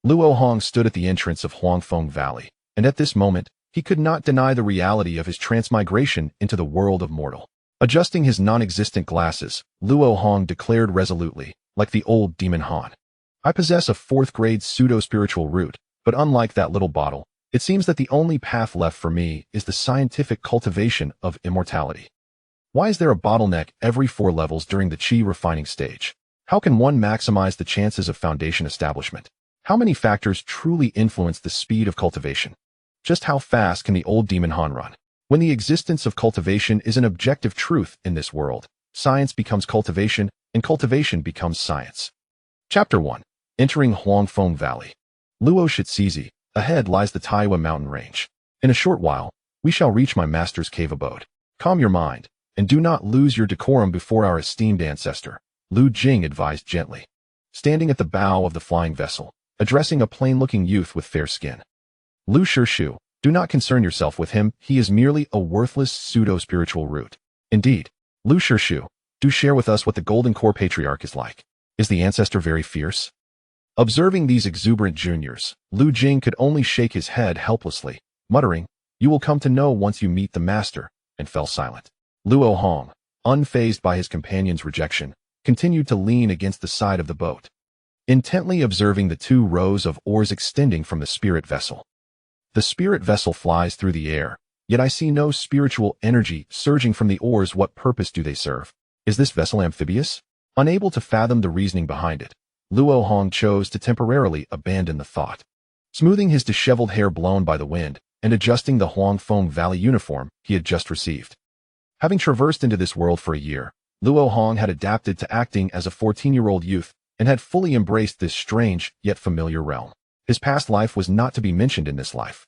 Luo Hong stood at the entrance of Huangfeng Valley, and at this moment, he could not deny the reality of his transmigration into the world of mortal. Adjusting his non-existent glasses, Luo Hong declared resolutely, like the old demon Han. I possess a 4th-grade pseudo-spiritual root, but unlike that little bottle, it seems that the only path left for me is the scientific cultivation of immortality. Why is there a bottleneck every 4 levels during the chi refining stage? How can one maximize the chances of foundation establishment? How many factors truly influence the speed of cultivation? Just how fast can the old demon Han run? When the existence of cultivation is an objective truth in this world, science becomes cultivation, and cultivation becomes science. Chapter 1. Entering Huangfeng Valley. Luo Shizizi, ahead lies the Huayuan mountain range. In a short while, we shall reach my master's cave abode. Calm your mind, and do not lose your decorum before our esteemed ancestor, Lu Jing advised gently. Standing at the bow of the flying vessel, addressing a plain-looking youth with fair skin. Lu Shishu, do not concern yourself with him, he is merely a worthless pseudo-spiritual root. Indeed, Lu Shishu, do share with us what the Golden Core Patriarch is like. Is the ancestor very fierce? Observing these exuberant juniors, Lu Jing could only shake his head helplessly, muttering, "You will come to know once you meet the master," and fell silent. Luo Hong, unfazed by his companion's rejection, continued to lean against the side of the boat, intently observing the 2 rows of oars extending from the spirit vessel. The spirit vessel flies through the air, yet I see no spiritual energy surging from the oars. What purpose do they serve? Is this vessel amphibious? Unable to fathom the reasoning behind it, Luo Hong chose to temporarily abandon the thought. Smoothing his disheveled hair blown by the wind, and adjusting the Huangfeng Valley uniform he had just received. Having traversed into this world for a year, Luo Hong had adapted to acting as a 14-year-old youth and had fully embraced this strange yet familiar realm. His past life was not to be mentioned in this life.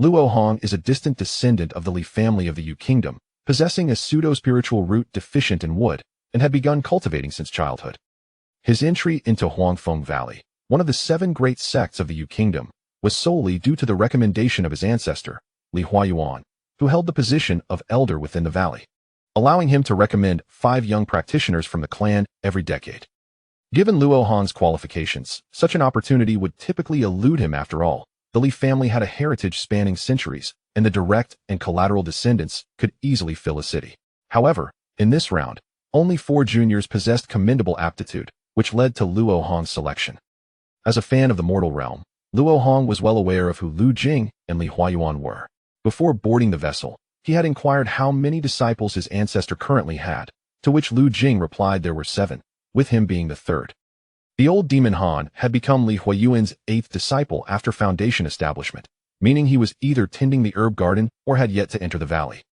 Luo Hong is a distant descendant of the Li family of the Yu Kingdom, possessing a pseudo-spiritual root deficient in wood, and had begun cultivating since childhood. His entry into Huangfeng Valley, one of the 7 great sects of the Yu Kingdom, was solely due to the recommendation of his ancestor, Li Huayuan, who held the position of elder within the valley, allowing him to recommend 5 young practitioners from the clan every decade. Given Luo Hong's qualifications, such an opportunity would typically elude him. After all, the Li family had a heritage spanning centuries, and the direct and collateral descendants could easily fill a city. However, in this round, only 4 juniors possessed commendable aptitude, which led to Luo Hong's selection. As a fan of the mortal realm, Luo Hong was well aware of who Lu Jing and Li Huayuan were. Before boarding the vessel, he had inquired how many disciples his ancestor currently had, to which Lu Jing replied there were 7. With him being the 3rd. The old demon Han had become Li Huayuan's 8th disciple after foundation establishment, meaning he was either tending the herb garden or had yet to enter the valley.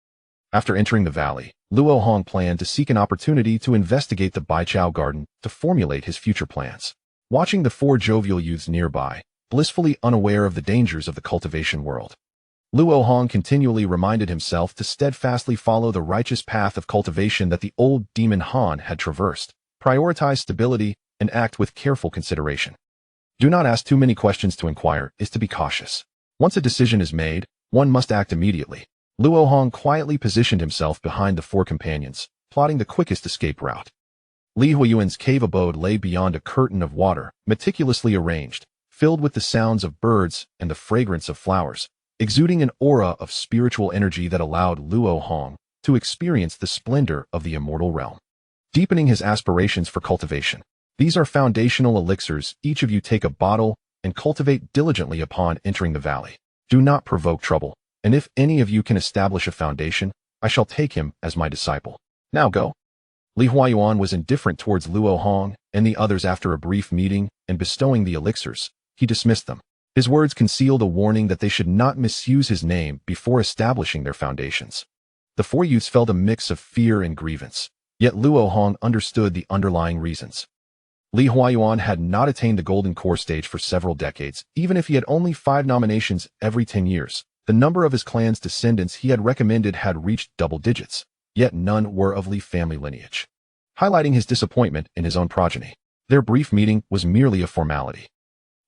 After entering the valley, Luo Hong planned to seek an opportunity to investigate the Baichao garden to formulate his future plans. Watching the 4 jovial youths nearby, blissfully unaware of the dangers of the cultivation world, Luo Hong continually reminded himself to steadfastly follow the righteous path of cultivation that the old demon Han had traversed. Prioritize stability, and act with careful consideration. Do not ask too many questions. To inquire is to be cautious. Once a decision is made, one must act immediately. Luo Hong quietly positioned himself behind the 4 companions, plotting the quickest escape route. Li Huayuan's cave abode lay beyond a curtain of water, meticulously arranged, filled with the sounds of birds and the fragrance of flowers, exuding an aura of spiritual energy that allowed Luo Hong to experience the splendor of the immortal realm. Deepening his aspirations for cultivation. These are foundational elixirs. Each of you take a bottle and cultivate diligently upon entering the valley. Do not provoke trouble, and if any of you can establish a foundation, I shall take him as my disciple. Now go. Li Huayuan was indifferent towards Luo Hong and the others. After a brief meeting and bestowing the elixirs, he dismissed them. His words concealed a warning that they should not misuse his name before establishing their foundations. The 4 youths felt a mix of fear and grievance. Yet Luo Hong understood the underlying reasons. Li Huayuan had not attained the Golden Core stage for several decades. Even if he had only 5 nominations every 10 years, the number of his clan's descendants he had recommended had reached double digits, yet none were of Li family lineage. Highlighting his disappointment in his own progeny, their brief meeting was merely a formality.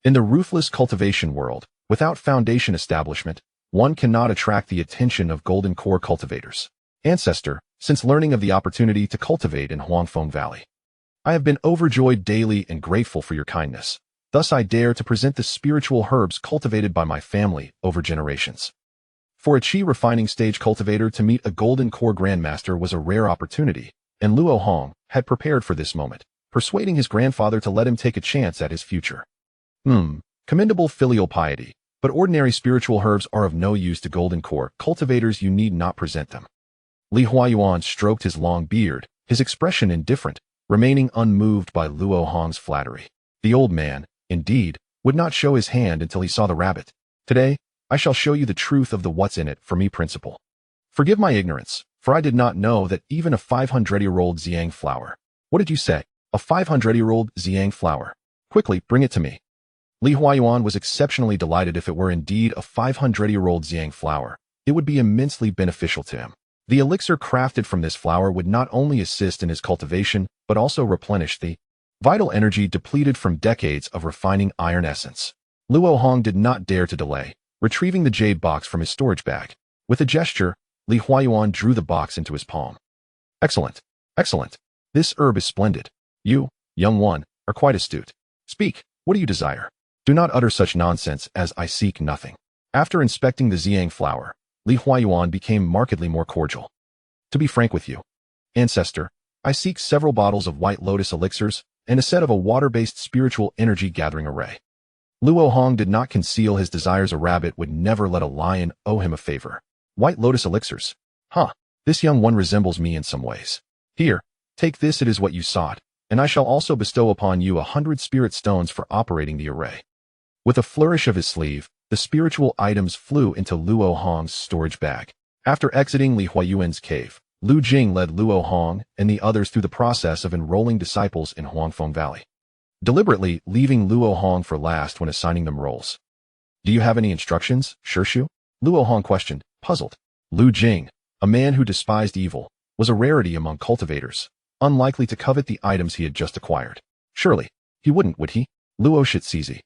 In the ruthless cultivation world, without foundation establishment, one cannot attract the attention of Golden Core cultivators. Ancestor, since learning of the opportunity to cultivate in Huangfeng Valley, I have been overjoyed daily and grateful for your kindness. Thus I dare to present the spiritual herbs cultivated by my family over generations. For a chi refining stage cultivator to meet a golden core grandmaster was a rare opportunity, and Luo Hong had prepared for this moment, persuading his grandfather to let him take a chance at his future. Commendable filial piety, but ordinary spiritual herbs are of no use to golden core cultivators. You need not present them. Li Huayuan stroked his long beard, his expression indifferent, remaining unmoved by Luo Hong's flattery. The old man, indeed, would not show his hand until he saw the rabbit. Today, I shall show you the truth of the what's in it for me principle. Forgive my ignorance, for I did not know that even a 500-year-old xiang flower. What did you say? A 500-year-old xiang flower. Quickly, bring it to me. Li Huayuan was exceptionally delighted. If it were indeed a 500-year-old xiang flower, it would be immensely beneficial to him. The elixir crafted from this flower would not only assist in his cultivation, but also replenish the vital energy depleted from decades of refining iron essence. Luo Hong did not dare to delay, retrieving the jade box from his storage bag. With a gesture, Li Huayuan drew the box into his palm. Excellent, excellent. This herb is splendid. You, young one, are quite astute. Speak, what do you desire? Do not utter such nonsense, as I seek nothing. After inspecting the xiang flower, Li Huayuan became markedly more cordial. To be frank with you, ancestor, I seek several bottles of white lotus elixirs and a set of a water-based spiritual energy gathering array. Luo Hong did not conceal his desires. A rabbit would never let a lion owe him a favor. White lotus elixirs. This young one resembles me in some ways. Here, take this. It is what you sought, and I shall also bestow upon you 100 spirit stones for operating the array. With a flourish of his sleeve, the spiritual items flew into Luo Hong's storage bag. After exiting Li Huayuan's cave, Lu Jing led Luo Hong and the others through the process of enrolling disciples in Huangfeng Valley, deliberately leaving Luo Hong for last when assigning them roles. Do you have any instructions, Shirshu? Luo Hong questioned, puzzled. Lu Jing, a man who despised evil, was a rarity among cultivators, unlikely to covet the items he had just acquired. Surely, he wouldn't, would he? Luo Shizizi.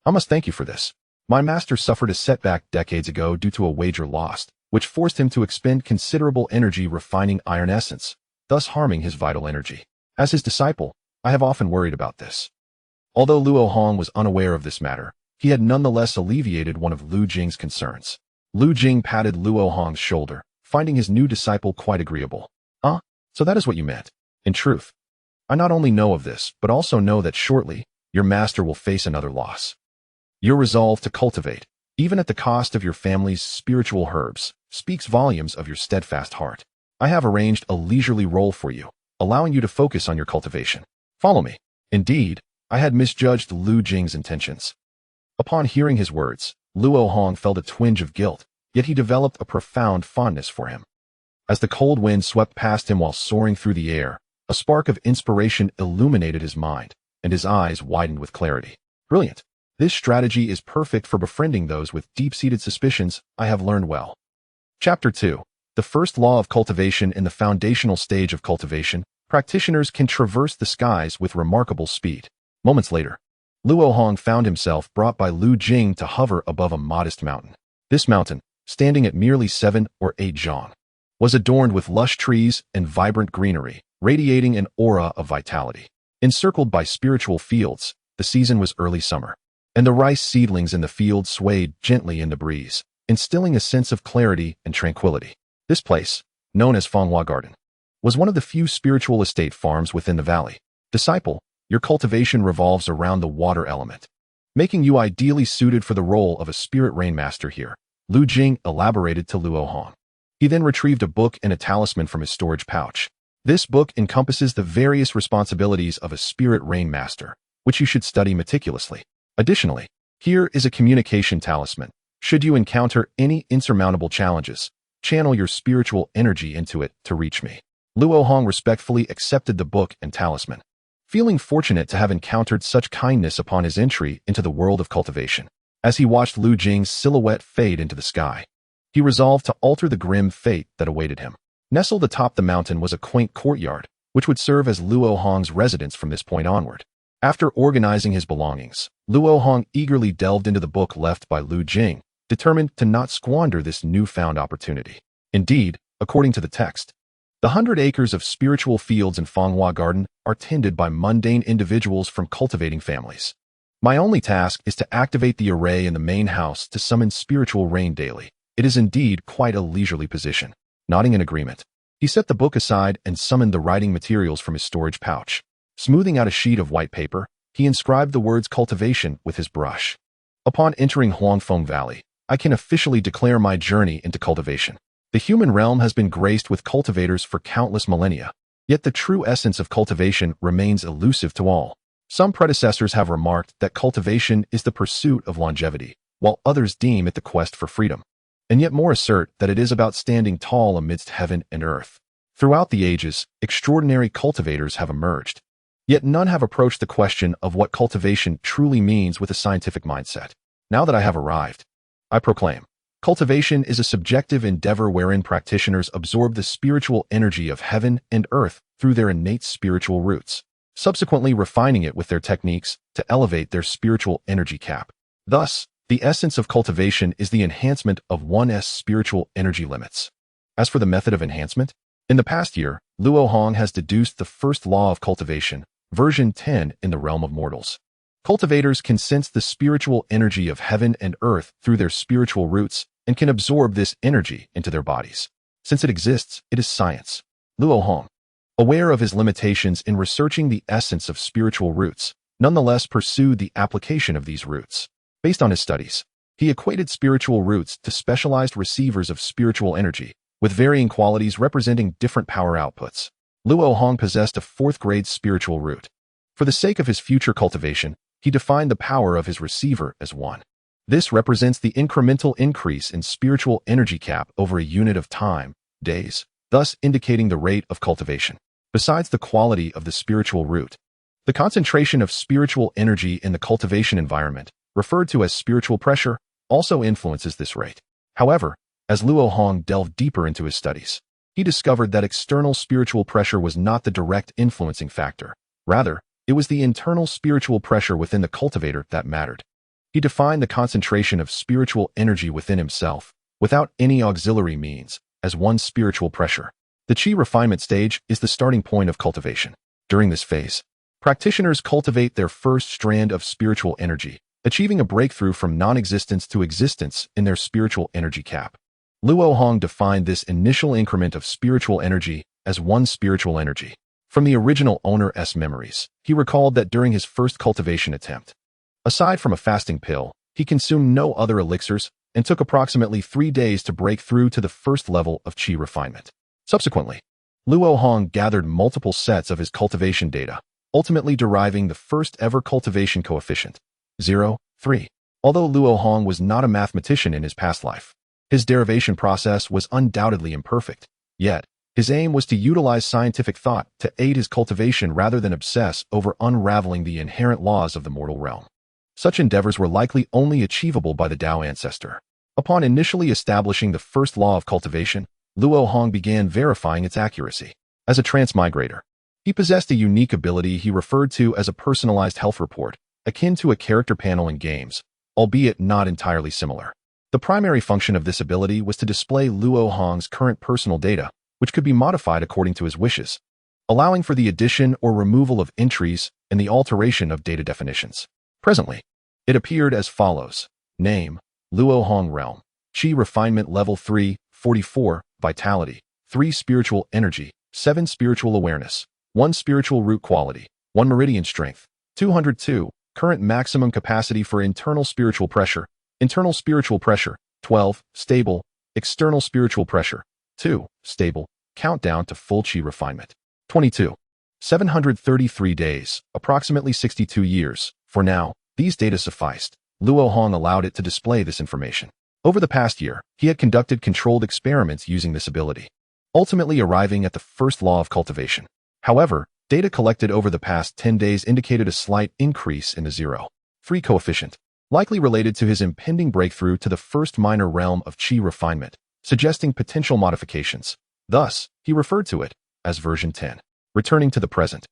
I must thank you for this. My master suffered a setback decades ago due to a wager lost, which forced him to expend considerable energy refining iron essence, thus harming his vital energy. As his disciple, I have often worried about this. Although Luo Hong was unaware of this matter, he had nonetheless alleviated one of Lu Jing's concerns. Lu Jing patted Luo Hong's shoulder, finding his new disciple quite agreeable. So that is what you meant. In truth, I not only know of this, but also know that shortly, your master will face another loss. Your resolve to cultivate, even at the cost of your family's spiritual herbs, speaks volumes of your steadfast heart. I have arranged a leisurely role for you, allowing you to focus on your cultivation. Follow me. Indeed, I had misjudged Lu Jing's intentions. Upon hearing his words, Luo Hong felt a twinge of guilt, yet he developed a profound fondness for him. As the cold wind swept past him while soaring through the air, a spark of inspiration illuminated his mind, and his eyes widened with clarity. Brilliant. This strategy is perfect for befriending those with deep-seated suspicions. I have learned well. Chapter 2. The first law of cultivation. In the foundational stage of cultivation, practitioners can traverse the skies with remarkable speed. Moments later, Luo Hong found himself brought by Lu Jing to hover above a modest mountain. This mountain, standing at merely 7 or 8 zhang, was adorned with lush trees and vibrant greenery, radiating an aura of vitality. Encircled by spiritual fields, the season was early summer, and the rice seedlings in the field swayed gently in the breeze, instilling a sense of clarity and tranquility. This place, known as Fanghua Garden, was one of the few spiritual estate farms within the valley. Disciple, your cultivation revolves around the water element, making you ideally suited for the role of a spirit rainmaster here, Lu Jing elaborated to Luo Hong. He then retrieved a book and a talisman from his storage pouch. This book encompasses the various responsibilities of a spirit rainmaster, which you should study meticulously. Additionally, here is a communication talisman. Should you encounter any insurmountable challenges, channel your spiritual energy into it to reach me. Luo Hong respectfully accepted the book and talisman, feeling fortunate to have encountered such kindness upon his entry into the world of cultivation. As he watched Lu Jing's silhouette fade into the sky, he resolved to alter the grim fate that awaited him. Nestled atop the mountain was a quaint courtyard, which would serve as Luo Hong's residence from this point onward. After organizing his belongings, Luo Hong eagerly delved into the book left by Lu Jing, determined to not squander this newfound opportunity. Indeed, according to the text, the 100 acres of spiritual fields in Fanghua Garden are tended by mundane individuals from cultivating families. My only task is to activate the array in the main house to summon spiritual rain daily. It is indeed quite a leisurely position. Nodding in agreement, he set the book aside and summoned the writing materials from his storage pouch. Smoothing out a sheet of white paper, he inscribed the words cultivation with his brush. Upon entering Huangfeng Valley, I can officially declare my journey into cultivation. The human realm has been graced with cultivators for countless millennia, yet the true essence of cultivation remains elusive to all. Some predecessors have remarked that cultivation is the pursuit of longevity, while others deem it the quest for freedom. And yet more assert that it is about standing tall amidst heaven and earth. Throughout the ages, extraordinary cultivators have emerged. Yet none have approached the question of what cultivation truly means with a scientific mindset. Now that I have arrived, I proclaim, cultivation is a subjective endeavor wherein practitioners absorb the spiritual energy of heaven and earth through their innate spiritual roots, subsequently refining it with their techniques to elevate their spiritual energy cap. Thus, the essence of cultivation is the enhancement of one's spiritual energy limits. As for the method of enhancement, in the past year, Luo Hong has deduced the first law of cultivation, version 10 in the realm of mortals. Cultivators can sense the spiritual energy of heaven and earth through their spiritual roots and can absorb this energy into their bodies. Since it exists, it is science. Luo Hong, aware of his limitations in researching the essence of spiritual roots, nonetheless pursued the application of these roots. Based on his studies, he equated spiritual roots to specialized receivers of spiritual energy, with varying qualities representing different power outputs. Luo Hong possessed a 4th-grade spiritual root. For the sake of his future cultivation, he defined the power of his receiver as 1. This represents the incremental increase in spiritual energy cap over a unit of time, days, thus indicating the rate of cultivation. Besides the quality of the spiritual root, the concentration of spiritual energy in the cultivation environment, referred to as spiritual pressure, also influences this rate. However, as Luo Hong delved deeper into his studies, he discovered that external spiritual pressure was not the direct influencing factor. Rather, it was the internal spiritual pressure within the cultivator that mattered. He defined the concentration of spiritual energy within himself, without any auxiliary means, as one spiritual pressure. The qi refinement stage is the starting point of cultivation. During this phase, practitioners cultivate their first strand of spiritual energy, achieving a breakthrough from non-existence to existence in their spiritual energy cap. Luo Hong defined this initial increment of spiritual energy as 1 spiritual energy. From the original owner's memories, he recalled that during his first cultivation attempt, aside from a fasting pill, he consumed no other elixirs and took approximately 3 days to break through to the first level of qi refinement. Subsequently, Luo Hong gathered multiple sets of his cultivation data, ultimately deriving the first ever cultivation coefficient, 0.3. Although Luo Hong was not a mathematician in his past life, his derivation process was undoubtedly imperfect. Yet, his aim was to utilize scientific thought to aid his cultivation rather than obsess over unraveling the inherent laws of the mortal realm. Such endeavors were likely only achievable by the Tao ancestor. Upon initially establishing the first law of cultivation, Luo Hong began verifying its accuracy. As a transmigrator, he possessed a unique ability he referred to as a personalized health report, akin to a character panel in games, albeit not entirely similar. The primary function of this ability was to display Luo Hong's current personal data, which could be modified according to his wishes, allowing for the addition or removal of entries and the alteration of data definitions. Presently, it appeared as follows. Name, Luo Hong Realm. Qi Refinement Level 3, 44, Vitality, 3 Spiritual Energy, 7 Spiritual Awareness, 1 Spiritual Root Quality, 1 Meridian Strength, 202, Current Maximum Capacity for Internal Spiritual Pressure, 12, Stable, External Spiritual Pressure, 2, Stable, Countdown to Full Qi Refinement, 22, 733 days, approximately 62 years. For now, these data sufficed. Luo Hong allowed it to display this information. Over the past year, he had conducted controlled experiments using this ability, ultimately arriving at the first law of cultivation. However, data collected over the past 10 days indicated a slight increase in the 0.3 coefficient, likely related to his impending breakthrough to the first minor realm of qi refinement, suggesting potential modifications. Thus, he referred to it as version 10. Returning to the present,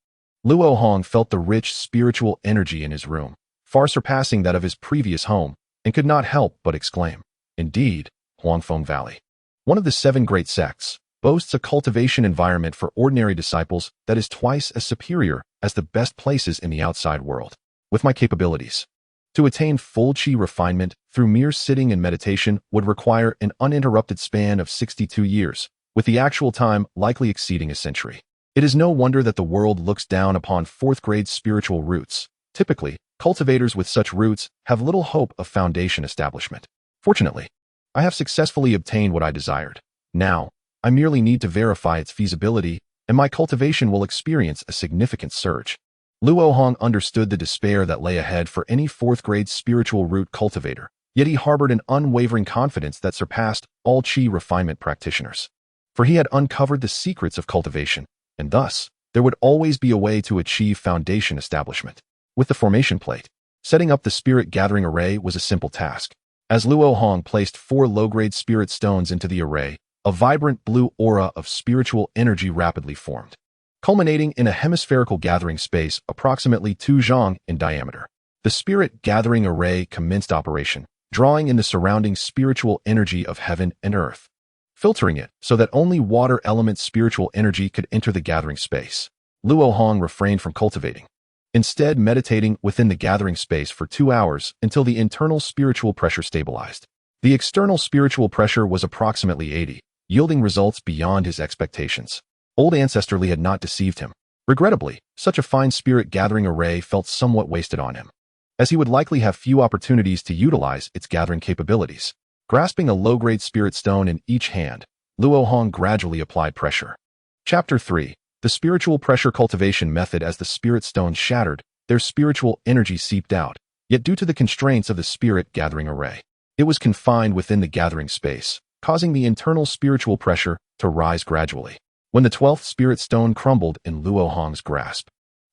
Luo Hong felt the rich spiritual energy in his room, far surpassing that of his previous home, and could not help but exclaim, "Indeed, Huangfeng Valley, one of the 7 great sects, boasts a cultivation environment for ordinary disciples that is twice as superior as the best places in the outside world. With my capabilities, To attain full qi refinement through mere sitting and meditation would require an uninterrupted span of 62 years, with the actual time likely exceeding a century. It is no wonder that the world looks down upon fourth-grade spiritual roots. Typically, cultivators with such roots have little hope of foundation establishment. Fortunately, I have successfully obtained what I desired. Now, I merely need to verify its feasibility, and my cultivation will experience a significant surge. Luo Hong understood the despair that lay ahead for any fourth-grade spiritual root cultivator, yet he harbored an unwavering confidence that surpassed all qi refinement practitioners. For he had uncovered the secrets of cultivation, and thus, there would always be a way to achieve foundation establishment. With the formation plate, setting up the spirit gathering array was a simple task. As Luo Hong placed 4 low-grade spirit stones into the array, a vibrant blue aura of spiritual energy rapidly formed, culminating in a hemispherical gathering space approximately 2 zhang in diameter. The spirit gathering array commenced operation, drawing in the surrounding spiritual energy of heaven and earth, filtering it so that only water element spiritual energy could enter the gathering space. Luo Hong refrained from cultivating, instead meditating within the gathering space for 2 hours until the internal spiritual pressure stabilized. The external spiritual pressure was approximately 80, yielding results beyond his expectations. Old Ancestorly had not deceived him. Regrettably, such a fine spirit gathering array felt somewhat wasted on him, as he would likely have few opportunities to utilize its gathering capabilities. Grasping a low-grade spirit stone in each hand, Luo Hong gradually applied pressure. Chapter 3. The Spiritual Pressure Cultivation Method. As the spirit stones shattered, their spiritual energy seeped out, yet due to the constraints of the spirit gathering array, it was confined within the gathering space, causing the internal spiritual pressure to rise gradually. When the 12th spirit stone crumbled in Luo Hong's grasp,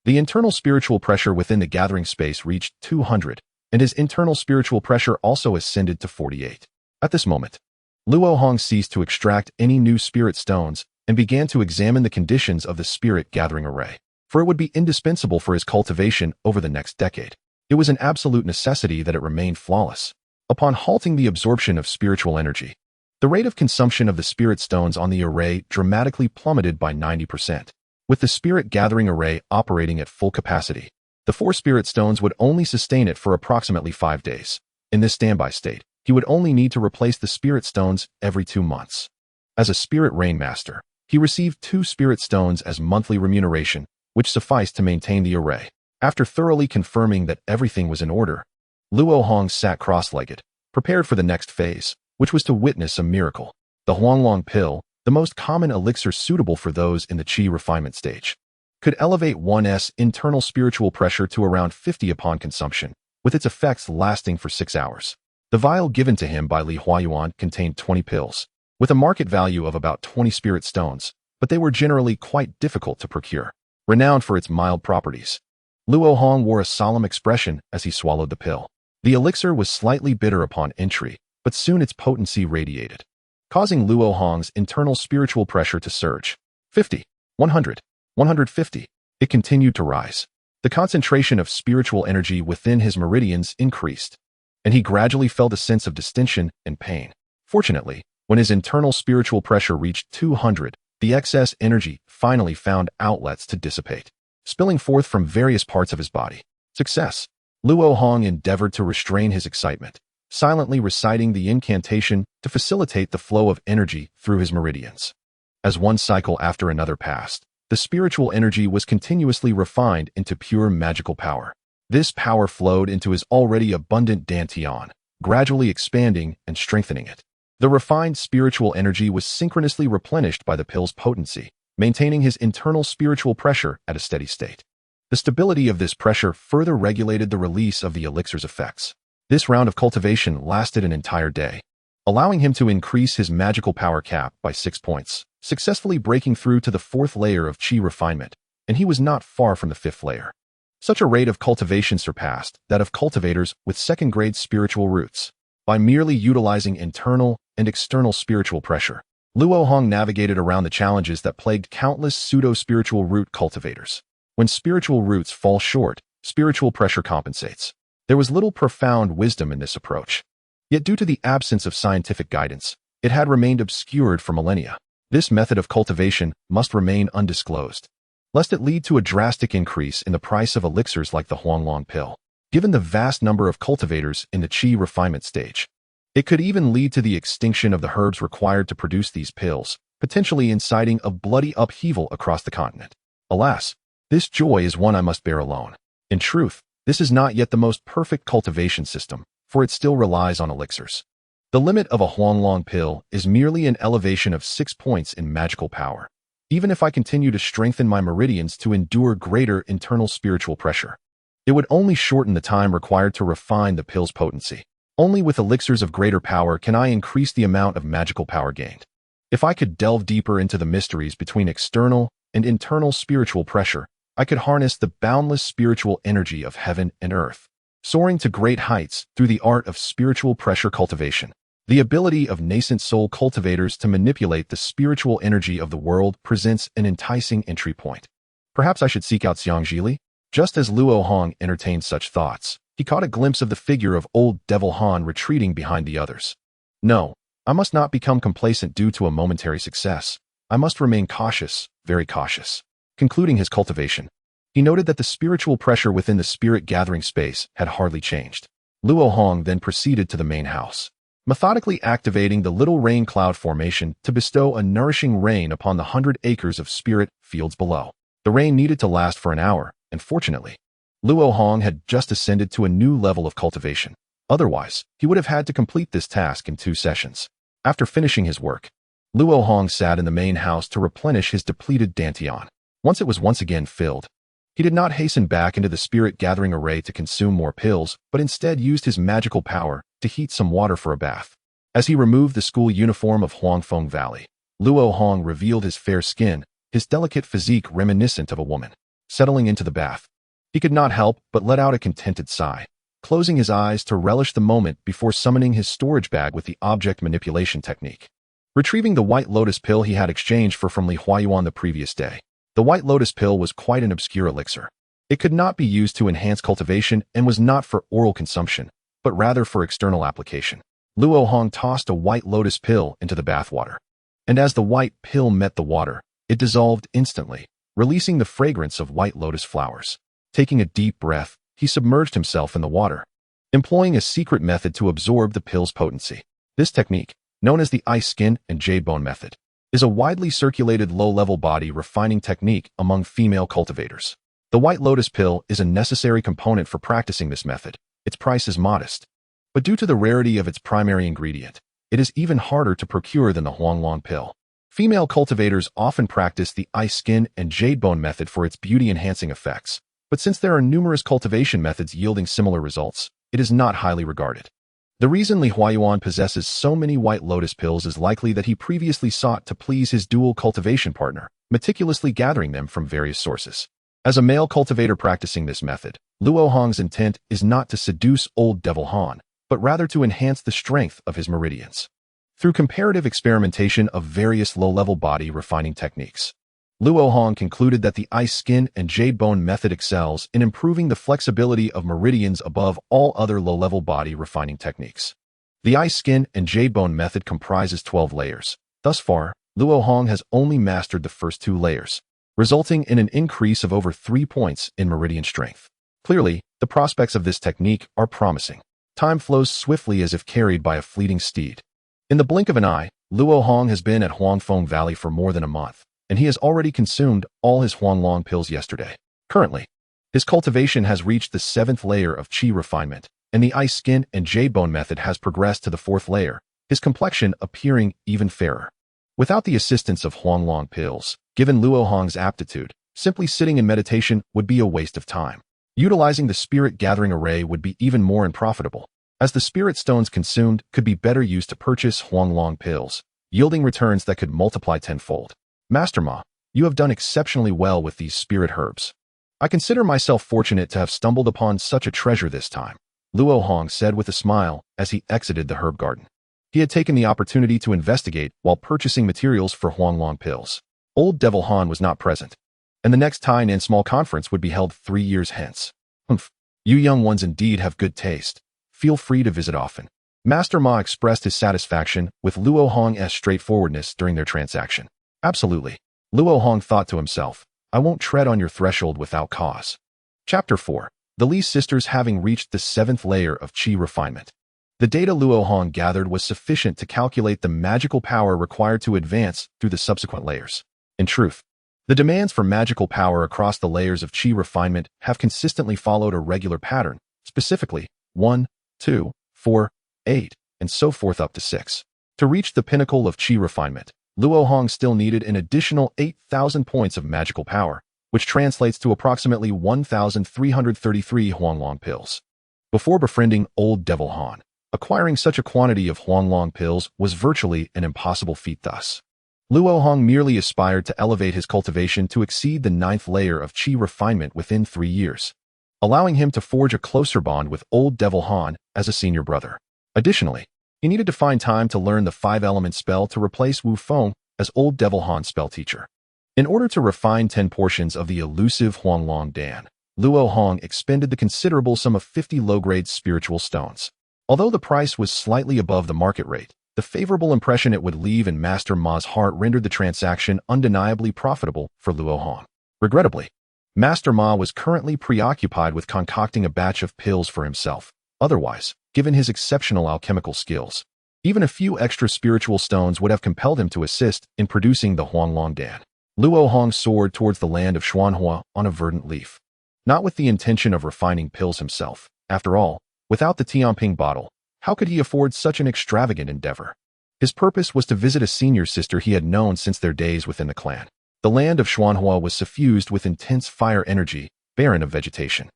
the internal spiritual pressure within the gathering space reached 200, and his internal spiritual pressure also ascended to 48. At this moment, Luo Hong ceased to extract any new spirit stones and began to examine the conditions of the spirit gathering array, for it would be indispensable for his cultivation over the next decade. It was an absolute necessity that it remained flawless. Upon halting the absorption of spiritual energy, the rate of consumption of the spirit stones on the array dramatically plummeted by 90%. With the spirit gathering array operating at full capacity, the 4 spirit stones would only sustain it for approximately 5 days. In this standby state, he would only need to replace the spirit stones every 2 months. As a spirit rainmaster, he received 2 spirit stones as monthly remuneration, which sufficed to maintain the array. After thoroughly confirming that everything was in order, Luo Hong sat cross-legged, prepared for the next phase, which was to witness a miracle. The Huanglong pill, the most common elixir suitable for those in the qi refinement stage, could elevate one's internal spiritual pressure to around 50 upon consumption, with its effects lasting for 6 hours. The vial given to him by Li Huayuan contained 20 pills, with a market value of about 20 spirit stones, but they were generally quite difficult to procure. Renowned for its mild properties, Luo Hong wore a solemn expression as he swallowed the pill. The elixir was slightly bitter upon entry, but soon its potency radiated, causing Luo Hong's internal spiritual pressure to surge. 50, 100, 150. It continued to rise. The concentration of spiritual energy within his meridians increased, and he gradually felt a sense of distension and pain. Fortunately, when his internal spiritual pressure reached 200, the excess energy finally found outlets to dissipate, spilling forth from various parts of his body. Success! Luo Hong endeavored to restrain his excitement, silently reciting the incantation to facilitate the flow of energy through his meridians. As one cycle after another passed, the spiritual energy was continuously refined into pure magical power. This power flowed into his already abundant dantian, gradually expanding and strengthening it. The refined spiritual energy was synchronously replenished by the pill's potency, maintaining his internal spiritual pressure at a steady state. The stability of this pressure further regulated the release of the elixir's effects. This round of cultivation lasted an entire day, allowing him to increase his magical power cap by 6 points, successfully breaking through to the 4th layer of qi refinement, and he was not far from the 5th layer. Such a rate of cultivation surpassed that of cultivators with 2nd-grade spiritual roots. By merely utilizing internal and external spiritual pressure, Luo Hong navigated around the challenges that plagued countless pseudo-spiritual root cultivators. When spiritual roots fall short, spiritual pressure compensates. There was little profound wisdom in this approach. Yet due to the absence of scientific guidance, it had remained obscured for millennia. This method of cultivation must remain undisclosed, lest it lead to a drastic increase in the price of elixirs like the Huanglong pill. given the vast number of cultivators in the qi refinement stage. It could even lead to the extinction of the herbs required to produce these pills, potentially inciting a bloody upheaval across the continent. Alas, this joy is one I must bear alone. In truth, this is not yet the most perfect cultivation system, for it still relies on elixirs. The limit of a Huanglong pill is merely an elevation of 6 points in magical power, even if I continue to strengthen my meridians to endure greater internal spiritual pressure. It would only shorten the time required to refine the pill's potency. Only with elixirs of greater power can I increase the amount of magical power gained. If I could delve deeper into the mysteries between external and internal spiritual pressure, I could harness the boundless spiritual energy of heaven and earth, soaring to great heights through the art of spiritual pressure cultivation. The ability of nascent soul cultivators to manipulate the spiritual energy of the world presents an enticing entry point. Perhaps I should seek out xianxia? Just as Luo Hong entertained such thoughts, he caught a glimpse of the figure of old Devil Han retreating behind the others. No, I must not become complacent due to a momentary success. I must remain cautious, very cautious. Concluding his cultivation, he noted that the spiritual pressure within the spirit gathering space had hardly changed. Luo Hong then proceeded to the main house, methodically activating the little rain cloud formation to bestow a nourishing rain upon the 100 acres of spirit fields below. The rain needed to last for an hour, and fortunately, Luo Hong had just ascended to a new level of cultivation. Otherwise, he would have had to complete this task in 2 sessions. After finishing his work, Luo Hong sat in the main house to replenish his depleted dantian. Once it was once again filled, he did not hasten back into the spirit gathering array to consume more pills, but instead used his magical power to heat some water for a bath. As he removed the school uniform of Huangfeng Valley, Luo Hong revealed his fair skin, his delicate physique reminiscent of a woman. Settling into the bath, he could not help but let out a contented sigh, closing his eyes to relish the moment before summoning his storage bag with the object manipulation technique. Retrieving the white lotus pill he had exchanged for from Li Huayuan the previous day. The white lotus pill was quite an obscure elixir. It could not be used to enhance cultivation and was not for oral consumption, but rather for external application. Luo Hong tossed a white lotus pill into the bathwater, and as the white pill met the water, it dissolved instantly, releasing the fragrance of white lotus flowers. Taking a deep breath, he submerged himself in the water, employing a secret method to absorb the pill's potency. This technique, known as the ice skin and jade bone method, is a widely circulated low-level body refining technique among female cultivators. The white lotus pill is a necessary component for practicing this method. Its price is modest, but due to the rarity of its primary ingredient, it is even harder to procure than the Huanglong pill. Female cultivators often practice the ice skin and jade bone method for its beauty-enhancing effects, but since there are numerous cultivation methods yielding similar results, it is not highly regarded. The reason Li Huayuan possesses so many white lotus pills is likely that he previously sought to please his dual cultivation partner, meticulously gathering them from various sources. As a male cultivator practicing this method, Luo Hong's intent is not to seduce old Devil Han, but rather to enhance the strength of his meridians. Through comparative experimentation of various low-level body refining techniques, Luo Hong concluded that the ice skin and jade bone method excels in improving the flexibility of meridians above all other low-level body refining techniques. The ice skin and jade bone method comprises 12 layers. Thus far, Luo Hong has only mastered the first 2 layers, resulting in an increase of over 3 points in meridian strength. Clearly, the prospects of this technique are promising. Time flows swiftly as if carried by a fleeting steed. In the blink of an eye, Luo Hong has been at Huangfeng Valley for more than a month, and he has already consumed all his Huanglong pills yesterday. Currently, his cultivation has reached the 7th layer of qi refinement, and the ice skin and jade bone method has progressed to the 4th layer, his complexion appearing even fairer. Without the assistance of Huanglong pills, given Luo Hong's aptitude, simply sitting in meditation would be a waste of time. Utilizing the spirit gathering array would be even more unprofitable, as the spirit stones consumed could be better used to purchase Huanglong pills, yielding returns that could multiply tenfold. Master Ma, you have done exceptionally well with these spirit herbs. I consider myself fortunate to have stumbled upon such a treasure this time, Luo Hong said with a smile as he exited the herb garden. He had taken the opportunity to investigate while purchasing materials for Huanglong pills. Old Devil Han was not present, and the next Tainan small conference would be held 3 years hence. Humph, you young ones indeed have good taste. Feel free to visit often. Master Ma expressed his satisfaction with Luo Hong's straightforwardness during their transaction. Absolutely. Luo Hong thought to himself, I won't tread on your threshold without cause. Chapter 4. the Li sisters having reached the 7th layer of qi refinement. The data Luo Hong gathered was sufficient to calculate the magical power required to advance through the subsequent layers. In truth, the demands for magical power across the layers of qi refinement have consistently followed a regular pattern, specifically 1, 2, 4, 8, and so forth up to 6. To reach the pinnacle of qi refinement, Luo Hong still needed an additional 8,000 points of magical power, which translates to approximately 1,333 Huanglong pills. Before befriending Old Devil Han, acquiring such a quantity of Huanglong pills was virtually an impossible feat thus. Luo Hong merely aspired to elevate his cultivation to exceed the 9th layer of qi refinement within 3 years, allowing him to forge a closer bond with Old Devil Han as a senior brother. Additionally, he needed to find time to learn the 5-element spell to replace Wu Feng as Old Devil Han's spell teacher. In order to refine 10 portions of the elusive Huanglong Dan, Luo Hong expended the considerable sum of 50 low-grade spiritual stones. Although the price was slightly above the market rate, the favorable impression it would leave in Master Ma's heart rendered the transaction undeniably profitable for Luo Hong. Regrettably, Master Ma was currently preoccupied with concocting a batch of pills for himself. Otherwise, given his exceptional alchemical skills, even a few extra spiritual stones would have compelled him to assist in producing the Huanglong Dan. Luo Hong soared towards the land of Xuanhua on a verdant leaf, not with the intention of refining pills himself. After all, without the Tianping bottle, how could he afford such an extravagant endeavor? His purpose was to visit a senior sister he had known since their days within the clan. The land of Xuanhua was suffused with intense fire energy, barren of vegetation.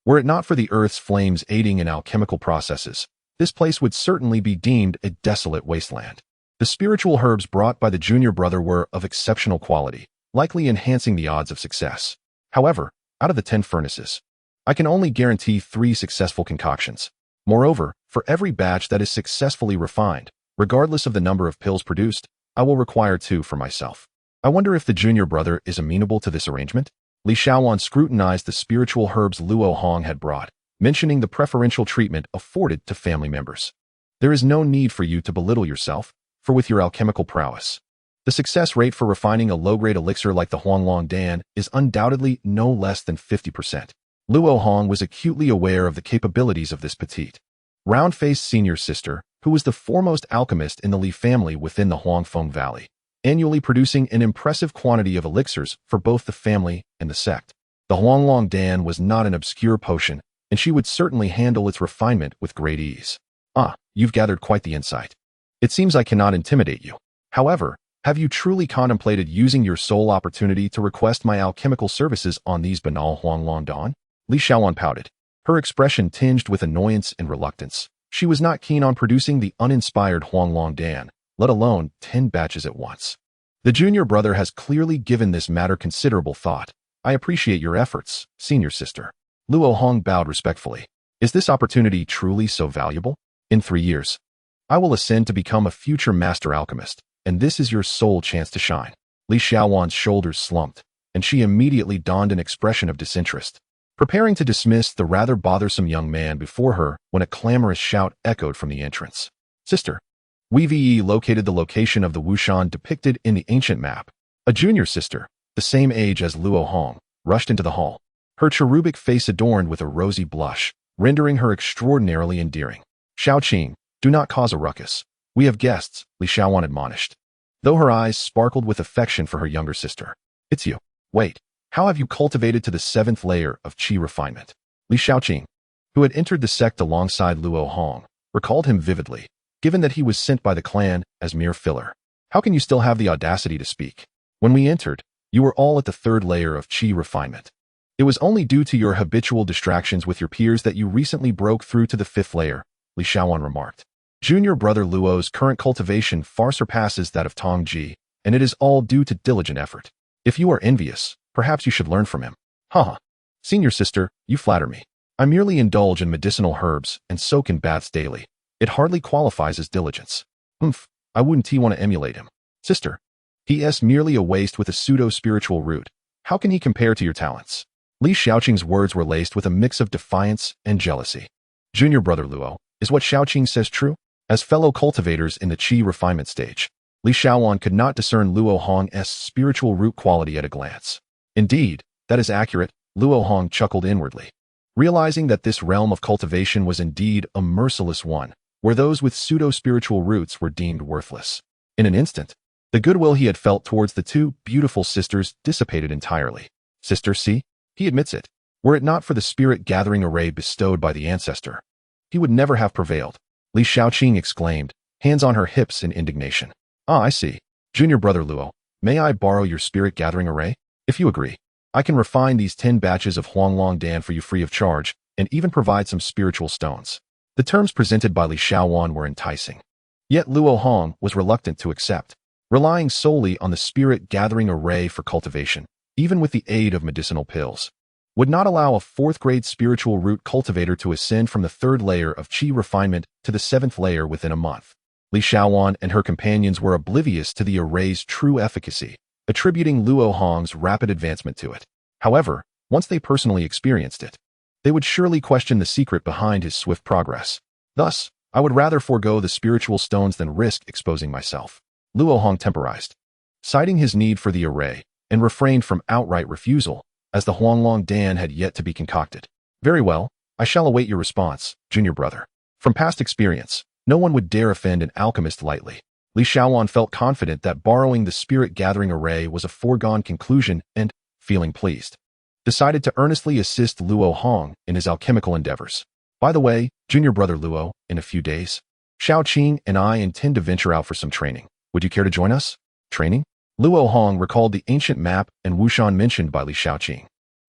Were it not for the earth's flames aiding in alchemical processes, this place would certainly be deemed a desolate wasteland. The spiritual herbs brought by the junior brother were of exceptional quality, likely enhancing the odds of success. However, out of the 10 furnaces, I can only guarantee 3 successful concoctions. Moreover, for every batch that is successfully refined, regardless of the number of pills produced, I will require 2 for myself. I wonder if the junior brother is amenable to this arrangement? Li Xiaowan scrutinized the spiritual herbs Luo Hong had brought, mentioning the preferential treatment afforded to family members. There is no need for you to belittle yourself, for with your alchemical prowess, the success rate for refining a low-grade elixir like the Huanglong Dan is undoubtedly no less than 50%. Luo Hong was acutely aware of the capabilities of this petite, round-faced senior sister, who was the foremost alchemist in the Li family within the Huangfeng Valley, annually producing an impressive quantity of elixirs for both the family and the sect. The Huanglong Dan was not an obscure potion, and she would certainly handle its refinement with great ease. Ah, you've gathered quite the insight. It seems I cannot intimidate you. However, have you truly contemplated using your sole opportunity to request my alchemical services on these banal Huanglong Dan? Li Xiaowan pouted, her expression tinged with annoyance and reluctance. She was not keen on producing the uninspired Huanglong Dan, let alone 10 batches at once. The junior brother has clearly given this matter considerable thought. I appreciate your efforts, senior sister. Luo Hong bowed respectfully. Is this opportunity truly so valuable? In 3 years, I will ascend to become a future master alchemist, and this is your sole chance to shine. Li Xiaowan's shoulders slumped, and she immediately donned an expression of disinterest, preparing to dismiss the rather bothersome young man before her when a clamorous shout echoed from the entrance. Sister, we located the location of the Wushan depicted in the ancient map. A junior sister, the same age as Luo Hong, rushed into the hall, her cherubic face adorned with a rosy blush, rendering her extraordinarily endearing. Xiaoqing, do not cause a ruckus. We have guests, Li Xiaowan admonished, though her eyes sparkled with affection for her younger sister. It's you. Wait, how have you cultivated to the 7th layer of qi refinement? Li Xiaoqing, who had entered the sect alongside Luo Hong, recalled him vividly, given that he was sent by the clan as mere filler. How can you still have the audacity to speak? When we entered, you were all at the 3rd layer of qi refinement. It was only due to your habitual distractions with your peers that you recently broke through to the 5th layer, Li Xiaowan remarked. Junior brother Luo's current cultivation far surpasses that of Tong Ji, and it is all due to diligent effort. If you are envious, perhaps you should learn from him. Haha. Senior sister, you flatter me. I merely indulge in medicinal herbs and soak in baths daily. It hardly qualifies as diligence. I wouldn't want to emulate him. Sister, he is merely a waste with a pseudo-spiritual root. How can he compare to your talents? Li Xiaoqing's words were laced with a mix of defiance and jealousy. Junior brother Luo, is what Xiaoqing says true? As fellow cultivators in the qi refinement stage, Li Xiaowan could not discern Luo Hong's spiritual root quality at a glance. Indeed, that is accurate, Luo Hong chuckled inwardly. realizing that this realm of cultivation was indeed a merciless one, where those with pseudo-spiritual roots were deemed worthless. In an instant, the goodwill he had felt towards the two beautiful sisters dissipated entirely. Sister, see? He admits it. Were it not for the spirit-gathering array bestowed by the ancestor, he would never have prevailed. Li Shaoqing exclaimed, hands on her hips in indignation. Ah, I see. Junior brother Luo, may I borrow your spirit-gathering array? If you agree, I can refine these 10 batches of Huanglong Dan for you free of charge, and even provide some spiritual stones. The terms presented by Li Shaowan were enticing. Yet Luo Hong was reluctant to accept, relying solely on the spirit-gathering array for cultivation, even with the aid of medicinal pills, would not allow a 4th-grade spiritual root cultivator to ascend from the 3rd layer of qi refinement to the 7th layer within a month. Li Shaowan and her companions were oblivious to the array's true efficacy, attributing Luo Hong's rapid advancement to it. However, once they personally experienced it, they would surely question the secret behind his swift progress. Thus, I would rather forego the spiritual stones than risk exposing myself. Luo Hong temporized, citing his need for the array, and refrained from outright refusal, as the Huanglong Dan had yet to be concocted. Very well, I shall await your response, junior brother. From past experience, no one would dare offend an alchemist lightly. Li Shaowan felt confident that borrowing the spirit-gathering array was a foregone conclusion and, feeling pleased, decided to earnestly assist Luo Hong in his alchemical endeavors. By the way, junior brother Luo, in a few days, Shaoqing and I intend to venture out for some training. Would you care to join us? Training? Luo Hong recalled the ancient map and Wushan mentioned by Li Shaoqing,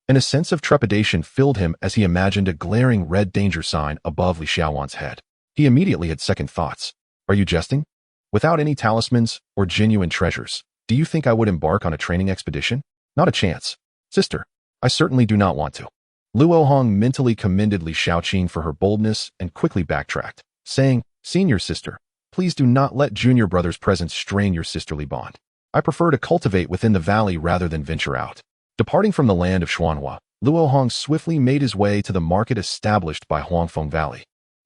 and a sense of trepidation filled him as he imagined a glaring red danger sign above Li Shaowan's head. He immediately had second thoughts. Are you jesting? Without any talismans or genuine treasures, do you think I would embark on a training expedition? Not a chance. Sister, I certainly do not want to. Luo Hong mentally commended Li Shaoqing for her boldness and quickly backtracked, saying, Senior sister, please do not let junior brother's presence strain your sisterly bond. I prefer to cultivate within the valley rather than venture out. Departing from the land of Xuanhua, Luo Hong swiftly made his way to the market established by Huangfeng Valley,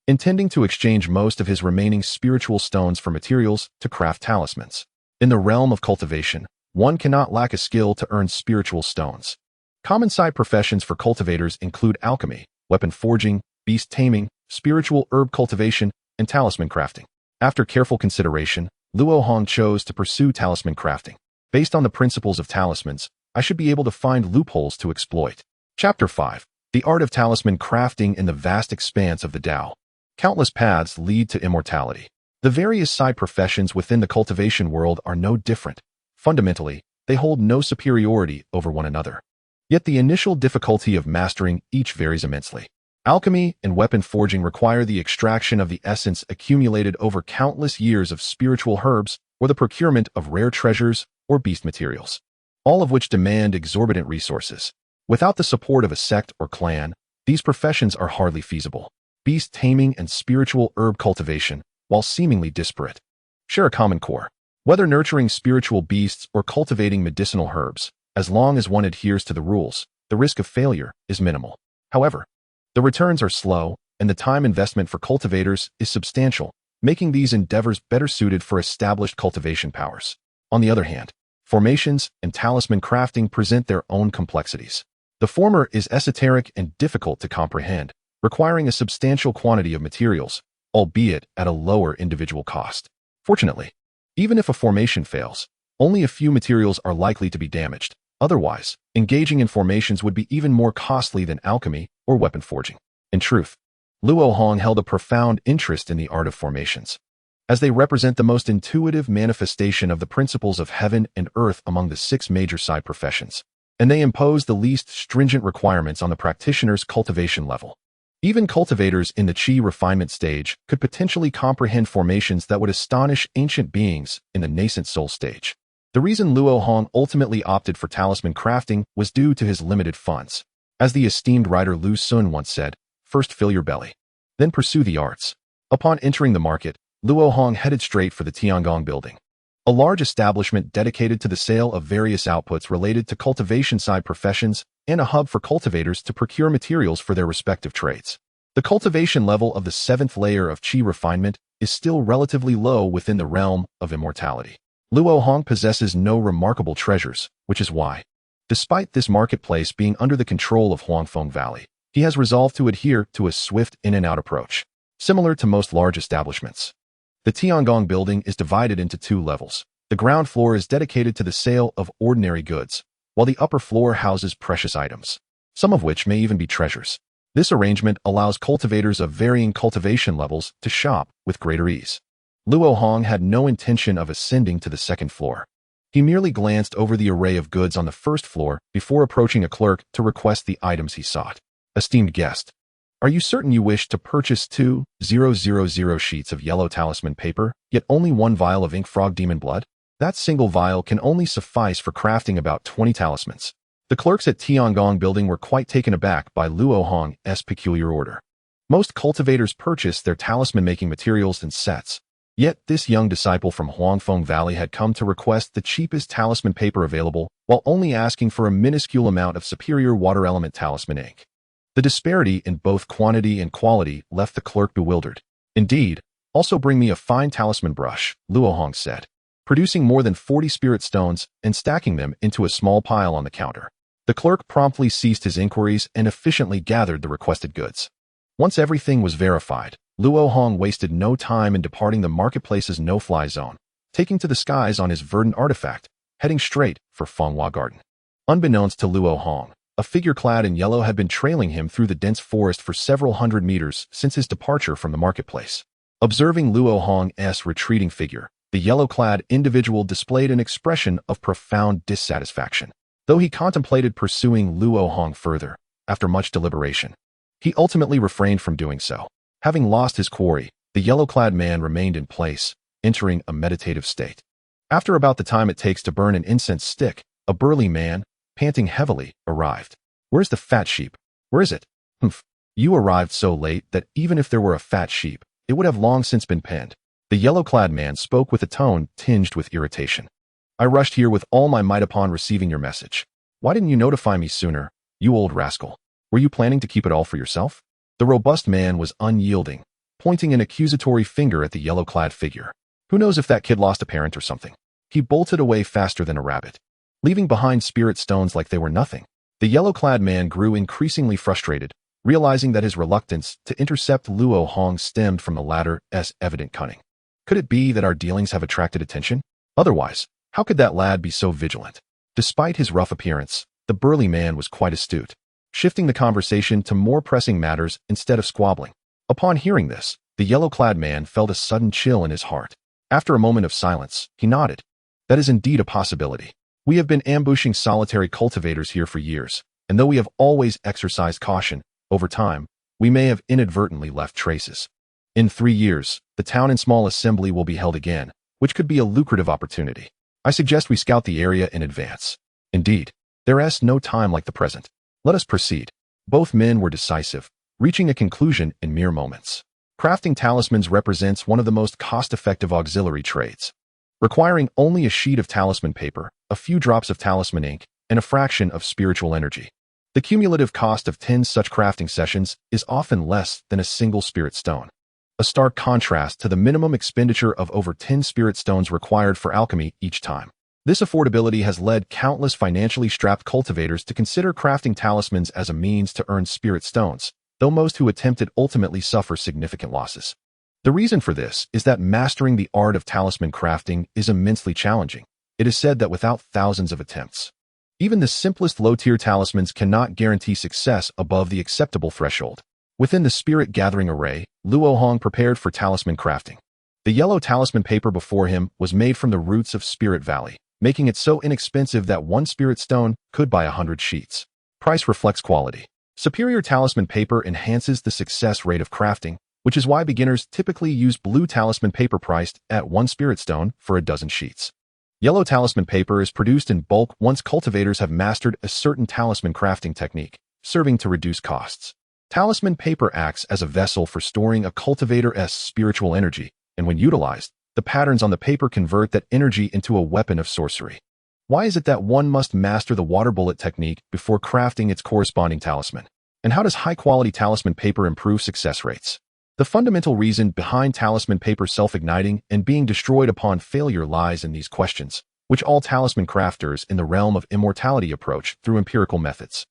intending to exchange most of his remaining spiritual stones for materials to craft talismans. In the realm of cultivation, one cannot lack a skill to earn spiritual stones. Common side professions for cultivators include alchemy, weapon forging, beast taming, spiritual herb cultivation, and talisman crafting. After careful consideration, Luo Hong chose to pursue talisman crafting. Based on the principles of talismans, I should be able to find loopholes to exploit. Chapter 5. The Art of Talisman Crafting in the Vast Expanse of the Tao. Countless paths lead to immortality. The various side professions within the cultivation world are no different. Fundamentally, they hold no superiority over one another. Yet the initial difficulty of mastering each varies immensely. Alchemy and weapon forging require the extraction of the essence accumulated over countless years of spiritual herbs or the procurement of rare treasures or beast materials, all of which demand exorbitant resources. Without the support of a sect or clan, these professions are hardly feasible. Beast taming and spiritual herb cultivation, while seemingly disparate, share a common core. Whether nurturing spiritual beasts or cultivating medicinal herbs, as long as one adheres to the rules, the risk of failure is minimal. However, the returns are slow, and the time investment for cultivators is substantial, making these endeavors better suited for established cultivation powers. On the other hand, formations and talisman crafting present their own complexities. The former is esoteric and difficult to comprehend, requiring a substantial quantity of materials, albeit at a lower individual cost. Fortunately, even if a formation fails, only a few materials are likely to be damaged. Otherwise, engaging in formations would be even more costly than alchemy or weapon forging. In truth, Luo Hong held a profound interest in the art of formations, as they represent the most intuitive manifestation of the principles of heaven and earth among the 6 major side professions, and they impose the least stringent requirements on the practitioner's cultivation level. Even cultivators in the qi refinement stage could potentially comprehend formations that would astonish ancient beings in the nascent soul stage. The reason Luo Hong ultimately opted for talisman crafting was due to his limited funds. As the esteemed writer Lu Sun once said, first fill your belly, then pursue the arts. Upon entering the market, Luo Hong headed straight for the Tiangong building, a large establishment dedicated to the sale of various outputs related to cultivation side professions and a hub for cultivators to procure materials for their respective trades. The cultivation level of the 7th layer of qi refinement is still relatively low within the realm of immortality. Luo Hong possesses no remarkable treasures, which is why, despite this marketplace being under the control of Huangfeng Valley, he has resolved to adhere to a swift in-and-out approach, similar to most large establishments. The Tiangong building is divided into 2 levels. The ground floor is dedicated to the sale of ordinary goods, while the upper floor houses precious items, some of which may even be treasures. This arrangement allows cultivators of varying cultivation levels to shop with greater ease. Luo Hong had no intention of ascending to the 2nd floor. He merely glanced over the array of goods on the 1st floor before approaching a clerk to request the items he sought. Esteemed guest, are you certain you wish to purchase 2,000 sheets of yellow talisman paper, yet only 1 vial of ink frog demon blood? That single vial can only suffice for crafting about 20 talismans. The clerks at Tiangong building were quite taken aback by Luo Hong's peculiar order. Most cultivators purchase their talisman-making materials in sets. Yet this young disciple from Huangfeng Valley had come to request the cheapest talisman paper available while only asking for a minuscule amount of superior water element talisman ink. The disparity in both quantity and quality left the clerk bewildered. Indeed, also bring me a fine talisman brush, Luo Hong said, producing more than 40 spirit stones and stacking them into a small pile on the counter. The clerk promptly ceased his inquiries and efficiently gathered the requested goods. Once everything was verified, Luo Hong wasted no time in departing the marketplace's no-fly zone, taking to the skies on his verdant artifact, heading straight for Fenghua Garden. Unbeknownst to Luo Hong, a figure clad in yellow had been trailing him through the dense forest for several hundred meters since his departure from the marketplace. Observing Luo Hong's retreating figure, the yellow-clad individual displayed an expression of profound dissatisfaction. Though he contemplated pursuing Luo Hong further, after much deliberation, he ultimately refrained from doing so. Having lost his quarry, the yellow-clad man remained in place, entering a meditative state. After about the time it takes to burn an incense stick, a burly man, panting heavily, arrived. "Where's the fat sheep? Where is it?" "Humph. You arrived so late that even if there were a fat sheep, it would have long since been penned." The yellow-clad man spoke with a tone tinged with irritation. "I rushed here with all my might upon receiving your message. Why didn't you notify me sooner, you old rascal? Were you planning to keep it all for yourself?" The robust man was unyielding, pointing an accusatory finger at the yellow-clad figure. "Who knows if that kid lost a parent or something?" He bolted away faster than a rabbit, leaving behind spirit stones like they were nothing. The yellow-clad man grew increasingly frustrated, realizing that his reluctance to intercept Luo Hong stemmed from the latter's evident cunning. Could it be that our dealings have attracted attention? Otherwise, how could that lad be so vigilant? Despite his rough appearance, the burly man was quite astute, shifting the conversation to more pressing matters instead of squabbling. Upon hearing this, the yellow-clad man felt a sudden chill in his heart. After a moment of silence, he nodded. "That is indeed a possibility. We have been ambushing solitary cultivators here for years, and though we have always exercised caution, over time, we may have inadvertently left traces. In 3 years, the town and small assembly will be held again, which could be a lucrative opportunity. I suggest we scout the area in advance. Indeed, there is no time like the present. Let us proceed." Both men were decisive, reaching a conclusion in mere moments. Crafting talismans represents one of the most cost-effective auxiliary trades, requiring only a sheet of talisman paper, a few drops of talisman ink, and a fraction of spiritual energy. The cumulative cost of 10 such crafting sessions is often less than a single spirit stone. A stark contrast to the minimum expenditure of over 10 spirit stones required for alchemy each time. This affordability has led countless financially strapped cultivators to consider crafting talismans as a means to earn spirit stones, though most who attempt it ultimately suffer significant losses. The reason for this is that mastering the art of talisman crafting is immensely challenging. It is said that without thousands of attempts, even the simplest low-tier talismans cannot guarantee success above the acceptable threshold. Within the spirit gathering array, Luo Hong prepared for talisman crafting. The yellow talisman paper before him was made from the roots of Spirit Valley, making it so inexpensive that 1 spirit stone could buy 100 sheets. Price reflects quality. Superior talisman paper enhances the success rate of crafting, which is why beginners typically use blue talisman paper priced at 1 spirit stone for a dozen sheets. Yellow talisman paper is produced in bulk once cultivators have mastered a certain talisman crafting technique, serving to reduce costs. Talisman paper acts as a vessel for storing a cultivator's spiritual energy, and when utilized, the patterns on the paper convert that energy into a weapon of sorcery. Why is it that one must master the water bullet technique before crafting its corresponding talisman? And how does high-quality talisman paper improve success rates? The fundamental reason behind talisman paper self-igniting and being destroyed upon failure lies in these questions, which all talisman crafters in the realm of immortality approach through empirical methods.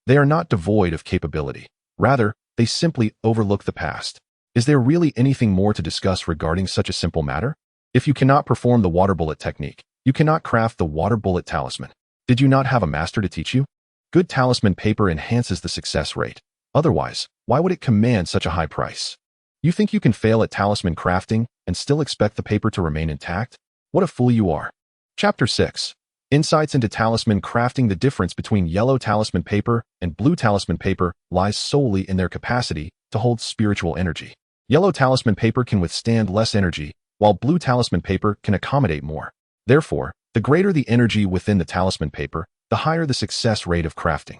They are not devoid of capability. Rather, they simply overlook the past. Is there really anything more to discuss regarding such a simple matter? If you cannot perform the water bullet technique, you cannot craft the water bullet talisman. Did you not have a master to teach you? Good talisman paper enhances the success rate. Otherwise, why would it command such a high price? You think you can fail at talisman crafting and still expect the paper to remain intact? What a fool you are. Chapter 6. Insights into talisman crafting. The difference between yellow talisman paper and blue talisman paper lies solely in their capacity to hold spiritual energy. Yellow talisman paper can withstand less energy, while blue talisman paper can accommodate more. Therefore, the greater the energy within the talisman paper, the higher the success rate of crafting.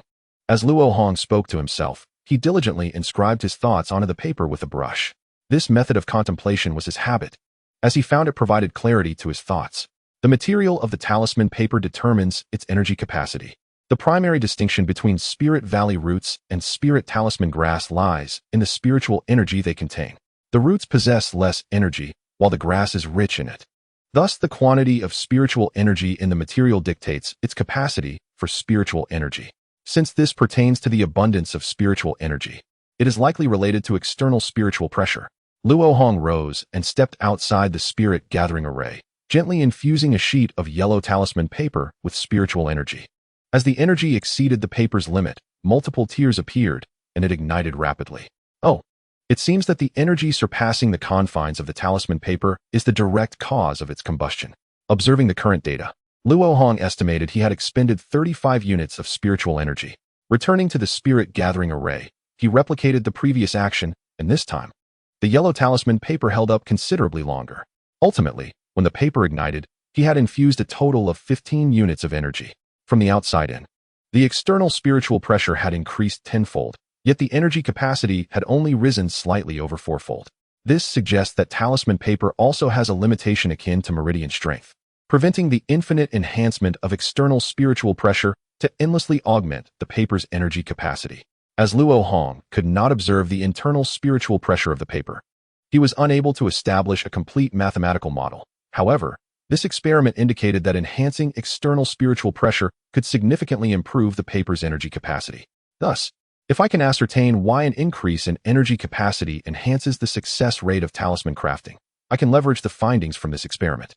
As Luo Hong spoke to himself, he diligently inscribed his thoughts onto the paper with a brush. This method of contemplation was his habit, as he found it provided clarity to his thoughts. The material of the talisman paper determines its energy capacity. The primary distinction between Spirit Valley roots and Spirit Talisman grass lies in the spiritual energy they contain. The roots possess less energy, while the grass is rich in it. Thus, the quantity of spiritual energy in the material dictates its capacity for spiritual energy. Since this pertains to the abundance of spiritual energy, it is likely related to external spiritual pressure. Luo Hong rose and stepped outside the spirit gathering array, gently infusing a sheet of yellow talisman paper with spiritual energy. As the energy exceeded the paper's limit, multiple tears appeared, and it ignited rapidly. Oh, it seems that the energy surpassing the confines of the talisman paper is the direct cause of its combustion. Observing the current data, Luo Hong estimated he had expended 35 units of spiritual energy. Returning to the spirit gathering array, he replicated the previous action, and this time, the yellow talisman paper held up considerably longer. Ultimately, when the paper ignited, he had infused a total of 15 units of energy. From the outside in, the external spiritual pressure had increased tenfold, yet the energy capacity had only risen slightly over fourfold. This suggests that talisman paper also has a limitation akin to meridian strength, preventing the infinite enhancement of external spiritual pressure to endlessly augment the paper's energy capacity. As Luo Hong could not observe the internal spiritual pressure of the paper, he was unable to establish a complete mathematical model. However, this experiment indicated that enhancing external spiritual pressure could significantly improve the paper's energy capacity. Thus, if I can ascertain why an increase in energy capacity enhances the success rate of talisman crafting, I can leverage the findings from this experiment.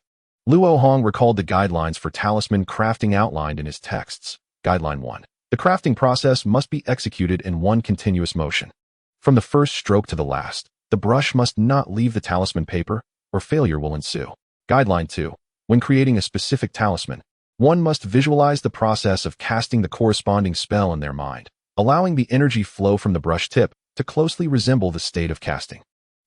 Luo Hong recalled the guidelines for talisman crafting outlined in his texts. Guideline 1. The crafting process must be executed in one continuous motion. From the first stroke to the last, the brush must not leave the talisman paper, or failure will ensue. Guideline 2. When creating a specific talisman, one must visualize the process of casting the corresponding spell in their mind, allowing the energy flow from the brush tip to closely resemble the state of casting.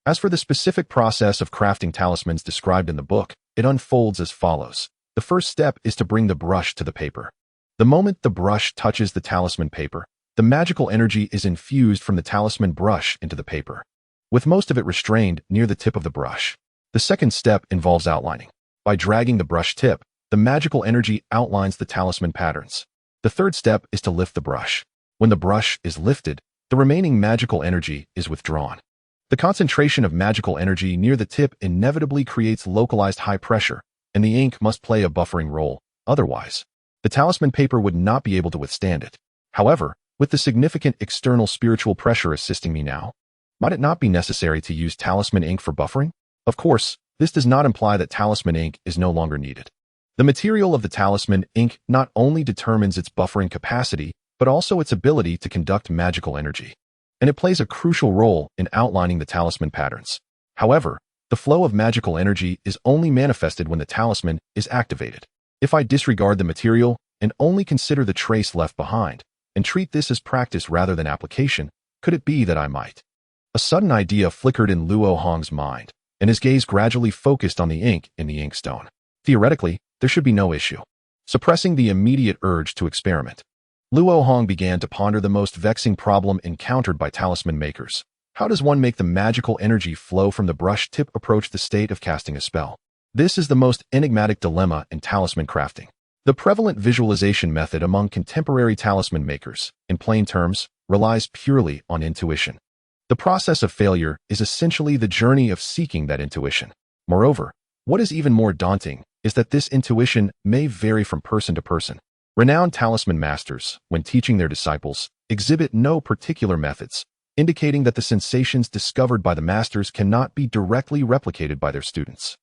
As for the specific process of crafting talismans described in the book, it unfolds as follows. The first step is to bring the brush to the paper. The moment the brush touches the talisman paper, the magical energy is infused from the talisman brush into the paper, with most of it restrained near the tip of the brush. The second step involves outlining. By dragging the brush tip, the magical energy outlines the talisman patterns. The third step is to lift the brush. When the brush is lifted, the remaining magical energy is withdrawn. The concentration of magical energy near the tip inevitably creates localized high pressure, and the ink must play a buffering role. Otherwise, the talisman paper would not be able to withstand it. However, with the significant external spiritual pressure assisting me now, might it not be necessary to use talisman ink for buffering? Of course, this does not imply that talisman ink is no longer needed. The material of the talisman ink not only determines its buffering capacity, but also its ability to conduct magical energy, and it plays a crucial role in outlining the talisman patterns. However, the flow of magical energy is only manifested when the talisman is activated. If I disregard the material and only consider the trace left behind, and treat this as practice rather than application, could it be that I might? A sudden idea flickered in Luo Hong's mind, and his gaze gradually focused on the ink in the inkstone. Theoretically, there should be no issue. Suppressing the immediate urge to experiment, Luo Hong began to ponder the most vexing problem encountered by talisman makers. How does one make the magical energy flow from the brush tip approach the state of casting a spell? This is the most enigmatic dilemma in talisman crafting. The prevalent visualization method among contemporary talisman makers, in plain terms, relies purely on intuition. The process of failure is essentially the journey of seeking that intuition. Moreover, what is even more daunting is that this intuition may vary from person to person. Renowned talisman masters, when teaching their disciples, exhibit no particular methods, indicating that the sensations discovered by the masters cannot be directly replicated by their students.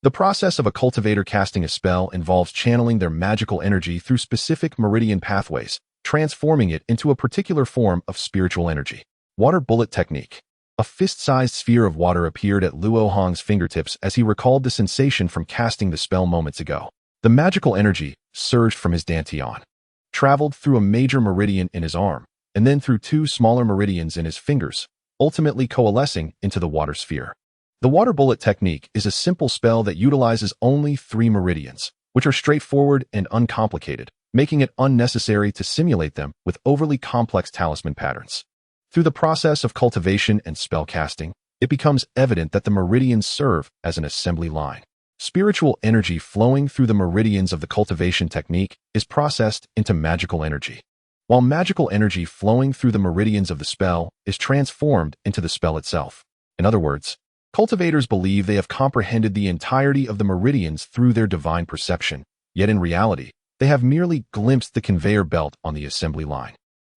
The process of a cultivator casting a spell involves channeling their magical energy through specific meridian pathways, transforming it into a particular form of spiritual energy. Water bullet technique. A fist-sized sphere of water appeared at Luo Hong's fingertips as he recalled the sensation from casting the spell moments ago. The magical energy surged from his dantian, traveled through a major meridian in his arm, and then through two smaller meridians in his fingers, ultimately coalescing into the water sphere. The water bullet technique is a simple spell that utilizes only 3 meridians, which are straightforward and uncomplicated, making it unnecessary to simulate them with overly complex talisman patterns. Through the process of cultivation and spell casting, it becomes evident that the meridians serve as an assembly line. Spiritual energy flowing through the meridians of the cultivation technique is processed into magical energy, while magical energy flowing through the meridians of the spell is transformed into the spell itself. In other words, cultivators believe they have comprehended the entirety of the meridians through their divine perception, yet in reality, they have merely glimpsed the conveyor belt on the assembly line.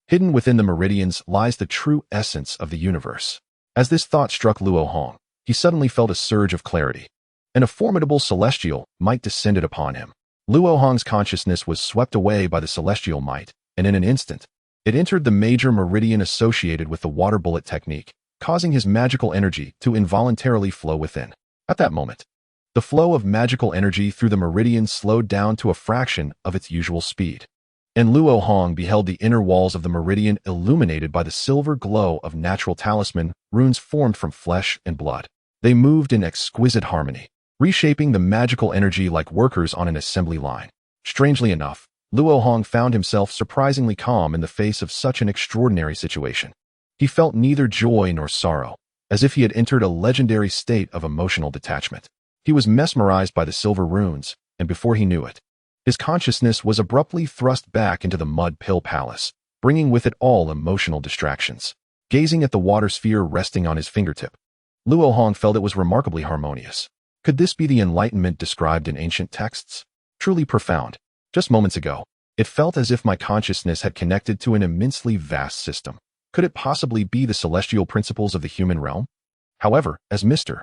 Hidden within the meridians lies the true essence of the universe. As this thought struck Luo Hong, he suddenly felt a surge of clarity, and a formidable celestial might descended upon him. Luo Hong's consciousness was swept away by the celestial might, and in an instant, it entered the major meridian associated with the water bullet technique, causing his magical energy to involuntarily flow within. At that moment, the flow of magical energy through the meridian slowed down to a fraction of its usual speed, and Luo Hong beheld the inner walls of the meridian illuminated by the silver glow of natural talisman runes formed from flesh and blood. They moved in exquisite harmony, reshaping the magical energy like workers on an assembly line. Strangely enough, Luo Hong found himself surprisingly calm in the face of such an extraordinary situation. He felt neither joy nor sorrow, as if he had entered a legendary state of emotional detachment. He was mesmerized by the silver runes, and before he knew it, his consciousness was abruptly thrust back into the mud pill palace, bringing with it all emotional distractions. Gazing at the water sphere resting on his fingertip, Luo Hong felt it was remarkably harmonious. Could this be the enlightenment described in ancient texts? Truly profound. Just moments ago, it felt as if my consciousness had connected to an immensely vast system. Could it possibly be the celestial principles of the human realm? However, as Mr.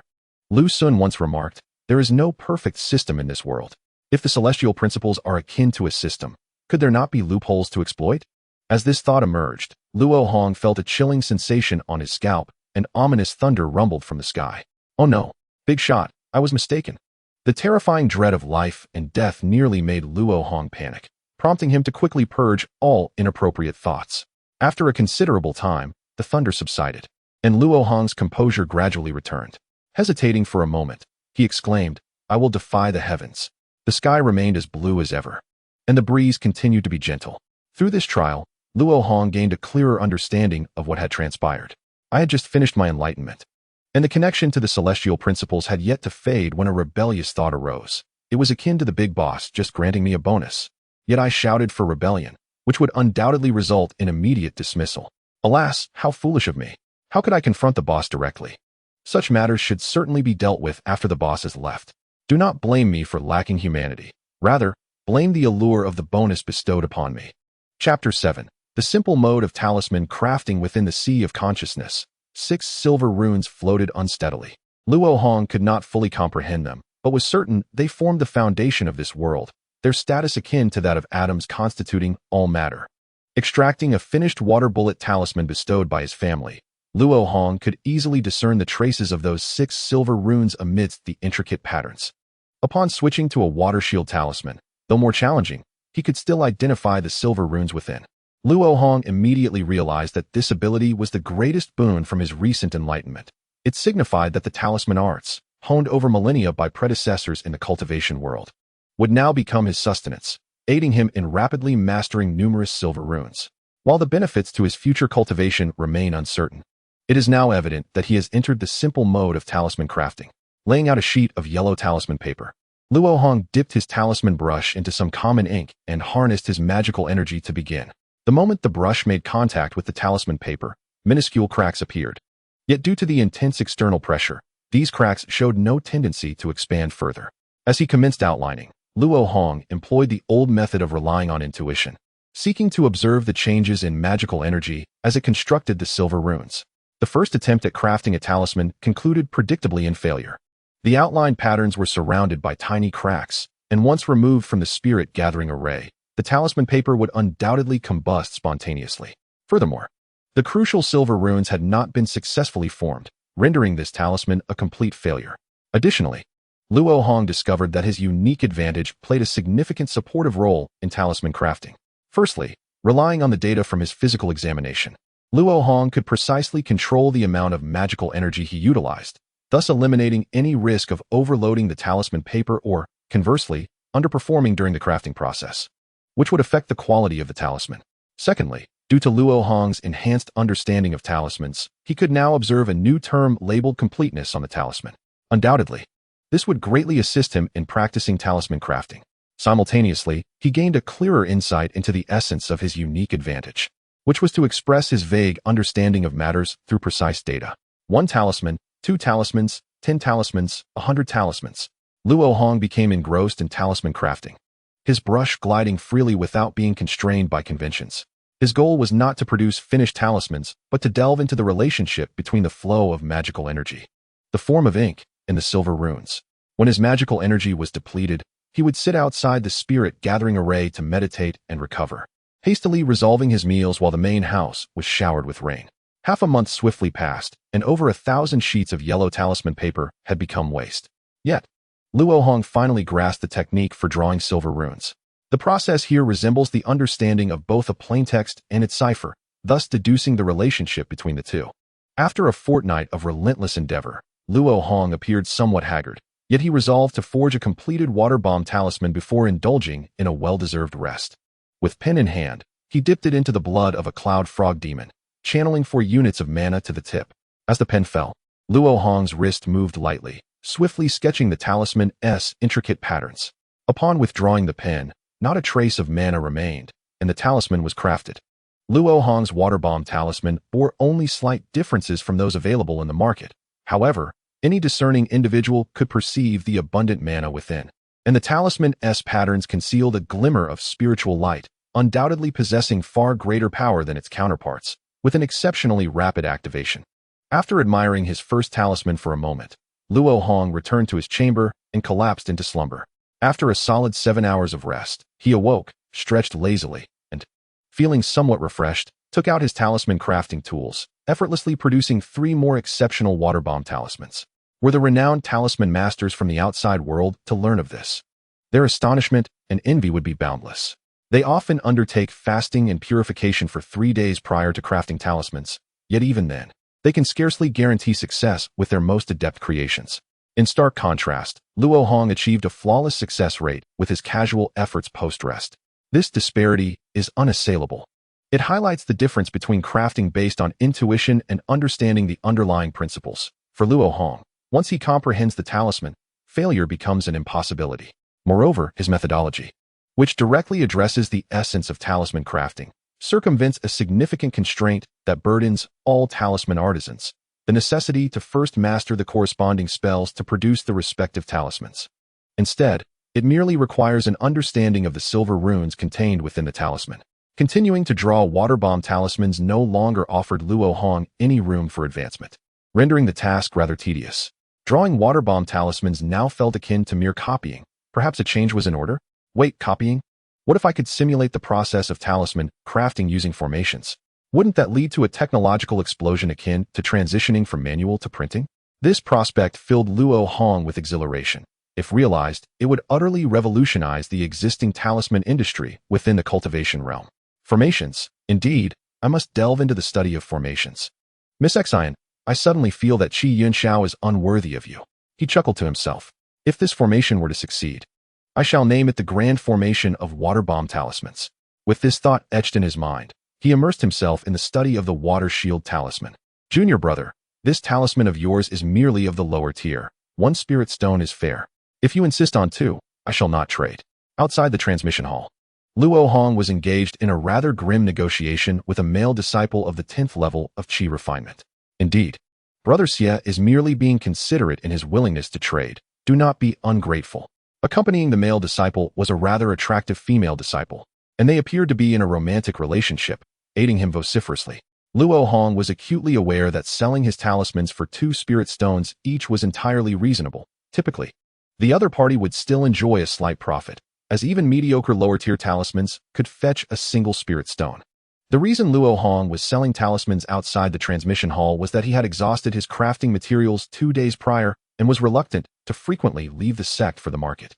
Lu Sun once remarked, there is no perfect system in this world. If the celestial principles are akin to a system, could there not be loopholes to exploit? As this thought emerged, Luo Hong felt a chilling sensation on his scalp, and ominous thunder rumbled from the sky. Oh no, big shot, I was mistaken. The terrifying dread of life and death nearly made Luo Hong panic, prompting him to quickly purge all inappropriate thoughts. After a considerable time, the thunder subsided, and Luo Hong's composure gradually returned. Hesitating for a moment, he exclaimed, "I will defy the heavens." The sky remained as blue as ever, and the breeze continued to be gentle. Through this trial, Luo Hong gained a clearer understanding of what had transpired. I had just finished my enlightenment, and the connection to the celestial principles had yet to fade when a rebellious thought arose. It was akin to the big boss just granting me a bonus. Yet I shouted for rebellion, which would undoubtedly result in immediate dismissal. Alas, how foolish of me. How could I confront the boss directly? Such matters should certainly be dealt with after the boss has left. Do not blame me for lacking humanity. Rather, blame the allure of the bonus bestowed upon me. Chapter 7. The simple mode of talisman crafting within the sea of consciousness. 6 silver runes floated unsteadily. Luo Hong could not fully comprehend them, but was certain they formed the foundation of this world, their status akin to that of atoms constituting all matter. Extracting a finished water bullet talisman bestowed by his family, Luo Hong could easily discern the traces of those 6 silver runes amidst the intricate patterns. Upon switching to a water shield talisman, though more challenging, he could still identify the silver runes within. Luo Hong immediately realized that this ability was the greatest boon from his recent enlightenment. It signified that the talisman arts, honed over millennia by predecessors in the cultivation world, would now become his sustenance, aiding him in rapidly mastering numerous silver runes. While the benefits to his future cultivation remain uncertain, it is now evident that he has entered the simple mode of talisman crafting. Laying out a sheet of yellow talisman paper, Luo Hong dipped his talisman brush into some common ink and harnessed his magical energy to begin. The moment the brush made contact with the talisman paper, minuscule cracks appeared. Yet due to the intense external pressure, these cracks showed no tendency to expand further. As he commenced outlining, Luo Hong employed the old method of relying on intuition, seeking to observe the changes in magical energy as it constructed the silver runes. The first attempt at crafting a talisman concluded predictably in failure. The outlined patterns were surrounded by tiny cracks, and once removed from the spirit-gathering array, the talisman paper would undoubtedly combust spontaneously. Furthermore, the crucial silver runes had not been successfully formed, rendering this talisman a complete failure. Additionally, Luo Hong discovered that his unique advantage played a significant supportive role in talisman crafting. Firstly, relying on the data from his physical examination, Luo Hong could precisely control the amount of magical energy he utilized, thus eliminating any risk of overloading the talisman paper or, conversely, underperforming during the crafting process, which would affect the quality of the talisman. Secondly, due to Luo Hong's enhanced understanding of talismans, he could now observe a new term labeled completeness on the talisman. Undoubtedly, this would greatly assist him in practicing talisman crafting. Simultaneously, he gained a clearer insight into the essence of his unique advantage, which was to express his vague understanding of matters through precise data. 1 talisman, 2 talismans, 10 talismans, 100 talismans. Luo Hong became engrossed in talisman crafting, his brush gliding freely without being constrained by conventions. His goal was not to produce finished talismans, but to delve into the relationship between the flow of magical energy, the form of ink, and the silver runes. When his magical energy was depleted, he would sit outside the spirit-gathering array to meditate and recover, hastily resolving his meals while the main house was showered with rain. Half a month swiftly passed, and over 1,000 sheets of yellow talisman paper had become waste. Yet, Luo Hong finally grasped the technique for drawing silver runes. The process here resembles the understanding of both a plaintext and its cipher, thus deducing the relationship between the two. After a fortnight of relentless endeavor, Luo Hong appeared somewhat haggard, yet he resolved to forge a completed water bomb talisman before indulging in a well-deserved rest. With pen in hand, he dipped it into the blood of a cloud frog demon, channeling 4 units of mana to the tip. As the pen fell, Luo Hong's wrist moved lightly, swiftly sketching the talisman's intricate patterns. Upon withdrawing the pen, not a trace of mana remained, and the talisman was crafted. Luo Hong's water bomb talisman bore only slight differences from those available in the market. However, any discerning individual could perceive the abundant mana within, and the talisman's patterns concealed a glimmer of spiritual light, undoubtedly possessing far greater power than its counterparts, with an exceptionally rapid activation. After admiring his first talisman for a moment, Luo Hong returned to his chamber and collapsed into slumber. After a solid 7 hours of rest, he awoke, stretched lazily, and, feeling somewhat refreshed, took out his talisman crafting tools, effortlessly producing 3 more exceptional water bomb talismans. Were the renowned talisman masters from the outside world to learn of this, their astonishment and envy would be boundless. They often undertake fasting and purification for 3 days prior to crafting talismans, yet even then, they can scarcely guarantee success with their most adept creations. In stark contrast, Luo Hong achieved a flawless success rate with his casual efforts post-rest. This disparity is unassailable. It highlights the difference between crafting based on intuition and understanding the underlying principles. For Luo Hong, once he comprehends the talisman, failure becomes an impossibility. Moreover, his methodology, which directly addresses the essence of talisman crafting, circumvents a significant constraint that burdens all talisman artisans: the necessity to first master the corresponding spells to produce the respective talismans. Instead, it merely requires an understanding of the silver runes contained within the talisman. Continuing to draw water bomb talismans no longer offered Luo Hong any room for advancement, rendering the task rather tedious. Drawing water bomb talismans now felt akin to mere copying. Perhaps a change was in order? Wait, copying? What if I could simulate the process of talisman crafting using formations? Wouldn't that lead to a technological explosion akin to transitioning from manual to printing? This prospect filled Luo Hong with exhilaration. If realized, it would utterly revolutionize the existing talisman industry within the cultivation realm. Formations. Indeed, I must delve into the study of formations. Miss Xian, I suddenly feel that xianxia is unworthy of you. He chuckled to himself. If this formation were to succeed, I shall name it the Grand Formation of Water Bomb Talismans. With this thought etched in his mind, he immersed himself in the study of the Water Shield Talisman. Junior brother, this talisman of yours is merely of the lower tier. 1 spirit stone is fair. If you insist on 2, I shall not trade. Outside the transmission hall, Luo Hong was engaged in a rather grim negotiation with a male disciple of the 10th level of Qi refinement. Indeed, Brother Xie is merely being considerate in his willingness to trade. Do not be ungrateful. Accompanying the male disciple was a rather attractive female disciple, and they appeared to be in a romantic relationship, aiding him vociferously. Luo Hong was acutely aware that selling his talismans for 2 spirit stones each was entirely reasonable. Typically, the other party would still enjoy a slight profit, as even mediocre lower-tier talismans could fetch a single spirit stone. The reason Luo Hong was selling talismans outside the transmission hall was that he had exhausted his crafting materials 2 days prior and was reluctant to frequently leave the sect for the market.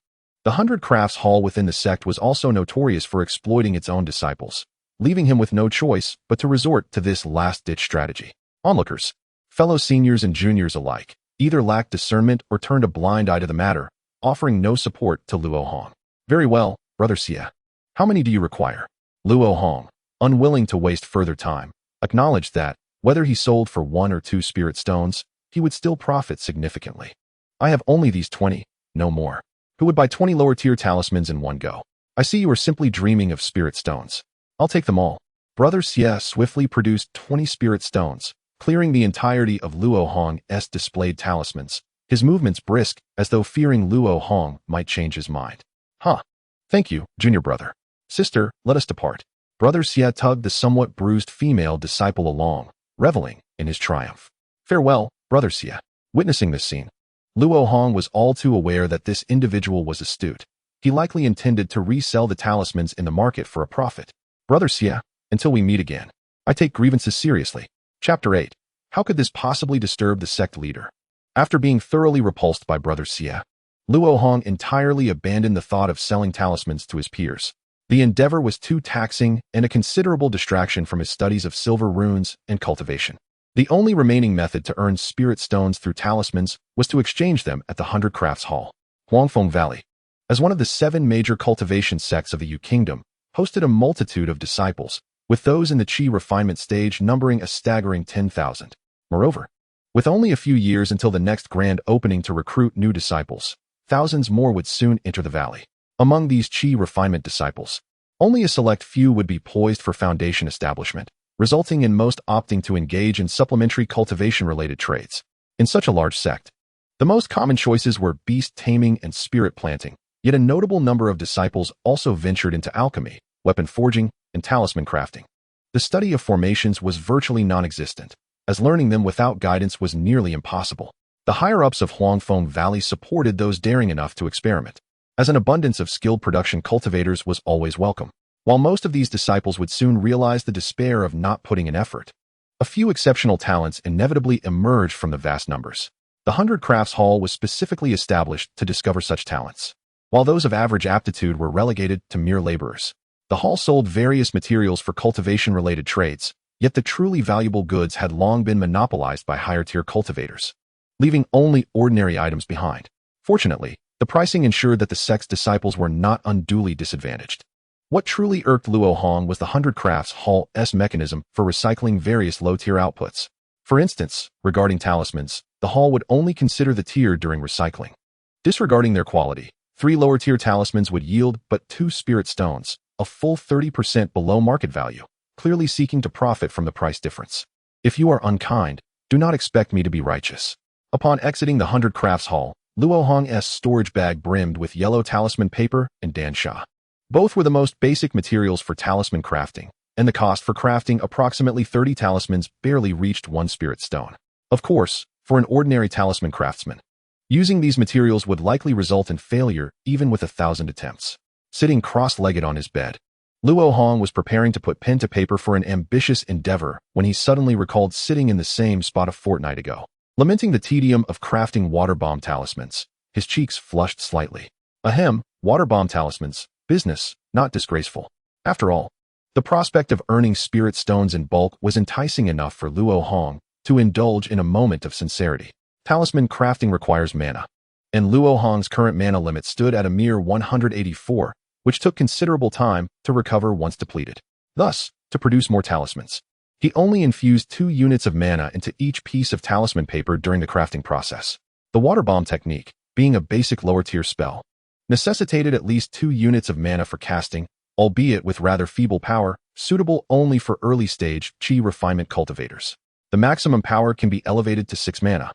The 100 Crafts Hall within the sect was also notorious for exploiting its own disciples, leaving him with no choice but to resort to this last-ditch strategy. Onlookers, fellow seniors and juniors alike, either lacked discernment or turned a blind eye to the matter, offering no support to Luo Hong. Very well, Brother Xia. How many do you require? Luo Hong, unwilling to waste further time, acknowledged that, whether he sold for 1 or 2 spirit stones, he would still profit significantly. I have only these 20, no more. Who would buy 20 lower-tier talismans in one go? I see you are simply dreaming of spirit stones. I'll take them all. Brother Xia swiftly produced 20 spirit stones, clearing the entirety of Luo Hong's displayed talismans, his movements brisk as though fearing Luo Hong might change his mind. Huh. Thank you, junior brother. Sister, let us depart. Brother Xia tugged the somewhat bruised female disciple along, reveling in his triumph. Farewell, Brother Xia. Witnessing this scene, Luo Hong was all too aware that this individual was astute. He likely intended to resell the talismans in the market for a profit. Brother Xia, until we meet again. I take grievances seriously. Chapter 8. How could this possibly disturb the sect leader? After being thoroughly repulsed by Brother Xia, Luo Hong entirely abandoned the thought of selling talismans to his peers. The endeavor was too taxing and a considerable distraction from his studies of silver runes and cultivation. The only remaining method to earn spirit stones through talismans was to exchange them at the 100 Crafts Hall. Huangfeng Valley, as one of the 7 major cultivation sects of the Yu Kingdom, hosted a multitude of disciples, with those in the Qi refinement stage numbering a staggering 10,000. Moreover, with only a few years until the next grand opening to recruit new disciples, thousands more would soon enter the valley. Among these Qi refinement disciples, only a select few would be poised for foundation establishment, resulting in most opting to engage in supplementary cultivation-related trades. In such a large sect, the most common choices were beast taming and spirit planting, yet a notable number of disciples also ventured into alchemy, weapon forging, and talisman crafting. The study of formations was virtually non-existent, as learning them without guidance was nearly impossible. The higher-ups of Huangfeng Valley supported those daring enough to experiment, as an abundance of skilled production cultivators was always welcome. While most of these disciples would soon realize the despair of not putting in effort, a few exceptional talents inevitably emerged from the vast numbers. The 100 Crafts Hall was specifically established to discover such talents. While those of average aptitude were relegated to mere laborers, the hall sold various materials for cultivation-related trades, yet the truly valuable goods had long been monopolized by higher-tier cultivators, leaving only ordinary items behind. Fortunately, the pricing ensured that the sect's disciples were not unduly disadvantaged. What truly irked Luo Hong was the 100 Crafts Hall's mechanism for recycling various low-tier outputs. For instance, regarding talismans, the hall would only consider the tier during recycling. Disregarding their quality, 3 lower-tier talismans would yield but 2 spirit stones, a full 30% below market value, clearly seeking to profit from the price difference. If you are unkind, do not expect me to be righteous. Upon exiting the 100 Crafts Hall, Luo Hong's storage bag brimmed with yellow talisman paper and dansha. Both were the most basic materials for talisman crafting, and the cost for crafting approximately 30 talismans barely reached 1 spirit stone. Of course, for an ordinary talisman craftsman, using these materials would likely result in failure even with 1,000 attempts. Sitting cross-legged on his bed, Luo Hong was preparing to put pen to paper for an ambitious endeavor when he suddenly recalled sitting in the same spot a fortnight ago. Lamenting the tedium of crafting water bomb talismans, his cheeks flushed slightly. Ahem, water bomb talismans. Business, not disgraceful. After all, the prospect of earning spirit stones in bulk was enticing enough for Luo Hong to indulge in a moment of sincerity. Talisman crafting requires mana, and Luo Hong's current mana limit stood at a mere 184, which took considerable time to recover once depleted. Thus, to produce more talismans, he only infused 2 units of mana into each piece of talisman paper during the crafting process. The water bomb technique, being a basic lower-tier spell, necessitated at least 2 units of mana for casting, albeit with rather feeble power, suitable only for early-stage Qi refinement cultivators. The maximum power can be elevated to 6 mana,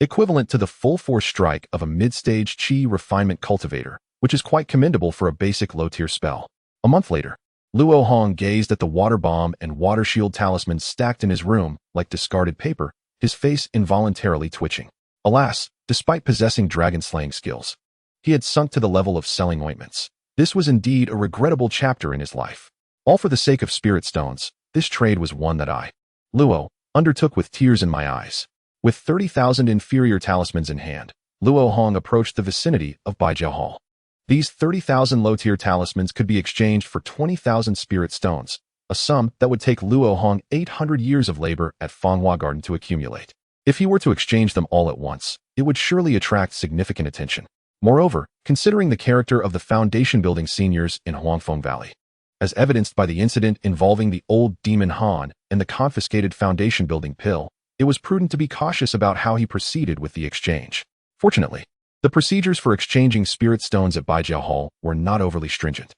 equivalent to the full-force strike of a mid-stage Qi refinement cultivator, which is quite commendable for a basic low-tier spell. A month later, Luo Hong gazed at the water bomb and water shield talismans stacked in his room like discarded paper, his face involuntarily twitching. Alas, despite possessing dragon-slaying skills, he had sunk to the level of selling ointments. This was indeed a regrettable chapter in his life. All for the sake of spirit stones, this trade was one that I, Luo, undertook with tears in my eyes. With 30,000 inferior talismans in hand, Luo Hong approached the vicinity of Baijiao Hall. These 30,000 low-tier talismans could be exchanged for 20,000 spirit stones, a sum that would take Luo Hong 800 years of labor at Fanghua Garden to accumulate. If he were to exchange them all at once, it would surely attract significant attention. Moreover, considering the character of the foundation-building seniors in Huangfeng Valley, as evidenced by the incident involving the old demon Han and the confiscated foundation-building pill, it was prudent to be cautious about how he proceeded with the exchange. Fortunately, the procedures for exchanging spirit stones at Baijiao Hall were not overly stringent.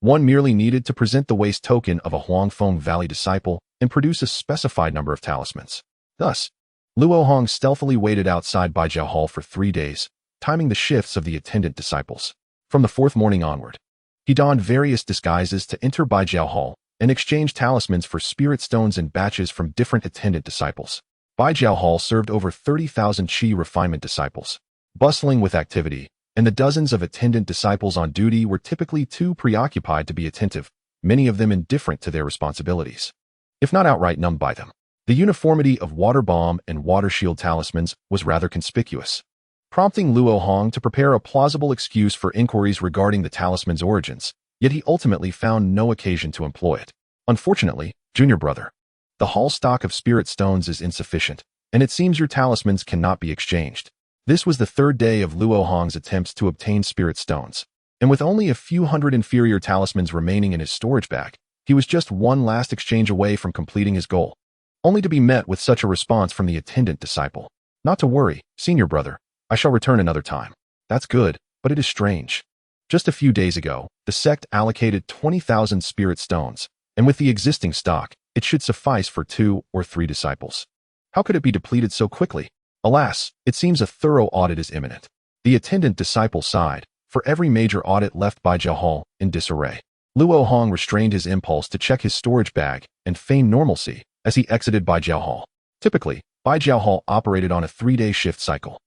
One merely needed to present the waste token of a Huangfeng Valley disciple and produce a specified number of talismans. Thus, Luo Hong stealthily waited outside Baijiao Hall for 3 days, timing the shifts of the attendant disciples. From the 4th morning onward, he donned various disguises to enter Baijiao Hall and exchange talismans for spirit stones in batches from different attendant disciples. Baijiao Hall served over 30,000 Qi refinement disciples, bustling with activity, and the dozens of attendant disciples on duty were typically too preoccupied to be attentive, many of them indifferent to their responsibilities, if not outright numbed by them. The uniformity of water bomb and water shield talismans was rather conspicuous, prompting Luo Hong to prepare a plausible excuse for inquiries regarding the talisman's origins, yet he ultimately found no occasion to employ it. Unfortunately, junior brother, the hall stock of spirit stones is insufficient, and it seems your talismans cannot be exchanged. This was the 3rd day of Luo Hong's attempts to obtain spirit stones, and with only a few hundred inferior talismans remaining in his storage bag, he was just one last exchange away from completing his goal, only to be met with such a response from the attendant disciple. Not to worry, senior brother, I shall return another time. That's good, but it is strange. Just a few days ago, the sect allocated 20,000 spirit stones, and with the existing stock, it should suffice for 2 or 3 disciples. How could it be depleted so quickly? Alas, it seems a thorough audit is imminent. The attendant disciple sighed, for every major audit left Baijiao Hall in disarray. Luo Hong restrained his impulse to check his storage bag and feign normalcy as he exited Baijiao Hall. Typically, Baijiao Hall operated on a 3-day shift cycle,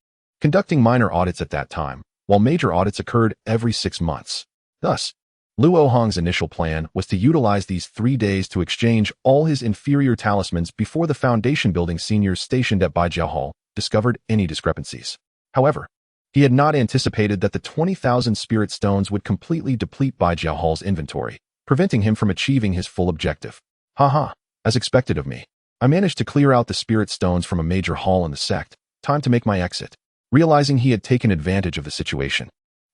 conducting minor audits at that time, while major audits occurred every 6 months. Thus, Luo Hong's initial plan was to utilize these 3 days to exchange all his inferior talismans before the foundation-building seniors stationed at Baijiao Hall discovered any discrepancies. However, he had not anticipated that the 20,000 spirit stones would completely deplete Baijiao Hall's inventory, preventing him from achieving his full objective. Haha, as expected of me, I managed to clear out the spirit stones from a major hall in the sect. Time to make my exit. Realizing he had taken advantage of the situation,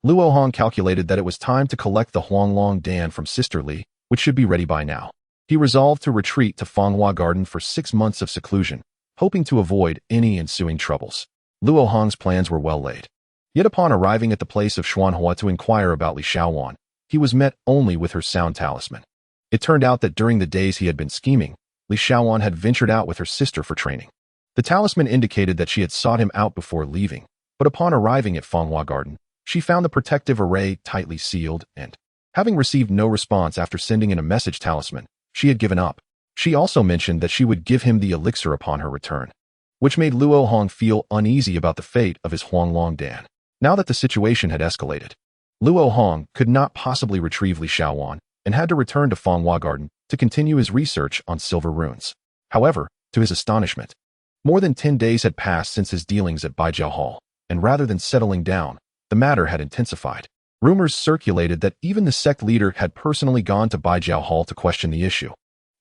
Luo Hong calculated that it was time to collect the Huanglong Dan from Sister Li, which should be ready by now. He resolved to retreat to Fanghua Garden for 6 months of seclusion, hoping to avoid any ensuing troubles. Luo Hong's plans were well laid. Yet upon arriving at the place of Xuanhua to inquire about Li Xiaowan, he was met only with her sound talisman. It turned out that during the days he had been scheming, Li Xiaowan had ventured out with her sister for training. The talisman indicated that she had sought him out before leaving, but upon arriving at Fanghua Garden, she found the protective array tightly sealed and, having received no response after sending in a message talisman, she had given up. She also mentioned that she would give him the elixir upon her return, which made Luo Hong feel uneasy about the fate of his Huanglong Dan. Now that the situation had escalated, Luo Hong could not possibly retrieve Li Xiaowan and had to return to Fanghua Garden to continue his research on silver runes. However, to his astonishment, more than 10 days had passed since his dealings at Baijiao Hall, and rather than settling down, the matter had intensified. Rumors circulated that even the sect leader had personally gone to Baijiao Hall to question the issue,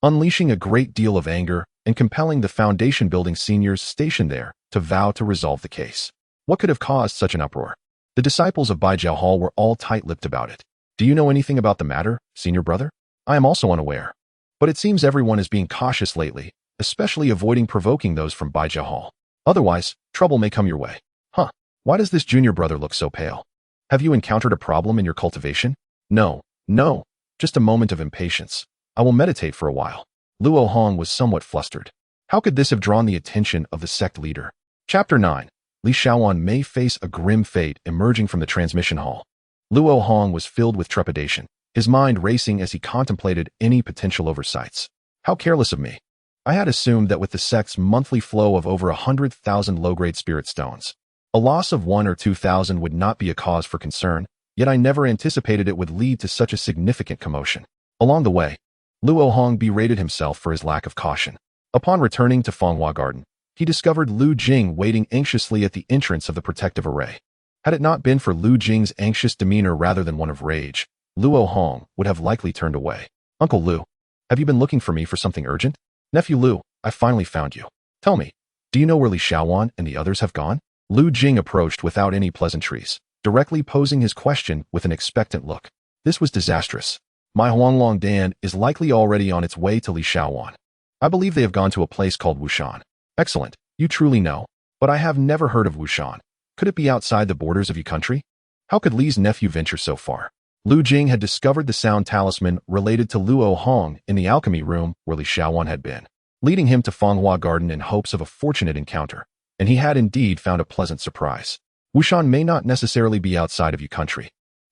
unleashing a great deal of anger and compelling the foundation-building seniors stationed there to vow to resolve the case. What could have caused such an uproar? The disciples of Baijiao Hall were all tight-lipped about it. Do you know anything about the matter, senior brother? I am also unaware. But it seems everyone is being cautious lately, especially avoiding provoking those from Baijiao Hall. Otherwise, trouble may come your way. Huh, why does this junior brother look so pale? Have you encountered a problem in your cultivation? No, just a moment of impatience. I will meditate for a while. Luo Hong was somewhat flustered. How could this have drawn the attention of the sect leader? Chapter 9. Li Xiaowan may face a grim fate emerging from the transmission hall. Luo Hong was filled with trepidation, his mind racing as he contemplated any potential oversights. How careless of me. I had assumed that with the sect's monthly flow of over 100,000 low-grade spirit stones, a loss of 1 or 2,000 would not be a cause for concern, yet I never anticipated it would lead to such a significant commotion. Along the way, Luo Hong berated himself for his lack of caution. Upon returning to Fanghua Garden, he discovered Lu Jing waiting anxiously at the entrance of the protective array. Had it not been for Lu Jing's anxious demeanor rather than one of rage, Luo Hong would have likely turned away. "Uncle Lu, have you been looking for me for something urgent?" "Nephew Lu, I finally found you. Tell me, do you know where Li Xiaowan and the others have gone?" Lu Jing approached without any pleasantries, directly posing his question with an expectant look. This was disastrous. My Huanglong Dan is likely already on its way to Li Xiaowan. I believe they have gone to a place called Wushan. Excellent, you truly know, but I have never heard of Wushan. Could it be outside the borders of your country? How could Li's nephew venture so far? Lu Jing had discovered the sound talisman related to Luo Hong in the alchemy room where Li Xiaowan had been, leading him to Fanghua Garden in hopes of a fortunate encounter, and he had indeed found a pleasant surprise. Wushan may not necessarily be outside of your country,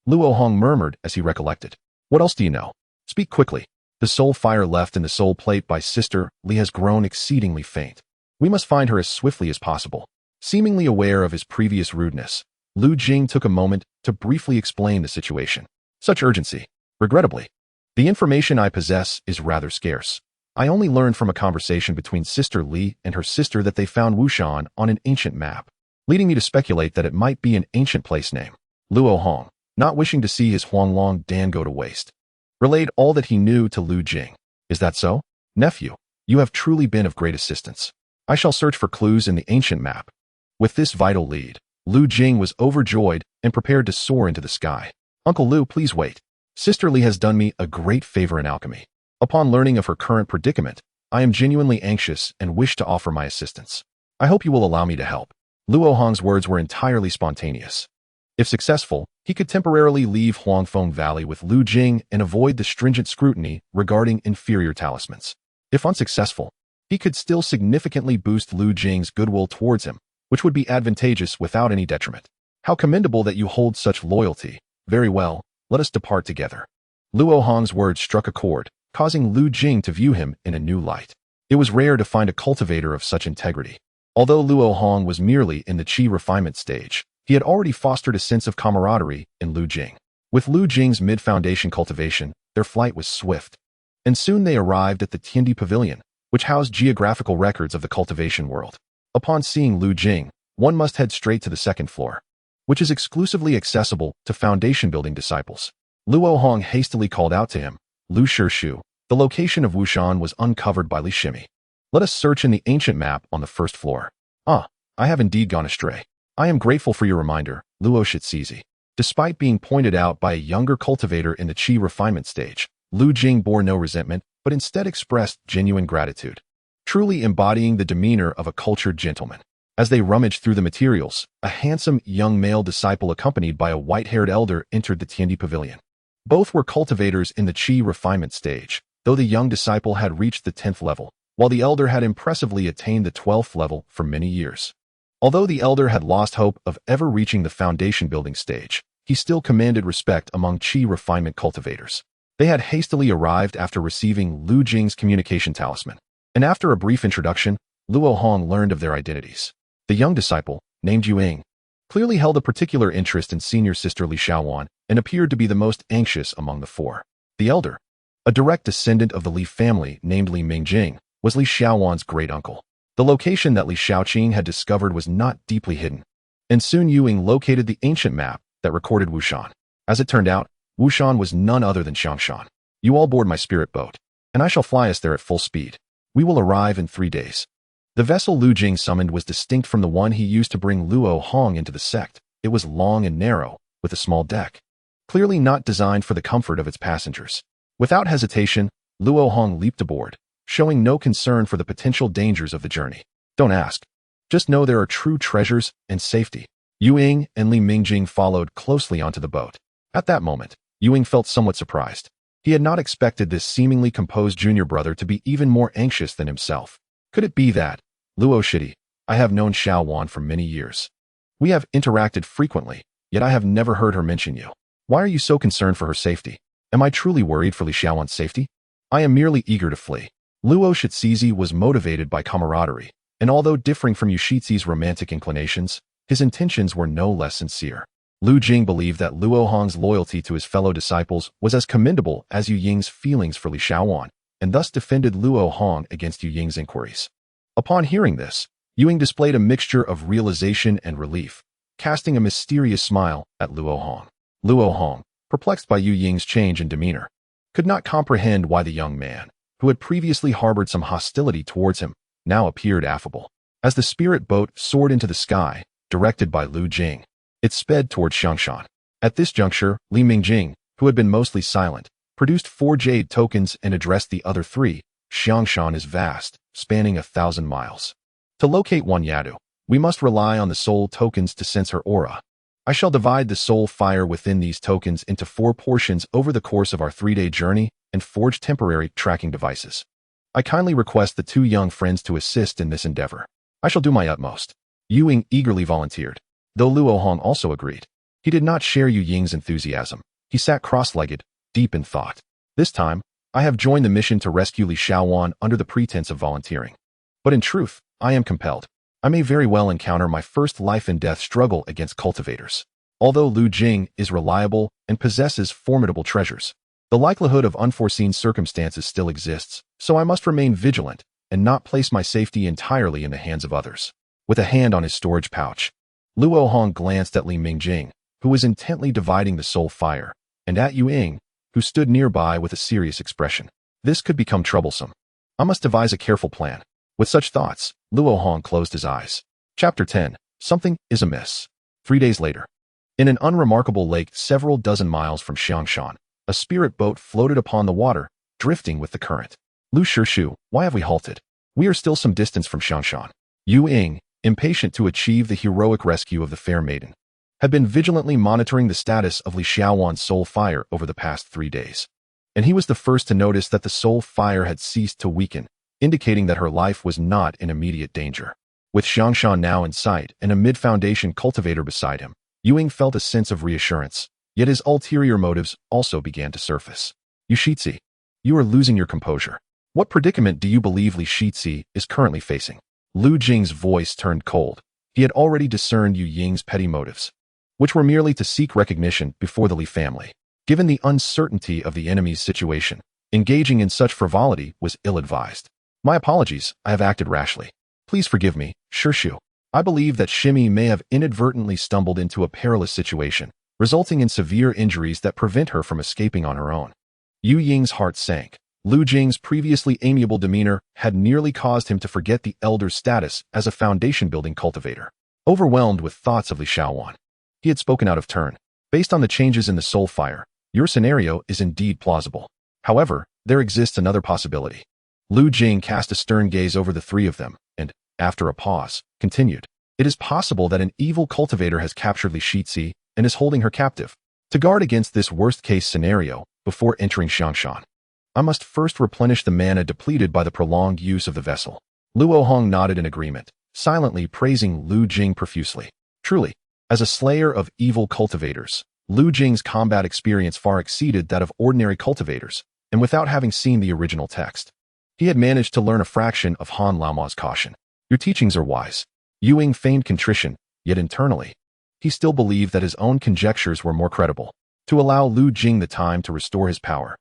Luo Hong murmured as he recollected. What else do you know? Speak quickly. The soul fire left in the soul plate by Sister Li has grown exceedingly faint. We must find her as swiftly as possible. Seemingly aware of his previous rudeness, Lu Jing took a moment to briefly explain the situation. Such urgency. Regrettably, the information I possess is rather scarce. I only learned from a conversation between Sister Li and her sister that they found Wushan on an ancient map, leading me to speculate that it might be an ancient place name. Luo Hong, not wishing to see his Huanglong Dan go to waste, relayed all that he knew to Lu Jing. Is that so? Nephew, you have truly been of great assistance. I shall search for clues in the ancient map. With this vital lead, Lu Jing was overjoyed and prepared to soar into the sky. Uncle Lu, please wait. Sister Li has done me a great favor in alchemy. Upon learning of her current predicament, I am genuinely anxious and wish to offer my assistance. I hope you will allow me to help. Luo Hong's words were entirely spontaneous. If successful, he could temporarily leave Huangfeng Valley with Lu Jing and avoid the stringent scrutiny regarding inferior talismans. If unsuccessful, he could still significantly boost Lu Jing's goodwill towards him, which would be advantageous without any detriment. How commendable that you hold such loyalty. Very well, let us depart together. Luo Hong's words struck a chord, causing Lu Jing to view him in a new light. It was rare to find a cultivator of such integrity. Although Luo Hong was merely in the qi refinement stage, he had already fostered a sense of camaraderie in Lu Jing. With Lu Jing's mid-foundation cultivation, their flight was swift, and soon they arrived at the Tiandi Pavilion, which housed geographical records of the cultivation world. Upon seeing Lu Jing, one must head straight to the second floor, which is exclusively accessible to foundation-building disciples. Luo Hong hastily called out to him, Lu Shishu. The location of Wushan was uncovered by Li Shimi. Let us search in the ancient map on the first floor. Ah, I have indeed gone astray. I am grateful for your reminder, Luo Shizizi. Despite being pointed out by a younger cultivator in the qi refinement stage, Lu Jing bore no resentment, but instead expressed genuine gratitude, truly embodying the demeanor of a cultured gentleman. As they rummaged through the materials, a handsome young male disciple accompanied by a white-haired elder entered the Tiandi Pavilion. Both were cultivators in the qi refinement stage, though the young disciple had reached the 10th level, while the elder had impressively attained the 12th level for many years. Although the elder had lost hope of ever reaching the foundation-building stage, he still commanded respect among qi refinement cultivators. They had hastily arrived after receiving Lu Jing's communication talisman, and after a brief introduction, Luo Hong learned of their identities. The young disciple, named Ying, clearly held a particular interest in senior sister Li Xiaowan and appeared to be the most anxious among the four. The elder, a direct descendant of the Li family named Li Mingjing, was Li Xiaowan's great-uncle. The location that Li Xiaoqing had discovered was not deeply hidden, and soon Ying located the ancient map that recorded Wushan. As it turned out, Wushan was none other than xianxia. You all board my spirit boat, and I shall fly us there at full speed. We will arrive in 3 days. The vessel Lu Jing summoned was distinct from the one he used to bring Luo Hong into the sect. It was long and narrow, with a small deck, clearly not designed for the comfort of its passengers. Without hesitation, Luo Hong leaped aboard, showing no concern for the potential dangers of the journey. Don't ask. Just know there are true treasures and safety. Ying and Li Mingjing followed closely onto the boat. At that moment, Ying felt somewhat surprised. He had not expected this seemingly composed junior brother to be even more anxious than himself. Could it be that, Luo Shidi, I have known Xiaowan for many years. We have interacted frequently, yet I have never heard her mention you. Why are you so concerned for her safety? Am I truly worried for Li Xiaowan's safety? I am merely eager to flee. Luo Shizizi was motivated by camaraderie, and although differing from Shizizi's romantic inclinations, his intentions were no less sincere. Lu Jing believed that Luo Hong's loyalty to his fellow disciples was as commendable as Yu Ying's feelings for Li Xiaowan, and thus defended Luo Hong against Yu Ying's inquiries. Upon hearing this, Yu Ying displayed a mixture of realization and relief, casting a mysterious smile at Luo Hong. Luo Hong, perplexed by Yu Ying's change in demeanor, could not comprehend why the young man, who had previously harbored some hostility towards him, now appeared affable. As the spirit boat soared into the sky, directed by Lu Jing, it sped toward Xianxia. At this juncture, Li Mingjing, who had been mostly silent, produced 4 jade tokens and addressed the other 3. Xianxia is vast, spanning 1,000 miles. To locate one Yadu, we must rely on the soul tokens to sense her aura. I shall divide the soul fire within these tokens into 4 portions over the course of our 3-day journey and forge temporary tracking devices. I kindly request the 2 young friends to assist in this endeavor. I shall do my utmost. Yu Ying eagerly volunteered, though Luo Hong also agreed. He did not share Yu Ying's enthusiasm. He sat cross-legged, deep in thought. This time, I have joined the mission to rescue Li Xiaowan under the pretense of volunteering. But in truth, I am compelled. I may very well encounter my first life-and-death struggle against cultivators. Although Lu Jing is reliable and possesses formidable treasures, the likelihood of unforeseen circumstances still exists, so I must remain vigilant and not place my safety entirely in the hands of others. With a hand on his storage pouch, Luo Hong glanced at Li Mingjing, who was intently dividing the soul fire, and at Yu Ying, who stood nearby with a serious expression. This could become troublesome. I must devise a careful plan. With such thoughts, Luo Hong closed his eyes. Chapter 10. Something is amiss. 3 days later. In an unremarkable lake several dozen miles from Xianxia, a spirit boat floated upon the water, drifting with the current. Lu Shishu, why have we halted? We are still some distance from Xianxia. Yu Ying, impatient to achieve the heroic rescue of the fair maiden, had been vigilantly monitoring the status of Li Xiaowan's soul fire over the past 3 days. And he was the first to notice that the soul fire had ceased to weaken, indicating that her life was not in immediate danger. With Xianxia now in sight and a mid-foundation cultivator beside him, Yu Ying felt a sense of reassurance, yet his ulterior motives also began to surface. Shizizi, you are losing your composure. What predicament do you believe Li Shizizi is currently facing? Lu Jing's voice turned cold. He had already discerned Yu Ying's petty motives, which were merely to seek recognition before the Li family. Given the uncertainty of the enemy's situation, engaging in such frivolity was ill-advised. My apologies, I have acted rashly. Please forgive me, Shishu. I believe that Shimi may have inadvertently stumbled into a perilous situation, resulting in severe injuries that prevent her from escaping on her own. Yu Ying's heart sank. Lu Jing's previously amiable demeanor had nearly caused him to forget the elder's status as a foundation-building cultivator. Overwhelmed with thoughts of Li Xiaowan, he had spoken out of turn. Based on the changes in the soul fire, your scenario is indeed plausible. However, there exists another possibility. Lu Jing cast a stern gaze over the 3 of them, and, after a pause, continued. It is possible that an evil cultivator has captured Li Shizizi and is holding her captive. To guard against this worst-case scenario, before entering Xianxia, I must first replenish the mana depleted by the prolonged use of the vessel. Luo Hong nodded in agreement, silently praising Lu Jing profusely. Truly, as a slayer of evil cultivators, Lu Jing's combat experience far exceeded that of ordinary cultivators, and without having seen the original text, he had managed to learn a fraction of Han Laoma's caution. Your teachings are wise. Yu Ying feigned contrition, yet internally, he still believed that his own conjectures were more credible. To allow Lu Jing the time to restore his power,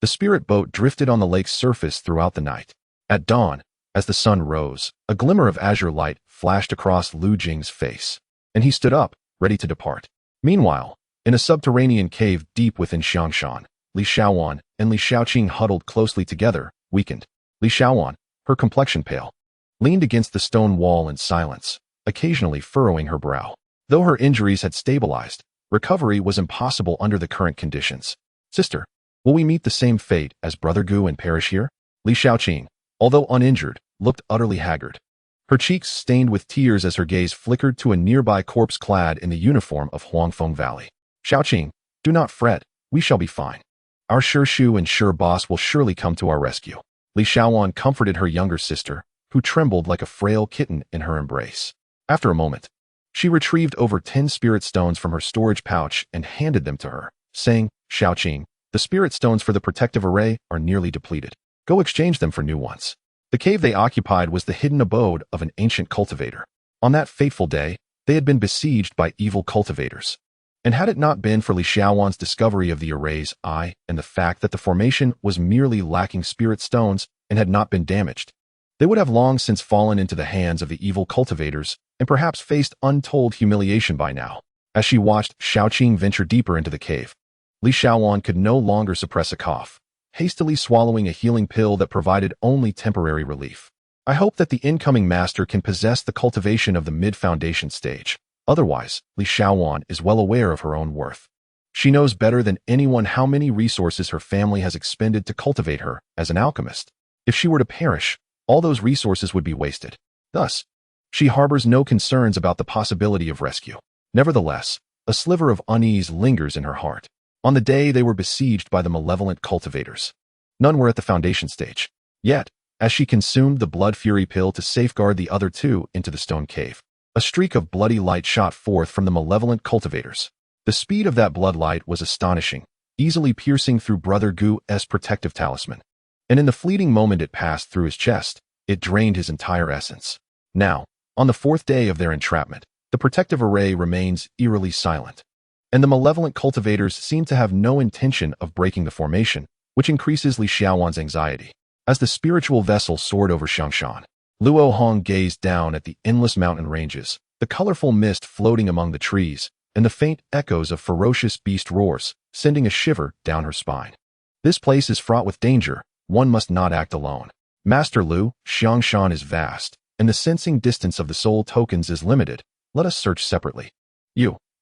the spirit boat drifted on the lake's surface throughout the night. At dawn, as the sun rose, a glimmer of azure light flashed across Lu Jing's face, and he stood up, ready to depart. Meanwhile, in a subterranean cave deep within Xianxia, Li Xiaowan and Li Xiaoqing huddled closely together, weakened. Li Xiaowan, her complexion pale, leaned against the stone wall in silence, occasionally furrowing her brow. Though her injuries had stabilized, recovery was impossible under the current conditions. Sister, will we meet the same fate as Brother Gu and perish here? Li Xiaoqing, although uninjured, looked utterly haggard. Her cheeks stained with tears as her gaze flickered to a nearby corpse clad in the uniform of Huangfeng Valley. Xiaoqing, do not fret, we shall be fine. Our Shishu and sure boss will surely come to our rescue. Li Xiaowan comforted her younger sister, who trembled like a frail kitten in her embrace. After a moment, she retrieved over 10 spirit stones from her storage pouch and handed them to her, saying, Xiaoqing, The spirit stones for the protective array are nearly depleted. Go exchange them for new ones. The cave they occupied was the hidden abode of an ancient cultivator. On that fateful day, they had been besieged by evil cultivators. And had it not been for Li Xiaowan's discovery of the array's eye and the fact that the formation was merely lacking spirit stones and had not been damaged, they would have long since fallen into the hands of the evil cultivators and perhaps faced untold humiliation by now. As she watched Shaoqing venture deeper into the cave, Li Xiaowan could no longer suppress a cough, hastily swallowing a healing pill that provided only temporary relief. I hope that the incoming master can possess the cultivation of the mid-foundation stage. Otherwise, Li Xiaowan is well aware of her own worth. She knows better than anyone how many resources her family has expended to cultivate her as an alchemist. If she were to perish, all those resources would be wasted. Thus, she harbors no concerns about the possibility of rescue. Nevertheless, a sliver of unease lingers in her heart. On the day they were besieged by the malevolent cultivators, none were at the foundation stage. Yet, as she consumed the blood fury pill to safeguard the other two into the stone cave, a streak of bloody light shot forth from the malevolent cultivators. The speed of that blood light was astonishing, easily piercing through Brother Gu's protective talisman. And in the fleeting moment it passed through his chest, it drained his entire essence. Now, on the fourth day of their entrapment, the protective array remains eerily silent. And the malevolent cultivators seem to have no intention of breaking the formation, which increases Li Xiaowan's anxiety. As the spiritual vessel soared over Xiangshan, Luo Hong gazed down at the endless mountain ranges, the colorful mist floating among the trees, and the faint echoes of ferocious beast roars, sending a shiver down her spine. This place is fraught with danger. One must not act alone. Master Lu, Xiangshan is vast, and the sensing distance of the soul tokens is limited. Let us search separately.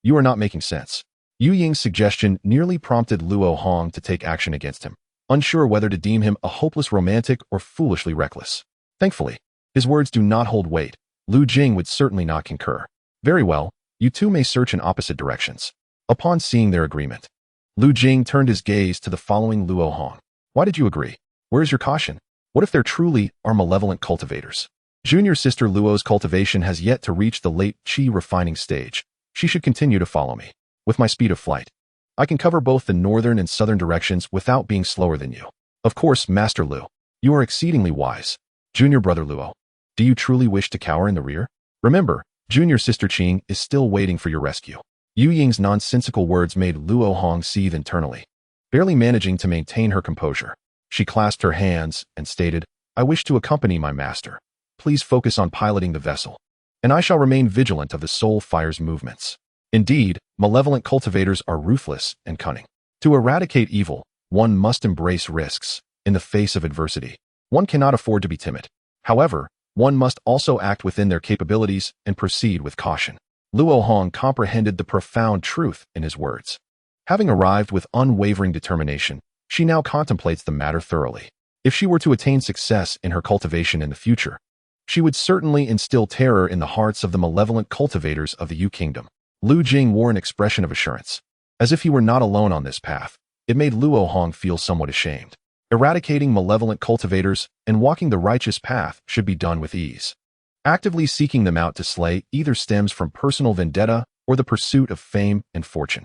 You are not making sense. Yu Ying's suggestion nearly prompted Luo Hong to take action against him, unsure whether to deem him a hopeless romantic or foolishly reckless. Thankfully, his words do not hold weight. Lu Jing would certainly not concur. Very well, you two may search in opposite directions. Upon seeing their agreement, Lu Jing turned his gaze to the following Luo Hong. Why did you agree? Where is your caution? What if there truly are malevolent cultivators? Junior sister Luo's cultivation has yet to reach the late qi refining stage. She should continue to follow me. With my speed of flight, I can cover both the northern and southern directions without being slower than you. Of course, Master Lu, you are exceedingly wise. Junior brother Luo, do you truly wish to cower in the rear? Remember, junior sister Qing is still waiting for your rescue. Yu Ying's nonsensical words made Luo Hong seethe internally. Barely managing to maintain her composure, she clasped her hands and stated, I wish to accompany my master. Please focus on piloting the vessel, and I shall remain vigilant of the soul fire's movements. Indeed, malevolent cultivators are ruthless and cunning. To eradicate evil, one must embrace risks. In the face of adversity, one cannot afford to be timid. However, one must also act within their capabilities and proceed with caution. Luo Hong comprehended the profound truth in his words. Having arrived with unwavering determination, she now contemplates the matter thoroughly. If she were to attain success in her cultivation in the future, she would certainly instill terror in the hearts of the malevolent cultivators of the Yu Kingdom. Lu Jing wore an expression of assurance. As if he were not alone on this path, it made Luo Hong feel somewhat ashamed. Eradicating malevolent cultivators and walking the righteous path should be done with ease. Actively seeking them out to slay either stems from personal vendetta or the pursuit of fame and fortune.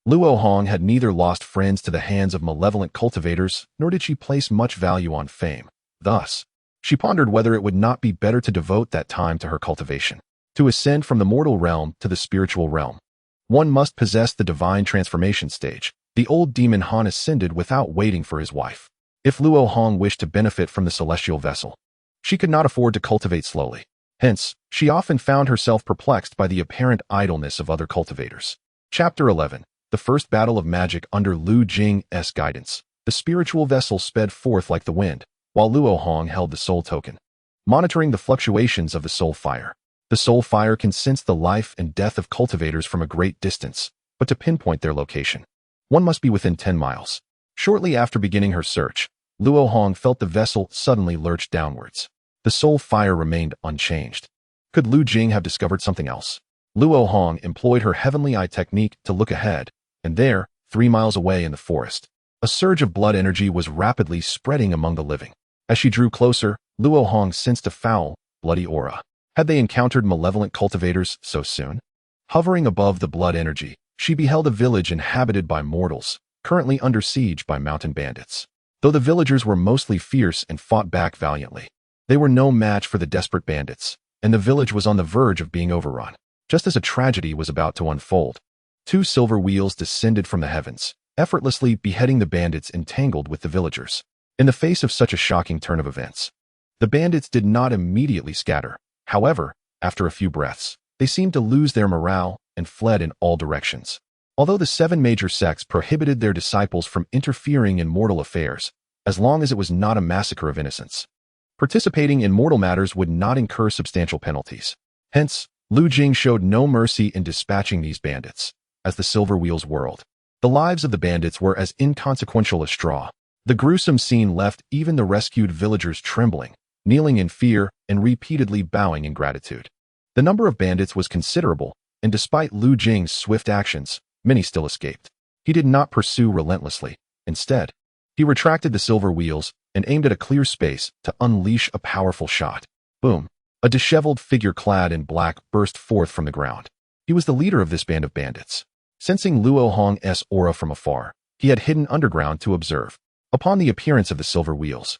Luo Hong had neither lost friends to the hands of malevolent cultivators, nor did she place much value on fame. Thus, she pondered whether it would not be better to devote that time to her cultivation. To ascend from the mortal realm to the spiritual realm, one must possess the divine transformation stage. The old demon Han ascended without waiting for his wife. If Luo Hong wished to benefit from the celestial vessel, she could not afford to cultivate slowly. Hence, she often found herself perplexed by the apparent idleness of other cultivators. Chapter 11. The First Battle of Magic under Lu Jing's guidance. The spiritual vessel sped forth like the wind, while Luo Hong held the soul token, monitoring the fluctuations of the soul fire. The soul fire can sense the life and death of cultivators from a great distance, but to pinpoint their location, one must be within 10 miles. Shortly after beginning her search, Luo Hong felt the vessel suddenly lurch downwards. The soul fire remained unchanged. Could Lu Jing have discovered something else? Luo Hong employed her heavenly eye technique to look ahead, and there, 3 miles away in the forest, a surge of blood energy was rapidly spreading among the living. As she drew closer, Luo Hong sensed a foul, bloody aura. Had they encountered malevolent cultivators so soon? Hovering above the blood energy, she beheld a village inhabited by mortals, currently under siege by mountain bandits. Though the villagers were mostly fierce and fought back valiantly, they were no match for the desperate bandits, and the village was on the verge of being overrun. Just as a tragedy was about to unfold, two silver wheels descended from the heavens, effortlessly beheading the bandits entangled with the villagers. In the face of such a shocking turn of events, the bandits did not immediately scatter. However, after a few breaths, they seemed to lose their morale and fled in all directions. Although the 7 major sects prohibited their disciples from interfering in mortal affairs, as long as it was not a massacre of innocents, participating in mortal matters would not incur substantial penalties. Hence, Lu Jing showed no mercy in dispatching these bandits. As the silver wheels whirled, the lives of the bandits were as inconsequential as straw. The gruesome scene left even the rescued villagers trembling, kneeling in fear, and repeatedly bowing in gratitude. The number of bandits was considerable, and despite Lu Jing's swift actions, many still escaped. He did not pursue relentlessly. Instead, he retracted the silver wheels and aimed at a clear space to unleash a powerful shot. Boom! A disheveled figure clad in black burst forth from the ground. He was the leader of this band of bandits. Sensing Luo Hong's aura from afar, he had hidden underground to observe. Upon the appearance of the silver wheels,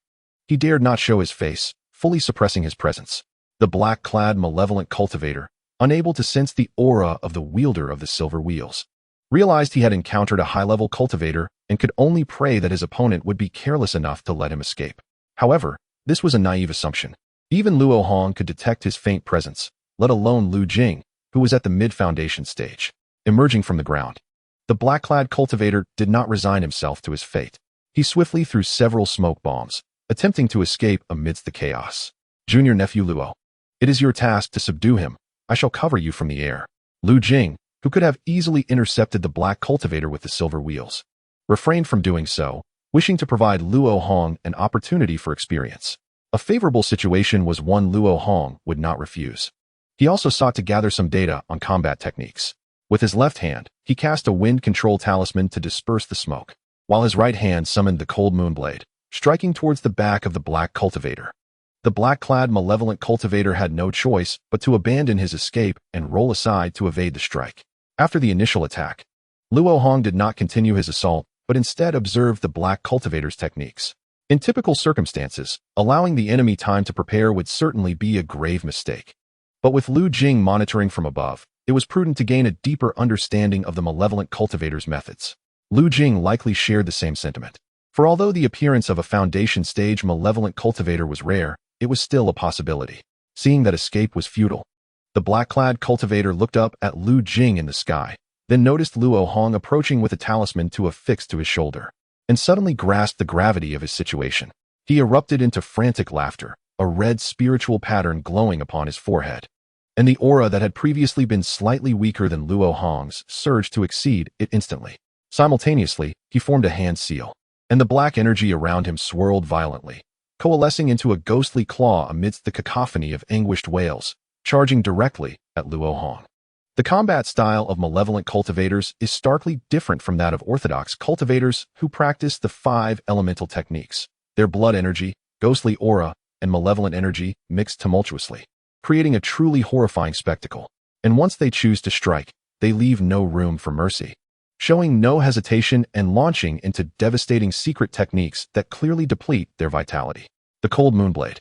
he dared not show his face, fully suppressing his presence. The black-clad malevolent cultivator, unable to sense the aura of the wielder of the silver wheels, realized he had encountered a high-level cultivator and could only pray that his opponent would be careless enough to let him escape. However, this was a naive assumption. Even Luo Hong could detect his faint presence, let alone Lu Jing, who was at the mid-foundation stage. Emerging from the ground, the black-clad cultivator did not resign himself to his fate. He swiftly threw several smoke bombs, attempting to escape amidst the chaos. Junior nephew Luo, it is your task to subdue him. I shall cover you from the air. Lu Jing, who could have easily intercepted the black cultivator with the silver wheels, refrained from doing so, wishing to provide Luo Hong an opportunity for experience. A favorable situation was one Luo Hong would not refuse. He also sought to gather some data on combat techniques. With his left hand, he cast a wind control talisman to disperse the smoke, while his right hand summoned the cold moonblade, striking towards the back of the black cultivator. The black-clad malevolent cultivator had no choice but to abandon his escape and roll aside to evade the strike. After the initial attack, Luo Hong did not continue his assault, but instead observed the black cultivator's techniques. In typical circumstances, allowing the enemy time to prepare would certainly be a grave mistake. But with Lu Jing monitoring from above, it was prudent to gain a deeper understanding of the malevolent cultivator's methods. Lu Jing likely shared the same sentiment. For although the appearance of a foundation stage malevolent cultivator was rare, it was still a possibility. Seeing that escape was futile, the black-clad cultivator looked up at Lu Jing in the sky, then noticed Luo Hong approaching with a talisman to affix to his shoulder, and suddenly grasped the gravity of his situation. He erupted into frantic laughter, a red spiritual pattern glowing upon his forehead, and the aura that had previously been slightly weaker than Luo Hong's surged to exceed it instantly. Simultaneously, he formed a hand seal, and the black energy around him swirled violently, coalescing into a ghostly claw amidst the cacophony of anguished wails, charging directly at Luo Hong. The combat style of malevolent cultivators is starkly different from that of orthodox cultivators who practice the 5 elemental techniques. Their blood energy, ghostly aura, and malevolent energy mix tumultuously, creating a truly horrifying spectacle. And once they choose to strike, they leave no room for mercy, showing no hesitation and launching into devastating secret techniques that clearly deplete their vitality. The Cold Moonblade,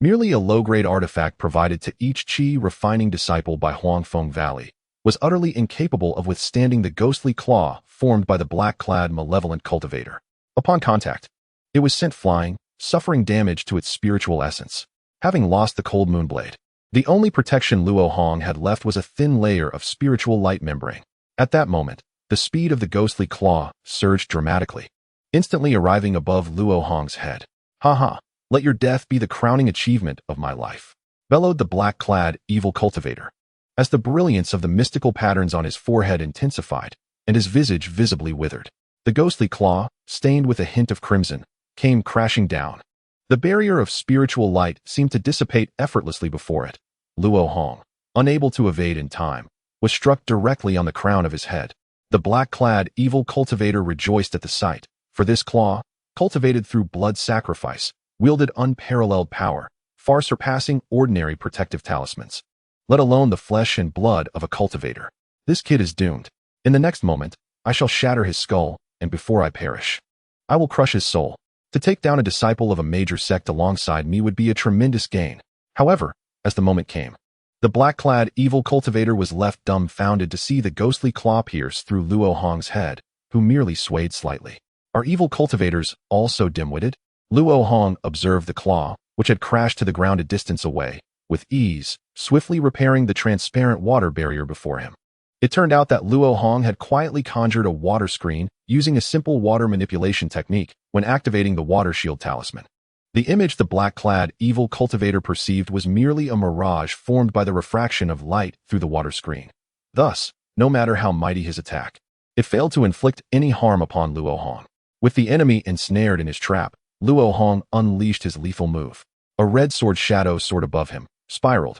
merely a low-grade artifact provided to each chi-refining disciple by Huangfeng Valley, was utterly incapable of withstanding the ghostly claw formed by the black-clad malevolent cultivator. Upon contact, it was sent flying, suffering damage to its spiritual essence. Having lost the Cold Moonblade, the only protection Luo Hong had left was a thin layer of spiritual light membrane. At that moment, the speed of the ghostly claw surged dramatically, instantly arriving above Luo Hong's head. "Ha! Let your death be the crowning achievement of my life," bellowed the black-clad evil cultivator, as the brilliance of the mystical patterns on his forehead intensified, and his visage visibly withered. The ghostly claw, stained with a hint of crimson, came crashing down. The barrier of spiritual light seemed to dissipate effortlessly before it. Luo Hong, unable to evade in time, was struck directly on the crown of his head. The black-clad evil cultivator rejoiced at the sight, for this claw, cultivated through blood sacrifice, wielded unparalleled power, far surpassing ordinary protective talismans, let alone the flesh and blood of a cultivator. "This kid is doomed. In the next moment, I shall shatter his skull and before I perish, I will crush his soul. To take down a disciple of a major sect alongside me would be a tremendous gain. However, as the moment came, the black-clad evil cultivator was left dumbfounded to see the ghostly claw pierce through Luo Hong's head, who merely swayed slightly. Are evil cultivators also dim-witted? Luo Hong observed the claw, which had crashed to the ground a distance away, with ease, swiftly repairing the transparent water barrier before him. It turned out that Luo Hong had quietly conjured a water screen using a simple water manipulation technique when activating the water shield talisman. The image the black-clad evil cultivator perceived was merely a mirage formed by the refraction of light through the water screen. Thus, no matter how mighty his attack, it failed to inflict any harm upon Luo Hong. With the enemy ensnared in his trap, Luo Hong unleashed his lethal move. A red sword shadow soared above him, spiraled,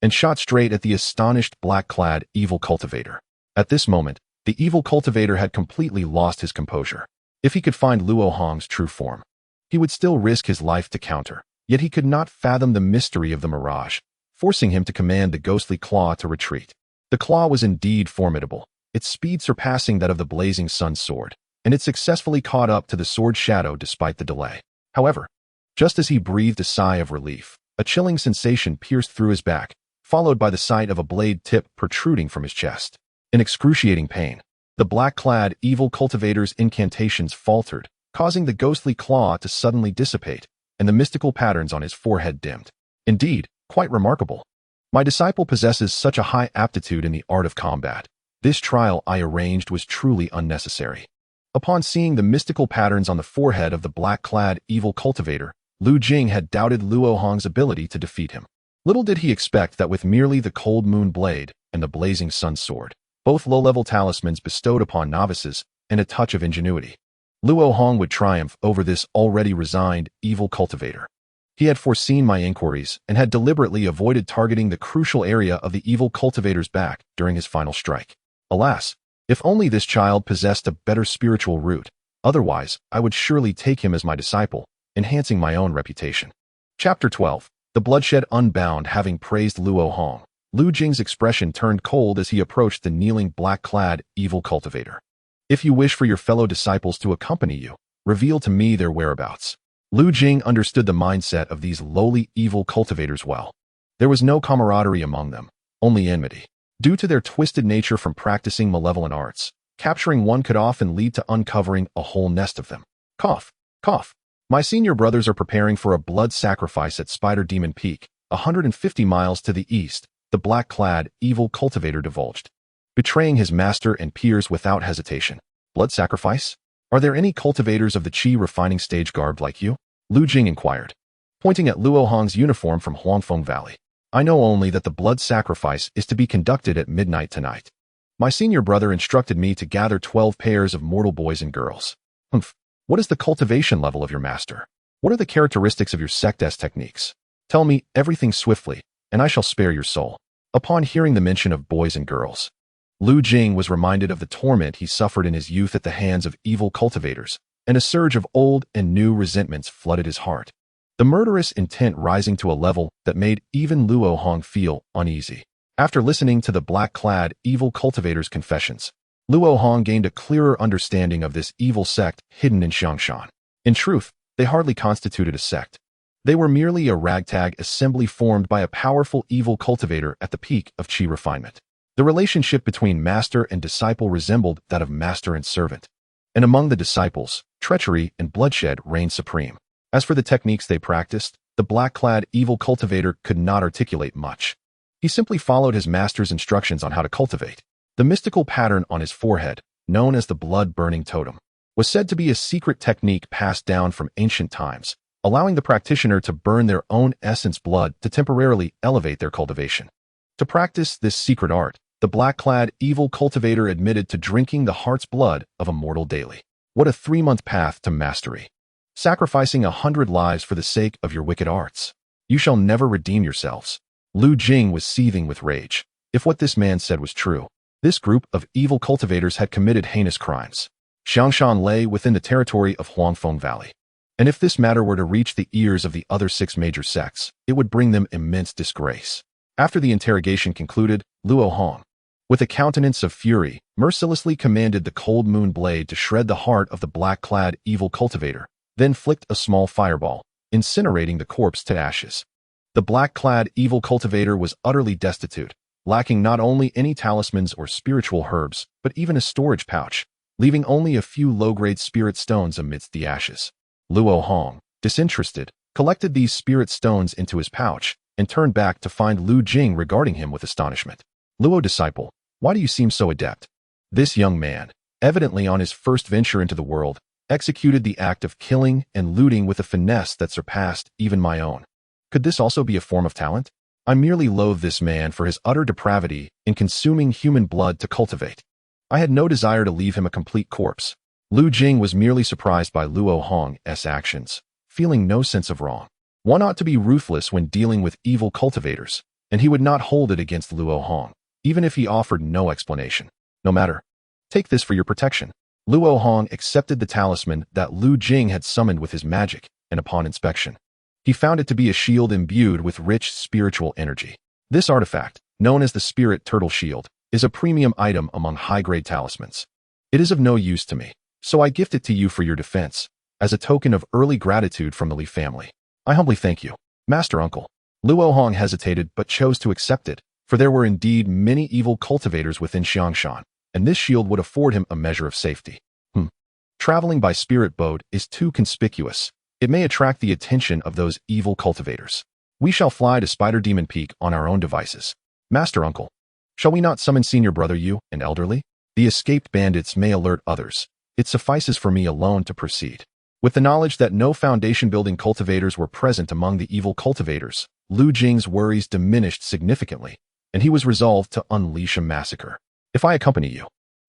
and shot straight at the astonished black-clad evil cultivator. At this moment, the evil cultivator had completely lost his composure. If he could find Luo Hong's true form, he would still risk his life to counter, yet he could not fathom the mystery of the mirage, forcing him to command the ghostly claw to retreat. The claw was indeed formidable, its speed surpassing that of the blazing sun sword, and it successfully caught up to the sword shadow despite the delay. However, just as he breathed a sigh of relief, a chilling sensation pierced through his back, followed by the sight of a blade tip protruding from his chest. In excruciating pain, the black-clad evil cultivator's incantations faltered, causing the ghostly claw to suddenly dissipate, and the mystical patterns on his forehead dimmed. Indeed, quite remarkable. My disciple possesses such a high aptitude in the art of combat. This trial I arranged was truly unnecessary. Upon seeing the mystical patterns on the forehead of the black-clad evil cultivator, Lu Jing had doubted Luo Hong's ability to defeat him. Little did he expect that with merely the cold moon blade and the blazing sun sword, both low-level talismans bestowed upon novices, and a touch of ingenuity, Luo Hong would triumph over this already resigned evil cultivator. He had foreseen my inquiries and had deliberately avoided targeting the crucial area of the evil cultivator's back during his final strike. Alas, if only this child possessed a better spiritual root, otherwise I would surely take him as my disciple, enhancing my own reputation. Chapter 12. The Bloodshed Unbound. Having praised Luo Hong, Lu Jing's expression turned cold as he approached the kneeling black-clad evil cultivator. If you wish for your fellow disciples to accompany you, reveal to me their whereabouts. Lu Jing understood the mindset of these lowly evil cultivators well. There was no camaraderie among them, only enmity. Due to their twisted nature from practicing malevolent arts, capturing one could often lead to uncovering a whole nest of them. Cough, cough. My senior brothers are preparing for a blood sacrifice at Spider Demon Peak, 150 miles to the east, the black-clad evil cultivator divulged, betraying his master and peers without hesitation. Blood sacrifice? Are there any cultivators of the Qi refining stage garbed like you? Lu Jing inquired, pointing at Luo Hong's uniform from Huangfeng Valley. I know only that the blood sacrifice is to be conducted at midnight tonight. My senior brother instructed me to gather 12 pairs of mortal boys and girls. Humph. What is the cultivation level of your master? What are the characteristics of your sect's techniques? Tell me everything swiftly, and I shall spare your soul. Upon hearing the mention of boys and girls, Lu Jing was reminded of the torment he suffered in his youth at the hands of evil cultivators, and a surge of old and new resentments flooded his heart, the murderous intent rising to a level that made even Luo Hong feel uneasy. After listening to the black-clad evil cultivator's confessions, Luo Hong gained a clearer understanding of this evil sect hidden in Xianxia. In truth, they hardly constituted a sect. They were merely a ragtag assembly formed by a powerful evil cultivator at the peak of Qi refinement. The relationship between master and disciple resembled that of master and servant. And among the disciples, treachery and bloodshed reigned supreme. As for the techniques they practiced, the black-clad evil cultivator could not articulate much. He simply followed his master's instructions on how to cultivate. The mystical pattern on his forehead, known as the blood-burning totem, was said to be a secret technique passed down from ancient times, allowing the practitioner to burn their own essence blood to temporarily elevate their cultivation. To practice this secret art, the black-clad evil cultivator admitted to drinking the heart's blood of a mortal daily. What a 3-month path to mastery! Sacrificing 100 lives for the sake of your wicked arts. You shall never redeem yourselves. Lu Jing was seething with rage. If what this man said was true, this group of evil cultivators had committed heinous crimes. Xianxia lay within the territory of Huangfeng Valley, and if this matter were to reach the ears of the other 6 major sects, it would bring them immense disgrace. After the interrogation concluded, Luo Hong, With a countenance of fury, mercilessly commanded the cold moon blade to shred the heart of the black-clad evil cultivator, then flicked a small fireball, incinerating the corpse to ashes. The black-clad evil cultivator was utterly destitute, lacking not only any talismans or spiritual herbs, but even a storage pouch, leaving only a few low-grade spirit stones amidst the ashes. Luo Hong, disinterested, collected these spirit stones into his pouch and turned back to find Lu Jing regarding him with astonishment. Luo disciple, why do you seem so adept? This young man, evidently on his first venture into the world, executed the act of killing and looting with a finesse that surpassed even my own. Could this also be a form of talent? I merely loathe this man for his utter depravity in consuming human blood to cultivate. I had no desire to leave him a complete corpse. Lu Jing was merely surprised by Luo Hong's actions, feeling no sense of wrong. One ought to be ruthless when dealing with evil cultivators, and he would not hold it against Luo Hong, even if he offered no explanation. No matter. Take this for your protection. Luo Hong accepted the talisman that Lu Jing had summoned with his magic, and upon inspection, he found it to be a shield imbued with rich spiritual energy. This artifact, known as the Spirit Turtle Shield, is a premium item among high-grade talismans. It is of no use to me, so I gift it to you for your defense, as a token of early gratitude from the Li family. I humbly thank you, Master Uncle. Luo Hong hesitated but chose to accept it, for there were indeed many evil cultivators within Xianxia, and this shield would afford him a measure of safety. Traveling by spirit boat is too conspicuous. It may attract the attention of those evil cultivators. We shall fly to Spider Demon Peak on our own devices. Master Uncle, shall we not summon Senior Brother Yu and Elderly? The escaped bandits may alert others. It suffices for me alone to proceed. With the knowledge that no foundation-building cultivators were present among the evil cultivators, Lu Jing's worries diminished significantly, and he was resolved to unleash a massacre. If I accompany you,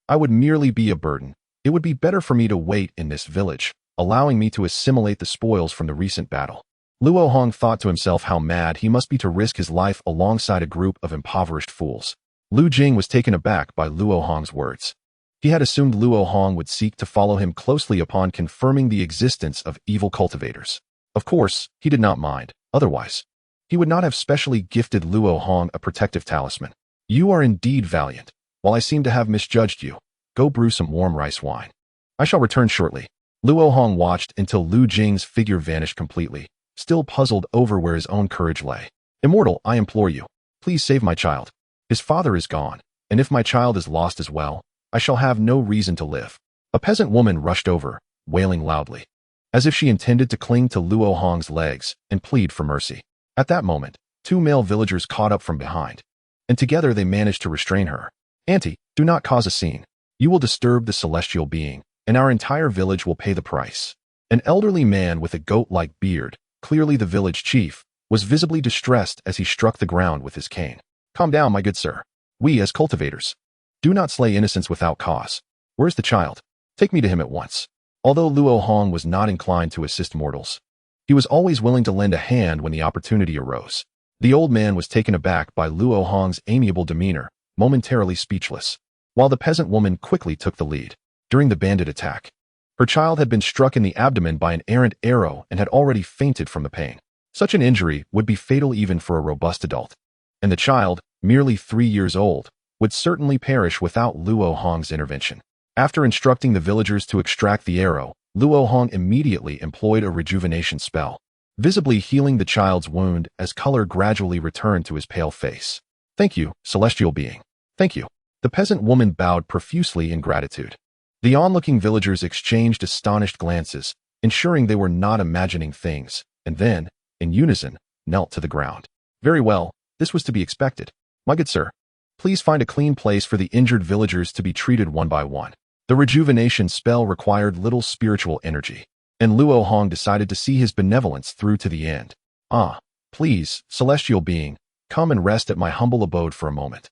I would merely be a burden. It would be better for me to wait in this village, allowing me to assimilate the spoils from the recent battle. Luo Hong thought to himself how mad he must be to risk his life alongside a group of impoverished fools. Lu Jing was taken aback by Luo Hong's words. He had assumed Luo Hong would seek to follow him closely upon confirming the existence of evil cultivators. Of course, he did not mind. Otherwise, he would not have specially gifted Luo Hong a protective talisman. You are indeed valiant. While I seem to have misjudged you, go brew some warm rice wine. I shall return shortly. Luo Hong watched until Lu Jing's figure vanished completely, still puzzled over where his own courage lay. Immortal, I implore you, please save my child. His father is gone, and if my child is lost as well, I shall have no reason to live. A peasant woman rushed over, wailing loudly, as if she intended to cling to Luo Hong's legs and plead for mercy. At that moment, two male villagers caught up from behind, and together they managed to restrain her. Auntie, do not cause a scene. You will disturb the celestial being, and our entire village will pay the price. An elderly man with a goat-like beard, clearly the village chief, was visibly distressed as he struck the ground with his cane. Calm down, my good sir. We, as cultivators, do not slay innocents without cause. Where's the child? Take me to him at once. Although Luo Hong was not inclined to assist mortals, he was always willing to lend a hand when the opportunity arose. The old man was taken aback by Luo Hong's amiable demeanor, momentarily speechless, while the peasant woman quickly took the lead. During the bandit attack, her child had been struck in the abdomen by an errant arrow and had already fainted from the pain. Such an injury would be fatal even for a robust adult, and the child, merely 3 years old, would certainly perish without Luo Hong's intervention. After instructing the villagers to extract the arrow, Luo Hong immediately employed a rejuvenation spell, visibly healing the child's wound as color gradually returned to his pale face. Thank you, celestial being. Thank you. The peasant woman bowed profusely in gratitude. The onlooking villagers exchanged astonished glances, ensuring they were not imagining things, and then, in unison, knelt to the ground. Very well, this was to be expected. My good sir, please find a clean place for the injured villagers to be treated one by one. The rejuvenation spell required little spiritual energy, and Luo Hong decided to see his benevolence through to the end. Ah, please, celestial being, come and rest at my humble abode for a moment.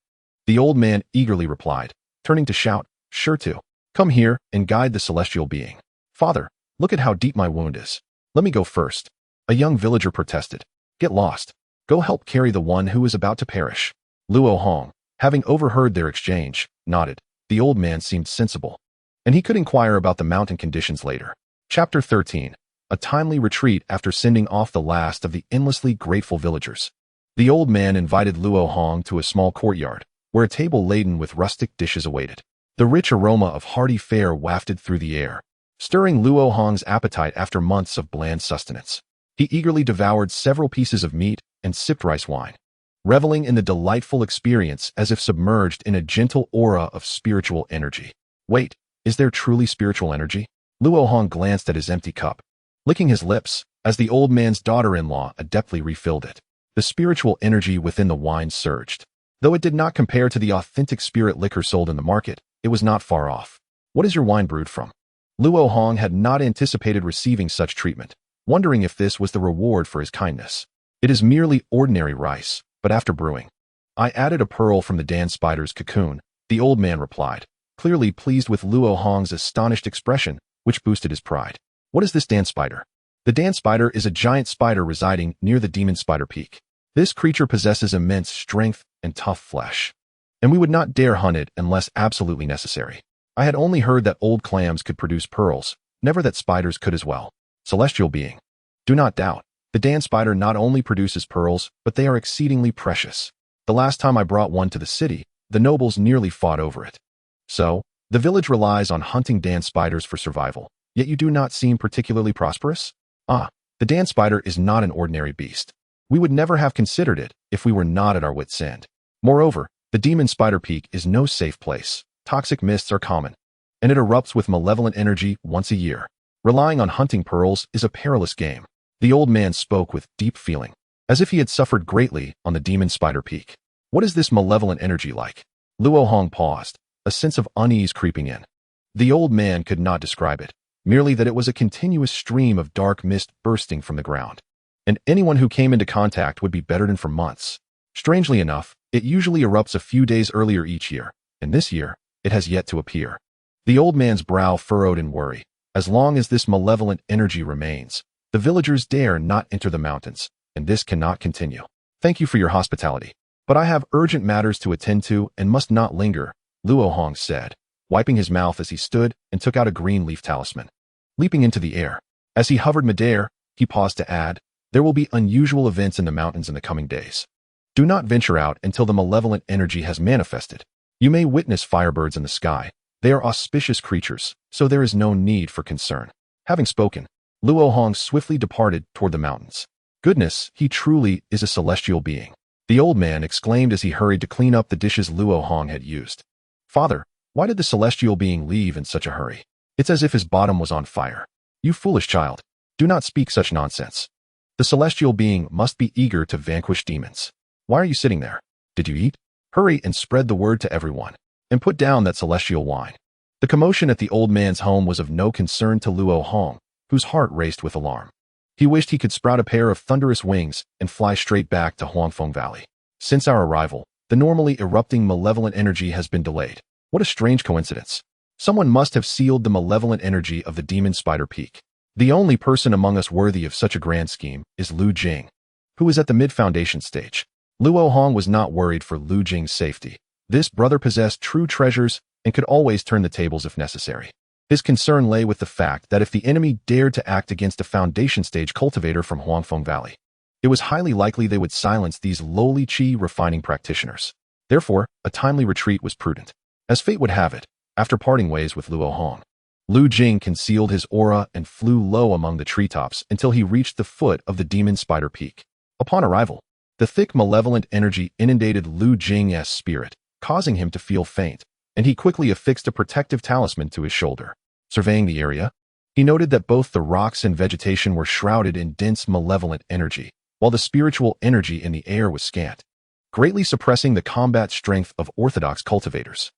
The old man eagerly replied, turning to shout, sure to. Come here and guide the celestial being. Father, look at how deep my wound is. Let me go first. A young villager protested. Get lost. Go help carry the one who is about to perish. Luo Hong, having overheard their exchange, nodded. The old man seemed sensible, and he could inquire about the mountain conditions later. Chapter 13. A timely retreat after sending off the last of the endlessly grateful villagers. The old man invited Luo Hong to a small courtyard, where a table laden with rustic dishes awaited. The rich aroma of hearty fare wafted through the air, stirring Luo Hong's appetite after months of bland sustenance. He eagerly devoured several pieces of meat and sipped rice wine, reveling in the delightful experience as if submerged in a gentle aura of spiritual energy. Wait, is there truly spiritual energy? Luo Hong glanced at his empty cup, licking his lips as the old man's daughter-in-law adeptly refilled it. The spiritual energy within the wine surged. Though it did not compare to the authentic spirit liquor sold in the market, it was not far off. What is your wine brewed from? Luo Hong had not anticipated receiving such treatment, wondering if this was the reward for his kindness. It is merely ordinary rice, but after brewing, I added a pearl from the Dan spider's cocoon, the old man replied, clearly pleased with Luo Hong's astonished expression, which boosted his pride. What is this Dan spider? The Dan spider is a giant spider residing near the demon spider peak. This creature possesses immense strength and tough flesh, and we would not dare hunt it unless absolutely necessary. I had only heard that old clams could produce pearls, never that spiders could as well. Celestial being. Do not doubt, the Dan spider not only produces pearls, but they are exceedingly precious. The last time I brought one to the city, the nobles nearly fought over it. So, the village relies on hunting Dan spiders for survival, yet you do not seem particularly prosperous? Ah, the Dan spider is not an ordinary beast. We would never have considered it if we were not at our wits' end. Moreover, the demon spider peak is no safe place. Toxic mists are common, and it erupts with malevolent energy once a year. Relying on hunting pearls is a perilous game. The old man spoke with deep feeling, as if he had suffered greatly on the demon spider peak. What is this malevolent energy like? Luo Hong paused, a sense of unease creeping in. The old man could not describe it, merely that it was a continuous stream of dark mist bursting from the ground, and anyone who came into contact would be bettered for months. Strangely enough, it usually erupts a few days earlier each year, and this year, it has yet to appear. The old man's brow furrowed in worry. As long as this malevolent energy remains, the villagers dare not enter the mountains, and this cannot continue. Thank you for your hospitality, but I have urgent matters to attend to and must not linger, Luo Hong said, wiping his mouth as he stood and took out a green leaf talisman. Leaping into the air, as he hovered midair, he paused to add, there will be unusual events in the mountains in the coming days. Do not venture out until the malevolent energy has manifested. You may witness firebirds in the sky. They are auspicious creatures, so there is no need for concern. Having spoken, Luo Hong swiftly departed toward the mountains. Goodness, he truly is a celestial being, the old man exclaimed as he hurried to clean up the dishes Luo Hong had used. Father, why did the celestial being leave in such a hurry? It's as if his bottom was on fire. You foolish child, do not speak such nonsense. The celestial being must be eager to vanquish demons. Why are you sitting there? Did you eat? Hurry and spread the word to everyone, and put down that celestial wine. The commotion at the old man's home was of no concern to Luo Hong, whose heart raced with alarm. He wished he could sprout a pair of thunderous wings and fly straight back to Huangfeng Valley. Since our arrival, the normally erupting malevolent energy has been delayed. What a strange coincidence. Someone must have sealed the malevolent energy of the demon spider peak. The only person among us worthy of such a grand scheme is Lu Jing, who is at the mid-foundation stage. Luo Hong was not worried for Lu Jing's safety. This brother possessed true treasures and could always turn the tables if necessary. His concern lay with the fact that if the enemy dared to act against a foundation stage cultivator from Huangfeng Valley, it was highly likely they would silence these lowly qi refining practitioners. Therefore, a timely retreat was prudent. As fate would have it, after parting ways with Luo Hong, Lu Jing concealed his aura and flew low among the treetops until he reached the foot of the demon spider peak. Upon arrival, the thick malevolent energy inundated Lu Jing's spirit, causing him to feel faint, and he quickly affixed a protective talisman to his shoulder. Surveying the area, he noted that both the rocks and vegetation were shrouded in dense malevolent energy, while the spiritual energy in the air was scant, greatly suppressing the combat strength of orthodox cultivators.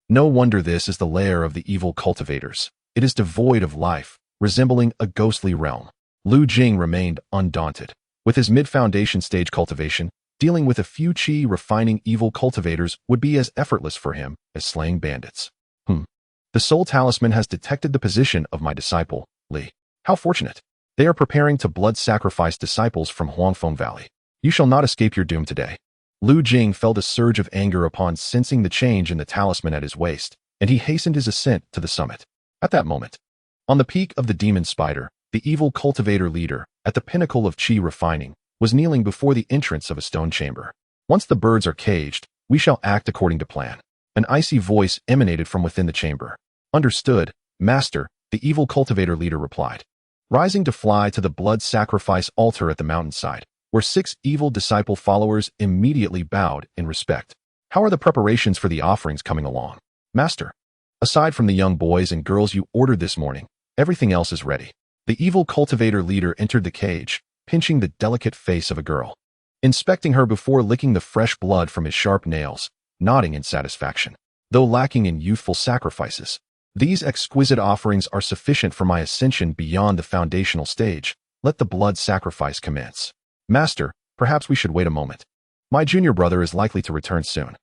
No wonder this is the lair of the evil cultivators. It is devoid of life, resembling a ghostly realm. Lu Jing remained undaunted. With his mid-foundation stage cultivation, dealing with a few qi refining evil cultivators would be as effortless for him as slaying bandits. The soul talisman has detected the position of my disciple, Li. How fortunate. They are preparing to blood sacrifice disciples from Huangfeng Valley. You shall not escape your doom today. Lu Jing felt a surge of anger upon sensing the change in the talisman at his waist, and he hastened his ascent to the summit. At that moment, on the peak of the demon spider, the evil cultivator leader, at the pinnacle of qi refining, was kneeling before the entrance of a stone chamber. Once the birds are caged, We shall act according to plan. An icy voice emanated from within the chamber. Understood, Master, the evil cultivator leader replied. Rising to fly to the blood sacrifice altar at the mountainside, where 6 evil disciple followers immediately bowed in respect. How are the preparations for the offerings coming along? Master, aside from the young boys and girls you ordered this morning, everything else is ready. The evil cultivator leader entered the cage, pinching the delicate face of a girl, inspecting her before licking the fresh blood from his sharp nails, nodding in satisfaction. Though lacking in youthful sacrifices, these exquisite offerings are sufficient for my ascension beyond the foundational stage. Let the blood sacrifice commence. Master, perhaps we should wait a moment. My junior brother is likely to return soon.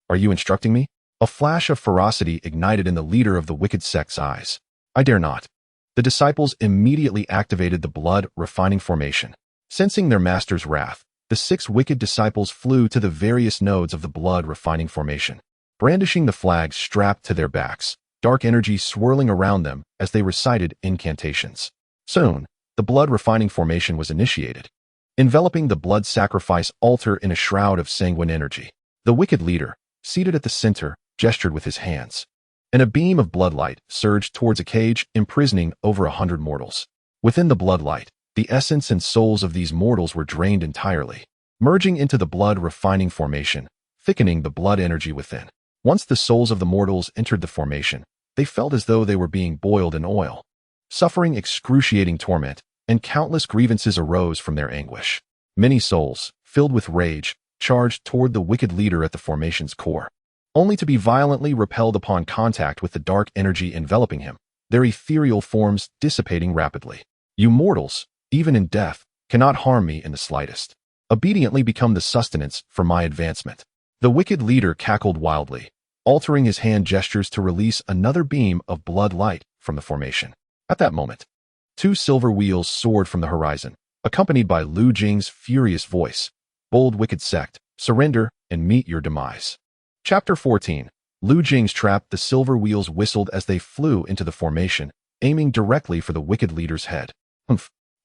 Are you instructing me? A flash of ferocity ignited in the leader of the wicked sect's eyes. I dare not. The disciples immediately activated the blood refining formation. Sensing their master's wrath, the 6 wicked disciples flew to the various nodes of the blood refining formation, brandishing the flags strapped to their backs, dark energy swirling around them as they recited incantations. Soon, the blood refining formation was initiated, enveloping the blood sacrifice altar in a shroud of sanguine energy. The wicked leader, seated at the center, gestured with his hands, and a beam of bloodlight surged towards a cage imprisoning over 100 mortals. Within the bloodlight, the essence and souls of these mortals were drained entirely, merging into the blood refining formation, thickening the blood energy within. Once the souls of the mortals entered the formation, they felt as though they were being boiled in oil. Suffering excruciating torment, and countless grievances arose from their anguish. Many souls, filled with rage, charged toward the wicked leader at the formation's core, only to be violently repelled upon contact with the dark energy enveloping him, their ethereal forms dissipating rapidly. You mortals, even in death, cannot harm me in the slightest. Obediently become the sustenance for my advancement. The wicked leader cackled wildly, altering his hand gestures to release another beam of blood light from the formation. At that moment, 2 silver wheels soared from the horizon, accompanied by Lu Jing's furious voice. Bold wicked sect, surrender and meet your demise. Chapter 14. Lu Jing's trap. The silver wheels whistled as they flew into the formation, aiming directly for the wicked leader's head.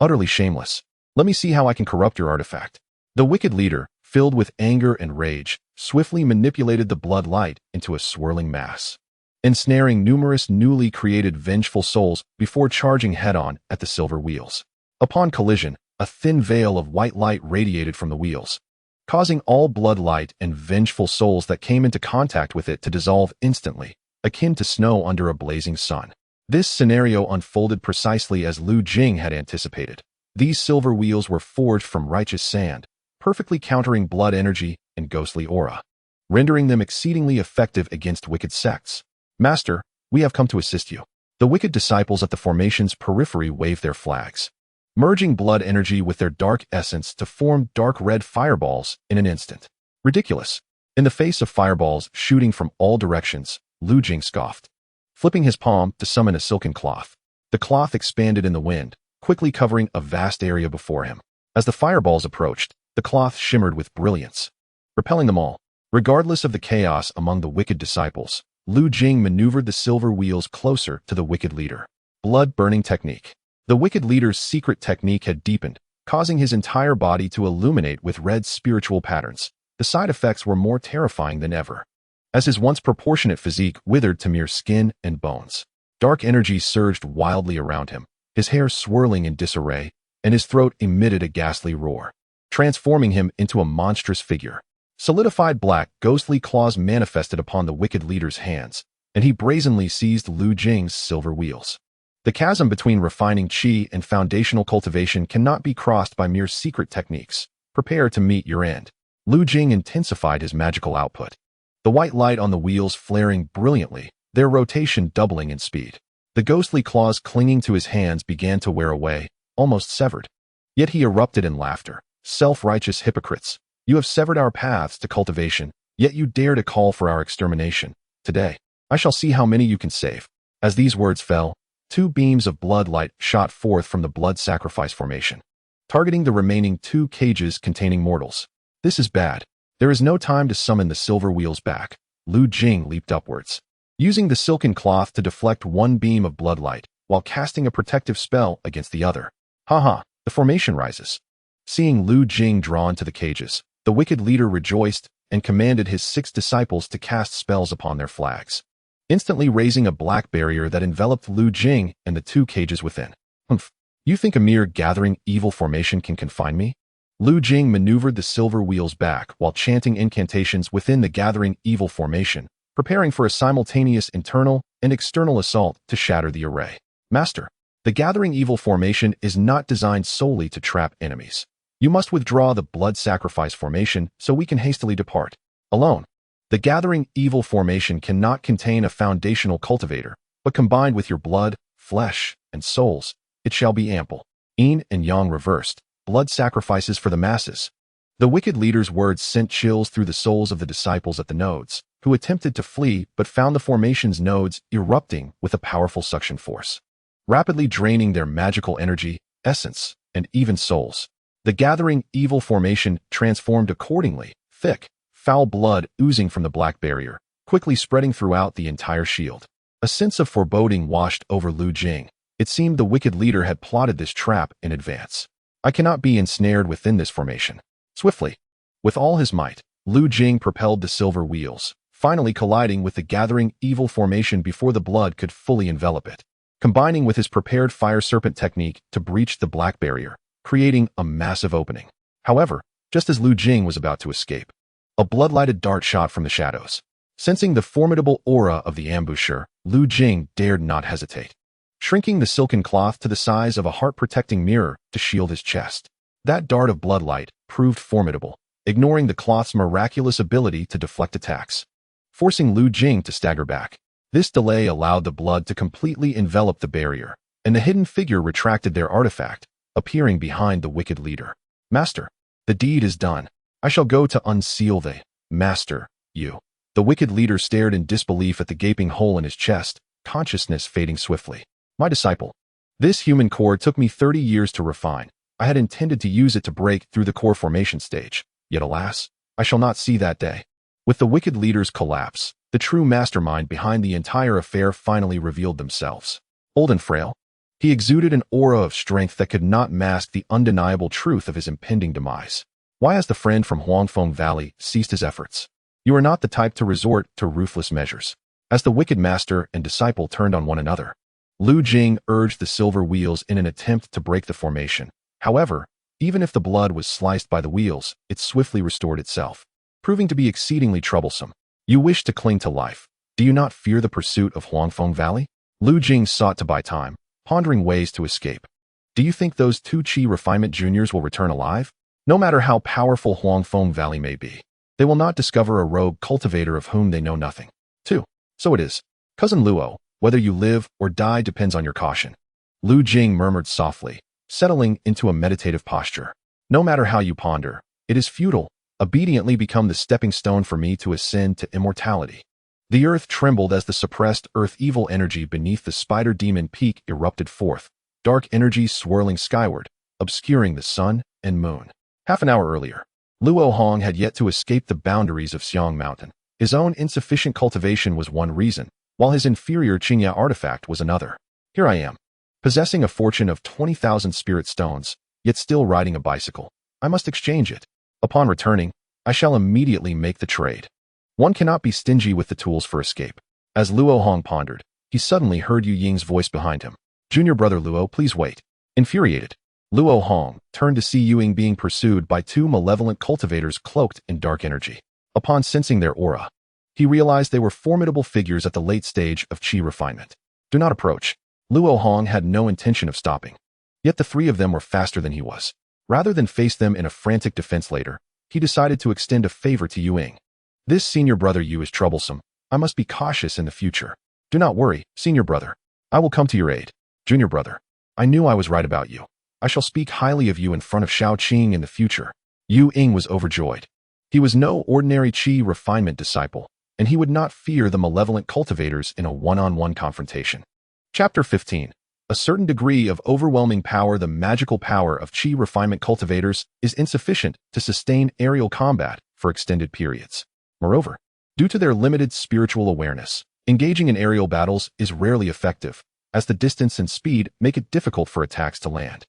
Utterly shameless. Let me see how I can corrupt your artifact. The wicked leader, filled with anger and rage, swiftly manipulated the blood light into a swirling mass, ensnaring numerous newly created vengeful souls before charging head-on at the silver wheels. Upon collision, a thin veil of white light radiated from the wheels, causing all blood light and vengeful souls that came into contact with it to dissolve instantly, akin to snow under a blazing sun. This scenario unfolded precisely as Lu Jing had anticipated. These silver wheels were forged from righteous sand, perfectly countering blood energy and ghostly aura, rendering them exceedingly effective against wicked sects. Master, we have come to assist you. The wicked disciples at the formation's periphery waved their flags, merging blood energy with their dark essence to form dark red fireballs in an instant. Ridiculous. In the face of fireballs shooting from all directions, Lu Jing scoffed, flipping his palm to summon a silken cloth. The cloth expanded in the wind, quickly covering a vast area before him. As the fireballs approached, the cloth shimmered with brilliance, repelling them all. Regardless of the chaos among the wicked disciples, Lu Jing maneuvered the silver wheels closer to the wicked leader. Blood-burning technique. The wicked leader's secret technique had deepened, causing his entire body to illuminate with red spiritual patterns. The side effects were more terrifying than ever, as his once proportionate physique withered to mere skin and bones. Dark energy surged wildly around him, his hair swirling in disarray, and his throat emitted a ghastly roar, transforming him into a monstrous figure. Solidified black, ghostly claws manifested upon the wicked leader's hands, and he brazenly seized Lu Jing's silver wheels. The chasm between refining qi and foundational cultivation cannot be crossed by mere secret techniques. Prepare to meet your end. Lu Jing intensified his magical output, the white light on the wheels flaring brilliantly, their rotation doubling in speed. The ghostly claws clinging to his hands began to wear away, almost severed. Yet he erupted in laughter. Self-righteous hypocrites, you have severed our paths to cultivation, yet you dare to call for our extermination. Today, I shall see how many you can save. As these words fell, 2 beams of blood light shot forth from the blood sacrifice formation, targeting the remaining 2 cages containing mortals. This is bad. There is no time to summon the silver wheels back. Lu Jing leaped upwards, using the silken cloth to deflect 1 beam of blood light, while casting a protective spell against the other. Haha, the formation rises. Seeing Lu Jing drawn to the cages, the wicked leader rejoiced and commanded his 6 disciples to cast spells upon their flags, instantly raising a black barrier that enveloped Lu Jing and the 2 cages within. Humph! You think a mere gathering evil formation can confine me? Lu Jing maneuvered the silver wheels back while chanting incantations within the gathering evil formation, preparing for a simultaneous internal and external assault to shatter the array. Master, the gathering evil formation is not designed solely to trap enemies. You must withdraw the blood sacrifice formation so we can hastily depart. Alone, the gathering evil formation cannot contain a foundational cultivator, but combined with your blood, flesh, and souls, it shall be ample. Yin and yang reversed, blood sacrifices for the masses. The wicked leader's words sent chills through the souls of the disciples at the nodes, who attempted to flee but found the formation's nodes erupting with a powerful suction force, rapidly draining their magical energy, essence, and even souls. The gathering evil formation transformed accordingly, thick, foul blood oozing from the black barrier, quickly spreading throughout the entire shield. A sense of foreboding washed over Lu Jing. It seemed the wicked leader had plotted this trap in advance. I cannot be ensnared within this formation. Swiftly, with all his might, Lu Jing propelled the silver wheels, finally colliding with the gathering evil formation before the blood could fully envelop it, combining with his prepared fire serpent technique to breach the black barrier, creating a massive opening. However, just as Lu Jing was about to escape, a blood-lighted dart shot from the shadows. Sensing the formidable aura of the ambusher, Lu Jing dared not hesitate, shrinking the silken cloth to the size of a heart-protecting mirror to shield his chest. That dart of bloodlight proved formidable, ignoring the cloth's miraculous ability to deflect attacks, forcing Lu Jing to stagger back. This delay allowed the blood to completely envelop the barrier, and the hidden figure retracted their artifact, appearing behind the wicked leader. Master, the deed is done. I shall go to unseal the master, you. The wicked leader stared in disbelief at the gaping hole in his chest, consciousness fading swiftly. My disciple. This human core took me 30 years to refine. I had intended to use it to break through the core formation stage, yet alas, I shall not see that day. With the wicked leader's collapse, the true mastermind behind the entire affair finally revealed themselves. Old and frail, he exuded an aura of strength that could not mask the undeniable truth of his impending demise. Why has the friend from Huangfeng Valley ceased his efforts? You are not the type to resort to ruthless measures. As the wicked master and disciple turned on one another, Lu Jing urged the silver wheels in an attempt to break the formation. However, even if the blood was sliced by the wheels, it swiftly restored itself, proving to be exceedingly troublesome. You wish to cling to life. Do you not fear the pursuit of Huangfeng Valley? Lu Jing sought to buy time, pondering ways to escape. Do you think those 2 Qi refinement juniors will return alive? No matter how powerful Huangfeng Valley may be, they will not discover a rogue cultivator of whom they know nothing. 2. So it is. Cousin Luo, whether you live or die depends on your caution. Lu Jing murmured softly, settling into a meditative posture. No matter how you ponder, it is futile. Obediently become the stepping stone for me to ascend to immortality. The earth trembled as the suppressed earth evil energy beneath the spider demon peak erupted forth, dark energy swirling skyward, obscuring the sun and moon. Half an hour earlier, Luo Hong had yet to escape the boundaries of Xiang Mountain. His own insufficient cultivation was one reason, while his inferior xianxia artifact was another. Here I am, possessing a fortune of 20,000 spirit stones, yet still riding a bicycle. I must exchange it. Upon returning, I shall immediately make the trade. One cannot be stingy with the tools for escape. As Luo Hong pondered, he suddenly heard Yu Ying's voice behind him. Junior brother Luo, please wait. Infuriated, Luo Hong turned to see Yu Ying being pursued by 2 malevolent cultivators cloaked in dark energy. Upon sensing their aura, he realized they were formidable figures at the late stage of Qi refinement. Do not approach. Luo Hong had no intention of stopping. Yet the 3 of them were faster than he was. Rather than face them in a frantic defense later, he decided to extend a favor to Yu Ying. This senior brother Yu is troublesome. I must be cautious in the future. Do not worry, senior brother. I will come to your aid. Junior brother, I knew I was right about you. I shall speak highly of you in front of Shao Qing in the future. Yu Ying was overjoyed. He was no ordinary Qi refinement disciple, and he would not fear the malevolent cultivators in a one-on-one confrontation. Chapter 15. A certain degree of overwhelming power. The magical power of Qi refinement cultivators is insufficient to sustain aerial combat for extended periods. Moreover, due to their limited spiritual awareness, engaging in aerial battles is rarely effective, as the distance and speed make it difficult for attacks to land.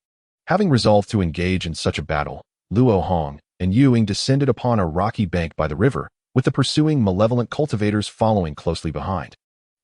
Having resolved to engage in such a battle, Luo Hong, and Yuing descended upon a rocky bank by the river, with the pursuing malevolent cultivators following closely behind.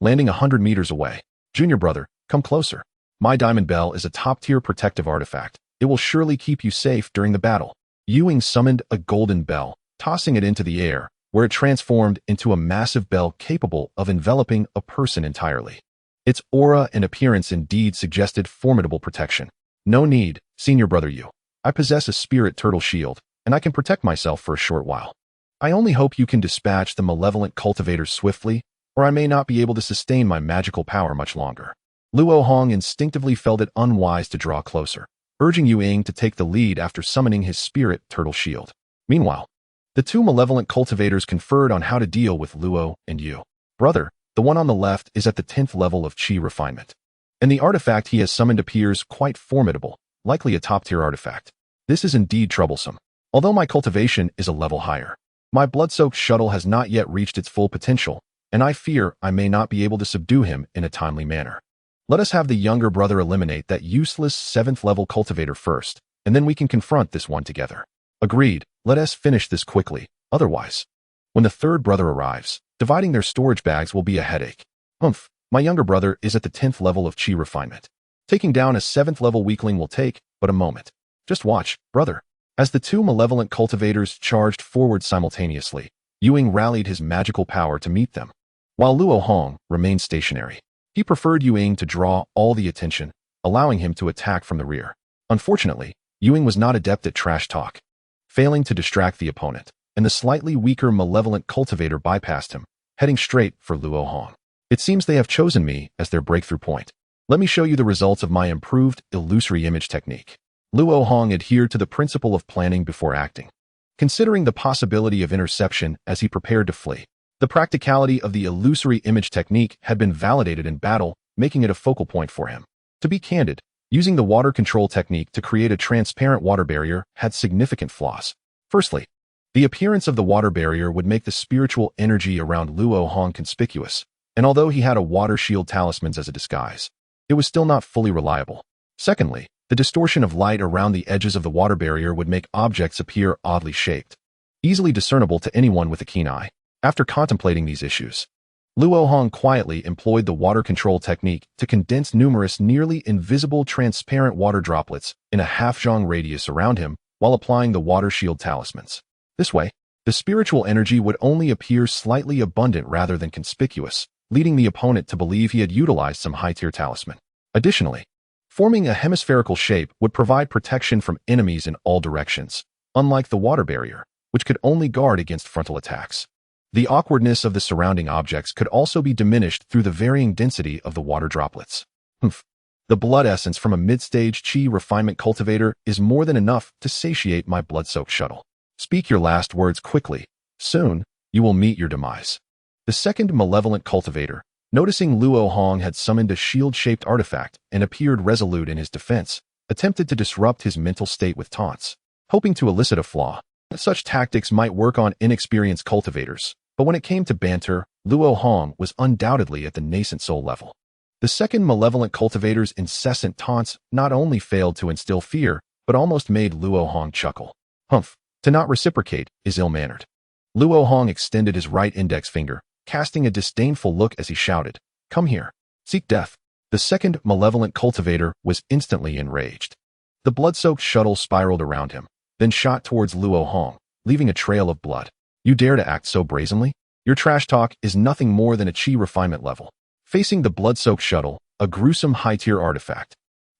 Landing 100 meters away. Junior brother, come closer. My diamond bell is a top-tier protective artifact. It will surely keep you safe during the battle. Yuing summoned a golden bell, tossing it into the air, where it transformed into a massive bell capable of enveloping a person entirely. Its aura and appearance indeed suggested formidable protection. No need, senior brother Yu. I possess a spirit turtle shield, and I can protect myself for a short while. I only hope you can dispatch the malevolent cultivators swiftly, or I may not be able to sustain my magical power much longer. Luo Hong instinctively felt it unwise to draw closer, urging Yuing to take the lead after summoning his spirit turtle shield. Meanwhile, the two malevolent cultivators conferred on how to deal with Luo and Yu. Brother, the one on the left is at the 10th level of Qi refinement, and the artifact he has summoned appears quite formidable, likely a top-tier artifact. This is indeed troublesome. Although my cultivation is a level higher, my blood-soaked shuttle has not yet reached its full potential, and I fear I may not be able to subdue him in a timely manner. Let us have the younger brother eliminate that useless 7th level cultivator first, and then we can confront this one together. Agreed, let us finish this quickly, otherwise, when the third brother arrives, dividing their storage bags will be a headache. My younger brother is at the 10th level of Qi refinement. Taking down a 7th level weakling will take but a moment. Just watch, brother. As the two malevolent cultivators charged forward simultaneously, Yuing rallied his magical power to meet them, while Luo Hong remained stationary. He preferred Yuing to draw all the attention, allowing him to attack from the rear. Unfortunately, Yuing was not adept at trash talk, failing to distract the opponent, and the slightly weaker malevolent cultivator bypassed him, heading straight for Luo Hong. It seems they have chosen me as their breakthrough point. Let me show you the results of my improved illusory image technique. Luo Hong adhered to the principle of planning before acting, considering the possibility of interception as he prepared to flee. The practicality of the illusory image technique had been validated in battle, making it a focal point for him. To be candid, using the water control technique to create a transparent water barrier had significant flaws. Firstly, the appearance of the water barrier would make the spiritual energy around Luo Hong conspicuous, and although he had a water shield talismans as a disguise, it was still not fully reliable. Secondly, the distortion of light around the edges of the water barrier would make objects appear oddly shaped, easily discernible to anyone with a keen eye. After contemplating these issues, Luo Hong quietly employed the water control technique to condense numerous nearly invisible transparent water droplets in a half-zhang radius around him while applying the water shield talismans. This way, the spiritual energy would only appear slightly abundant rather than conspicuous, leading the opponent to believe he had utilized some high-tier talisman. Additionally, forming a hemispherical shape would provide protection from enemies in all directions, unlike the water barrier, which could only guard against frontal attacks. The awkwardness of the surrounding objects could also be diminished through the varying density of the water droplets. The blood essence from a mid-stage Qi refinement cultivator is more than enough to satiate my blood-soaked shuttle. Speak your last words quickly. Soon, you will meet your demise. The second malevolent cultivator, noticing Luo Hong had summoned a shield-shaped artifact and appeared resolute in his defense, attempted to disrupt his mental state with taunts, hoping to elicit a flaw. Such tactics might work on inexperienced cultivators, but when it came to banter, Luo Hong was undoubtedly at the nascent soul level. The second malevolent cultivator's incessant taunts not only failed to instill fear, but almost made Luo Hong chuckle. To not reciprocate is ill-mannered. Luo Hong extended his right index finger, casting a disdainful look as he shouted, "Come here. Seek death." The second malevolent cultivator was instantly enraged. The blood-soaked shuttle spiraled around him, then shot towards Luo Hong, leaving a trail of blood. You dare to act so brazenly? Your trash talk is nothing more than a Qi refinement level. Facing the blood-soaked shuttle, a gruesome high-tier artifact,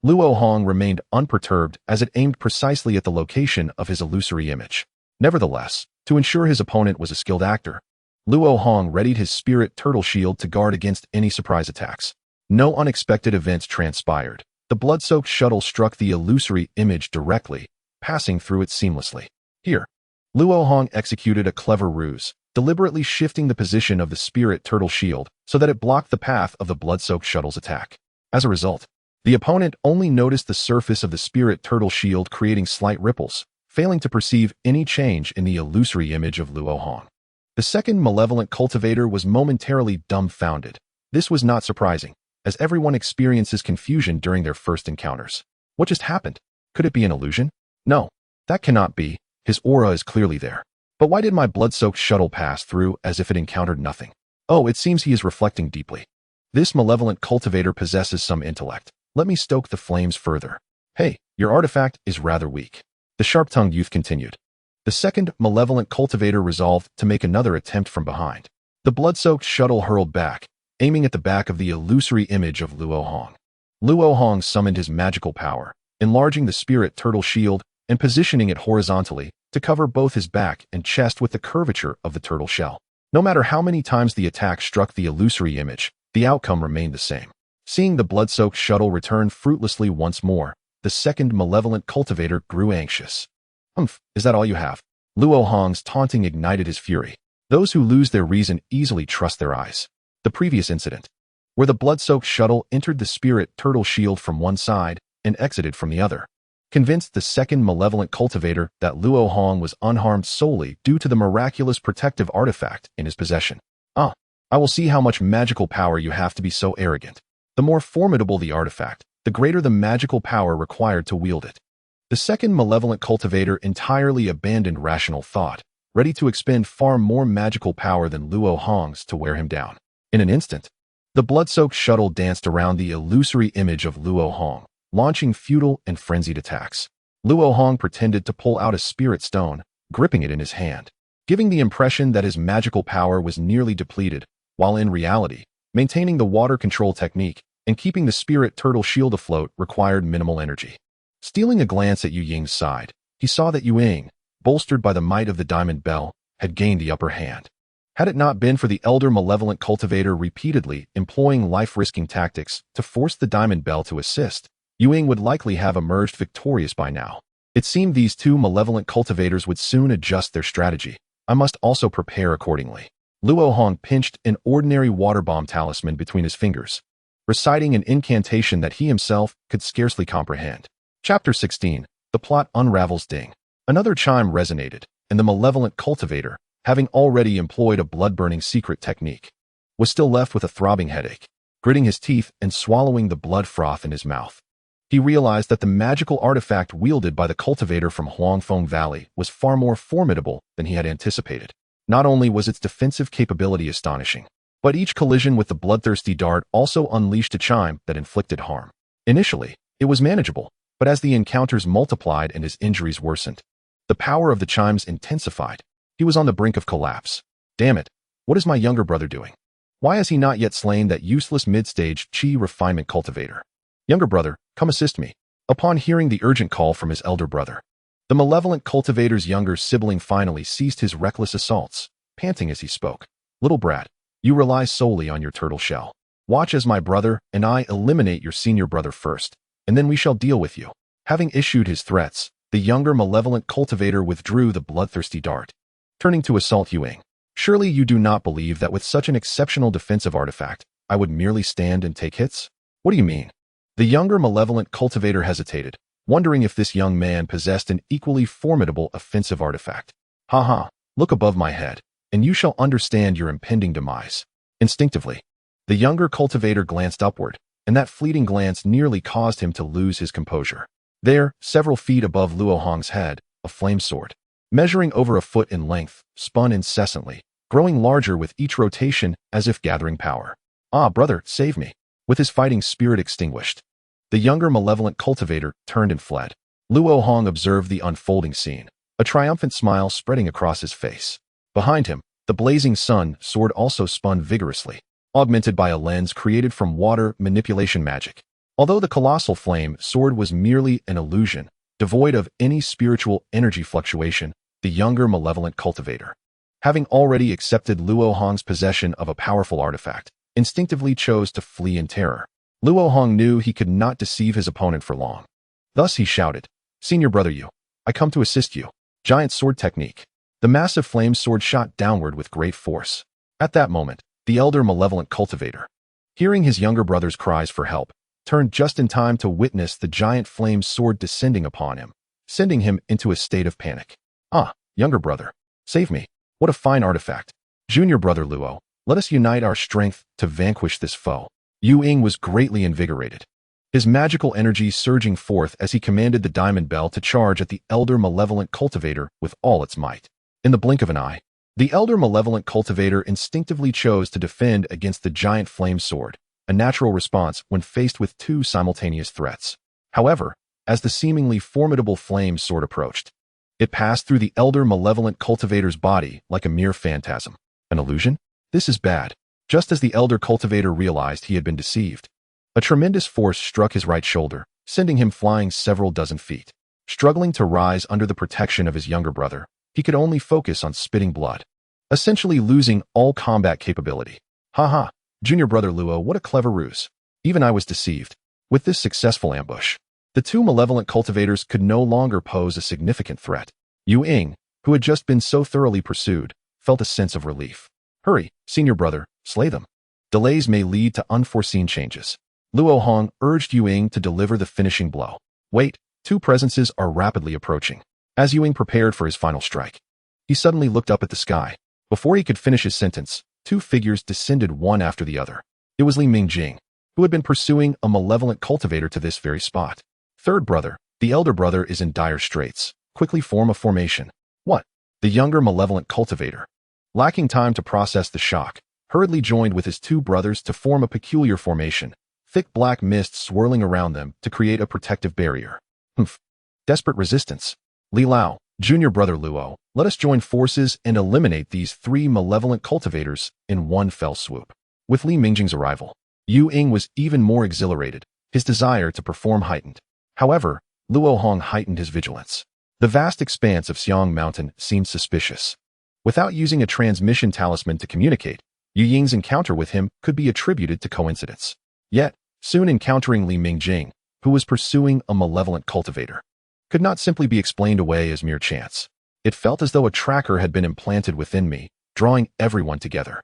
Luo Hong remained unperturbed as it aimed precisely at the location of his illusory image. Nevertheless, to ensure his opponent was a skilled actor, Luo Hong readied his spirit turtle shield to guard against any surprise attacks. No unexpected events transpired. The blood-soaked shuttle struck the illusory image directly, passing through it seamlessly. Here, Luo Hong executed a clever ruse, deliberately shifting the position of the spirit turtle shield so that it blocked the path of the blood-soaked shuttle's attack. As a result, the opponent only noticed the surface of the spirit turtle shield creating slight ripples, failing to perceive any change in the illusory image of Luo Hong. The second malevolent cultivator was momentarily dumbfounded. This was not surprising, as everyone experiences confusion during their first encounters. What just happened? Could it be an illusion? No, that cannot be. His aura is clearly there. But why did my blood-soaked shuttle pass through as if it encountered nothing? Oh, it seems he is reflecting deeply. This malevolent cultivator possesses some intellect. Let me stoke the flames further. Hey, your artifact is rather weak. The sharp-tongued youth continued. The second malevolent cultivator resolved to make another attempt from behind. The blood-soaked shuttle hurled back, aiming at the back of the illusory image of Luo Hong. Luo Hong summoned his magical power, enlarging the spirit turtle shield and positioning it horizontally to cover both his back and chest with the curvature of the turtle shell. No matter how many times the attack struck the illusory image, the outcome remained the same. Seeing the blood-soaked shuttle return fruitlessly once more, the second malevolent cultivator grew anxious. Is that all you have? Luo Hong's taunting ignited his fury. Those who lose their reason easily trust their eyes. The previous incident, where the blood-soaked shuttle entered the spirit turtle shield from one side and exited from the other, convinced the second malevolent cultivator that Luo Hong was unharmed solely due to the miraculous protective artifact in his possession. I will see how much magical power you have to be so arrogant. The more formidable the artifact, the greater the magical power required to wield it. The second malevolent cultivator entirely abandoned rational thought, ready to expend far more magical power than Luo Hong's to wear him down. In an instant, the blood-soaked shuttle danced around the illusory image of Luo Hong, launching futile and frenzied attacks. Luo Hong pretended to pull out a spirit stone, gripping it in his hand, giving the impression that his magical power was nearly depleted, while in reality, maintaining the water control technique and keeping the spirit turtle shield afloat required minimal energy. Stealing a glance at Yu Ying's side, he saw that Yu Ying, bolstered by the might of the diamond bell, had gained the upper hand. Had it not been for the elder malevolent cultivator repeatedly employing life-risking tactics to force the diamond bell to assist, Yu Ying would likely have emerged victorious by now. It seemed these two malevolent cultivators would soon adjust their strategy. I must also prepare accordingly. Luo Hong pinched an ordinary water bomb talisman between his fingers, reciting an incantation that he himself could scarcely comprehend. Chapter 16. The plot unravels. Ding. Another chime resonated, and the malevolent cultivator, having already employed a blood-burning secret technique, was still left with a throbbing headache. Gritting his teeth and swallowing the blood froth in his mouth, he realized that the magical artifact wielded by the cultivator from Huangfeng Valley was far more formidable than he had anticipated. Not only was its defensive capability astonishing, but each collision with the bloodthirsty dart also unleashed a chime that inflicted harm. Initially, it was manageable, but as the encounters multiplied and his injuries worsened, the power of the chimes intensified. He was on the brink of collapse. Damn it, what is my younger brother doing? Why has he not yet slain that useless mid-stage chi refinement cultivator? Younger brother, come assist me. Upon hearing the urgent call from his elder brother, the malevolent cultivator's younger sibling finally ceased his reckless assaults, panting as he spoke. Little brat, you rely solely on your turtle shell. Watch as my brother and I eliminate your senior brother first, and then we shall deal with you. Having issued his threats, the younger malevolent cultivator withdrew the bloodthirsty dart, turning to assault Yu Ying. Surely you do not believe that with such an exceptional defensive artifact, I would merely stand and take hits? What do you mean? The younger malevolent cultivator hesitated, wondering if this young man possessed an equally formidable offensive artifact. Look above my head, and you shall understand your impending demise. Instinctively, the younger cultivator glanced upward, and that fleeting glance nearly caused him to lose his composure. There, several feet above Luo Hong's head, a flame sword, measuring over a foot in length, spun incessantly, growing larger with each rotation as if gathering power. Brother, save me. With his fighting spirit extinguished, the younger malevolent cultivator turned and fled. Luo Hong observed the unfolding scene, a triumphant smile spreading across his face. Behind him, the blazing sun sword also spun vigorously, augmented by a lens created from water manipulation magic. Although the colossal flame sword was merely an illusion, devoid of any spiritual energy fluctuation, the younger malevolent cultivator, having already accepted Luo Hong's possession of a powerful artifact, instinctively chose to flee in terror. Luo Hong knew he could not deceive his opponent for long. Thus he shouted, Senior brother Yu, I come to assist you. Giant sword technique. The massive flame sword shot downward with great force. At that moment, the elder malevolent cultivator, hearing his younger brother's cries for help, turned just in time to witness the giant flame sword descending upon him, sending him into a state of panic. Younger brother, save me. What a fine artifact. Junior brother Luo, let us unite our strength to vanquish this foe. Yu Ying was greatly invigorated. his magical energy surging forth as he commanded the diamond bell to charge at the elder malevolent cultivator with all its might. In the blink of an eye, the elder malevolent cultivator instinctively chose to defend against the giant flame sword, a natural response when faced with two simultaneous threats. However, as the seemingly formidable flame sword approached, it passed through the elder malevolent cultivator's body like a mere phantasm. An illusion? This is bad. Just as the elder cultivator realized he had been deceived, a tremendous force struck his right shoulder, sending him flying several dozen feet. Struggling to rise under the protection of his younger brother, he could only focus on spitting blood, essentially losing all combat capability. Haha, junior brother Luo, what a clever ruse. Even I was deceived. With this successful ambush, the two malevolent cultivators could no longer pose a significant threat. Yu Ying, who had just been so thoroughly pursued, felt a sense of relief. Hurry, senior brother, slay them. Delays may lead to unforeseen changes. Luo Hong urged Yu Ying to deliver the finishing blow. Wait, two presences are rapidly approaching. As Yu Ying prepared for his final strike, he suddenly looked up at the sky. Before he could finish his sentence, two figures descended one after the other. It was Li Mingjing, who had been pursuing a malevolent cultivator to this very spot. Third brother, the elder brother is in dire straits. Quickly form a formation. What? The younger malevolent cultivator, lacking time to process the shock, hurriedly joined with his two brothers to form a peculiar formation, thick black mist swirling around them to create a protective barrier. Humph. Desperate resistance. Li Lao, junior brother Luo, let us join forces and eliminate these three malevolent cultivators in one fell swoop. With Li Mingjing's arrival, Yu Ying was even more exhilarated, his desire to perform heightened. However, Luo Hong heightened his vigilance. The vast expanse of Xiang Mountain seemed suspicious. Without using a transmission talisman to communicate, Yu Ying's encounter with him could be attributed to coincidence. Yet, soon encountering Li Mingjing, who was pursuing a malevolent cultivator, could not simply be explained away as mere chance. It felt as though a tracker had been implanted within me, drawing everyone together.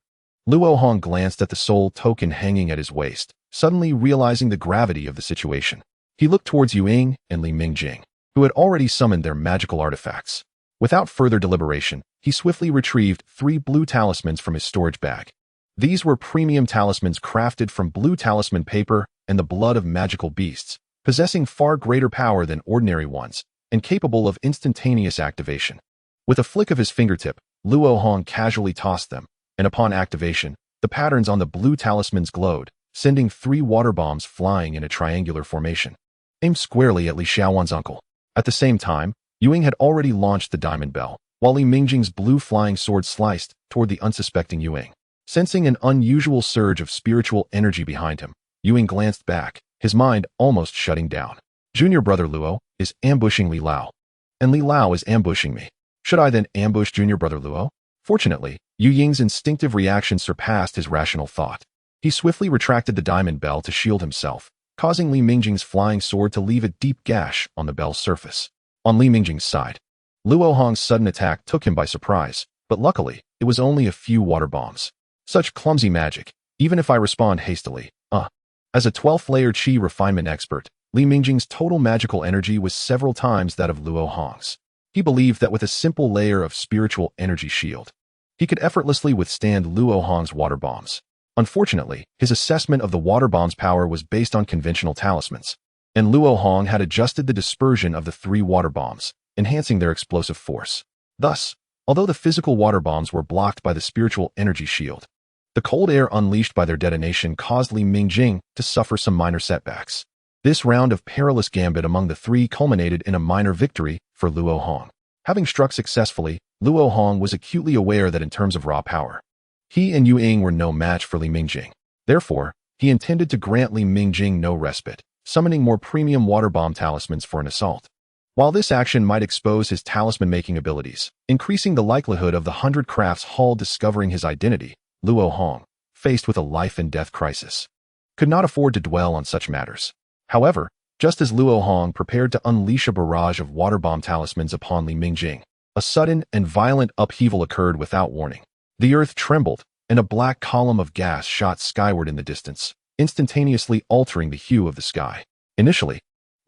Luo Hong glanced at the soul token hanging at his waist, suddenly realizing the gravity of the situation. He looked towards Yu Ying and Li Mingjing, who had already summoned their magical artifacts. Without further deliberation, he swiftly retrieved 3 blue talismans from his storage bag. These were premium talismans crafted from blue talisman paper and the blood of magical beasts, possessing far greater power than ordinary ones, and capable of instantaneous activation. With a flick of his fingertip, Luo Hong casually tossed them, and upon activation, the patterns on the blue talismans glowed, sending 3 water bombs flying in a triangular formation, aimed squarely at Li Xiaowan's uncle. At the same time, Yu Ying had already launched the diamond bell, while Li Mingjing's blue flying sword sliced toward the unsuspecting Yu Ying. Sensing an unusual surge of spiritual energy behind him, Yu Ying glanced back, his mind almost shutting down. Junior brother Luo is ambushing Li Lao, and Li Lao is ambushing me. Should I then ambush junior brother Luo? Fortunately, Yu Ying's instinctive reaction surpassed his rational thought. He swiftly retracted the diamond bell to shield himself, causing Li Mingjing's flying sword to leave a deep gash on the bell's surface. On Li Mingjing's side, Luo Hong's sudden attack took him by surprise, but luckily, it was only a few water bombs. Such clumsy magic, even if I respond hastily. As a 12th layer Qi refinement expert, Li Mingjing's total magical energy was several times that of Luo Hong's. He believed that with a simple layer of spiritual energy shield, he could effortlessly withstand Luo Hong's water bombs. Unfortunately, his assessment of the water bomb's power was based on conventional talismans, and Luo Hong had adjusted the dispersion of the 3 water bombs, enhancing their explosive force. Thus, although the physical water bombs were blocked by the spiritual energy shield, the cold air unleashed by their detonation caused Li Mingjing to suffer some minor setbacks. This round of perilous gambit among the 3 culminated in a minor victory for Luo Hong. Having struck successfully, Luo Hong was acutely aware that in terms of raw power, he and Yu Ying were no match for Li Mingjing. Therefore, he intended to grant Li Mingjing no respite, summoning more premium water bomb talismans for an assault. While this action might expose his talisman-making abilities, increasing the likelihood of the 100 Crafts Hall discovering his identity, Luo Hong, faced with a life-and-death crisis, could not afford to dwell on such matters. However, just as Luo Hong prepared to unleash a barrage of water bomb talismans upon Li Mingjing, a sudden and violent upheaval occurred without warning. The earth trembled, and a black column of gas shot skyward in the distance, instantaneously altering the hue of the sky. Initially,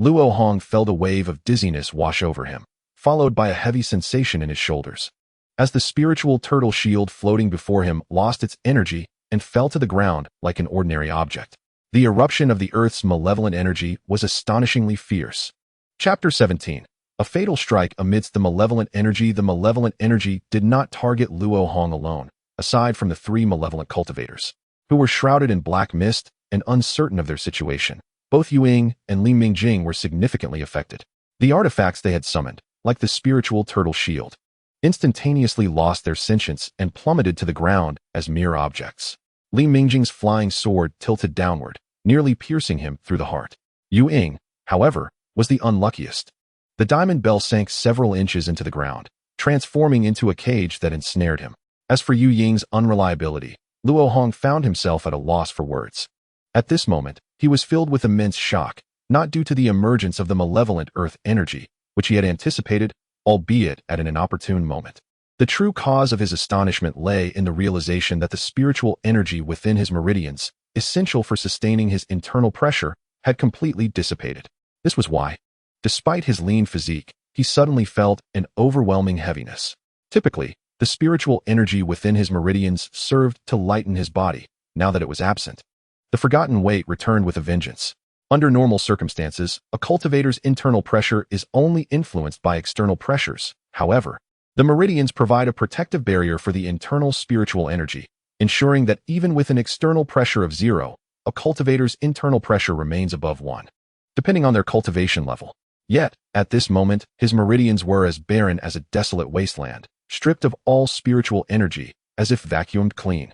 Luo Hong felt a wave of dizziness wash over him, followed by a heavy sensation in his shoulders. As the spiritual turtle shield floating before him lost its energy and fell to the ground like an ordinary object, The eruption of the Earth's malevolent energy was astonishingly fierce. Chapter 17. A fatal strike amidst the malevolent energy. The malevolent energy did not target Luo Hong alone, aside from the three malevolent cultivators, who were shrouded in black mist and uncertain of their situation. Both Yuing and Li Mingjing were significantly affected. The artifacts they had summoned, like the spiritual turtle shield, instantaneously lost their sentience and plummeted to the ground as mere objects. Li Mingjing's flying sword tilted downward, nearly piercing him through the heart. Yuing, however, was the unluckiest. The diamond bell sank several inches into the ground, transforming into a cage that ensnared him. As for Yu Ying's unreliability, Luo Hong found himself at a loss for words. At this moment, he was filled with immense shock, not due to the emergence of the malevolent earth energy, which he had anticipated, albeit at an inopportune moment. The true cause of his astonishment lay in the realization that the spiritual energy within his meridians, essential for sustaining his internal pressure, had completely dissipated. This was why, despite his lean physique, he suddenly felt an overwhelming heaviness. Typically, the spiritual energy within his meridians served to lighten his body. Now that it was absent, the forgotten weight returned with a vengeance. Under normal circumstances, a cultivator's internal pressure is only influenced by external pressures. However, the meridians provide a protective barrier for the internal spiritual energy, ensuring that even with an external pressure of 0, a cultivator's internal pressure remains above 1, depending on their cultivation level. Yet, at this moment, his meridians were as barren as a desolate wasteland, stripped of all spiritual energy, as if vacuumed clean.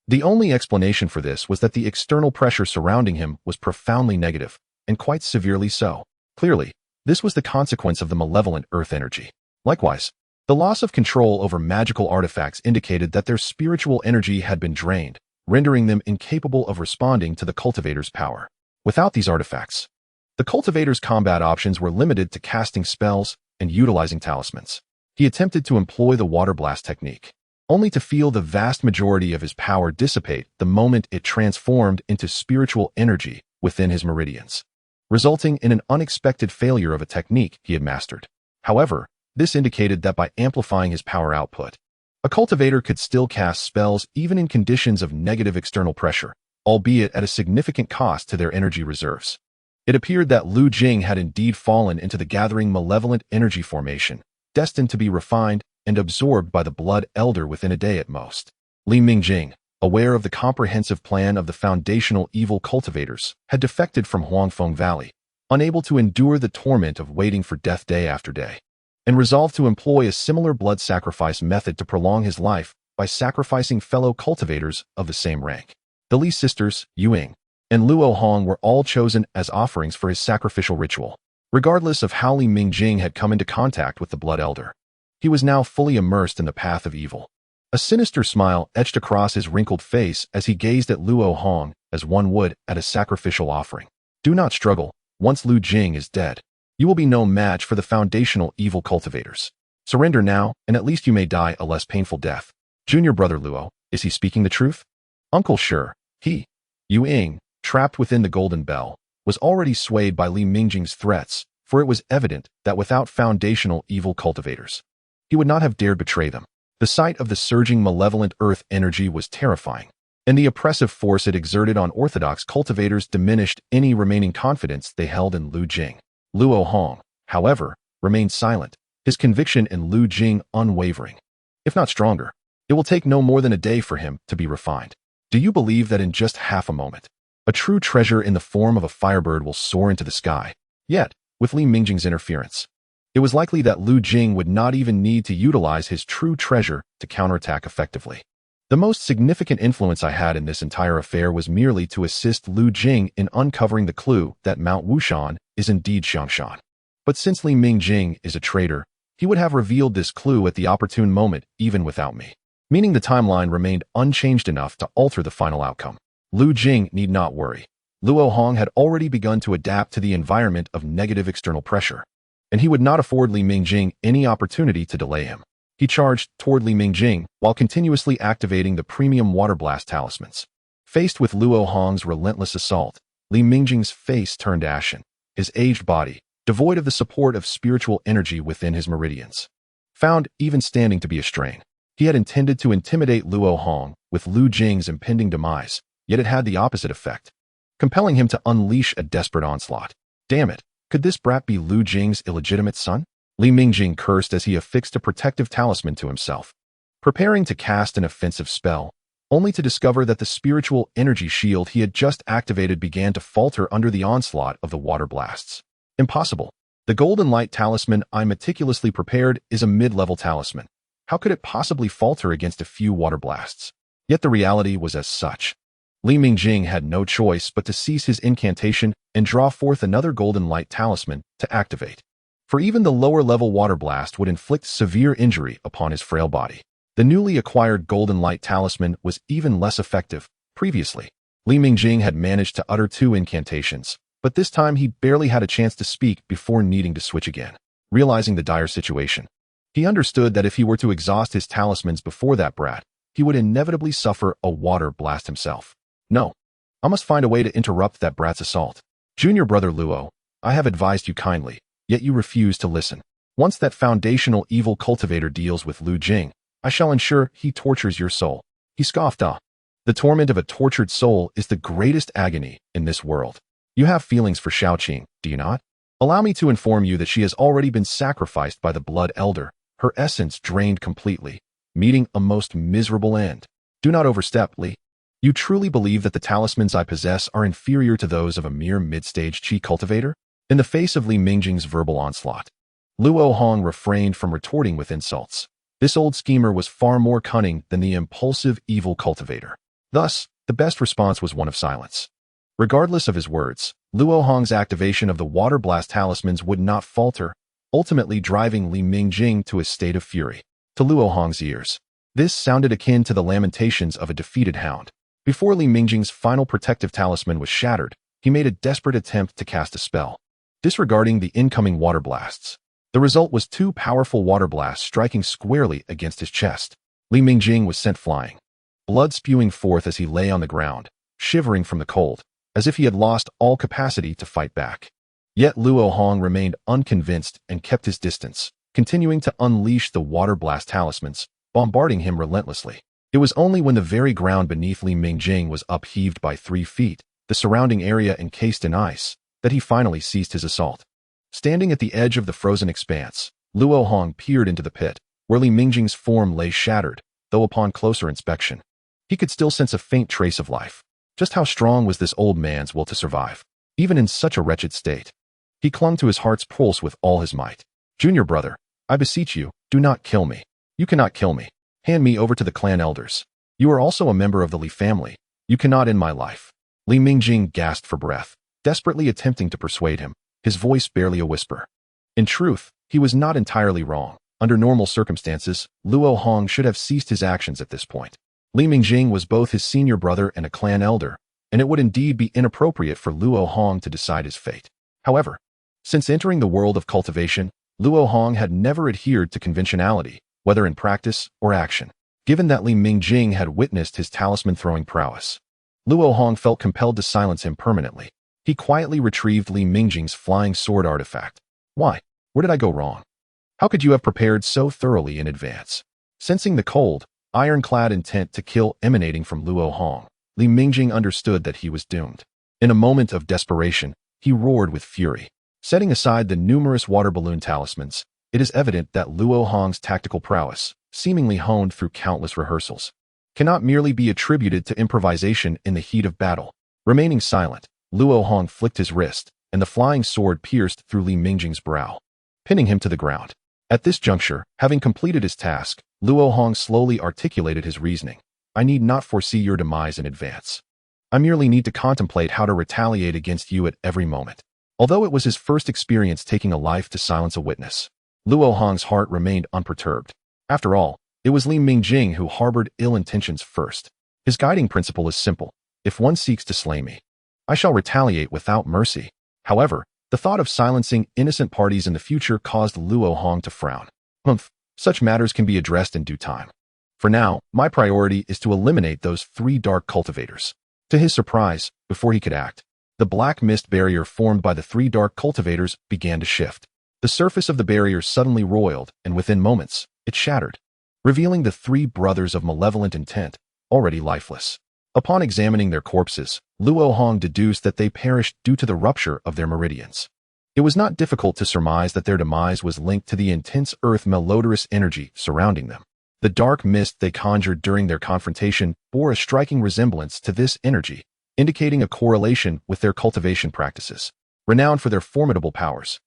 The only explanation for this was that the external pressure surrounding him was profoundly negative, and quite severely so. Clearly, this was the consequence of the malevolent earth energy. Likewise, the loss of control over magical artifacts indicated that their spiritual energy had been drained, rendering them incapable of responding to the cultivator's power. Without these artifacts, the cultivator's combat options were limited to casting spells and utilizing talismans. He attempted to employ the water blast technique, only to feel the vast majority of his power dissipate the moment it transformed into spiritual energy within his meridians, resulting in an unexpected failure of a technique he had mastered. However, this indicated that by amplifying his power output, a cultivator could still cast spells even in conditions of negative external pressure, albeit at a significant cost to their energy reserves. It appeared that Lu Jing had indeed fallen into the gathering malevolent energy formation, destined to be refined and absorbed by the Blood Elder within a day at most. Li Mingjing, aware of the comprehensive plan of the foundational evil cultivators, had defected from Huangfeng Valley, unable to endure the torment of waiting for death day after day, and resolved to employ a similar blood sacrifice method to prolong his life by sacrificing fellow cultivators of the same rank. The Li sisters, Yuing, and Luo Hong were all chosen as offerings for his sacrificial ritual. Regardless of how Li Mingjing had come into contact with the Blood Elder, he was now fully immersed in the path of evil. A sinister smile etched across his wrinkled face as he gazed at Luo Hong as one would at a sacrificial offering. Do not struggle. Once Lu Jing is dead, you will be no match for the foundational evil cultivators. Surrender now, and at least you may die a less painful death. Junior brother Luo, is he speaking the truth? Uncle sure. He, Yuing, trapped within the golden bell, was already swayed by Li Mingjing's threats, for it was evident that without foundational evil cultivators, he would not have dared betray them. The sight of the surging malevolent earth energy was terrifying, and the oppressive force it exerted on orthodox cultivators diminished any remaining confidence they held in Lu Jing. Luo Hong, however, remained silent, his conviction in Lu Jing unwavering. If not stronger, it will take no more than a day for him to be refined. Do you believe that in just half a moment, a true treasure in the form of a firebird will soar into the sky? Yet, with Li Mingjing's interference, it was likely that Lu Jing would not even need to utilize his true treasure to counterattack effectively. The most significant influence I had in this entire affair was merely to assist Lu Jing in uncovering the clue that Mount Wushan is indeed xianxia. But since Li Mingjing is a traitor, he would have revealed this clue at the opportune moment even without me, meaning the timeline remained unchanged enough to alter the final outcome. Lu Jing need not worry. Luo Hong had already begun to adapt to the environment of negative external pressure, and he would not afford Li Mingjing any opportunity to delay him. He charged toward Li Mingjing while continuously activating the premium water blast talismans. Faced with Luo Hong's relentless assault, Li Mingjing's face turned ashen, his aged body, devoid of the support of spiritual energy within his meridians, found even standing to be a strain. He had intended to intimidate Luo Hong with Lu Jing's impending demise, yet it had the opposite effect, compelling him to unleash a desperate onslaught. Damn it, could this brat be Lu Jing's illegitimate son? Li Mingjing cursed as he affixed a protective talisman to himself, preparing to cast an offensive spell, only to discover that the spiritual energy shield he had just activated began to falter under the onslaught of the water blasts. Impossible. The golden light talisman I meticulously prepared is a mid-level talisman. How could it possibly falter against a few water blasts? Yet the reality was as such. Li Mingjing had no choice but to cease his incantation and draw forth another golden light talisman to activate. For even the lower-level water blast would inflict severe injury upon his frail body. The newly acquired golden light talisman was even less effective. Previously, Li Mingjing had managed to utter 2 incantations, but this time he barely had a chance to speak before needing to switch again. Realizing the dire situation, he understood that if he were to exhaust his talismans before that brat, he would inevitably suffer a water blast himself. No, I must find a way to interrupt that brat's assault. Junior brother Luo, I have advised you kindly, yet you refuse to listen. Once that foundational evil cultivator deals with Lu Jing, I shall ensure he tortures your soul. He scoffed. The torment of a tortured soul is the greatest agony in this world. You have feelings for Xiaoqing, do you not? Allow me to inform you that she has already been sacrificed by the Blood Elder, her essence drained completely, meeting a most miserable end. Do not overstep, Li. You truly believe that the talismans I possess are inferior to those of a mere mid-stage Qi cultivator? In the face of Li Mingjing's verbal onslaught, Luo Hong refrained from retorting with insults. This old schemer was far more cunning than the impulsive evil cultivator. Thus, the best response was one of silence. Regardless of his words, Luo Hong's activation of the water blast talismans would not falter, ultimately driving Li Mingjing to a state of fury. To Luo Hong's ears, this sounded akin to the lamentations of a defeated hound. Before Li Mingjing's final protective talisman was shattered, he made a desperate attempt to cast a spell, disregarding the incoming water blasts. The result was 2 powerful water blasts striking squarely against his chest. Li Mingjing was sent flying, blood spewing forth as he lay on the ground, shivering from the cold, as if he had lost all capacity to fight back. Yet Luo Hong remained unconvinced and kept his distance, continuing to unleash the water blast talismans, bombarding him relentlessly. It was only when the very ground beneath Li Mingjing was upheaved by 3 feet, the surrounding area encased in ice, that he finally ceased his assault. Standing at the edge of the frozen expanse, Luo Hong peered into the pit, where Li Mingjing's form lay shattered, though upon closer inspection, he could still sense a faint trace of life. Just how strong was this old man's will to survive, even in such a wretched state? He clung to his heart's pulse with all his might. Junior brother, I beseech you, do not kill me. You cannot kill me. Hand me over to the clan elders. You are also a member of the Li family. You cannot end my life. Li Mingjing gasped for breath, desperately attempting to persuade him, his voice barely a whisper. In truth, he was not entirely wrong. Under normal circumstances, Luo Hong should have ceased his actions at this point. Li Mingjing was both his senior brother and a clan elder, and it would indeed be inappropriate for Luo Hong to decide his fate. However, since entering the world of cultivation, Luo Hong had never adhered to conventionality, whether in practice or action. Given that Li Mingjing had witnessed his talisman-throwing prowess, Luo Hong felt compelled to silence him permanently. He quietly retrieved Li Mingjing's flying sword artifact. Why? Where did I go wrong? How could you have prepared so thoroughly in advance? Sensing the cold, ironclad intent to kill emanating from Luo Hong, Li Mingjing understood that he was doomed. In a moment of desperation, he roared with fury. Setting aside the numerous water balloon talismans, it is evident that Luo Hong's tactical prowess, seemingly honed through countless rehearsals, cannot merely be attributed to improvisation in the heat of battle. Remaining silent, Luo Hong flicked his wrist, and the flying sword pierced through Li Mingjing's brow, pinning him to the ground. At this juncture, having completed his task, Luo Hong slowly articulated his reasoning. I need not foresee your demise in advance. I merely need to contemplate how to retaliate against you at every moment. Although it was his first experience taking a life to silence a witness, Luo Hong's heart remained unperturbed. After all, it was Li Mingjing who harbored ill intentions first. His guiding principle is simple. If one seeks to slay me, I shall retaliate without mercy. However, the thought of silencing innocent parties in the future caused Luo Hong to frown. Such matters can be addressed in due time. For now, my priority is to eliminate those 3 dark cultivators. To his surprise, before he could act, the black mist barrier formed by the 3 dark cultivators began to shift. The surface of the barrier suddenly roiled, and within moments, it shattered, revealing the 3 brothers of malevolent intent, already lifeless. Upon examining their corpses, Luo Hong deduced that they perished due to the rupture of their meridians. It was not difficult to surmise that their demise was linked to the intense earth malodorous energy surrounding them. The dark mist they conjured during their confrontation bore a striking resemblance to this energy, indicating a correlation with their cultivation practices, renowned for their formidable powers.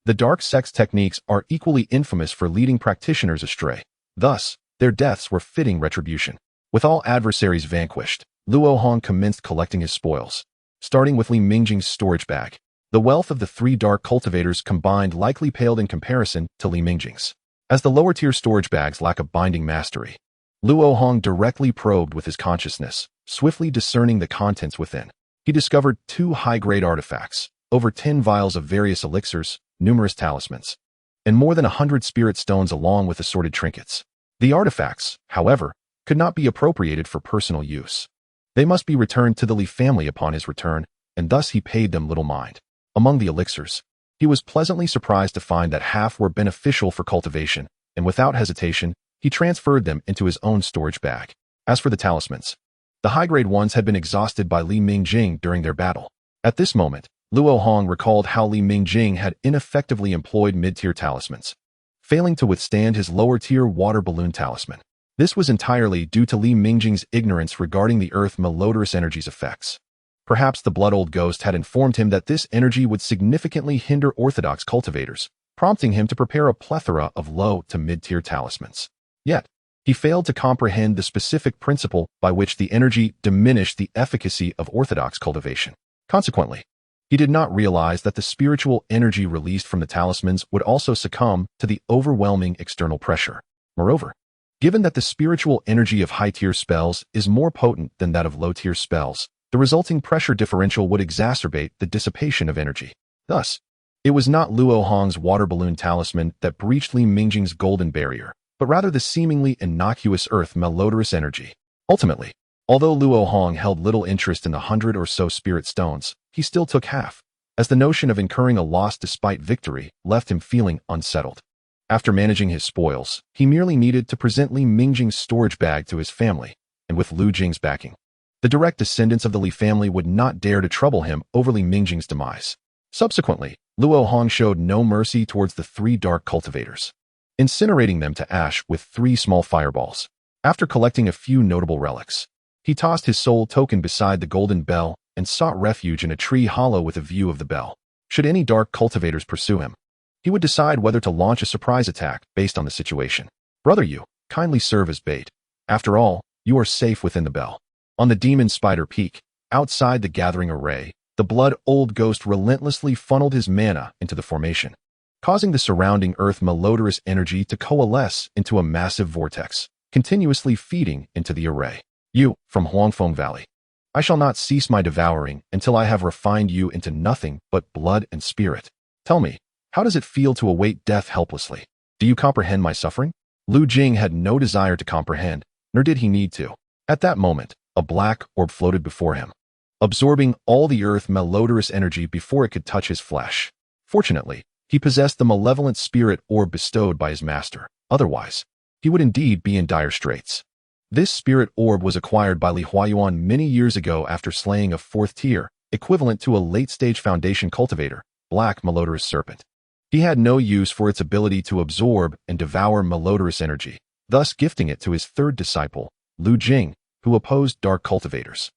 The dark sex techniques are equally infamous for leading practitioners astray. Thus, their deaths were fitting retribution. With all adversaries vanquished, Luo Hong commenced collecting his spoils, starting with Li Mingjing's storage bag. The wealth of the three dark cultivators combined likely paled in comparison to Li Mingjing's. As the lower-tier storage bags lack a binding mastery, Luo Hong directly probed with his consciousness, swiftly discerning the contents within. He discovered 2 high-grade artifacts, over 10 vials of various elixirs, numerous talismans, and more than 100 spirit stones along with assorted trinkets. The artifacts, however, could not be appropriated for personal use. They must be returned to the Li family upon his return, and thus he paid them little mind. Among the elixirs, he was pleasantly surprised to find that half were beneficial for cultivation, and without hesitation, he transferred them into his own storage bag. As for the talismans, the high-grade ones had been exhausted by Li Mingjing during their battle. At this moment, Luo Hong recalled how Li Mingjing had ineffectively employed mid-tier talismans, failing to withstand his lower-tier water balloon talisman. This was entirely due to Li Mingjing's ignorance regarding the earth malodorous energy's effects. Perhaps the blood-old ghost had informed him that this energy would significantly hinder orthodox cultivators, prompting him to prepare a plethora of low to mid-tier talismans. Yet, he failed to comprehend the specific principle by which the energy diminished the efficacy of orthodox cultivation. Consequently, he did not realize that the spiritual energy released from the talismans would also succumb to the overwhelming external pressure. Moreover, given that the spiritual energy of high-tier spells is more potent than that of low-tier spells, the resulting pressure differential would exacerbate the dissipation of energy. Thus, it was not Luo Hong's water balloon talisman that breached Li Mingjing's golden barrier, but rather the seemingly innocuous earth malodorous energy. Ultimately, although Luo Hong held little interest in the 100 or so spirit stones, he still took half, as the notion of incurring a loss despite victory left him feeling unsettled. After managing his spoils, he merely needed to present Li Mingjing's storage bag to his family, and with Lu Jing's backing, the direct descendants of the Li family would not dare to trouble him over Li Mingjing's demise. Subsequently, Luo Hong showed no mercy towards the 3 dark cultivators, incinerating them to ash with 3 small fireballs. After collecting a few notable relics, he tossed his soul token beside the golden bell and sought refuge in a tree hollow with a view of the bell. Should any dark cultivators pursue him, he would decide whether to launch a surprise attack based on the situation. Brother Yu, kindly serve as bait. After all, you are safe within the bell. On the demon spider peak, outside the gathering array, the blood-old ghost relentlessly funneled his mana into the formation, causing the surrounding earth malodorous energy to coalesce into a massive vortex, continuously feeding into the array. You, from Huangfeng Valley. I shall not cease my devouring until I have refined you into nothing but blood and spirit. Tell me, how does it feel to await death helplessly? Do you comprehend my suffering? Lu Jing had no desire to comprehend, nor did he need to. At that moment, a black orb floated before him, absorbing all the earth malodorous energy before it could touch his flesh. Fortunately, he possessed the malevolent spirit orb bestowed by his master. Otherwise, he would indeed be in dire straits. This spirit orb was acquired by Li Huayuan many years ago after slaying a 4th tier, equivalent to a late-stage foundation cultivator, black malodorous serpent. He had no use for its ability to absorb and devour malodorous energy, thus gifting it to his 3rd disciple, Lu Jing, who opposed dark cultivators.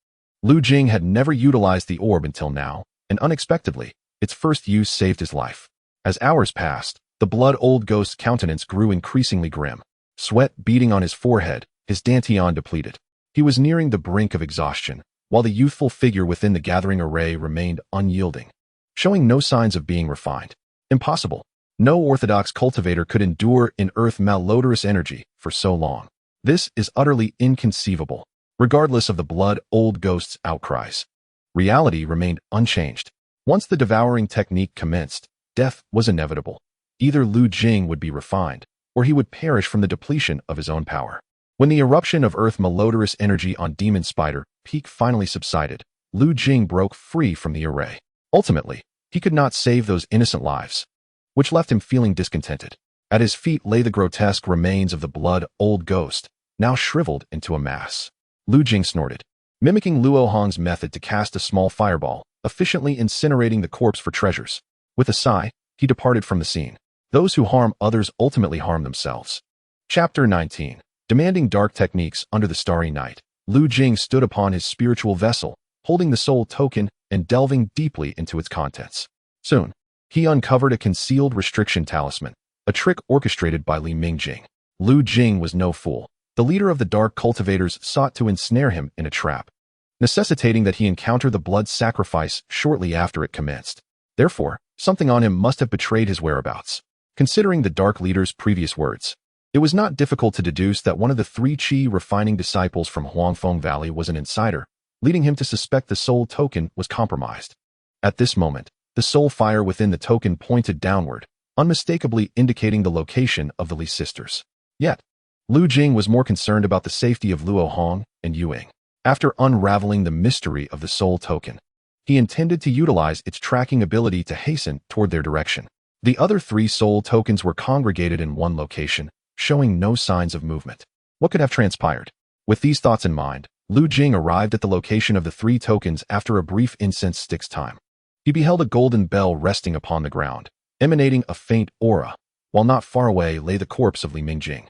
Lu Jing had never utilized the orb until now, and unexpectedly, its first use saved his life. As hours passed, the blood-old ghost's countenance grew increasingly grim, sweat beading on his forehead, his dantian depleted. He was nearing the brink of exhaustion, while the youthful figure within the gathering array remained unyielding, showing no signs of being refined. Impossible. No orthodox cultivator could endure in earth malodorous energy for so long. This is utterly inconceivable, regardless of the blood-old ghost's outcries. Reality remained unchanged. Once the devouring technique commenced, death was inevitable. Either Lu Jing would be refined, or he would perish from the depletion of his own power. When the eruption of earth malodorous energy on Demon Spider Peak finally subsided, Lu Jing broke free from the array. Ultimately, he could not save those innocent lives, which left him feeling discontented. At his feet lay the grotesque remains of the blood-old ghost, now shriveled into a mass. Lu Jing snorted. mimicking Luo Hong's method to cast a small fireball, efficiently incinerating the corpse for treasures. With a sigh, he departed from the scene. Those who harm others ultimately harm themselves. Chapter 19. Demanding dark techniques under the starry night. Lu Jing stood upon his spiritual vessel, holding the soul token and delving deeply into its contents. Soon, he uncovered a concealed restriction talisman, a trick orchestrated by Li Mingjing. Lu Jing was no fool. The leader of the dark cultivators sought to ensnare him in a trap, necessitating that he encounter the blood sacrifice shortly after it commenced. Therefore, something on him must have betrayed his whereabouts. Considering the dark leader's previous words, it was not difficult to deduce that one of the 3 qi refining disciples from Huangfeng Valley was an insider, leading him to suspect the soul token was compromised. At this moment, the soul fire within the token pointed downward, unmistakably indicating the location of the Li sisters. Yet, Lu Jing was more concerned about the safety of Luo Hong and Yuing. After unraveling the mystery of the soul token, he intended to utilize its tracking ability to hasten toward their direction. The other 3 soul tokens were congregated in one location, showing no signs of movement. What could have transpired? With these thoughts in mind, Lu Jing arrived at the location of the 3 tokens after a brief incense stick's time. He beheld a golden bell resting upon the ground, emanating a faint aura, while not far away lay the corpse of Li Mingjing,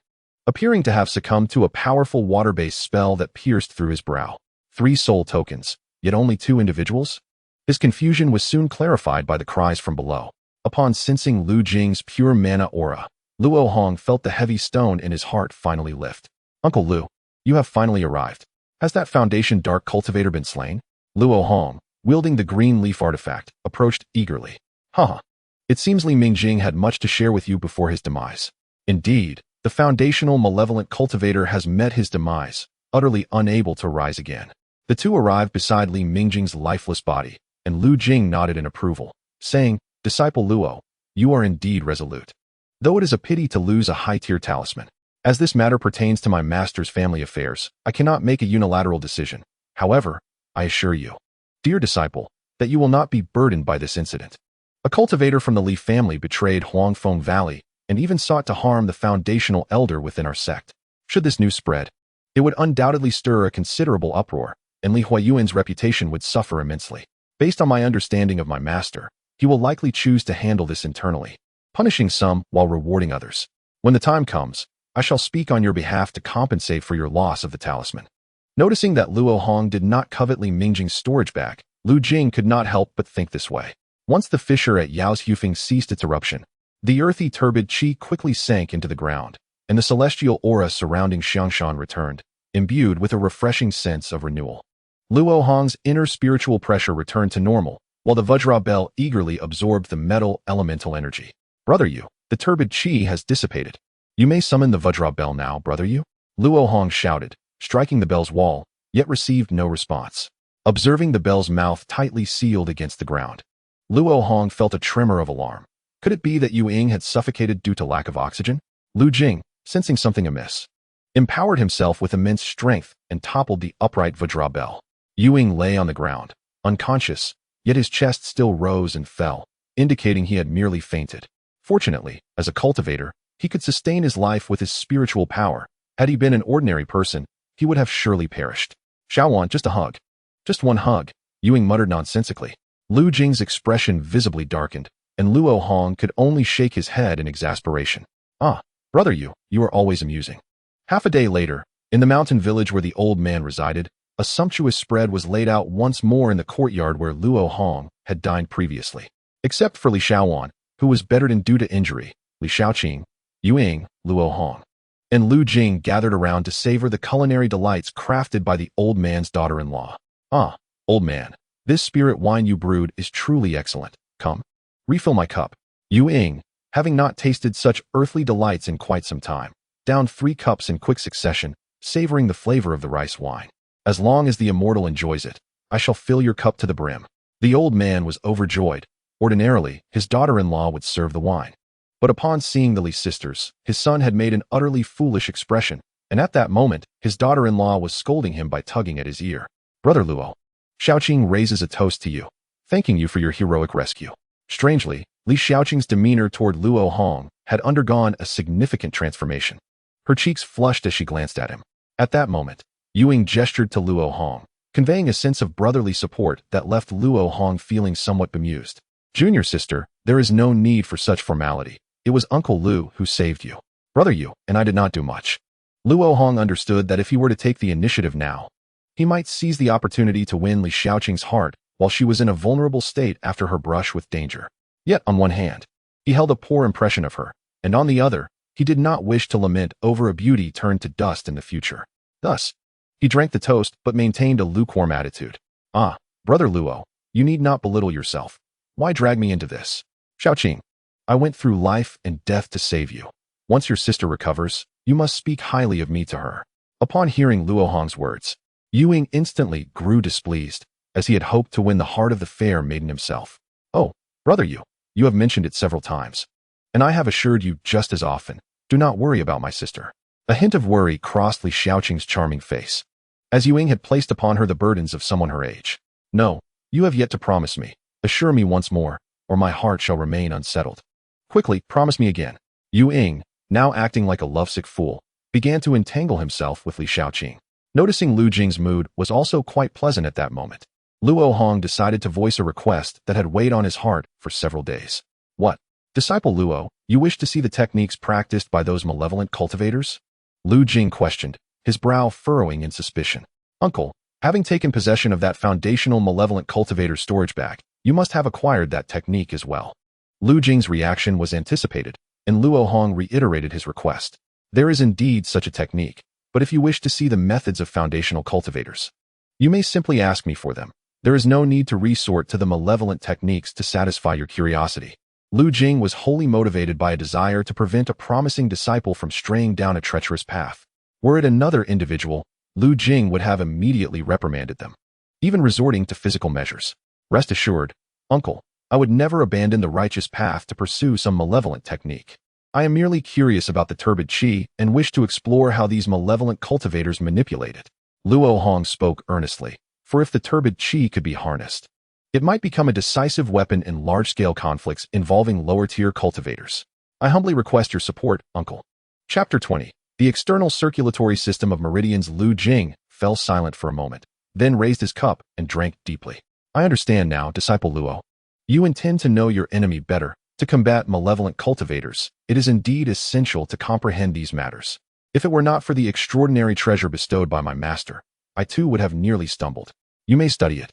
appearing to have succumbed to a powerful water-based spell that pierced through his brow. 3 soul tokens, yet only 2 individuals? His confusion was soon clarified by the cries from below. Upon sensing Lu Jing's pure mana aura, Luo Hong felt the heavy stone in his heart finally lift. Uncle Lu, you have finally arrived. Has that Foundation Dark Cultivator been slain? Luo Hong, wielding the green leaf artifact, approached eagerly. Haha. It seems Li Mingjing had much to share with you before his demise. Indeed, the foundational malevolent cultivator has met his demise, utterly unable to rise again. The 2 arrived beside Li Mingjing's lifeless body, and Lu Jing nodded in approval, saying, Disciple Luo, you are indeed resolute. Though it is a pity to lose a high-tier talisman. As this matter pertains to my master's family affairs, I cannot make a unilateral decision. However, I assure you, dear disciple, that you will not be burdened by this incident. A cultivator from the Li family betrayed Huangfeng Valley and even sought to harm the foundational elder within our sect. Should this news spread, it would undoubtedly stir a considerable uproar, and Li Huayuan's reputation would suffer immensely. Based on my understanding of my master, he will likely choose to handle this internally, punishing some while rewarding others. When the time comes, I shall speak on your behalf to compensate for your loss of the talisman. Noticing that Luo Hong did not covet Li Mingjing's storage bag, Lu Jing could not help but think this way. Once the fissure at Yao's Huifeng ceased its eruption, the earthy turbid qi quickly sank into the ground, and the celestial aura surrounding xianxia returned, imbued with a refreshing sense of renewal. Luo Hong's inner spiritual pressure returned to normal, while the Vajra bell eagerly absorbed the metal elemental energy. Brother Yu, the turbid qi has dissipated. You may summon the Vajra bell now, brother Yu. Luo Hong shouted, striking the bell's wall, yet received no response. Observing the bell's mouth tightly sealed against the ground, Luo Hong felt a tremor of alarm. Could it be that Yu Ying had suffocated due to lack of oxygen? Lu Jing, sensing something amiss, empowered himself with immense strength and toppled the upright Vajra bell. Yu Ying lay on the ground, unconscious, yet his chest still rose and fell, indicating he had merely fainted. Fortunately, as a cultivator, he could sustain his life with his spiritual power. Had he been an ordinary person, he would have surely perished. Xiaowan, just a hug. Just one hug, Yu Ying muttered nonsensically. Lu Jing's expression visibly darkened, and Luo Hong could only shake his head in exasperation. Ah, brother Yu, you are always amusing. Half a day later, in the mountain village where the old man resided, a sumptuous spread was laid out once more in the courtyard where Luo Hong had dined previously. Except for Li Xiaowan, who was bedridden due to injury, Li Xiaoqing, Yu Ying, Luo Hong, and Lu Jing gathered around to savor the culinary delights crafted by the old man's daughter-in-law. Ah, old man, this spirit wine you brewed is truly excellent. Come, refill my cup. Yu Ying, having not tasted such earthly delights in quite some time, downed 3 cups in quick succession, savoring the flavor of the rice wine. As long as the immortal enjoys it, I shall fill your cup to the brim. The old man was overjoyed. Ordinarily, his daughter-in-law would serve the wine. But upon seeing the Li sisters, his son had made an utterly foolish expression, and at that moment, his daughter-in-law was scolding him by tugging at his ear. Brother Luo, Xiaoqing raises a toast to you, thanking you for your heroic rescue. Strangely, Li Xiaoqing's demeanor toward Luo Hong had undergone a significant transformation. Her cheeks flushed as she glanced at him. At that moment, Yu Ying gestured to Luo Hong, conveying a sense of brotherly support that left Luo Hong feeling somewhat bemused. Junior sister, there is no need for such formality. It was Uncle Lu who saved you. Brother you, and I did not do much. Luo Hong understood that if he were to take the initiative now, he might seize the opportunity to win Li Xiaoqing's heart while she was in a vulnerable state after her brush with danger. Yet, on one hand, he held a poor impression of her, and on the other, he did not wish to lament over a beauty turned to dust in the future. Thus, he drank the toast but maintained a lukewarm attitude. Ah, Brother Luo, you need not belittle yourself. Why drag me into this? Xiaoqing, I went through life and death to save you. Once your sister recovers, you must speak highly of me to her. Upon hearing Luo Hong's words, Ying instantly grew displeased, as he had hoped to win the heart of the fair maiden himself. Oh, brother you have mentioned it several times, and I have assured you just as often, do not worry about my sister. A hint of worry crossed Li Xiaoqing's charming face, as Ying had placed upon her the burdens of someone her age. No, you have yet to promise me. Assure me once more, or my heart shall remain unsettled. Quickly, promise me again. Ying, now acting like a lovesick fool, began to entangle himself with Li Xiaoqing. Noticing Lu Jing's mood was also quite pleasant at that moment, Luo Hong decided to voice a request that had weighed on his heart for several days. What? Disciple Luo, you wish to see the techniques practiced by those malevolent cultivators? Lu Jing questioned, his brow furrowing in suspicion. Uncle, having taken possession of that foundational malevolent cultivator storage bag, you must have acquired that technique as well. Lu Jing's reaction was anticipated, and Luo Hong reiterated his request. There is indeed such a technique, but if you wish to see the methods of foundational cultivators, you may simply ask me for them. There is no need to resort to the malevolent techniques to satisfy your curiosity. Lu Jing was wholly motivated by a desire to prevent a promising disciple from straying down a treacherous path. Were it another individual, Lu Jing would have immediately reprimanded them, even resorting to physical measures. Rest assured, uncle, I would never abandon the righteous path to pursue some malevolent technique. I am merely curious about the turbid qi and wish to explore how these malevolent cultivators manipulate it. Luo Hong spoke earnestly, for if the turbid qi could be harnessed, it might become a decisive weapon in large-scale conflicts involving lower-tier cultivators. I humbly request your support, uncle. Chapter 20. The external circulatory system of meridians. Lu Jing fell silent for a moment, then raised his cup and drank deeply. I understand now, Disciple Luo. You intend to know your enemy better. To combat malevolent cultivators, it is indeed essential to comprehend these matters. If it were not for the extraordinary treasure bestowed by my master, I too would have nearly stumbled. You may study it,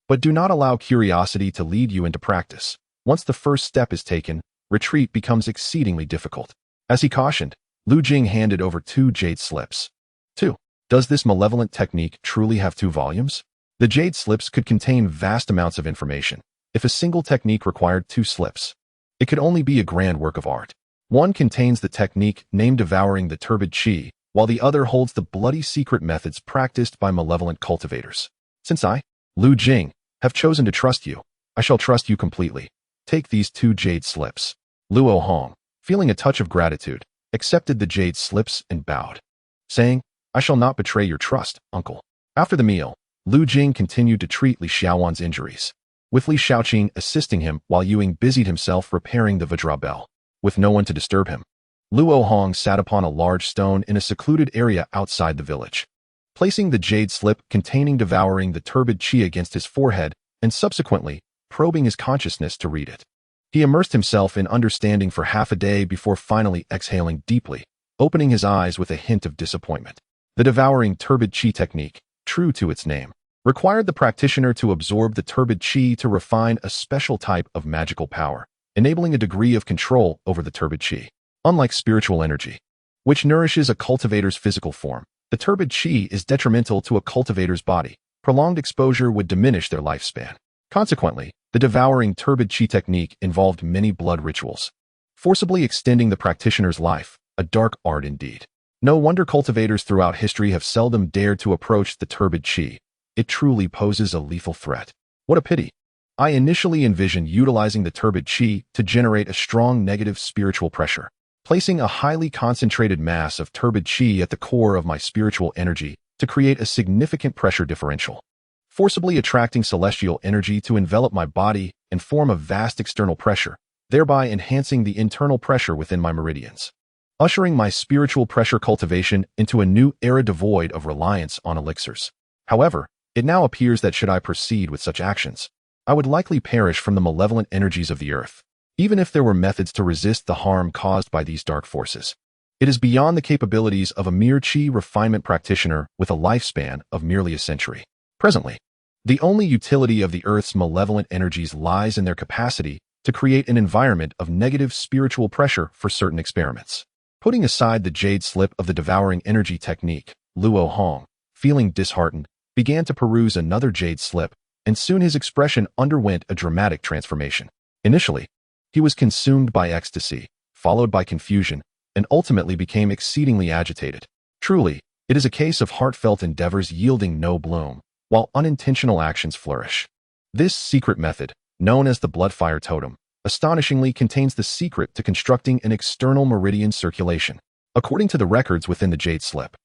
but do not allow curiosity to lead you into practice. Once the first step is taken, retreat becomes exceedingly difficult. As he cautioned, Lu Jing handed over 2 jade slips. 2. Does this malevolent technique truly have 2 volumes? The jade slips could contain vast amounts of information. If a single technique required 2 slips, it could only be a grand work of art. One contains the technique named devouring the turbid qi, while the other holds the bloody secret methods practiced by malevolent cultivators. Since I, Lu Jing, have chosen to trust you, I shall trust you completely. Take these 2 jade slips. Luo Hong, feeling a touch of gratitude, accepted the jade slips and bowed, saying, I shall not betray your trust, uncle. After the meal, Lu Jing continued to treat Li Xiaowan's injuries, with Li Xiaoqing assisting him while Ying busied himself repairing the Vajra bell. With no one to disturb him, Luo Hong sat upon a large stone in a secluded area outside the village, placing the jade slip containing devouring the turbid qi against his forehead and subsequently probing his consciousness to read it. He immersed himself in understanding for half a day before finally exhaling deeply, opening his eyes with a hint of disappointment. The devouring turbid qi technique, true to its name, required the practitioner to absorb the turbid qi to refine a special type of magical power, enabling a degree of control over the turbid qi. Unlike spiritual energy, which nourishes a cultivator's physical form, the turbid qi is detrimental to a cultivator's body. Prolonged exposure would diminish their lifespan. Consequently, the devouring turbid qi technique involved many blood rituals, forcibly extending the practitioner's life, a dark art indeed. No wonder cultivators throughout history have seldom dared to approach the turbid qi. It truly poses a lethal threat. What a pity. I initially envisioned utilizing the turbid qi to generate a strong negative spiritual pressure, placing a highly concentrated mass of turbid qi at the core of my spiritual energy to create a significant pressure differential, forcibly attracting celestial energy to envelop my body and form a vast external pressure, thereby enhancing the internal pressure within my meridians, ushering my spiritual pressure cultivation into a new era devoid of reliance on elixirs. However, It now appears that should I proceed with such actions, I would likely perish from the malevolent energies of the earth, even if there were methods to resist the harm caused by these dark forces. It is beyond the capabilities of a mere chi refinement practitioner with a lifespan of merely a century. Presently, the only utility of the earth's malevolent energies lies in their capacity to create an environment of negative spiritual pressure for certain experiments. Putting aside the jade slip of the devouring energy technique, Luo Hong, feeling disheartened, began to peruse another jade slip, and soon his expression underwent a dramatic transformation. Initially, he was consumed by ecstasy, followed by confusion, and ultimately became exceedingly agitated. Truly, it is a case of heartfelt endeavors yielding no bloom, while unintentional actions flourish. This secret method, known as the blood-fire totem, astonishingly contains the secret to constructing an external meridian circulation. According to the records within the jade slip,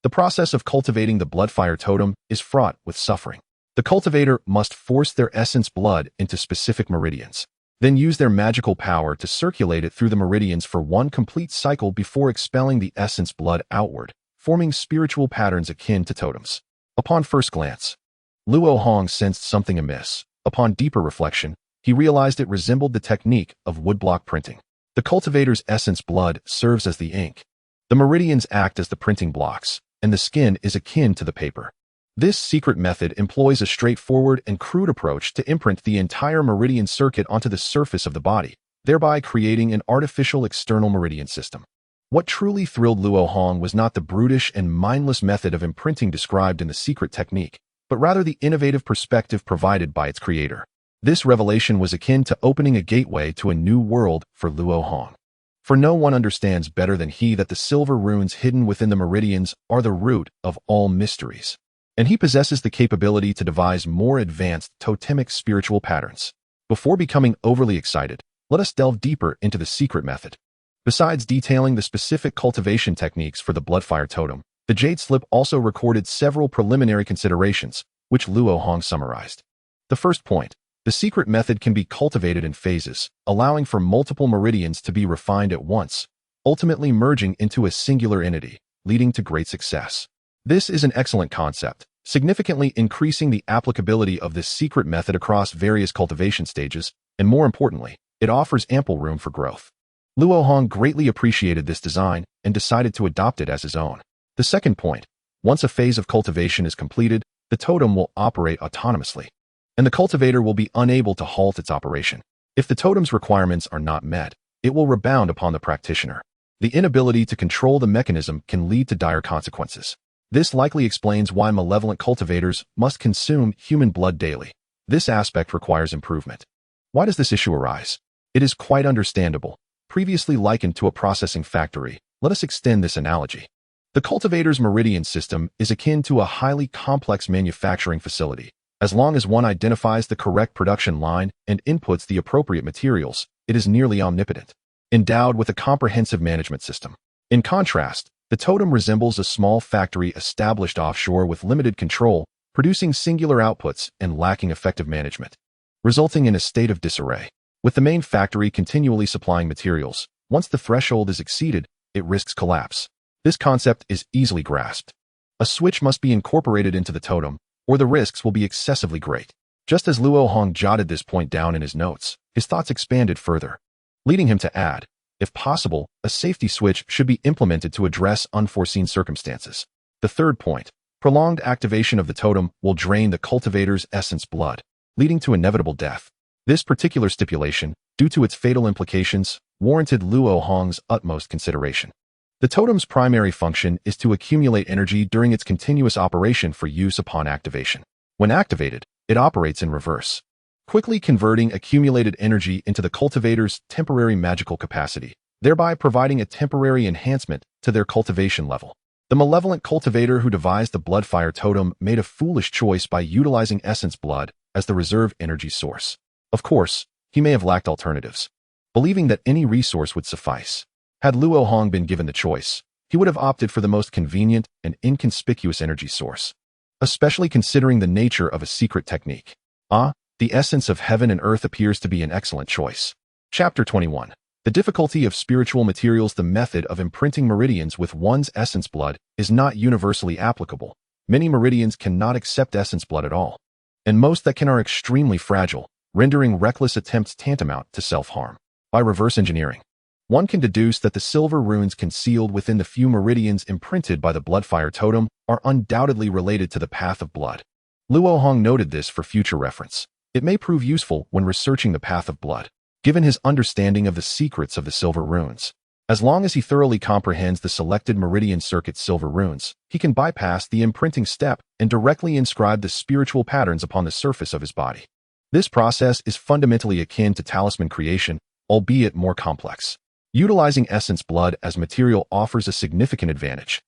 the process of cultivating the blood-fire totem is fraught with suffering. The cultivator must force their essence blood into specific meridians, then use their magical power to circulate it through the meridians for one complete cycle before expelling the essence blood outward, forming spiritual patterns akin to totems. Upon first glance, Luo Hong sensed something amiss. Upon deeper reflection, he realized it resembled the technique of woodblock printing. The cultivator's essence blood serves as the ink. The meridians act as the printing blocks, and the skin is akin to the paper. This secret method employs a straightforward and crude approach to imprint the entire meridian circuit onto the surface of the body, thereby creating an artificial external meridian system. What truly thrilled Luo Hong was not the brutish and mindless method of imprinting described in the secret technique, but rather the innovative perspective provided by its creator. This revelation was akin to opening a gateway to a new world for Luo Hong. For no one understands better than he that the silver runes hidden within the meridians are the root of all mysteries, and he possesses the capability to devise more advanced totemic spiritual patterns. Before becoming overly excited, let us delve deeper into the secret method. Besides detailing the specific cultivation techniques for the bloodfire totem, the jade slip also recorded several preliminary considerations, which Luo Hong summarized. The first point: the secret method can be cultivated in phases, allowing for multiple meridians to be refined at once, ultimately merging into a singular entity, leading to great success. This is an excellent concept, significantly increasing the applicability of this secret method across various cultivation stages, and more importantly, it offers ample room for growth. Luo Hong greatly appreciated this design and decided to adopt it as his own. The second point: once a phase of cultivation is completed, the totem will operate autonomously, and the cultivator will be unable to halt its operation. If the totem's requirements are not met, it will rebound upon the practitioner. The inability to control the mechanism can lead to dire consequences. This likely explains why malevolent cultivators must consume human blood daily. This aspect requires improvement. Why does this issue arise? It is quite understandable. Previously likened to a processing factory, let us extend this analogy. The cultivator's meridian system is akin to a highly complex manufacturing facility. As long as one identifies the correct production line and inputs the appropriate materials, it is nearly omnipotent, endowed with a comprehensive management system. In contrast, the totem resembles a small factory established offshore with limited control, producing singular outputs and lacking effective management, resulting in a state of disarray. With the main factory continually supplying materials, once the threshold is exceeded, it risks collapse. This concept is easily grasped. A switch must be incorporated into the totem, or the risks will be excessively great. Just as Luo Hong jotted this point down in his notes, his thoughts expanded further, leading him to add, if possible, a safety switch should be implemented to address unforeseen circumstances. The third point: prolonged activation of the totem will drain the cultivator's essence blood, leading to inevitable death. This particular stipulation, due to its fatal implications, warranted Luo Hong's utmost consideration. The totem's primary function is to accumulate energy during its continuous operation for use upon activation. When activated, it operates in reverse, quickly converting accumulated energy into the cultivator's temporary magical capacity, thereby providing a temporary enhancement to their cultivation level. The malevolent cultivator who devised the bloodfire totem made a foolish choice by utilizing essence blood as the reserve energy source. Of course, he may have lacked alternatives, believing that any resource would suffice. Had Luo Hong been given the choice, he would have opted for the most convenient and inconspicuous energy source, especially considering the nature of a secret technique. The essence of heaven and earth appears to be an excellent choice. Chapter 21. The difficulty of spiritual materials. The method of imprinting meridians with one's essence blood is not universally applicable, Many meridians cannot accept essence blood at all, and most that can are extremely fragile, rendering reckless attempts tantamount to self-harm. By reverse engineering, one can deduce that the silver runes concealed within the few meridians imprinted by the bloodfire totem are undoubtedly related to the path of blood. Luo Hong noted this for future reference. It may prove useful when researching the path of blood, given his understanding of the secrets of the silver runes. As long as he thoroughly comprehends the selected meridian circuit's silver runes, he can bypass the imprinting step and directly inscribe the spiritual patterns upon the surface of his body. This process is fundamentally akin to talisman creation, albeit more complex. Utilizing essence blood as material offers a significant advantage,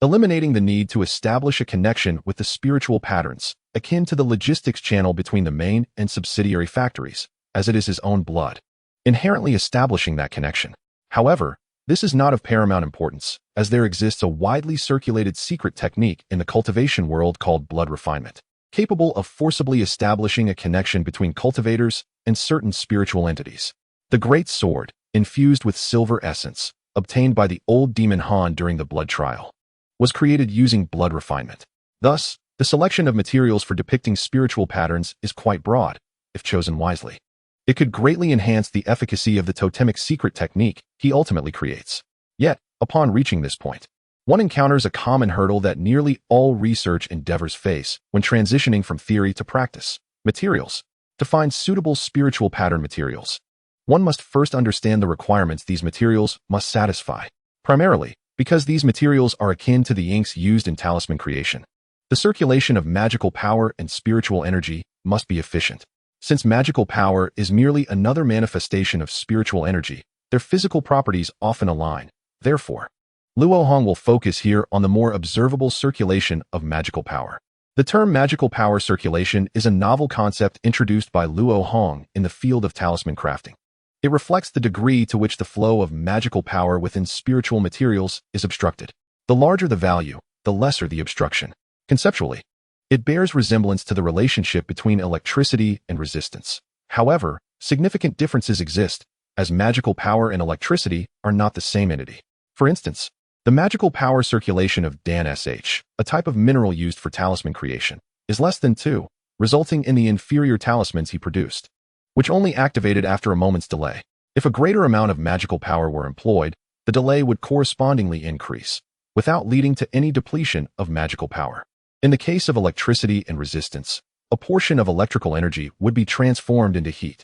eliminating the need to establish a connection with the spiritual patterns, akin to the logistics channel between the main and subsidiary factories, as it is his own blood, inherently establishing that connection. However, this is not of paramount importance, as there exists a widely circulated secret technique in the cultivation world called blood refinement, capable of forcibly establishing a connection between cultivators and certain spiritual entities. The Great Sword, infused with silver essence, obtained by the old demon Han during the blood trial, was created using blood refinement. Thus, the selection of materials for depicting spiritual patterns is quite broad, if chosen wisely. It could greatly enhance the efficacy of the totemic secret technique he ultimately creates. Yet, upon reaching this point, one encounters a common hurdle that nearly all research endeavors face when transitioning from theory to practice: materials. To find suitable spiritual pattern materials, one must first understand the requirements these materials must satisfy, primarily because these materials are akin to the inks used in talisman creation. The circulation of magical power and spiritual energy must be efficient. Since magical power is merely another manifestation of spiritual energy, their physical properties often align. Therefore, Luo Hong will focus here on the more observable circulation of magical power. The term magical power circulation is a novel concept introduced by Luo Hong in the field of talisman crafting. It reflects the degree to which the flow of magical power within spiritual materials is obstructed. The larger the value, the lesser the obstruction. Conceptually, it bears resemblance to the relationship between electricity and resistance. However, significant differences exist, as magical power and electricity are not the same entity. For instance, the magical power circulation of Dan SH, a type of mineral used for talisman creation, is less than 2, resulting in the inferior talismans he produced, which only activated after a moment's delay. If a greater amount of magical power were employed, the delay would correspondingly increase, without leading to any depletion of magical power. In the case of electricity and resistance, a portion of electrical energy would be transformed into heat.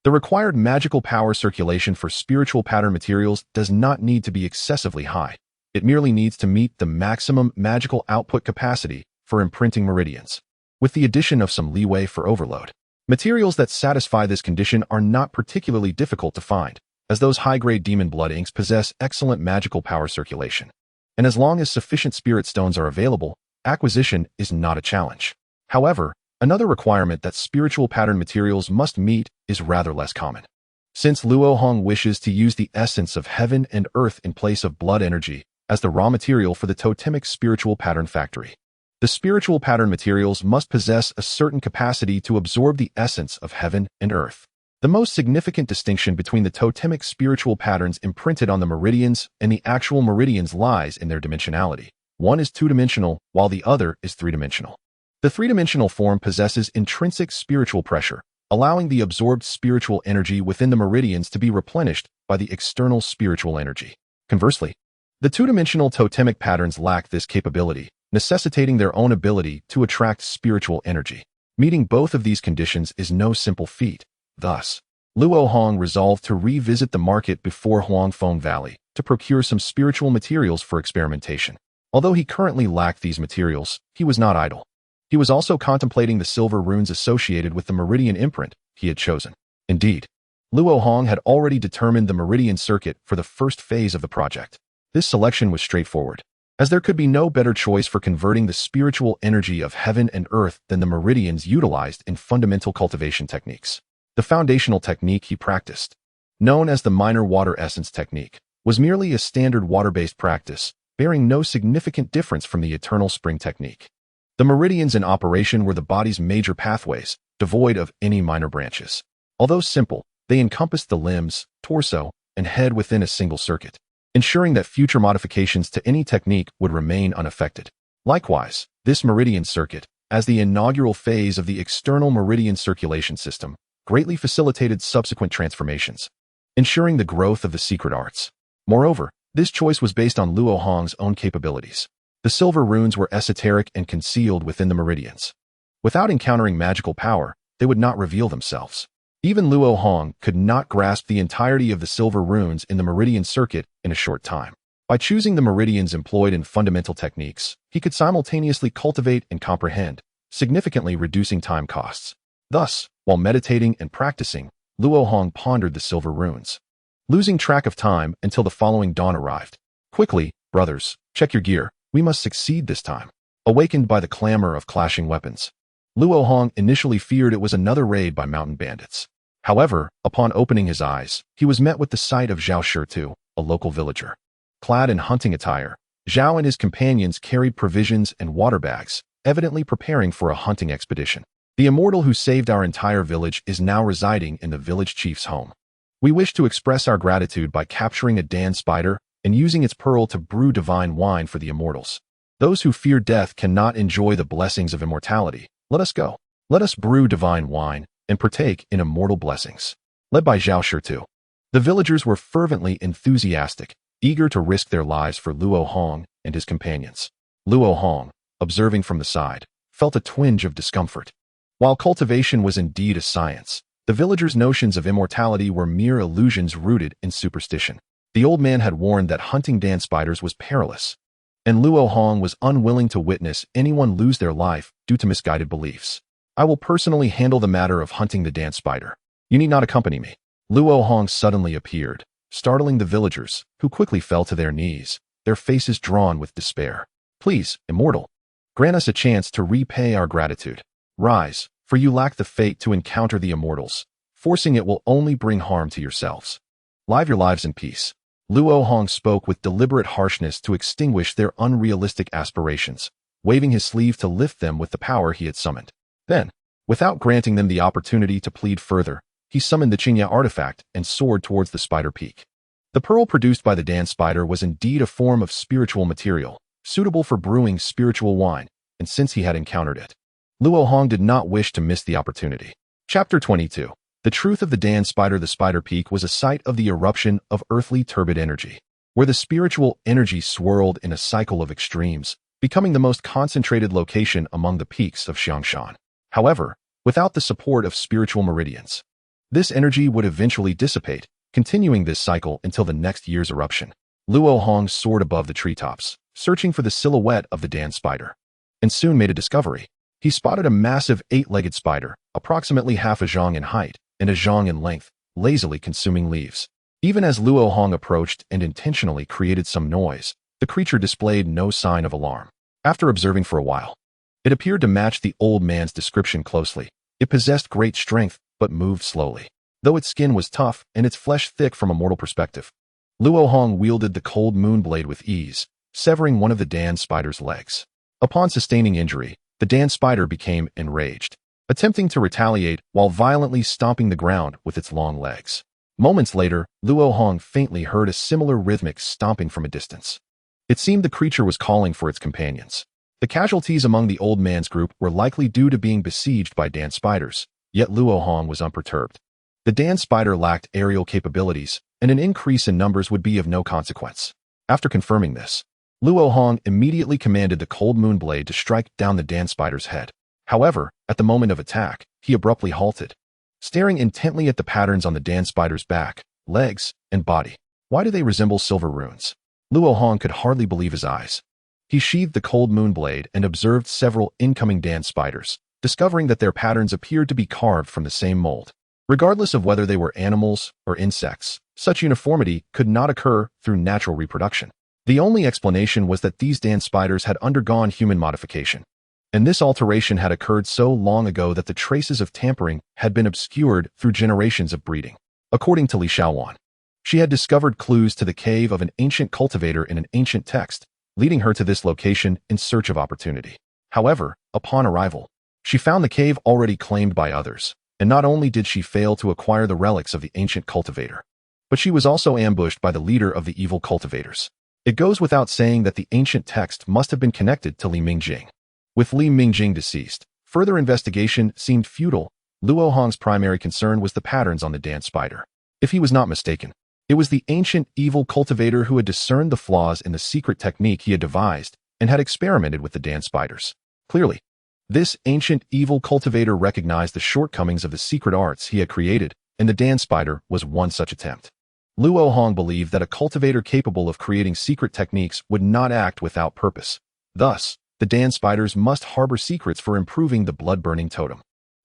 The required magical power circulation for spiritual pattern materials does not need to be excessively high. It merely needs to meet the maximum magical output capacity for imprinting meridians, with the addition of some leeway for overload. Materials that satisfy this condition are not particularly difficult to find, as those high-grade demon blood inks possess excellent magical power circulation. And as long as sufficient spirit stones are available, acquisition is not a challenge. However, another requirement that spiritual pattern materials must meet is rather less common. Since Luo Hong wishes to use the essence of heaven and earth in place of blood energy as the raw material for the totemic spiritual pattern factory, the spiritual pattern materials must possess a certain capacity to absorb the essence of heaven and earth. The most significant distinction between the totemic spiritual patterns imprinted on the meridians and the actual meridians lies in their dimensionality. One is two-dimensional, while the other is three-dimensional. The three-dimensional form possesses intrinsic spiritual pressure, allowing the absorbed spiritual energy within the meridians to be replenished by the external spiritual energy. Conversely, the two-dimensional totemic patterns lack this capability, necessitating their own ability to attract spiritual energy. Meeting both of these conditions is no simple feat. Thus, Luo Hong resolved to revisit the market before Huangfeng Valley to procure some spiritual materials for experimentation. Although he currently lacked these materials, he was not idle. He was also contemplating the silver runes associated with the meridian imprint he had chosen. Indeed, Luo Hong had already determined the meridian circuit for the first phase of the project. This selection was straightforward, as there could be no better choice for converting the spiritual energy of heaven and earth than the meridians utilized in fundamental cultivation techniques. The foundational technique he practiced, known as the minor water essence technique, was merely a standard water-based practice, bearing no significant difference from the eternal spring technique. The meridians in operation were the body's major pathways, devoid of any minor branches. Although simple, they encompassed the limbs, torso, and head within a single circuit, ensuring that future modifications to any technique would remain unaffected. Likewise, This meridian circuit, as the inaugural phase of the external meridian circulation system, greatly facilitated subsequent transformations, ensuring the growth of the secret arts. Moreover, this choice was based on Luo Hong's own capabilities. The silver runes were esoteric and concealed within the meridians. Without encountering magical power, they would not reveal themselves. Even Luo Hong could not grasp the entirety of the silver runes in the meridian circuit in a short time. By choosing the meridians employed in fundamental techniques, he could simultaneously cultivate and comprehend, significantly reducing time costs. Thus, while meditating and practicing, Luo Hong pondered the silver runes, losing track of time until the following dawn arrived. Quickly, brothers, check your gear. We must succeed this time. Awakened by the clamor of clashing weapons, Luo Hong initially feared it was another raid by mountain bandits. However, upon opening his eyes, he was met with the sight of Zhao Shitu, a local villager. Clad in hunting attire, Zhao and his companions carried provisions and water bags, evidently preparing for a hunting expedition. The immortal who saved our entire village is now residing in the village chief's home. We wish to express our gratitude by capturing a Dan spider and using its pearl to brew divine wine for the immortals. Those who fear death cannot enjoy the blessings of immortality. Let us go. Let us brew divine wine and partake in immortal blessings. Led by Zhao Shitu, the villagers were fervently enthusiastic, eager to risk their lives for Luo Hong and his companions. Luo Hong, observing from the side, felt a twinge of discomfort. While cultivation was indeed a science, the villagers' notions of immortality were mere illusions rooted in superstition. The old man had warned that hunting Dan spiders was perilous, and Luo Hong was unwilling to witness anyone lose their life due to misguided beliefs. I will personally handle the matter of hunting the Dan spider. You need not accompany me. Luo Hong suddenly appeared, startling the villagers, who quickly fell to their knees, their faces drawn with despair. Please, immortal, grant us a chance to repay our gratitude. Rise, for you lack the fate to encounter the immortals. Forcing it will only bring harm to yourselves. Live your lives in peace. Luo Hong spoke with deliberate harshness to extinguish their unrealistic aspirations, waving his sleeve to lift them with the power he had summoned. Then, without granting them the opportunity to plead further, he summoned the xianxia artifact and soared towards the spider peak. The pearl produced by the Dan spider was indeed a form of spiritual material, suitable for brewing spiritual wine, and since he had encountered it, Luo Hong did not wish to miss the opportunity. Chapter 22. The truth of the Dan spider. The spider peak was a site of the eruption of earthly turbid energy, where the spiritual energy swirled in a cycle of extremes, becoming the most concentrated location among the peaks of xianxia. However, without the support of spiritual meridians, this energy would eventually dissipate, continuing this cycle until the next year's eruption. Luo Hong soared above the treetops, searching for the silhouette of the Dan spider, and soon made a discovery. He spotted a massive 8-legged spider, approximately half a zhang in height and a zhang in length, lazily consuming leaves. Even as Luo Hong approached and intentionally created some noise, the creature displayed no sign of alarm. After observing for a while, it appeared to match the old man's description closely. It possessed great strength, but moved slowly, though its skin was tough and its flesh thick from a mortal perspective. Luo Hong wielded the cold moon blade with ease, severing one of the Dan spider's legs. Upon sustaining injury, the Dan spider became enraged, attempting to retaliate while violently stomping the ground with its long legs. Moments later, Luo Hong faintly heard a similar rhythmic stomping from a distance. It seemed the creature was calling for its companions. The casualties among the old man's group were likely due to being besieged by Dan spiders, yet Luo Hong was unperturbed. The Dan spider lacked aerial capabilities, and an increase in numbers would be of no consequence. After confirming this, Luo Hong immediately commanded the cold moon blade to strike down the Dan spider's head. However, at the moment of attack, he abruptly halted, staring intently at the patterns on the Dan spider's back, legs, and body. Why do they resemble silver runes? Luo Hong could hardly believe his eyes. He sheathed the cold moon blade and observed several incoming Dan spiders, discovering that their patterns appeared to be carved from the same mold. Regardless of whether they were animals or insects, such uniformity could not occur through natural reproduction. The only explanation was that these Dan spiders had undergone human modification, and this alteration had occurred so long ago that the traces of tampering had been obscured through generations of breeding. According to Li Xiaowan, she had discovered clues to the cave of an ancient cultivator in an ancient text, leading her to this location in search of opportunity. However, upon arrival, she found the cave already claimed by others, and not only did she fail to acquire the relics of the ancient cultivator, but she was also ambushed by the leader of the evil cultivators. It goes without saying that the ancient text must have been connected to Li Mingjing. With Li Mingjing deceased, further investigation seemed futile. Luo Hong's primary concern was the patterns on the dance spider. If he was not mistaken, it was the ancient evil cultivator who had discerned the flaws in the secret technique he had devised and had experimented with the dance spiders. Clearly, this ancient evil cultivator recognized the shortcomings of the secret arts he had created, and the dance spider was one such attempt. Luo Hong believed that a cultivator capable of creating secret techniques would not act without purpose. Thus, the dance spiders must harbor secrets for improving the blood-burning totem,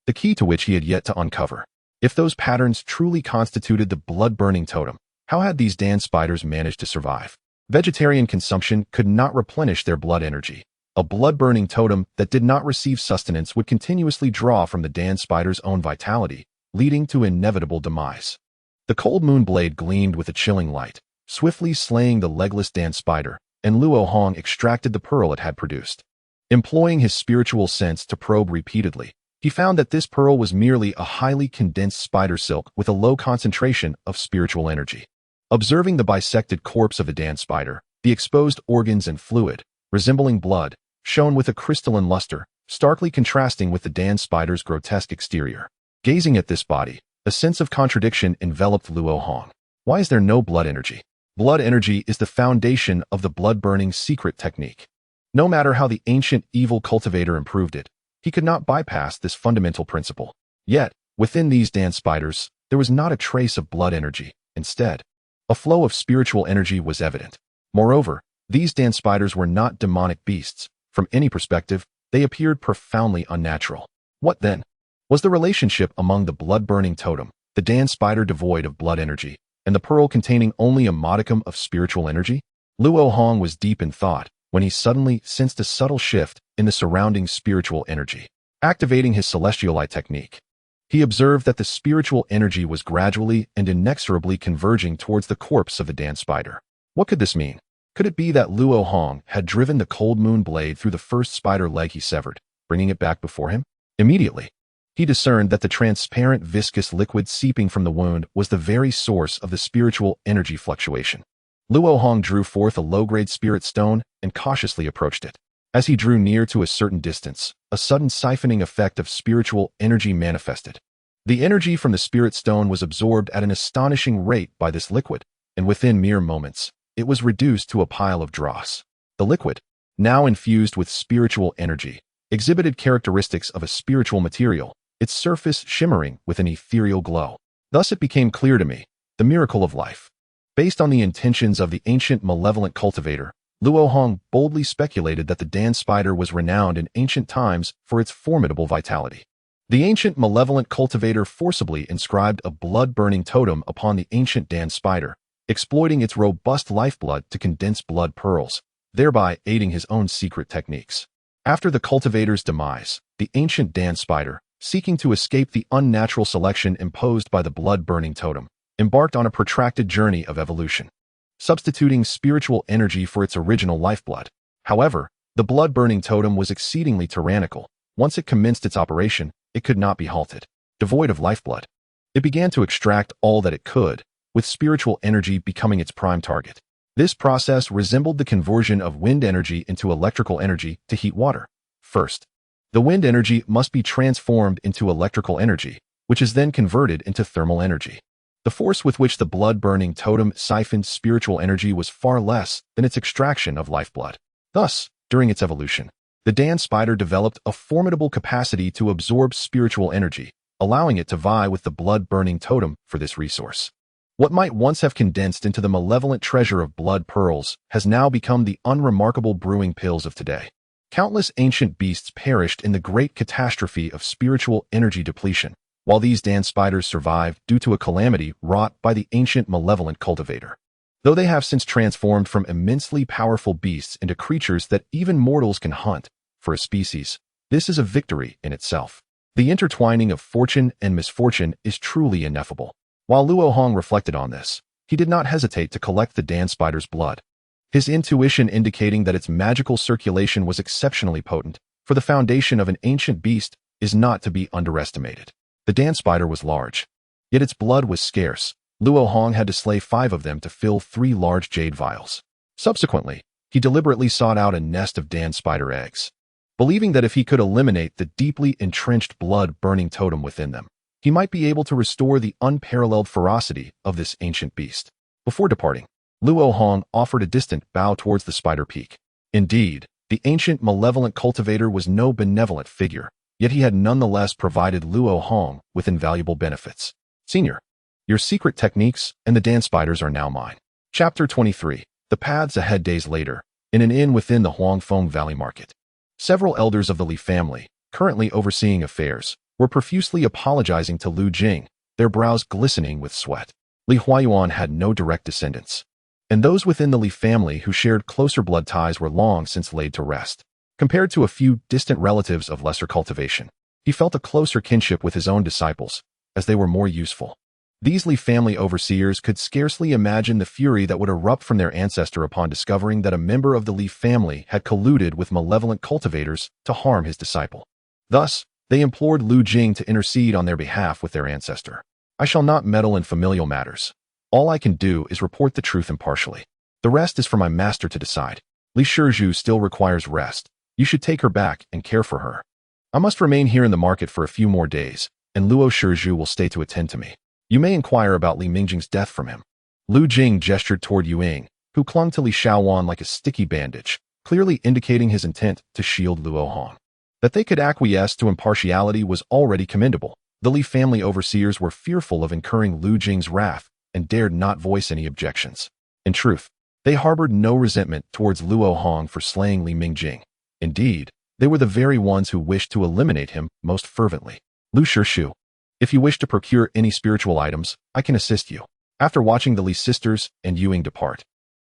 the key to which he had yet to uncover. If those patterns truly constituted the blood-burning totem, how had these dance spiders managed to survive? Vegetarian consumption could not replenish their blood energy. A blood-burning totem that did not receive sustenance would continuously draw from the dance spider's own vitality, leading to inevitable demise. The cold moon blade gleamed with a chilling light, swiftly slaying the legless dance spider, and Luo Hong extracted the pearl it had produced. Employing his spiritual sense to probe repeatedly, he found that this pearl was merely a highly condensed spider silk with a low concentration of spiritual energy. Observing the bisected corpse of the dance spider, the exposed organs and fluid, resembling blood, shone with a crystalline luster, starkly contrasting with the dance spider's grotesque exterior. Gazing at this body, a sense of contradiction enveloped Luo Hong. Why is there no blood energy? Blood energy is the foundation of the blood-burning secret technique. No matter how the ancient evil cultivator improved it, he could not bypass this fundamental principle. Yet, within these dance spiders, there was not a trace of blood energy. Instead, a flow of spiritual energy was evident. Moreover, these dance spiders were not demonic beasts. From any perspective, they appeared profoundly unnatural. What then? Was the relationship among the blood-burning totem, the dance spider devoid of blood energy, and the pearl containing only a modicum of spiritual energy? Luo Hong was deep in thought when he suddenly sensed a subtle shift in the surrounding spiritual energy. Activating his celestialite technique, he observed that the spiritual energy was gradually and inexorably converging towards the corpse of the dance spider. What could this mean? Could it be that Luo Hong had driven the cold moon blade through the first spider leg he severed, bringing it back before him? Immediately, he discerned that the transparent viscous liquid seeping from the wound was the very source of the spiritual energy fluctuation. Luo Hong drew forth a low-grade spirit stone and cautiously approached it. As he drew near to a certain distance, a sudden siphoning effect of spiritual energy manifested. The energy from the spirit stone was absorbed at an astonishing rate by this liquid, and within mere moments, it was reduced to a pile of dross. The liquid, now infused with spiritual energy, exhibited characteristics of a spiritual material, its surface shimmering with an ethereal glow. Thus it became clear to me, the miracle of life. Based on the intentions of the ancient malevolent cultivator, Luo Hong boldly speculated that the dance spider was renowned in ancient times for its formidable vitality. The ancient malevolent cultivator forcibly inscribed a blood-burning totem upon the ancient dance spider, exploiting its robust lifeblood to condense blood pearls, thereby aiding his own secret techniques. After the cultivator's demise, the ancient dance spider, seeking to escape the unnatural selection imposed by the blood-burning totem, embarked on a protracted journey of evolution, substituting spiritual energy for its original lifeblood. However, the blood-burning totem was exceedingly tyrannical. Once it commenced its operation, it could not be halted. Devoid of lifeblood, it began to extract all that it could, with spiritual energy becoming its prime target. This process resembled the conversion of wind energy into electrical energy to heat water. First, the wind energy must be transformed into electrical energy, which is then converted into thermal energy. The force with which the blood-burning totem siphoned spiritual energy was far less than its extraction of lifeblood. Thus, during its evolution, the dance spider developed a formidable capacity to absorb spiritual energy, allowing it to vie with the blood-burning totem for this resource. What might once have condensed into the malevolent treasure of blood pearls has now become the unremarkable brewing pills of today. Countless ancient beasts perished in the great catastrophe of spiritual energy depletion, while these dance spiders survived due to a calamity wrought by the ancient malevolent cultivator. Though they have since transformed from immensely powerful beasts into creatures that even mortals can hunt, for a species, this is a victory in itself. The intertwining of fortune and misfortune is truly ineffable. While Luo Hong reflected on this, he did not hesitate to collect the dance spider's blood, his intuition indicating that its magical circulation was exceptionally potent, for the foundation of an ancient beast is not to be underestimated. The dance spider was large, yet its blood was scarce. Luo Hong had to slay 5 of them to fill 3 large jade vials. Subsequently, he deliberately sought out a nest of dance spider eggs. believing that if he could eliminate the deeply entrenched blood-burning totem within them, he might be able to restore the unparalleled ferocity of this ancient beast. Before departing, Luo Hong offered a distant bow towards the Spider Peak. Indeed, the ancient malevolent cultivator was no benevolent figure, yet he had nonetheless provided Luo Hong with invaluable benefits. Senior, your secret techniques and the dance spiders are now mine. Chapter 23. The Paths Ahead. Days later, in an inn within the Huangfeng Valley market, several elders of the Li family, currently overseeing affairs, were profusely apologizing to Lu Jing, their brows glistening with sweat. Li Huayuan had no direct descendants, and those within the Li family who shared closer blood ties were long since laid to rest. Compared to a few distant relatives of lesser cultivation, he felt a closer kinship with his own disciples, as they were more useful. These Li family overseers could scarcely imagine the fury that would erupt from their ancestor upon discovering that a member of the Li family had colluded with malevolent cultivators to harm his disciple. Thus, they implored Lu Jing to intercede on their behalf with their ancestor. I shall not meddle in familial matters. All I can do is report the truth impartially. The rest is for my master to decide. Li Shizhu still requires rest. You should take her back and care for her. I must remain here in the market for a few more days, and Luo Shizhu will stay to attend to me. You may inquire about Li Mingjing's death from him. Lu Jing gestured toward Yuing, who clung to Li Xiaowan like a sticky bandage, clearly indicating his intent to shield Luo Hong. That they could acquiesce to impartiality was already commendable. The Li family overseers were fearful of incurring Lu Jing's wrath and dared not voice any objections. In truth, they harbored no resentment towards Luo Hong for slaying Li Mingjing. Indeed, they were the very ones who wished to eliminate him most fervently. Lu Shizhu, if you wish to procure any spiritual items, I can assist you. After watching the Li sisters and Yuing depart,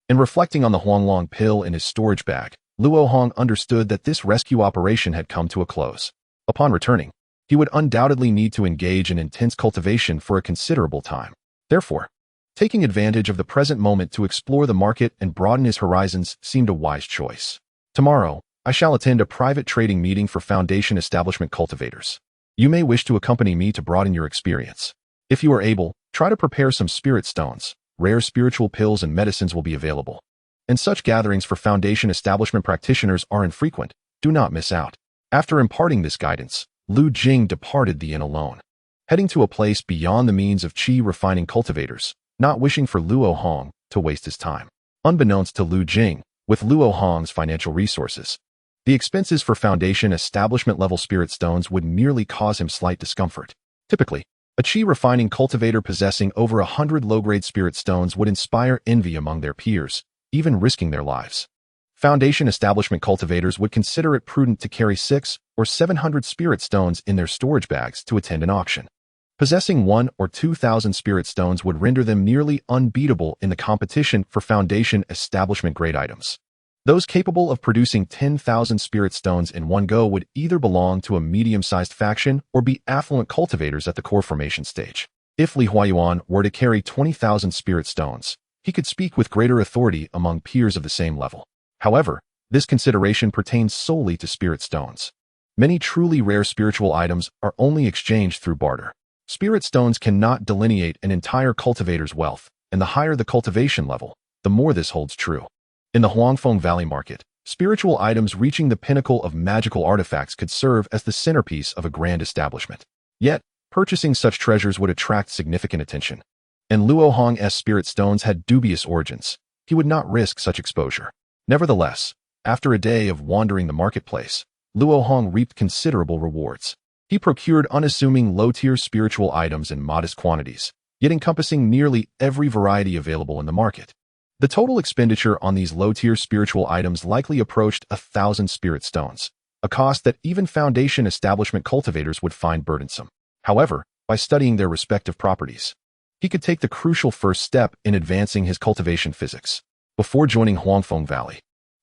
and reflecting on the Huanglong pill in his storage bag, Luo Hong understood that this rescue operation had come to a close. Upon returning, he would undoubtedly need to engage in intense cultivation for a considerable time. Therefore, taking advantage of the present moment to explore the market and broaden his horizons seemed a wise choice. Tomorrow, I shall attend a private trading meeting for Foundation Establishment cultivators. You may wish to accompany me to broaden your experience. If you are able, try to prepare some spirit stones. Rare spiritual pills and medicines will be available. And such gatherings for Foundation Establishment practitioners are infrequent. Do not miss out. After imparting this guidance, Lu Jing departed the inn alone, heading to a place beyond the means of qi refining cultivators, not wishing for Luo Hong to waste his time. Unbeknownst to Lu Jing, with Luo Hong's financial resources, the expenses for Foundation Establishment level spirit stones would merely cause him slight discomfort. Typically, a qi refining cultivator possessing over 100 low-grade spirit stones would inspire envy among their peers, even risking their lives. Foundation Establishment cultivators would consider it prudent to carry 600 or 700 spirit stones in their storage bags to attend an auction. Possessing 1,000 or 2,000 spirit stones would render them nearly unbeatable in the competition for Foundation Establishment grade items. Those capable of producing 10,000 spirit stones in one go would either belong to a medium-sized faction or be affluent cultivators at the core formation stage. If Li Huayuan were to carry 20,000 spirit stones, he could speak with greater authority among peers of the same level. However, this consideration pertains solely to spirit stones. Many truly rare spiritual items are only exchanged through barter. Spirit stones cannot delineate an entire cultivator's wealth, and the higher the cultivation level, the more this holds true. In the Huangfeng Valley market, spiritual items reaching the pinnacle of magical artifacts could serve as the centerpiece of a grand establishment. Yet, purchasing such treasures would attract significant attention. And Luo Hong's spirit stones had dubious origins. He would not risk such exposure. Nevertheless, after a day of wandering the marketplace, Luo Hong reaped considerable rewards. He procured unassuming low-tier spiritual items in modest quantities, yet encompassing nearly every variety available in the market. The total expenditure on these low-tier spiritual items likely approached 1,000 spirit stones, a cost that even Foundation Establishment cultivators would find burdensome. However, by studying their respective properties, he could take the crucial first step in advancing his cultivation physics. Before joining Huangfeng Valley,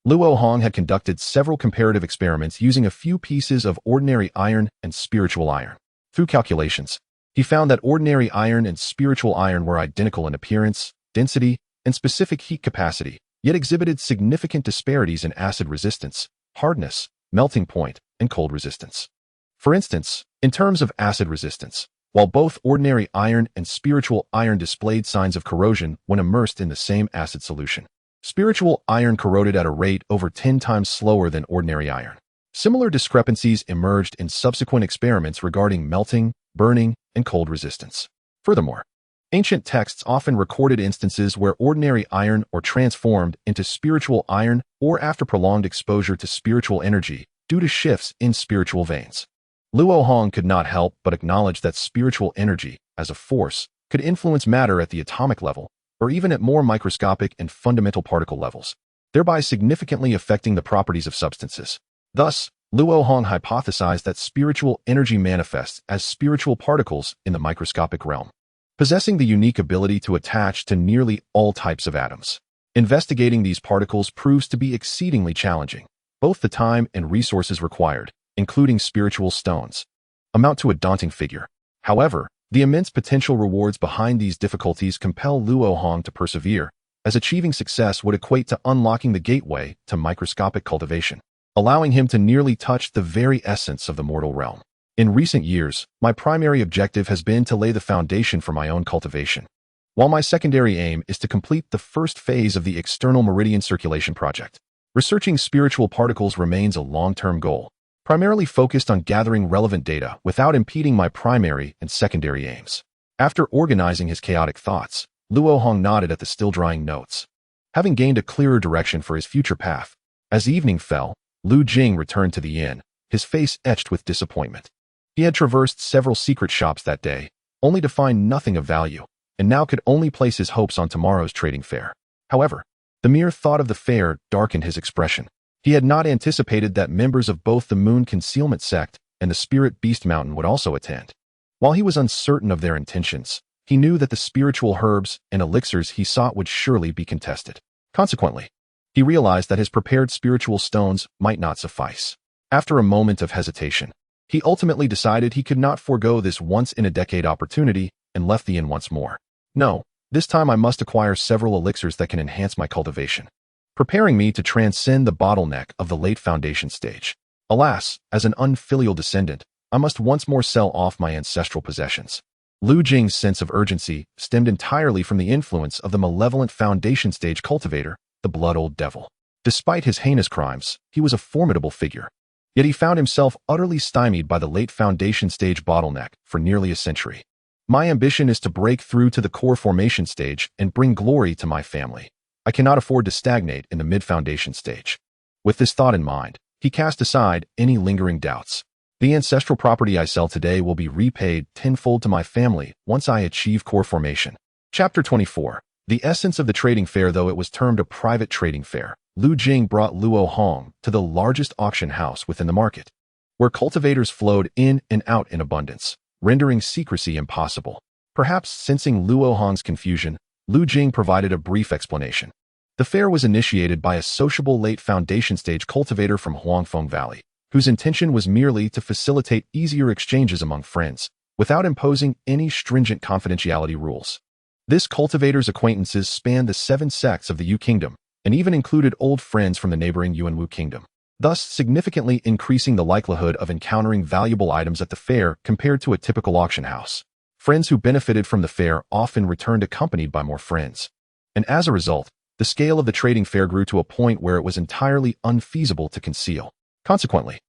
Luo Hong had conducted several comparative experiments using a few pieces of ordinary iron and spiritual iron. Through calculations, he found that ordinary iron and spiritual iron were identical in appearance, density, and specific heat capacity, yet exhibited significant disparities in acid resistance, hardness, melting point, and cold resistance. For instance, in terms of acid resistance, while both ordinary iron and spiritual iron displayed signs of corrosion when immersed in the same acid solution, spiritual iron corroded at a rate over 10 times slower than ordinary iron. Similar discrepancies emerged in subsequent experiments regarding melting, burning, and cold resistance. Furthermore, ancient texts often recorded instances where ordinary iron or transformed into spiritual iron or after prolonged exposure to spiritual energy due to shifts in spiritual veins. Luo Hong could not help but acknowledge that spiritual energy, as a force, could influence matter at the atomic level, or even at more microscopic and fundamental particle levels, thereby significantly affecting the properties of substances. Thus, Luo Hong hypothesized that spiritual energy manifests as spiritual particles in the microscopic realm, possessing the unique ability to attach to nearly all types of atoms. Investigating these particles proves to be exceedingly challenging. Both the time and resources required, including spiritual stones, amount to a daunting figure. However, the immense potential rewards behind these difficulties compel Luo Hong to persevere, as achieving success would equate to unlocking the gateway to microscopic cultivation, allowing him to nearly touch the very essence of the mortal realm. In recent years, my primary objective has been to lay the foundation for my own cultivation, while my secondary aim is to complete the first phase of the external meridian circulation project. Researching spiritual particles remains a long-term goal, primarily focused on gathering relevant data without impeding my primary and secondary aims. After organizing his chaotic thoughts, Luo Hong nodded at the still-drying notes. Having gained a clearer direction for his future path, as evening fell, Lu Jing returned to the inn, his face etched with disappointment. He had traversed several secret shops that day, only to find nothing of value, and now could only place his hopes on tomorrow's trading fair. However, the mere thought of the fair darkened his expression. He had not anticipated that members of both the Moon Concealment Sect and the Spirit Beast Mountain would also attend. While he was uncertain of their intentions, he knew that the spiritual herbs and elixirs he sought would surely be contested. Consequently, he realized that his prepared spiritual stones might not suffice. After a moment of hesitation, he ultimately decided he could not forego this once-in-a-decade opportunity and left the inn once more. No, this time I must acquire several elixirs that can enhance my cultivation, preparing me to transcend the bottleneck of the late foundation stage. Alas, as an unfilial descendant, I must once more sell off my ancestral possessions. Lu Jing's sense of urgency stemmed entirely from the influence of the malevolent foundation stage cultivator, the Blood Old Devil. Despite his heinous crimes, he was a formidable figure. Yet he found himself utterly stymied by the late foundation stage bottleneck for nearly a century. My ambition is to break through to the core formation stage and bring glory to my family. I cannot afford to stagnate in the mid-foundation stage. With this thought in mind, he cast aside any lingering doubts. The ancestral property I sell today will be repaid tenfold to my family once I achieve core formation. Chapter 24. The essence of the trading fair. Though it was termed a private trading fair, Lu Jing brought Luo Hong to the largest auction house within the market, where cultivators flowed in and out in abundance, rendering secrecy impossible. Perhaps sensing Luo Hong's confusion, Lu Jing provided a brief explanation. The fair was initiated by a sociable late foundation stage cultivator from Huangfeng Valley, whose intention was merely to facilitate easier exchanges among friends, without imposing any stringent confidentiality rules. This cultivator's acquaintances spanned the 7 sects of the Yu Kingdom, and even included old friends from the neighboring Yuanwu Kingdom, thus significantly increasing the likelihood of encountering valuable items at the fair compared to a typical auction house. Friends who benefited from the fair often returned accompanied by more friends, and as a result, the scale of the trading fair grew to a point where it was entirely unfeasible to conceal. Consequently,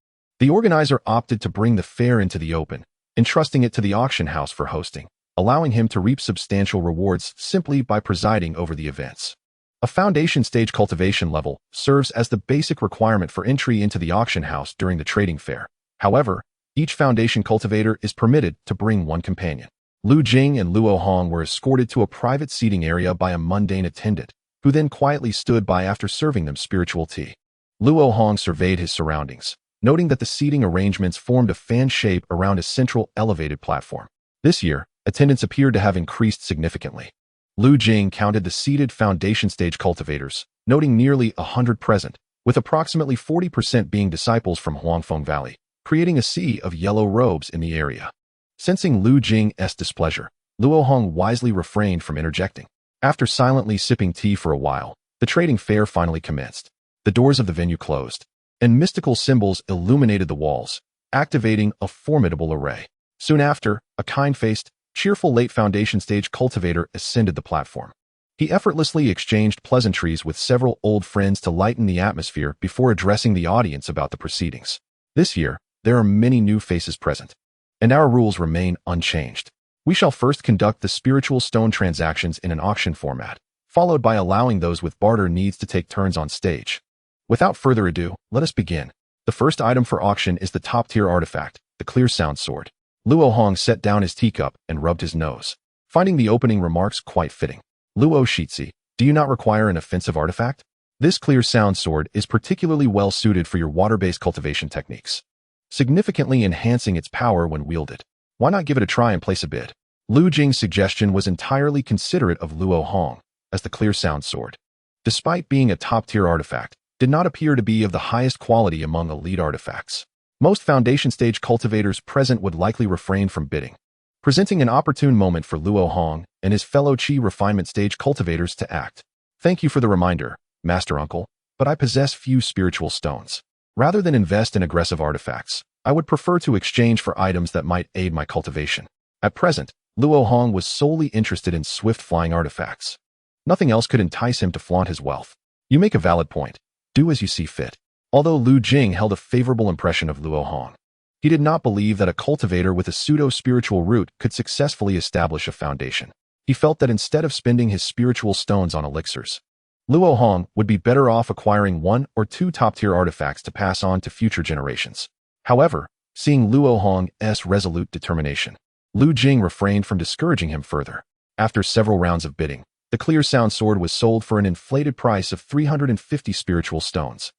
the organizer opted to bring the fair into the open, entrusting it to the auction house for hosting, allowing him to reap substantial rewards simply by presiding over the events. A foundation stage cultivation level serves as the basic requirement for entry into the auction house during the trading fair. However, each foundation cultivator is permitted to bring one companion. Lu Jing and Luo Hong were escorted to a private seating area by a mundane attendant, who then quietly stood by after serving them spiritual tea. Luo Hong surveyed his surroundings, noting that the seating arrangements formed a fan shape around a central elevated platform. This year, attendance appeared to have increased significantly. Lu Jing counted the seated foundation stage cultivators, noting nearly 100 present, with approximately 40% being disciples from Huangfeng Valley, creating a sea of yellow robes in the area. Sensing Lu Jing's displeasure, Luo Hong wisely refrained from interjecting. After silently sipping tea for a while, the trading fair finally commenced. The doors of the venue closed, and mystical symbols illuminated the walls, activating a formidable array. Soon after, a kind-faced, cheerful late foundation stage cultivator ascended the platform. He effortlessly exchanged pleasantries with several old friends to lighten the atmosphere before addressing the audience about the proceedings. This year, there are many new faces present, and our rules remain unchanged. We shall first conduct the spiritual stone transactions in an auction format, followed by allowing those with barter needs to take turns on stage. Without further ado, let us begin. The first item for auction is the top-tier artifact, the clear sound sword. Luo Hong set down his teacup and rubbed his nose, finding the opening remarks quite fitting. Luo Shitsi, do you not require an offensive artifact? This clear sound sword is particularly well suited for your water-based cultivation techniques, significantly enhancing its power when wielded. Why not give it a try and place a bid? Lu Jing's suggestion was entirely considerate of Luo Hong, as the clear sound sword, despite being a top-tier artifact, did not appear to be of the highest quality among elite artifacts. Most foundation stage cultivators present would likely refrain from bidding, presenting an opportune moment for Luo Hong and his fellow Qi refinement stage cultivators to act. Thank you for the reminder, Master Uncle, but I possess few spiritual stones. Rather than invest in aggressive artifacts, I would prefer to exchange for items that might aid my cultivation. At present, Luo Hong was solely interested in swift-flying artifacts. Nothing else could entice him to flaunt his wealth. You make a valid point. Do as you see fit. Although Lu Jing held a favorable impression of Luo Hong, he did not believe that a cultivator with a pseudo-spiritual root could successfully establish a foundation. He felt that instead of spending his spiritual stones on elixirs, Luo Hong would be better off acquiring one or two top-tier artifacts to pass on to future generations. However, seeing Luo Hong's resolute determination, Lu Jing refrained from discouraging him further. After several rounds of bidding, the clear sound sword was sold for an inflated price of 350 spiritual stones.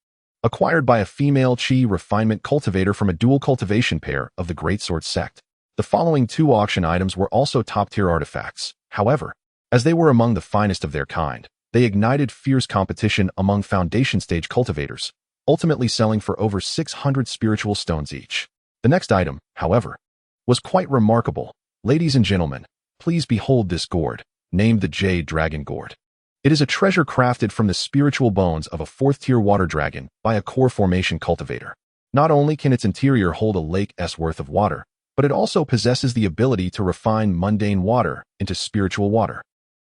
Acquired by a female Qi refinement cultivator from a dual cultivation pair of the Greatsword sect. The following two auction items were also top-tier artifacts. However, as they were among the finest of their kind, they ignited fierce competition among foundation stage cultivators, ultimately selling for over 600 spiritual stones each. The next item, however, was quite remarkable. Ladies and gentlemen, please behold this gourd, named the Jade Dragon Gourd. It is a treasure crafted from the spiritual bones of a fourth-tier water dragon by a core formation cultivator. Not only can its interior hold a lake's worth of water, but it also possesses the ability to refine mundane water into spiritual water.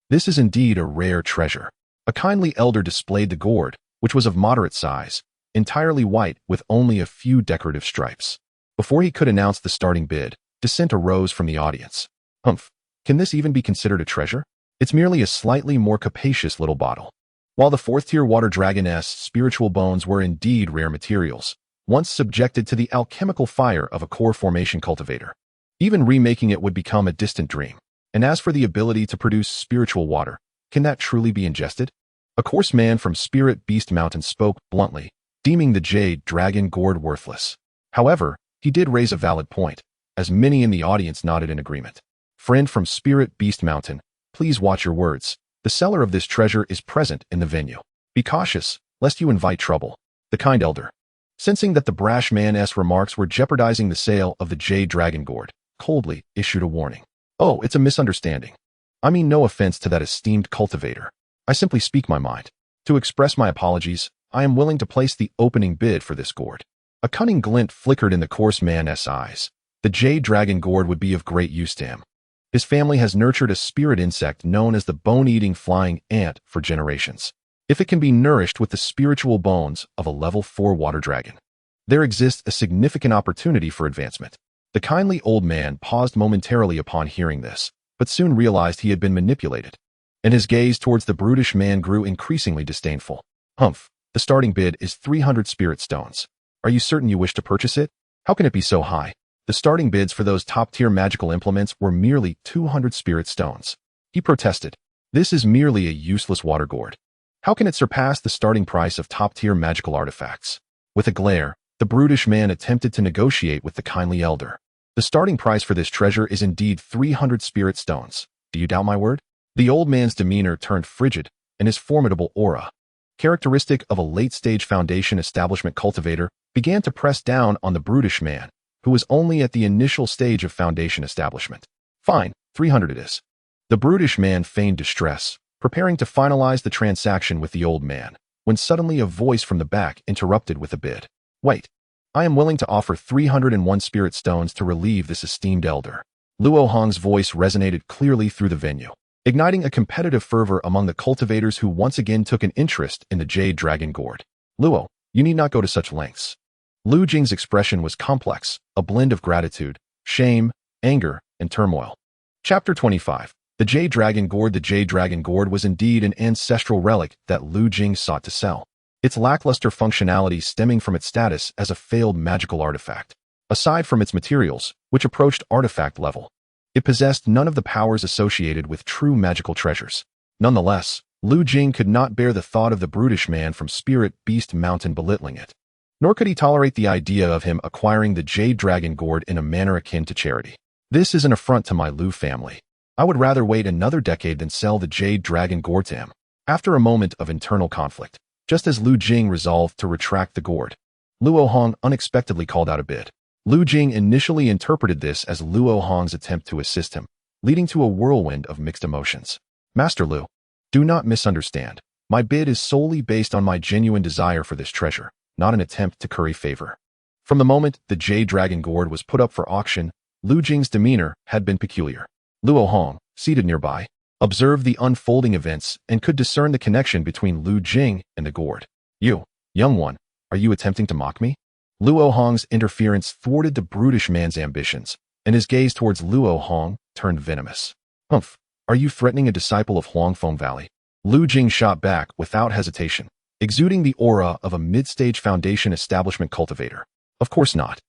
This is indeed a rare treasure. A kindly elder displayed the gourd, which was of moderate size, entirely white with only a few decorative stripes. Before he could announce the starting bid, dissent arose from the audience. Humph, can this even be considered a treasure? It's merely a slightly more capacious little bottle. While the fourth-tier water dragon's spiritual bones were indeed rare materials, once subjected to the alchemical fire of a core formation cultivator, even remaking it would become a distant dream. And as for the ability to produce spiritual water, can that truly be ingested? A coarse man from Spirit Beast Mountain spoke bluntly, deeming the Jade Dragon Gourd worthless. However, he did raise a valid point, as many in the audience nodded in agreement. Friend from Spirit Beast Mountain, please watch your words. The seller of this treasure is present in the venue. Be cautious, lest you invite trouble. The kind elder, sensing that the brash man's remarks were jeopardizing the sale of the Jade Dragon Gourd, coldly issued a warning. Oh, it's a misunderstanding. I mean no offense to that esteemed cultivator. I simply speak my mind. To express my apologies, I am willing to place the opening bid for this gourd. A cunning glint flickered in the coarse man's eyes. The Jade Dragon Gourd would be of great use to him. His family has nurtured a spirit insect known as the bone-eating flying ant for generations. If it can be nourished with the spiritual bones of a level 4 water dragon, there exists a significant opportunity for advancement. The kindly old man paused momentarily upon hearing this, but soon realized he had been manipulated, and his gaze towards the brutish man grew increasingly disdainful. Humph, the starting bid is 300 spirit stones. Are you certain you wish to purchase it? How can it be so high? The starting bids for those top-tier magical implements were merely 200 spirit stones. He protested. This is merely a useless water gourd. How can it surpass the starting price of top-tier magical artifacts? With a glare, the brutish man attempted to negotiate with the kindly elder. The starting price for this treasure is indeed 300 spirit stones. Do you doubt my word? The old man's demeanor turned frigid, and his formidable aura, characteristic of a late-stage foundation establishment cultivator, began to press down on the brutish man, who was only at the initial stage of foundation establishment. Fine, 300 it is. The brutish man feigned distress, preparing to finalize the transaction with the old man, when suddenly a voice from the back interrupted with a bid. Wait, I am willing to offer 301 spirit stones to relieve this esteemed elder. Luo Hong's voice resonated clearly through the venue, igniting a competitive fervor among the cultivators who once again took an interest in the Jade Dragon Gourd. Luo, you need not go to such lengths. Lu Jing's expression was complex, a blend of gratitude, shame, anger, and turmoil. Chapter 25. The Jade Dragon Gourd. The Jade Dragon Gourd was indeed an ancestral relic that Lu Jing sought to sell, its lackluster functionality stemming from its status as a failed magical artifact. Aside from its materials, which approached artifact level, it possessed none of the powers associated with true magical treasures. Nonetheless, Lu Jing could not bear the thought of the brutish man from Spirit Beast Mountain belittling it. Nor could he tolerate the idea of him acquiring the Jade Dragon Gourd in a manner akin to charity. This is an affront to my Lu family. I would rather wait another decade than sell the Jade Dragon Gourd to him. After a moment of internal conflict, just as Lu Jing resolved to retract the gourd, Luo Hong unexpectedly called out a bid. Lu Jing initially interpreted this as Luo Hong's attempt to assist him, leading to a whirlwind of mixed emotions. Master Lu, do not misunderstand. My bid is solely based on my genuine desire for this treasure, not an attempt to curry favor. From the moment the Jade Dragon Gourd was put up for auction, Lu Jing's demeanor had been peculiar. Luo Hong, seated nearby, observed the unfolding events and could discern the connection between Lu Jing and the gourd. You, young one, are you attempting to mock me? Luo Hong's interference thwarted the brutish man's ambitions, and his gaze towards Luo Hong turned venomous. Humph, are you threatening a disciple of Huangfeng Valley? Lu Jing shot back without hesitation, exuding the aura of a mid-stage foundation establishment cultivator. Of course not.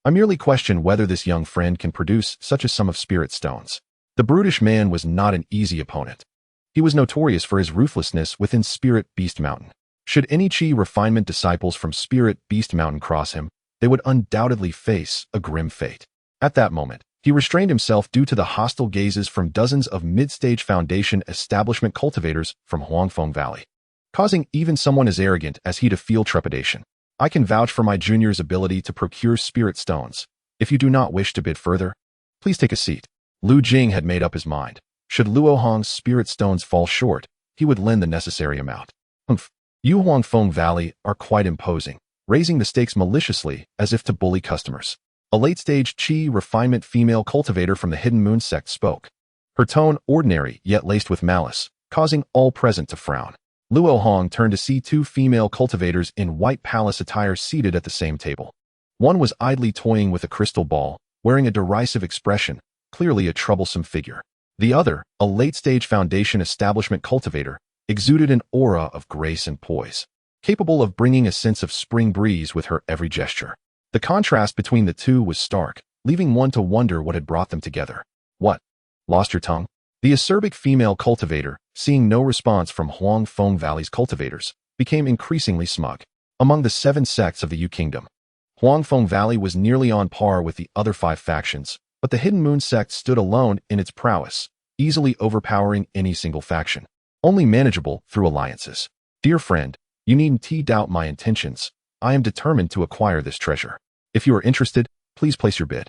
I merely question whether this young friend can produce such a sum of spirit stones. The brutish man was not an easy opponent. He was notorious for his ruthlessness within Spirit Beast Mountain. Should any Chi refinement disciples from Spirit Beast Mountain cross him, they would undoubtedly face a grim fate. At that moment, he restrained himself due to the hostile gazes from dozens of mid-stage foundation establishment cultivators from Huangfeng Valley, causing even someone as arrogant as he to feel trepidation. I can vouch for my junior's ability to procure spirit stones. If you do not wish to bid further, please take a seat. Lu Jing had made up his mind. Should Luo Hong's spirit stones fall short, he would lend the necessary amount. Humph. You Huangfeng Valley are quite imposing, raising the stakes maliciously as if to bully customers. A late-stage Chi refinement female cultivator from the Hidden Moon sect spoke. Her tone ordinary yet laced with malice, causing all present to frown. Luo Hong turned to see two female cultivators in white palace attire seated at the same table. One was idly toying with a crystal ball, wearing a derisive expression, clearly a troublesome figure. The other, a late-stage foundation establishment cultivator, exuded an aura of grace and poise, capable of bringing a sense of spring breeze with her every gesture. The contrast between the two was stark, leaving one to wonder what had brought them together. What? Lost your tongue? The acerbic female cultivator, seeing no response from Huangfeng Valley's cultivators, became increasingly smug. Among the 7 sects of the Yu Kingdom, Huangfeng Valley was nearly on par with the other 5 factions, but the Hidden Moon sect stood alone in its prowess, easily overpowering any single faction. Only manageable through alliances. Dear friend, you needn't doubt my intentions. I am determined to acquire this treasure. If you are interested, please place your bid.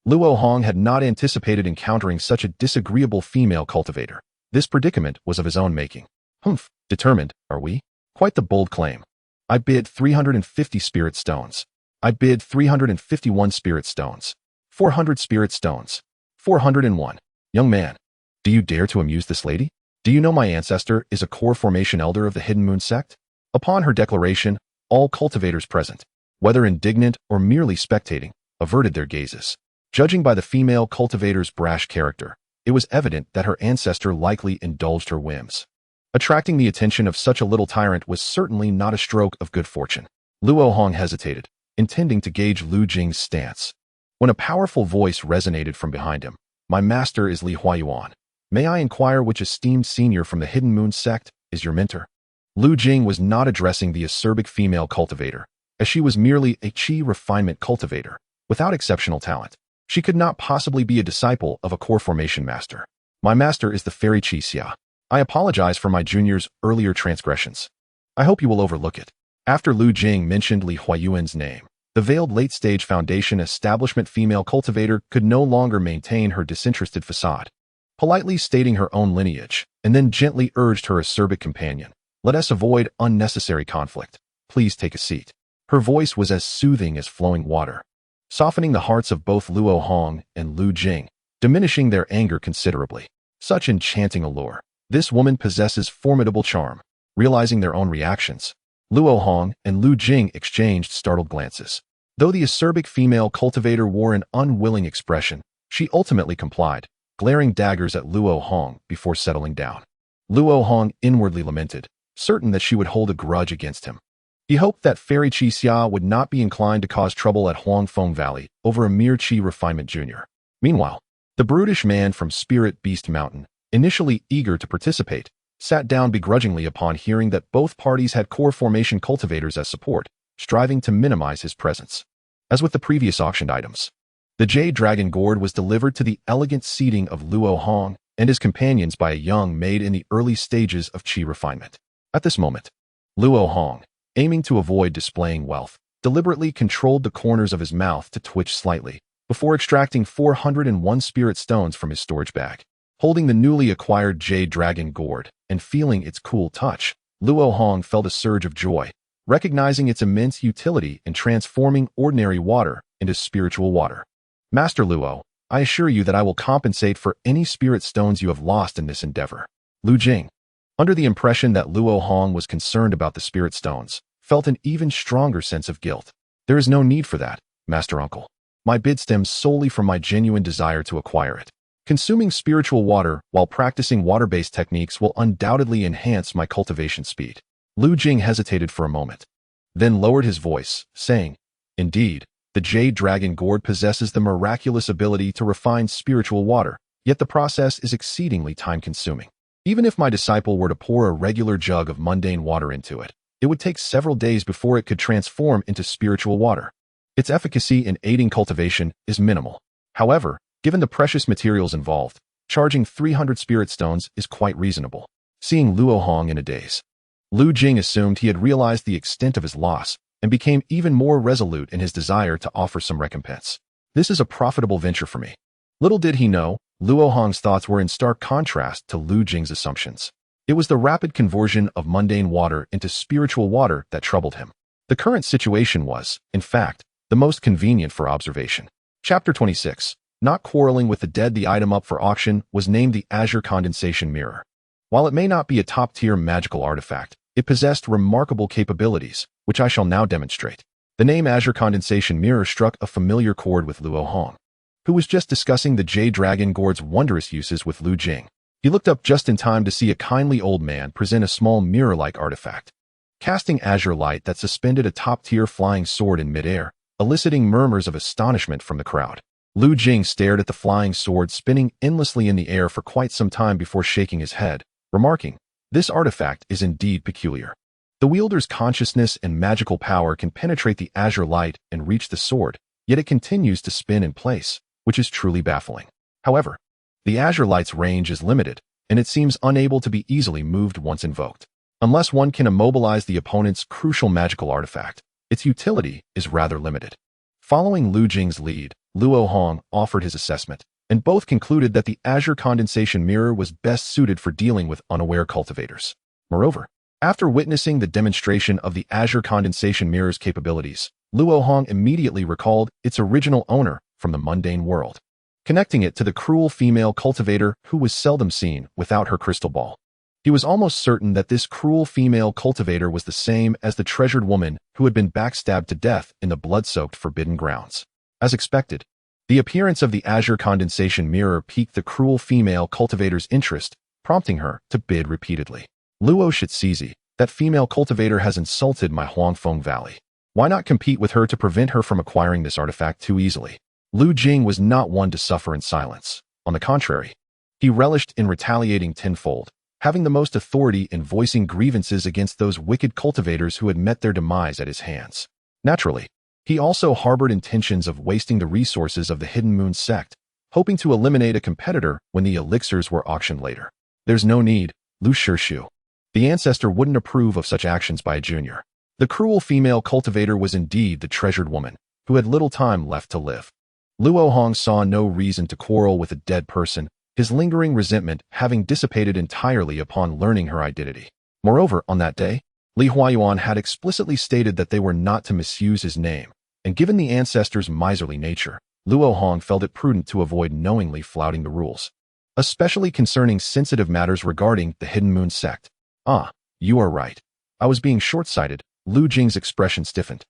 Luo Hong had not anticipated encountering such a disagreeable female cultivator. This predicament was of his own making. Humph, determined, are we? Quite the bold claim. I bid 350 spirit stones. I bid 351 spirit stones. 400 spirit stones. 401. Young man, do you dare to amuse this lady? Do you know my ancestor is a core formation elder of the Hidden Moon sect? Upon her declaration, all cultivators present, whether indignant or merely spectating, averted their gazes. Judging by the female cultivator's brash character, it was evident that her ancestor likely indulged her whims. Attracting the attention of such a little tyrant was certainly not a stroke of good fortune. Luo Hong hesitated, intending to gauge Lu Jing's stance, when a powerful voice resonated from behind him. My master is Li Huayuan. May I inquire which esteemed senior from the Hidden Moon sect is your mentor? Lu Jing was not addressing the acerbic female cultivator, as she was merely a Chi refinement cultivator, without exceptional talent. She could not possibly be a disciple of a core formation master. My master is the fairy xianxia. I apologize for my junior's earlier transgressions. I hope you will overlook it. After Lu Jing mentioned Li Huayuan's name, the veiled late-stage foundation establishment female cultivator could no longer maintain her disinterested facade. Politely stating her own lineage, and then gently urged her acerbic companion, let us avoid unnecessary conflict. Please take a seat. Her voice was as soothing as flowing water, softening the hearts of both Luo Hong and Lu Jing, diminishing their anger considerably. Such enchanting allure. This woman possesses formidable charm. Realizing their own reactions, Luo Hong and Lu Jing exchanged startled glances. Though the acerbic female cultivator wore an unwilling expression, she ultimately complied, glaring daggers at Luo Hong before settling down. Luo Hong inwardly lamented, certain that she would hold a grudge against him. He hoped that Fairy Xianxia would not be inclined to cause trouble at Huangfeng Valley over a mere Qi refinement junior. Meanwhile, the brutish man from Spirit Beast Mountain, initially eager to participate, sat down begrudgingly upon hearing that both parties had core formation cultivators as support, striving to minimize his presence. As with the previous auctioned items, the Jade Dragon Gourd was delivered to the elegant seating of Luo Hong and his companions by a young maid in the early stages of Qi refinement. At this moment, Luo Hong, aiming to avoid displaying wealth, deliberately controlled the corners of his mouth to twitch slightly, before extracting 401 spirit stones from his storage bag. Holding the newly acquired Jade Dragon Gourd and feeling its cool touch, Luo Hong felt a surge of joy, recognizing its immense utility in transforming ordinary water into spiritual water. Master Luo, I assure you that I will compensate for any spirit stones you have lost in this endeavor. Lu Jing, under the impression that Luo Hong was concerned about the spirit stones, felt an even stronger sense of guilt. There is no need for that, Master Uncle. My bid stems solely from my genuine desire to acquire it. Consuming spiritual water while practicing water-based techniques will undoubtedly enhance my cultivation speed. Lu Jing hesitated for a moment, then lowered his voice, saying, Indeed, the Jade Dragon Gourd possesses the miraculous ability to refine spiritual water, yet the process is exceedingly time-consuming. Even if my disciple were to pour a regular jug of mundane water into it, it would take several days before it could transform into spiritual water. Its efficacy in aiding cultivation is minimal. However, given the precious materials involved, charging 300 spirit stones is quite reasonable. Seeing Luo Hong in a daze, Lu Jing assumed he had realized the extent of his loss and became even more resolute in his desire to offer some recompense. This is a profitable venture for me. Little did he know, Luo Hong's thoughts were in stark contrast to Lu Jing's assumptions. It was the rapid conversion of mundane water into spiritual water that troubled him. The current situation was, in fact, the most convenient for observation. Chapter 26. Not quarreling with the dead. The item up for auction was named the Azure Condensation Mirror. While it may not be a top-tier magical artifact, it possessed remarkable capabilities, which I shall now demonstrate. The name Azure Condensation Mirror struck a familiar chord with Luo Hong, who was just discussing the Jade Dragon Gourd's wondrous uses with Lu Jing. He looked up just in time to see a kindly old man present a small mirror-like artifact, casting azure light that suspended a top-tier flying sword in midair, eliciting murmurs of astonishment from the crowd. Lu Jing stared at the flying sword spinning endlessly in the air for quite some time before shaking his head, remarking, This artifact is indeed peculiar. The wielder's consciousness and magical power can penetrate the azure light and reach the sword, yet it continues to spin in place, which is truly baffling. However, the azure light's range is limited, and it seems unable to be easily moved once invoked. Unless one can immobilize the opponent's crucial magical artifact, its utility is rather limited. Following Lu Jing's lead, Luo Hong offered his assessment, and both concluded that the Azure Condensation Mirror was best suited for dealing with unaware cultivators. Moreover, after witnessing the demonstration of the Azure Condensation Mirror's capabilities, Luo Hong immediately recalled its original owner from the mundane world, connecting it to the cruel female cultivator who was seldom seen without her crystal ball. He was almost certain that this cruel female cultivator was the same as the treasured woman who had been backstabbed to death in the blood-soaked Forbidden Grounds. As expected, the appearance of the Azure Condensation Mirror piqued the cruel female cultivator's interest, prompting her to bid repeatedly. Luo Shizizi, that female cultivator has insulted my Huangfeng Valley. Why not compete with her to prevent her from acquiring this artifact too easily? Lu Jing was not one to suffer in silence. On the contrary, he relished in retaliating tenfold, having the most authority in voicing grievances against those wicked cultivators who had met their demise at his hands. Naturally, he also harbored intentions of wasting the resources of the Hidden Moon sect, hoping to eliminate a competitor when the elixirs were auctioned later. There's no need, Lu Shishu. The ancestor wouldn't approve of such actions by a junior. The cruel female cultivator was indeed the treasured woman, who had little time left to live. Luo Hong saw no reason to quarrel with a dead person, his lingering resentment having dissipated entirely upon learning her identity. Moreover, on that day, Li Huayuan had explicitly stated that they were not to misuse his name, and given the ancestor's miserly nature, Luo Hong felt it prudent to avoid knowingly flouting the rules, especially concerning sensitive matters regarding the Hidden Moon sect. Ah, you are right. I was being short-sighted. Lu Jing's expression stiffened.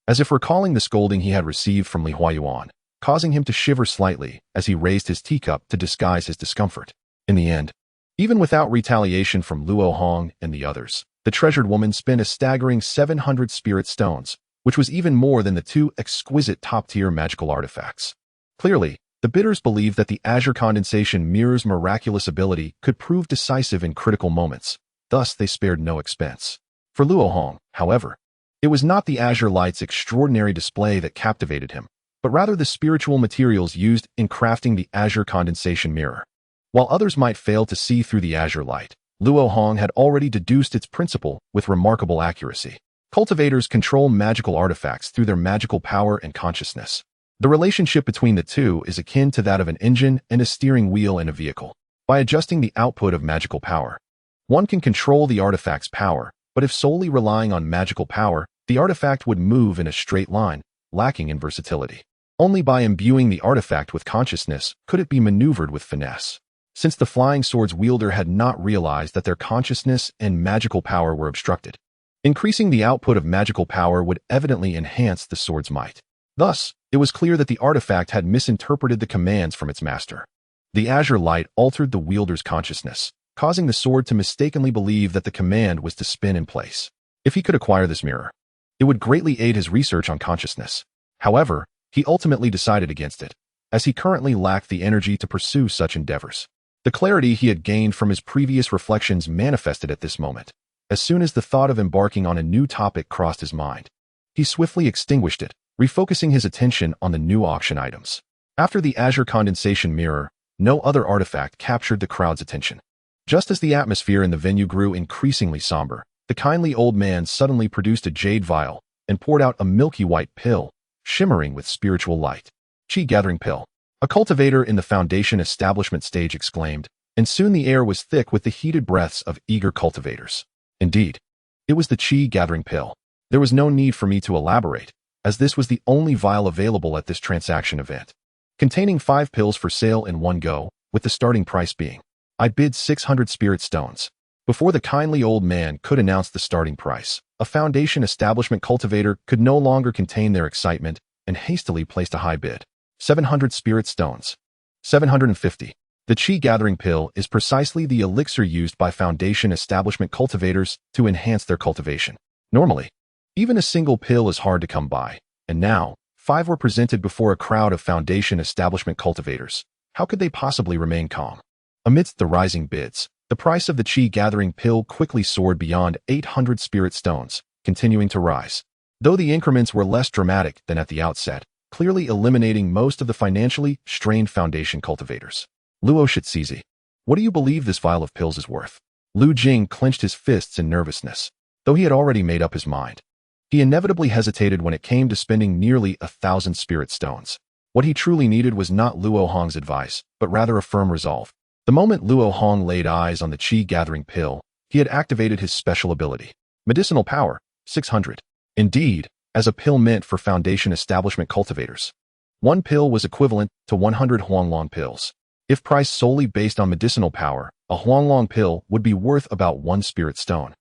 as if recalling the scolding he had received from Li Huayuan, causing him to shiver slightly as he raised his teacup to disguise his discomfort. In the end, even without retaliation from Luo Hong and the others, the treasured woman spent a staggering 700 spirit stones, which was even more than the 2 exquisite top-tier magical artifacts. Clearly, the bidders believed that the azure condensation mirror's miraculous ability could prove decisive in critical moments, thus they spared no expense. For Luo Hong, however, it was not the azure light's extraordinary display that captivated him, but rather the spiritual materials used in crafting the azure condensation mirror. While others might fail to see through the azure light, Luo Hong had already deduced its principle with remarkable accuracy. Cultivators control magical artifacts through their magical power and consciousness. The relationship between the two is akin to that of an engine and a steering wheel in a vehicle. By adjusting the output of magical power, one can control the artifact's power, but if solely relying on magical power, the artifact would move in a straight line, lacking in versatility. Only by imbuing the artifact with consciousness could it be maneuvered with finesse. Since the flying sword's wielder had not realized that their consciousness and magical power were obstructed, increasing the output of magical power would evidently enhance the sword's might. Thus, it was clear that the artifact had misinterpreted the commands from its master. The azure light altered the wielder's consciousness, causing the sword to mistakenly believe that the command was to spin in place. If he could acquire this mirror, it would greatly aid his research on consciousness. However, he ultimately decided against it, as he currently lacked the energy to pursue such endeavors. The clarity he had gained from his previous reflections manifested at this moment. As soon as the thought of embarking on a new topic crossed his mind, he swiftly extinguished it, refocusing his attention on the new auction items. After the azure condensation mirror, no other artifact captured the crowd's attention. Just as the atmosphere in the venue grew increasingly somber, the kindly old man suddenly produced a jade vial and poured out a milky white pill, shimmering with spiritual light. Qi-gathering pill. A cultivator in the foundation establishment stage exclaimed, and soon the air was thick with the heated breaths of eager cultivators. Indeed, it was the Qi-gathering pill. There was no need for me to elaborate, as this was the only vial available at this transaction event, containing 5 pills for sale in one go, with the starting price being, I bid 600 spirit stones. Before the kindly old man could announce the starting price, a foundation establishment cultivator could no longer contain their excitement and hastily placed a high bid. 700 spirit stones. 750. The Qi-gathering pill is precisely the elixir used by foundation establishment cultivators to enhance their cultivation. Normally, even a single pill is hard to come by, and now, 5 were presented before a crowd of foundation establishment cultivators. How could they possibly remain calm? Amidst the rising bids, the price of the Qi-gathering pill quickly soared beyond 800 spirit stones, continuing to rise. Though the increments were less dramatic than at the outset, clearly eliminating most of the financially strained foundation cultivators. Luo Shizizi, what do you believe this vial of pills is worth? Lu Jing clenched his fists in nervousness, though he had already made up his mind. He inevitably hesitated when it came to spending nearly 1,000 spirit stones. What he truly needed was not Luo Hong's advice, but rather a firm resolve. The moment Luo Hong laid eyes on the Qi-gathering pill, he had activated his special ability. Medicinal power, 600. Indeed, as a pill meant for foundation establishment cultivators. One pill was equivalent to 100 Huanglong pills. If priced solely based on medicinal power, a Huanglong pill would be worth about 1 spirit stone.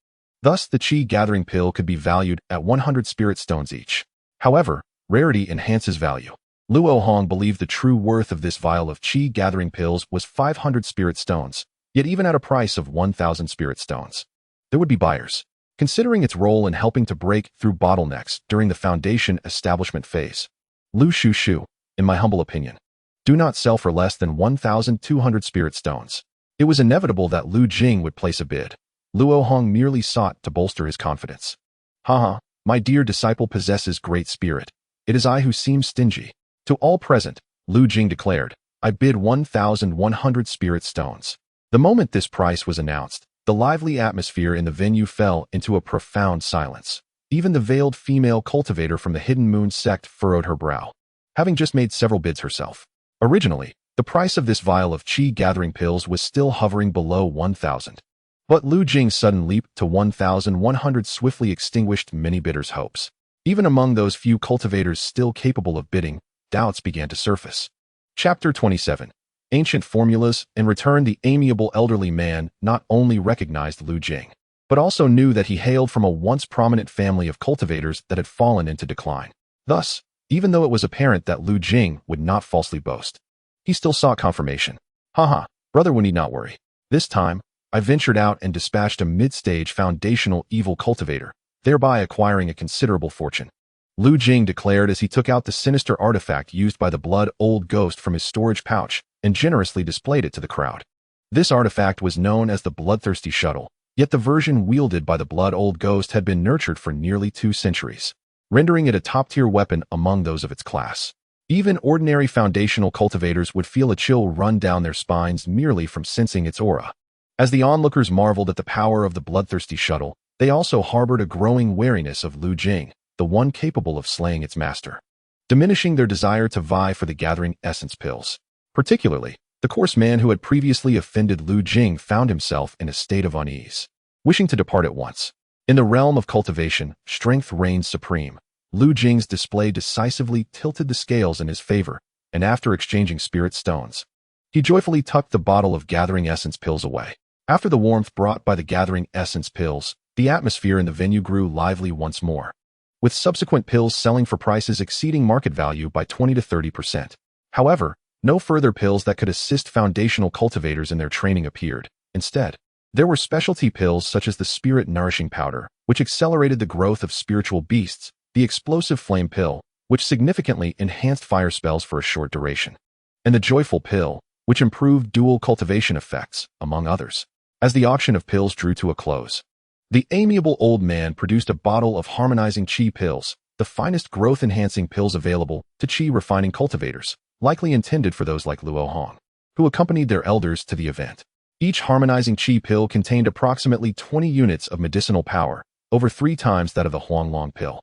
Thus, the Qi-gathering pill could be valued at 100 spirit stones each. However, rarity enhances value. Luo Hong believed the true worth of this vial of Qi-gathering pills was 500 spirit stones, yet even at a price of 1,000 spirit stones, there would be buyers. Considering its role in helping to break through bottlenecks during the foundation establishment phase, Lu Shu, in my humble opinion, do not sell for less than 1,200 spirit stones. It was inevitable that Lu Jing would place a bid. Luo Hong merely sought to bolster his confidence. Haha, my dear disciple possesses great spirit. It is I who seem stingy. To all present, Lu Jing declared, I bid 1,100 spirit stones. The moment this price was announced, the lively atmosphere in the venue fell into a profound silence. Even the veiled female cultivator from the Hidden Moon sect furrowed her brow, having just made several bids herself. Originally, the price of this vial of Qi-gathering pills was still hovering below 1,000. But Lu Jing's sudden leap to 1,100 swiftly extinguished many bidders' hopes. Even among those few cultivators still capable of bidding, doubts began to surface. Chapter 27. Ancient Formulas. In return, the amiable elderly man not only recognized Lu Jing, but also knew that he hailed from a once prominent family of cultivators that had fallen into decline. Thus, even though it was apparent that Lu Jing would not falsely boast, he still sought confirmation. Haha, brother, we need not worry. This time, I ventured out and dispatched a mid-stage foundational evil cultivator, thereby acquiring a considerable fortune. Lu Jing declared as he took out the sinister artifact used by the blood old ghost from his storage pouch and generously displayed it to the crowd. This artifact was known as the bloodthirsty shuttle, yet the version wielded by the blood old ghost had been nurtured for nearly 2 centuries, rendering it a top-tier weapon among those of its class. Even ordinary foundational cultivators would feel a chill run down their spines merely from sensing its aura. As the onlookers marveled at the power of the bloodthirsty shuttle, they also harbored a growing wariness of Lu Jing, the one capable of slaying its master, diminishing their desire to vie for the gathering essence pills. Particularly, the coarse man who had previously offended Lu Jing found himself in a state of unease, wishing to depart at once. In the realm of cultivation, strength reigned supreme. Lu Jing's display decisively tilted the scales in his favor, and after exchanging spirit stones, he joyfully tucked the bottle of gathering essence pills away. After the warmth brought by the gathering essence pills, the atmosphere in the venue grew lively once more, with subsequent pills selling for prices exceeding market value by 20 to 30%. However, no further pills that could assist foundational cultivators in their training appeared. Instead, there were specialty pills such as the Spirit Nourishing Powder, which accelerated the growth of spiritual beasts, the Explosive Flame Pill, which significantly enhanced fire spells for a short duration, and the Joyful Pill, which improved dual cultivation effects, among others. As the auction of pills drew to a close, the amiable old man produced a bottle of harmonizing qi pills, the finest growth-enhancing pills available to qi refining cultivators, likely intended for those like Luo Hong, who accompanied their elders to the event. Each harmonizing qi pill contained approximately 20 units of medicinal power, over 3 times that of the Huanglong pill.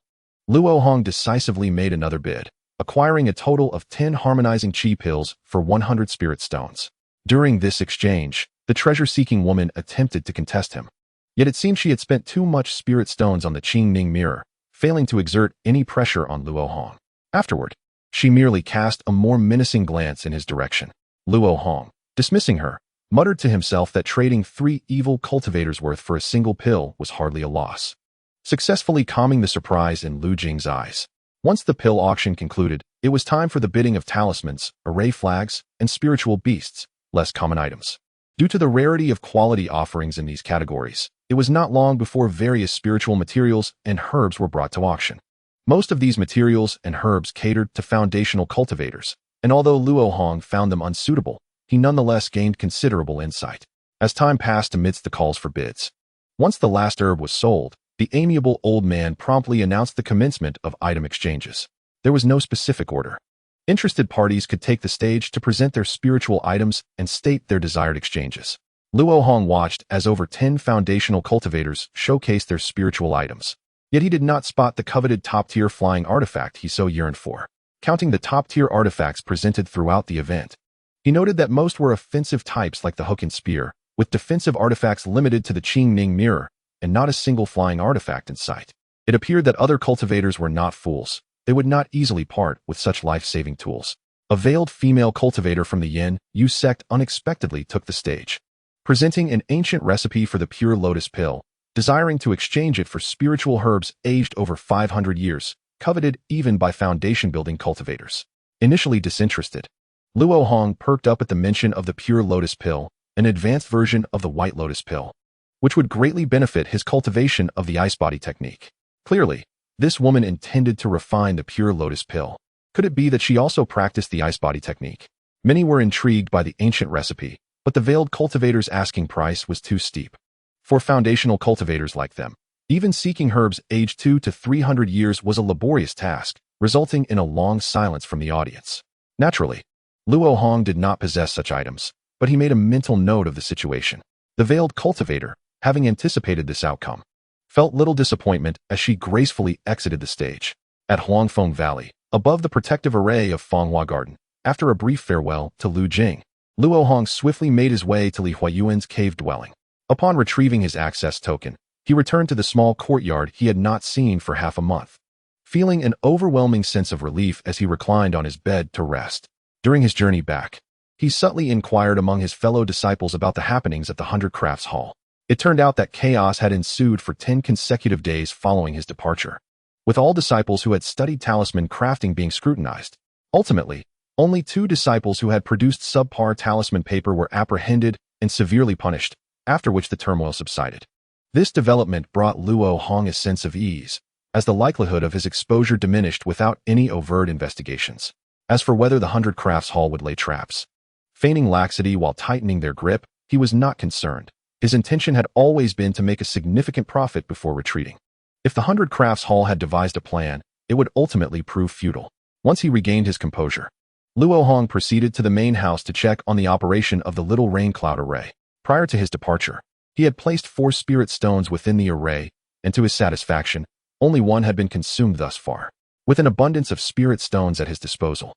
Luo Hong decisively made another bid, acquiring a total of 10 harmonizing qi pills for 100 spirit stones. During this exchange, the treasure-seeking woman attempted to contest him. Yet it seemed she had spent too much spirit stones on the Qing Ning mirror, failing to exert any pressure on Luo Hong. Afterward, she merely cast a more menacing glance in his direction. Luo Hong, dismissing her, muttered to himself that trading 3 evil cultivators worth for a single pill was hardly a loss, successfully calming the surprise in Lu Jing's eyes. Once the pill auction concluded, it was time for the bidding of talismans, array flags, and spiritual beasts, less common items. Due to the rarity of quality offerings in these categories, it was not long before various spiritual materials and herbs were brought to auction. Most of these materials and herbs catered to foundational cultivators, and although Luo Hong found them unsuitable, he nonetheless gained considerable insight as time passed amidst the calls for bids. Once the last herb was sold, the amiable old man promptly announced the commencement of item exchanges. There was no specific order. Interested parties could take the stage to present their spiritual items and state their desired exchanges. Luo Hong watched as over 10 foundational cultivators showcased their spiritual items. Yet he did not spot the coveted top-tier flying artifact he so yearned for. Counting the top-tier artifacts presented throughout the event, he noted that most were offensive types like the hook and spear, with defensive artifacts limited to the Qing Ning mirror, and not a single flying artifact in sight. It appeared that other cultivators were not fools. They would not easily part with such life-saving tools. A veiled female cultivator from the Yin Yu sect unexpectedly took the stage, presenting an ancient recipe for the pure lotus pill, desiring to exchange it for spiritual herbs aged over 500 years, coveted even by foundation-building cultivators. Initially disinterested, Luo Hong perked up at the mention of the pure lotus pill, an advanced version of the white lotus pill, which would greatly benefit his cultivation of the ice body technique. Clearly, this woman intended to refine the pure lotus pill. Could it be that she also practiced the ice body technique? Many were intrigued by the ancient recipe, but the veiled cultivator's asking price was too steep. For foundational cultivators like them, even seeking herbs aged 200 to 300 years was a laborious task, resulting in a long silence from the audience. Naturally, Luo Hong did not possess such items, but he made a mental note of the situation. The veiled cultivator, having anticipated this outcome, felt little disappointment as she gracefully exited the stage. At Huangfeng Valley, above the protective array of Fanghua Garden, after a brief farewell to Lu Jing, Luo Hong swiftly made his way to Li Huayuan's cave dwelling. Upon retrieving his access token, he returned to the small courtyard he had not seen for half a month, feeling an overwhelming sense of relief as he reclined on his bed to rest. During his journey back, he subtly inquired among his fellow disciples about the happenings at the 100 Crafts Hall. It turned out that chaos had ensued for 10 consecutive days following his departure. with all disciples who had studied talisman crafting being scrutinized. Ultimately, only 2 disciples who had produced subpar talisman paper were apprehended and severely punished, after which the turmoil subsided. This development brought Luo Hong a sense of ease, as the likelihood of his exposure diminished without any overt investigations. As for whether the 100 Crafts Hall would lay traps, feigning laxity while tightening their grip, he was not concerned. His intention had always been to make a significant profit before retreating. If the 100 Crafts Hall had devised a plan, it would ultimately prove futile. Once he regained his composure, Luo Hong proceeded to the main house to check on the operation of the little rain cloud array. Prior to his departure, he had placed 4 spirit stones within the array, and to his satisfaction, only 1 had been consumed thus far. With an abundance of spirit stones at his disposal,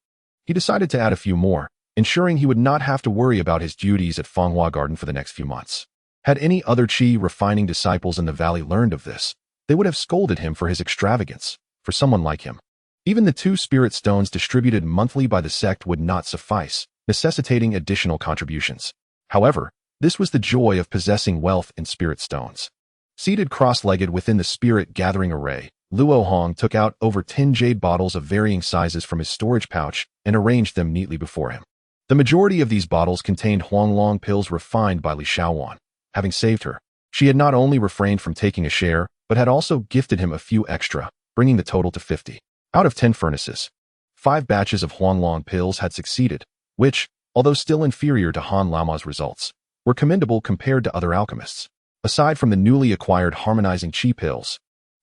he decided to add a few more, ensuring he would not have to worry about his duties at Fanghua Garden for the next few months. Had any other qi refining disciples in the valley learned of this, they would have scolded him for his extravagance. For someone like him, even the 2 spirit stones distributed monthly by the sect would not suffice, necessitating additional contributions. However, this was the joy of possessing wealth in spirit stones. Seated cross-legged within the spirit gathering array, Luo Hong took out over 10 jade bottles of varying sizes from his storage pouch and arranged them neatly before him. The majority of these bottles contained Huanglong pills refined by Li Xiaowan. Having saved her, she had not only refrained from taking a share, but had also gifted him a few extra, bringing the total to 50. Out of 10 furnaces, 5 batches of Huanglong pills had succeeded, which, although still inferior to Han Lama's results, were commendable compared to other alchemists. Aside from the newly acquired harmonizing qi pills,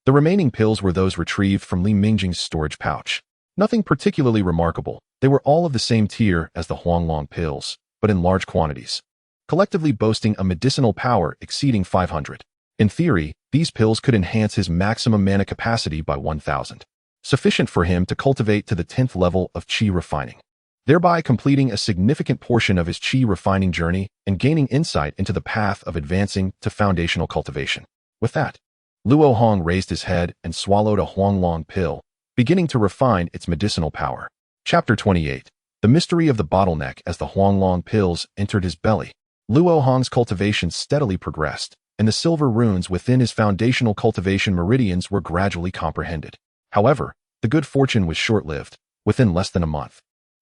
the remaining pills were those retrieved from Li Mingjing's storage pouch. Nothing particularly remarkable, they were all of the same tier as the Huanglong pills, but in large quantities, collectively boasting a medicinal power exceeding 500. In theory, these pills could enhance his maximum mana capacity by 1,000, sufficient for him to cultivate to the 10th level of qi refining, thereby completing a significant portion of his qi refining journey and gaining insight into the path of advancing to foundational cultivation. With that, Luo Hong raised his head and swallowed a Huanglong pill, beginning to refine its medicinal power. Chapter 28. The Mystery of the Bottleneck. As the Huanglong pills entered his belly, Luo Hong's cultivation steadily progressed, and the silver runes within his foundational cultivation meridians were gradually comprehended. However, the good fortune was short-lived. Within less than a month,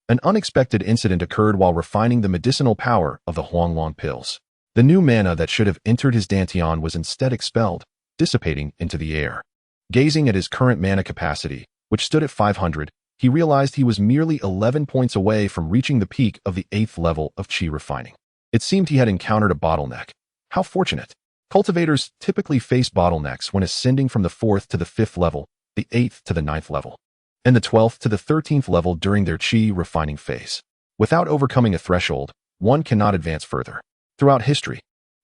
an unexpected incident occurred while refining the medicinal power of the Huanglong pills. The new mana that should have entered his dantian was instead expelled, dissipating into the air. Gazing at his current mana capacity, which stood at 500, he realized he was merely 11 points away from reaching the peak of the 8th level of qi refining. It seemed he had encountered a bottleneck. How fortunate! Cultivators typically face bottlenecks when ascending from the 4th to the 5th level, the 8th to the 9th level, and the 12th to the 13th level during their qi refining phase. Without overcoming a threshold, one cannot advance further. Throughout history,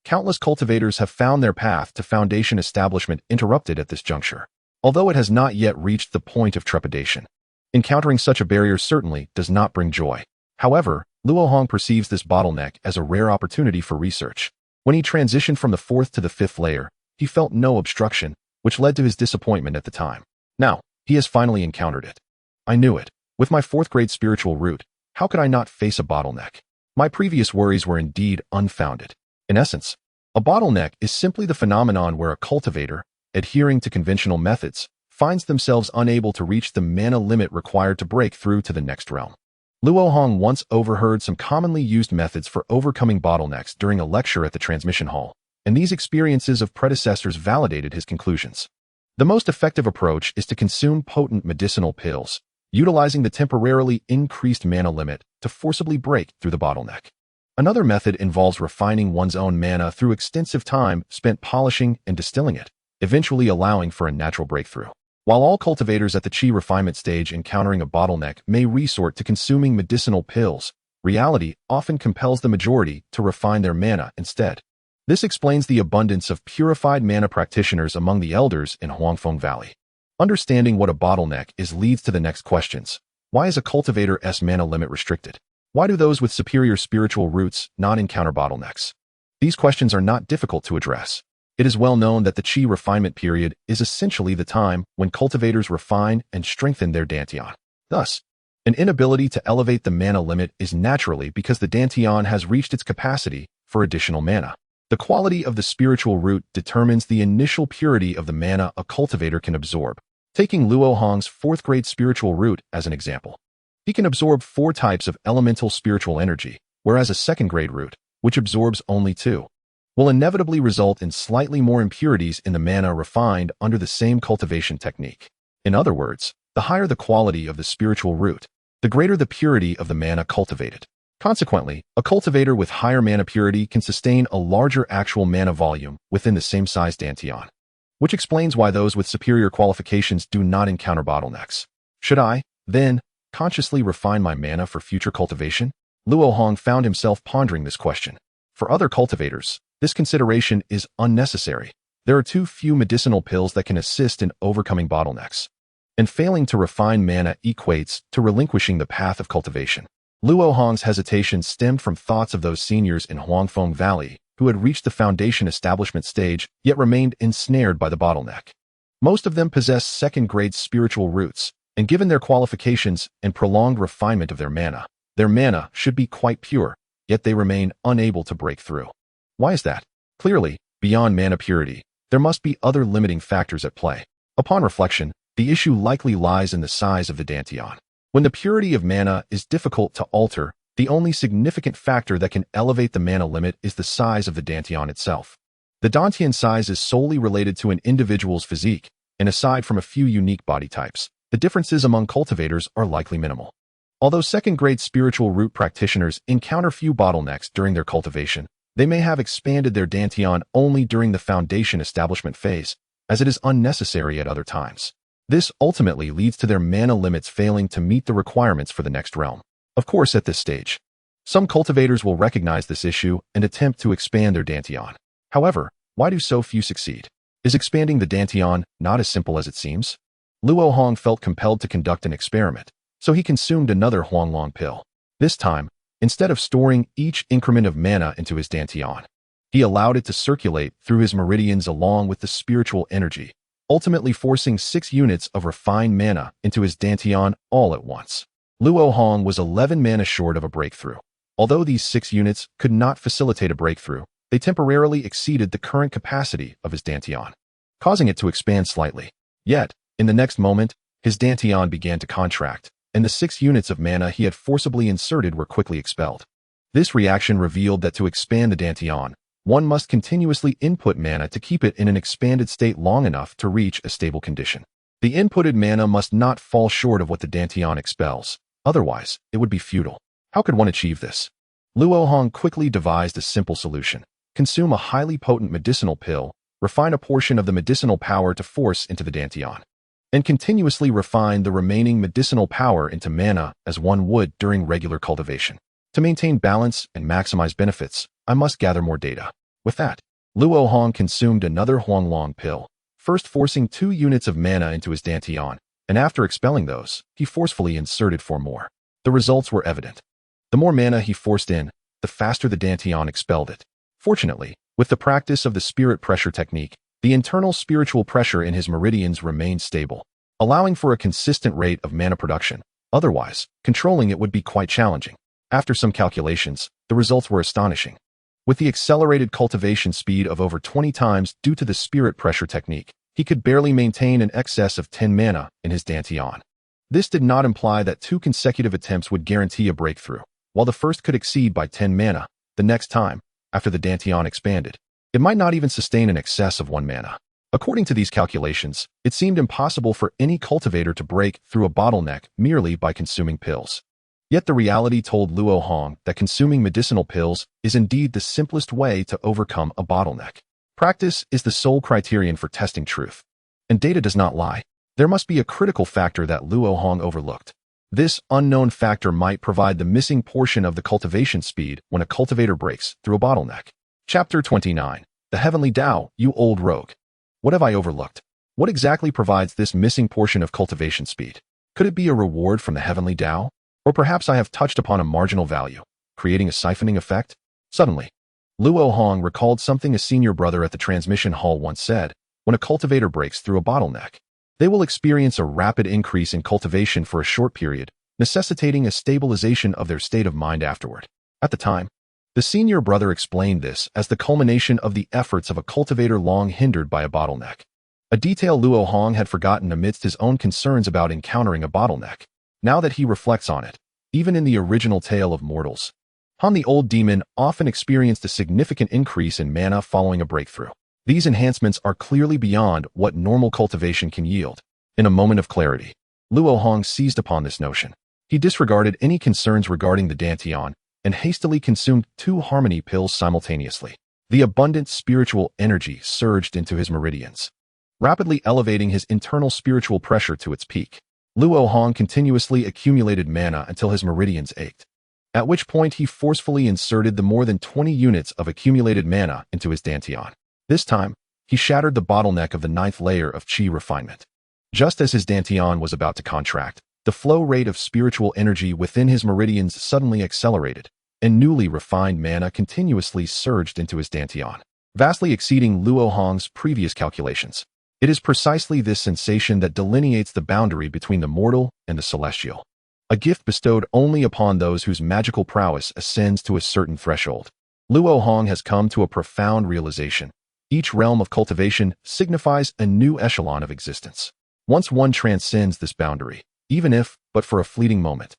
countless cultivators have found their path to foundation establishment interrupted at this juncture, although it has not yet reached the point of trepidation. Encountering such a barrier certainly does not bring joy. However, Luo Hong perceives this bottleneck as a rare opportunity for research. When he transitioned from the 4th to the 5th layer, he felt no obstruction, which led to his disappointment at the time. Now, he has finally encountered it. I knew it. With my 4th grade spiritual root, how could I not face a bottleneck? My previous worries were indeed unfounded. In essence, a bottleneck is simply the phenomenon where a cultivator, adhering to conventional methods, finds themselves unable to reach the mana limit required to break through to the next realm. Luo Hong once overheard some commonly used methods for overcoming bottlenecks during a lecture at the transmission hall, and these experiences of predecessors validated his conclusions. The most effective approach is to consume potent medicinal pills, utilizing the temporarily increased mana limit to forcibly break through the bottleneck. Another method involves refining one's own mana through extensive time spent polishing and distilling it, eventually allowing for a natural breakthrough. While all cultivators at the qi refinement stage encountering a bottleneck may resort to consuming medicinal pills, reality often compels the majority to refine their mana instead. This explains the abundance of purified mana practitioners among the elders in Huangfeng Valley. Understanding what a bottleneck is leads to the next questions. Why is a cultivator's mana limit restricted? Why do those with superior spiritual roots not encounter bottlenecks? These questions are not difficult to address. It is well known that the qi refinement period is essentially the time when cultivators refine and strengthen their dantian. Thus, an inability to elevate the mana limit is naturally because the dantian has reached its capacity for additional mana. The quality of the spiritual root determines the initial purity of the mana a cultivator can absorb. Taking Luo Hong's 4th grade spiritual root as an example. He can absorb 4 types of elemental spiritual energy, whereas a 2nd grade root, which absorbs only 2, will inevitably result in slightly more impurities in the mana refined under the same cultivation technique. In other words, the higher the quality of the spiritual root, the greater the purity of the mana cultivated. Consequently, a cultivator with higher mana purity can sustain a larger actual mana volume within the same size dantian, which explains why those with superior qualifications do not encounter bottlenecks. Should I, then, consciously refine my mana for future cultivation? Luo Hong found himself pondering this question. For other cultivators, this consideration is unnecessary. There are too few medicinal pills that can assist in overcoming bottlenecks, and failing to refine mana equates to relinquishing the path of cultivation. Luo Hong's hesitation stemmed from thoughts of those seniors in Huangfeng Valley who had reached the foundation establishment stage yet remained ensnared by the bottleneck. Most of them possess 2nd grade spiritual roots, and given their qualifications and prolonged refinement of their mana should be quite pure, yet they remain unable to break through. Why is that? Clearly, beyond mana purity, there must be other limiting factors at play. Upon reflection, the issue likely lies in the size of the dantian. When the purity of mana is difficult to alter, the only significant factor that can elevate the mana limit is the size of the dantian itself. The dantian size is solely related to an individual's physique, and aside from a few unique body types, the differences among cultivators are likely minimal. Although 2nd grade spiritual root practitioners encounter few bottlenecks during their cultivation, they may have expanded their dantian only during the foundation establishment phase, as it is unnecessary at other times. This ultimately leads to their mana limits failing to meet the requirements for the next realm. Of course, at this stage, some cultivators will recognize this issue and attempt to expand their dantian. However, why do so few succeed? Is expanding the dantian not as simple as it seems? Luo Hong felt compelled to conduct an experiment, so he consumed another Huanglong pill. This time, instead of storing each increment of mana into his dantian, he allowed it to circulate through his meridians along with the spiritual energy, ultimately forcing 6 units of refined mana into his dantian all at once. Luo Hong was 11 mana short of a breakthrough. Although these 6 units could not facilitate a breakthrough, they temporarily exceeded the current capacity of his dantian, causing it to expand slightly. Yet, in the next moment, his dantian began to contract, and the 6 units of mana he had forcibly inserted were quickly expelled. This reaction revealed that to expand the dantian, one must continuously input mana to keep it in an expanded state long enough to reach a stable condition. The inputted mana must not fall short of what the dantian expels, otherwise it would be futile. How could one achieve this? Luo Hong quickly devised a simple solution. Consume a highly potent medicinal pill, refine a portion of the medicinal power to force into the dantian, and continuously refine the remaining medicinal power into mana as one would during regular cultivation. To maintain balance and maximize benefits, I must gather more data. With that, Luo Hong consumed another Huanglong pill, first forcing 2 units of mana into his dantian, and after expelling those, he forcefully inserted 4 more. The results were evident. The more mana he forced in, the faster the dantian expelled it. Fortunately, with the practice of the spirit pressure technique, the internal spiritual pressure in his meridians remained stable, allowing for a consistent rate of mana production. Otherwise, controlling it would be quite challenging. After some calculations, the results were astonishing. With the accelerated cultivation speed of over 20 times due to the spirit pressure technique, he could barely maintain an excess of 10 mana in his dantian. This did not imply that 2 consecutive attempts would guarantee a breakthrough. While the first could exceed by 10 mana, the next time, after the dantian expanded, it might not even sustain an excess of 1 mana. According to these calculations, it seemed impossible for any cultivator to break through a bottleneck merely by consuming pills. Yet the reality told Luo Hong that consuming medicinal pills is indeed the simplest way to overcome a bottleneck. Practice is the sole criterion for testing truth, and data does not lie. There must be a critical factor that Luo Hong overlooked. This unknown factor might provide the missing portion of the cultivation speed when a cultivator breaks through a bottleneck. Chapter 29. The Heavenly Tao, you old rogue. What have I overlooked? What exactly provides this missing portion of cultivation speed? Could it be a reward from the Heavenly Tao? Or perhaps I have touched upon a marginal value, creating a siphoning effect? Suddenly, Luo Hong recalled something a senior brother at the transmission hall once said: when a cultivator breaks through a bottleneck, they will experience a rapid increase in cultivation for a short period, necessitating a stabilization of their state of mind afterward. At the time, the senior brother explained this as the culmination of the efforts of a cultivator long hindered by a bottleneck. A detail Luo Hong had forgotten amidst his own concerns about encountering a bottleneck. Now that he reflects on it, even in the original tale of mortals, Han the old demon often experienced a significant increase in mana following a breakthrough. These enhancements are clearly beyond what normal cultivation can yield. In a moment of clarity, Luo Hong seized upon this notion. He disregarded any concerns regarding the Dantian and hastily consumed 2 harmony pills simultaneously. The abundant spiritual energy surged into his meridians, rapidly elevating his internal spiritual pressure to its peak. Luo Hong continuously accumulated mana until his meridians ached, at which point he forcefully inserted the more than 20 units of accumulated mana into his Dantian. This time, he shattered the bottleneck of the 9th layer of Qi refinement. Just as his Dantian was about to contract, the flow rate of spiritual energy within his meridians suddenly accelerated, and newly refined mana continuously surged into his Dantian, vastly exceeding Luo Hong's previous calculations. It is precisely this sensation that delineates the boundary between the mortal and the celestial, a gift bestowed only upon those whose magical prowess ascends to a certain threshold. Luo Hong has come to a profound realization. Each realm of cultivation signifies a new echelon of existence. Once one transcends this boundary, even if but for a fleeting moment,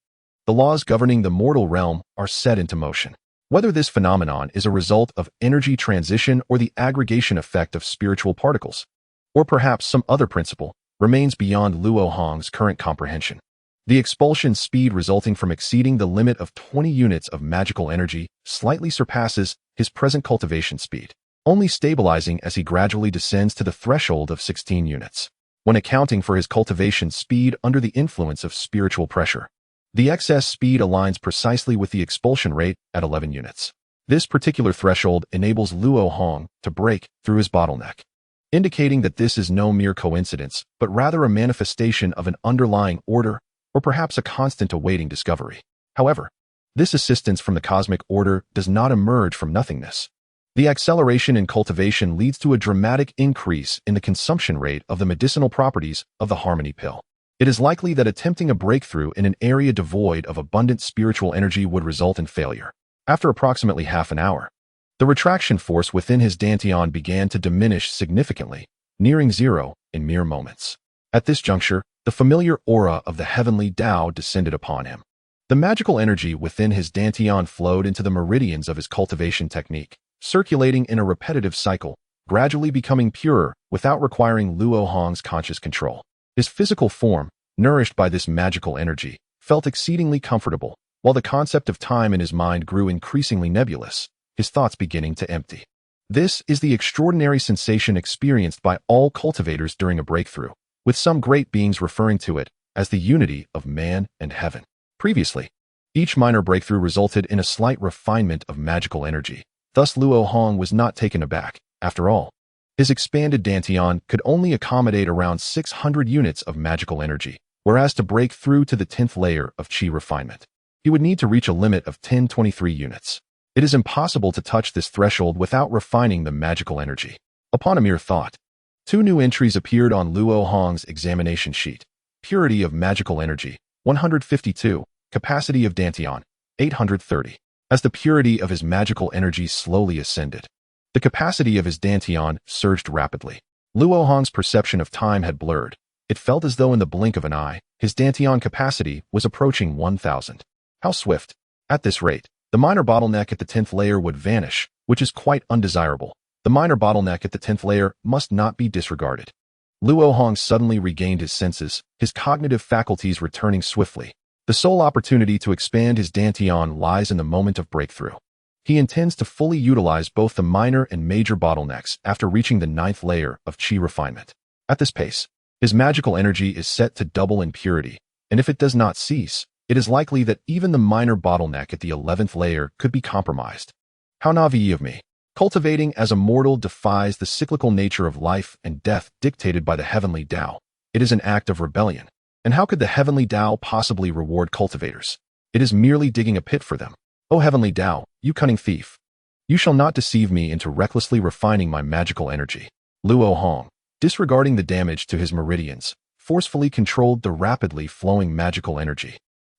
the laws governing the mortal realm are set into motion. Whether this phenomenon is a result of energy transition or the aggregation effect of spiritual particles, or perhaps some other principle, remains beyond Luo Hong's current comprehension. The expulsion speed resulting from exceeding the limit of 20 units of magical energy slightly surpasses his present cultivation speed, only stabilizing as he gradually descends to the threshold of 16 units. When accounting for his cultivation speed under the influence of spiritual pressure, the excess speed aligns precisely with the expulsion rate at 11 units. This particular threshold enables Luo Hong to break through his bottleneck, indicating that this is no mere coincidence, but rather a manifestation of an underlying order, or perhaps a constant awaiting discovery. However, this assistance from the cosmic order does not emerge from nothingness. The acceleration in cultivation leads to a dramatic increase in the consumption rate of the medicinal properties of the harmony pill. It is likely that attempting a breakthrough in an area devoid of abundant spiritual energy would result in failure. After approximately half an hour, the retraction force within his Dantian began to diminish significantly, nearing zero in mere moments. At this juncture, the familiar aura of the heavenly Tao descended upon him. The magical energy within his Dantian flowed into the meridians of his cultivation technique, circulating in a repetitive cycle, gradually becoming purer without requiring Luo Hong's conscious control. His physical form, nourished by this magical energy, felt exceedingly comfortable, while the concept of time in his mind grew increasingly nebulous, his thoughts beginning to empty. This is the extraordinary sensation experienced by all cultivators during a breakthrough, with some great beings referring to it as the unity of man and heaven. Previously, each minor breakthrough resulted in a slight refinement of magical energy. Thus Luo Hong was not taken aback. After all, his expanded Dantian could only accommodate around 600 units of magical energy, whereas to break through to the 10th layer of Qi refinement, he would need to reach a limit of 1023 units. It is impossible to touch this threshold without refining the magical energy. Upon a mere thought, 2 new entries appeared on Luo Hong's examination sheet. Purity of magical energy, 152. Capacity of Dantian, 830. As the purity of his magical energy slowly ascended, the capacity of his Dantian surged rapidly. Luo Hong's perception of time had blurred. It felt as though in the blink of an eye, his Dantian capacity was approaching 1,000. How swift! At this rate, the minor bottleneck at the 10th layer would vanish, which is quite undesirable. The minor bottleneck at the 10th layer must not be disregarded. Luo Hong suddenly regained his senses, his cognitive faculties returning swiftly. The sole opportunity to expand his Dantian lies in the moment of breakthrough. He intends to fully utilize both the minor and major bottlenecks after reaching the 9th layer of Qi refinement. At this pace, his magical energy is set to double in purity, and if it does not cease, it is likely that even the minor bottleneck at the 11th layer could be compromised. How naive of me! Cultivating as a mortal defies the cyclical nature of life and death dictated by the heavenly Tao. It is an act of rebellion. And how could the heavenly Tao possibly reward cultivators? It is merely digging a pit for them. O heavenly Tao, you cunning thief! You shall not deceive me into recklessly refining my magical energy. Luo Hong, disregarding the damage to his meridians, forcefully controlled the rapidly flowing magical energy,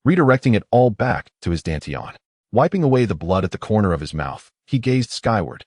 redirecting it all back to his Dantian. Wiping away the blood at the corner of his mouth, he gazed skyward.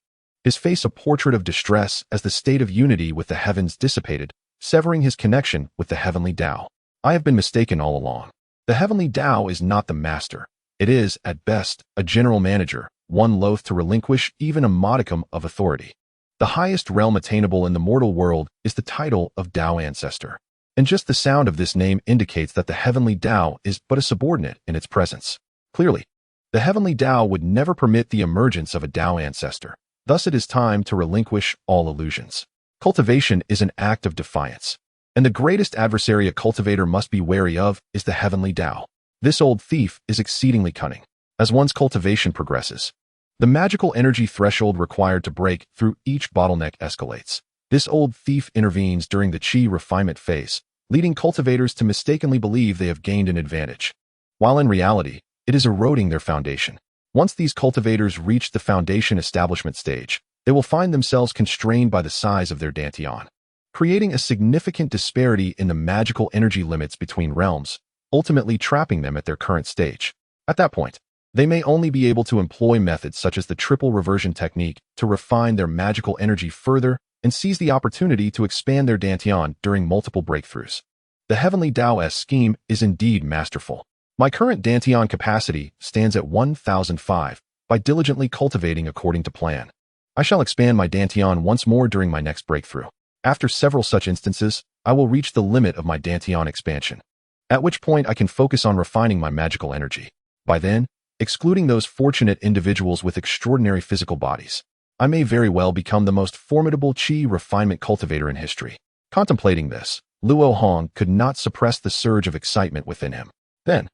his face a portrait of distress as the state of unity with the heavens dissipated, severing his connection with the heavenly Tao. I have been mistaken all along. The heavenly Tao is not the master. It is, at best, a general manager, one loath to relinquish even a modicum of authority. The highest realm attainable in the mortal world is the title of Tao Ancestor. And just the sound of this name indicates that the heavenly Tao is but a subordinate in its presence. Clearly, the heavenly Tao would never permit the emergence of a Tao Ancestor. Thus it is time to relinquish all illusions. Cultivation is an act of defiance. And the greatest adversary a cultivator must be wary of is the heavenly Tao. This old thief is exceedingly cunning. As one's cultivation progresses, the magical energy threshold required to break through each bottleneck escalates. This old thief intervenes during the chi refinement phase, leading cultivators to mistakenly believe they have gained an advantage, while in reality, it is eroding their foundation. Once these cultivators reach the foundation establishment stage, they will find themselves constrained by the size of their dantian, creating a significant disparity in the magical energy limits between realms, ultimately trapping them at their current stage. At that point, they may only be able to employ methods such as the triple reversion technique to refine their magical energy further and seize the opportunity to expand their dantian during multiple breakthroughs. The heavenly Taoist scheme is indeed masterful. My current dantian capacity stands at 1005 by diligently cultivating according to plan. I shall expand my dantian once more during my next breakthrough. After several such instances, I will reach the limit of my dantian expansion, at which point I can focus on refining my magical energy. By then, excluding those fortunate individuals with extraordinary physical bodies, I may very well become the most formidable chi refinement cultivator in history. Contemplating this, Luo Hong could not suppress the surge of excitement within him. Then,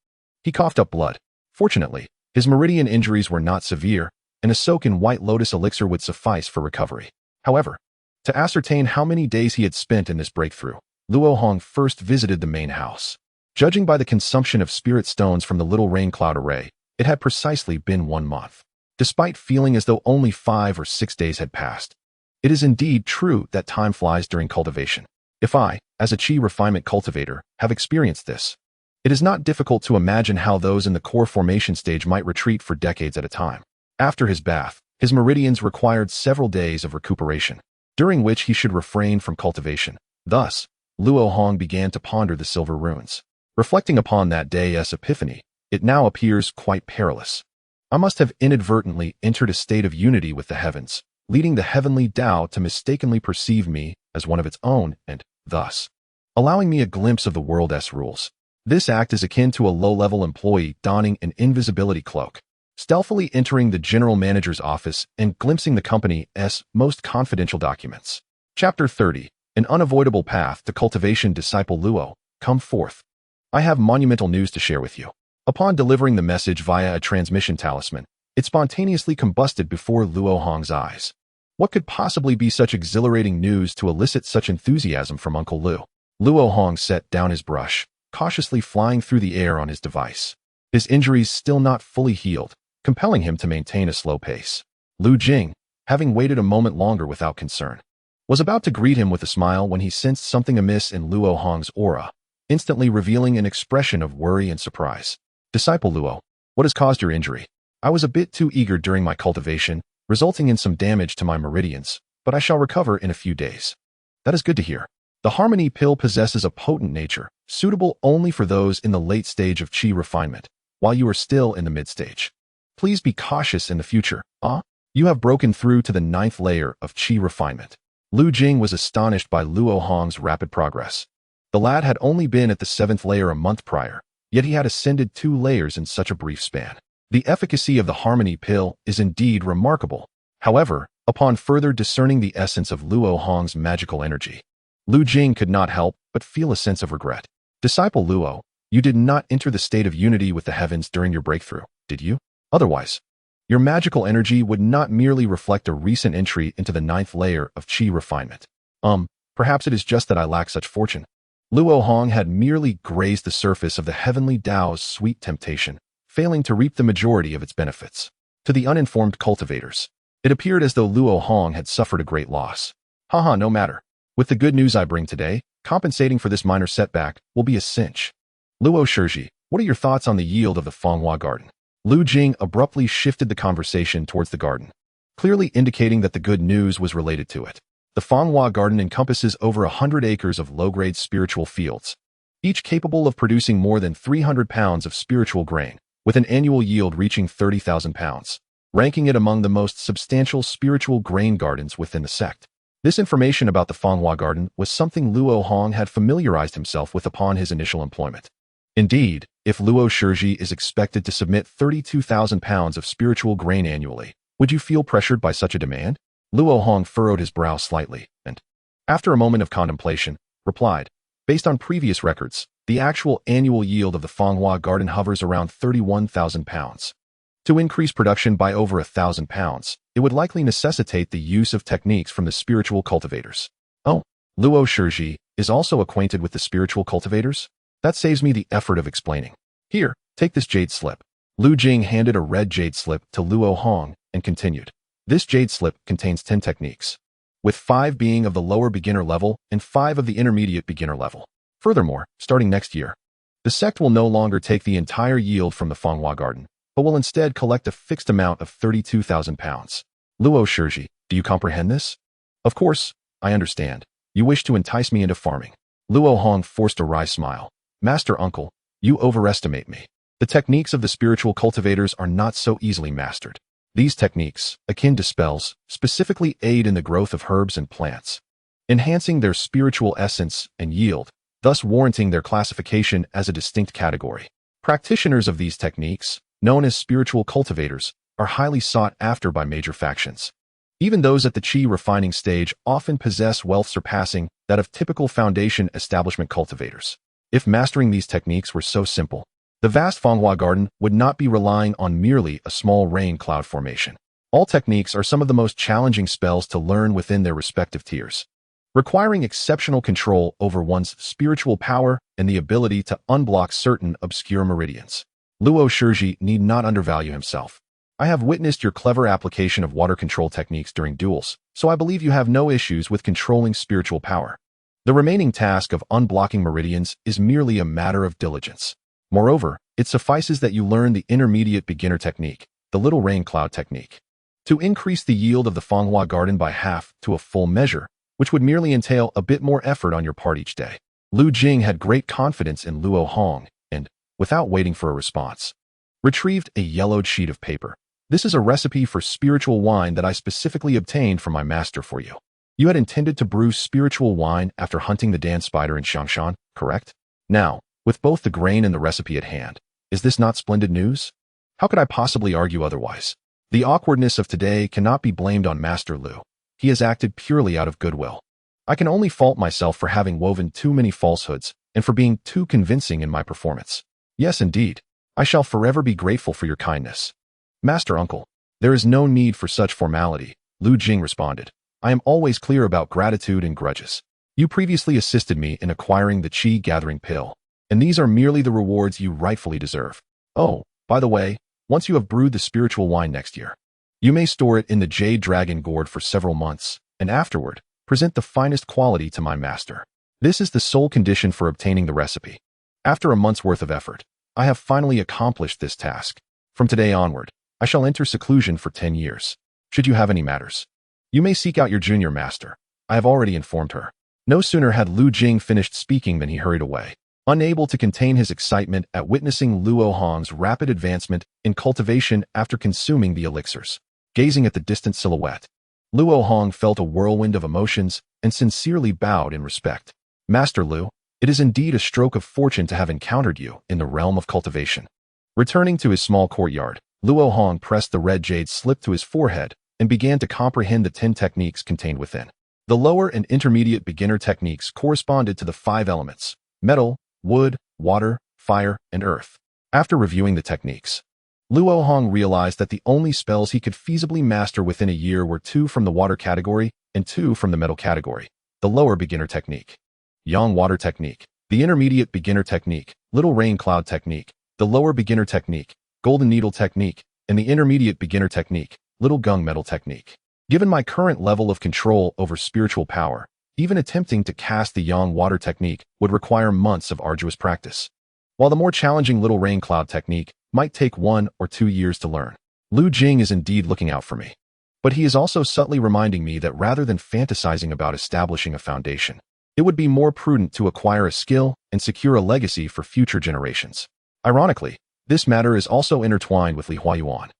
he coughed up blood. Fortunately, his meridian injuries were not severe, and a soak in white lotus elixir would suffice for recovery. However, to ascertain how many days he had spent in this breakthrough, Luo Hong first visited the main house. Judging by the consumption of spirit stones from the little rain cloud array, it had precisely been 1 month. Despite feeling as though only 5 or 6 days had passed, it is indeed true that time flies during cultivation. If I, as a chi refinement cultivator, have experienced this, it is not difficult to imagine how those in the core formation stage might retreat for decades at a time. After his bath, his meridians required several days of recuperation, during which he should refrain from cultivation. Thus, Luo Hong began to ponder the silver runes. Reflecting upon that day's epiphany, it now appears quite perilous. I must have inadvertently entered a state of unity with the heavens, leading the heavenly Tao to mistakenly perceive me as one of its own and, thus, allowing me a glimpse of the world's rules. This act is akin to a low-level employee donning an invisibility cloak, stealthily entering the general manager's office and glimpsing the company's most confidential documents. Chapter 30. An unavoidable path to cultivation. Disciple Luo, come forth. I have monumental news to share with you. Upon delivering the message via a transmission talisman, it spontaneously combusted before Luo Hong's eyes. What could possibly be such exhilarating news to elicit such enthusiasm from Uncle Lu? Luo Hong set down his brush, cautiously flying through the air on his device. His injuries still not fully healed, compelling him to maintain a slow pace. Lu Jing, having waited a moment longer without concern, was about to greet him with a smile when he sensed something amiss in Luo Hong's aura, instantly revealing an expression of worry and surprise. Disciple Luo, what has caused your injury? I was a bit too eager during my cultivation, resulting in some damage to my meridians, but I shall recover in a few days. That is good to hear. The Harmony Pill possesses a potent nature, suitable only for those in the late stage of chi refinement, while you are still in the mid-stage. Please be cautious in the future. You have broken through to the 9th layer of chi refinement. Lu Jing was astonished by Luo Hong's rapid progress. The lad had only been at the 7th layer a month prior, yet he had ascended 2 layers in such a brief span. The efficacy of the Harmony Pill is indeed remarkable. However, upon further discerning the essence of Luo Hong's magical energy, Lu Jing could not help but feel a sense of regret. Disciple Luo, you did not enter the state of unity with the heavens during your breakthrough, did you? Otherwise, your magical energy would not merely reflect a recent entry into the 9th layer of chi refinement. Perhaps it is just that I lack such fortune. Luo Hong had merely grazed the surface of the heavenly Tao's sweet temptation, failing to reap the majority of its benefits. To the uninformed cultivators, it appeared as though Luo Hong had suffered a great loss. No matter. With the good news I bring today, compensating for this minor setback will be a cinch. Luo Shizhi, what are your thoughts on the yield of the Fenghua garden? Lu Jing abruptly shifted the conversation towards the garden, clearly indicating that the good news was related to it. The Fanghua Garden encompasses over 100 acres of low-grade spiritual fields, each capable of producing more than 300 pounds of spiritual grain, with an annual yield reaching 30,000 pounds, ranking it among the most substantial spiritual grain gardens within the sect. This information about the Fanghua Garden was something Luo Hong had familiarized himself with upon his initial employment. Indeed, if Luo Shiji is expected to submit 32,000 pounds of spiritual grain annually, would you feel pressured by such a demand? Luo Hong furrowed his brow slightly and, after a moment of contemplation, replied, based on previous records, the actual annual yield of the Fanghua Garden hovers around 31,000 pounds. To increase production by over 1,000 pounds, it would likely necessitate the use of techniques from the spiritual cultivators. Oh, Luo Shiji is also acquainted with the spiritual cultivators? That saves me the effort of explaining. Here, take this jade slip. Lu Jing handed a red jade slip to Luo Hong and continued. This jade slip contains 10 techniques, with 5 being of the lower beginner level and 5 of the intermediate beginner level. Furthermore, starting next year, the sect will no longer take the entire yield from the Fanghua Garden, but will instead collect a fixed amount of 32,000 pounds. Luo Shiji, do you comprehend this? Of course, I understand. You wish to entice me into farming. Luo Hong forced a wry smile. Master Uncle, you overestimate me. The techniques of the spiritual cultivators are not so easily mastered. These techniques, akin to spells, specifically aid in the growth of herbs and plants, enhancing their spiritual essence and yield, thus warranting their classification as a distinct category. Practitioners of these techniques, known as spiritual cultivators, are highly sought after by major factions. Even those at the qi refining stage often possess wealth surpassing that of typical foundation establishment cultivators. If mastering these techniques were so simple, the vast Fanghua Garden would not be relying on merely a small rain cloud formation. All techniques are some of the most challenging spells to learn within their respective tiers, requiring exceptional control over one's spiritual power and the ability to unblock certain obscure meridians. Luo Shiji need not undervalue himself. I have witnessed your clever application of water control techniques during duels, so I believe you have no issues with controlling spiritual power. The remaining task of unblocking meridians is merely a matter of diligence. Moreover, it suffices that you learn the intermediate beginner technique, the little rain cloud technique, to increase the yield of the Fanghua Garden by half to a full measure, which would merely entail a bit more effort on your part each day. Lu Jing had great confidence in Luo Hong and, without waiting for a response, retrieved a yellowed sheet of paper. This is a recipe for spiritual wine that I specifically obtained from my master for you. You had intended to brew spiritual wine after hunting the Dan spider in Xianxia, correct? Now, with both the grain and the recipe at hand, is this not splendid news? How could I possibly argue otherwise? The awkwardness of today cannot be blamed on Master Lu. He has acted purely out of goodwill. I can only fault myself for having woven too many falsehoods and for being too convincing in my performance. Yes, indeed. I shall forever be grateful for your kindness. Master Uncle, there is no need for such formality, Lu Jing responded. I am always clear about gratitude and grudges. You previously assisted me in acquiring the Qi gathering pill, and these are merely the rewards you rightfully deserve. Oh, by the way, once you have brewed the spiritual wine next year, you may store it in the Jade Dragon gourd for several months, and afterward, present the finest quality to my master. This is the sole condition for obtaining the recipe. After a month's worth of effort, I have finally accomplished this task. From today onward, I shall enter seclusion for 10 years. Should you have any matters, you may seek out your junior master. I have already informed her. No sooner had Lu Jing finished speaking than he hurried away, unable to contain his excitement at witnessing Luo Hong's rapid advancement in cultivation after consuming the elixirs. Gazing at the distant silhouette, Luo Hong felt a whirlwind of emotions and sincerely bowed in respect. Master Lu, it is indeed a stroke of fortune to have encountered you in the realm of cultivation. Returning to his small courtyard, Luo Hong pressed the red jade slip to his forehead and began to comprehend the 10 techniques contained within. The lower and intermediate beginner techniques corresponded to the 5 elements: metal, wood, water, fire, and earth. After reviewing the techniques, Luo Hong realized that the only spells he could feasibly master within a year were 2 from the water category and 2 from the metal category. The lower beginner technique, Yang water technique; the intermediate beginner technique, little rain cloud technique; the lower beginner technique, golden needle technique; and the intermediate beginner technique, little gung metal technique. Given my current level of control over spiritual power, even attempting to cast the Yang water technique would require months of arduous practice, while the more challenging little rain cloud technique might take 1 or 2 years to learn. Lu Jing is indeed looking out for me. But he is also subtly reminding me that rather than fantasizing about establishing a foundation, it would be more prudent to acquire a skill and secure a legacy for future generations. Ironically, this matter is also intertwined with Li Huayuan.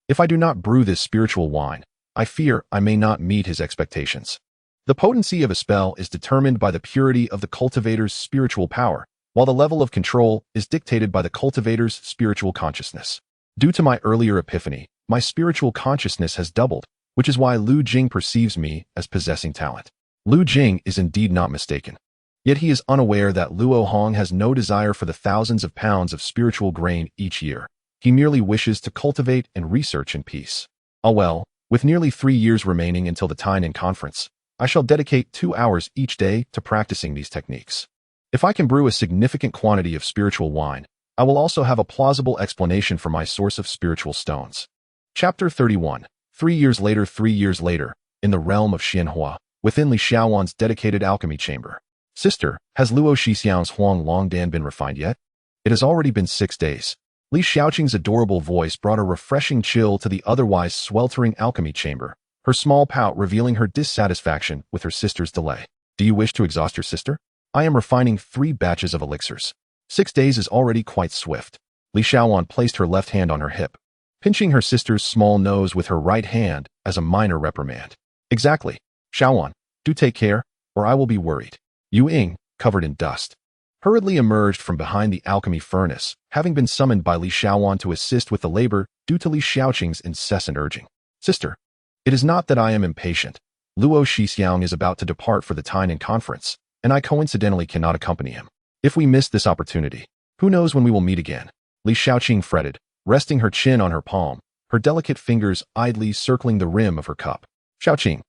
If I do not brew this spiritual wine, I fear I may not meet his expectations. The potency of a spell is determined by the purity of the cultivator's spiritual power, while the level of control is dictated by the cultivator's spiritual consciousness. Due to my earlier epiphany, my spiritual consciousness has doubled, which is why Lu Jing perceives me as possessing talent. Lu Jing is indeed not mistaken. Yet he is unaware that Luo Hong has no desire for the thousands of pounds of spiritual grain each year. He merely wishes to cultivate and research in peace. Ah well, with nearly 3 years remaining until the Tainan conference, I shall dedicate 2 hours each day to practicing these techniques. If I can brew a significant quantity of spiritual wine, I will also have a plausible explanation for my source of spiritual stones. Chapter 31. 3 years later, in the realm of Xianxia, within Li Xiaowan's dedicated alchemy chamber. Sister, has Luo Xixiang's Huang Longdan been refined yet? It has already been 6 days. Li Xiaoqing's adorable voice brought a refreshing chill to the otherwise sweltering alchemy chamber, her small pout revealing her dissatisfaction with her sister's delay. Do you wish to exhaust your sister? I am refining 3 batches of elixirs. 6 days is already quite swift. Li Xiaowan placed her left hand on her hip, pinching her sister's small nose with her right hand as a minor reprimand. Exactly. Xiaowan, do take care, or I will be worried. Yu Ying, covered in dust, hurriedly emerged from behind the alchemy furnace, having been summoned by Li Xiaowan to assist with the labor due to Li Xiaoqing's incessant urging. Sister, it is not that I am impatient. Luo Xixiang is about to depart for the Tainan conference, and I coincidentally cannot accompany him. If we miss this opportunity, who knows when we will meet again? Li Xiaoqing fretted, resting her chin on her palm, her delicate fingers idly circling the rim of her cup. Xiaoqing,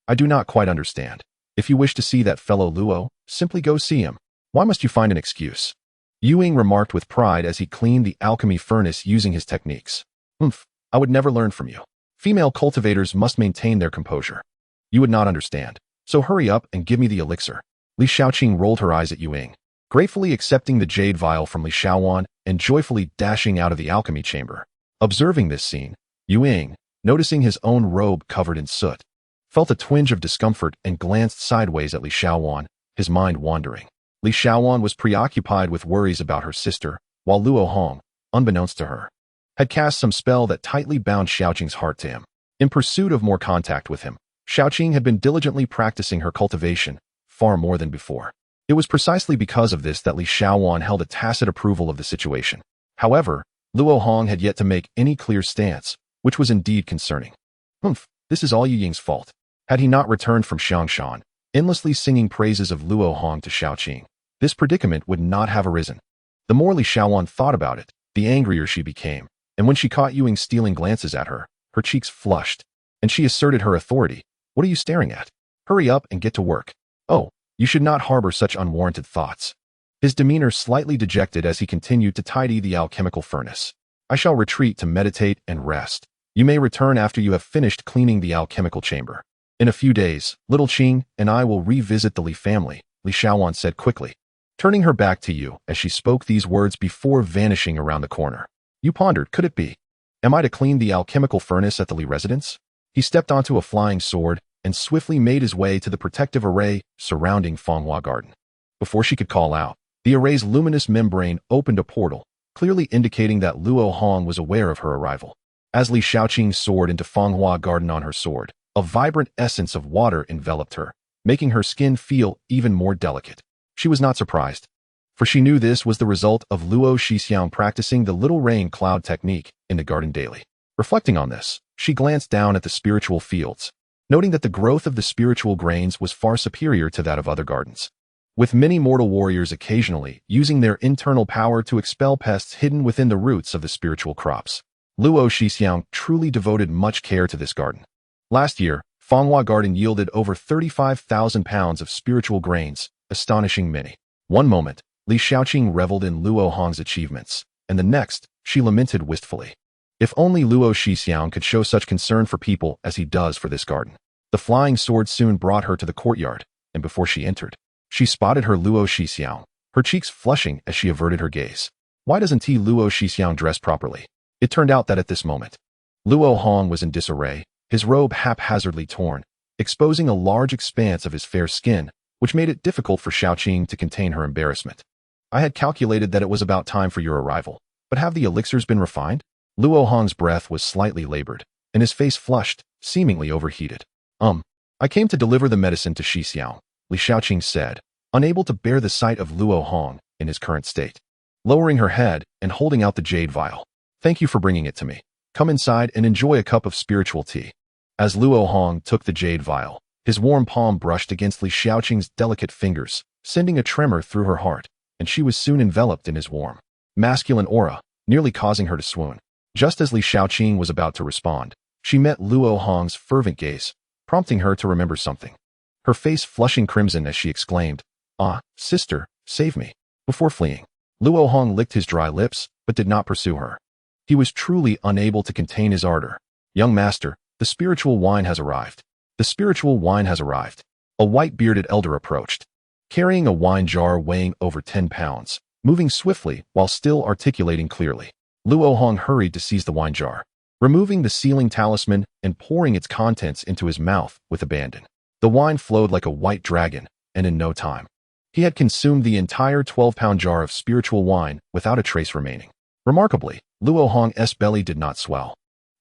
I do not quite understand. If you wish to see that fellow Luo, simply go see him. Why must you find an excuse? Yu Ying remarked with pride as he cleaned the alchemy furnace using his techniques. I would never learn from you. Female cultivators must maintain their composure. You would not understand. So hurry up and give me the elixir. Li Xiaoqing rolled her eyes at Yu Ying, gratefully accepting the jade vial from Li Xiaowan and joyfully dashing out of the alchemy chamber. Observing this scene, Yu Ying, noticing his own robe covered in soot, felt a twinge of discomfort and glanced sideways at Li Xiaowan, his mind wandering. Li Xiaowan was preoccupied with worries about her sister, while Luo Hong, unbeknownst to her, had cast some spell that tightly bound Xiaoqing's heart to him. In pursuit of more contact with him, Xiaoqing had been diligently practicing her cultivation, far more than before. It was precisely because of this that Li Xiaowan held a tacit approval of the situation. However, Luo Hong had yet to make any clear stance, which was indeed concerning. This is all Yu Ying's fault. Had he not returned from Xiangshan, endlessly singing praises of Luo Hong to Xiaoqing, this predicament would not have arisen. The more Li Xiaowan thought about it, the angrier she became, and when she caught Yu Ying stealing glances at her, her cheeks flushed, and she asserted her authority. What are you staring at? Hurry up and get to work. Oh, you should not harbor such unwarranted thoughts. His demeanor slightly dejected as he continued to tidy the alchemical furnace. I shall retreat to meditate and rest. You may return after you have finished cleaning the alchemical chamber. In a few days, little Qing and I will revisit the Li family, Li Xiaowan said quickly, turning her back to Yu as she spoke these words before vanishing around the corner. Yu pondered, could it be? Am I to clean the alchemical furnace at the Li residence? He stepped onto a flying sword and swiftly made his way to the protective array surrounding Fanghua Garden. Before she could call out, the array's luminous membrane opened a portal, clearly indicating that Luo Hong was aware of her arrival. As Li Xiaoqing soared into Fanghua Garden on her sword, a vibrant essence of water enveloped her, making her skin feel even more delicate. She was not surprised, for she knew this was the result of Luo Xixiang practicing the little rain cloud technique in the garden daily. Reflecting on this, she glanced down at the spiritual fields, noting that the growth of the spiritual grains was far superior to that of other gardens, with many mortal warriors occasionally using their internal power to expel pests hidden within the roots of the spiritual crops. Luo Xixiang truly devoted much care to this garden. Last year, Fanghua Garden yielded over 35,000 pounds of spiritual grains, astonishing many. One moment, Li Xiaoqing reveled in Luo Hong's achievements, and the next, she lamented wistfully. If only Luo Xixiang could show such concern for people as he does for this garden. The flying sword soon brought her to the courtyard, and before she entered, she spotted her Luo Xixiang, her cheeks flushing as she averted her gaze. Why doesn't Luo Xixiang dress properly? It turned out that at this moment, Luo Hong was in disarray, his robe haphazardly torn, exposing a large expanse of his fair skin, which made it difficult for Xiaoqing to contain her embarrassment. I had calculated that it was about time for your arrival, but have the elixirs been refined? Luo Hong's breath was slightly labored, and his face flushed, seemingly overheated. I came to deliver the medicine to Xixiao, Li Xiaoqing said, unable to bear the sight of Luo Hong in his current state. Lowering her head and holding out the jade vial. Thank you for bringing it to me. Come inside and enjoy a cup of spiritual tea. As Luo Hong took the jade vial, his warm palm brushed against Li Xiaoqing's delicate fingers, sending a tremor through her heart, and she was soon enveloped in his warm, masculine aura, nearly causing her to swoon. Just as Li Xiaoqing was about to respond, she met Luo Hong's fervent gaze, prompting her to remember something. Her face flushing crimson as she exclaimed, "Ah, sister, save me," before fleeing. Luo Hong licked his dry lips, but did not pursue her. He was truly unable to contain his ardor. "Young master, the spiritual wine has arrived." The spiritual wine has arrived. A white-bearded elder approached, carrying a wine jar weighing over 10 pounds, moving swiftly while still articulating clearly. Luo Hong hurried to seize the wine jar, removing the sealing talisman and pouring its contents into his mouth with abandon. The wine flowed like a white dragon, and in no time, he had consumed the entire 12-pound jar of spiritual wine without a trace remaining. Remarkably, Luo Hong's belly did not swell.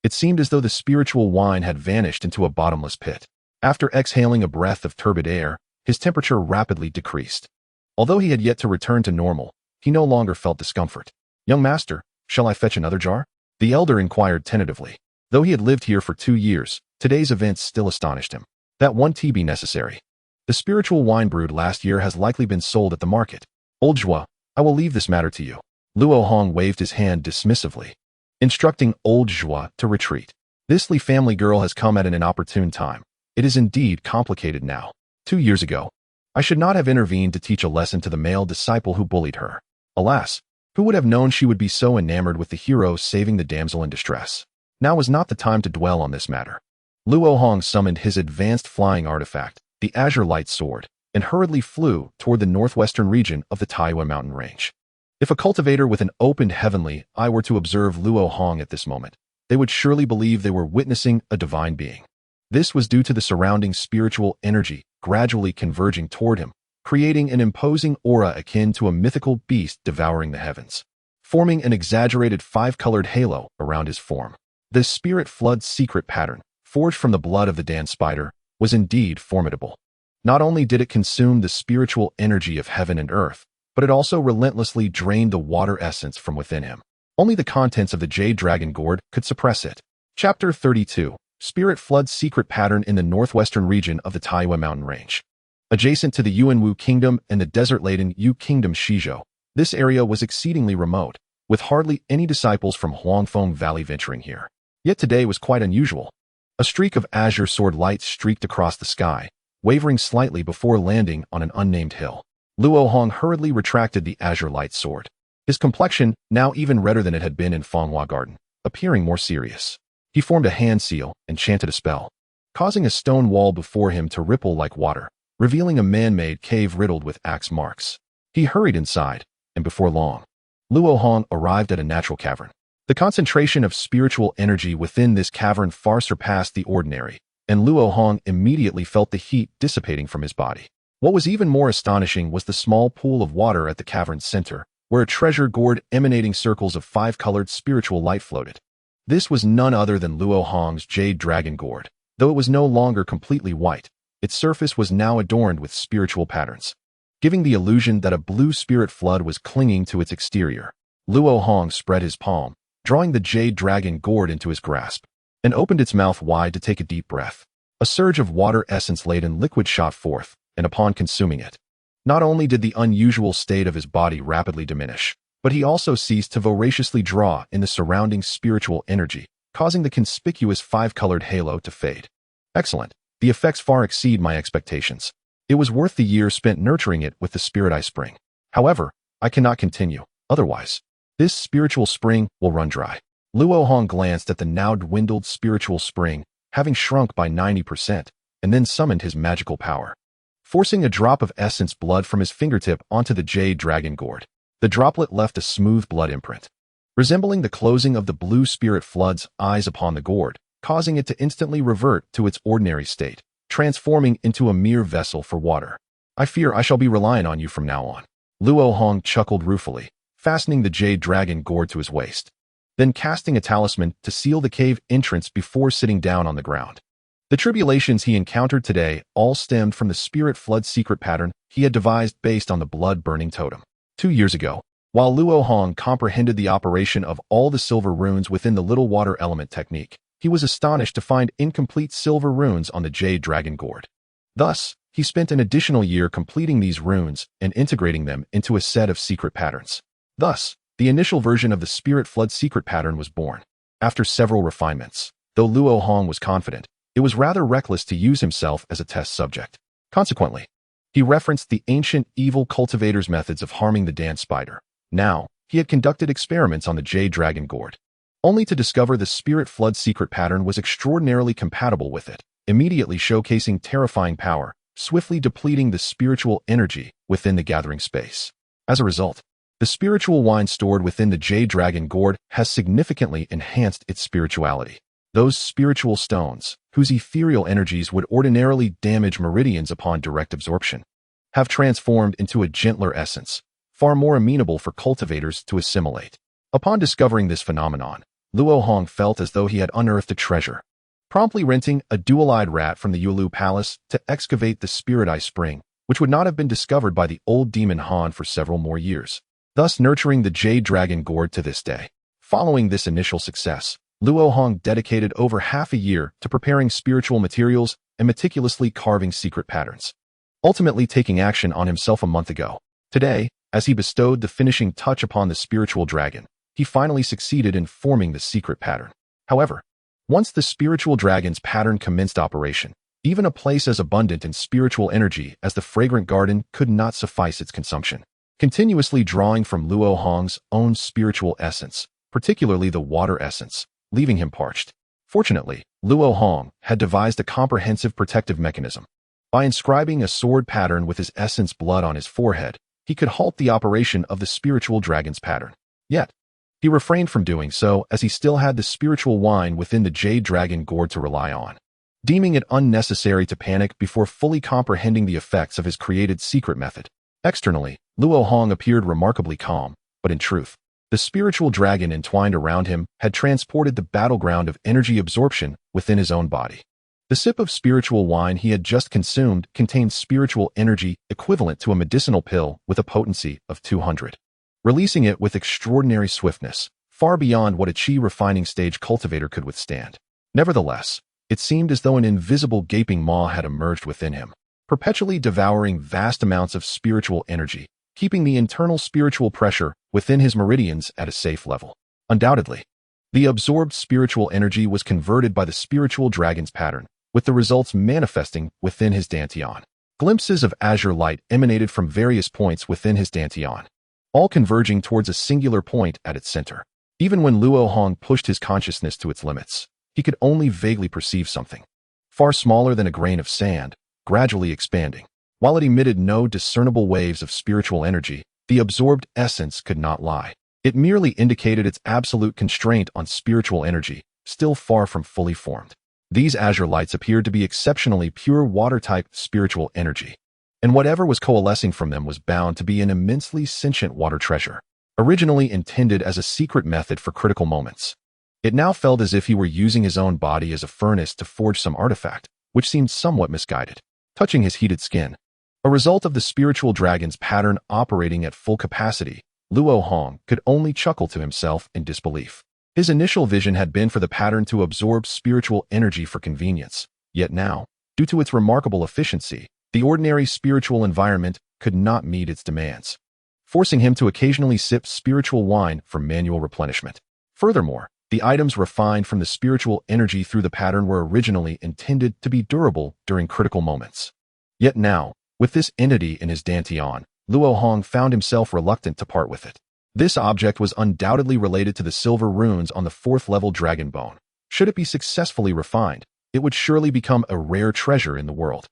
It seemed as though the spiritual wine had vanished into a bottomless pit. After exhaling a breath of turbid air, his temperature rapidly decreased. Although he had yet to return to normal, he no longer felt discomfort. "Young master, shall I fetch another jar?" The elder inquired tentatively. Though he had lived here for 2 years, today's events still astonished him. "That one tea be necessary. The spiritual wine brewed last year has likely been sold at the market. Old Zhua, I will leave this matter to you." Luo Hong waved his hand dismissively, instructing old Zhua to retreat. "This Li family girl has come at an inopportune time. It is indeed complicated now. 2 years ago, I should not have intervened to teach a lesson to the male disciple who bullied her. Alas, who would have known she would be so enamored with the hero saving the damsel in distress? Now was not the time to dwell on this matter." Luo Hong summoned his advanced flying artifact, the Azure Light Sword, and hurriedly flew toward the northwestern region of the Huayuan mountain range. If a cultivator with an opened heavenly eye were to observe Luo Hong at this moment, they would surely believe they were witnessing a divine being. This was due to the surrounding spiritual energy gradually converging toward him, creating an imposing aura akin to a mythical beast devouring the heavens, forming an exaggerated 5-colored halo around his form. This spirit flood secret pattern, forged from the blood of the Dan spider, was indeed formidable. Not only did it consume the spiritual energy of heaven and earth, but it also relentlessly drained the water essence from within him. Only the contents of the Jade Dragon Gourd could suppress it. Chapter 32. Spirit Flood Secret Pattern in the northwestern region of the Huayuan mountain range. Adjacent to the Yuanwu Kingdom and the desert-laden Yu Kingdom Shizhou, this area was exceedingly remote, with hardly any disciples from Huangfeng Valley venturing here. Yet today was quite unusual. A streak of azure sword light streaked across the sky, wavering slightly before landing on an unnamed hill. Luo Hong hurriedly retracted the azure light sword, his complexion, now even redder than it had been in Fanghua Garden, appearing more serious. He formed a hand seal and chanted a spell, causing a stone wall before him to ripple like water, revealing a man-made cave riddled with axe marks. He hurried inside, and before long, Luo Hong arrived at a natural cavern. The concentration of spiritual energy within this cavern far surpassed the ordinary, and Luo Hong immediately felt the heat dissipating from his body. What was even more astonishing was the small pool of water at the cavern's center, where a treasure gourd emanating circles of 5-colored spiritual light floated. This was none other than Luo Hong's Jade Dragon Gourd. Though it was no longer completely white, its surface was now adorned with spiritual patterns, giving the illusion that a blue spirit flood was clinging to its exterior. Luo Hong spread his palm, drawing the Jade Dragon Gourd into his grasp, and opened its mouth wide to take a deep breath. A surge of water essence-laden liquid shot forth, and upon consuming it, not only did the unusual state of his body rapidly diminish, but he also ceased to voraciously draw in the surrounding spiritual energy, causing the conspicuous 5-colored halo to fade. Excellent. The effects far exceed my expectations. It was worth the year spent nurturing it with the spirit I spring. However, I cannot continue, otherwise this spiritual spring will run dry. Luo Hong glanced at the now dwindled spiritual spring, having shrunk by 90%, and then summoned his magical power, forcing a drop of essence blood from his fingertip onto the Jade Dragon Gourd. The droplet left a smooth blood imprint, resembling the closing of the blue spirit flood's eyes upon the gourd, causing it to instantly revert to its ordinary state, transforming into a mere vessel for water. I fear I shall be reliant on you from now on. Luo Hong chuckled ruefully, fastening the jade dragon gourd to his waist, then casting a talisman to seal the cave entrance before sitting down on the ground. The tribulations he encountered today all stemmed from the spirit flood secret pattern he had devised based on the blood-burning totem. 2 years ago, while Luo Hong comprehended the operation of all the silver runes within the little water element technique, he was astonished to find incomplete silver runes on the jade dragon gourd. Thus, he spent an additional year completing these runes and integrating them into a set of secret patterns. Thus, the initial version of the spirit flood secret pattern was born. After several refinements, though Luo Hong was confident, it was rather reckless to use himself as a test subject. Consequently, he referenced the ancient evil cultivator's methods of harming the dance spider. Now, he had conducted experiments on the jade dragon gourd, only to discover the spirit flood secret pattern was extraordinarily compatible with it, immediately showcasing terrifying power, swiftly depleting the spiritual energy within the gathering space. As a result, the spiritual wine stored within the jade dragon gourd has significantly enhanced its spirituality. Those spiritual stones, whose ethereal energies would ordinarily damage meridians upon direct absorption, have transformed into a gentler essence, far more amenable for cultivators to assimilate. Upon discovering this phenomenon, Luo Hong felt as though he had unearthed a treasure, promptly renting a dual-eyed rat from the Yulu Palace to excavate the Spirit Eye Spring, which would not have been discovered by the old demon Han for several more years, thus nurturing the jade dragon gourd to this day. Following this initial success, Luo Hong dedicated over half a year to preparing spiritual materials and meticulously carving secret patterns, ultimately taking action on himself a month ago. Today, as he bestowed the finishing touch upon the spiritual dragon, he finally succeeded in forming the secret pattern. However, once the spiritual dragon's pattern commenced operation, even a place as abundant in spiritual energy as the fragrant garden could not suffice its consumption. Continuously drawing from Luo Hong's own spiritual essence, particularly the water essence, leaving him parched. Fortunately, Luo Hong had devised a comprehensive protective mechanism. By inscribing a sword pattern with his essence blood on his forehead, he could halt the operation of the spiritual dragon's pattern. Yet, he refrained from doing so as he still had the spiritual wine within the jade dragon gourd to rely on, deeming it unnecessary to panic before fully comprehending the effects of his created secret method. Externally, Luo Hong appeared remarkably calm, but in truth, the spiritual dragon entwined around him had transported the battleground of energy absorption within his own body. The sip of spiritual wine he had just consumed contained spiritual energy equivalent to a medicinal pill with a potency of 200, releasing it with extraordinary swiftness, far beyond what a chi refining stage cultivator could withstand. Nevertheless, it seemed as though an invisible gaping maw had emerged within him, perpetually devouring vast amounts of spiritual energy, keeping the internal spiritual pressure within his meridians at a safe level. Undoubtedly, the absorbed spiritual energy was converted by the spiritual dragon's pattern, with the results manifesting within his dantian. Glimpses of azure light emanated from various points within his dantian, all converging towards a singular point at its center. Even when Luo Hong pushed his consciousness to its limits, he could only vaguely perceive something, far smaller than a grain of sand, gradually expanding. While it emitted no discernible waves of spiritual energy, the absorbed essence could not lie. It merely indicated its absolute constraint on spiritual energy, still far from fully formed. These azure lights appeared to be exceptionally pure water-type spiritual energy, and whatever was coalescing from them was bound to be an immensely sentient water treasure, originally intended as a secret method for critical moments. It now felt as if he were using his own body as a furnace to forge some artifact, which seemed somewhat misguided. Touching his heated skin, a result of the spiritual dragon's pattern operating at full capacity, Luo Hong could only chuckle to himself in disbelief. His initial vision had been for the pattern to absorb spiritual energy for convenience, yet now, due to its remarkable efficiency, the ordinary spiritual environment could not meet its demands, forcing him to occasionally sip spiritual wine for manual replenishment. Furthermore, the items refined from the spiritual energy through the pattern were originally intended to be durable during critical moments. Yet now, with this entity in his dantian, Luo Hong found himself reluctant to part with it. This object was undoubtedly related to the silver runes on the 4th-level dragon bone. Should it be successfully refined, it would surely become a rare treasure in the world.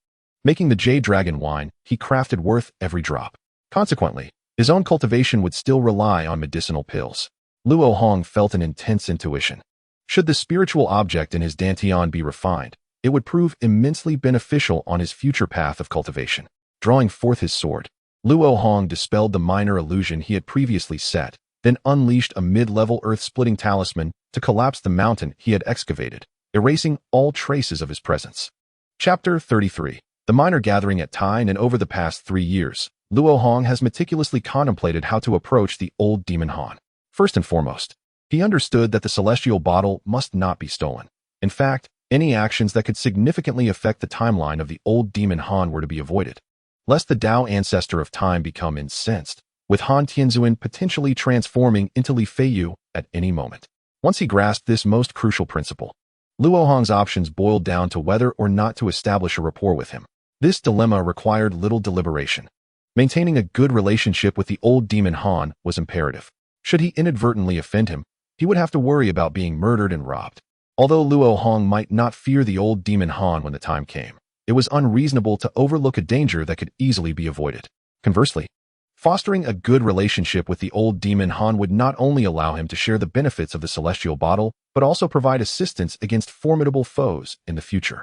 Making the jade dragon wine, he crafted worth every drop. Consequently, his own cultivation would still rely on medicinal pills. Luo Hong felt an intense intuition. Should the spiritual object in his dantian be refined, it would prove immensely beneficial on his future path of cultivation. Drawing forth his sword, Luo Hong dispelled the minor illusion he had previously set, then unleashed a mid-level earth-splitting talisman to collapse the mountain he had excavated, erasing all traces of his presence. Chapter 33. The minor gathering at Tyne, and over the past 3 years, Luo Hong has meticulously contemplated how to approach the old demon Han. First and foremost, he understood that the celestial bottle must not be stolen. In fact, any actions that could significantly affect the timeline of the old demon Han were to be avoided, lest the Tao ancestor of time become incensed, with Han Tianzuan potentially transforming into Li Feiyu at any moment. Once he grasped this most crucial principle, Luo Hong's options boiled down to whether or not to establish a rapport with him. This dilemma required little deliberation. Maintaining a good relationship with the old demon Han was imperative. Should he inadvertently offend him, he would have to worry about being murdered and robbed. Although Luo Hong might not fear the old demon Han when the time came, it was unreasonable to overlook a danger that could easily be avoided. Conversely, fostering a good relationship with the old demon Han would not only allow him to share the benefits of the celestial bottle, but also provide assistance against formidable foes in the future.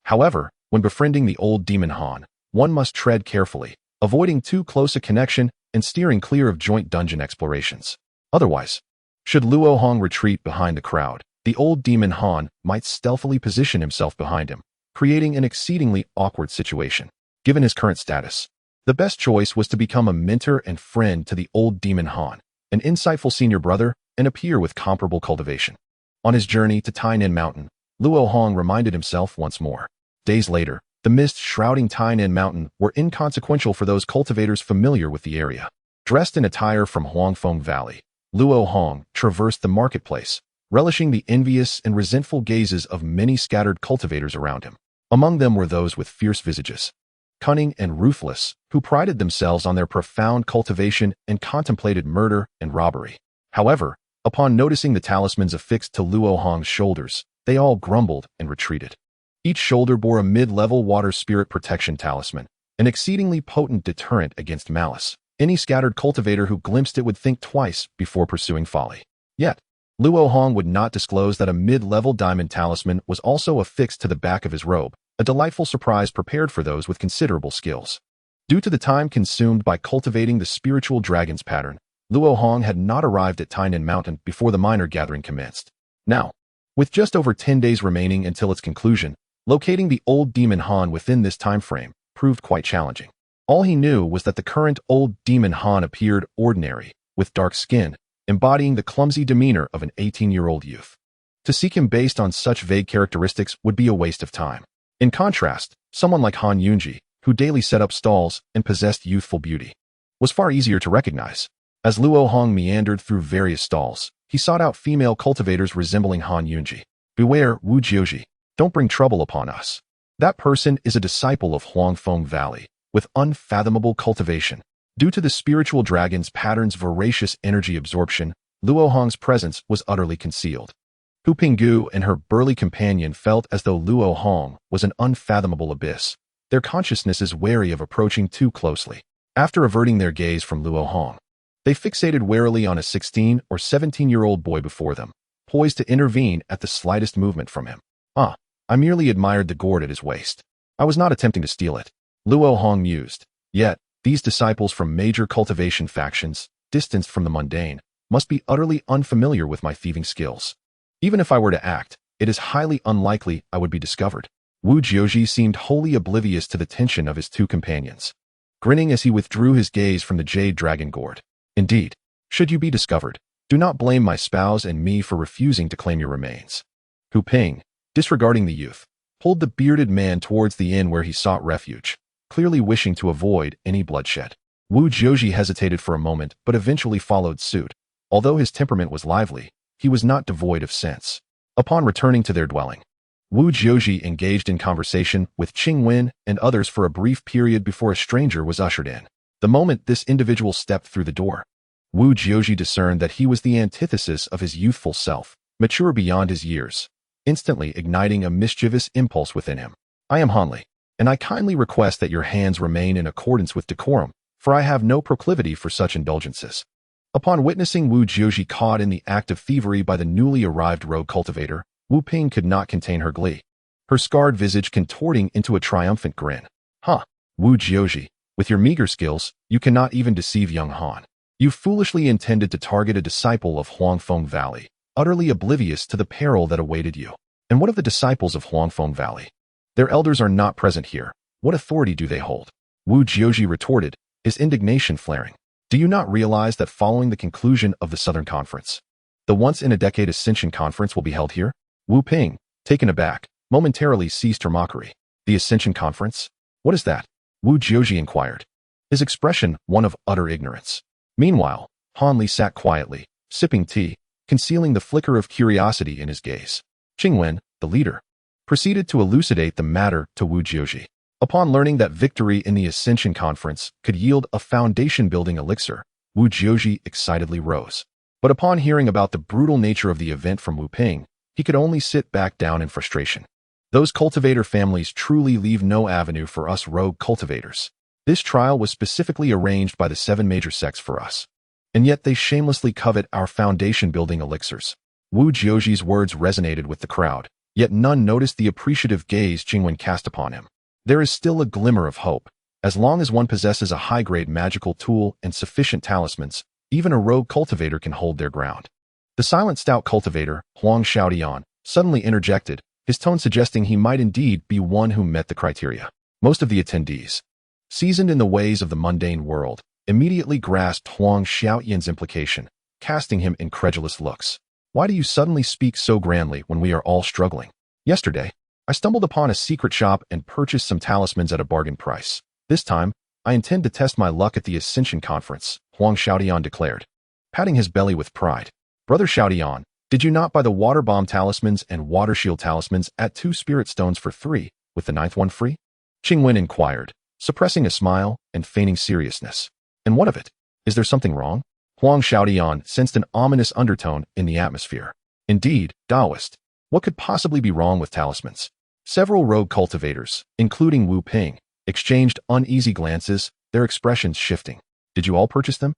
However, when befriending the old demon Han, one must tread carefully, avoiding too close a connection and steering clear of joint dungeon explorations. Otherwise, should Luo Hong retreat behind the crowd, the old demon Han might stealthily position himself behind him, creating an exceedingly awkward situation. Given his current status, the best choice was to become a mentor and friend to the old demon Han, an insightful senior brother, and a peer with comparable cultivation. On his journey to Tainan Mountain, Luo Hong reminded himself once more. Days later, the mist shrouding Tainan Mountain were inconsequential for those cultivators familiar with the area. Dressed in attire from Huangfeng Valley, Luo Hong traversed the marketplace, relishing the envious and resentful gazes of many scattered cultivators around him. Among them were those with fierce visages, cunning and ruthless, who prided themselves on their profound cultivation and contemplated murder and robbery. However, upon noticing the talismans affixed to Luo Hong's shoulders, they all grumbled and retreated. Each shoulder bore a mid-level water spirit protection talisman, an exceedingly potent deterrent against malice. Any scattered cultivator who glimpsed it would think twice before pursuing folly. Yet, Luo Hong would not disclose that a mid-level diamond talisman was also affixed to the back of his robe, a delightful surprise prepared for those with considerable skills. Due to the time consumed by cultivating the spiritual dragon's pattern, Luo Hong had not arrived at Tainan Mountain before the minor gathering commenced. Now, with just over 10 days remaining until its conclusion, locating the old demon Han within this time frame proved quite challenging. All he knew was that the current old demon Han appeared ordinary, with dark skin, embodying the clumsy demeanor of an 18-year-old youth. To seek him based on such vague characteristics would be a waste of time. In contrast, someone like Han Yunji, who daily set up stalls and possessed youthful beauty, was far easier to recognize. As Luo Hong meandered through various stalls, he sought out female cultivators resembling Han Yunji. Beware, Wu Jiuji. Don't bring trouble upon us. That person is a disciple of Huangfeng Valley, with unfathomable cultivation. Due to the spiritual dragon's pattern's voracious energy absorption, Luo Hong's presence was utterly concealed. Hu Pinggu and her burly companion felt as though Luo Hong was an unfathomable abyss, their consciousnesses wary of approaching too closely. After averting their gaze from Luo Hong, they fixated warily on a 16 or 17-year-old boy before them, poised to intervene at the slightest movement from him. I merely admired the gourd at his waist. I was not attempting to steal it, Luo Hong mused. Yet, these disciples from major cultivation factions, distanced from the mundane, must be utterly unfamiliar with my thieving skills. Even if I were to act, it is highly unlikely I would be discovered. Wu Jiuji seemed wholly oblivious to the tension of his two companions, grinning as he withdrew his gaze from the jade dragon gourd. Indeed, should you be discovered, do not blame my spouse and me for refusing to claim your remains. Hu Ping, disregarding the youth, pulled the bearded man towards the inn where he sought refuge, clearly wishing to avoid any bloodshed. Wu Jiuji hesitated for a moment but eventually followed suit. Although his temperament was lively, he was not devoid of sense. Upon returning to their dwelling, Wu Jiuji engaged in conversation with Qing Wen and others for a brief period before a stranger was ushered in. The moment this individual stepped through the door, Wu Jiuji discerned that he was the antithesis of his youthful self, mature beyond his years, instantly igniting a mischievous impulse within him. I am Hanli, and I kindly request that your hands remain in accordance with decorum, for I have no proclivity for such indulgences. Upon witnessing Wu Jiuji caught in the act of thievery by the newly arrived rogue cultivator, Wu Ping could not contain her glee, her scarred visage contorting into a triumphant grin. Huh, Wu Jiuji, with your meager skills, you cannot even deceive young Han. You foolishly intended to target a disciple of Huangfeng Valley, utterly oblivious to the peril that awaited you. And what of the disciples of Huangfeng Valley? Their elders are not present here. What authority do they hold? Wu Jiuji retorted, his indignation flaring. Do you not realize that following the conclusion of the Southern Conference, the once-in-a-decade Ascension Conference will be held here? Wu Ping, taken aback, momentarily ceased her mockery. The Ascension Conference? What is that? Wu Jiuji inquired, his expression one of utter ignorance. Meanwhile, Han Li sat quietly, sipping tea, concealing the flicker of curiosity in his gaze. Qingwen, the leader, proceeded to elucidate the matter to Wu Jiuji. Upon learning that victory in the Ascension Conference could yield a foundation-building elixir, Wu Jiuji excitedly rose. But upon hearing about the brutal nature of the event from Wu Ping, he could only sit back down in frustration. Those cultivator families truly leave no avenue for us rogue cultivators. This trial was specifically arranged by the 7 major sects for us. And yet they shamelessly covet our foundation-building elixirs. Wu Jiuji's words resonated with the crowd, yet none noticed the appreciative gaze Qingwen cast upon him. There is still a glimmer of hope. As long as one possesses a high-grade magical tool and sufficient talismans, even a rogue cultivator can hold their ground. The silent stout cultivator, Huang Xiaodian, suddenly interjected, his tone suggesting he might indeed be one who met the criteria. Most of the attendees, seasoned in the ways of the mundane world, immediately grasped Huang Xiaodian's implication, casting him incredulous looks. Why do you suddenly speak so grandly when we are all struggling? Yesterday, I stumbled upon a secret shop and purchased some talismans at a bargain price. This time, I intend to test my luck at the Ascension Conference, Huang Xiaodian declared, patting his belly with pride. Brother Xiaodian, did you not buy the water bomb talismans and water shield talismans at 2 spirit stones for 3, with the 9th one free? Qingwen inquired, suppressing a smile and feigning seriousness. And what of it? Is there something wrong? Huang Xiaodian sensed an ominous undertone in the atmosphere. Indeed, Taoist, what could possibly be wrong with talismans? Several rogue cultivators, including Wu Ping, exchanged uneasy glances, their expressions shifting. Did you all purchase them?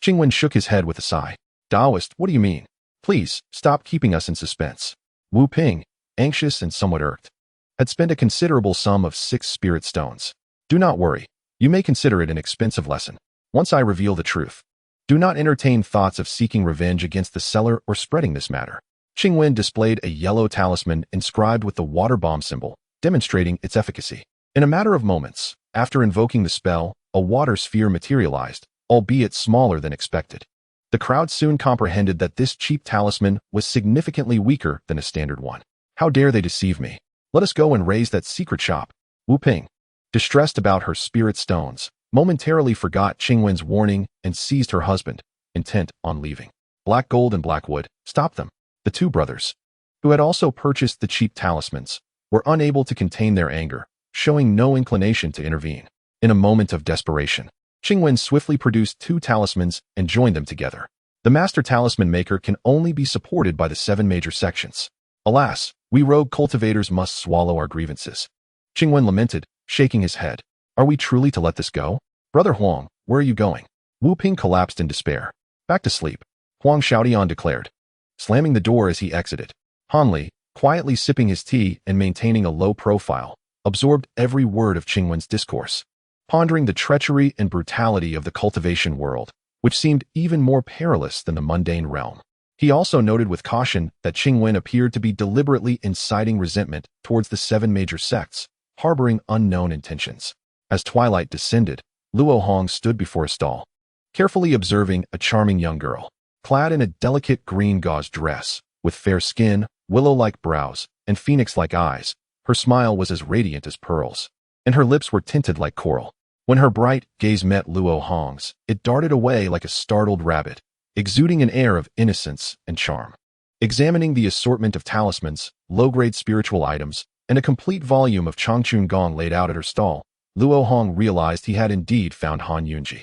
Qingwen shook his head with a sigh. Taoist, what do you mean? Please, stop keeping us in suspense. Wu Ping, anxious and somewhat irked, had spent a considerable sum of 6 spirit stones. Do not worry. You may consider it an expensive lesson. Once I reveal the truth, do not entertain thoughts of seeking revenge against the seller or spreading this matter. Qingwen displayed a yellow talisman inscribed with the water bomb symbol, demonstrating its efficacy. In a matter of moments, after invoking the spell, a water sphere materialized, albeit smaller than expected. The crowd soon comprehended that this cheap talisman was significantly weaker than a standard one. How dare they deceive me? Let us go and raise that secret shop. Wu Ping, distressed about her spirit stones, momentarily forgot Qingwen's warning and seized her husband, intent on leaving. Black Gold and Blackwood, stop them. The 2 brothers, who had also purchased the cheap talismans, were unable to contain their anger, showing no inclination to intervene. In a moment of desperation, Qingwen swiftly produced 2 talismans and joined them together. The master talisman maker can only be supported by the 7 major sections. Alas, we rogue cultivators must swallow our grievances. Qingwen lamented, shaking his head. Are we truly to let this go? Brother Huang, where are you going? Wu Ping collapsed in despair. Back to sleep, Huang Xiaodian declared, slamming the door as he exited. Han Li, quietly sipping his tea and maintaining a low profile, absorbed every word of Qingwen's discourse, pondering the treachery and brutality of the cultivation world, which seemed even more perilous than the mundane realm. He also noted with caution that Qingwen appeared to be deliberately inciting resentment towards the 7 major sects, harboring unknown intentions. As twilight descended, Luo Hong stood before a stall, carefully observing a charming young girl, clad in a delicate green gauze dress, with fair skin, willow-like brows, and phoenix-like eyes. Her smile was as radiant as pearls, and her lips were tinted like coral. When her bright gaze met Luo Hong's, it darted away like a startled rabbit, exuding an air of innocence and charm. Examining the assortment of talismans, low-grade spiritual items, and a complete volume of Changchun Gong laid out at her stall, Luo Hong realized he had indeed found Han Yunji.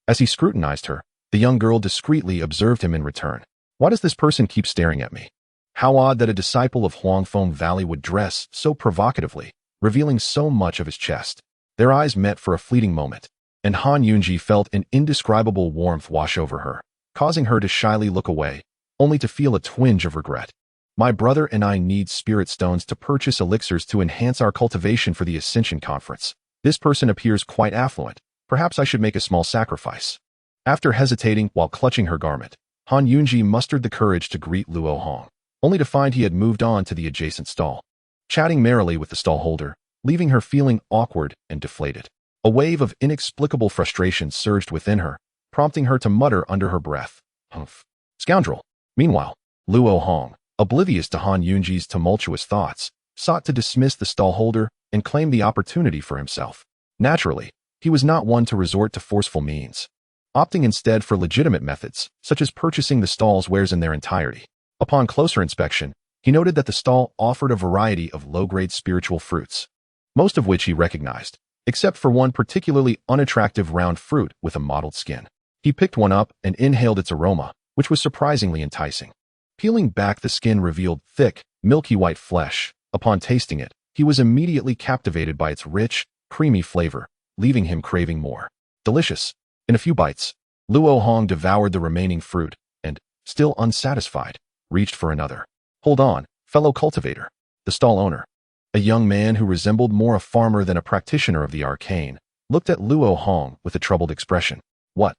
As he scrutinized her, the young girl discreetly observed him in return. Why does this person keep staring at me? How odd that a disciple of Huangfeng Valley would dress so provocatively, revealing so much of his chest. Their eyes met for a fleeting moment, and Han Yunji felt an indescribable warmth wash over her. causing her to shyly look away, only to feel a twinge of regret. My brother and I need spirit stones to purchase elixirs to enhance our cultivation for the Ascension conference. This person appears quite affluent. Perhaps I should make a small sacrifice. After hesitating while clutching her garment, Han Yunji mustered the courage to greet Luo Hong, only to find he had moved on to the adjacent stall, chatting merrily with the stallholder, leaving her feeling awkward and deflated. A wave of inexplicable frustration surged within her, prompting her to mutter under her breath, "Humph. Scoundrel." Meanwhile, Luo Hong, oblivious to Han Yunji's tumultuous thoughts, sought to dismiss the stallholder and claim the opportunity for himself. Naturally, he was not one to resort to forceful means, opting instead for legitimate methods, such as purchasing the stall's wares in their entirety. Upon closer inspection, he noted that the stall offered a variety of low-grade spiritual fruits, most of which he recognized, except for one particularly unattractive round fruit with a mottled skin. He picked one up and inhaled its aroma, which was surprisingly enticing. Peeling back the skin revealed thick, milky white flesh. Upon tasting it, he was immediately captivated by its rich, creamy flavor, leaving him craving more. Delicious. In a few bites, Luo Hong devoured the remaining fruit and, still unsatisfied, reached for another. "Hold on, fellow cultivator." The stall owner, a young man who resembled more a farmer than a practitioner of the arcane, looked at Luo Hong with a troubled expression. "What?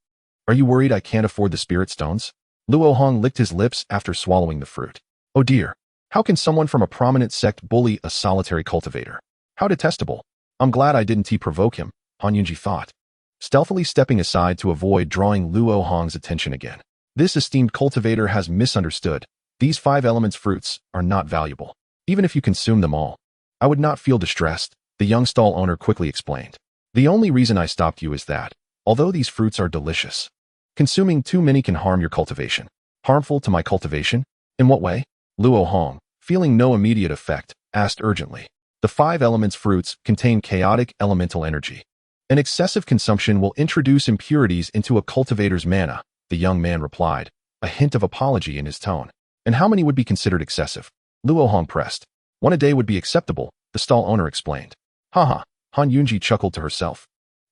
Are you worried I can't afford the spirit stones?" Luo Hong licked his lips after swallowing the fruit. Oh dear. How can someone from a prominent sect bully a solitary cultivator? How detestable. I'm glad I didn't provoke him, Han Yunji thought, stealthily stepping aside to avoid drawing Luo Hong's attention again. This esteemed cultivator has misunderstood. These 5 elements fruits are not valuable. Even if you consume them all, I would not feel distressed, the young stall owner quickly explained. The only reason I stopped you is that, although these fruits are delicious, consuming too many can harm your cultivation. Harmful to my cultivation? In what way? Luo Hong, feeling no immediate effect, asked urgently. The 5 elements fruits contain chaotic elemental energy. An excessive consumption will introduce impurities into a cultivator's mana, the young man replied, a hint of apology in his tone. And how many would be considered excessive? Luo Hong pressed. 1 a day would be acceptable, the stall owner explained. Haha, Han Yunji chuckled to herself,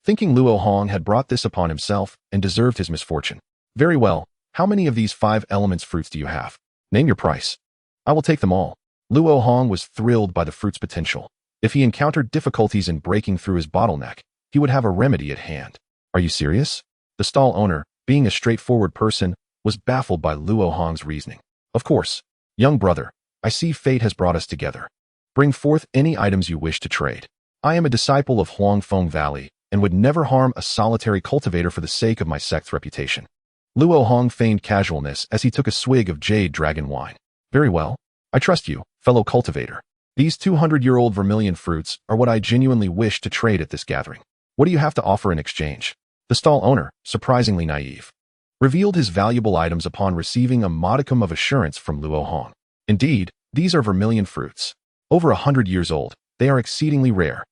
thinking Luo Hong had brought this upon himself and deserved his misfortune. Very well, how many of these 5 elements fruits do you have? Name your price. I will take them all. Luo Hong was thrilled by the fruit's potential. If he encountered difficulties in breaking through his bottleneck, he would have a remedy at hand. Are you serious? The stall owner, being a straightforward person, was baffled by Luo Hong's reasoning. Of course. Young brother, I see fate has brought us together. Bring forth any items you wish to trade. I am a disciple of Huangfeng Valley and would never harm a solitary cultivator for the sake of my sect's reputation. Luo Hong feigned casualness as he took a swig of jade dragon wine. Very well. I trust you, fellow cultivator. These 200-year-old vermilion fruits are what I genuinely wish to trade at this gathering. What do you have to offer in exchange? The stall owner, surprisingly naive, revealed his valuable items upon receiving a modicum of assurance from Luo Hong. Indeed, these are vermilion fruits. Over 100 years old, they are exceedingly rare.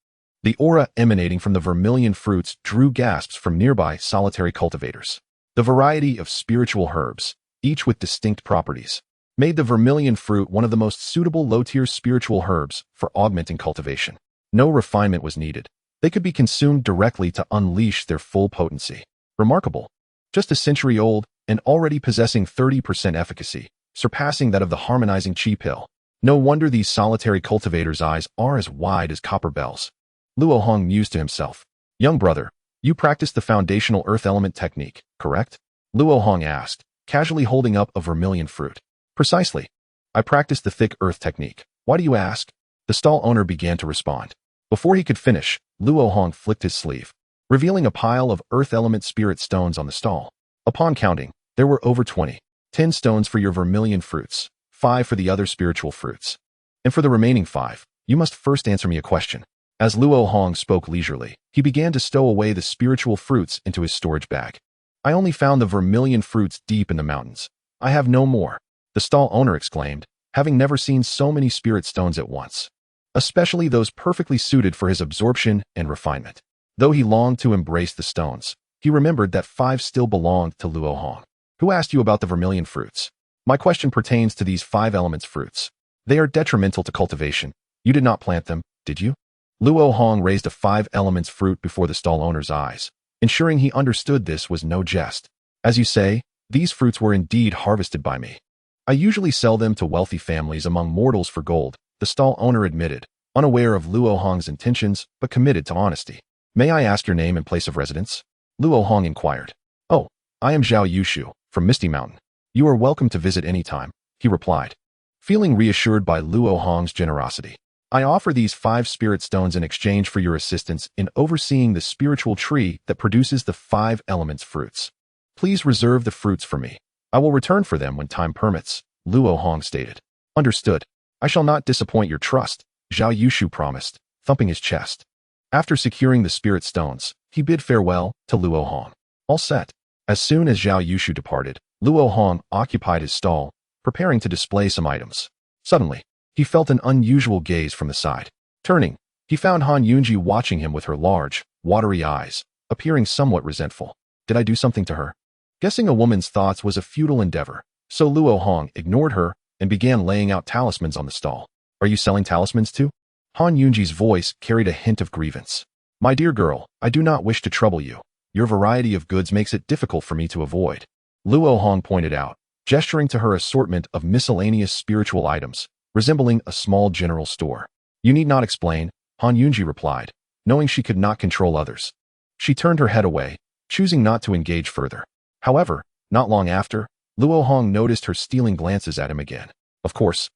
The aura emanating from the vermilion fruits drew gasps from nearby solitary cultivators. The variety of spiritual herbs, each with distinct properties, made the vermilion fruit one of the most suitable low-tier spiritual herbs for augmenting cultivation. No refinement was needed. They could be consumed directly to unleash their full potency. Remarkable. Just a century old and already possessing 30% efficacy, surpassing that of the harmonizing chi pill. No wonder these solitary cultivators' eyes are as wide as copper bells. Luo Hong mused to himself. Young brother, you practice the foundational earth element technique, correct? Luo Hong asked, casually holding up a vermilion fruit. Precisely. I practice the thick earth technique. Why do you ask? The stall owner began to respond. Before he could finish, Luo Hong flicked his sleeve, revealing a pile of earth element spirit stones on the stall. Upon counting, there were over 20. 10 stones for your vermilion fruits, 5 for the other spiritual fruits. And for the remaining 5, you must first answer me a question. As Luo Hong spoke leisurely, he began to stow away the spiritual fruits into his storage bag. I only found the vermilion fruits deep in the mountains. I have no more, the stall owner exclaimed, having never seen so many spirit stones at once, especially those perfectly suited for his absorption and refinement. Though he longed to embrace the stones, he remembered that 5 still belonged to Luo Hong. Who asked you about the vermilion fruits? My question pertains to these 5 elements fruits. They are detrimental to cultivation. You did not plant them, did you? Luo Hong raised a 5 elements fruit before the stall owner's eyes, ensuring he understood this was no jest. As you say, These fruits were indeed harvested by me. I usually sell them to wealthy families among mortals for gold, the stall owner admitted, unaware of Luo Hong's intentions but committed to honesty. May I ask your name and place of residence? Luo Hong inquired. Oh, I am Zhao Yushu, from Misty Mountain. You are welcome to visit any time, he replied, feeling reassured by Luo Hong's generosity. I offer these 5 spirit stones in exchange for your assistance in overseeing the spiritual tree that produces the 5 elements fruits. Please reserve the fruits for me. I will return for them when time permits, Luo Hong stated. Understood. I shall not disappoint your trust, Zhao Yushu promised, thumping his chest. After securing the spirit stones, he bid farewell to Luo Hong. All set. As soon as Zhao Yushu departed, Luo Hong occupied his stall, preparing to display some items. Suddenly, he felt an unusual gaze from the side. Turning, he found Han Yunji watching him with her large, watery eyes, appearing somewhat resentful. Did I do something to her? Guessing a woman's thoughts was a futile endeavor, so Luo Hong ignored her and began laying out talismans on the stall. Are you selling talismans too? Han Yunji's voice carried a hint of grievance. My dear girl, I do not wish to trouble you. Your variety of goods makes it difficult for me to avoid, Luo Hong pointed out, gesturing to her assortment of miscellaneous spiritual items, resembling a small general store. You need not explain, Han Yunji replied, knowing she could not control others. She turned her head away, choosing not to engage further. However, not long after, Luo Hong noticed her stealing glances at him again. Of course,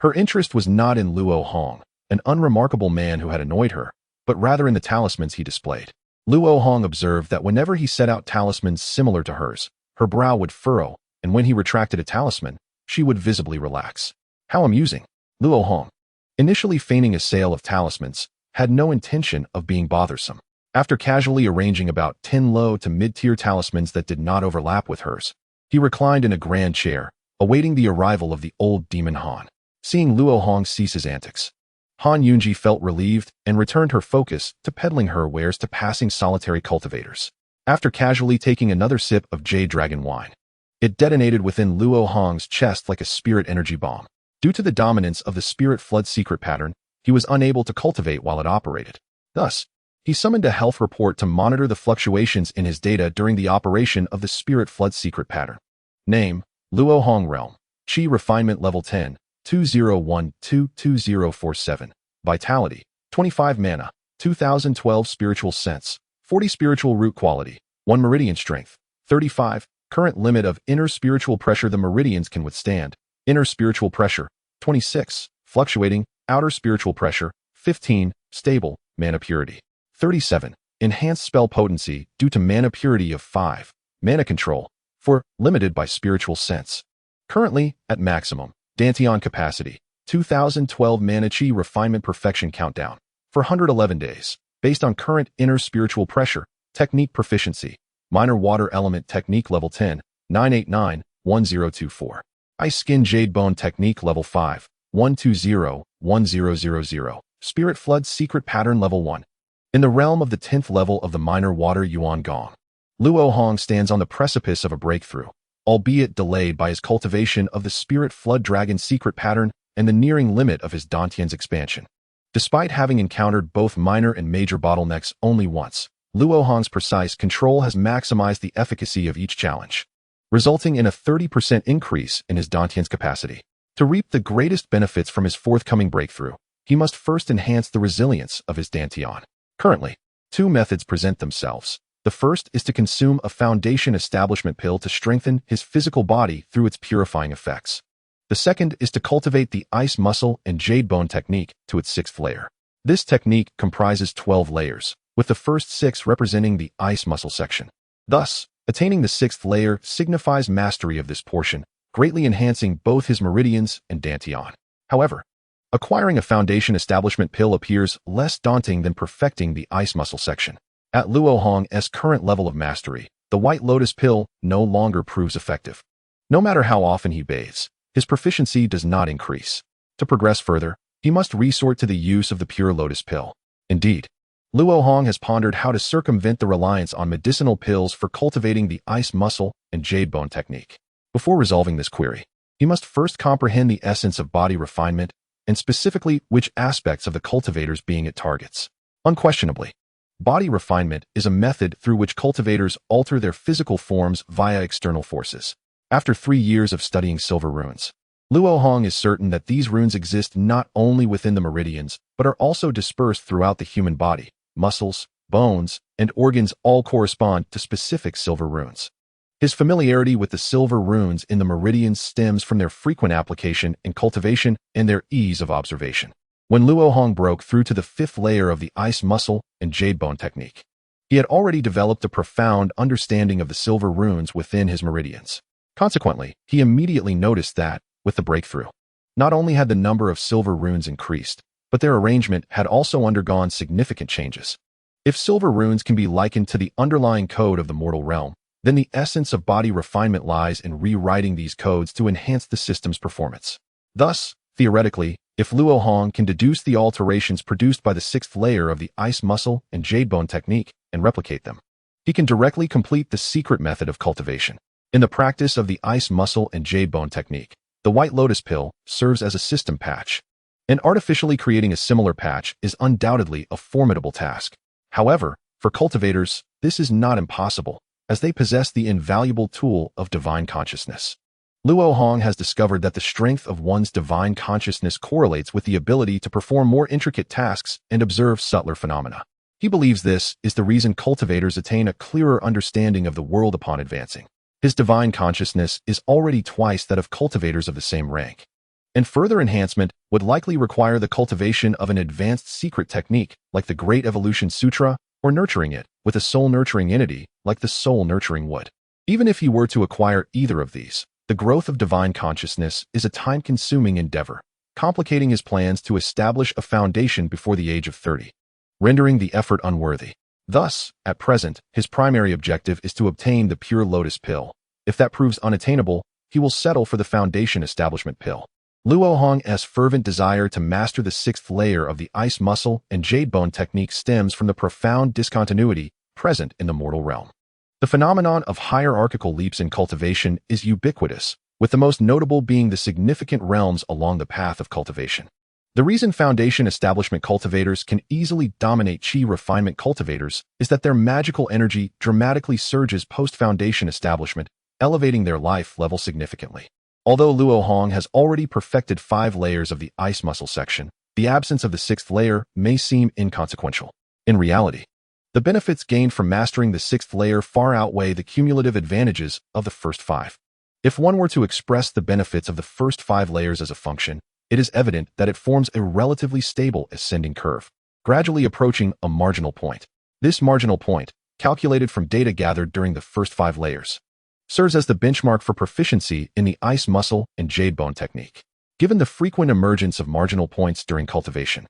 her interest was not in Luo Hong, an unremarkable man who had annoyed her, but rather in the talismans he displayed. Luo Hong observed that whenever he set out talismans similar to hers, her brow would furrow, and when he retracted a talisman, she would visibly relax. How amusing. Luo Hong, initially feigning a sale of talismans, had no intention of being bothersome. After casually arranging about 10 low to mid-tier talismans that did not overlap with hers, he reclined in a grand chair, awaiting the arrival of the old demon Han. Seeing Luo Hong cease his antics, Han Yunji felt relieved and returned her focus to peddling her wares to passing solitary cultivators. After casually taking another sip of Jade Dragon wine, it detonated within Luo Hong's chest like a spirit energy bomb. Due to the dominance of the spirit flood secret pattern, he was unable to cultivate while it operated. Thus, he summoned a health report to monitor the fluctuations in his data during the operation of the spirit flood secret pattern. Name, Luo Hong Realm. Qi Refinement Level 10, 2012-2047. Vitality, 25 Mana, 2012 Spiritual Sense, 40 Spiritual Root Quality, 1 Meridian Strength, 35. Current limit of inner spiritual pressure the meridians can withstand. Inner spiritual pressure, 26. Fluctuating, outer spiritual pressure, 15. Stable, mana purity, 37. Enhanced spell potency due to mana purity of 5. Mana control, 4. Limited by spiritual sense. Currently, at maximum. Dantian capacity, 2012 Mana Qi Refinement Perfection Countdown, for 111 days. Based on current inner spiritual pressure, technique proficiency. Minor Water Element Technique Level 10, 989-1024. Ice Skin Jade Bone Technique Level 5, 120-1000. Spirit Flood Secret Pattern Level 1. In the realm of the 10th level of the Minor Water Yuan Gong, Luo Hong stands on the precipice of a breakthrough, albeit delayed by his cultivation of the Spirit Flood Dragon secret pattern and the nearing limit of his Dantian's expansion. Despite having encountered both minor and major bottlenecks only once, Luo Hong's precise control has maximized the efficacy of each challenge, resulting in a 30% increase in his Dantian's capacity. To reap the greatest benefits from his forthcoming breakthrough, he must first enhance the resilience of his Dantian. Currently, 2 methods present themselves. The first is to consume a foundation establishment pill to strengthen his physical body through its purifying effects. The second is to cultivate the ice muscle and jade bone technique to its 6th layer. This technique comprises 12 layers, with the first 6 representing the ice muscle section. Thus, attaining the 6th layer signifies mastery of this portion, greatly enhancing both his meridians and Dantian. However, acquiring a foundation establishment pill appears less daunting than perfecting the ice muscle section. At Luo Hong's current level of mastery, the White Lotus pill no longer proves effective. No matter how often he bathes, his proficiency does not increase. To progress further, he must resort to the use of the Pure Lotus pill. Indeed, Luo Hong has pondered how to circumvent the reliance on medicinal pills for cultivating the ice muscle and jade bone technique. Before resolving this query, he must first comprehend the essence of body refinement and specifically which aspects of the cultivators being it targets. Unquestionably, Body refinement is a method through which cultivators alter their physical forms via external forces. After 3 years of studying silver runes, Luo Hong is certain that these runes exist not only within the meridians, but are also dispersed throughout the human body. Muscles, bones, and organs all correspond to specific silver runes. His familiarity with the silver runes in the meridians stems from their frequent application in cultivation and their ease of observation. When Luo Hong broke through to the 5th layer of the ice muscle and jade bone technique, he had already developed a profound understanding of the silver runes within his meridians. Consequently, he immediately noticed that, with the breakthrough, not only had the number of silver runes increased, but their arrangement had also undergone significant changes. If silver runes can be likened to the underlying code of the mortal realm, then the essence of body refinement lies in rewriting these codes to enhance the system's performance. Thus, theoretically, if Luo Hong can deduce the alterations produced by the 6th layer of the ice muscle and jade bone technique and replicate them, he can directly complete the secret method of cultivation. In the practice of the ice muscle and jade bone technique, the white lotus pill serves as a system patch, and artificially creating a similar patch is undoubtedly a formidable task. However, for cultivators, this is not impossible, as they possess the invaluable tool of divine consciousness. Luo Hong has discovered that the strength of one's divine consciousness correlates with the ability to perform more intricate tasks and observe subtler phenomena. He believes this is the reason cultivators attain a clearer understanding of the world upon advancing. His divine consciousness is already twice that of cultivators of the same rank, and further enhancement would likely require the cultivation of an advanced secret technique like the Great Evolution Sutra, or nurturing it with a soul-nurturing entity like the soul-nurturing wood. Even if he were to acquire either of these, the growth of divine consciousness is a time-consuming endeavor, complicating his plans to establish a foundation before the age of 30, rendering the effort unworthy. Thus, at present, his primary objective is to obtain the pure lotus pill. If that proves unattainable, he will settle for the foundation establishment pill. Luo Hong's fervent desire to master the 6th layer of the ice muscle and jade bone technique stems from the profound discontinuity present in the mortal realm. The phenomenon of hierarchical leaps in cultivation is ubiquitous, with the most notable being the significant realms along the path of cultivation. The reason foundation establishment cultivators can easily dominate chi refinement cultivators is that their magical energy dramatically surges post-foundation establishment, elevating their life level significantly. Although Luo Hong has already perfected 5 layers of the ice muscle section, the absence of the 6th layer may seem inconsequential. In reality, the benefits gained from mastering the 6th layer far outweigh the cumulative advantages of the first 5. If one were to express the benefits of the first 5 layers as a function, it is evident that it forms a relatively stable ascending curve, gradually approaching a marginal point. This marginal point, calculated from data gathered during the first 5 layers, serves as the benchmark for proficiency in the ice muscle and jade bone technique. Given the frequent emergence of marginal points during cultivation,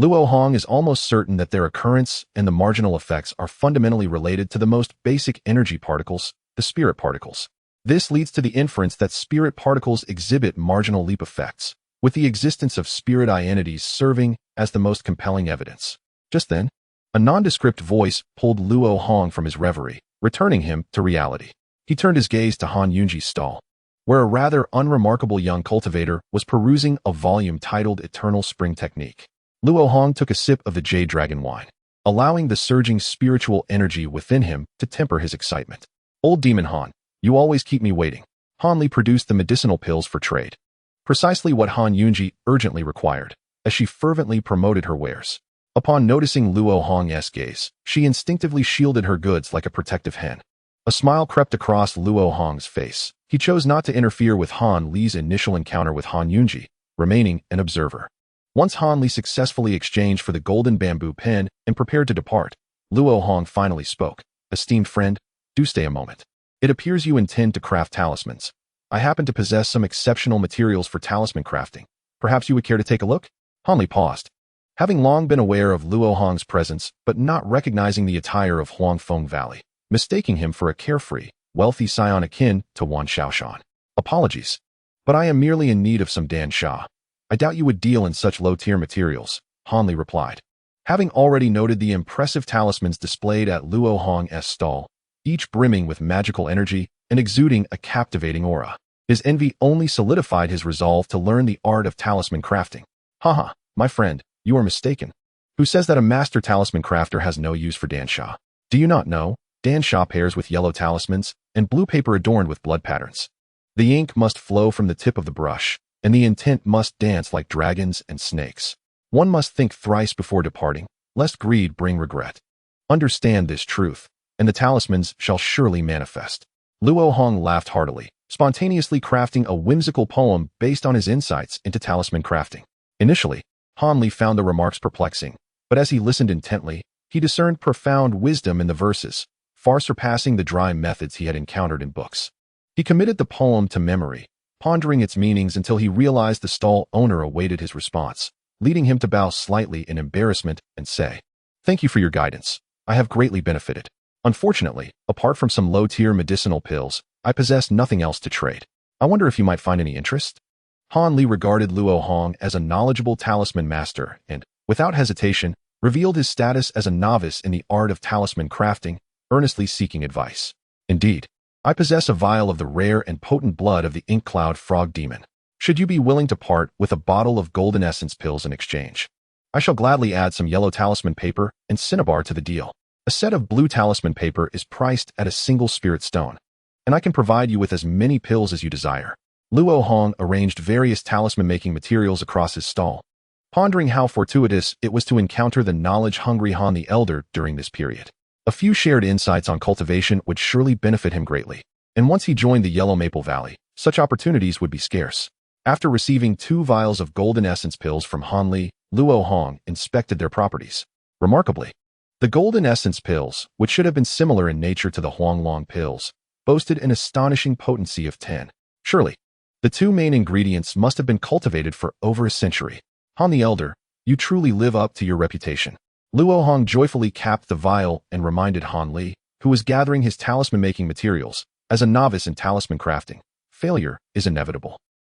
Luo Hong is almost certain that their occurrence and the marginal effects are fundamentally related to the most basic energy particles, the spirit particles. This leads to the inference that spirit particles exhibit marginal leap effects, with the existence of spirit entities serving as the most compelling evidence. Just then, a nondescript voice pulled Luo Hong from his reverie, returning him to reality. He turned his gaze to Han Yunji's stall, where a rather unremarkable young cultivator was perusing a volume titled Eternal Spring Technique. Luo Hong took a sip of the Jade Dragon wine, allowing the surging spiritual energy within him to temper his excitement. Old Demon Han, you always keep me waiting. Han Li produced the medicinal pills for trade, precisely what Han Yunji urgently required, as she fervently promoted her wares. Upon noticing Luo Hong's gaze, she instinctively shielded her goods like a protective hen. A smile crept across Luo Hong's face. He chose not to interfere with Han Li's initial encounter with Han Yunji, remaining an observer. Once Han Li successfully exchanged for the golden bamboo pen and prepared to depart, Luo Hong finally spoke. Esteemed friend, do stay a moment. It appears you intend to craft talismans. I happen to possess some exceptional materials for talisman crafting. Perhaps you would care to take a look? Han Li paused. Having long been aware of Luo Hong's presence, but not recognizing the attire of Huangfeng Valley, mistaking him for a carefree, wealthy scion akin to Wan Xiaoshan. Apologies, but I am merely in need of some Dan Sha. I doubt you would deal in such low-tier materials, Han Li replied. Having already noted the impressive talismans displayed at Luo Hong's stall, each brimming with magical energy and exuding a captivating aura, his envy only solidified his resolve to learn the art of talisman crafting. Haha, my friend, you are mistaken. who says that a master talisman crafter has no use for dansha. Do you not know? Dansha pairs with yellow talismans and blue paper adorned with blood patterns. The ink must flow from the tip of the brush, and the intent must dance like dragons and snakes. One must think thrice before departing, lest greed bring regret. Understand this truth, and the talismans shall surely manifest. Luo Hong laughed heartily, spontaneously crafting a whimsical poem based on his insights into talisman crafting. Initially, Han Li found the remarks perplexing, but as he listened intently, he discerned profound wisdom in the verses, far surpassing the dry methods he had encountered in books. He committed the poem to memory, pondering its meanings until he realized the stall owner awaited his response, leading him to bow slightly in embarrassment and say, "Thank you for your guidance. I have greatly benefited. Unfortunately, apart from some low-tier medicinal pills, I possess nothing else to trade. I wonder if you might find any interest?" Han Li regarded Luo Hong as a knowledgeable talisman master and, without hesitation, revealed his status as a novice in the art of talisman crafting, earnestly seeking advice. "Indeed, I possess a vial of the rare and potent blood of the ink cloud frog demon. Should you be willing to part with a bottle of golden essence pills in exchange? I shall gladly add some yellow talisman paper and cinnabar to the deal. A set of blue talisman paper is priced at a single spirit stone, and I can provide you with as many pills as you desire." Luo Hong arranged various talisman-making materials across his stall, pondering how fortuitous it was to encounter the knowledge-hungry Han the Elder during this period. A few shared insights on cultivation would surely benefit him greatly, and once he joined the Yellow Maple Valley, such opportunities would be scarce. After receiving 2 vials of golden essence pills from Han Li, Luo Hong inspected their properties. Remarkably, the golden essence pills, which should have been similar in nature to the Huanglong pills, boasted an astonishing potency of 10. Surely, the 2 main ingredients must have been cultivated for over a century. Han the Elder, you truly live up to your reputation. Luo Hong joyfully capped the vial and reminded Han Li, who was gathering his talisman-making materials, as a novice in talisman crafting, failure is inevitable.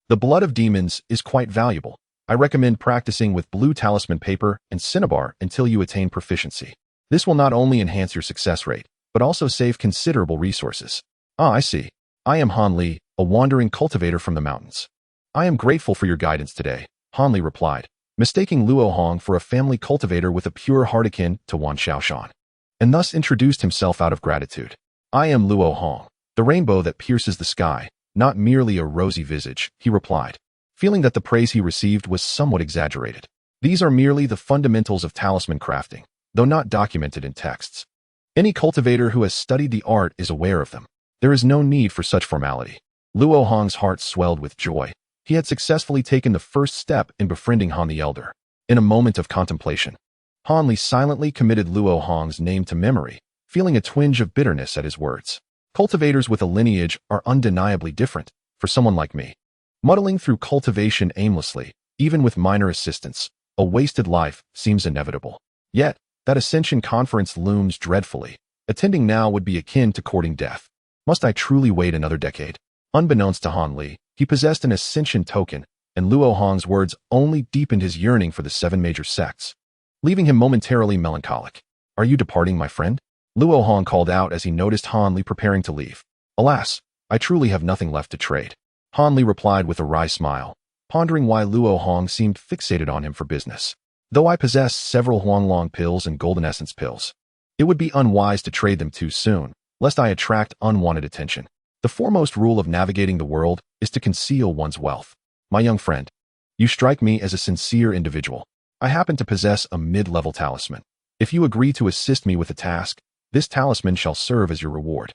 The blood of demons is quite valuable. I recommend practicing with blue talisman paper and cinnabar until you attain proficiency. This will not only enhance your success rate, but also save considerable resources. Ah, I see. I am Han Li, a wandering cultivator from the mountains. I am grateful for your guidance today, Han Li replied, mistaking Luo Hong for a family cultivator with a pure heart akin to Wan Xiaoshan, and thus introduced himself out of gratitude. I am Luo Hong, the rainbow that pierces the sky, not merely a rosy visage, he replied, feeling that the praise he received was somewhat exaggerated. These are merely the fundamentals of talisman crafting, though not documented in texts. Any cultivator who has studied the art is aware of them. There is no need for such formality. Luo Hong's heart swelled with joy. He had successfully taken the first step in befriending Han the Elder. In a moment of contemplation, Han Li silently committed Luo Hong's name to memory, feeling a twinge of bitterness at his words. Cultivators with a lineage are undeniably different, for someone like me. Muddling through cultivation aimlessly, even with minor assistance, a wasted life seems inevitable. Yet, that Ascension conference looms dreadfully. Attending now would be akin to courting death. Must I truly wait another decade? Unbeknownst to Han Li, he possessed an Ascension token, and Luo Hong's words only deepened his yearning for the 7 major sects, leaving him momentarily melancholic. Are you departing, my friend? Luo Hong called out as he noticed Han Li preparing to leave. Alas, I truly have nothing left to trade. Han Li replied with a wry smile, pondering why Luo Hong seemed fixated on him for business. Though I possess several Huanglong pills and golden essence pills, it would be unwise to trade them too soon, lest I attract unwanted attention. The foremost rule of navigating the world is to conceal one's wealth. My young friend, you strike me as a sincere individual. I happen to possess a mid-level talisman. If you agree to assist me with a task, this talisman shall serve as your reward.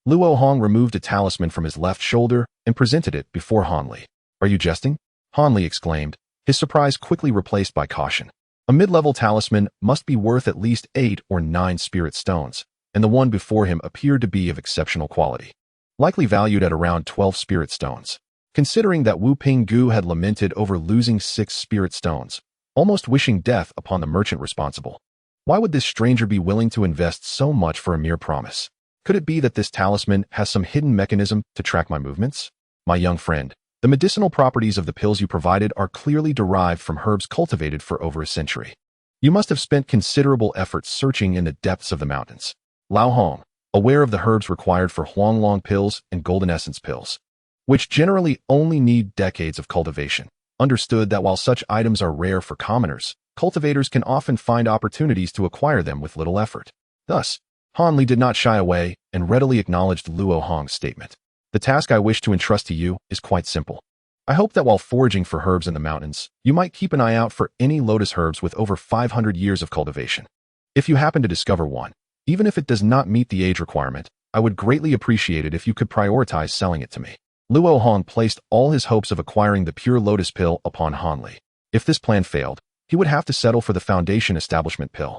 Luo Hong removed a talisman from his left shoulder and presented it before Han Li. Are you jesting? Han Li exclaimed, his surprise quickly replaced by caution. A mid-level talisman must be worth at least 8 or 9 spirit stones, and the one before him appeared to be of exceptional quality, likely valued at around 12 spirit stones. Considering that Wu Pinggu had lamented over losing 6 spirit stones, almost wishing death upon the merchant responsible, why would this stranger be willing to invest so much for a mere promise? Could it be that this talisman has some hidden mechanism to track my movements? My young friend, the medicinal properties of the pills you provided are clearly derived from herbs cultivated for over a century. You must have spent considerable effort searching in the depths of the mountains. Luo Hong, aware of the herbs required for Huanglong pills and golden essence pills, which generally only need decades of cultivation, understood that while such items are rare for commoners, cultivators can often find opportunities to acquire them with little effort. Thus, Han Li did not shy away and readily acknowledged Luo Hong's statement. The task I wish to entrust to you is quite simple. I hope that while foraging for herbs in the mountains, you might keep an eye out for any lotus herbs with over 500 years of cultivation. If you happen to discover one, even if it does not meet the age requirement, I would greatly appreciate it if you could prioritize selling it to me. Luo Hong placed all his hopes of acquiring the pure lotus pill upon Han Li. If this plan failed, he would have to settle for the Foundation establishment pill.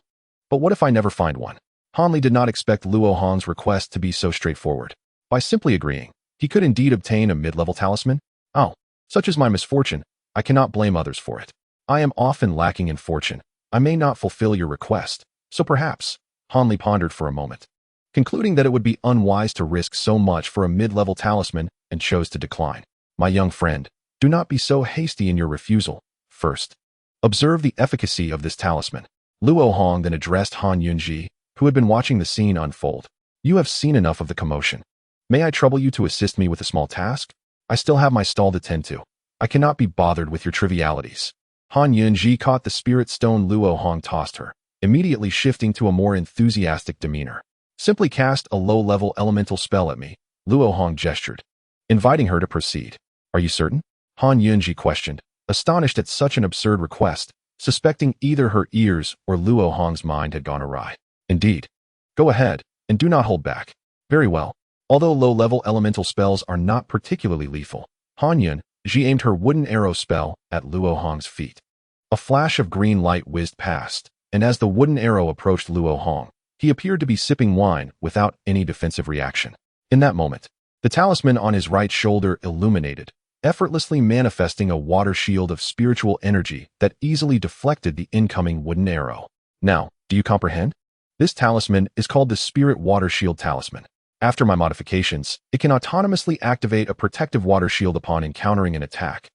But what if I never find one? Han Li did not expect Luo Hong's request to be so straightforward. By simply agreeing, he could indeed obtain a mid-level talisman? Oh, such is my misfortune. I cannot blame others for it. I am often lacking in fortune. I may not fulfill your request, so perhaps. Han Li pondered for a moment, concluding that it would be unwise to risk so much for a mid-level talisman and chose to decline. My young friend, do not be so hasty in your refusal. First, observe the efficacy of this talisman. Luo Hong then addressed Han Yunji, who had been watching the scene unfold. You have seen enough of the commotion. May I trouble you to assist me with a small task? I still have my stall to tend to. I cannot be bothered with your trivialities. Han Yunji caught the spirit stone Luo Hong tossed her, immediately shifting to a more enthusiastic demeanor. Simply cast a low-level elemental spell at me, Luo Hong gestured, inviting her to proceed. Are you certain? Han Yunji questioned, astonished at such an absurd request, suspecting either her ears or Luo Hong's mind had gone awry. Indeed. Go ahead, and do not hold back. Very well. Although low-level elemental spells are not particularly lethal, Han Yunji aimed her wooden arrow spell at Luo Hong's feet. A flash of green light whizzed past, and as the wooden arrow approached Luo Hong, he appeared to be sipping wine without any defensive reaction. In that moment, the talisman on his right shoulder illuminated, effortlessly manifesting a water shield of spiritual energy that easily deflected the incoming wooden arrow. Now, do you comprehend? This talisman is called the Spirit Water Shield Talisman. After my modifications, it can autonomously activate a protective water shield upon encountering an attack,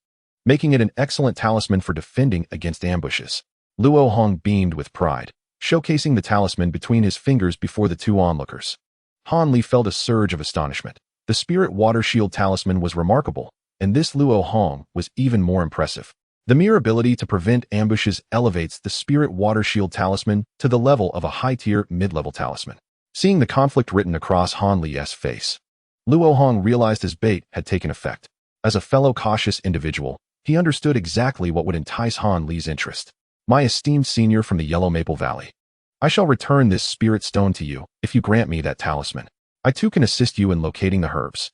making it an excellent talisman for defending against ambushes. Luo Hong beamed with pride, showcasing the talisman between his fingers before the two onlookers. Han Li felt a surge of astonishment. The Spirit Water Shield Talisman was remarkable, and this Luo Hong was even more impressive. The mere ability to prevent ambushes elevates the Spirit Water Shield Talisman to the level of a high-tier mid-level talisman. Seeing the conflict written across Han Li's face, Luo Hong realized his bait had taken effect. As a fellow cautious individual, he understood exactly what would entice Han Li's interest. My esteemed senior from the Yellow Maple Valley, I shall return this spirit stone to you if you grant me that talisman. I too can assist you in locating the herbs.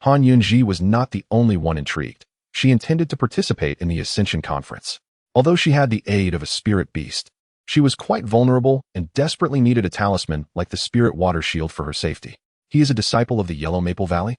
Han Yunji was not the only one intrigued. She intended to participate in the Ascension conference. Although she had the aid of a spirit beast, she was quite vulnerable and desperately needed a talisman like the Spirit Water Shield for her safety. He is a disciple of the Yellow Maple Valley?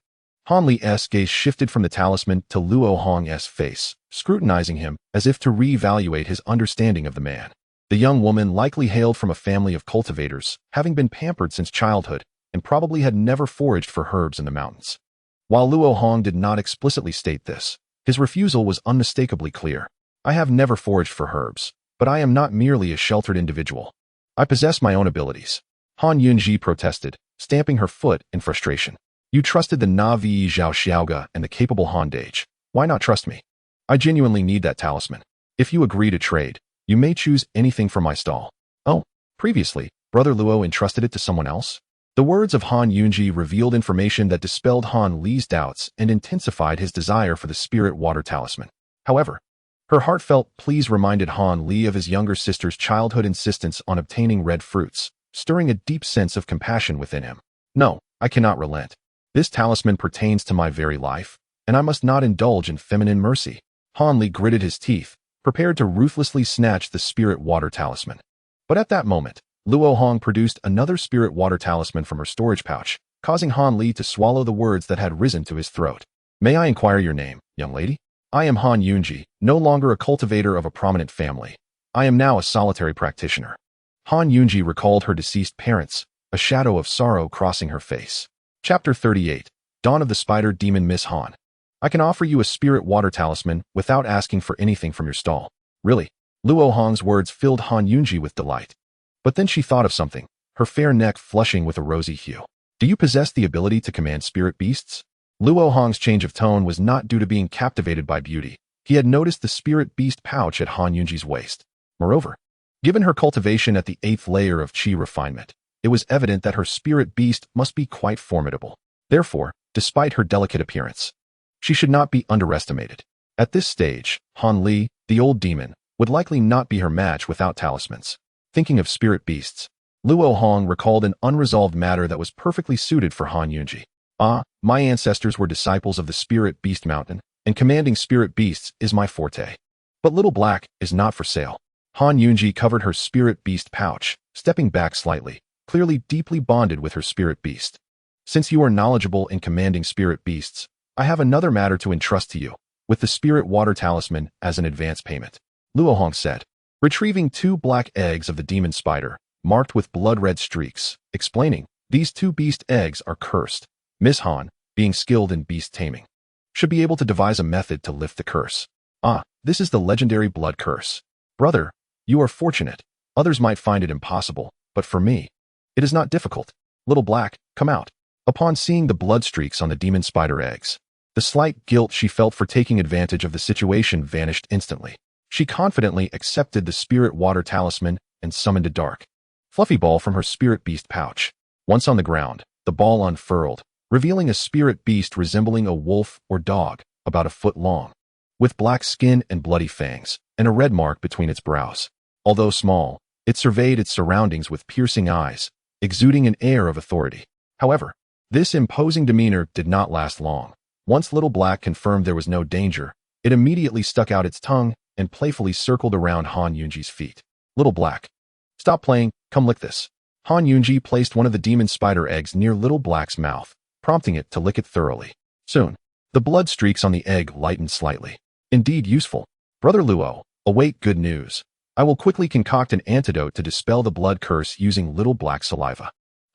Han Li's gaze shifted from the talisman to Luo Hong's face, scrutinizing him as if to reevaluate his understanding of the man. The young woman likely hailed from a family of cultivators, having been pampered since childhood, and probably had never foraged for herbs in the mountains. While Luo Hong did not explicitly state this, his refusal was unmistakably clear. I have never foraged for herbs, but I am not merely a sheltered individual. I possess my own abilities. Han Yunji protested, stamping her foot in frustration. You trusted the Navi Zhao Xiaoga and the capable Han Dage. Why not trust me? I genuinely need that talisman. If you agree to trade, you may choose anything from my stall. Oh, previously, Brother Luo entrusted it to someone else? The words of Han Yunji revealed information that dispelled Han Li's doubts and intensified his desire for the Spirit Water Talisman. However, her heartfelt pleas reminded Han Li of his younger sister's childhood insistence on obtaining red fruits, stirring a deep sense of compassion within him. No, I cannot relent. This talisman pertains to my very life, and I must not indulge in feminine mercy. Han Li gritted his teeth, prepared to ruthlessly snatch the Spirit Water Talisman. But at that moment, Luo Hong produced another Spirit Water Talisman from her storage pouch, causing Han Li to swallow the words that had risen to his throat. May I inquire your name, young lady? I am Han Yunji, no longer a cultivator of a prominent family. I am now a solitary practitioner. Han Yunji recalled her deceased parents, a shadow of sorrow crossing her face. Chapter 38, Dawn of the Spider Demon. Miss Han, I can offer you a Spirit Water Talisman without asking for anything from your stall. Really? Luo Hong's words filled Han Yunji with delight. But then she thought of something, her fair neck flushing with a rosy hue. Do you possess the ability to command spirit beasts? Luo Hong's change of tone was not due to being captivated by beauty, he had noticed the spirit beast pouch at Han Yunji's waist. Moreover, given her cultivation at the 8th layer of qi refinement, it was evident that her spirit beast must be quite formidable. Therefore, despite her delicate appearance, she should not be underestimated. At this stage, Han Li, the old demon, would likely not be her match without talismans. Thinking of spirit beasts, Luo Hong recalled an unresolved matter that was perfectly suited for Han Yunji. My ancestors were disciples of the spirit beast mountain, and commanding spirit beasts is my forte. But Little Black is not for sale. Han Yunji covered her spirit beast pouch, stepping back slightly, clearly deeply bonded with her spirit beast. Since you are knowledgeable in commanding spirit beasts, I have another matter to entrust to you, with the spirit water talisman as an advance payment. Luo Hong said, retrieving 2 black eggs of the demon spider, marked with blood-red streaks, explaining, these 2 beast eggs are cursed. Miss Han, being skilled in beast taming, should be able to devise a method to lift the curse. This is the legendary blood curse. Brother, you are fortunate. Others might find it impossible, but for me, it is not difficult. Little Black, come out. Upon seeing the blood streaks on the demon spider eggs, the slight guilt she felt for taking advantage of the situation vanished instantly. She confidently accepted the spirit water talisman and summoned a dark, fluffy ball from her spirit beast pouch. Once on the ground, the ball unfurled, revealing a spirit beast resembling a wolf or dog, about a foot long, with black skin and bloody fangs, and a red mark between its brows. Although small, it surveyed its surroundings with piercing eyes, exuding an air of authority. However, this imposing demeanor did not last long. Once Little Black confirmed there was no danger, it immediately stuck out its tongue and playfully circled around Han Yunji's feet. Little Black, stop playing, come lick this. Han Yunji placed one of the demon spider eggs near Little Black's mouth, prompting it to lick it thoroughly. Soon, the blood streaks on the egg lightened slightly. Indeed useful. Brother Luo, await good news. I will quickly concoct an antidote to dispel the blood curse using Little Black's saliva.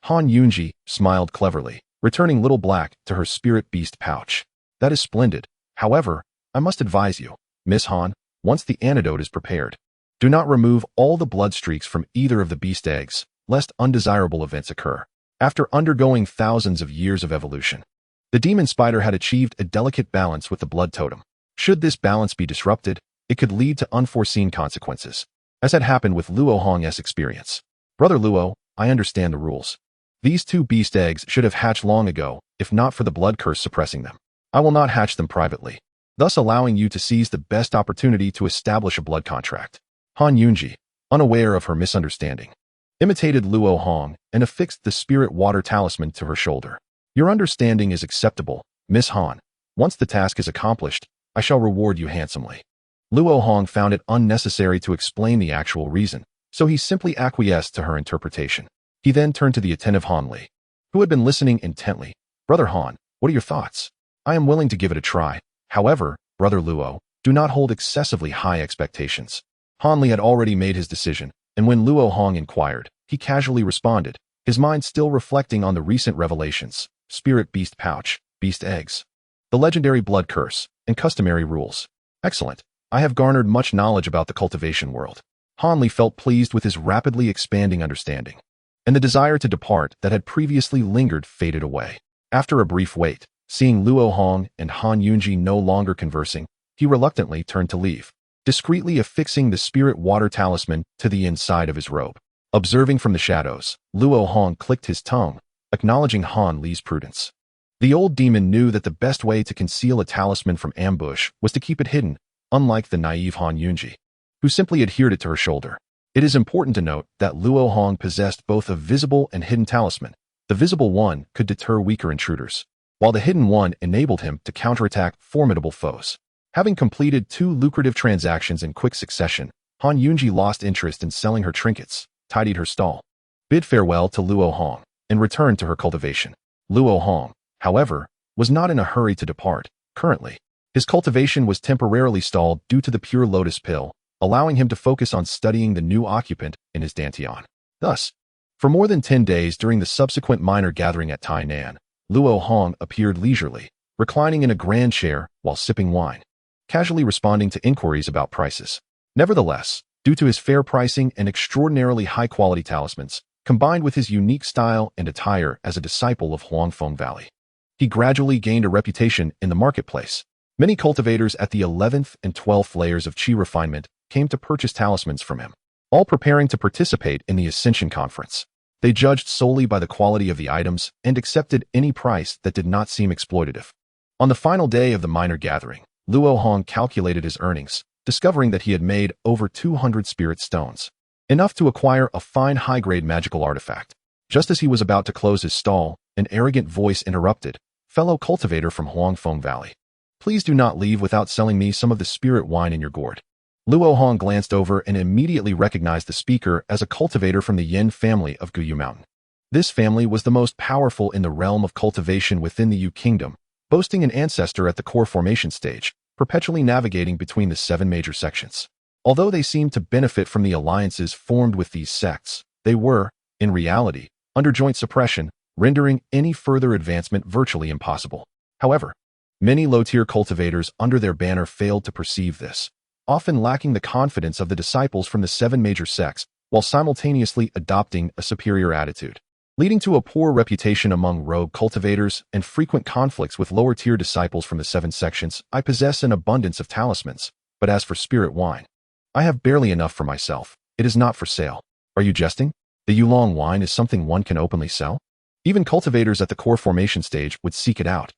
Han Yunji smiled cleverly, returning Little Black to her spirit beast pouch. That is splendid. However, I must advise you, Miss Han, once the antidote is prepared, do not remove all the blood streaks from either of the beast eggs, lest undesirable events occur. After undergoing thousands of years of evolution, the demon spider had achieved a delicate balance with the blood totem. Should this balance be disrupted, it could lead to unforeseen consequences, as had happened with Luo Hong's experience. Brother Luo, I understand the rules. These 2 beast eggs should have hatched long ago, if not for the blood curse suppressing them. I will not hatch them privately, thus allowing you to seize the best opportunity to establish a blood contract. Han Yunji, unaware of her misunderstanding, imitated Luo Hong and affixed the spirit water talisman to her shoulder. Your understanding is acceptable, Miss Han. Once the task is accomplished, I shall reward you handsomely. Luo Hong found it unnecessary to explain the actual reason, so he simply acquiesced to her interpretation. He then turned to the attentive Han Li, who had been listening intently. Brother Han, what are your thoughts? I am willing to give it a try. However, Brother Luo, do not hold excessively high expectations. Han Li had already made his decision, and when Luo Hong inquired, he casually responded, his mind still reflecting on the recent revelations, spirit beast pouch, beast eggs, the legendary blood curse, and customary rules. Excellent. I have garnered much knowledge about the cultivation world. Han Li felt pleased with his rapidly expanding understanding, and the desire to depart that had previously lingered faded away. After a brief wait, seeing Luo Hong and Han Yunji no longer conversing, he reluctantly turned to leave, discreetly affixing the spirit water talisman to the inside of his robe. Observing from the shadows, Luo Hong clicked his tongue, acknowledging Han Li's prudence. The old demon knew that the best way to conceal a talisman from ambush was to keep it hidden, unlike the naive Han Yunji, who simply adhered it to her shoulder. It is important to note that Luo Hong possessed both a visible and hidden talisman. The visible one could deter weaker intruders, while the hidden one enabled him to counterattack formidable foes. Having completed 2 lucrative transactions in quick succession, Han Yunji lost interest in selling her trinkets, tidied her stall, bid farewell to Luo Hong, and returned to her cultivation. Luo Hong, however, was not in a hurry to depart. Currently, his cultivation was temporarily stalled due to the pure lotus pill, allowing him to focus on studying the new occupant in his dantian. Thus, for more than 10 days during the subsequent minor gathering at Tainan, Luo Hong appeared leisurely, reclining in a grand chair while sipping wine, casually responding to inquiries about prices. Nevertheless, due to his fair pricing and extraordinarily high-quality talismans, combined with his unique style and attire as a disciple of Huangfeng Valley, he gradually gained a reputation in the marketplace. Many cultivators at the 11th and 12th layers of qi refinement came to purchase talismans from him, all preparing to participate in the Ascension conference. They judged solely by the quality of the items and accepted any price that did not seem exploitative. On the final day of the minor gathering, Luo Hong calculated his earnings, discovering that he had made over 200 spirit stones, enough to acquire a fine high-grade magical artifact. Just as he was about to close his stall, an arrogant voice interrupted, "Fellow cultivator from Huangfeng Valley, please do not leave without selling me some of the spirit wine in your gourd." Luo Hong glanced over and immediately recognized the speaker as a cultivator from the Yin family of Guyu Mountain. This family was the most powerful in the realm of cultivation within the Yu Kingdom, boasting an ancestor at the core formation stage, perpetually navigating between the 7 major sections. Although they seemed to benefit from the alliances formed with these sects, they were, in reality, under joint suppression, rendering any further advancement virtually impossible. However, many low-tier cultivators under their banner failed to perceive this, often lacking the confidence of the disciples from the 7 major sects, while simultaneously adopting a superior attitude, leading to a poor reputation among rogue cultivators and frequent conflicts with lower-tier disciples from the 7 sections. "I possess an abundance of talismans, but as for spirit wine, I have barely enough for myself. It is not for sale." "Are you jesting? The Yulong wine is something one can openly sell? Even cultivators at the core formation stage would seek it out."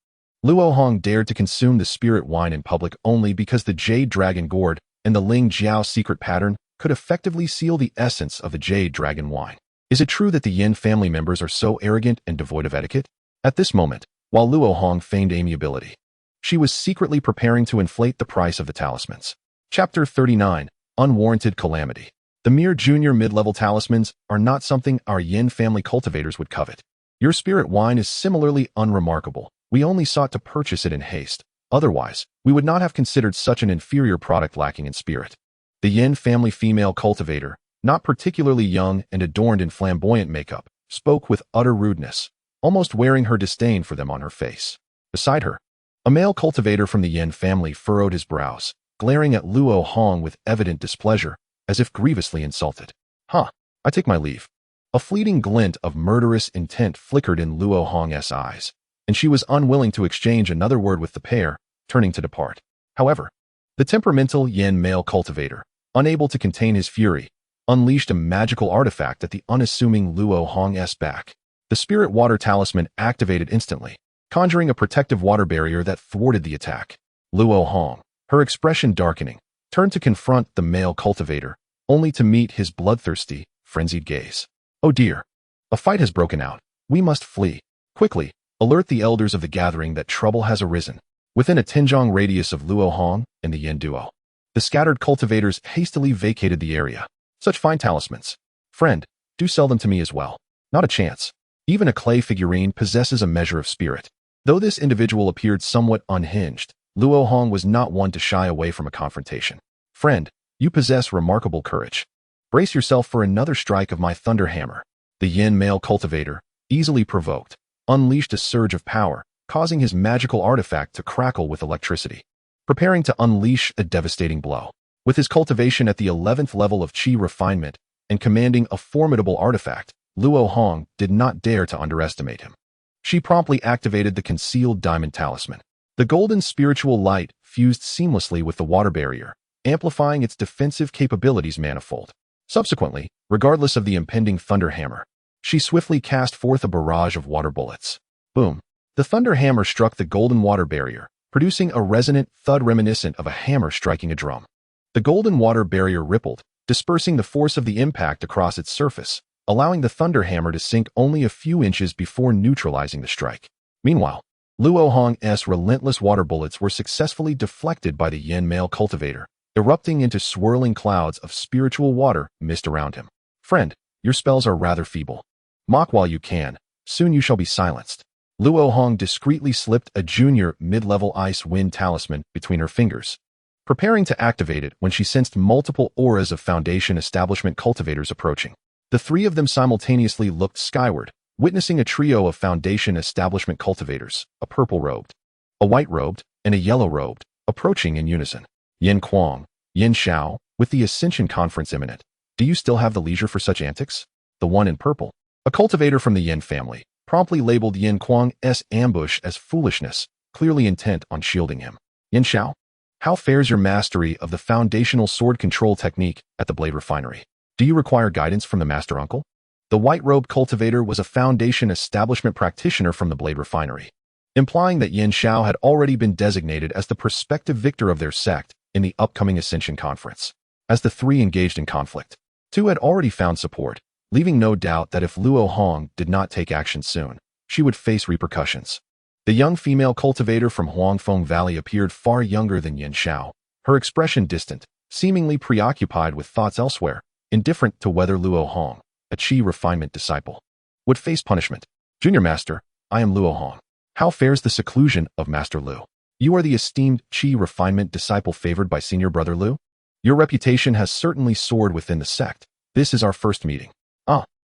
Luo Hong dared to consume the spirit wine in public only because the Jade Dragon gourd and the Ling Jiao secret pattern could effectively seal the essence of the Jade Dragon wine. Is it true that the Yin family members are so arrogant and devoid of etiquette? At this moment, while Luo Hong feigned amiability, she was secretly preparing to inflate the price of the talismans. Chapter 39. Unwarranted Calamity. The mere junior mid-level talismans are not something our Yin family cultivators would covet. Your spirit wine is similarly unremarkable. We only sought to purchase it in haste. Otherwise, we would not have considered such an inferior product lacking in spirit. The Yin family female cultivator, not particularly young and adorned in flamboyant makeup, spoke with utter rudeness, almost wearing her disdain for them on her face. Beside her, a male cultivator from the Yin family furrowed his brows, glaring at Luo Hong with evident displeasure, as if grievously insulted. "Huh, I take my leave." A fleeting glint of murderous intent flickered in Luo Hong's eyes, and she was unwilling to exchange another word with the pair, turning to depart. However, the temperamental Yin male cultivator, unable to contain his fury, unleashed a magical artifact at the unassuming Luo Hong's back. The spirit water talisman activated instantly, conjuring a protective water barrier that thwarted the attack. Luo Hong, her expression darkening, turned to confront the male cultivator, only to meet his bloodthirsty, frenzied gaze. "Oh dear! A fight has broken out. We must flee. Quickly, alert the elders of the gathering that trouble has arisen." Within a Tinjong radius of Luo Hong and the Yin duo, the scattered cultivators hastily vacated the area. "Such fine talismans. Friend, do sell them to me as well." "Not a chance. Even a clay figurine possesses a measure of spirit." Though this individual appeared somewhat unhinged, Luo Hong was not one to shy away from a confrontation. "Friend, you possess remarkable courage. Brace yourself for another strike of my thunder hammer." The Yin male cultivator, easily provoked, unleashed a surge of power, causing his magical artifact to crackle with electricity, preparing to unleash a devastating blow. With his cultivation at the 11th level of qi refinement and commanding a formidable artifact, Luo Hong did not dare to underestimate him. She promptly activated the concealed diamond talisman. The golden spiritual light fused seamlessly with the water barrier, amplifying its defensive capabilities manifold. Subsequently, regardless of the impending thunder hammer, she swiftly cast forth a barrage of water bullets. Boom! The thunder hammer struck the golden water barrier, producing a resonant thud reminiscent of a hammer striking a drum. The golden water barrier rippled, dispersing the force of the impact across its surface, allowing the thunder hammer to sink only a few inches before neutralizing the strike. Meanwhile, Luo Hong's relentless water bullets were successfully deflected by the Yin male cultivator, erupting into swirling clouds of spiritual water mist around him. "Friend, your spells are rather feeble. Mock while you can, soon you shall be silenced." Luo Hong discreetly slipped a junior mid-level ice wind talisman between her fingers, preparing to activate it when she sensed multiple auras of Foundation establishment cultivators approaching. The 3 of them simultaneously looked skyward, witnessing a trio of Foundation establishment cultivators, a purple-robed, a white-robed, and a yellow-robed, approaching in unison. "Yin Kuang, Yin Xiao, with the Ascension conference imminent, do you still have the leisure for such antics?" The one in purple, a cultivator from the Yin family, promptly labeled Yin Kuang's ambush as foolishness, clearly intent on shielding him. Yin Xiao, how fares your mastery of the foundational sword control technique at the blade refinery? Do you require guidance from the master uncle? The white-robed cultivator was a foundation establishment practitioner from the blade refinery, implying that Yin Xiao had already been designated as the prospective victor of their sect in the upcoming Ascension conference. As the three engaged in conflict, two had already found support, leaving no doubt that if Luo Hong did not take action soon, she would face repercussions. The young female cultivator from Huangfeng Valley appeared far younger than Yin Xiao, her expression distant, seemingly preoccupied with thoughts elsewhere, indifferent to whether Luo Hong, a Qi refinement disciple, would face punishment. Junior Master, I am Luo Hong. How fares the seclusion of Master Lu? You are the esteemed Qi refinement disciple favored by senior brother Lu? Your reputation has certainly soared within the sect. This is our first meeting.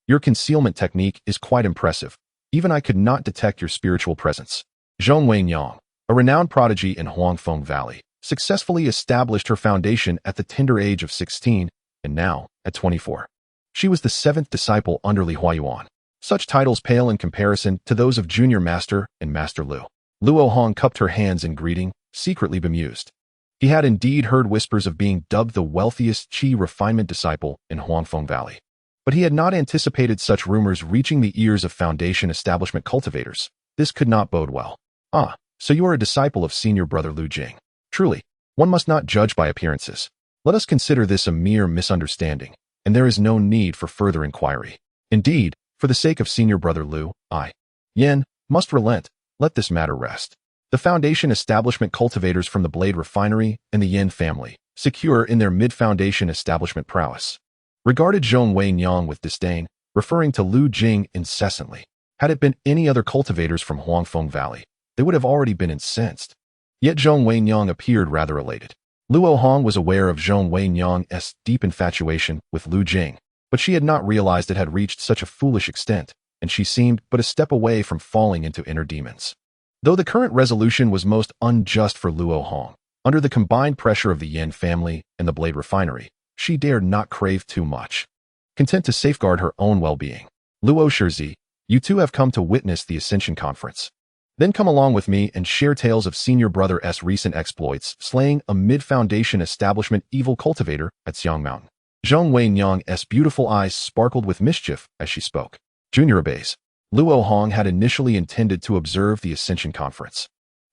Your concealment technique is quite impressive. Even I could not detect your spiritual presence. Zhong Wenyang, a renowned prodigy in Huangfeng Valley, successfully established her foundation at the tender age of 16, and now, at 24. She was the seventh disciple under Li Huayuan. Such titles pale in comparison to those of Junior Master and Master Lu. Luo Hong cupped her hands in greeting, secretly bemused. He had indeed heard whispers of being dubbed the wealthiest Qi refinement disciple in Huangfeng Valley. But he had not anticipated such rumors reaching the ears of foundation establishment cultivators. This could not bode well. So you are a disciple of senior brother Lu Jing. Truly, one must not judge by appearances. Let us consider this a mere misunderstanding, and there is no need for further inquiry. Indeed, for the sake of senior brother Lu, Yin, must relent. Let this matter rest. The foundation establishment cultivators from the blade refinery and the Yin family, secure in their mid-foundation establishment prowess, regarded Zhong Wenyang with disdain, referring to Lu Jing incessantly. Had it been any other cultivators from Huangfeng Valley, they would have already been incensed. Yet Zhong Wenyang appeared rather elated. Luo Hong was aware of Zhong Wenyang's deep infatuation with Lu Jing, but she had not realized it had reached such a foolish extent, and she seemed but a step away from falling into inner demons. Though the current resolution was most unjust for Luo Hong, under the combined pressure of the Yin family and the blade refinery, she dared not crave too much. Content to safeguard her own well-being. Luo Shizi, you two have come to witness the Ascension conference. Then come along with me and share tales of senior brother's recent exploits, slaying a mid-foundation establishment evil cultivator at Xiang Mountain. Zhong Wenyang's beautiful eyes sparkled with mischief as she spoke. Junior obeys. Luo Hong had initially intended to observe the Ascension conference,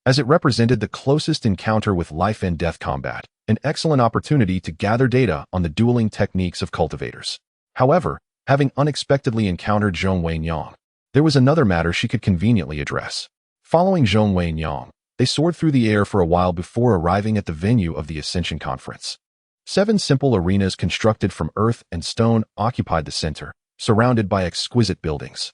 as it represented the closest encounter with life and death combat, an excellent opportunity to gather data on the dueling techniques of cultivators. However, having unexpectedly encountered Zhong Wenyang, there was another matter she could conveniently address. Following Zhong Wenyang, they soared through the air for a while before arriving at the venue of the Ascension conference. 7 simple arenas constructed from earth and stone occupied the center, surrounded by exquisite buildings.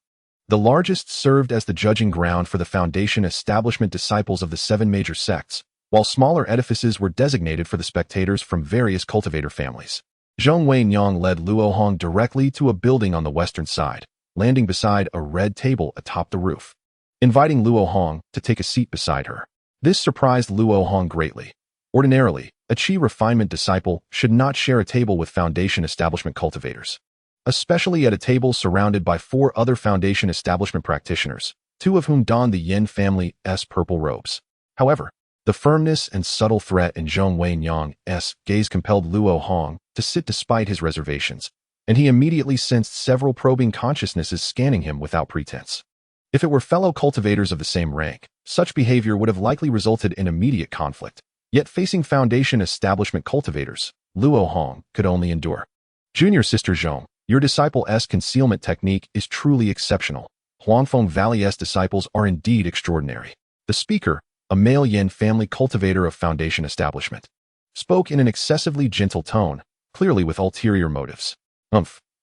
The largest served as the judging ground for the foundation establishment disciples of the 7 major sects, while smaller edifices were designated for the spectators from various cultivator families. Zhong Wenyang led Luo Hong directly to a building on the western side, landing beside a red table atop the roof, inviting Luo Hong to take a seat beside her. This surprised Luo Hong greatly. Ordinarily, a Qi refinement disciple should not share a table with foundation establishment cultivators, especially at a table surrounded by 4 other foundation establishment practitioners, 2 of whom donned the Yin family's purple robes. However, the firmness and subtle threat in Zhong Wenyang's gaze compelled Luo Hong to sit despite his reservations, and he immediately sensed several probing consciousnesses scanning him without pretense. If it were fellow cultivators of the same rank, such behavior would have likely resulted in immediate conflict. Yet facing foundation establishment cultivators, Luo Hong could only endure. Junior Sister Zhong, your disciple's concealment technique is truly exceptional. Huangfeng Valley's disciples are indeed extraordinary. The speaker, a male Yin family cultivator of foundation establishment, spoke in an excessively gentle tone, clearly with ulterior motives.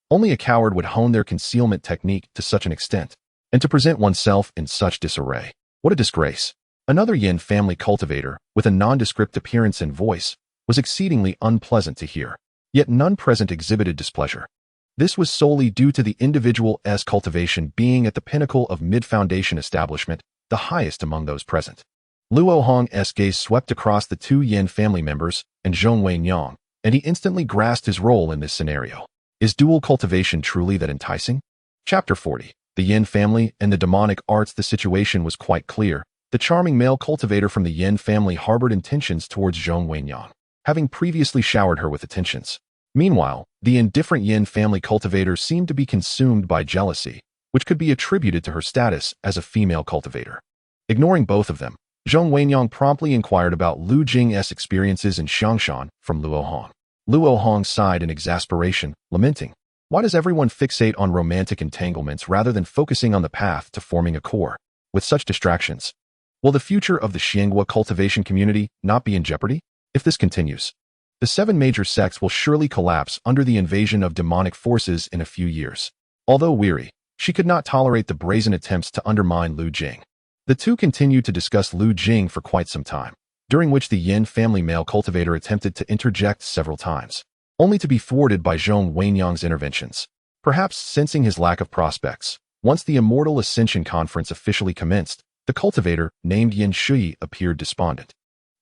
Only a coward would hone their concealment technique to such an extent, and to present oneself in such disarray. What a disgrace. Another Yin family cultivator, with a nondescript appearance and voice, was exceedingly unpleasant to hear, yet none present exhibited displeasure. This was solely due to the individual's cultivation being at the pinnacle of mid-foundation establishment, the highest among those present. Luo Hong's gaze swept across the 2 Yin family members and Zhong Wenyang, and he instantly grasped his role in this scenario. Is dual cultivation truly that enticing? Chapter 40. The Yin family and the demonic arts. The situation was quite clear. The charming male cultivator from the Yin family harbored intentions towards Zhong Wenyang, having previously showered her with attentions. Meanwhile, the indifferent Yin family cultivator seemed to be consumed by jealousy, which could be attributed to her status as a female cultivator. Ignoring both of them, Zhong Wenyang promptly inquired about Lu Jing's experiences in xianxia from Luo Hong. Luo Hong sighed in exasperation, lamenting, "Why does everyone fixate on romantic entanglements rather than focusing on the path to forming a core? With such distractions, will the future of the xianxia cultivation community not be in jeopardy? If this continues, the 7 major sects will surely collapse under the invasion of demonic forces in a few years." Although weary, she could not tolerate the brazen attempts to undermine Lu Jing. The two continued to discuss Lu Jing for quite some time, during which the Yin family male cultivator attempted to interject several times, only to be thwarted by Zhong Wenyang's interventions. Perhaps sensing his lack of prospects, once the Immortal Ascension conference officially commenced, the cultivator, named Yin Shui, appeared despondent,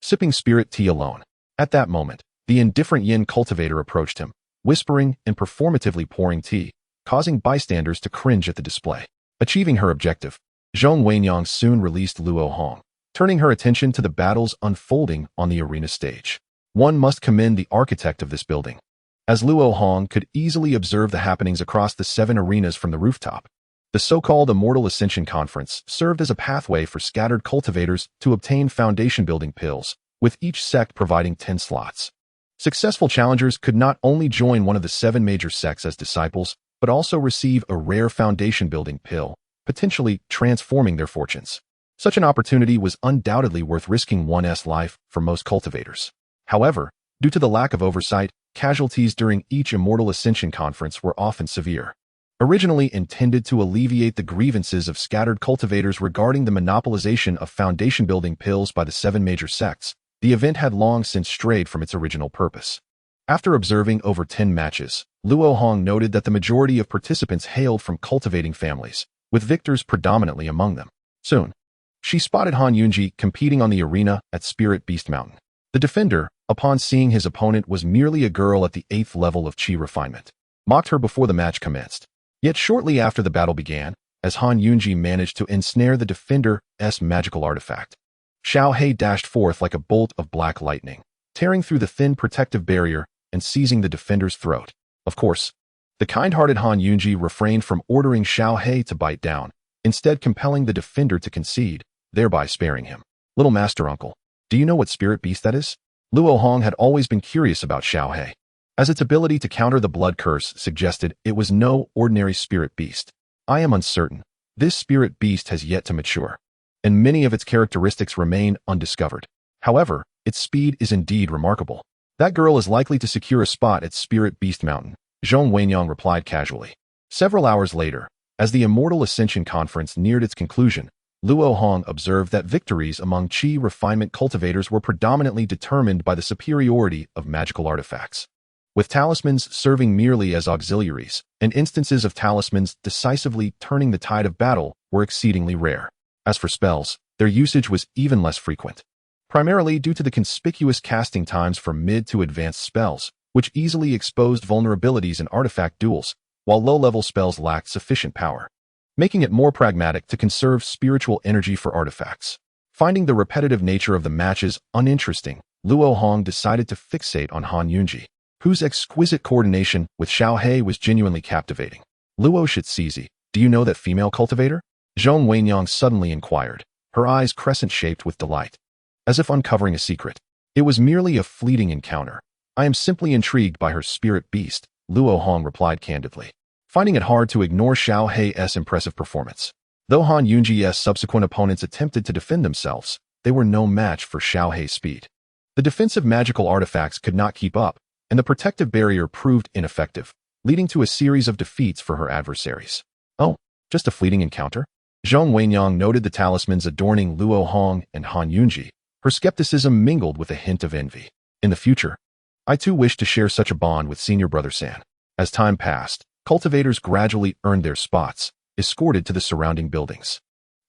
sipping spirit tea alone. At that moment, the indifferent Yin cultivator approached him, whispering and performatively pouring tea, causing bystanders to cringe at the display. Achieving her objective, Zhong Wenyang soon released Luo Hong, turning her attention to the battles unfolding on the arena stage. One must commend the architect of this building, as Luo Hong could easily observe the happenings across the 7 arenas from the rooftop. The so-called Immortal Ascension Conference served as a pathway for scattered cultivators to obtain foundation-building pills, with each sect providing 10 slots. Successful challengers could not only join one of the 7 major sects as disciples, but also receive a rare foundation-building pill, potentially transforming their fortunes. Such an opportunity was undoubtedly worth risking one's life for most cultivators. However, due to the lack of oversight, casualties during each Immortal Ascension Conference were often severe. Originally intended to alleviate the grievances of scattered cultivators regarding the monopolization of foundation-building pills by the 7 major sects, the event had long since strayed from its original purpose. After observing over 10 matches, Luo Hong noted that the majority of participants hailed from cultivating families, with victors predominantly among them. Soon, she spotted Han Yunji competing on the arena at Spirit Beast Mountain. The defender, upon seeing his opponent was merely a girl at the 8th level of Qi refinement, mocked her before the match commenced. Yet shortly after the battle began, as Han Yunji managed to ensnare the defender's magical artifact, Xiao He dashed forth like a bolt of black lightning, tearing through the thin protective barrier and seizing the defender's throat. Of course, the kind-hearted Han Yunji refrained from ordering Xiao He to bite down, instead compelling the defender to concede, thereby sparing him. "Little master uncle, do you know what spirit beast that is?" Luo Hong had always been curious about Xiao He, as its ability to counter the blood curse suggested it was no ordinary spirit beast. "I am uncertain. This spirit beast has yet to mature, and many of its characteristics remain undiscovered. However, its speed is indeed remarkable. That girl is likely to secure a spot at Spirit Beast Mountain," Zhong Wenyang replied casually. Several hours later, as the Immortal Ascension Conference neared its conclusion, Luo Hong observed that victories among Qi refinement cultivators were predominantly determined by the superiority of magical artifacts, with talismans serving merely as auxiliaries, and instances of talismans decisively turning the tide of battle were exceedingly rare. As for spells, their usage was even less frequent, primarily due to the conspicuous casting times for mid to advanced spells, which easily exposed vulnerabilities in artifact duels, while low-level spells lacked sufficient power, making it more pragmatic to conserve spiritual energy for artifacts. Finding the repetitive nature of the matches uninteresting, Luo Hong decided to fixate on Han Yunji, whose exquisite coordination with Xiao He was genuinely captivating. "Luo Shizizi, do you know that female cultivator?" Zhong Wenyang suddenly inquired, her eyes crescent-shaped with delight, as if uncovering a secret. "It was merely a fleeting encounter. I am simply intrigued by her spirit beast," Luo Hong replied candidly, finding it hard to ignore Xiao He's impressive performance. Though Han Yunji's subsequent opponents attempted to defend themselves, they were no match for Xiao He's speed. The defensive magical artifacts could not keep up, and the protective barrier proved ineffective, leading to a series of defeats for her adversaries. "Oh, just a fleeting encounter?" Zhong Wenyang noted the talismans adorning Luo Hong and Han Yunji. Her skepticism mingled with a hint of envy. "In the future, I too wish to share such a bond with Senior Brother San." As time passed, cultivators gradually earned their spots, escorted to the surrounding buildings.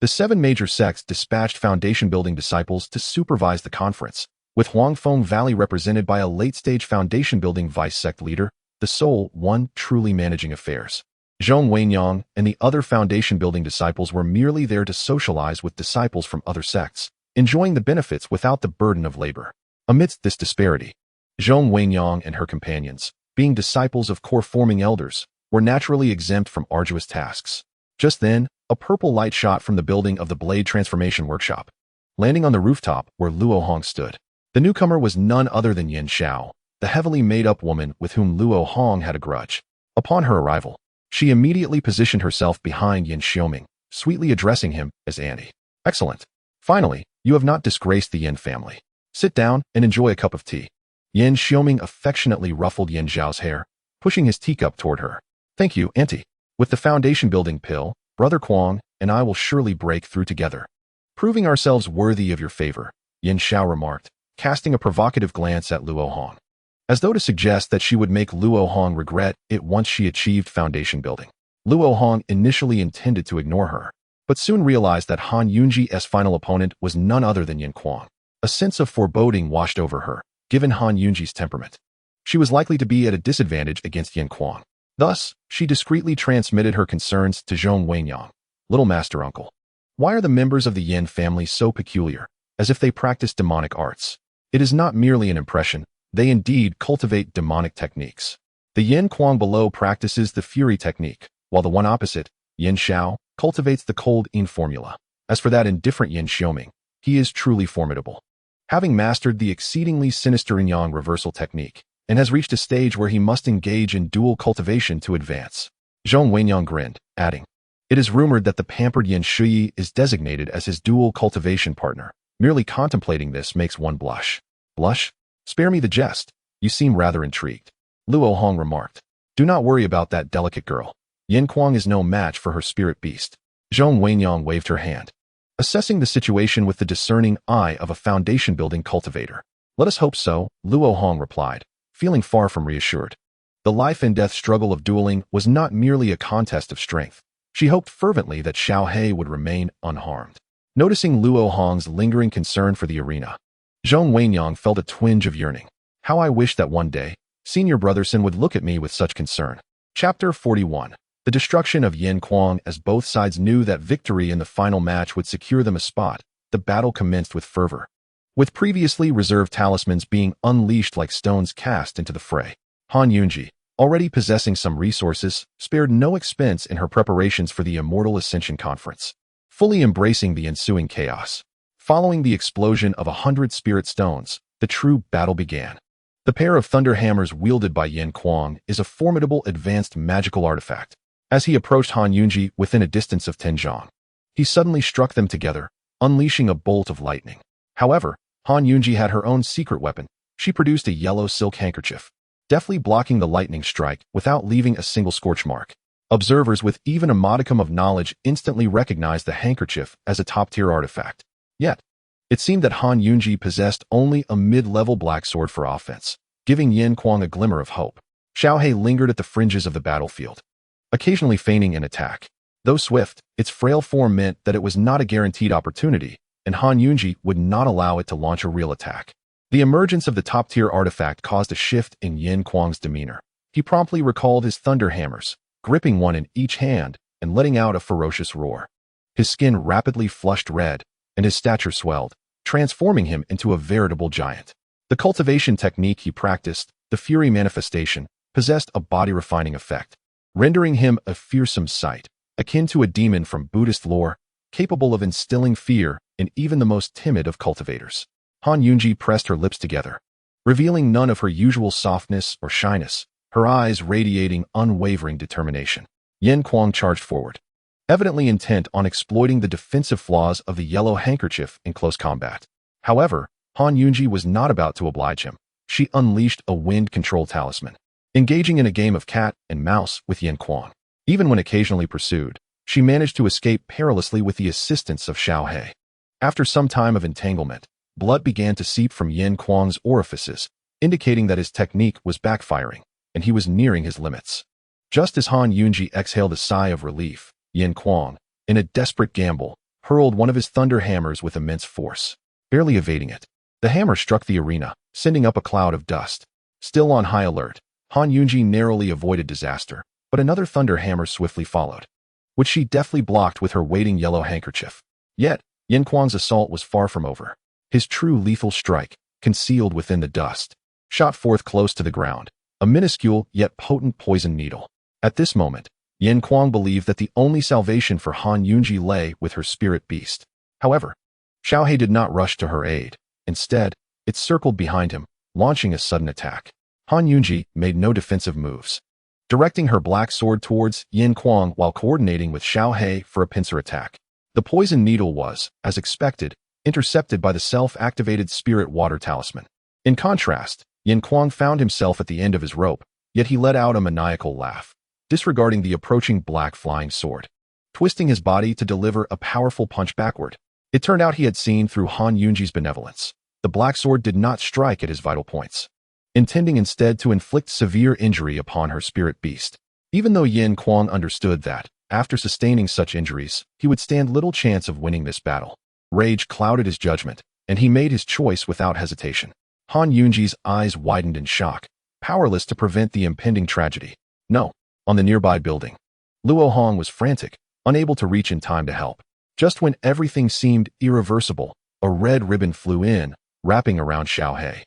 The 7 major sects dispatched foundation-building disciples to supervise the conference, with Huangfeng Valley represented by a late-stage foundation-building vice-sect leader, the sole one truly managing affairs. Zhong Wenyang and the other foundation-building disciples were merely there to socialize with disciples from other sects, enjoying the benefits without the burden of labor. Amidst this disparity, Zhong Wenyang and her companions, being disciples of core-forming elders, were naturally exempt from arduous tasks. Just then, a purple light shot from the building of the Blade Transformation Workshop, landing on the rooftop where Luo Hong stood. The newcomer was none other than Yin Xiao, the heavily made-up woman with whom Luo Hong had a grudge. Upon her arrival, she immediately positioned herself behind Yin Xioming, sweetly addressing him as Auntie. Excellent. Finally, you have not disgraced the Yin family. Sit down and enjoy a cup of tea. Yin Xioming affectionately ruffled Yin Zhao's hair, pushing his teacup toward her. Thank you, Auntie. With the foundation-building pill, Brother Kuang and I will surely break through together. Proving ourselves worthy of your favor, Yin Xiao remarked, casting a provocative glance at Luo Hong, as though to suggest that she would make Luo Hong regret it once she achieved foundation building. Luo Hong initially intended to ignore her, but soon realized that Han Yunji's final opponent was none other than Yin Kuang. A sense of foreboding washed over her, given Han Yunji's temperament. She was likely to be at a disadvantage against Yin Kuang. Thus, she discreetly transmitted her concerns to Zhong Wenyang. Little Master Uncle, why are the members of the Yin family so peculiar, as if they practice demonic arts? It is not merely an impression, they indeed cultivate demonic techniques. The Yin Kuang below practices the Fury technique, while the one opposite, Yin Xiao, cultivates the cold Yin formula. As for that indifferent Yin Xioming, he is truly formidable, having mastered the exceedingly sinister Yin-Yang reversal technique, and has reached a stage where he must engage in dual cultivation to advance. Zhong Wenyang grinned, adding, it is rumored that the pampered Yin Shuyi is designated as his dual cultivation partner. Merely contemplating this makes one blush. Blush? Spare me the jest. You seem rather intrigued. Luo Hong remarked. Do not worry about that delicate girl. Yin Kuang is no match for her spirit beast. Zhong Wenyang waved her hand, assessing the situation with the discerning eye of a foundation-building cultivator. Let us hope so, Luo Hong replied, feeling far from reassured. The life-and-death struggle of dueling was not merely a contest of strength. She hoped fervently that Xiao He would remain unharmed. Noticing Luo Hong's lingering concern for the arena, Zhong Wenyang felt a twinge of yearning. How I wish that one day, Senior Brotherson would look at me with such concern. Chapter 41. The destruction of Yin Kuang. As both sides knew that victory in the final match would secure them a spot, the battle commenced with fervor, with previously reserved talismans being unleashed like stones cast into the fray. Han Yunji, already possessing some resources, spared no expense in her preparations for the Immortal Ascension Conference, fully embracing the ensuing chaos. Following the explosion of 100 spirit stones, the true battle began. The pair of thunder hammers wielded by Yin Kuang is a formidable advanced magical artifact. As he approached Han Yunji within a distance of 10 zhang, he suddenly struck them together, unleashing a bolt of lightning. However, Han Yunji had her own secret weapon. She produced a yellow silk handkerchief, deftly blocking the lightning strike without leaving a single scorch mark. Observers with even a modicum of knowledge instantly recognized the handkerchief as a top-tier artifact. Yet, it seemed that Han Yunji possessed only a mid-level black sword for offense, giving Yin Kuang a glimmer of hope. Xiao He lingered at the fringes of the battlefield, occasionally feigning an attack. Though swift, its frail form meant that it was not a guaranteed opportunity, and Han Yunji would not allow it to launch a real attack. The emergence of the top-tier artifact caused a shift in Yin Kuang's demeanor. He promptly recalled his thunder hammers, gripping one in each hand and letting out a ferocious roar. His skin rapidly flushed red, and his stature swelled, transforming him into a veritable giant. The cultivation technique he practiced, the Fury manifestation, possessed a body-refining effect, rendering him a fearsome sight, akin to a demon from Buddhist lore, capable of instilling fear in even the most timid of cultivators. Han Yunji pressed her lips together, revealing none of her usual softness or shyness, her eyes radiating unwavering determination. Yin Kuang charged forward, evidently intent on exploiting the defensive flaws of the yellow handkerchief in close combat. However, Han Yunji was not about to oblige him. She unleashed a wind control talisman, engaging in a game of cat and mouse with Yin Kuang. Even when occasionally pursued, she managed to escape perilously with the assistance of Xiao He. After some time of entanglement, blood began to seep from Yin Kuang's orifices, indicating that his technique was backfiring, and he was nearing his limits. Just as Han Yunji exhaled a sigh of relief, Yin Kuang, in a desperate gamble, hurled one of his thunder hammers with immense force. Barely evading it, the hammer struck the arena, sending up a cloud of dust. Still on high alert, Han Yunji narrowly avoided disaster, but another thunder hammer swiftly followed, which she deftly blocked with her waiting yellow handkerchief. Yet, Yin Kuang's assault was far from over. His true lethal strike, concealed within the dust, shot forth close to the ground, a minuscule yet potent poison needle. At this moment, Yin Kuang believed that the only salvation for Han Yunji lay with her spirit beast. However, Xiaohei did not rush to her aid. Instead, it circled behind him, launching a sudden attack. Han Yunji made no defensive moves, directing her black sword towards Yin Kuang while coordinating with Xiaohei for a pincer attack. The poison needle was, as expected, intercepted by the self-activated spirit water talisman. In contrast, Yin Kuang found himself at the end of his rope, yet he let out a maniacal laugh, disregarding the approaching black flying sword, twisting his body to deliver a powerful punch backward. It turned out he had seen through Han Yunji's benevolence. The black sword did not strike at his vital points, intending instead to inflict severe injury upon her spirit beast. Even though Yin Kuang understood that, after sustaining such injuries, he would stand little chance of winning this battle, rage clouded his judgment, and he made his choice without hesitation. Han Yunji's eyes widened in shock, powerless to prevent the impending tragedy. No. On the nearby building, Luo Hong was frantic, unable to reach in time to help. Just when everything seemed irreversible, a red ribbon flew in, wrapping around Xiaohei.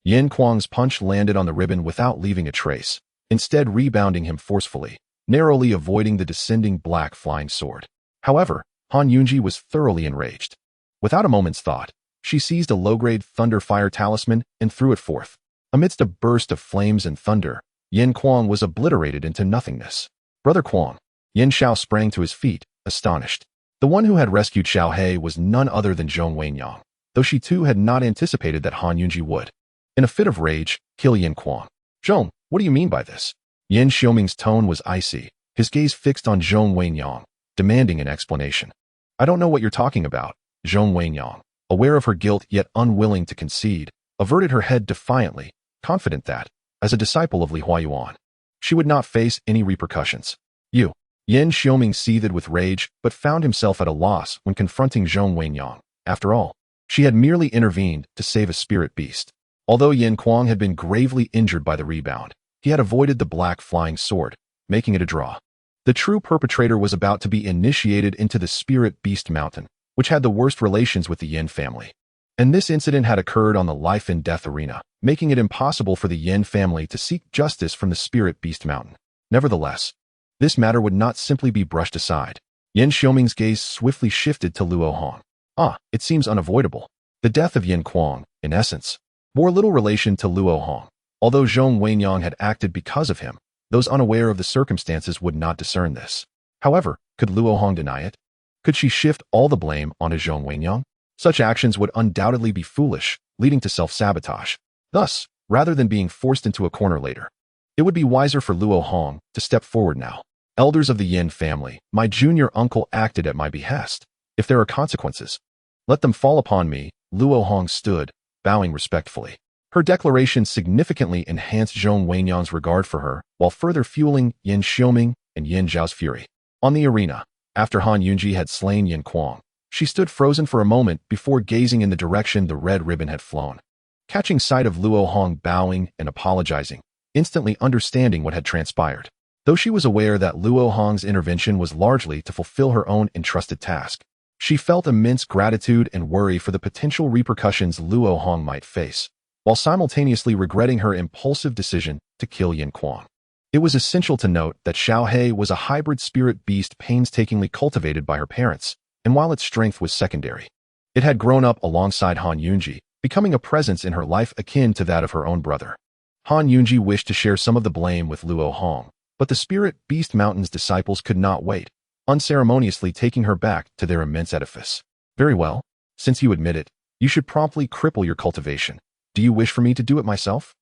Yin Kuang's punch landed on the ribbon without leaving a trace, instead rebounding him forcefully, narrowly avoiding the descending black flying sword. However, Han Yunji was thoroughly enraged. Without a moment's thought, she seized a low-grade thunder fire talisman and threw it forth. Amidst a burst of flames and thunder, Yin Kuang was obliterated into nothingness. Brother Kuang. Yin Xiao sprang to his feet, astonished. The one who had rescued Xiaohei was none other than Zhong Wenyang, though she too had not anticipated that Han Yunji would, in a fit of rage, kill Yin Kuang. Zhong, what do you mean by this? Yin Xiaoming's tone was icy, his gaze fixed on Zhong Wenyang, demanding an explanation. I don't know what you're talking about. Zhong Wenyang, aware of her guilt yet unwilling to concede, averted her head defiantly, confident that, as a disciple of Li Huayuan, she would not face any repercussions. You. Yin Xiaoming seethed with rage, but found himself at a loss when confronting Zhong Wenyang. After all, she had merely intervened to save a spirit beast. Although Yin Kuang had been gravely injured by the rebound, he had avoided the black flying sword, making it a draw. The true perpetrator was about to be initiated into the spirit beast mountain, which had the worst relations with the Yin family. And this incident had occurred on the life and death arena, making it impossible for the Yin family to seek justice from the spirit beast mountain. Nevertheless, this matter would not simply be brushed aside. Yin Xiaoming's gaze swiftly shifted to Luo Hong. It seems unavoidable. The death of Yin Kuang, in essence, bore little relation to Luo Hong. Although Zhong Wenyang had acted because of him, those unaware of the circumstances would not discern this. However, could Luo Hong deny it? Could she shift all the blame onto Zhong Wenyang? Such actions would undoubtedly be foolish, leading to self-sabotage. Thus, rather than being forced into a corner later, it would be wiser for Luo Hong to step forward now. Elders of the Yin family, my junior uncle acted at my behest. If there are consequences, let them fall upon me. Luo Hong stood, bowing respectfully. Her declaration significantly enhanced Zhong Wenyang's regard for her, while further fueling Yin Xiaoming and Yin Zhao's fury. On the arena, after Han Yunji had slain Yin Kuang, she stood frozen for a moment before gazing in the direction the red ribbon had flown. Catching sight of Luo Hong bowing and apologizing, instantly understanding what had transpired. Though she was aware that Luo Hong's intervention was largely to fulfill her own entrusted task, she felt immense gratitude and worry for the potential repercussions Luo Hong might face, while simultaneously regretting her impulsive decision to kill Yin Kuang. It was essential to note that Xiaohei was a hybrid spirit beast painstakingly cultivated by her parents, and while its strength was secondary, it had grown up alongside Han Yunji, becoming a presence in her life akin to that of her own brother. Han Yunji wished to share some of the blame with Luo Hong, but the Spirit Beast Mountain's disciples could not wait, unceremoniously taking her back to their immense edifice. Very well, since you admit it, you should promptly cripple your cultivation. Do you wish for me to do it myself?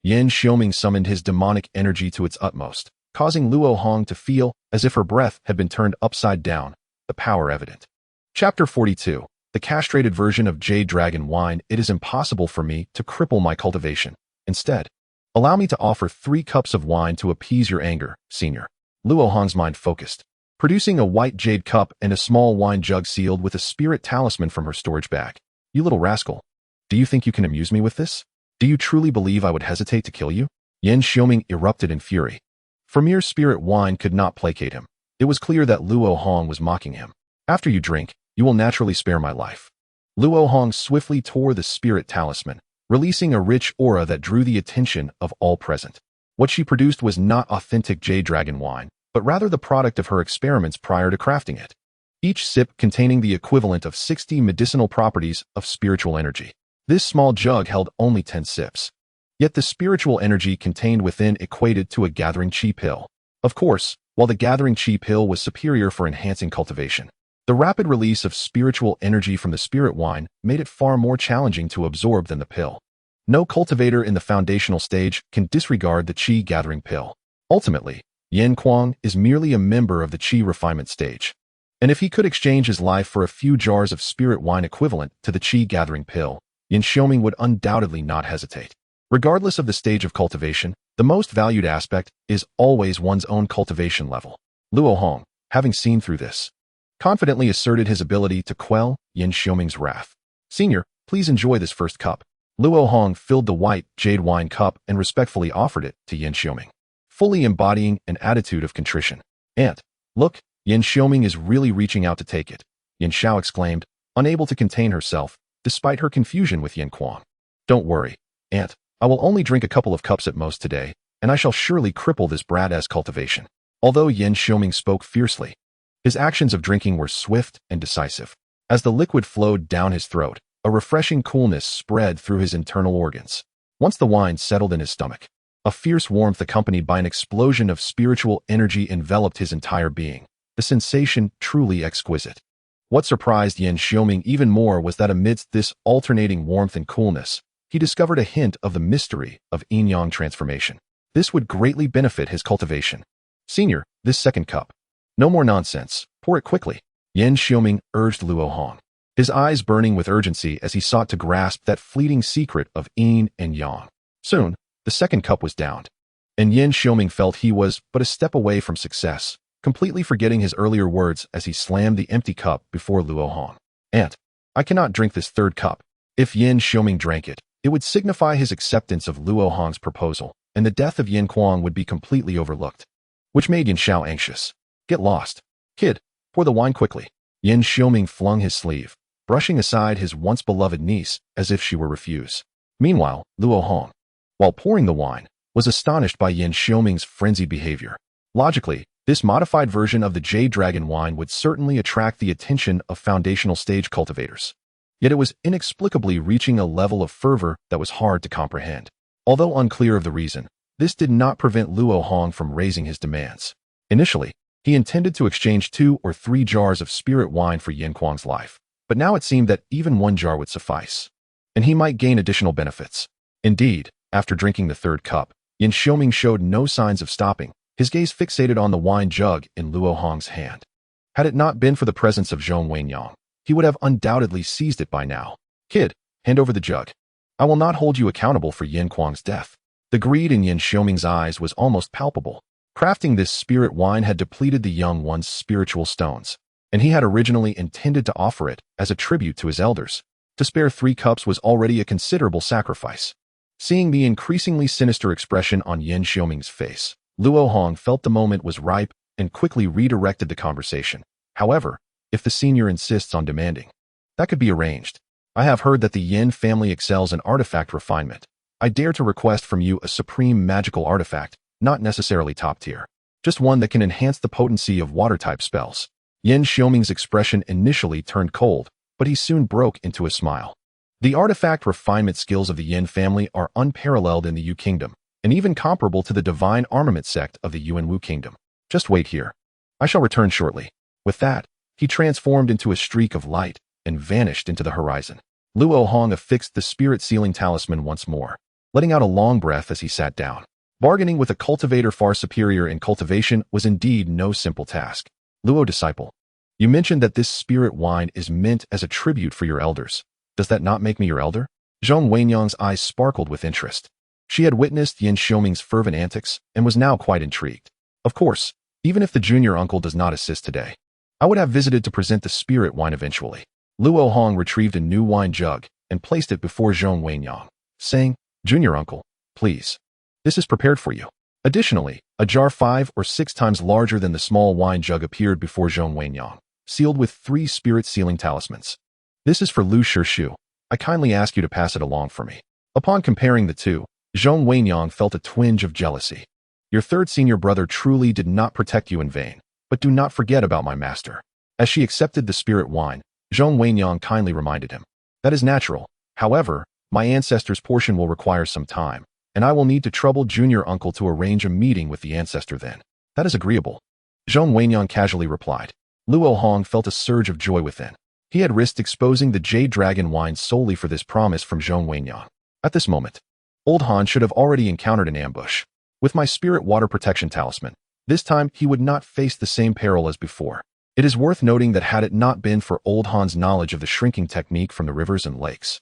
Yin Xiaoming summoned his demonic energy to its utmost, causing Luo Hong to feel as if her breath had been turned upside down, the power evident. Chapter 42. The castrated version of Jade Dragon Wine. It is impossible for me to cripple my cultivation. Instead, allow me to offer 3 cups of wine to appease your anger, senior. Luo Hong's mind focused, producing a white jade cup and a small wine jug sealed with a spirit talisman from her storage bag. You little rascal. Do you think you can amuse me with this? Do you truly believe I would hesitate to kill you? Yin Xiaoming erupted in fury, For mere spirit wine could not placate him. It was clear that Luo Hong was mocking him. After you drink, you will naturally spare my life. Luo Hong swiftly tore the spirit talisman, releasing a rich aura that drew the attention of all present. What she produced was not authentic jade dragon wine, but rather the product of her experiments prior to crafting it. Each sip containing the equivalent of 60 medicinal properties of spiritual energy. This small jug held only 10 sips. Yet the spiritual energy contained within equated to a gathering chi pill. Of course, while the gathering chi pill was superior for enhancing cultivation, the rapid release of spiritual energy from the spirit wine made it far more challenging to absorb than the pill. No cultivator in the foundational stage can disregard the chi gathering pill. Ultimately, Yin Kuang is merely a member of the chi refinement stage. And if he could exchange his life for a few jars of spirit wine equivalent to the chi gathering pill, Yin Xiaoming would undoubtedly not hesitate. Regardless of the stage of cultivation, the most valued aspect is always one's own cultivation level. Luo Hong, having seen through this, confidently asserted his ability to quell Yin Xiaoming's wrath. Senior, please enjoy this first cup. Luo Hong filled the white jade wine cup and respectfully offered it to Yin Xiaoming, fully embodying an attitude of contrition. Aunt, look, Yin Xiaoming is really reaching out to take it, Yin Xiao exclaimed, unable to contain herself, despite her confusion with Yin Kuang. Don't worry, Aunt, I will only drink a couple of cups at most today, and I shall surely cripple this brat as cultivation. Although Yin Xiaoming spoke fiercely, his actions of drinking were swift and decisive. As the liquid flowed down his throat, a refreshing coolness spread through his internal organs. Once the wine settled in his stomach, a fierce warmth accompanied by an explosion of spiritual energy enveloped his entire being, the sensation truly exquisite. What surprised Yin Xiaoming even more was that amidst this alternating warmth and coolness, he discovered a hint of the mystery of yin-yang transformation. This would greatly benefit his cultivation. Senior, this second cup. No more nonsense. Pour it quickly. Yin Xiaoming urged Luo Hong, his eyes burning with urgency as he sought to grasp that fleeting secret of yin and yang. Soon, the second cup was downed, and Yin Xiaoming felt he was but a step away from success, completely forgetting his earlier words as he slammed the empty cup before Luo Hong. Aunt, I cannot drink this third cup. If Yin Xiaoming drank it, it would signify his acceptance of Luo Hong's proposal, and the death of Yin Kuang would be completely overlooked, which made Yin Xiao anxious. Get lost. Kid, pour the wine quickly. Yin Xiaoming flung his sleeve, brushing aside his once-beloved niece as if she were refused. Meanwhile, Luo Hong, while pouring the wine, was astonished by Yin Xiaoming's frenzied behavior. Logically, this modified version of the Jade Dragon wine would certainly attract the attention of foundational stage cultivators. Yet it was inexplicably reaching a level of fervor that was hard to comprehend. Although unclear of the reason, this did not prevent Luo Hong from raising his demands. Initially, he intended to exchange 2 or 3 jars of spirit wine for Yin Kuang's life, but now it seemed that even 1 jar would suffice, and he might gain additional benefits. Indeed, after drinking the third cup, Yin Xiaoming showed no signs of stopping, his gaze fixated on the wine jug in Luo Hong's hand. Had it not been for the presence of Zhong Wenyang, he would have undoubtedly seized it by now. Kid, hand over the jug. I will not hold you accountable for Yin Kuang's death. The greed in Yin Xiaoming's eyes was almost palpable. Crafting this spirit wine had depleted the young one's spiritual stones, and he had originally intended to offer it as a tribute to his elders. To spare 3 cups was already a considerable sacrifice. Seeing the increasingly sinister expression on Yin Xiaoming's face, Luo Hong felt the moment was ripe and quickly redirected the conversation. However, if the senior insists on demanding, that could be arranged. I have heard that the Yin family excels in artifact refinement. I dare to request from you a supreme magical artifact, not necessarily top tier, just one that can enhance the potency of water-type spells. Yin Xiaoming's expression initially turned cold, but he soon broke into a smile. The artifact refinement skills of the Yin family are unparalleled in the Yu Kingdom, and even comparable to the divine armament sect of the Yuan Wu Kingdom. Just wait here. I shall return shortly. With that, he transformed into a streak of light and vanished into the horizon. Luo Hong affixed the spirit sealing talisman once more, letting out a long breath as he sat down. Bargaining with a cultivator far superior in cultivation was indeed no simple task. Luo disciple, you mentioned that this spirit wine is meant as a tribute for your elders. Does that not make me your elder? Zhong Wenyang's eyes sparkled with interest. She had witnessed Yin Xiaoming's fervent antics and was now quite intrigued. Of course, even if the junior uncle does not assist today, I would have visited to present the spirit wine eventually. Luo Hong retrieved a new wine jug and placed it before Zhong Wenyang, saying, Junior uncle, please. This is prepared for you. Additionally, a jar 5 or 6 times larger than the small wine jug appeared before Zhong Wenyang, sealed with 3 spirit-sealing talismans. This is for Lu Shishu. I kindly ask you to pass it along for me. Upon comparing the two, Zhong Wenyang felt a twinge of jealousy. Your third senior brother truly did not protect you in vain, but do not forget about my master. As she accepted the spirit wine, Zhong Wenyang kindly reminded him. That is natural. However, my ancestor's portion will require some time, and I will need to trouble junior uncle to arrange a meeting with the ancestor then. That is agreeable. Zhong Wenyang casually replied. Luo Hong felt a surge of joy within. He had risked exposing the Jade Dragon wine solely for this promise from Zhong Wenyang. At this moment, Old Han should have already encountered an ambush. With my spirit water protection talisman, this time he would not face the same peril as before. It is worth noting that had it not been for Old Han's knowledge of the shrinking technique from the rivers and lakes,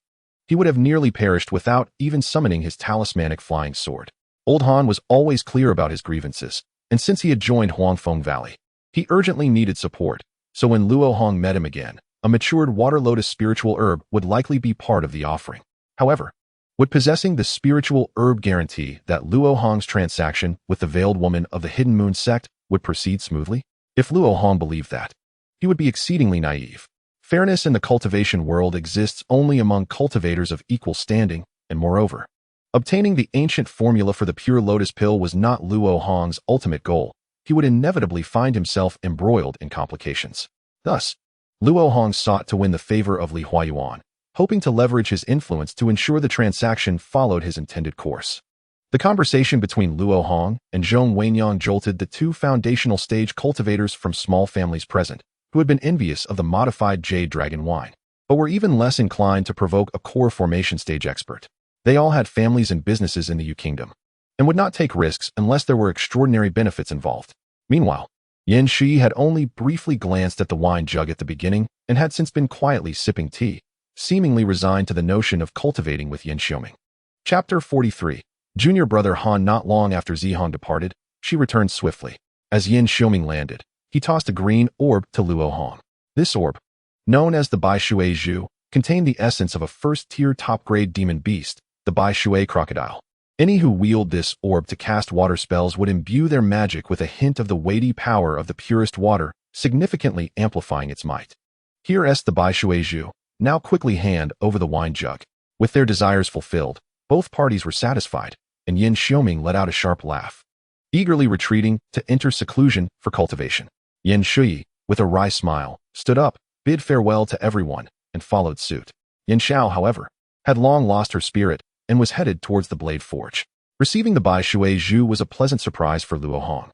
he would have nearly perished without even summoning his talismanic flying sword. Old Han was always clear about his grievances, and since he had joined Huangfeng Valley, he urgently needed support, so when Luo Hong met him again, a matured water lotus spiritual herb would likely be part of the offering. However, would possessing the spiritual herb guarantee that Luo Hong's transaction with the veiled woman of the Hidden Moon sect would proceed smoothly? If Luo Hong believed that, he would be exceedingly naive. Fairness in the cultivation world exists only among cultivators of equal standing, and moreover, obtaining the ancient formula for the pure lotus pill was not Luo Hong's ultimate goal. He would inevitably find himself embroiled in complications. Thus, Luo Hong sought to win the favor of Li Huayuan, hoping to leverage his influence to ensure the transaction followed his intended course. The conversation between Luo Hong and Zhong Wenyang jolted the two foundational stage cultivators from small families present, who had been envious of the modified Jade Dragon wine, but were even less inclined to provoke a core formation stage expert. They all had families and businesses in the Yu Kingdom, and would not take risks unless there were extraordinary benefits involved. Meanwhile, Yin Shi had only briefly glanced at the wine jug at the beginning and had since been quietly sipping tea, seemingly resigned to the notion of cultivating with Yin Xiuming. Chapter 43. Junior brother Han. Not long after Zihong departed, she returned swiftly. As Yin Xiuming landed, he tossed a green orb to Luo Hong. This orb, known as the Bai Shui Zhu, contained the essence of a first-tier top-grade demon beast, the Bai Shui crocodile. Any who wield this orb to cast water spells would imbue their magic with a hint of the weighty power of the purest water, significantly amplifying its might. Here is the Bai Shui Zhu. Now quickly hand over the wine jug. With their desires fulfilled, both parties were satisfied, and Yin Xiuming let out a sharp laugh, eagerly retreating to enter seclusion for cultivation. Yin Shui, with a wry smile, stood up, bid farewell to everyone, and followed suit. Yin Xiao, however, had long lost her spirit and was headed towards the Blade Forge. Receiving the Bai Shui Zhu was a pleasant surprise for Luo Hong,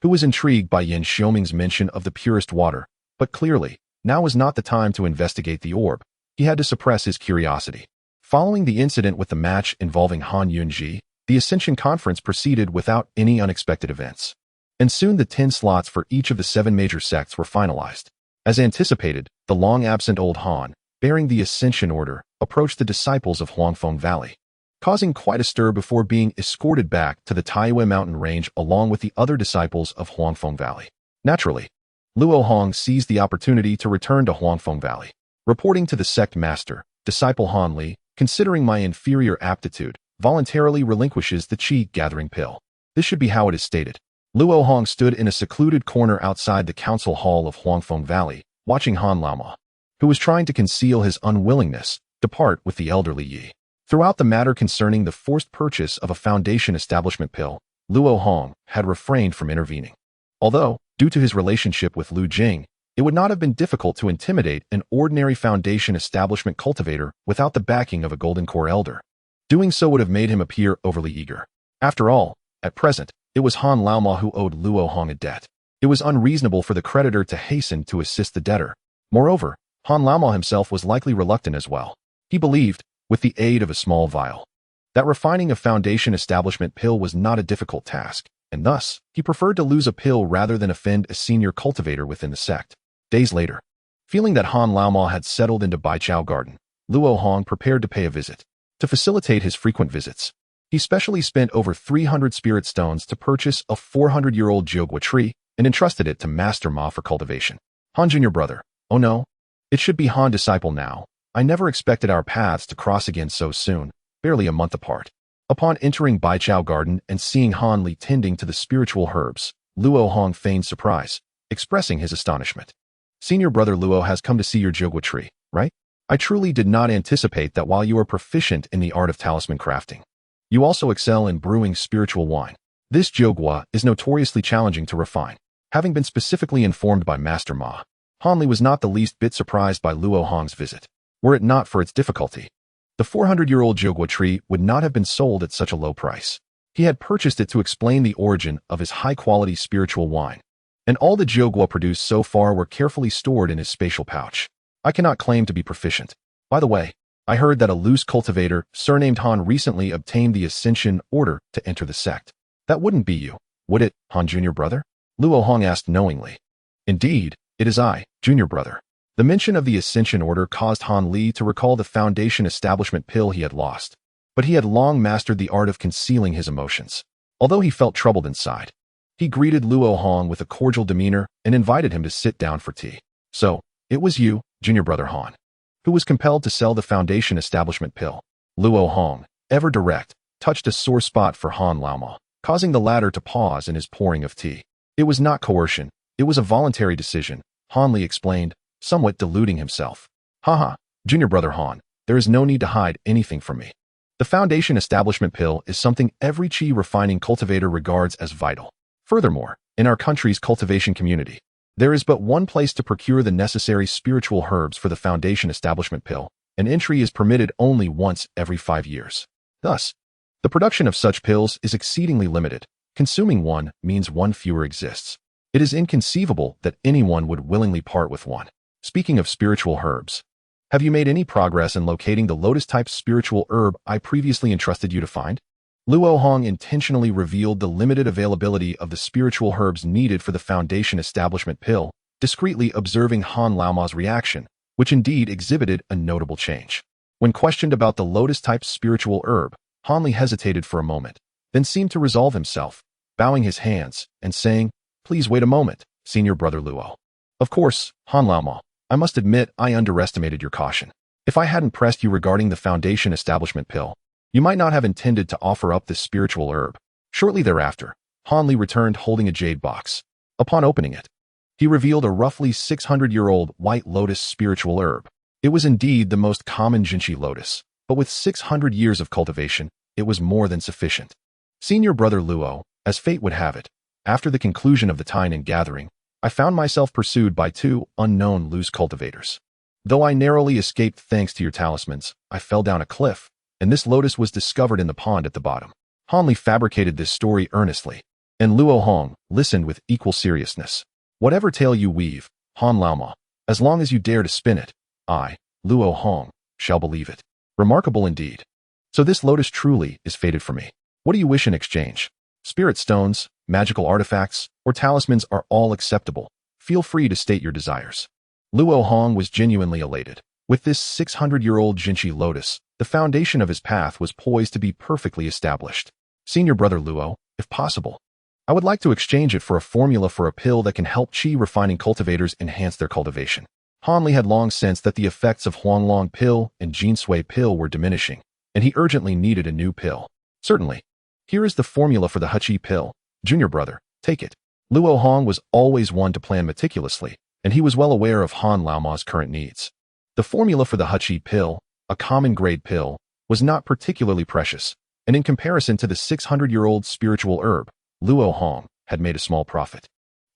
who was intrigued by Yin Xiuming's mention of the purest water, but clearly, now was not the time to investigate the orb. He had to suppress his curiosity. Following the incident with the match involving Han Yunji, the Ascension conference proceeded without any unexpected events. And soon the 10 slots for each of the 7 major sects were finalized. As anticipated, the long-absent Old Han, bearing the Ascension order, approached the disciples of Huangfeng Valley, causing quite a stir before being escorted back to the Taiyue mountain range along with the other disciples of Huangfeng Valley. Naturally, Luo Hong seized the opportunity to return to Huangfeng Valley. Reporting to the sect master, disciple Han Li, considering my inferior aptitude, voluntarily relinquishes the Qi gathering pill. This should be how it is stated. Luo Hong stood in a secluded corner outside the council hall of Huangfeng Valley, watching Han Laoma, who was trying to conceal his unwillingness, depart with the elderly Yi. Throughout the matter concerning the forced purchase of a foundation establishment pill, Luo Hong had refrained from intervening. Although, due to his relationship with Lu Jing, it would not have been difficult to intimidate an ordinary foundation establishment cultivator without the backing of a Golden Core elder. Doing so would have made him appear overly eager. After all, at present, it was Han Laoma who owed Luo Hong a debt. It was unreasonable for the creditor to hasten to assist the debtor. Moreover, Han Laoma himself was likely reluctant as well. He believed, with the aid of a small vial, that refining a foundation establishment pill was not a difficult task, and thus, he preferred to lose a pill rather than offend a senior cultivator within the sect. Days later, feeling that Han Laoma had settled into Baichao Garden, Luo Hong prepared to pay a visit. To facilitate his frequent visits, he specially spent over 300 spirit stones to purchase a 400-year-old Jiogua tree and entrusted it to Master Ma for cultivation. Han Junior brother, oh no, it should be Han disciple now. I never expected our paths to cross again so soon, barely a month apart. Upon entering Baichao Garden and seeing Han Li tending to the spiritual herbs, Luo Hong feigned surprise, expressing his astonishment. Senior brother Luo has come to see your Jiugua tree, right? I truly did not anticipate that while you are proficient in the art of talisman crafting, you also excel in brewing spiritual wine. This Jiugua is notoriously challenging to refine. Having been specifically informed by Master Ma, Han Li was not the least bit surprised by Luo Hong's visit, were it not for its difficulty. The 400-year-old Jiugua tree would not have been sold at such a low price. He had purchased it to explain the origin of his high-quality spiritual wine, and all the Jiugua produced so far were carefully stored in his spatial pouch. I cannot claim to be proficient. By the way, I heard that a loose cultivator, surnamed Han, recently obtained the Ascension order to enter the sect. That wouldn't be you, would it, Han Junior Brother? Luo Hong asked knowingly. Indeed, it is I, Junior Brother. The mention of the Ascension order caused Han Li to recall the Foundation establishment pill he had lost, but he had long mastered the art of concealing his emotions. Although he felt troubled inside, he greeted Luo Hong with a cordial demeanor and invited him to sit down for tea. So, it was you, Junior Brother Han, who was compelled to sell the Foundation establishment pill. Luo Hong, ever direct, touched a sore spot for Han Laoma, causing the latter to pause in his pouring of tea. It was not coercion, it was a voluntary decision, Han Li explained, somewhat deluding himself. Haha, Junior Brother Han, there is no need to hide anything from me. The Foundation establishment pill is something every qi refining cultivator regards as vital. Furthermore, in our country's cultivation community, there is but one place to procure the necessary spiritual herbs for the Foundation establishment pill, and entry is permitted only once every 5 years. Thus, the production of such pills is exceedingly limited. Consuming one means one fewer exists. It is inconceivable that anyone would willingly part with one. Speaking of spiritual herbs, have you made any progress in locating the lotus-type spiritual herb I previously entrusted you to find? Luo Hong intentionally revealed the limited availability of the spiritual herbs needed for the Foundation establishment pill, discreetly observing Han Laoma's reaction, which indeed exhibited a notable change. When questioned about the lotus-type spiritual herb, Han Li hesitated for a moment, then seemed to resolve himself, bowing his hands and saying, "Please wait a moment, Senior Brother Luo. Of course, Han Laoma, I must admit I underestimated your caution. If I hadn't pressed you regarding the Foundation establishment pill, you might not have intended to offer up this spiritual herb." Shortly thereafter, Han Li returned holding a jade box. Upon opening it, he revealed a roughly 600-year-old white lotus spiritual herb. It was indeed the most common Jinchi lotus, but with 600 years of cultivation, it was more than sufficient. Senior Brother Luo, as fate would have it, after the conclusion of the Tainan gathering, I found myself pursued by 2 unknown loose cultivators. Though I narrowly escaped thanks to your talismans, I fell down a cliff, and this lotus was discovered in the pond at the bottom. Han Li fabricated this story earnestly, and Luo Hong listened with equal seriousness. Whatever tale you weave, Han Laoma, as long as you dare to spin it, I, Luo Hong, shall believe it. Remarkable indeed. So this lotus truly is fated for me. What do you wish in exchange? Spirit stones, magical artifacts, or talismans are all acceptable. Feel free to state your desires. Luo Hong was genuinely elated. With this 600-year-old Jinchi lotus, the foundation of his path was poised to be perfectly established. Senior Brother Luo, if possible, I would like to exchange it for a formula for a pill that can help qi refining cultivators enhance their cultivation. Han Li had long sensed that the effects of Huanglong pill and Jinsui pill were diminishing, and he urgently needed a new pill. Certainly. Here is the formula for the Heqi pill. Junior Brother, take it. Luo Hong was always one to plan meticulously, and he was well aware of Han Laoma's current needs. The formula for the Heqi pill, a common grade pill, was not particularly precious, and in comparison to the 600-year-old spiritual herb, Luo Hong had made a small profit.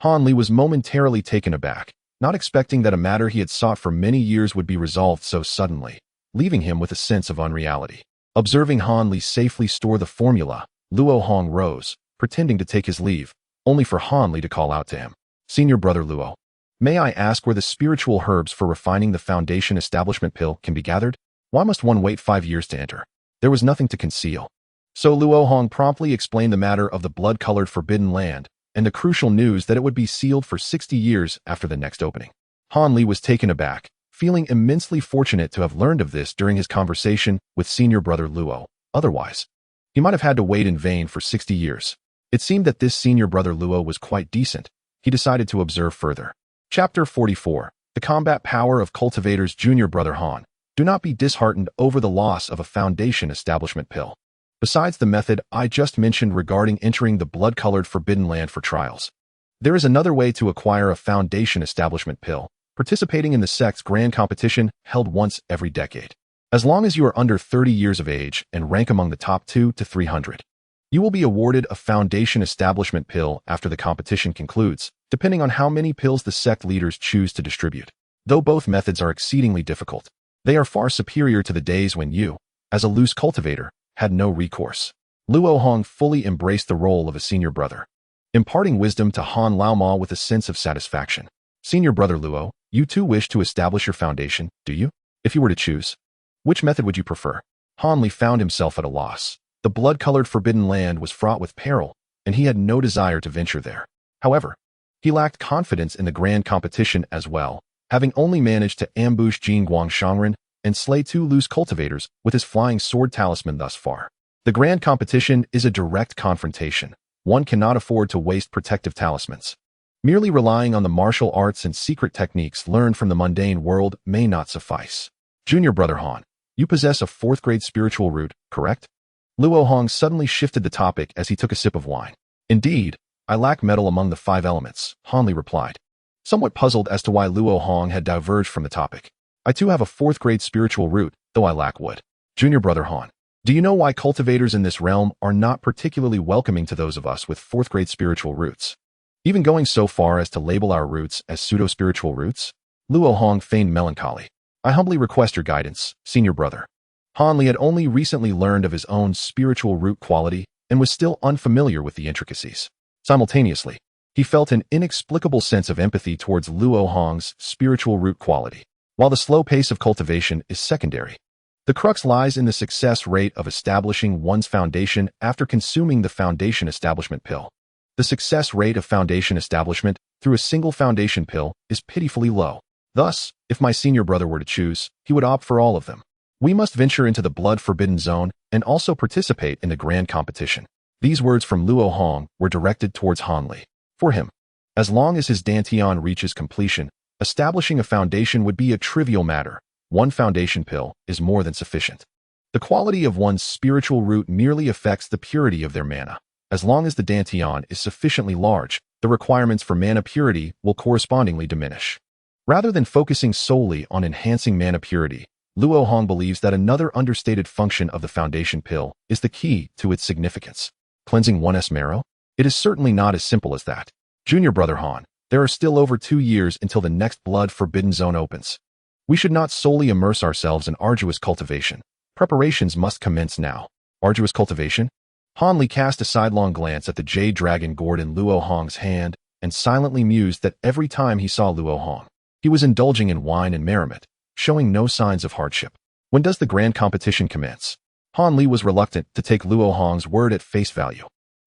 Han Li was momentarily taken aback, not expecting that a matter he had sought for many years would be resolved so suddenly, leaving him with a sense of unreality. Observing Han Li safely store the formula, Luo Hong rose, pretending to take his leave, only for Han Li to call out to him. Senior Brother Luo, may I ask where the spiritual herbs for refining the Foundation establishment pill can be gathered? Why must one wait 5 years to enter? There was nothing to conceal. So Luo Hong promptly explained the matter of the blood-colored forbidden land, and the crucial news that it would be sealed for 60 years after the next opening. Han Li was taken aback, feeling immensely fortunate to have learned of this during his conversation with Senior Brother Luo. Otherwise, he might have had to wait in vain for 60 years. It seemed that this Senior Brother Luo was quite decent. He decided to observe further. Chapter 44. The Combat Power of Cultivators. Junior Brother Han, do not be disheartened over the loss of a Foundation establishment pill. Besides the method I just mentioned regarding entering the blood-colored Forbidden Land for trials, there is another way to acquire a Foundation Establishment pill, participating in the sect's grand competition held once every decade. As long as you are under 30 years of age and rank among the top 2 to 300, you will be awarded a Foundation Establishment pill after the competition concludes, depending on how many pills the sect leaders choose to distribute. Though both methods are exceedingly difficult, they are far superior to the days when you, as a loose cultivator, had no recourse. Luo Hong fully embraced the role of a senior brother, imparting wisdom to Han Laoma with a sense of satisfaction. Senior brother Luo, you too wish to establish your foundation, do you? If you were to choose, which method would you prefer? Han Li found himself at a loss. The blood-colored Forbidden Land was fraught with peril, and he had no desire to venture there. However, he lacked confidence in the grand competition as well, having only managed to ambush Jin Guangshangren and slay 2 loose cultivators with his flying sword talisman thus far. The grand competition is a direct confrontation. One cannot afford to waste protective talismans. Merely relying on the martial arts and secret techniques learned from the mundane world may not suffice. Junior brother Han, you possess a 4th grade spiritual root, correct? Luo Hong suddenly shifted the topic as he took a sip of wine. Indeed, I lack metal among the 5 elements, Han Li replied, somewhat puzzled as to why Luo Hong had diverged from the topic. I too have a 4th grade spiritual root, though I lack wood. Junior brother Han, do you know why cultivators in this realm are not particularly welcoming to those of us with 4th grade spiritual roots? Even going so far as to label our roots as pseudo-spiritual roots? Luo Hong feigned melancholy. I humbly request your guidance, senior brother. Han Li had only recently learned of his own spiritual root quality and was still unfamiliar with the intricacies. Simultaneously, he felt an inexplicable sense of empathy towards Luo Hong's spiritual root quality. While the slow pace of cultivation is secondary, the crux lies in the success rate of establishing one's foundation after consuming the Foundation Establishment pill. The success rate of foundation establishment through a single foundation pill is pitifully low. Thus, if my senior brother were to choose, he would opt for all of them. We must venture into the blood-forbidden zone and also participate in the grand competition. These words from Luo Hong were directed towards Han Li. For him, as long as his Dantian reaches completion, establishing a foundation would be a trivial matter. One foundation pill is more than sufficient. The quality of one's spiritual root merely affects the purity of their mana. As long as the Dantian is sufficiently large, the requirements for mana purity will correspondingly diminish. Rather than focusing solely on enhancing mana purity, Luo Hong believes that another understated function of the foundation pill is the key to its significance. Cleansing one's marrow? It is certainly not as simple as that. Junior brother Han, there are still over 2 years until the next blood-forbidden zone opens. We should not solely immerse ourselves in arduous cultivation. Preparations must commence now. Arduous cultivation? Han Li cast a sidelong glance at the jade dragon gourd in Luo Hong's hand and silently mused that every time he saw Luo Hong, he was indulging in wine and merriment, showing no signs of hardship. When does the grand competition commence? Han Li was reluctant to take Luo Hong's word at face value.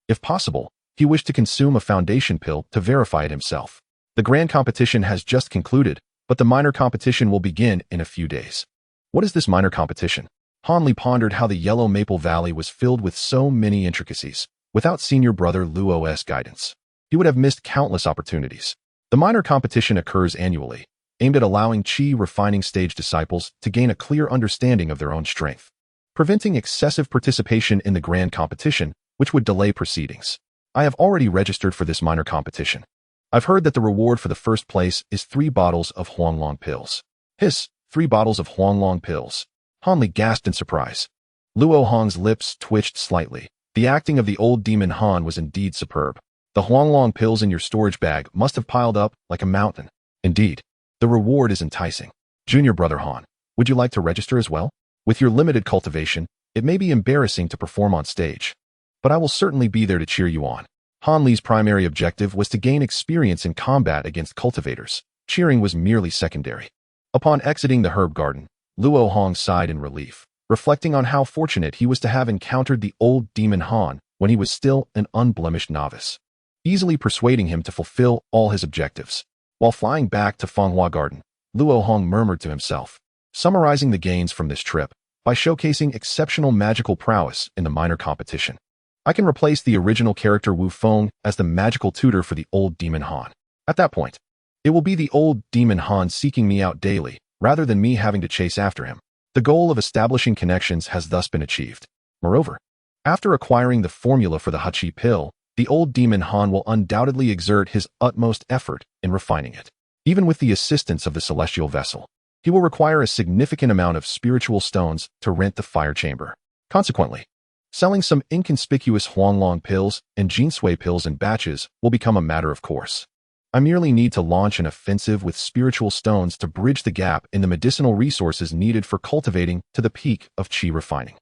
If possible, he wished to consume a foundation pill to verify it himself. The grand competition has just concluded, but the minor competition will begin in a few days. What is this minor competition? Han Li pondered how the Yellow Maple Valley was filled with so many intricacies. Without senior brother Luo's guidance, he would have missed countless opportunities. The minor competition occurs annually, aimed at allowing Qi refining stage disciples to gain a clear understanding of their own strength, preventing excessive participation in the grand competition, which would delay proceedings. I have already registered for this minor competition. I've heard that the reward for the first place is 3 bottles of Huanglong pills. Hiss, 3 bottles of Huanglong pills. Han Li gasped in surprise. Luo Hong's lips twitched slightly. The acting of the old demon Han was indeed superb. The Huanglong pills in your storage bag must have piled up like a mountain. Indeed, the reward is enticing. Junior brother Han, would you like to register as well? With your limited cultivation, it may be embarrassing to perform on stage, but I will certainly be there to cheer you on. Han Li's primary objective was to gain experience in combat against cultivators. Cheering was merely secondary. Upon exiting the herb garden, Luo Hong sighed in relief, reflecting on how fortunate he was to have encountered the old demon Han when he was still an unblemished novice, easily persuading him to fulfill all his objectives. While flying back to Fenghua Garden, Luo Hong murmured to himself, summarizing the gains from this trip by showcasing exceptional magical prowess in the minor competition. I can replace the original character Wu Feng as the magical tutor for the old demon Han. At that point, it will be the old demon Han seeking me out daily, rather than me having to chase after him. The goal of establishing connections has thus been achieved. Moreover, After acquiring the formula for the Hachi pill, the old demon Han will undoubtedly exert his utmost effort in refining it. Even with the assistance of the celestial vessel, he will require a significant amount of spiritual stones to rent the fire chamber. Consequently, selling some inconspicuous Huanglong pills and Jinsui pills in batches will become a matter of course. I merely need to launch an offensive with spiritual stones to bridge the gap in the medicinal resources needed for cultivating to the peak of qi refining.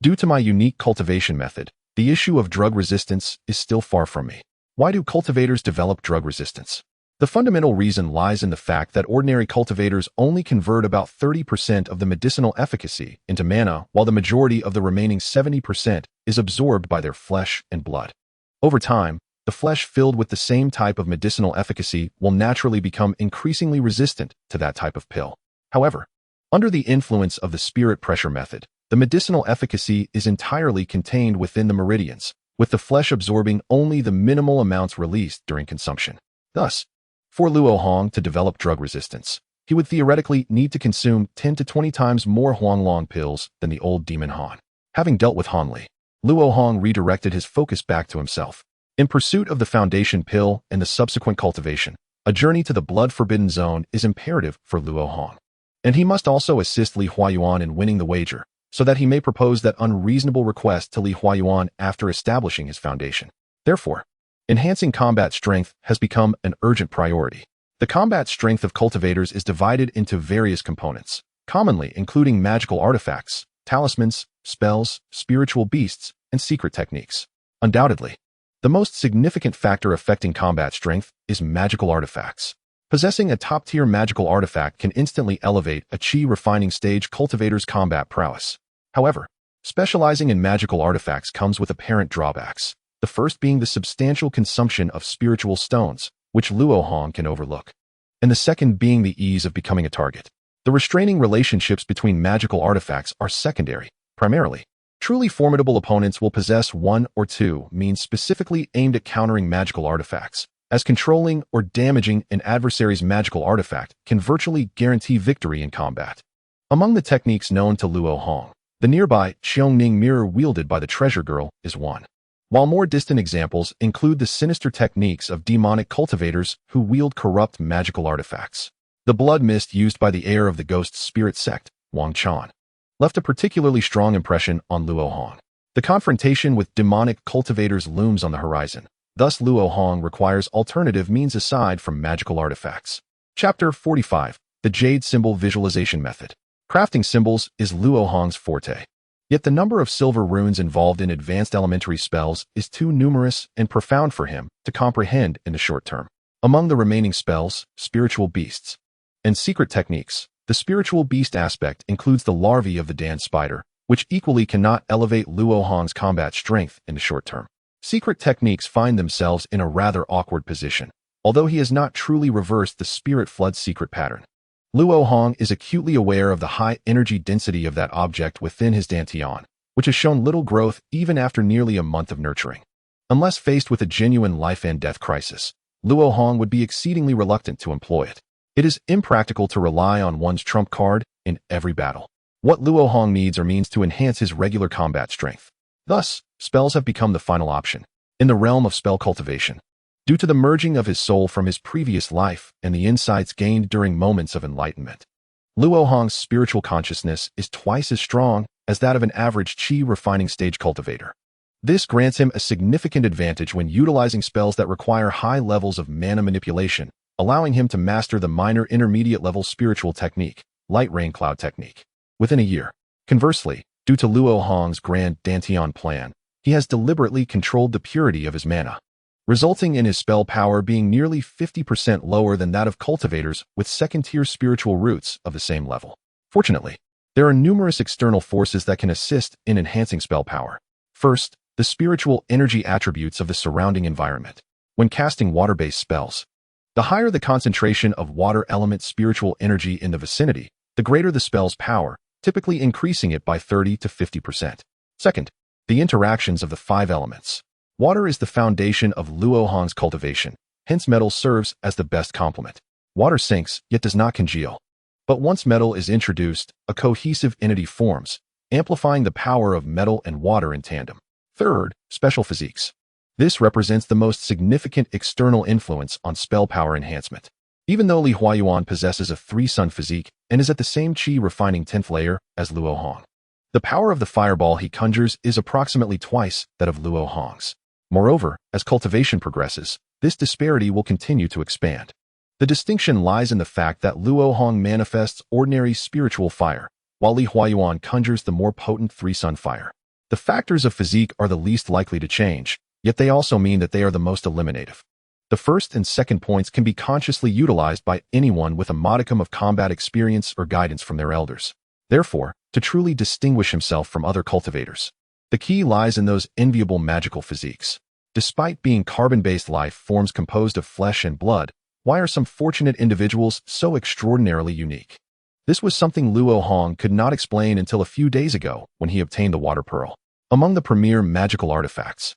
Due to my unique cultivation method, the issue of drug resistance is still far from me. Why do cultivators develop drug resistance? The fundamental reason lies in the fact that ordinary cultivators only convert about 30% of the medicinal efficacy into mana, while the majority of the remaining 70% is absorbed by their flesh and blood. Over time, the flesh filled with the same type of medicinal efficacy will naturally become increasingly resistant to that type of pill. However, under the influence of the spirit pressure method, the medicinal efficacy is entirely contained within the meridians, with the flesh absorbing only the minimal amounts released during consumption. Thus, for Luo Hong to develop drug resistance, he would theoretically need to consume 10 to 20 times more Huanglong pills than the old demon Han. Having dealt with Han Li, Luo Hong redirected his focus back to himself. In pursuit of the foundation pill and the subsequent cultivation, a journey to the blood-forbidden zone is imperative for Luo Hong. And he must also assist Li Huayuan in winning the wager, so that he may propose that unreasonable request to Li Huayuan after establishing his foundation. Therefore, enhancing combat strength has become an urgent priority. The combat strength of cultivators is divided into various components, commonly including magical artifacts, talismans, spells, spiritual beasts, and secret techniques. Undoubtedly, the most significant factor affecting combat strength is magical artifacts. Possessing a top-tier magical artifact can instantly elevate a qi refining stage cultivator's combat prowess. However, specializing in magical artifacts comes with apparent drawbacks, the first being the substantial consumption of spiritual stones, which Luo Hong can overlook, and the second being the ease of becoming a target. The restraining relationships between magical artifacts are secondary, primarily. Truly formidable opponents will possess one or two means specifically aimed at countering magical artifacts, as controlling or damaging an adversary's magical artifact can virtually guarantee victory in combat. Among the techniques known to Luo Hong, the nearby Xiongning mirror wielded by the treasure girl is one. While more distant examples include the sinister techniques of demonic cultivators who wield corrupt magical artifacts. The blood mist used by the heir of the ghost spirit sect, Wang Chan, left a particularly strong impression on Luo Hong. The confrontation with demonic cultivators looms on the horizon. Thus, Luo Hong requires alternative means aside from magical artifacts. Chapter 45. The Jade Symbol Visualization Method. Crafting symbols is Luo Hong's forte. Yet the number of silver runes involved in advanced elementary spells is too numerous and profound for him to comprehend in the short term. Among the remaining spells, spiritual beasts, and secret techniques, the spiritual beast aspect includes the larvae of the Dan spider, which equally cannot elevate Luo Hong's combat strength in the short term. Secret techniques find themselves in a rather awkward position, although he has not truly reversed the spirit flood secret pattern. Luo Hong is acutely aware of the high energy density of that object within his dantian, which has shown little growth even after nearly a month of nurturing. Unless faced with a genuine life and death crisis, Luo Hong would be exceedingly reluctant to employ it. It is impractical to rely on one's trump card in every battle. What Luo Hong needs are means to enhance his regular combat strength. Thus, spells have become the final option. In the realm of spell cultivation, due to the merging of his soul from his previous life and the insights gained during moments of enlightenment, Luo Hong's spiritual consciousness is twice as strong as that of an average qi refining stage cultivator. This grants him a significant advantage when utilizing spells that require high levels of mana manipulation, allowing him to master the minor intermediate level spiritual technique, light rain cloud technique, within a year. Conversely, due to Luo Hong's grand dantian plan, he has deliberately controlled the purity of his mana, resulting in his spell power being nearly 50% lower than that of cultivators with second-tier spiritual roots of the same level. Fortunately, there are numerous external forces that can assist in enhancing spell power. First, the spiritual energy attributes of the surrounding environment. When casting water-based spells, the higher the concentration of water element spiritual energy in the vicinity, the greater the spell's power, typically increasing it by 30 to 50%. Second, the interactions of the five elements. Water is the foundation of Luo Hong's cultivation, hence metal serves as the best complement. Water sinks, yet does not congeal. But once metal is introduced, a cohesive entity forms, amplifying the power of metal and water in tandem. Third, special physiques. This represents the most significant external influence on spell power enhancement. Even though Li Huayuan possesses a 3-sun physique and is at the same qi refining 10th layer as Luo Hong, the power of the fireball he conjures is approximately twice that of Luo Hong's. Moreover, as cultivation progresses, this disparity will continue to expand. The distinction lies in the fact that Luo Hong manifests ordinary spiritual fire, while Li Huayuan conjures the more potent 3-sun fire. The factors of physique are the least likely to change, yet they also mean that they are the most eliminative. The first and second points can be consciously utilized by anyone with a modicum of combat experience or guidance from their elders. Therefore, to truly distinguish himself from other cultivators, the key lies in those enviable magical physiques. Despite being carbon-based life forms composed of flesh and blood, why are some fortunate individuals so extraordinarily unique? This was something Luo Hong could not explain until a few days ago when he obtained the water pearl. Among the premier magical artifacts,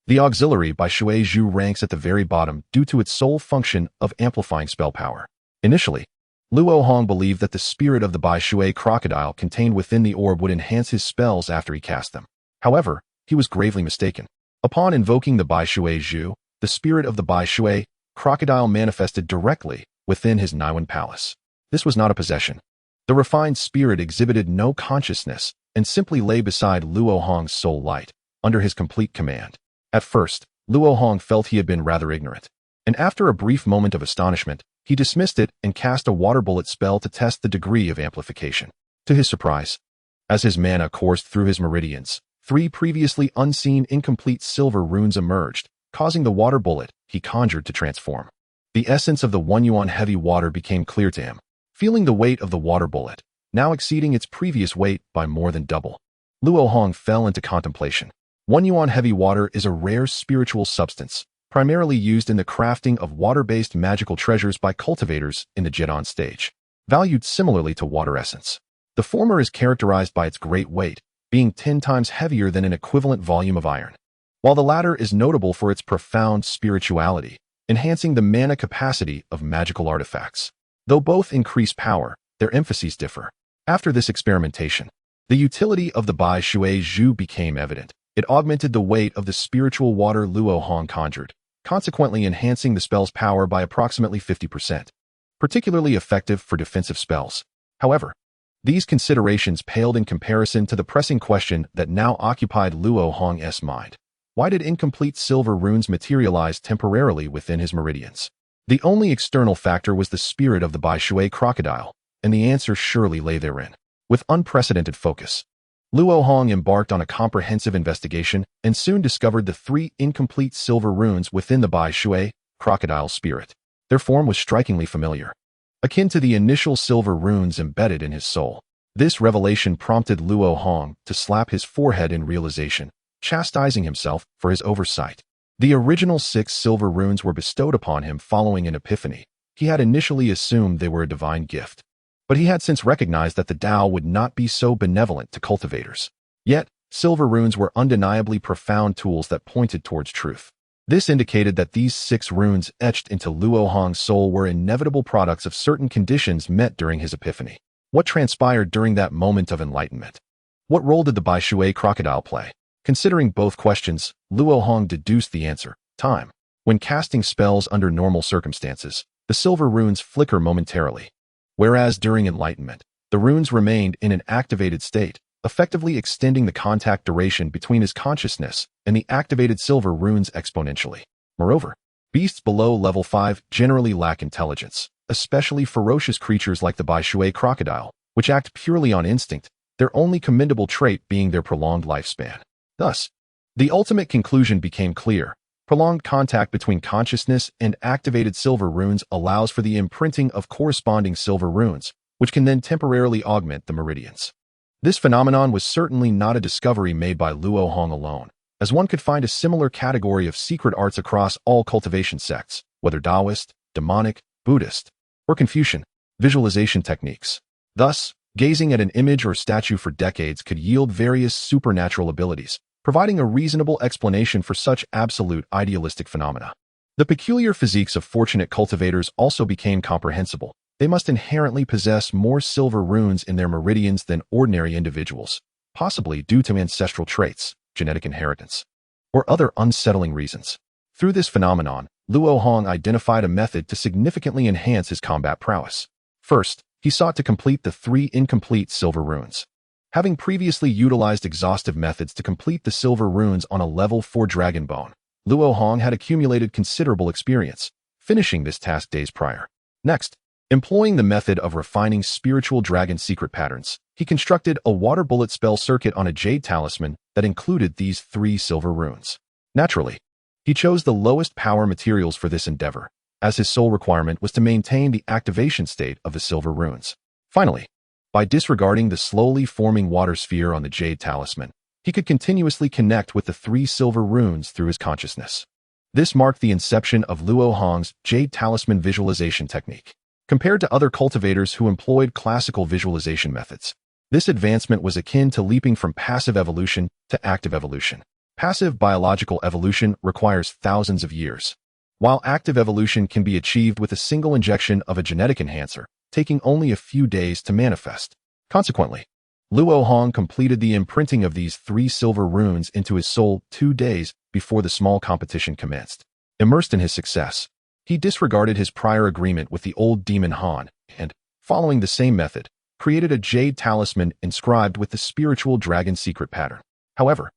the auxiliary by Shui Zhu ranks at the very bottom due to its sole function of amplifying spell power. Initially, Luo Hong believed that the spirit of the Bai Shui crocodile contained within the orb would enhance his spells after he cast them. However, he was gravely mistaken. Upon invoking the Bai Shui Zhu, the spirit of the Bai Shui crocodile manifested directly within his Huayuan palace. This was not a possession. The refined spirit exhibited no consciousness and simply lay beside Luo Hong's soul light, under his complete command. At first, Luo Hong felt he had been rather ignorant, and after a brief moment of astonishment, he dismissed it and cast a water bullet spell to test the degree of amplification. To his surprise, as his mana coursed through his meridians, 3 previously unseen incomplete silver runes emerged, causing the water bullet he conjured to transform. The essence of the Huayuan heavy water became clear to him. Feeling the weight of the water bullet, now exceeding its previous weight by more than double, Luo Hong fell into contemplation. Huayuan heavy water is a rare spiritual substance, primarily used in the crafting of water-based magical treasures by cultivators in the Jedon stage, valued similarly to water essence. The former is characterized by its great weight, being 10 times heavier than an equivalent volume of iron, while the latter is notable for its profound spirituality, enhancing the mana capacity of magical artifacts. Though both increase power, their emphases differ. After this experimentation, the utility of the Bai Shui Zhu became evident. It augmented the weight of the spiritual water Luo Hong conjured, consequently enhancing the spell's power by approximately 50%, particularly effective for defensive spells. However, these considerations paled in comparison to the pressing question that now occupied Luo Hong's mind. Why did incomplete silver runes materialize temporarily within his meridians? The only external factor was the spirit of the Bai Shui crocodile, and the answer surely lay therein. With unprecedented focus, Luo Hong embarked on a comprehensive investigation and soon discovered the 3 incomplete silver runes within the Bai Shui crocodile spirit. Their form was strikingly familiar, akin to the initial silver runes embedded in his soul. This revelation prompted Luo Hong to slap his forehead in realization, chastising himself for his oversight. The original 6 silver runes were bestowed upon him following an epiphany. He had initially assumed they were a divine gift, but he had since recognized that the Tao would not be so benevolent to cultivators. Yet, silver runes were undeniably profound tools that pointed towards truth. This indicated that these 6 runes etched into Luo Hong's soul were inevitable products of certain conditions met during his epiphany. What transpired during that moment of enlightenment? What role did the Bai Shui crocodile play? Considering both questions, Luo Hong deduced the answer: time. When casting spells under normal circumstances, the silver runes flicker momentarily, whereas during enlightenment, the runes remained in an activated state, effectively extending the contact duration between his consciousness and the activated silver runes exponentially. Moreover, beasts below level 5 generally lack intelligence, especially ferocious creatures like the Bai Shui crocodile, which act purely on instinct, their only commendable trait being their prolonged lifespan. Thus, the ultimate conclusion became clear. Prolonged contact between consciousness and activated silver runes allows for the imprinting of corresponding silver runes, which can then temporarily augment the meridians. This phenomenon was certainly not a discovery made by Luo Hong alone, as one could find a similar category of secret arts across all cultivation sects, whether Taoist, demonic, Buddhist, or Confucian, visualization techniques. Thus, gazing at an image or statue for decades could yield various supernatural abilities, providing a reasonable explanation for such absolute idealistic phenomena. The peculiar physiques of fortunate cultivators also became comprehensible. They must inherently possess more silver runes in their meridians than ordinary individuals, possibly due to ancestral traits, genetic inheritance, or other unsettling reasons. Through this phenomenon, Luo Hong identified a method to significantly enhance his combat prowess. First, he sought to complete the 3 incomplete silver runes. Having previously utilized exhaustive methods to complete the silver runes on a level 4 dragon bone, Luo Hong had accumulated considerable experience, finishing this task days prior. Next, employing the method of refining spiritual dragon secret patterns, he constructed a water bullet spell circuit on a jade talisman that included these 3 silver runes. Naturally, he chose the lowest power materials for this endeavor, as his sole requirement was to maintain the activation state of the silver runes. Finally, by disregarding the slowly forming water sphere on the jade talisman, he could continuously connect with the 3 silver runes through his consciousness. This marked the inception of Luo Hong's jade talisman visualization technique. Compared to other cultivators who employed classical visualization methods, this advancement was akin to leaping from passive evolution to active evolution. Passive biological evolution requires thousands of years, while active evolution can be achieved with a single injection of a genetic enhancer, taking only a few days to manifest. Consequently, Luo Hong completed the imprinting of these 3 silver runes into his soul 2 days before the small competition commenced. Immersed in his success, he disregarded his prior agreement with the old demon Han and, following the same method, created a jade talisman inscribed with the spiritual dragon secret pattern. However,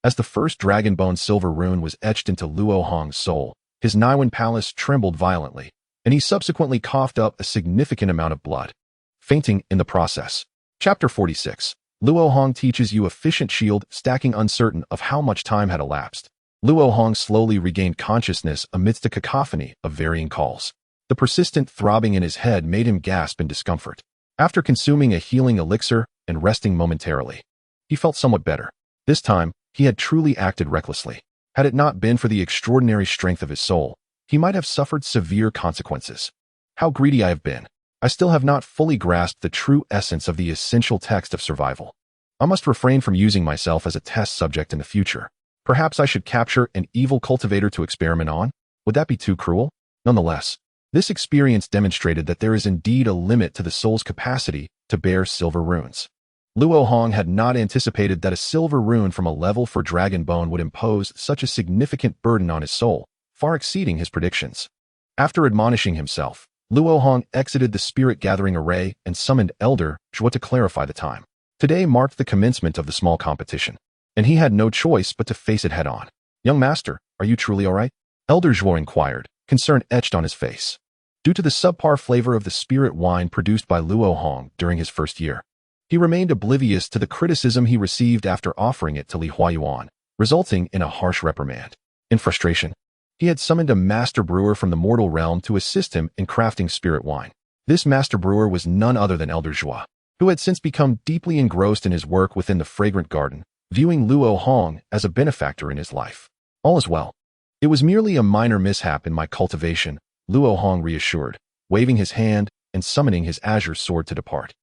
as the first dragon bone silver rune was etched into Luo Hong's soul, his Huayuan palace trembled violently, and he subsequently coughed up a significant amount of blood, fainting in the process. Chapter 46. Luo Hong teaches you efficient shield stacking. Uncertain of how much time had elapsed, Luo Hong slowly regained consciousness amidst a cacophony of varying calls. The persistent throbbing in his head made him gasp in discomfort. After consuming a healing elixir and resting momentarily, he felt somewhat better. This time, he had truly acted recklessly. Had it not been for the extraordinary strength of his soul, he might have suffered severe consequences. How greedy I have been. I still have not fully grasped the true essence of the essential text of survival. I must refrain from using myself as a test subject in the future. Perhaps I should capture an evil cultivator to experiment on? Would that be too cruel? Nonetheless, this experience demonstrated that there is indeed a limit to the soul's capacity to bear silver runes. Luo Hong had not anticipated that a silver rune from a level 4 dragon bone would impose such a significant burden on his soul, far exceeding his predictions. After admonishing himself, Luo Hong exited the spirit gathering array and summoned Elder Zhuo to clarify the time. Today marked the commencement of the small competition, and he had no choice but to face it head-on. "Young master, are you truly all right?" Elder Zhuo inquired, concern etched on his face. Due to the subpar flavor of the spirit wine produced by Luo Hong during his first year, he remained oblivious to the criticism he received after offering it to Li Huayuan, resulting in a harsh reprimand. In frustration, he had summoned a master brewer from the mortal realm to assist him in crafting spirit wine. This master brewer was none other than Elder Zhuo, who had since become deeply engrossed in his work within the fragrant garden, viewing Luo Hong as a benefactor in his life. "All is well. It was merely a minor mishap in my cultivation," Luo Hong reassured, waving his hand and summoning his azure sword to depart.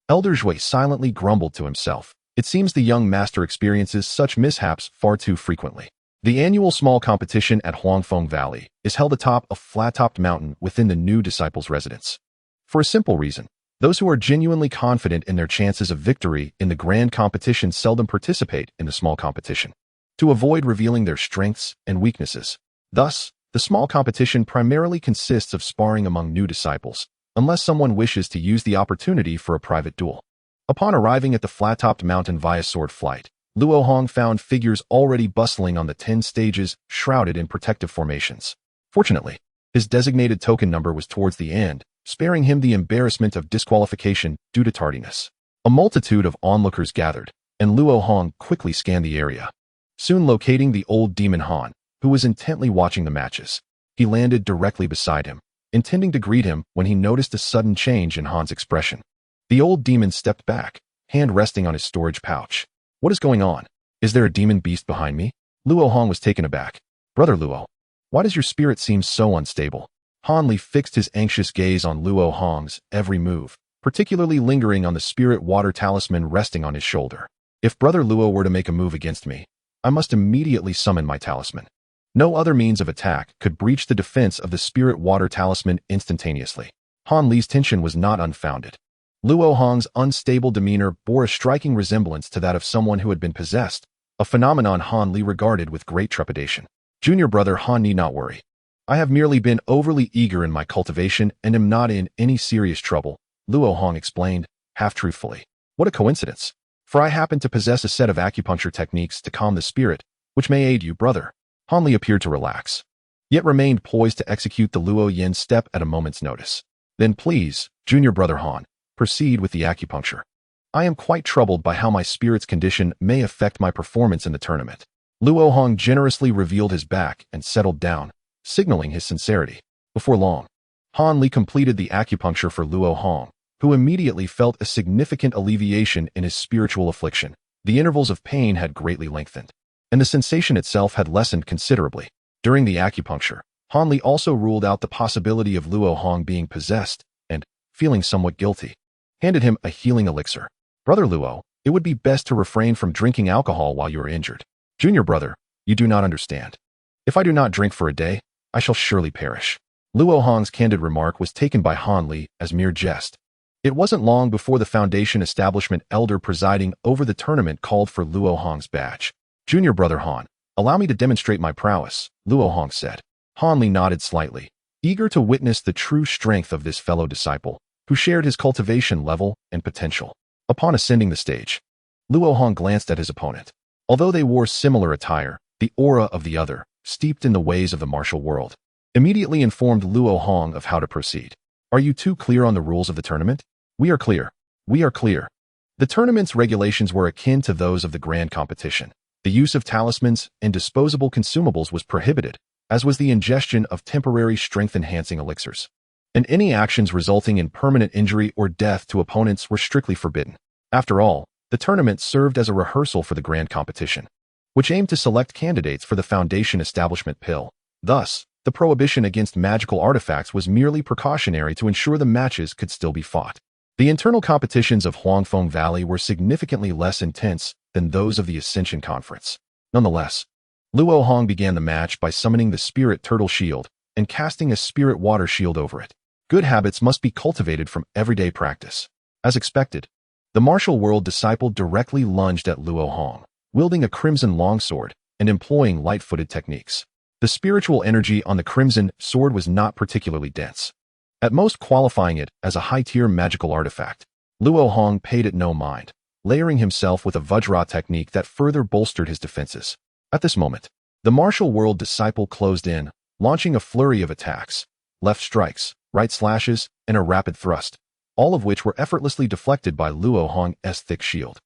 Elder Zhuo silently grumbled to himself. It seems the young master experiences such mishaps far too frequently. The annual small competition at Huangfeng Valley is held atop a flat-topped mountain within the new disciples' residence. For a simple reason, those who are genuinely confident in their chances of victory in the grand competition seldom participate in the small competition, to avoid revealing their strengths and weaknesses. Thus, the small competition primarily consists of sparring among new disciples, unless someone wishes to use the opportunity for a private duel. Upon arriving at the flat-topped mountain via sword flight, Luo Hong found figures already bustling on the 10 stages, shrouded in protective formations. Fortunately, his designated token number was towards the end, sparing him the embarrassment of disqualification due to tardiness. A multitude of onlookers gathered, and Luo Hong quickly scanned the area. Soon locating the old demon Han, who was intently watching the matches, he landed directly beside him, intending to greet him when he noticed a sudden change in Han's expression. The old demon stepped back, hand resting on his storage pouch. "What is going on? Is there a demon beast behind me?" Luo Hong was taken aback. "Brother Luo, why does your spirit seem so unstable?" Han Li fixed his anxious gaze on Luo Hong's every move, particularly lingering on the spirit water talisman resting on his shoulder. "If Brother Luo were to make a move against me, I must immediately summon my talisman. No other means of attack could breach the defense of the spirit water talisman instantaneously." Han Li's tension was not unfounded. Luo Hong's unstable demeanor bore a striking resemblance to that of someone who had been possessed, a phenomenon Han Li regarded with great trepidation. Junior brother Han, need not worry. I have merely been overly eager in my cultivation and am not in any serious trouble, Luo Hong explained, half-truthfully. What a coincidence. For I happen to possess a set of acupuncture techniques to calm the spirit, which may aid you, brother. Han Li appeared to relax, yet remained poised to execute the Luo Yin step at a moment's notice. Then please, junior brother Han, proceed with the acupuncture. I am quite troubled by how my spirit's condition may affect my performance in the tournament. Luo Hong generously revealed his back and settled down, signaling his sincerity. Before long, Han Li completed the acupuncture for Luo Hong, who immediately felt a significant alleviation in his spiritual affliction. The intervals of pain had greatly lengthened, and the sensation itself had lessened considerably. During the acupuncture, Han Li also ruled out the possibility of Luo Hong being possessed and, feeling somewhat guilty, handed him a healing elixir. Brother Luo, it would be best to refrain from drinking alcohol while you are injured. Junior brother, you do not understand. If I do not drink for a day, I shall surely perish. Luo Hong's candid remark was taken by Han Li as mere jest. It wasn't long before the Foundation establishment elder presiding over the tournament called for Luo Hong's badge. Junior brother Han, allow me to demonstrate my prowess, Luo Hong said. Han Li nodded slightly, eager to witness the true strength of this fellow disciple, who shared his cultivation level and potential. Upon ascending the stage, Luo Hong glanced at his opponent. Although they wore similar attire, the aura of the other, steeped in the ways of the martial world, immediately informed Luo Hong of how to proceed. Are you too clear on the rules of the tournament? We are clear. We are clear. The tournament's regulations were akin to those of the grand competition. The use of talismans and disposable consumables was prohibited, as was the ingestion of temporary strength-enhancing elixirs. And any actions resulting in permanent injury or death to opponents were strictly forbidden. After all, the tournament served as a rehearsal for the grand competition, which aimed to select candidates for the Foundation establishment pill. Thus, the prohibition against magical artifacts was merely precautionary to ensure the matches could still be fought. The internal competitions of Huangfeng Valley were significantly less intense than those of the Ascension Conference. Nonetheless, Luo Hong began the match by summoning the Spirit Turtle Shield and casting a Spirit Water Shield over it. Good habits must be cultivated from everyday practice. As expected, the martial world disciple directly lunged at Luo Hong, wielding a crimson longsword and employing light-footed techniques. The spiritual energy on the crimson sword was not particularly dense, at most qualifying it as a high-tier magical artifact. Luo Hong paid it no mind, layering himself with a Vajra technique that further bolstered his defenses. At this moment, the martial world disciple closed in, launching a flurry of attacks, left strikes, right slashes, and a rapid thrust, all of which were effortlessly deflected by Luo Hong's thick shield.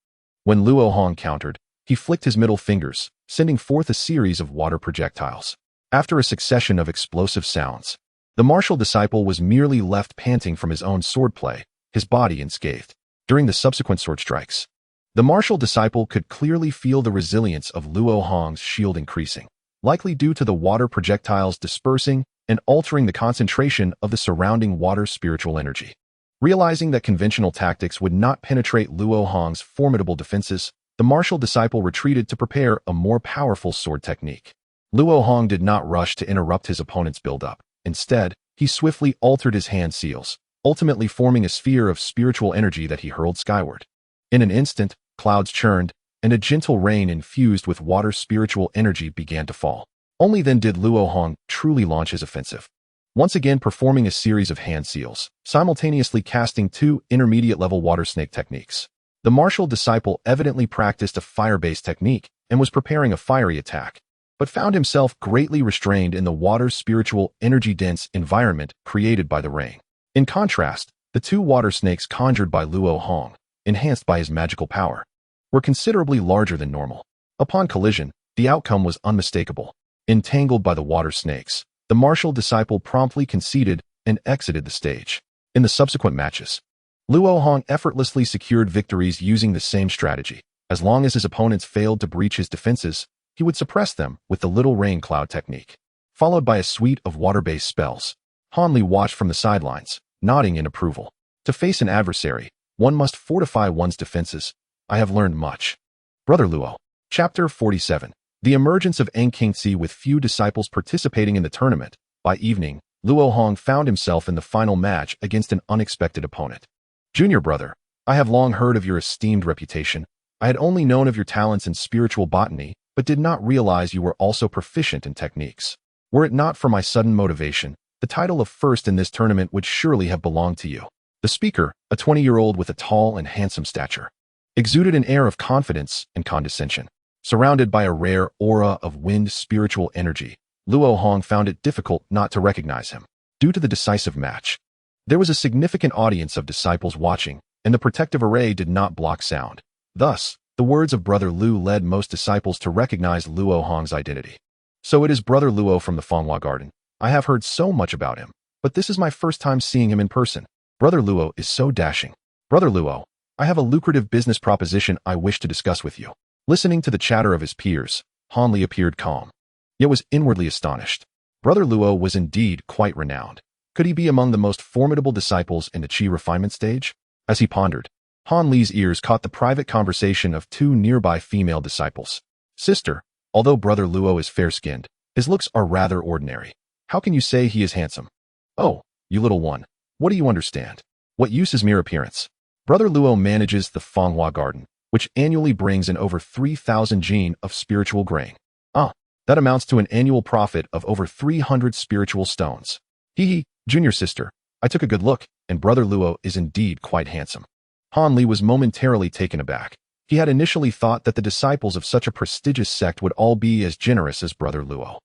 When Luo Hong countered, he flicked his middle fingers, sending forth a series of water projectiles. After a succession of explosive sounds, the martial disciple was merely left panting from his own swordplay, his body unscathed. During the subsequent sword strikes, the martial disciple could clearly feel the resilience of Luo Hong's shield increasing, likely due to the water projectiles dispersing and altering the concentration of the surrounding water spiritual energy. Realizing that conventional tactics would not penetrate Luo Hong's formidable defenses, the martial disciple retreated to prepare a more powerful sword technique. Luo Hong did not rush to interrupt his opponent's build-up. Instead, he swiftly altered his hand seals, ultimately forming a sphere of spiritual energy that he hurled skyward. In an instant, clouds churned, and a gentle rain infused with water spiritual energy began to fall. Only then did Luo Hong truly launch his offensive, once again performing a series of hand seals, simultaneously casting two intermediate-level water snake techniques. The martial disciple evidently practiced a fire-based technique and was preparing a fiery attack, but found himself greatly restrained in the water's spiritual, energy-dense environment created by the rain. In contrast, the two water snakes conjured by Luo Hong, enhanced by his magical power, were considerably larger than normal. Upon collision, the outcome was unmistakable. Entangled by the water snakes, the martial disciple promptly conceded and exited the stage. In the subsequent matches, Luo Hong effortlessly secured victories using the same strategy. As long as his opponents failed to breach his defenses, he would suppress them with the little rain cloud technique, followed by a suite of water-based spells. Han Li watched from the sidelines, nodding in approval. To face an adversary, one must fortify one's defenses. I have learned much. Brother Luo. Chapter 47. The emergence of xianxia with few disciples participating in the tournament. By evening, Luo Hong found himself in the final match against an unexpected opponent. Junior brother, I have long heard of your esteemed reputation. I had only known of your talents in spiritual botany, but did not realize you were also proficient in techniques. Were it not for my sudden motivation, the title of first in this tournament would surely have belonged to you. The speaker, a 20-year-old with a tall and handsome stature, exuded an air of confidence and condescension. Surrounded by a rare aura of wind spiritual energy, Luo Hong found it difficult not to recognize him. Due to the decisive match, there was a significant audience of disciples watching, and the protective array did not block sound. Thus, the words of Brother Lu led most disciples to recognize Luo Hong's identity. So it is Brother Luo from the Fanghua Garden. I have heard so much about him, but this is my first time seeing him in person. Brother Luo is so dashing. Brother Luo, I have a lucrative business proposition I wish to discuss with you. Listening to the chatter of his peers, Han Li appeared calm, yet was inwardly astonished. Brother Luo was indeed quite renowned. Could he be among the most formidable disciples in the Qi refinement stage? As he pondered, Han Li's ears caught the private conversation of two nearby female disciples. Sister, although Brother Luo is fair-skinned, his looks are rather ordinary. How can you say he is handsome? Oh, you little one, what do you understand? What use is mere appearance? Brother Luo manages the Fanghua Garden, which annually brings in over 3,000 jin of spiritual grain. That amounts to an annual profit of over 300 spiritual stones. Hee, junior sister, I took a good look, and Brother Luo is indeed quite handsome. Han Li was momentarily taken aback. He had initially thought that the disciples of such a prestigious sect would all be as generous as Brother Luo,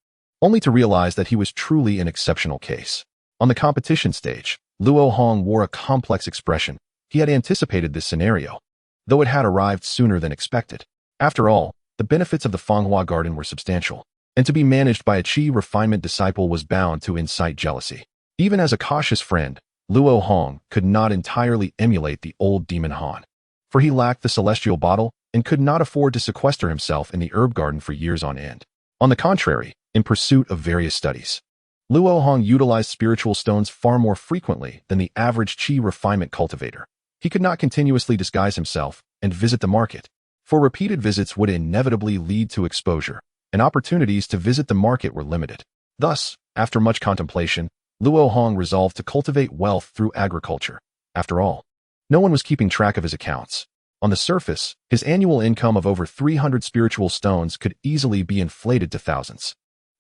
only to realize that he was truly an exceptional case. On the competition stage, Luo Hong wore a complex expression. He had anticipated this scenario, though it had arrived sooner than expected. After all, the benefits of the Fanghua Garden were substantial, and to be managed by a Qi refinement disciple was bound to incite jealousy. Even as a cautious friend, Luo Hong could not entirely emulate the old demon Han, for he lacked the celestial bottle and could not afford to sequester himself in the herb garden for years on end. On the contrary, in pursuit of various studies, Luo Hong utilized spiritual stones far more frequently than the average Qi refinement cultivator. He could not continuously disguise himself and visit the market, for repeated visits would inevitably lead to exposure, and opportunities to visit the market were limited. Thus, after much contemplation, Luo Hong resolved to cultivate wealth through agriculture. After all, no one was keeping track of his accounts. On the surface, his annual income of over 300 spiritual stones could easily be inflated to thousands.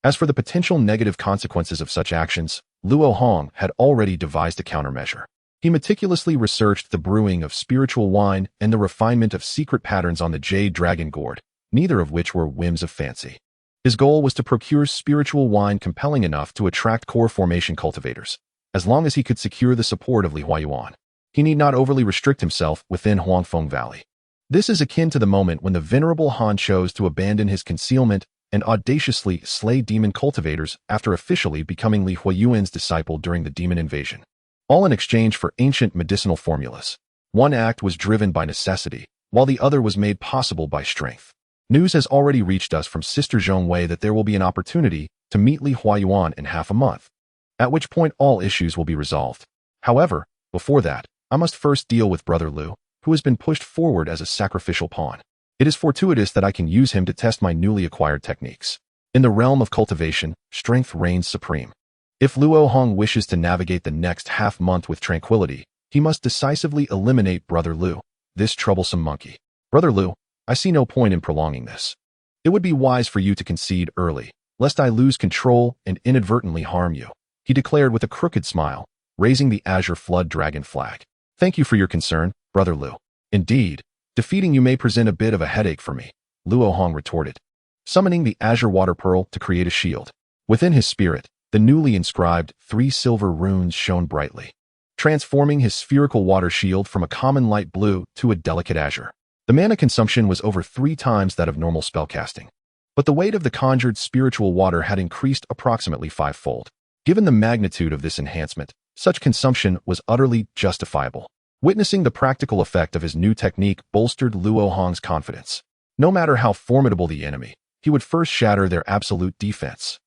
As for the potential negative consequences of such actions, Luo Hong had already devised a countermeasure. He meticulously researched the brewing of spiritual wine and the refinement of secret patterns on the Jade Dragon Gourd, neither of which were whims of fancy. His goal was to procure spiritual wine compelling enough to attract core formation cultivators, as long as he could secure the support of Li Huayuan. He need not overly restrict himself within Huangfeng Valley. This is akin to the moment when the venerable Han chose to abandon his concealment and audaciously slay demon cultivators after officially becoming Li Huayuan's disciple during the demon invasion, all in exchange for ancient medicinal formulas. One act was driven by necessity, while the other was made possible by strength. News has already reached us from Sister Zhongwei that there will be an opportunity to meet Li Huayuan in half a month, at which point all issues will be resolved. However, before that, I must first deal with Brother Lu, who has been pushed forward as a sacrificial pawn. It is fortuitous that I can use him to test my newly acquired techniques. In the realm of cultivation, strength reigns supreme. If Luo Hong wishes to navigate the next half-month with tranquility, he must decisively eliminate Brother Lu, this troublesome monkey. Brother Lu, I see no point in prolonging this. It would be wise for you to concede early, lest I lose control and inadvertently harm you, he declared with a crooked smile, raising the azure flood dragon flag. Thank you for your concern, Brother Lu. Indeed, defeating you may present a bit of a headache for me, Luo Hong retorted, summoning the azure water pearl to create a shield. Within his spirit, the newly inscribed 3 silver runes shone brightly, transforming his spherical water shield from a common light blue to a delicate azure. The mana consumption was over 3 times that of normal spellcasting, but the weight of the conjured spiritual water had increased approximately 5-fold. Given the magnitude of this enhancement, such consumption was utterly justifiable. Witnessing the practical effect of his new technique bolstered Luo Hong's confidence. No matter how formidable the enemy, he would first shatter their absolute defense.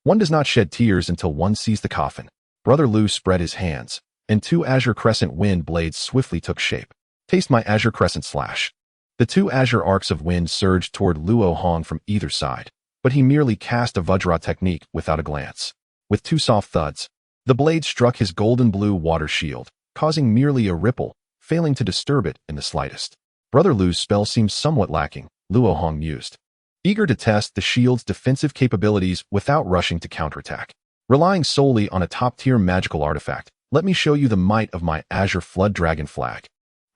One does not shed tears until one sees the coffin. Brother Lu spread his hands, and 2 azure crescent wind blades swiftly took shape. Taste my azure crescent slash. The 2 azure arcs of wind surged toward Luo Hong from either side, but he merely cast a Vajra technique without a glance. With 2 soft thuds, the blade struck his golden blue water shield, causing merely a ripple, failing to disturb it in the slightest. Brother Lu's spell seems somewhat lacking, Luo Hong mused, eager to test the shield's defensive capabilities without rushing to counterattack. Relying solely on a top-tier magical artifact, let me show you the might of my Azure Flood Dragon flag.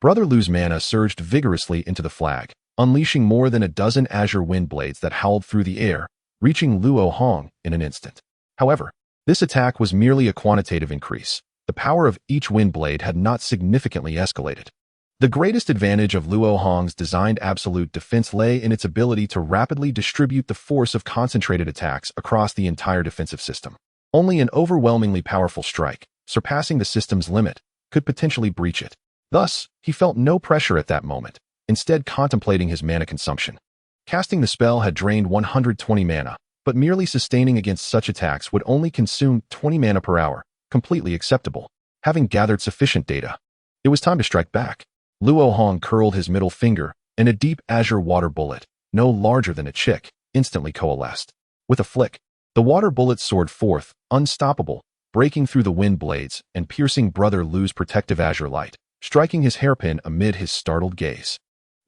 Brother Lu's mana surged vigorously into the flag, unleashing more than a dozen azure wind blades that howled through the air, reaching Luo Hong in an instant. However, this attack was merely a quantitative increase. The power of each wind blade had not significantly escalated. The greatest advantage of Luo Hong's designed absolute defense lay in its ability to rapidly distribute the force of concentrated attacks across the entire defensive system. Only an overwhelmingly powerful strike, surpassing the system's limit, could potentially breach it. Thus, he felt no pressure at that moment, instead contemplating his mana consumption. Casting the spell had drained 120 mana, but merely sustaining against such attacks would only consume 20 mana per hour, completely acceptable. Having gathered sufficient data, it was time to strike back. Luo Hong curled his middle finger, and a deep azure water bullet, no larger than a chick, instantly coalesced. With a flick, the water bullet soared forth, unstoppable, breaking through the wind blades and piercing Brother Lu's protective azure light, striking his hairpin amid his startled gaze.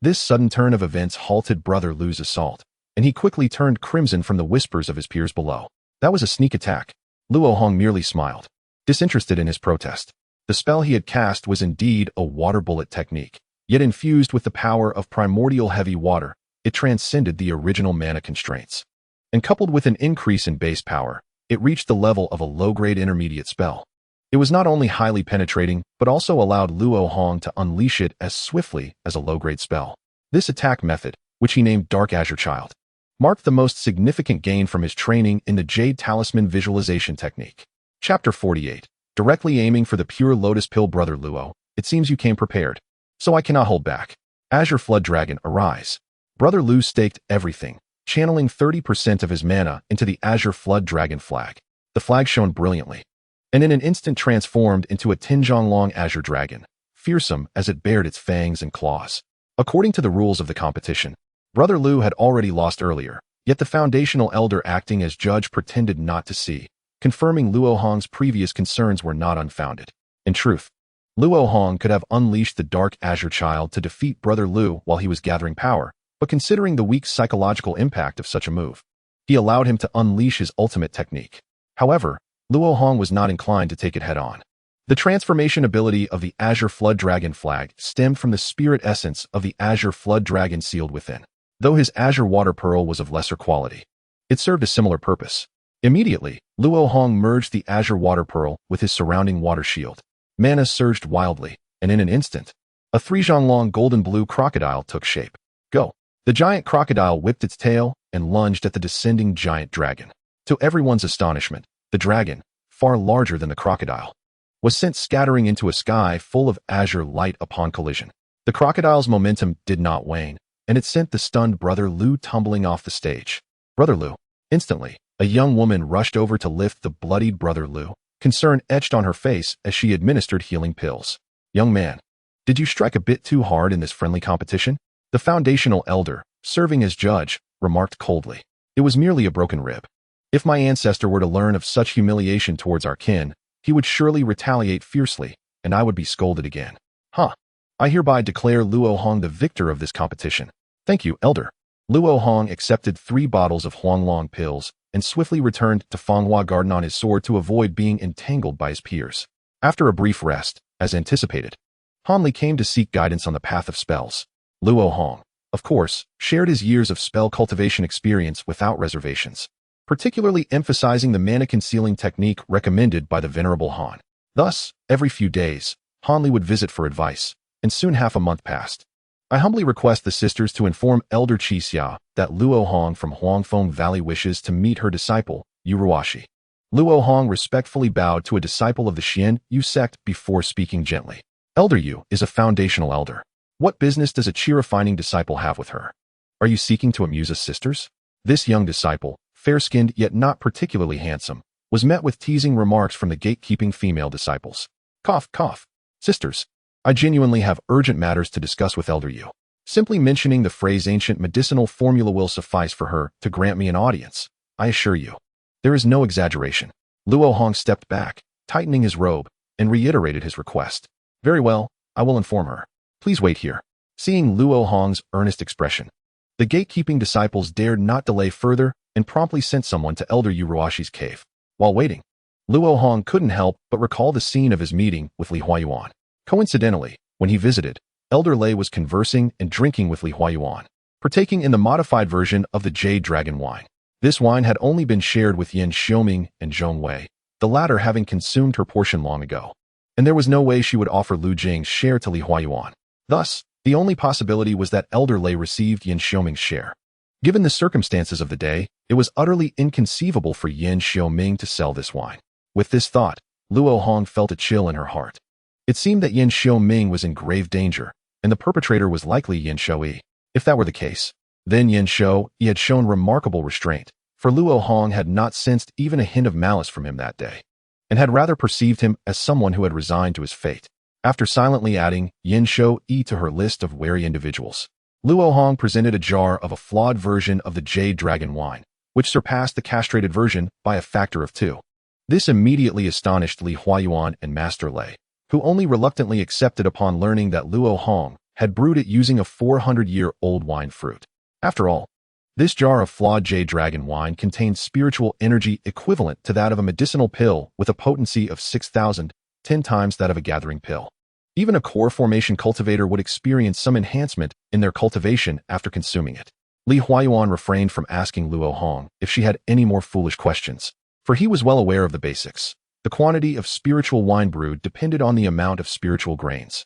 This sudden turn of events halted Brother Lu's assault, and he quickly turned crimson from the whispers of his peers below. That was a sneak attack. Luo Hong merely smiled, disinterested in his protest. The spell he had cast was indeed a water bullet technique, yet infused with the power of primordial heavy water, it transcended the original mana constraints. And coupled with an increase in base power, it reached the level of a low-grade intermediate spell. It was not only highly penetrating, but also allowed Luo Hong to unleash it as swiftly as a low-grade spell. This attack method, which he named Dark Azure Child, marked the most significant gain from his training in the Jade Talisman visualization technique. Chapter 48. Directly aiming for the pure lotus pill. Brother Luo, it seems you came prepared. So I cannot hold back. Azure Flood Dragon, arise. Brother Lu staked everything, channeling 30% of his mana into the Azure Flood Dragon flag. The flag shone brilliantly, and in an instant transformed into a 10-zhang-long azure dragon, fearsome as it bared its fangs and claws. According to the rules of the competition, Brother Lu had already lost earlier, yet the foundational elder acting as judge pretended not to see, confirming Luo Hong's previous concerns were not unfounded. In truth, Luo Hong could have unleashed the Dark Azure Child to defeat Brother Lu while he was gathering power, but considering the weak psychological impact of such a move, he allowed him to unleash his ultimate technique. However, Luo Hong was not inclined to take it head-on. The transformation ability of the Azure Flood Dragon flag stemmed from the spirit essence of the Azure Flood Dragon sealed within. Though his Azure Water Pearl was of lesser quality, it served a similar purpose. Immediately, Luo Hong merged the Azure Water Pearl with his surrounding water shield. Mana surged wildly, and in an instant, a 3-zhang-long golden-blue crocodile took shape. Go! The giant crocodile whipped its tail and lunged at the descending giant dragon. To everyone's astonishment, the dragon, far larger than the crocodile, was sent scattering into a sky full of azure light upon collision. The crocodile's momentum did not wane, and it sent the stunned Brother Lu tumbling off the stage. Brother Lu. Instantly, a young woman rushed over to lift the bloodied Brother Lu, concern etched on her face as she administered healing pills. Young man, did you strike a bit too hard in this friendly competition? The foundational elder, serving as judge, remarked coldly. It was merely a broken rib. If my ancestor were to learn of such humiliation towards our kin, he would surely retaliate fiercely, and I would be scolded again. Huh. I hereby declare Luo Hong the victor of this competition. Thank you, elder. Luo Hong accepted 3 bottles of Huanglong pills and swiftly returned to Fanghua Garden on his sword to avoid being entangled by his peers. After a brief rest, as anticipated, Hanli came to seek guidance on the path of spells. Luo Hong, of course, shared his years of spell cultivation experience without reservations, particularly emphasizing the mana-concealing technique recommended by the Venerable Han. Thus, every few days, Hanli would visit for advice, and soon half a month passed. I humbly request the sisters to inform Elder Xianxia that Luo Hong from Huangfeng Valley wishes to meet her disciple, Uruashi. Luo Hong respectfully bowed to a disciple of the Xianyu sect before speaking gently. Elder Yu is a foundational elder. What business does a cheer-refining disciple have with her? Are you seeking to amuse us, sisters? This young disciple, fair-skinned yet not particularly handsome, was met with teasing remarks from the gatekeeping female disciples. Cough, cough. Sisters, I genuinely have urgent matters to discuss with Elder Yu. Simply mentioning the phrase ancient medicinal formula will suffice for her to grant me an audience, I assure you. There is no exaggeration. Luo Hong stepped back, tightening his robe, and reiterated his request. Very well, I will inform her. Please wait here. Seeing Luo Hong's earnest expression, the gatekeeping disciples dared not delay further and promptly sent someone to Elder Yuruashi's cave. While waiting, Luo Hong couldn't help but recall the scene of his meeting with Li Huayuan. Coincidentally, when he visited, Elder Lei was conversing and drinking with Li Huayuan, partaking in the modified version of the Jade Dragon wine. This wine had only been shared with Yan Xiaoming and Zhong Wei, the latter having consumed her portion long ago, and there was no way she would offer Lu Jing's share to Li Huayuan. Thus, the only possibility was that Elder Lei received Yan Xiaoming's share. Given the circumstances of the day, it was utterly inconceivable for Yan Xiaoming to sell this wine. With this thought, Luo Hong felt a chill in her heart. It seemed that Yan Xiaoming was in grave danger, and the perpetrator was likely Yan Xiaoyi. If that were the case, then Yan Xiaoyi had shown remarkable restraint, for Luo Hong had not sensed even a hint of malice from him that day, and had rather perceived him as someone who had resigned to his fate. After silently adding Yan Xiaoyi to her list of wary individuals, Luo Hong presented a jar of a flawed version of the Jade Dragon wine, which surpassed the castrated version by a factor of 2. This immediately astonished Li Huayuan and Master Lei, who only reluctantly accepted upon learning that Luo Hong had brewed it using a 400-year-old wine fruit. After all, this jar of flawed Jade Dragon wine contained spiritual energy equivalent to that of a medicinal pill with a potency of 6,000, 10 times that of a gathering pill. Even a core formation cultivator would experience some enhancement in their cultivation after consuming it. Li Huayuan refrained from asking Luo Hong if she had any more foolish questions, for he was well aware of the basics. The quantity of spiritual wine brewed depended on the amount of spiritual grains,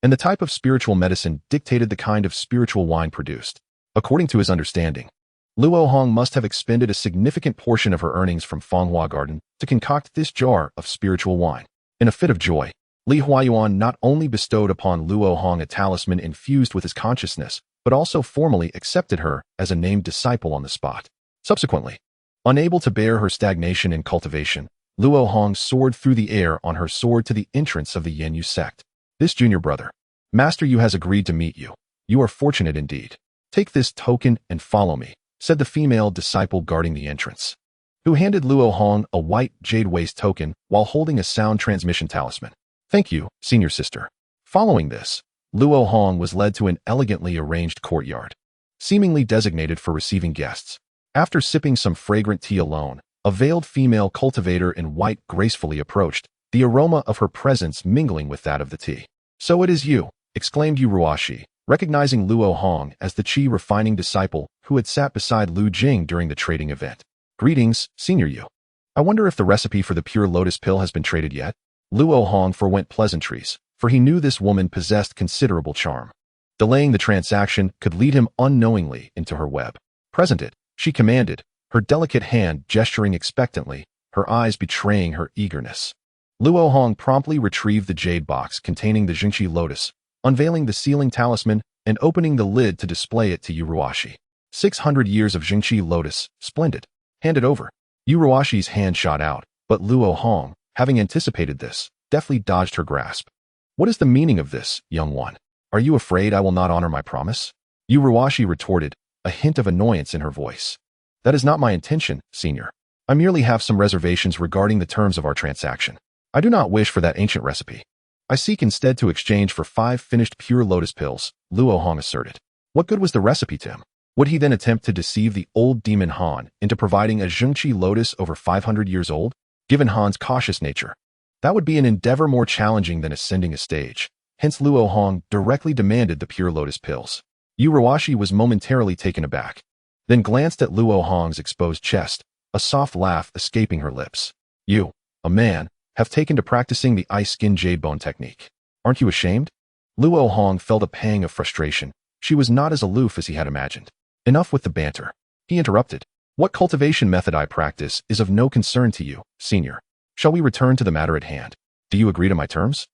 and the type of spiritual medicine dictated the kind of spiritual wine produced. According to his understanding, Luo Hong must have expended a significant portion of her earnings from Fanghua Garden to concoct this jar of spiritual wine. In a fit of joy, Li Huayuan not only bestowed upon Luo Hong a talisman infused with his consciousness, but also formally accepted her as a named disciple on the spot. Subsequently, unable to bear her stagnation in cultivation, Luo Hong soared through the air on her sword to the entrance of the Yanyu sect. This junior brother, Master Yu, has agreed to meet you. You are fortunate indeed. Take this token and follow me, said the female disciple guarding the entrance, who handed Luo Hong a white jade waist token while holding a sound transmission talisman. Thank you, senior sister. Following this, Luo Hong was led to an elegantly arranged courtyard, seemingly designated for receiving guests. After sipping some fragrant tea alone, a veiled female cultivator in white gracefully approached, the aroma of her presence mingling with that of the tea. So it is you, exclaimed Yuruashi, recognizing Luo Hong as the Qi refining disciple who had sat beside Lu Jing during the trading event. Greetings, Senior Yu. I wonder if the recipe for the pure lotus pill has been traded yet? Luo Hong forwent pleasantries, for he knew this woman possessed considerable charm. Delaying the transaction could lead him unknowingly into her web. Present it, she commanded, her delicate hand gesturing expectantly, her eyes betraying her eagerness. Luo Hong promptly retrieved the jade box containing the Xianxia lotus, unveiling the sealing talisman and opening the lid to display it to Yuruashi. 600 years of Xianxia lotus, splendid. Hand it over. Yuruashi's hand shot out, but Luo Hong, having anticipated this, deftly dodged her grasp. What is the meaning of this, young one? Are you afraid I will not honor my promise? Yuruashi retorted, a hint of annoyance in her voice. That is not my intention, senior. I merely have some reservations regarding the terms of our transaction. I do not wish for that ancient recipe. I seek instead to exchange for 5 finished pure lotus pills, Luo Hong asserted. What good was the recipe to him? Would he then attempt to deceive the old demon Han into providing a Xianxia lotus over 500 years old? Given Han's cautious nature, that would be an endeavor more challenging than ascending a stage. Hence Luo Hong directly demanded the pure lotus pills. Yuruashi was momentarily taken aback, then glanced at Luo Hong's exposed chest, a soft laugh escaping her lips. You, a man, have taken to practicing the ice-skin jade bone technique. Aren't you ashamed? Luo Hong felt a pang of frustration. She was not as aloof as he had imagined. Enough with the banter. He interrupted. What cultivation method I practice is of no concern to you, senior. Shall we return to the matter at hand? Do you agree to my terms?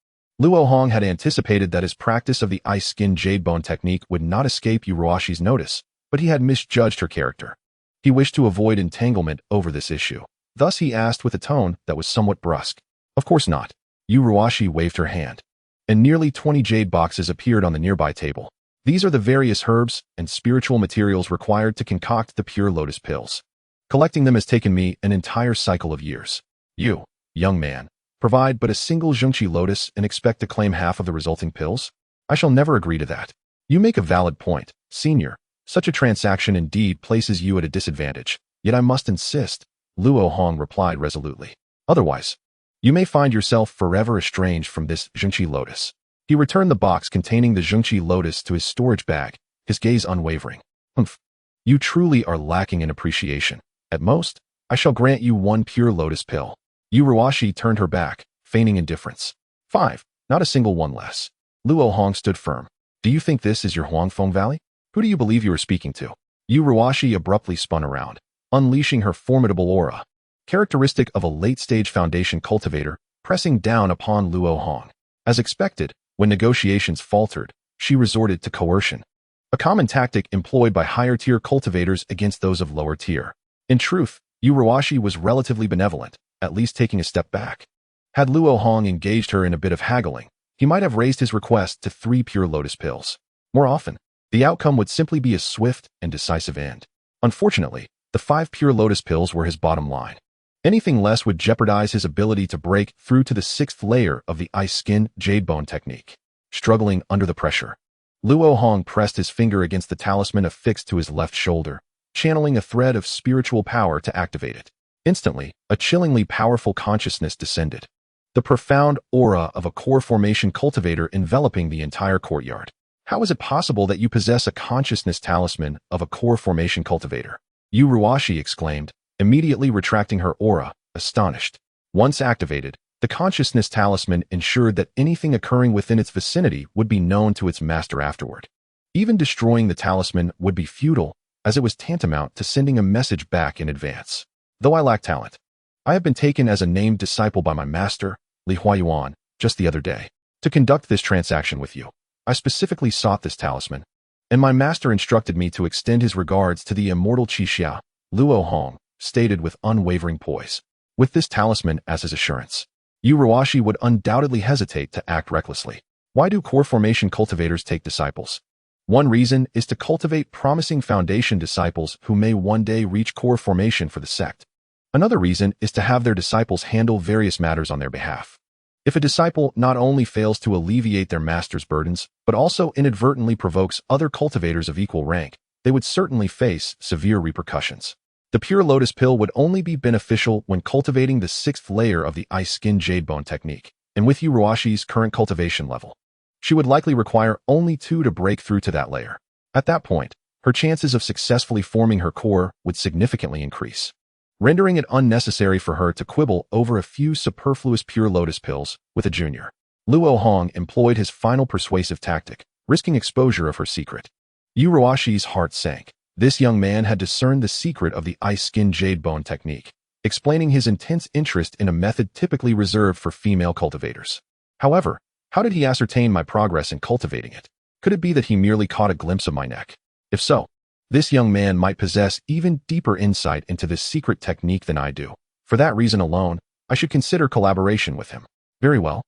Luo Hong had anticipated that his practice of the ice-skin jade bone technique would not escape Yuruashi's notice, but he had misjudged her character. He wished to avoid entanglement over this issue. Thus he asked with a tone that was somewhat brusque. Of course not. Yuruashi waved her hand, and nearly 20 jade boxes appeared on the nearby table. These are the various herbs and spiritual materials required to concoct the pure lotus pills. Collecting them has taken me an entire cycle of years. You, young man, Provide but a single xianxia lotus and expect to claim half of the resulting pills? I shall never agree to that. You make a valid point, senior. Such a transaction indeed places you at a disadvantage, yet I must insist, Luo Hong replied resolutely. Otherwise, you may find yourself forever estranged from this xianxia lotus. He returned the box containing the xianxia lotus to his storage bag, his gaze unwavering. Humph. You truly are lacking in appreciation. At most, I shall grant you one pure lotus pill. Yu Ruashi turned her back, feigning indifference. 5. Not a single one less. Luo Hong stood firm. Do you think this is your Huangfeng Valley? Who do you believe you are speaking to? Yu Ruashi abruptly spun around, unleashing her formidable aura, characteristic of a late-stage foundation cultivator, pressing down upon Luo Hong. As expected, when negotiations faltered, she resorted to coercion, a common tactic employed by higher-tier cultivators against those of lower tier. In truth, Yu Ruashi was relatively benevolent, at least taking a step back. Had Luo Hong engaged her in a bit of haggling, he might have raised his request to 3 pure lotus pills. More often, the outcome would simply be a swift and decisive end. Unfortunately, the 5 pure lotus pills were his bottom line. Anything less would jeopardize his ability to break through to the 6th layer of the ice skin jade bone technique. Struggling under the pressure, Luo Hong pressed his finger against the talisman affixed to his left shoulder, channeling a thread of spiritual power to activate it. Instantly, a chillingly powerful consciousness descended, the profound aura of a core formation cultivator enveloping the entire courtyard. How is it possible that you possess a consciousness talisman of a core formation cultivator? Yu Ruashi exclaimed, immediately retracting her aura, astonished. Once activated, the consciousness talisman ensured that anything occurring within its vicinity would be known to its master afterward. Even destroying the talisman would be futile, as it was tantamount to sending a message back in advance. Though I lack talent, I have been taken as a named disciple by my master, Li Huayuan, just the other day, to conduct this transaction with you. I specifically sought this talisman, and my master instructed me to extend his regards to the immortal xianxia, Luo Hong, stated with unwavering poise. With this talisman as his assurance, Yu Ruashi would undoubtedly hesitate to act recklessly. Why do core formation cultivators take disciples? One reason is to cultivate promising foundation disciples who may one day reach core formation for the sect. Another reason is to have their disciples handle various matters on their behalf. If a disciple not only fails to alleviate their master's burdens, but also inadvertently provokes other cultivators of equal rank, they would certainly face severe repercussions. The pure lotus pill would only be beneficial when cultivating the 6th layer of the ice skin jade bone technique, and with Yu Ruashi's current cultivation level, she would likely require only 2 to break through to that layer. At that point, her chances of successfully forming her core would significantly increase, rendering it unnecessary for her to quibble over a few superfluous pure lotus pills with a junior. Luo Hong employed his final persuasive tactic, risking exposure of her secret. Yu Ruashi's heart sank. This young man had discerned the secret of the ice skin jade bone technique, explaining his intense interest in a method typically reserved for female cultivators. However, how did he ascertain my progress in cultivating it? Could it be that he merely caught a glimpse of my neck? If so, this young man might possess even deeper insight into this secret technique than I do. For that reason alone, I should consider collaboration with him. Very well.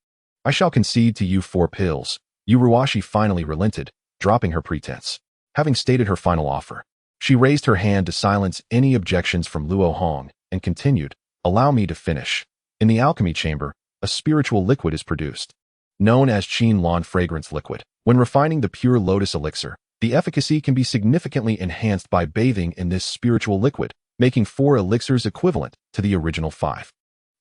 I shall concede to you 4 pills. Yu Ruashi finally relented, dropping her pretense. Having stated her final offer, she raised her hand to silence any objections from Luo Hong and continued, allow me to finish. In the alchemy chamber, a spiritual liquid is produced, known as Qin Lan fragrance liquid. When refining the pure lotus elixir, the efficacy can be significantly enhanced by bathing in this spiritual liquid, making 4 elixirs equivalent to the original 5.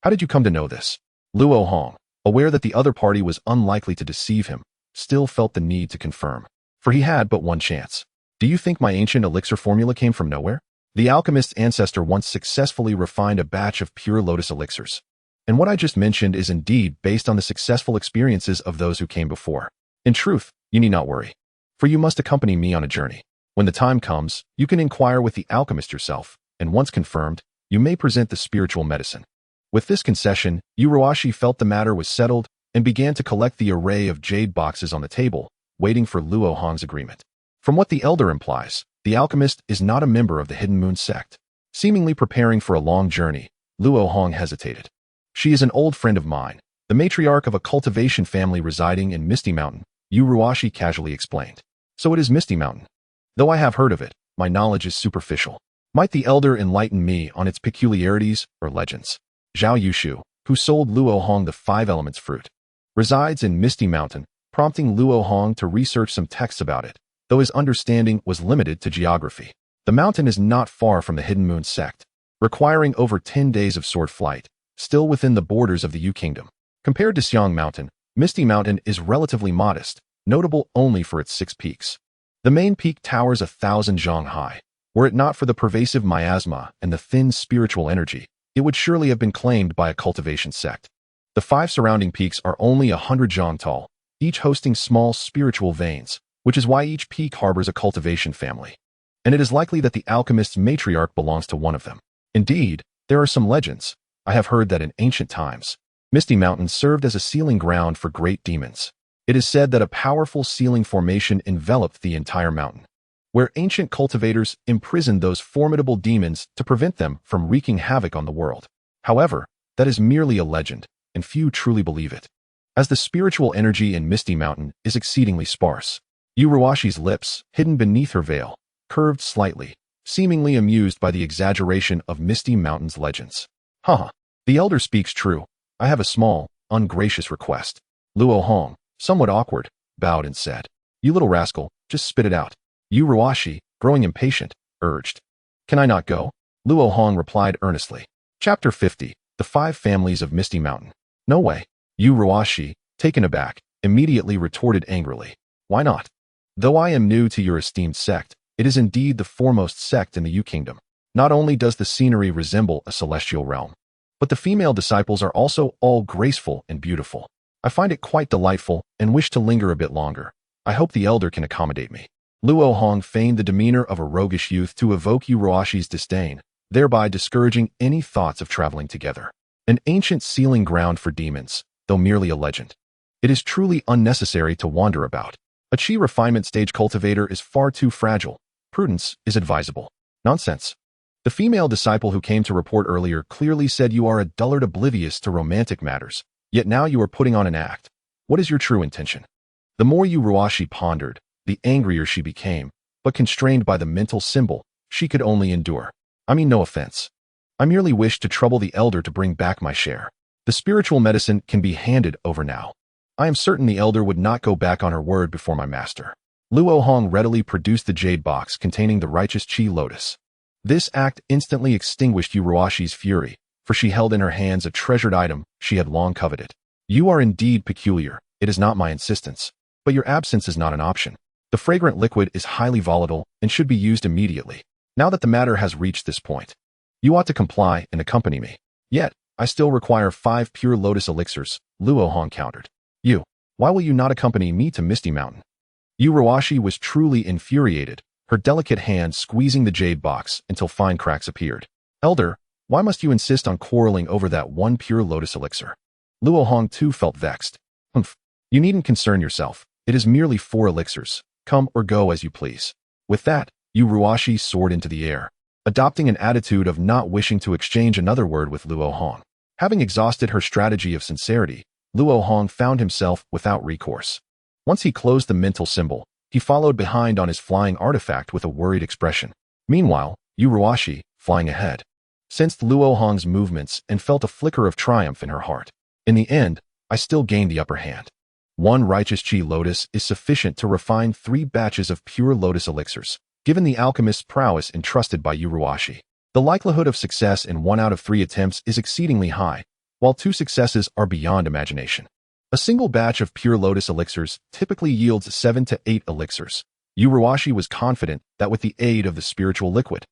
How did you come to know this? Luo Hong, aware that the other party was unlikely to deceive him, still felt the need to confirm, for he had but one chance. Do you think my ancient elixir formula came from nowhere? The alchemist's ancestor once successfully refined a batch of pure lotus elixirs. And what I just mentioned is indeed based on the successful experiences of those who came before. In truth, you need not worry, for you must accompany me on a journey. When the time comes, you can inquire with the alchemist yourself, and once confirmed, you may present the spiritual medicine. With this concession, Yu Ruashi felt the matter was settled and began to collect the array of jade boxes on the table, waiting for Luo Hong's agreement. From what the elder implies, the alchemist is not a member of the Hidden Moon sect. Seemingly preparing for a long journey, Luo Hong hesitated. She is an old friend of mine, the matriarch of a cultivation family residing in Misty Mountain, Yu Ruashi casually explained. So it is Misty Mountain. Though I have heard of it, my knowledge is superficial. Might the elder enlighten me on its peculiarities or legends? Zhao Yushu, who sold Luo Hong the 5 elements fruit, resides in Misty Mountain, prompting Luo Hong to research some texts about it, though his understanding was limited to geography. The mountain is not far from the Hidden Moon sect, requiring over 10 days of sword flight, still within the borders of the Yu Kingdom. Compared to Xiang Mountain, Misty Mountain is relatively modest, notable only for its 6 peaks. The main peak towers 1,000 zhang high. Were it not for the pervasive miasma and the thin spiritual energy, it would surely have been claimed by a cultivation sect. The 5 surrounding peaks are only 100 zhang tall, each hosting small spiritual veins, which is why each peak harbors a cultivation family. And it is likely that the alchemist's matriarch belongs to one of them. Indeed, there are some legends. I have heard that in ancient times, Misty Mountain served as a sealing ground for great demons. It is said that a powerful sealing formation enveloped the entire mountain, where ancient cultivators imprisoned those formidable demons to prevent them from wreaking havoc on the world. However, that is merely a legend, and few truly believe it, as the spiritual energy in Misty Mountain is exceedingly sparse. Yuruashi's lips, hidden beneath her veil, curved slightly, seemingly amused by the exaggeration of Misty Mountain's legends. The elder speaks true. I have a small, ungracious request. Luo Hong, somewhat awkward, bowed and said, "You little rascal, just spit it out." Yuruashi, growing impatient, urged, "Can I not go?" Luo Hong replied earnestly. Chapter 50, The 5 Families of Misty Mountain. "No way." Yuruashi, taken aback, immediately retorted angrily, "Why not? Though I am new to your esteemed sect, it is indeed the foremost sect in the Yu Kingdom. Not only does the scenery resemble a celestial realm, but the female disciples are also all graceful and beautiful. I find it quite delightful and wish to linger a bit longer. I hope the elder can accommodate me." Luo Hong feigned the demeanor of a roguish youth to evoke Yuruashi's disdain, thereby discouraging any thoughts of traveling together. An ancient sealing ground for demons, though merely a legend. It is truly unnecessary to wander about. A chi refinement stage cultivator is far too fragile. Prudence is advisable. Nonsense. The female disciple who came to report earlier clearly said you are a dullard oblivious to romantic matters, yet now you are putting on an act. What is your true intention? The more Yuruashi pondered, the angrier she became, but constrained by the mental symbol, she could only endure. I mean no offense. I merely wish to trouble the elder to bring back my share. The spiritual medicine can be handed over now. I am certain the elder would not go back on her word before my master. Luo Hong readily produced the jade box containing the righteous chi lotus. This act instantly extinguished Yuruashi's fury, for she held in her hands a treasured item she had long coveted. "You are indeed peculiar. It is not my insistence, but your absence is not an option. The fragrant liquid is highly volatile and should be used immediately. Now that the matter has reached this point, you ought to comply and accompany me." "Yet, I still require 5 pure lotus elixirs," Luo Hong countered. Why will you not accompany me to Misty Mountain?" Yuruashi was truly infuriated, her delicate hand squeezing the jade box until fine cracks appeared. "Elder, why must you insist on quarreling over that 1 pure lotus elixir?" Luo Hong too felt vexed. You needn't concern yourself. It is merely 4 elixirs. Come or go as you please." With that, Yuruashi soared into the air, adopting an attitude of not wishing to exchange another word with Luo Hong. Having exhausted her strategy of sincerity, Luo Hong found himself without recourse. Once he closed the mental symbol, he followed behind on his flying artifact with a worried expression. Meanwhile, Yuruashi, flying ahead, sensed Luo Hong's movements and felt a flicker of triumph in her heart. In the end, I still gained the upper hand. 1 righteous chi lotus is sufficient to refine 3 batches of pure lotus elixirs, given the alchemist's prowess entrusted by Yuruashi. The likelihood of success in 1 out of 3 attempts is exceedingly high, while 2 successes are beyond imagination. A single batch of pure lotus elixirs typically yields 7 to 8 elixirs. Yuruashi was confident that with the aid of the spiritual liquid,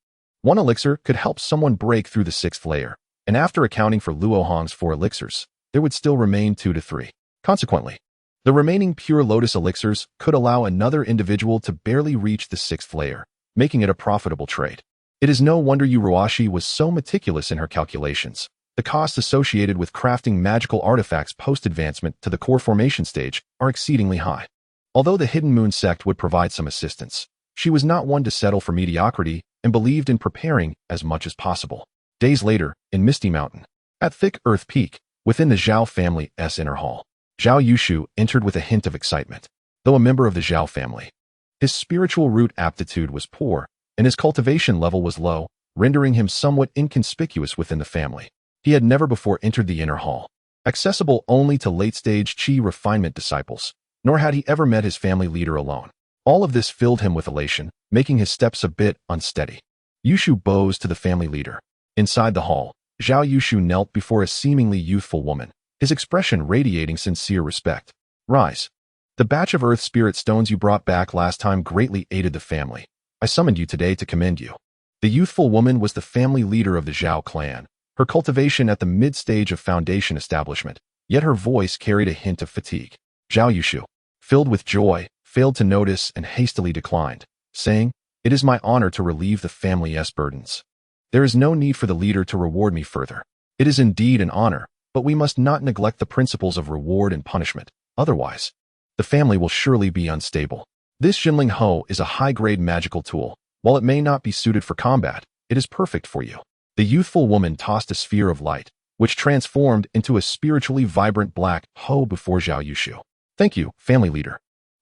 1 elixir could help someone break through the 6th layer, and after accounting for Luo Hong's 4 elixirs, there would still remain 2 to 3. Consequently, the remaining pure lotus elixirs could allow another individual to barely reach the 6th layer, making it a profitable trade. It is no wonder Yuruashi was so meticulous in her calculations. The costs associated with crafting magical artifacts post-advancement to the core formation stage are exceedingly high. Although the Hidden Moon sect would provide some assistance, she was not one to settle for mediocrity and believed in preparing as much as possible. Days later, in Misty Mountain, at Thick Earth Peak, within the Zhao family's inner hall, Zhao Yushu entered with a hint of excitement. Though a member of the Zhao family, his spiritual root aptitude was poor, and his cultivation level was low, rendering him somewhat inconspicuous within the family. He had never before entered the inner hall, accessible only to late-stage Qi refinement disciples, nor had he ever met his family leader alone. All of this filled him with elation, making his steps a bit unsteady. Yushu bows to the family leader. Inside the hall, Zhao Yushu knelt before a seemingly youthful woman, his expression radiating sincere respect. Rise. The batch of earth spirit stones you brought back last time greatly aided the family. I summoned you today to commend you. The youthful woman was the family leader of the Zhao clan, her cultivation at the mid-stage of foundation establishment, yet her voice carried a hint of fatigue. Zhao Yushu, filled with joy, failed to notice and hastily declined, saying, "It is my honor to relieve the family's burdens. There is no need for the leader to reward me further. It is indeed an honor, but we must not neglect the principles of reward and punishment. Otherwise, the family will surely be unstable. This Jinling Ho is a high-grade magical tool. While it may not be suited for combat, it is perfect for you." The youthful woman tossed a sphere of light, which transformed into a spiritually vibrant black Ho before Zhao Yushu. "Thank you, family leader."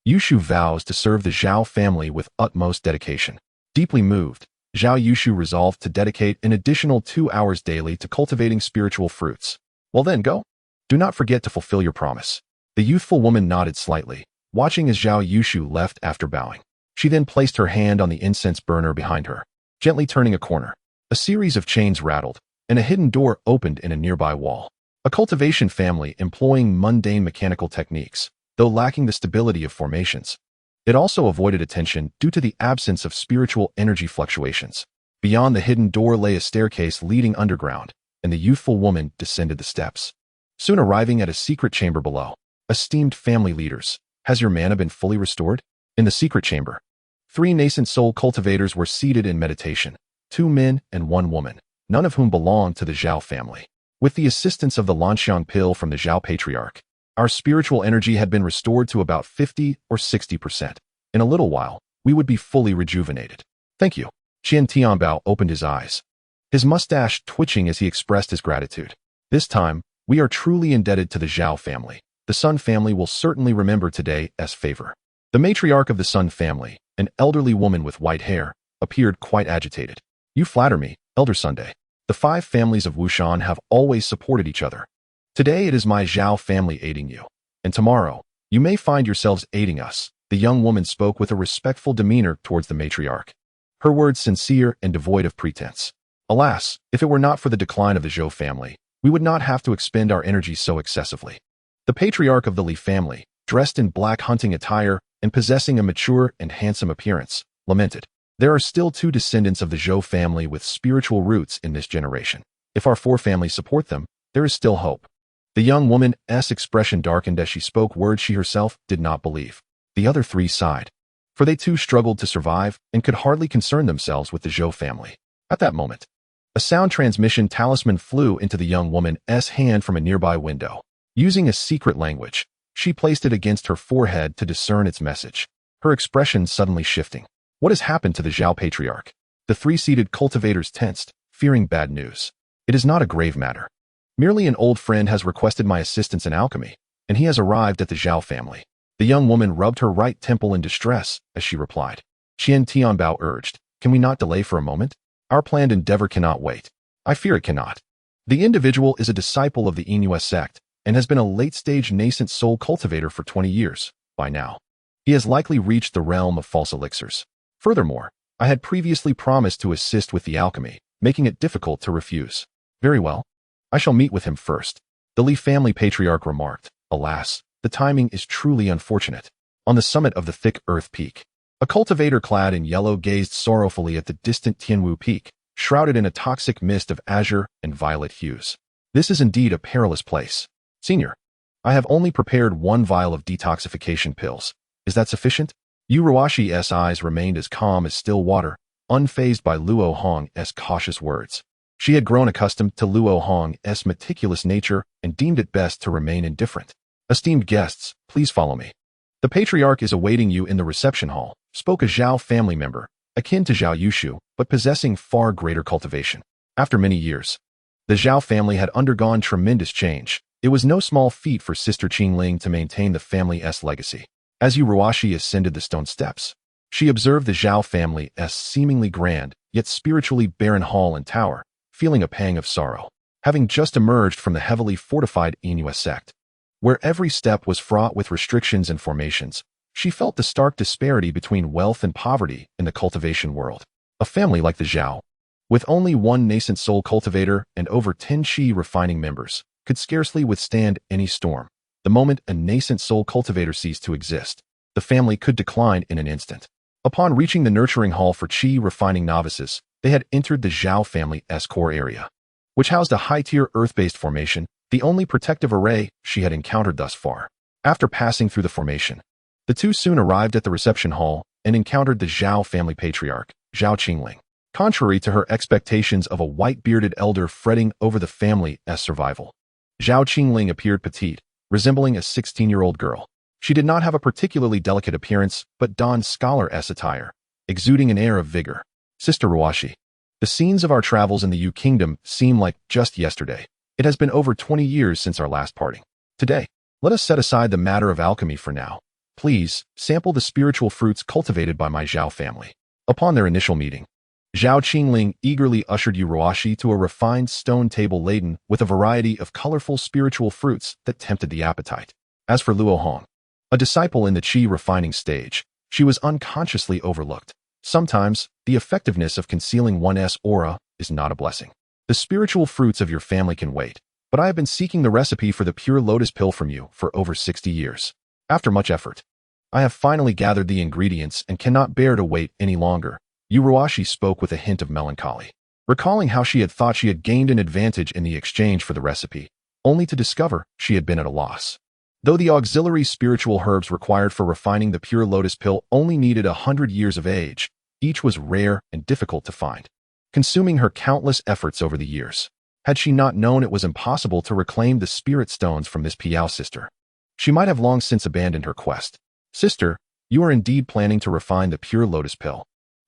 Yushu vows to serve the Zhao family with utmost dedication. Deeply moved, Zhao Yushu resolved to dedicate an additional 2 hours daily to cultivating spiritual fruits. "Well then, go. Do not forget to fulfill your promise." The youthful woman nodded slightly, watching as Zhao Yushu left after bowing. She then placed her hand on the incense burner behind her, gently turning a corner. A series of chains rattled, and a hidden door opened in a nearby wall. A cultivation family employing mundane mechanical techniques, though lacking the stability of formations. It also avoided attention due to the absence of spiritual energy fluctuations. Beyond the hidden door lay a staircase leading underground, and the youthful woman descended the steps, soon arriving at a secret chamber below. "Esteemed family leaders, has your mana been fully restored?" In the secret chamber, 3 nascent soul cultivators were seated in meditation, 2 men and 1 woman, none of whom belonged to the Zhao family. With the assistance of the Lanxiang pill from the Zhao patriarch, our spiritual energy had been restored to about 50 or 60%. In a little while, we would be fully rejuvenated. "Thank you." Qian Tianbao opened his eyes, his mustache twitching as he expressed his gratitude. "This time, we are truly indebted to the Zhao family. The Sun family will certainly remember today as favor." The matriarch of the Sun family, an elderly woman with white hair, appeared quite agitated. "You flatter me, Elder Sunday. The 5 families of Wushan have always supported each other. Today it is my Zhao family aiding you, and tomorrow, you may find yourselves aiding us." The young woman spoke with a respectful demeanor towards the matriarch, her words sincere and devoid of pretense. "Alas, if it were not for the decline of the Zhou family, we would not have to expend our energy so excessively." The patriarch of the Li family, dressed in black hunting attire and possessing a mature and handsome appearance, lamented. "There are still 2 descendants of the Zhou family with spiritual roots in this generation. If our 4 families support them, there is still hope." The young woman's expression darkened as she spoke words she herself did not believe. The other 3 sighed, for they too struggled to survive and could hardly concern themselves with the Zhou family. At that moment, a sound transmission talisman flew into the young woman's hand from a nearby window. Using a secret language, she placed it against her forehead to discern its message, her expression suddenly shifting. What has happened to the Zhao patriarch? The 3 seated cultivators tensed, fearing bad news. "It is not a grave matter. Merely an old friend has requested my assistance in alchemy, and he has arrived at the Zhao family." The young woman rubbed her right temple in distress as she replied. Qian Tianbao urged, "Can we not delay for a moment? Our planned endeavor cannot wait." "I fear it cannot. The individual is a disciple of the Inuit sect and has been a late-stage nascent soul cultivator for 20 years. By now, he has likely reached the realm of false elixirs. Furthermore, I had previously promised to assist with the alchemy, making it difficult to refuse." "Very well. I shall meet with him first," the Li family patriarch remarked. "Alas, the timing is truly unfortunate." On the summit of the thick earth peak, a cultivator clad in yellow gazed sorrowfully at the distant Tianwu peak, shrouded in a toxic mist of azure and violet hues. "This is indeed a perilous place. Senior, I have only prepared 1 vial of detoxification pills. Is that sufficient?" Yu Ruashi's eyes remained as calm as still water, unfazed by Luo Hong's cautious words. She had grown accustomed to Luo Hong's meticulous nature and deemed it best to remain indifferent. "Esteemed guests, please follow me. The patriarch is awaiting you in the reception hall," spoke a Zhao family member, akin to Zhao Yushu, but possessing far greater cultivation. After many years, the Zhao family had undergone tremendous change. It was no small feat for Sister Qingling to maintain the family's legacy. As Yu Ruashi ascended the stone steps, she observed the Zhao family's seemingly grand, yet spiritually barren hall and tower, feeling a pang of sorrow. having just emerged from the heavily fortified Inuit sect, where every step was fraught with restrictions and formations. She felt the stark disparity between wealth and poverty in the cultivation world. A family like the Zhao, with only one nascent soul cultivator and over 10 qi refining members, could scarcely withstand any storm. The moment a nascent soul cultivator ceased to exist, the family could decline in an instant. Upon reaching the nurturing hall for qi refining novices, they had entered the Zhao family's core area, which housed a high-tier earth-based formation, the only protective array she had encountered thus far. After passing through the formation, the two soon arrived at the reception hall and encountered the Zhao family patriarch, Zhao Qingling. Contrary to her expectations of a white-bearded elder fretting over the family's survival, Zhao Qingling appeared petite, resembling a 16-year-old girl. She did not have a particularly delicate appearance, but donned scholar-esque attire, exuding an air of vigor. Sister Ruoshi, the scenes of our travels in the Yu Kingdom seem like just yesterday. It has been over 20 years since our last parting. Today, let us set aside the matter of alchemy for now. Please, sample the spiritual fruits cultivated by my Zhao family. Upon their initial meeting, Zhao Qingling eagerly ushered Yu Ruoshi to a refined stone table laden with a variety of colorful spiritual fruits that tempted the appetite. As for Luo Hong, a disciple in the qi refining stage, she was unconsciously overlooked. Sometimes, the effectiveness of concealing one's aura is not a blessing. The spiritual fruits of your family can wait, but I have been seeking the recipe for the pure lotus pill from you for over 60 years. After much effort, I have finally gathered the ingredients and cannot bear to wait any longer. Yu Ruoshi spoke with a hint of melancholy, recalling how she had thought she had gained an advantage in the exchange for the recipe, only to discover she had been at a loss. Though the auxiliary spiritual herbs required for refining the pure lotus pill only needed 100 years of age, each was rare and difficult to find. Consuming her countless efforts over the years, had she not known it was impossible to reclaim the spirit stones from Miss Piao's sister, she might have long since abandoned her quest. Sister, you are indeed planning to refine the pure lotus pill.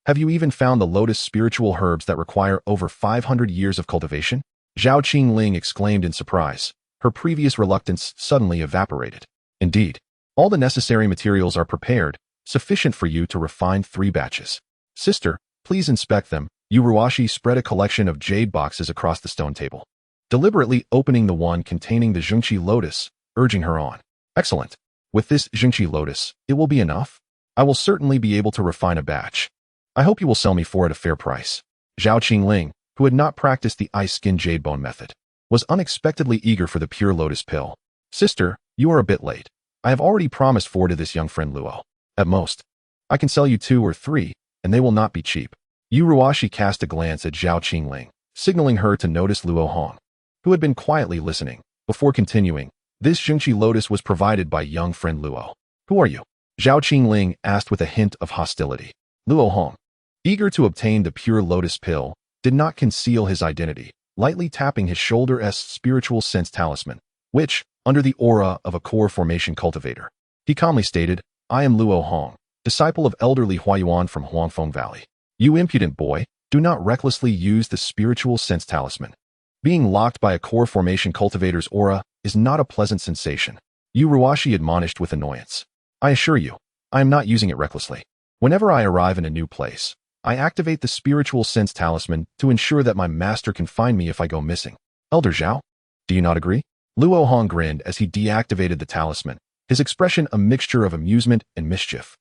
Have you even found the lotus spiritual herbs that require over 500 years of cultivation? Zhao Qingling exclaimed in surprise. Her previous reluctance suddenly evaporated. Indeed, all the necessary materials are prepared, sufficient for you to refine 3 batches. Sister, please inspect them. Yu Ruoshi spread a collection of jade boxes across the stone table, deliberately opening the one containing the Xianxia lotus, urging her on. Excellent. With this Xianxia lotus, it will be enough. I will certainly be able to refine a batch. I hope you will sell me for it at a fair price. Zhao Qingling, who had not practiced the ice-skin jade bone method, was unexpectedly eager for the pure lotus pill. Sister, you are a bit late. I have already promised 4 to this young friend Luo. At most, I can sell you 2 or 3, and they will not be cheap. Yu Ruoshi cast a glance at Zhao Qingling, signaling her to notice Luo Hong, who had been quietly listening. Before continuing, this Xianxia lotus was provided by young friend Luo. Who are you? Zhao Qingling asked with a hint of hostility. Luo Hong, eager to obtain the pure lotus pill, did not conceal his identity, lightly tapping his shoulder's spiritual sense talisman, which, under the aura of a core formation cultivator, he calmly stated, I am Luo Hong, disciple of elderly Huayuan from Huangfeng Valley. You impudent boy, do not recklessly use the spiritual sense talisman. Being locked by a core formation cultivator's aura is not a pleasant sensation. Yu Ruoshi admonished with annoyance. I assure you, I am not using it recklessly. Whenever I arrive in a new place, I activate the spiritual sense talisman to ensure that my master can find me if I go missing. Elder Zhao, do you not agree? Luo Hong grinned as he deactivated the talisman, his expression a mixture of amusement and mischief.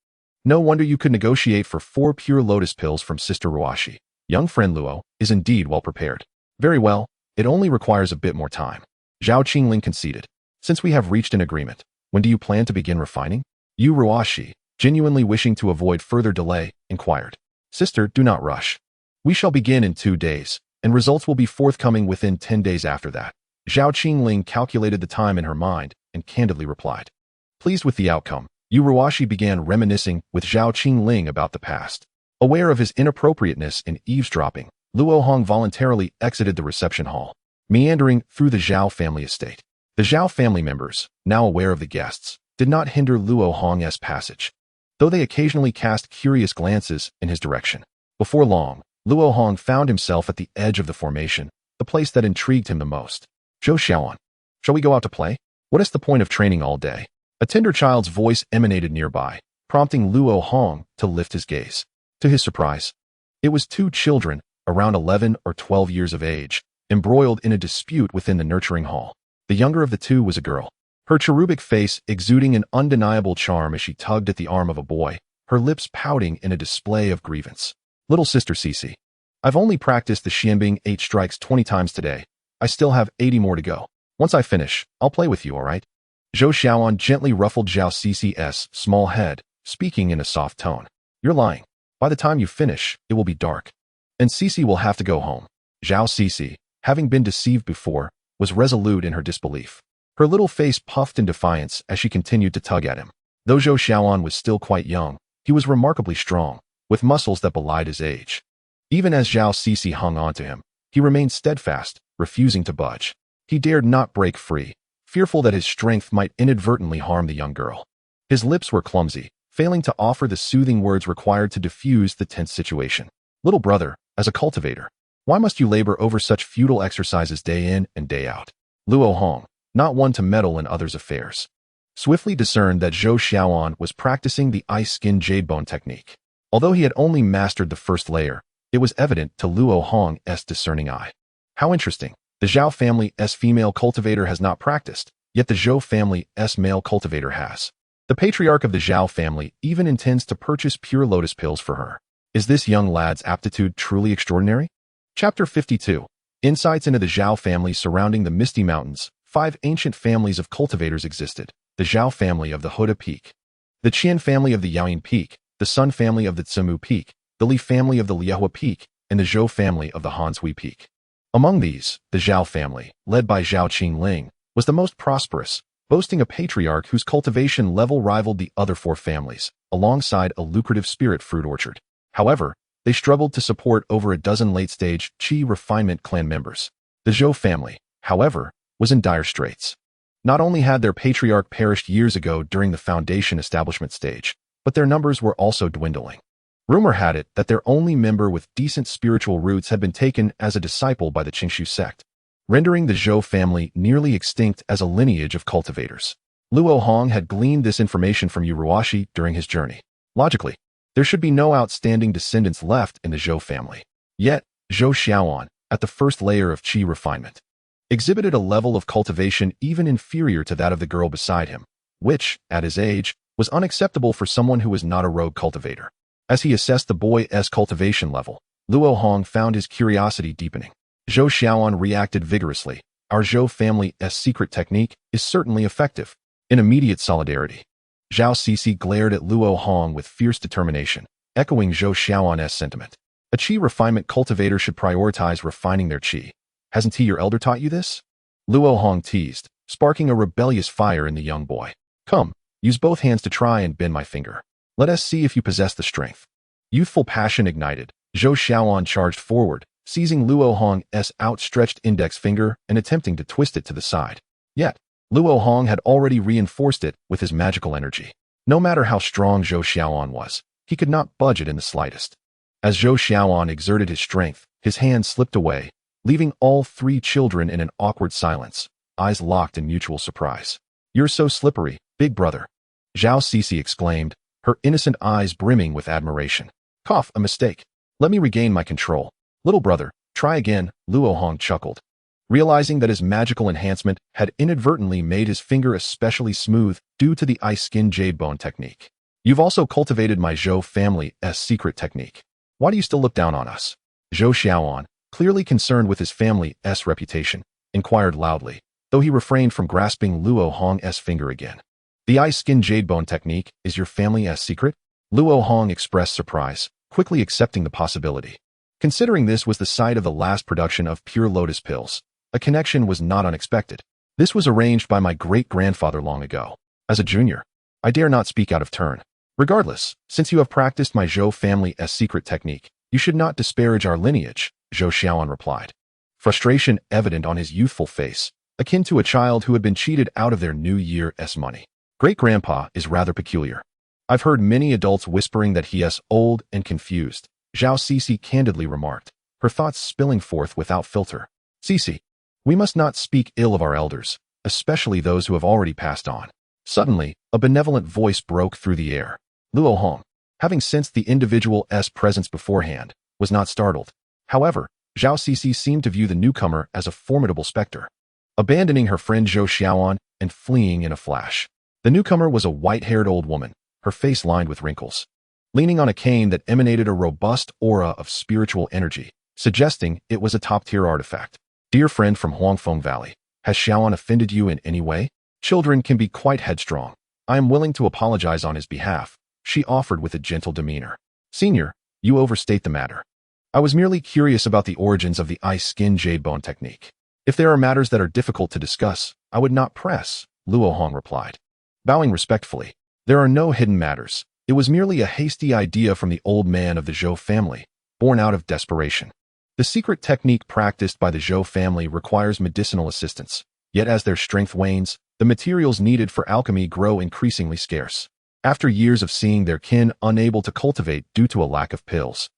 No wonder you could negotiate for 4 pure lotus pills from Sister Ruoshi. Young friend Luo is indeed well prepared. Very well, it only requires a bit more time. Zhao Qingling conceded. Since we have reached an agreement, when do you plan to begin refining? Yu Ruoshi, genuinely wishing to avoid further delay, inquired. Sister, do not rush. We shall begin in 2 days, and results will be forthcoming within 10 days after that. Zhao Qingling calculated the time in her mind and candidly replied. Pleased with the outcome, Yu Ruoshi began reminiscing with Zhao Qingling about the past. Aware of his inappropriateness in eavesdropping, Luo Hong voluntarily exited the reception hall, meandering through the Zhao family estate. The Zhao family members, now aware of the guests, did not hinder Luo Hong's passage, though they occasionally cast curious glances in his direction. Before long, Luo Hong found himself at the edge of the formation, the place that intrigued him the most. Zhou Xiaoan, shall we go out to play? What is the point of training all day? A tender child's voice emanated nearby, prompting Luo Hong to lift his gaze. To his surprise, it was 2 children, around 11 or 12 years of age, embroiled in a dispute within the nurturing hall. The younger of the two was a girl, her cherubic face exuding an undeniable charm as she tugged at the arm of a boy, her lips pouting in a display of grievance. Little sister Cici, I've only practiced the Xianbing 8 strikes 20 times today. I still have 80 more to go. Once I finish, I'll play with you, all right? Zhou Xiaoan gently ruffled Zhao Cici's small head, speaking in a soft tone. You're lying. By the time you finish, it will be dark. And Cici will have to go home. Zhao Cici, having been deceived before, was resolute in her disbelief. Her little face puffed in defiance as she continued to tug at him. Though Zhou Xiaoan was still quite young, he was remarkably strong, with muscles that belied his age. Even as Zhao Cici hung on to him, he remained steadfast, refusing to budge. He dared not break free, fearful that his strength might inadvertently harm the young girl. His lips were clumsy, failing to offer the soothing words required to diffuse the tense situation. Little brother, as a cultivator, why must you labor over such futile exercises day in and day out? Luo Hong, not one to meddle in others' affairs, swiftly discerned that Zhou Xiaoan was practicing the ice-skin jadebone technique. Although he had only mastered the first layer, it was evident to Luo Hong's discerning eye. How interesting. The Zhao family's female cultivator has not practiced, yet the Zhou family's male cultivator has. The patriarch of the Zhao family even intends to purchase pure lotus pills for her. Is this young lad's aptitude truly extraordinary? Chapter 52. Insights into the Zhao family surrounding the Misty Mountains. 5 ancient families of cultivators existed. The Zhao family of the Huda Peak, the Qian family of the Yaoyin Peak, the Sun family of the Zimu Peak, the Li family of the Liehua Peak, and the Zhou family of the Hanshui Peak. Among these, the Zhao family, led by Zhao Qingling, was the most prosperous, boasting a patriarch whose cultivation level rivaled the other 4 families, alongside a lucrative spirit fruit orchard. However, they struggled to support over a dozen late-stage Qi refinement clan members. The Zhou family, however, was in dire straits. Not only had their patriarch perished years ago during the foundation establishment stage, but their numbers were also dwindling. Rumor had it that their only member with decent spiritual roots had been taken as a disciple by the Qingshu sect, rendering the Zhou family nearly extinct as a lineage of cultivators. Luo Hong had gleaned this information from Yuruashi during his journey. Logically, there should be no outstanding descendants left in the Zhou family. Yet, Zhou Xiaoan, at the first layer of Qi refinement, exhibited a level of cultivation even inferior to that of the girl beside him, which, at his age, was unacceptable for someone who was not a rogue cultivator. As he assessed the boy's cultivation level, Luo Hong found his curiosity deepening. Zhou Xiaoan reacted vigorously. Our Zhou family's secret technique is certainly effective. In immediate solidarity, Zhao Cici glared at Luo Hong with fierce determination, echoing Zhou Xiaoan's sentiment. A Qi refinement cultivator should prioritize refining their Qi. Hasn't he your elder taught you this? Luo Hong teased, sparking a rebellious fire in the young boy. Come, use both hands to try and bend my finger. Let us see if you possess the strength. Youthful passion ignited, Zhou Xiaoan charged forward, seizing Luo Hong's outstretched index finger and attempting to twist it to the side. Yet, Luo Hong had already reinforced it with his magical energy. No matter how strong Zhou Xiaoan was, he could not budge it in the slightest. As Zhou Xiaoan exerted his strength, his hand slipped away, leaving all 3 children in an awkward silence, eyes locked in mutual surprise. You're so slippery, big brother. Zhao Cici exclaimed, her innocent eyes brimming with admiration. Cough, a mistake. Let me regain my control. Little brother, try again, Luo Hong chuckled, realizing that his magical enhancement had inadvertently made his finger especially smooth due to the ice-skin jadebone technique. You've also cultivated my Zhou family's secret technique. Why do you still look down on us? Zhou Xiaoan, clearly concerned with his family's reputation, inquired loudly, though he refrained from grasping Luo Hong's finger again. The ice-skin jadebone technique is your family's secret? Luo Hong expressed surprise, quickly accepting the possibility. Considering this was the site of the last production of pure lotus pills, a connection was not unexpected. This was arranged by my great-grandfather long ago. As a junior, I dare not speak out of turn. Regardless, since you have practiced my Zhou family's secret technique, you should not disparage our lineage, Zhou Xiaoan replied. Frustration evident on his youthful face, akin to a child who had been cheated out of their New Year's money. Great-grandpa is rather peculiar. I've heard many adults whispering that he is old and confused, Zhao Cici candidly remarked, her thoughts spilling forth without filter. Cici, we must not speak ill of our elders, especially those who have already passed on. Suddenly, a benevolent voice broke through the air. Luo Hong, having sensed the individual's presence beforehand, was not startled. However, Zhao Cixi seemed to view the newcomer as a formidable specter, abandoning her friend Zhou Xiaoan and fleeing in a flash. The newcomer was a white-haired old woman, her face lined with wrinkles, leaning on a cane that emanated a robust aura of spiritual energy, suggesting it was a top-tier artifact. Dear friend from Huangfeng Valley, has Xiaoan offended you in any way? Children can be quite headstrong. I am willing to apologize on his behalf, she offered with a gentle demeanor. Senior, you overstate the matter. I was merely curious about the origins of the ice skin jade bone technique. If there are matters that are difficult to discuss, I would not press, Luo Hong replied. Bowing respectfully, there are no hidden matters. It was merely a hasty idea from the old man of the Zhou family, born out of desperation. The secret technique practiced by the Zhou family requires medicinal assistance, yet as their strength wanes, the materials needed for alchemy grow increasingly scarce. After years of seeing their kin unable to cultivate due to a lack of pills,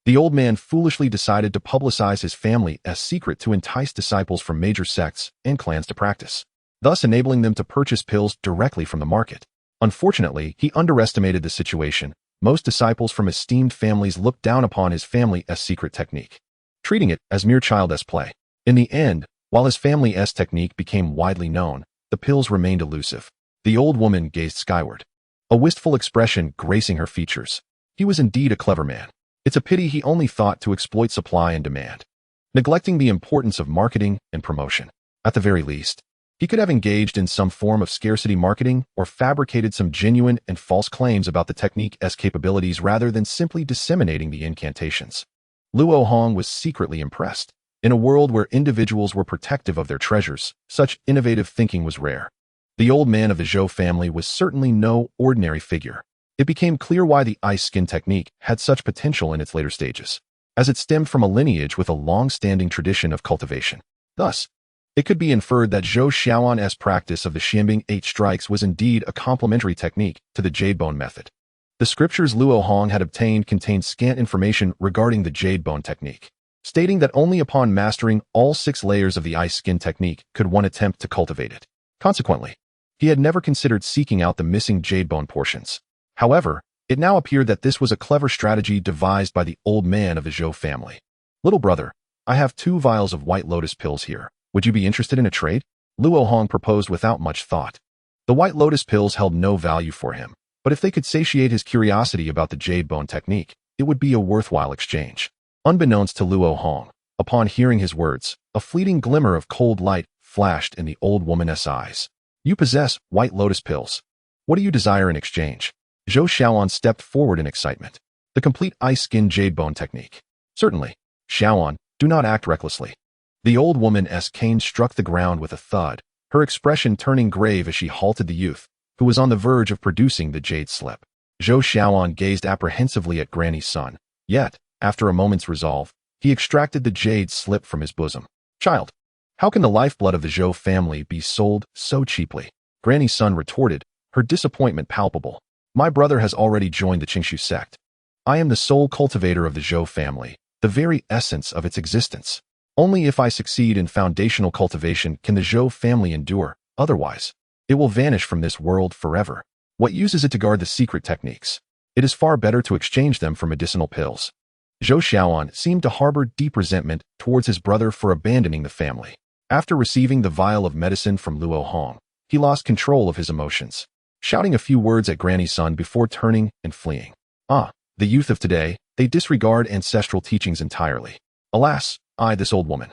the old man foolishly decided to publicize his family as secret to entice disciples from major sects and clans to practice, thus enabling them to purchase pills directly from the market. Unfortunately, he underestimated the situation. Most disciples from esteemed families looked down upon his family as secret technique, treating it as mere childish play. In the end, while his family's technique became widely known, the pills remained elusive. The old woman gazed skyward, a wistful expression gracing her features. He was indeed a clever man. It's a pity he only thought to exploit supply and demand, neglecting the importance of marketing and promotion. At the very least, he could have engaged in some form of scarcity marketing or fabricated some genuine and false claims about the technique's capabilities rather than simply disseminating the incantations. Luo Hong was secretly impressed. In a world where individuals were protective of their treasures, such innovative thinking was rare. The old man of the Zhou family was certainly no ordinary figure. It became clear why the ice skin technique had such potential in its later stages, as it stemmed from a lineage with a long-standing tradition of cultivation. Thus, it could be inferred that Zhou Xiaoan's practice of the Xianbing 8 strikes was indeed a complementary technique to the jade bone method. The scriptures Luo Hong had obtained contained scant information regarding the jade bone technique, stating that only upon mastering all 6 layers of the ice skin technique could one attempt to cultivate it. Consequently, he had never considered seeking out the missing jade bone portions. However, it now appeared that this was a clever strategy devised by the old man of the Zhou family. Little brother, I have 2 vials of white lotus pills here. Would you be interested in a trade? Luo Hong proposed without much thought. The white lotus pills held no value for him, but if they could satiate his curiosity about the jade bone technique, it would be a worthwhile exchange. Unbeknownst to Luo Hong, upon hearing his words, a fleeting glimmer of cold light flashed in the old woman's eyes. You possess white lotus pills. What do you desire in exchange? Zhou Xiaoan stepped forward in excitement. The complete ice skin jade bone technique. Certainly. Xiaoan, do not act recklessly. The old woman's cane struck the ground with a thud, her expression turning grave as she halted the youth, who was on the verge of producing the jade slip. Zhou Xiaoan gazed apprehensively at Granny's son, yet, after a moment's resolve, he extracted the jade slip from his bosom. Child, how can the lifeblood of the Zhou family be sold so cheaply? Granny's son retorted, her disappointment palpable. My brother has already joined the Qingshu sect. I am the sole cultivator of the Zhou family, the very essence of its existence. Only if I succeed in foundational cultivation can the Zhou family endure, otherwise, it will vanish from this world forever. What use is it to guard the secret techniques? It is far better to exchange them for medicinal pills. Zhou Xiaoan seemed to harbor deep resentment towards his brother for abandoning the family. After receiving the vial of medicine from Luo Hong, he lost control of his emotions, shouting a few words at Granny's son before turning and fleeing. The youth of today, they disregard ancestral teachings entirely. Alas, I, this old woman,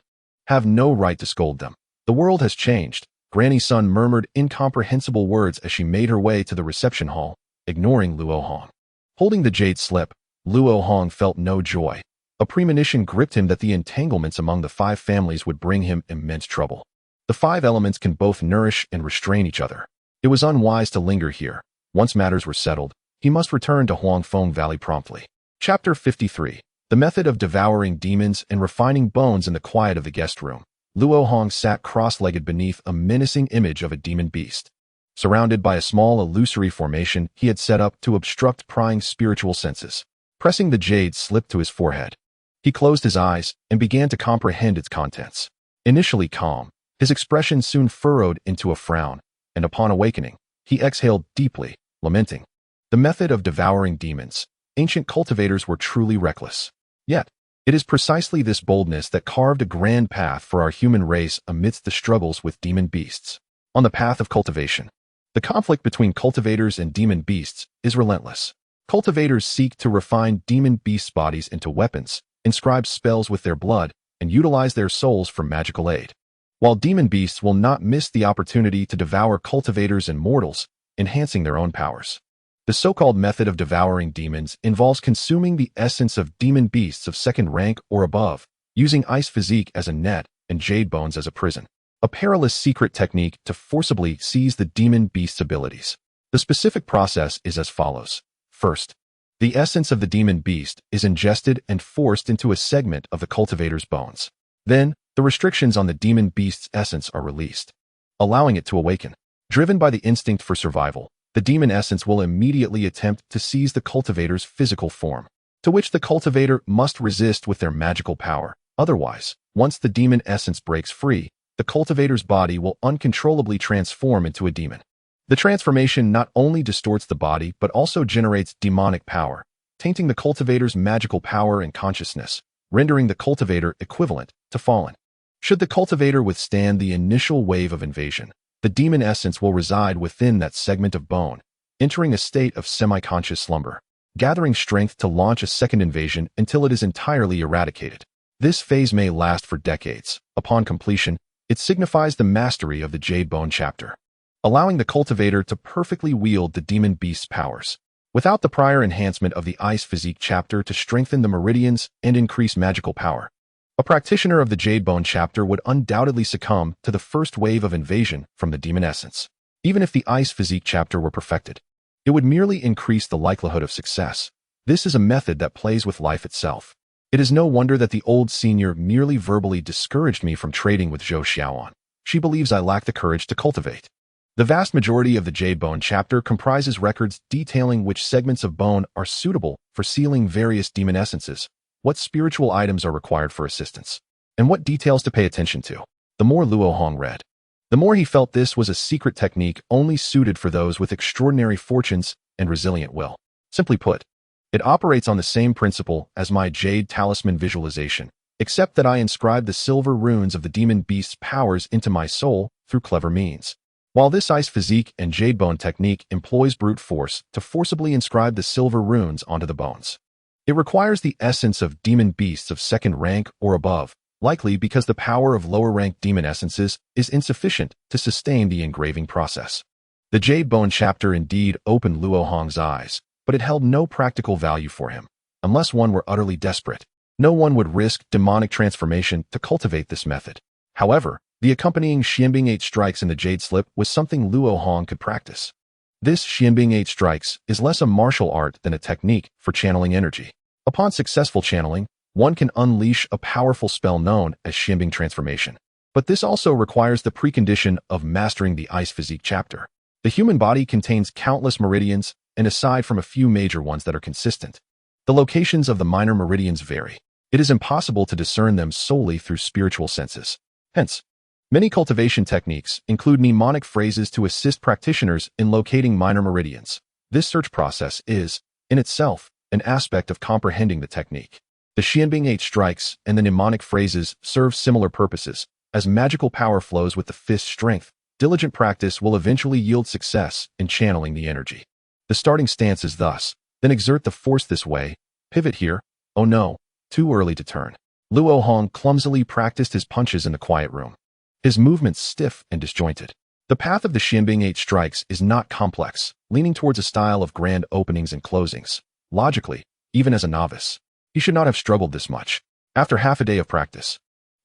have no right to scold them. The world has changed. Granny's son murmured incomprehensible words as she made her way to the reception hall, ignoring Luo Hong. Holding the jade slip, Luo Hong felt no joy. A premonition gripped him that the entanglements among the 5 families would bring him immense trouble. The 5 elements can both nourish and restrain each other. It was unwise to linger here. Once matters were settled, he must return to Huangfeng Valley promptly. Chapter 53. The method of devouring demons and refining bones in the quiet of the guest room. Luo Hong sat cross-legged beneath a menacing image of a demon beast. Surrounded by a small illusory formation he had set up to obstruct prying spiritual senses. Pressing the jade slip to his forehead, he closed his eyes and began to comprehend its contents. Initially calm, his expression soon furrowed into a frown, and upon awakening, he exhaled deeply, lamenting. The method of devouring demons. Ancient cultivators were truly reckless. Yet, It is precisely this boldness that carved a grand path for our human race amidst the struggles with demon beasts. On the path of cultivation, the conflict between cultivators and demon beasts is relentless. Cultivators seek to refine demon beasts' bodies into weapons, inscribe spells with their blood, and utilize their souls for magical aid. While demon beasts will not miss the opportunity to devour cultivators and mortals, enhancing their own powers. The so-called method of devouring demons involves consuming the essence of demon beasts of second rank or above, using ice physique as a net and jade bones as a prison. A perilous secret technique to forcibly seize the demon beast's abilities. The specific process is as follows. First, the essence of the demon beast is ingested and forced into a segment of the cultivator's bones. Then, the restrictions on the demon beast's essence are released, allowing it to awaken. Driven by the instinct for survival, the demon essence will immediately attempt to seize the cultivator's physical form, to which the cultivator must resist with their magical power. Otherwise, once the demon essence breaks free, the cultivator's body will uncontrollably transform into a demon. The transformation not only distorts the body but also generates demonic power, tainting the cultivator's magical power and consciousness, rendering the cultivator equivalent to fallen. Should the cultivator withstand the initial wave of invasion, the demon essence will reside within that segment of bone, entering a state of semi-conscious slumber, gathering strength to launch a second invasion until it is entirely eradicated. This phase may last for decades. Upon completion, it signifies the mastery of the Jade Bone chapter, allowing the cultivator to perfectly wield the demon beast's powers, without the prior enhancement of the Ice Physique chapter to strengthen the meridians and increase magical power. A practitioner of the Jade Bone chapter would undoubtedly succumb to the first wave of invasion from the demon essence. Even if the Ice Physique chapter were perfected, it would merely increase the likelihood of success. This is a method that plays with life itself. It is no wonder that the old senior merely verbally discouraged me from trading with Zhou Xiaoan. She believes I lack the courage to cultivate. The vast majority of the Jade Bone chapter comprises records detailing which segments of bone are suitable for sealing various demon essences, what spiritual items are required for assistance, and what details to pay attention to. The more Luo Hong read, the more he felt this was a secret technique only suited for those with extraordinary fortunes and resilient will. Simply put, it operates on the same principle as my Jade Talisman visualization, except that I inscribe the silver runes of the demon beast's powers into my soul through clever means. While this Ice Physique and Jade Bone technique employs brute force to forcibly inscribe the silver runes onto the bones, it requires the essence of demon beasts of second rank or above, likely because the power of lower-rank demon essences is insufficient to sustain the engraving process. The Jade Bone chapter indeed opened Luo Hong's eyes, but it held no practical value for him. Unless one were utterly desperate, no one would risk demonic transformation to cultivate this method. However, the accompanying Xianbing 8 strikes in the Jade Slip was something Luo Hong could practice. This Xianbing 8 strikes is less a martial art than a technique for channeling energy. Upon successful channeling, one can unleash a powerful spell known as Xianbing transformation. But this also requires the precondition of mastering the Ice Physique chapter. The human body contains countless meridians, and aside from a few major ones that are consistent, the locations of the minor meridians vary. It is impossible to discern them solely through spiritual senses. Hence, many cultivation techniques include mnemonic phrases to assist practitioners in locating minor meridians. This search process is, in itself, an aspect of comprehending the technique. The Xianbing 8 strikes and the mnemonic phrases serve similar purposes. As magical power flows with the fist's strength, diligent practice will eventually yield success in channeling the energy. The starting stance is thus, then exert the force this way, pivot here, oh no, too early to turn. Luo Hong clumsily practiced his punches in the quiet room, his movements stiff and disjointed. The path of the Xianbing 8 strikes is not complex, leaning towards a style of grand openings and closings. Logically, even as a novice, he should not have struggled this much. After half a day of practice,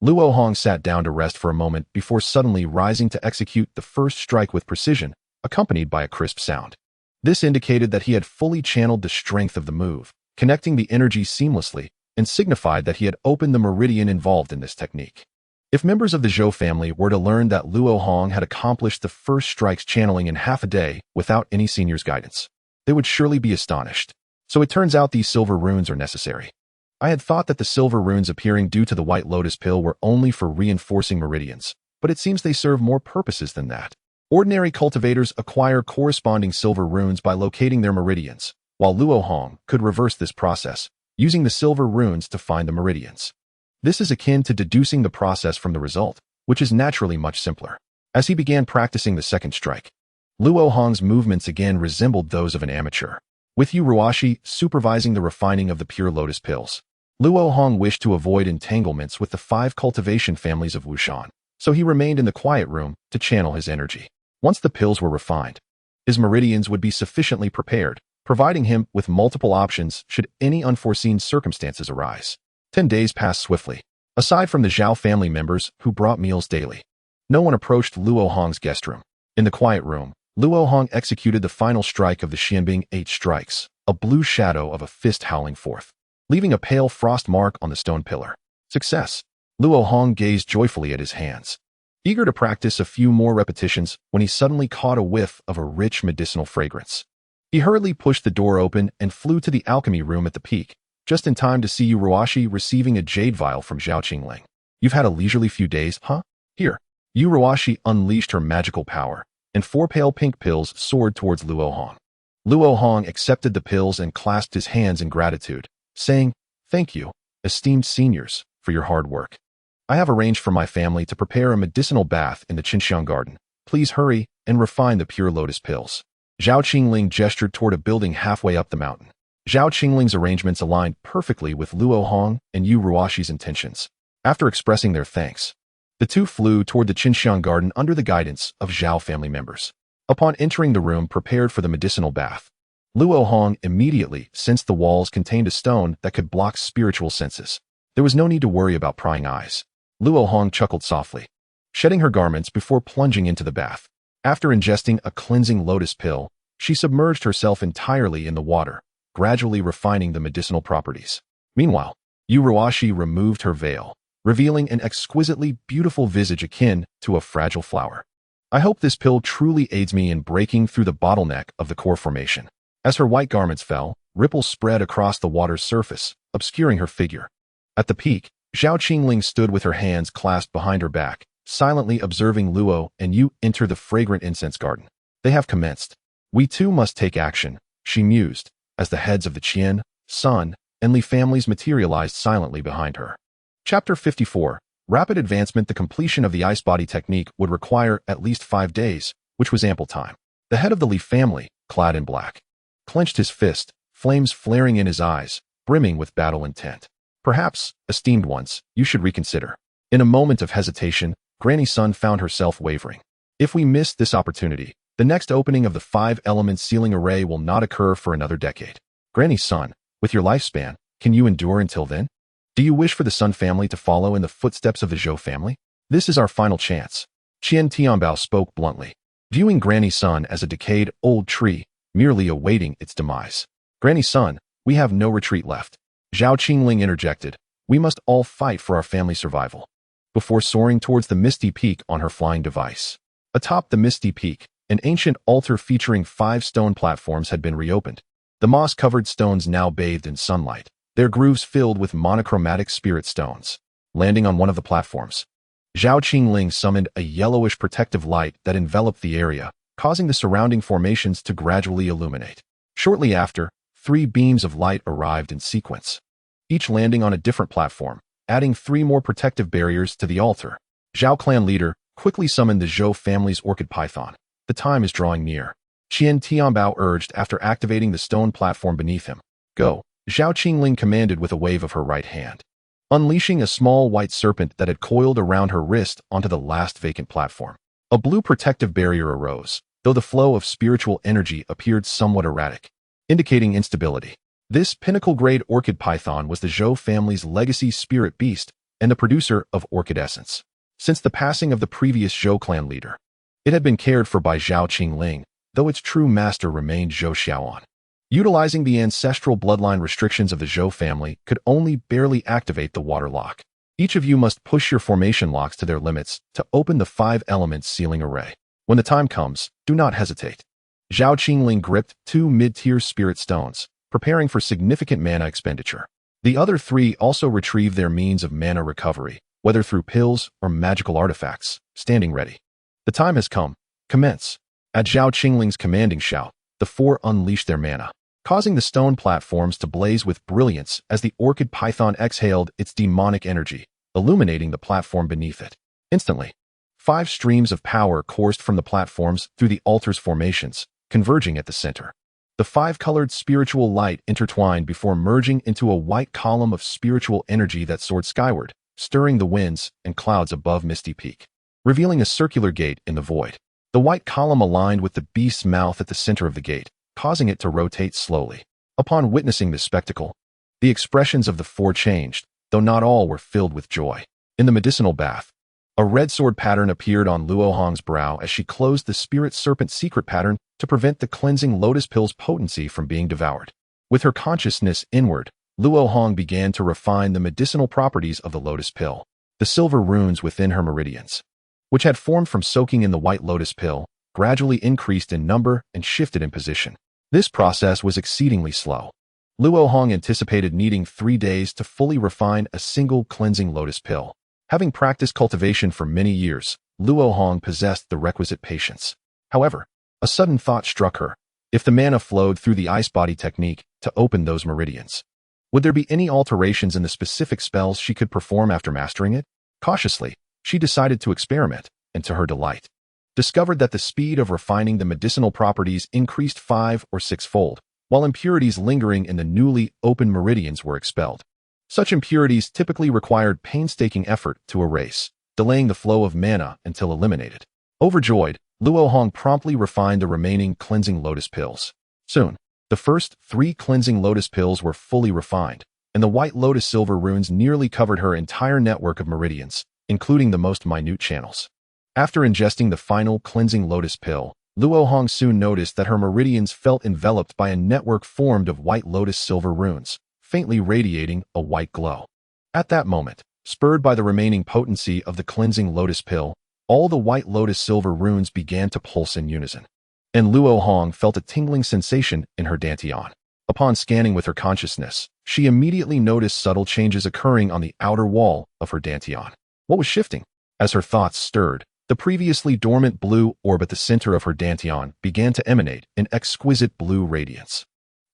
Luo Hong sat down to rest for a moment before suddenly rising to execute the first strike with precision, accompanied by a crisp sound. This indicated that he had fully channeled the strength of the move, connecting the energy seamlessly, and signified that he had opened the meridian involved in this technique. If members of the Zhou family were to learn that Luo Hong had accomplished the first strike's channeling in half a day without any senior's guidance, they would surely be astonished. So it turns out these silver runes are necessary. I had thought that the silver runes appearing due to the white lotus pill were only for reinforcing meridians, but it seems they serve more purposes than that. Ordinary cultivators acquire corresponding silver runes by locating their meridians, while Luo Hong could reverse this process, using the silver runes to find the meridians. This is akin to deducing the process from the result, which is naturally much simpler. As he began practicing the second strike, Luo Hong's movements again resembled those of an amateur. With Yu Ruashi supervising the refining of the pure lotus pills, Luo Hong wished to avoid entanglements with the 5 cultivation families of Wushan, so he remained in the quiet room to channel his energy. Once the pills were refined, his meridians would be sufficiently prepared, providing him with multiple options should any unforeseen circumstances arise. 10 days passed swiftly. Aside from the Zhao family members who brought meals daily, no one approached Luo Hong's guest room. In the quiet room, Luo Hong executed the final strike of the Xianbing 8 strikes, a blue shadow of a fist howling forth, leaving a pale frost mark on the stone pillar. Success! Luo Hong gazed joyfully at his hands, eager to practice a few more repetitions when he suddenly caught a whiff of a rich medicinal fragrance. He hurriedly pushed the door open and flew to the alchemy room at the peak, just in time to see Yu Ruashi receiving a jade vial from Zhao Qingling. You've had a leisurely few days, huh? Here. Yu Ruashi unleashed her magical power, and 4 pale pink pills soared towards Luo Hong. Luo Hong accepted the pills and clasped his hands in gratitude, saying, "Thank you, esteemed seniors, for your hard work. I have arranged for my family to prepare a medicinal bath in the Qinxiang garden. Please hurry and refine the pure lotus pills." Zhao Qingling gestured toward a building halfway up the mountain. Zhao Qingling's arrangements aligned perfectly with Luo Hong and Yu Ruashi's intentions. After expressing their thanks, the two flew toward the Qinxiang garden under the guidance of Zhao family members. Upon entering the room prepared for the medicinal bath, Luo Hong immediately sensed the walls contained a stone that could block spiritual senses. There was no need to worry about prying eyes. Luo Hong chuckled softly, shedding her garments before plunging into the bath. After ingesting a cleansing lotus pill, she submerged herself entirely in the water, gradually refining the medicinal properties. Meanwhile, Yu Ruashi removed her veil, revealing an exquisitely beautiful visage akin to a fragile flower. I hope this pill truly aids me in breaking through the bottleneck of the core formation. As her white garments fell, ripples spread across the water's surface, obscuring her figure. At the peak, Zhao Qingling stood with her hands clasped behind her back, silently observing Luo and Yu enter the fragrant incense garden. They have commenced. We too must take action, she mused, as the heads of the Qian, Sun, and Li families materialized silently behind her. Chapter 54. Rapid advancement. The completion of the ice body technique would require at least 5 days, which was ample time. The head of the Li family, clad in black, clenched his fist, flames flaring in his eyes, brimming with battle intent. Perhaps, esteemed ones, you should reconsider. In a moment of hesitation, Granny Sun found herself wavering. If we miss this opportunity, the next opening of the 5-element sealing array will not occur for another decade. Granny Sun, with your lifespan, can you endure until then? Do you wish for the Sun family to follow in the footsteps of the Zhou family? This is our final chance. Qian Tianbao spoke bluntly, viewing Granny Sun as a decayed, old tree, merely awaiting its demise. Granny Sun, we have no retreat left. Zhao Qingling interjected, we must all fight for our family survival. Before soaring towards the misty peak on her flying device. Atop the misty peak, an ancient altar featuring 5 stone platforms had been reopened. The moss-covered stones now bathed in sunlight, their grooves filled with monochromatic spirit stones. Landing on one of the platforms, Zhao Qingling summoned a yellowish protective light that enveloped the area, causing the surrounding formations to gradually illuminate. Shortly after, 3 beams of light arrived in sequence, each landing on a different platform, adding 3 more protective barriers to the altar. Zhao clan leader quickly summoned the Zhou family's orchid python. The time is drawing near. Qian Tianbao urged after activating the stone platform beneath him. Go, Zhao Qingling commanded with a wave of her right hand, unleashing a small white serpent that had coiled around her wrist onto the last vacant platform. A blue protective barrier arose, though the flow of spiritual energy appeared somewhat erratic, indicating instability. This pinnacle-grade orchid python was the Zhou family's legacy spirit beast and the producer of orchid essence. Since the passing of the previous Zhou clan leader, it had been cared for by Zhao Qingling, though its true master remained Zhou Xiaoan. Utilizing the ancestral bloodline restrictions of the Zhou family could only barely activate the water lock. Each of you must push your formation locks to their limits to open the 5-element sealing array. When the time comes, do not hesitate. Zhao Qingling gripped 2 mid-tier spirit stones, preparing for significant mana expenditure. The other 3 also retrieved their means of mana recovery, whether through pills or magical artifacts, standing ready. The time has come. Commence. At Zhao Qingling's commanding shout, the 4 unleashed their mana. causing the stone platforms to blaze with brilliance as the orchid python exhaled its demonic energy, illuminating the platform beneath it. Instantly, 5 streams of power coursed from the platforms through the altar's formations, converging at the center. The 5-colored spiritual light intertwined before merging into a white column of spiritual energy that soared skyward, stirring the winds and clouds above Misty Peak, revealing a circular gate in the void. The white column aligned with the beast's mouth at the center of the gate, causing it to rotate slowly. Upon witnessing this spectacle, the expressions of the 4 changed, though not all were filled with joy. In the medicinal bath, a red sword pattern appeared on Luo Hong's brow as she closed the spirit serpent secret pattern to prevent the cleansing lotus pill's potency from being devoured. With her consciousness inward, Luo Hong began to refine the medicinal properties of the lotus pill. The silver runes within her meridians, which had formed from soaking in the white lotus pill, gradually increased in number and shifted in position. This process was exceedingly slow. Luo Hong anticipated needing 3 days to fully refine a single cleansing lotus pill. Having practiced cultivation for many years, Luo Hong possessed the requisite patience. However, a sudden thought struck her. If the mana flowed through the ice body technique to open those meridians, would there be any alterations in the specific spells she could perform after mastering it? Cautiously, she decided to experiment, and to her delight, discovered that the speed of refining the medicinal properties increased 5 or 6-fold, while impurities lingering in the newly opened meridians were expelled. Such impurities typically required painstaking effort to erase, delaying the flow of mana until eliminated. Overjoyed, Luo Hong promptly refined the remaining cleansing lotus pills. Soon, the first 3 cleansing lotus pills were fully refined, and the white lotus silver runes nearly covered her entire network of meridians, including the most minute channels. After ingesting the final cleansing lotus pill, Luo Hong soon noticed that her meridians felt enveloped by a network formed of white lotus silver runes, faintly radiating a white glow. At that moment, spurred by the remaining potency of the cleansing lotus pill, all the white lotus silver runes began to pulse in unison, and Luo Hong felt a tingling sensation in her dantian. Upon scanning with her consciousness, she immediately noticed subtle changes occurring on the outer wall of her dantian. What was shifting? As her thoughts stirred, the previously dormant blue orb at the center of her dantian began to emanate an exquisite blue radiance,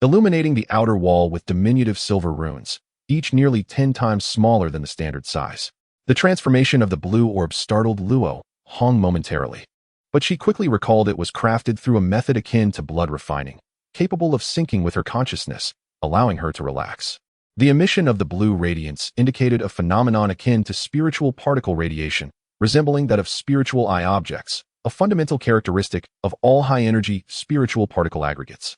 illuminating the outer wall with diminutive silver runes, each nearly 10 times smaller than the standard size. The transformation of the blue orb startled Luo Hong momentarily, but she quickly recalled it was crafted through a method akin to blood refining, capable of syncing with her consciousness, allowing her to relax. The emission of the blue radiance indicated a phenomenon akin to spiritual particle radiation, resembling that of spiritual eye objects, a fundamental characteristic of all high-energy spiritual particle aggregates.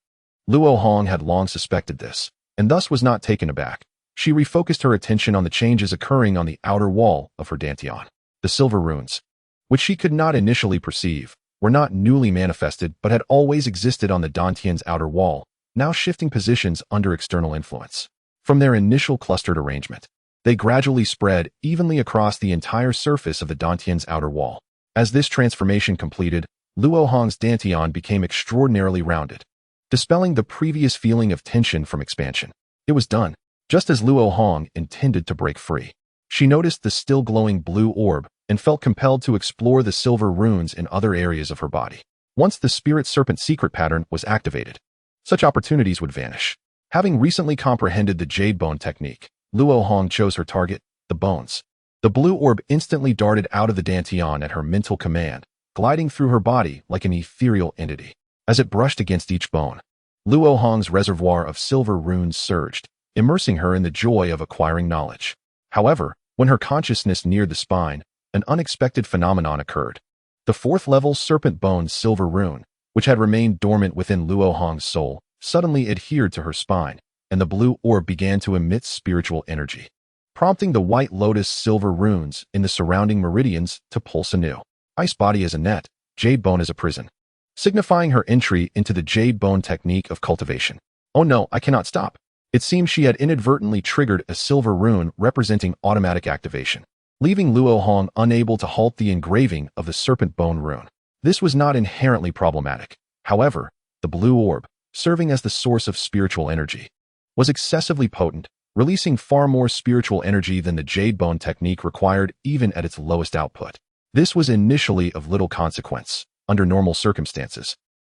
Luo Hong had long suspected this, and thus was not taken aback. She refocused her attention on the changes occurring on the outer wall of her dantian. The silver runes, which she could not initially perceive, were not newly manifested but had always existed on the dantian's outer wall, now shifting positions under external influence. From their initial clustered arrangement, they gradually spread evenly across the entire surface of the dantian's outer wall. As this transformation completed, Luo Hong's dantian became extraordinarily rounded, dispelling the previous feeling of tension from expansion. It was done, just as Luo Hong intended to break free. She noticed the still glowing blue orb and felt compelled to explore the silver runes in other areas of her body. Once the spirit serpent secret pattern was activated, such opportunities would vanish. Having recently comprehended the jade bone technique, Luo Hong chose her target, the bones. The blue orb instantly darted out of the dantian at her mental command, gliding through her body like an ethereal entity. As it brushed against each bone, Luo Hong's reservoir of silver runes surged, immersing her in the joy of acquiring knowledge. However, when her consciousness neared the spine, an unexpected phenomenon occurred. The 4th-level serpent bone silver rune, which had remained dormant within Luo Hong's soul, suddenly adhered to her spine, and the blue orb began to emit spiritual energy, prompting the white lotus silver runes in the surrounding meridians to pulse anew. Ice body as a net, jade bone as a prison, signifying her entry into the jade bone technique of cultivation. Oh no, I cannot stop. It seemed she had inadvertently triggered a silver rune representing automatic activation, leaving Luo Hong unable to halt the engraving of the serpent bone rune. This was not inherently problematic. However, the blue orb, serving as the source of spiritual energy, was excessively potent, releasing far more spiritual energy than the jade bone technique required even at its lowest output. This was initially of little consequence, under normal circumstances.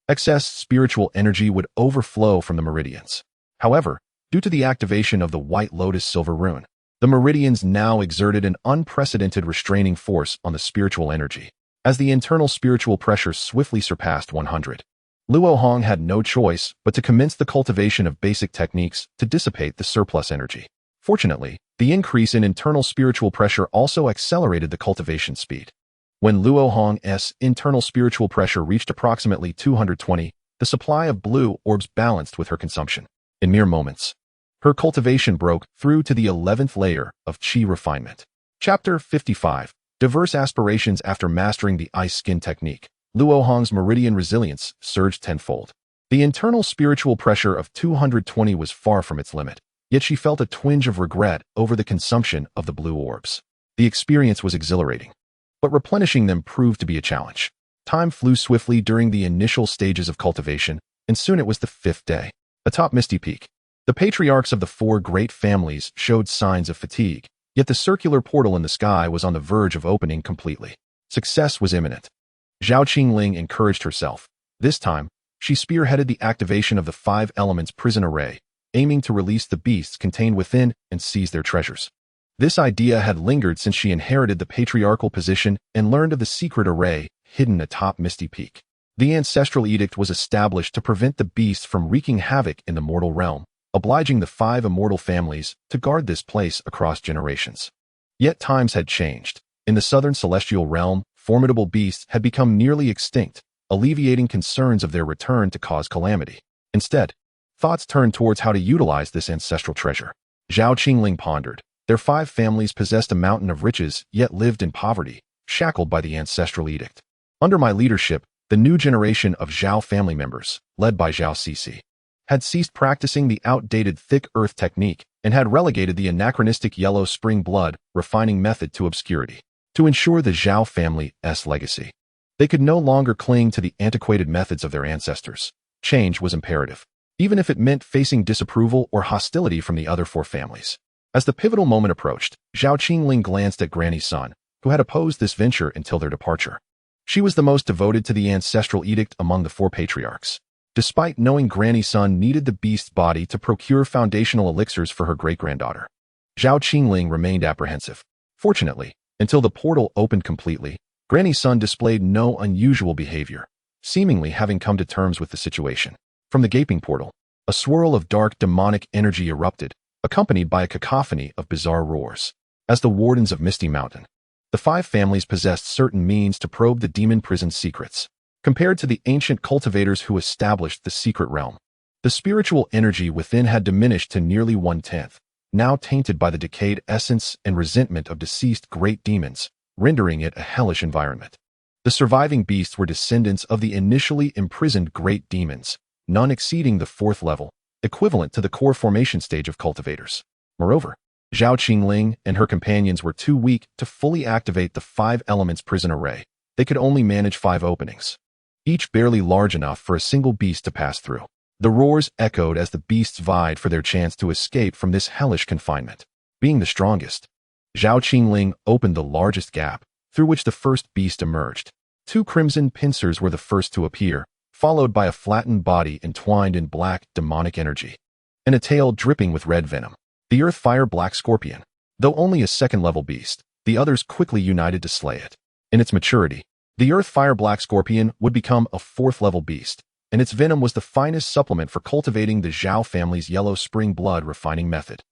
Excess spiritual energy would overflow from the meridians. However, due to the activation of the White Lotus Silver Rune, the meridians now exerted an unprecedented restraining force on the spiritual energy. As the internal spiritual pressure swiftly surpassed 100, Luo Hong had no choice but to commence the cultivation of basic techniques to dissipate the surplus energy. Fortunately, the increase in internal spiritual pressure also accelerated the cultivation speed. When Luo Hong's internal spiritual pressure reached approximately 220, the supply of blue orbs balanced with her consumption. In mere moments, her cultivation broke through to the 11th layer of Qi refinement. Chapter 55. Diverse aspirations. After mastering the ice skin technique, Luo Hong's meridian resilience surged tenfold. The internal spiritual pressure of 220 was far from its limit, yet she felt a twinge of regret over the consumption of the blue orbs. The experience was exhilarating, but replenishing them proved to be a challenge. Time flew swiftly during the initial stages of cultivation, and soon it was the 5th day. Atop Misty Peak, the patriarchs of the 4 great families showed signs of fatigue, yet the circular portal in the sky was on the verge of opening completely. Success was imminent. Zhao Qingling encouraged herself. This time, she spearheaded the activation of the 5 elements prison array, aiming to release the beasts contained within and seize their treasures. This idea had lingered since she inherited the patriarchal position and learned of the secret array hidden atop Misty Peak. The ancestral edict was established to prevent the beasts from wreaking havoc in the mortal realm, obliging the 5 immortal families to guard this place across generations. Yet times had changed. In the southern celestial realm, formidable beasts had become nearly extinct, alleviating concerns of their return to cause calamity. Instead, thoughts turned towards how to utilize this ancestral treasure. Zhao Qingling pondered. Their 5 families possessed a mountain of riches, yet lived in poverty, shackled by the ancestral edict. Under my leadership, the new generation of Zhao family members, led by Zhao Cixi, had ceased practicing the outdated thick earth technique and had relegated the anachronistic yellow spring blood refining method to obscurity. To ensure the Zhao family's legacy, they could no longer cling to the antiquated methods of their ancestors. Change was imperative, even if it meant facing disapproval or hostility from the other 4 families. As the pivotal moment approached, Zhao Qingling glanced at Granny Sun, who had opposed this venture until their departure. She was the most devoted to the ancestral edict among the 4 patriarchs. Despite knowing Granny Sun needed the beast's body to procure foundational elixirs for her great-granddaughter, Zhao Qingling remained apprehensive. Fortunately, until the portal opened completely, Granny Sun displayed no unusual behavior, seemingly having come to terms with the situation. From the gaping portal, a swirl of dark demonic energy erupted, accompanied by a cacophony of bizarre roars. As the wardens of Misty Mountain, the 5 families possessed certain means to probe the demon prison's secrets. Compared to the ancient cultivators who established the secret realm, the spiritual energy within had diminished to nearly 1/10, now tainted by the decayed essence and resentment of deceased great demons, rendering it a hellish environment. The surviving beasts were descendants of the initially imprisoned great demons, none exceeding the 4th level, equivalent to the core formation stage of cultivators. Moreover, Zhao Qingling and her companions were too weak to fully activate the 5 elements prison array. They could only manage 5 openings, each barely large enough for a single beast to pass through. The roars echoed as the beasts vied for their chance to escape from this hellish confinement. Being the strongest, Zhao Qingling opened the largest gap, through which the first beast emerged. 2 crimson pincers were the first to appear, followed by a flattened body entwined in black demonic energy, and a tail dripping with red venom. The earth-fire black scorpion. Though only a 2nd-level beast, the others quickly united to slay it. In its maturity, the earth-fire black scorpion would become a 4th-level beast, and its venom was the finest supplement for cultivating the Zhao family's yellow spring blood refining method.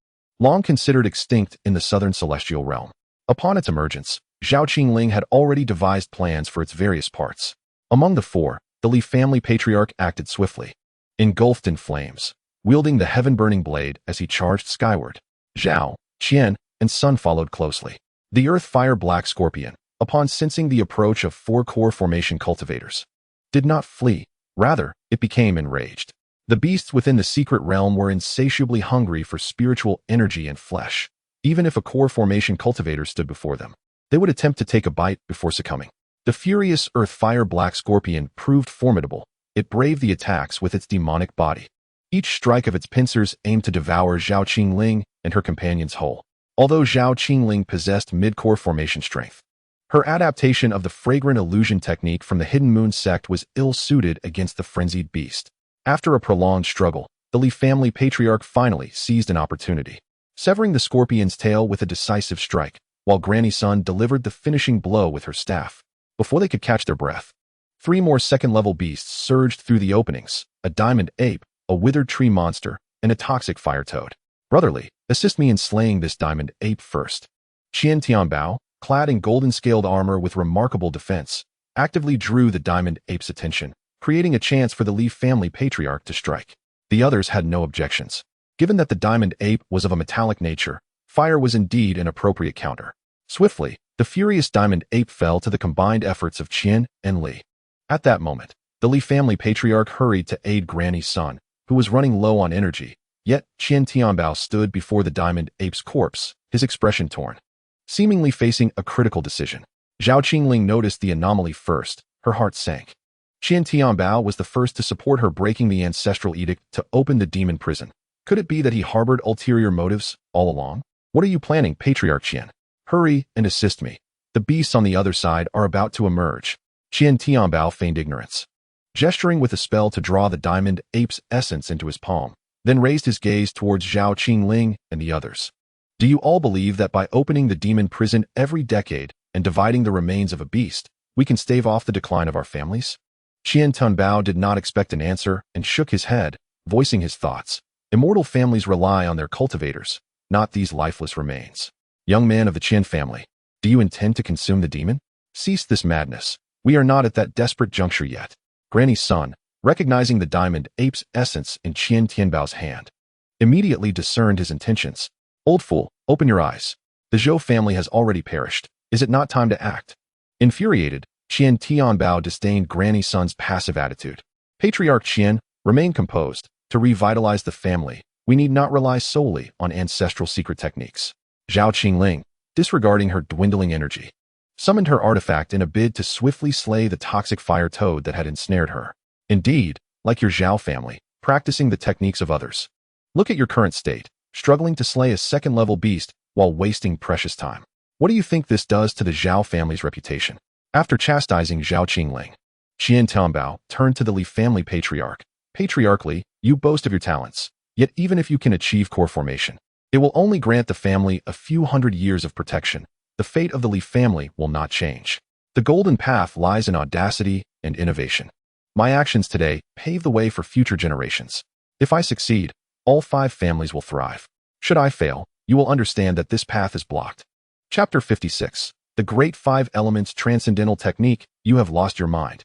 Long considered extinct in the southern celestial realm, upon its emergence, Zhao Qingling had already devised plans for its various parts. Among the 4, the Li family patriarch acted swiftly. Engulfed in flames, wielding the heaven-burning blade as he charged skyward, Zhao, Qian, and Sun followed closely. The earth-fire black scorpion, upon sensing the approach of 4 core formation cultivators, did not flee. Rather, it became enraged. The beasts within the secret realm were insatiably hungry for spiritual energy and flesh. Even if a core formation cultivator stood before them, they would attempt to take a bite before succumbing. The furious earth-fire black scorpion proved formidable. It braved the attacks with its demonic body. Each strike of its pincers aimed to devour Zhao Qingling and her companions whole. Although Zhao Qingling possessed mid-core formation strength, Her adaptation of the fragrant illusion technique from the Hidden Moon sect was ill-suited against the frenzied beast. After a prolonged struggle, the Li family patriarch finally seized an opportunity, severing the scorpion's tail with a decisive strike, while Granny Sun delivered the finishing blow with her staff. Before they could catch their breath, 3 more second-level beasts surged through the openings: a diamond ape, a withered tree monster, and a toxic fire toad. Brotherly, assist me in slaying this diamond ape first. Qian Tianbao, clad in golden-scaled armor with remarkable defense, actively drew the diamond ape's attention, creating a chance for the Li family patriarch to strike. The others had no objections. Given that the diamond ape was of a metallic nature, fire was indeed an appropriate counter. Swiftly, the furious diamond ape fell to the combined efforts of Qian and Li. At that moment, the Li family patriarch hurried to aid Granny Sun, who was running low on energy, yet Qian Tianbao stood before the diamond ape's corpse, his expression torn, seemingly facing a critical decision. Zhao Qingling noticed the anomaly first. Her heart sank. Qian Tianbao was the first to support her breaking the ancestral edict to open the demon prison. Could it be that he harbored ulterior motives all along? What are you planning, Patriarch Qian? Hurry and assist me. The beasts on the other side are about to emerge. Qian Tianbao feigned ignorance, gesturing with a spell to draw the diamond ape's essence into his palm, then raised his gaze towards Zhao Qingling and the others. Do you all believe that by opening the demon prison every decade and dividing the remains of a beast, we can stave off the decline of our families? Qian Tianbao did not expect an answer and shook his head, voicing his thoughts. Immortal families rely on their cultivators, not these lifeless remains. Young man of the Qian family, do you intend to consume the demon? Cease this madness. We are not at that desperate juncture yet. Granny Sun, recognizing the diamond ape's essence in Qian Tianbao's hand, immediately discerned his intentions. Old fool, open your eyes. The Zhou family has already perished. Is it not time to act? Infuriated, Qian Tianbao disdained Granny Sun's passive attitude. Patriarch Qian, remain composed. To revitalize the family, we need not rely solely on ancestral secret techniques. Zhao Qingling, disregarding her dwindling energy, summoned her artifact in a bid to swiftly slay the toxic fire toad that had ensnared her. Indeed, like your Zhao family, practicing the techniques of others. Look at your current state, struggling to slay a second-level beast while wasting precious time. What do you think this does to the Zhao family's reputation? After chastising Zhao Qingling, Qian Tianbao turned to the Li family patriarch. Patriarchally, you boast of your talents, yet even if you can achieve core formation, it will only grant the family a few hundred years of protection. The fate of the Li family will not change. The golden path lies in audacity and innovation. My actions today pave the way for future generations. If I succeed, all 5 families will thrive. Should I fail, you will understand that this path is blocked. Chapter 56. The Great 5 Elements Transcendental Technique. You have lost your mind.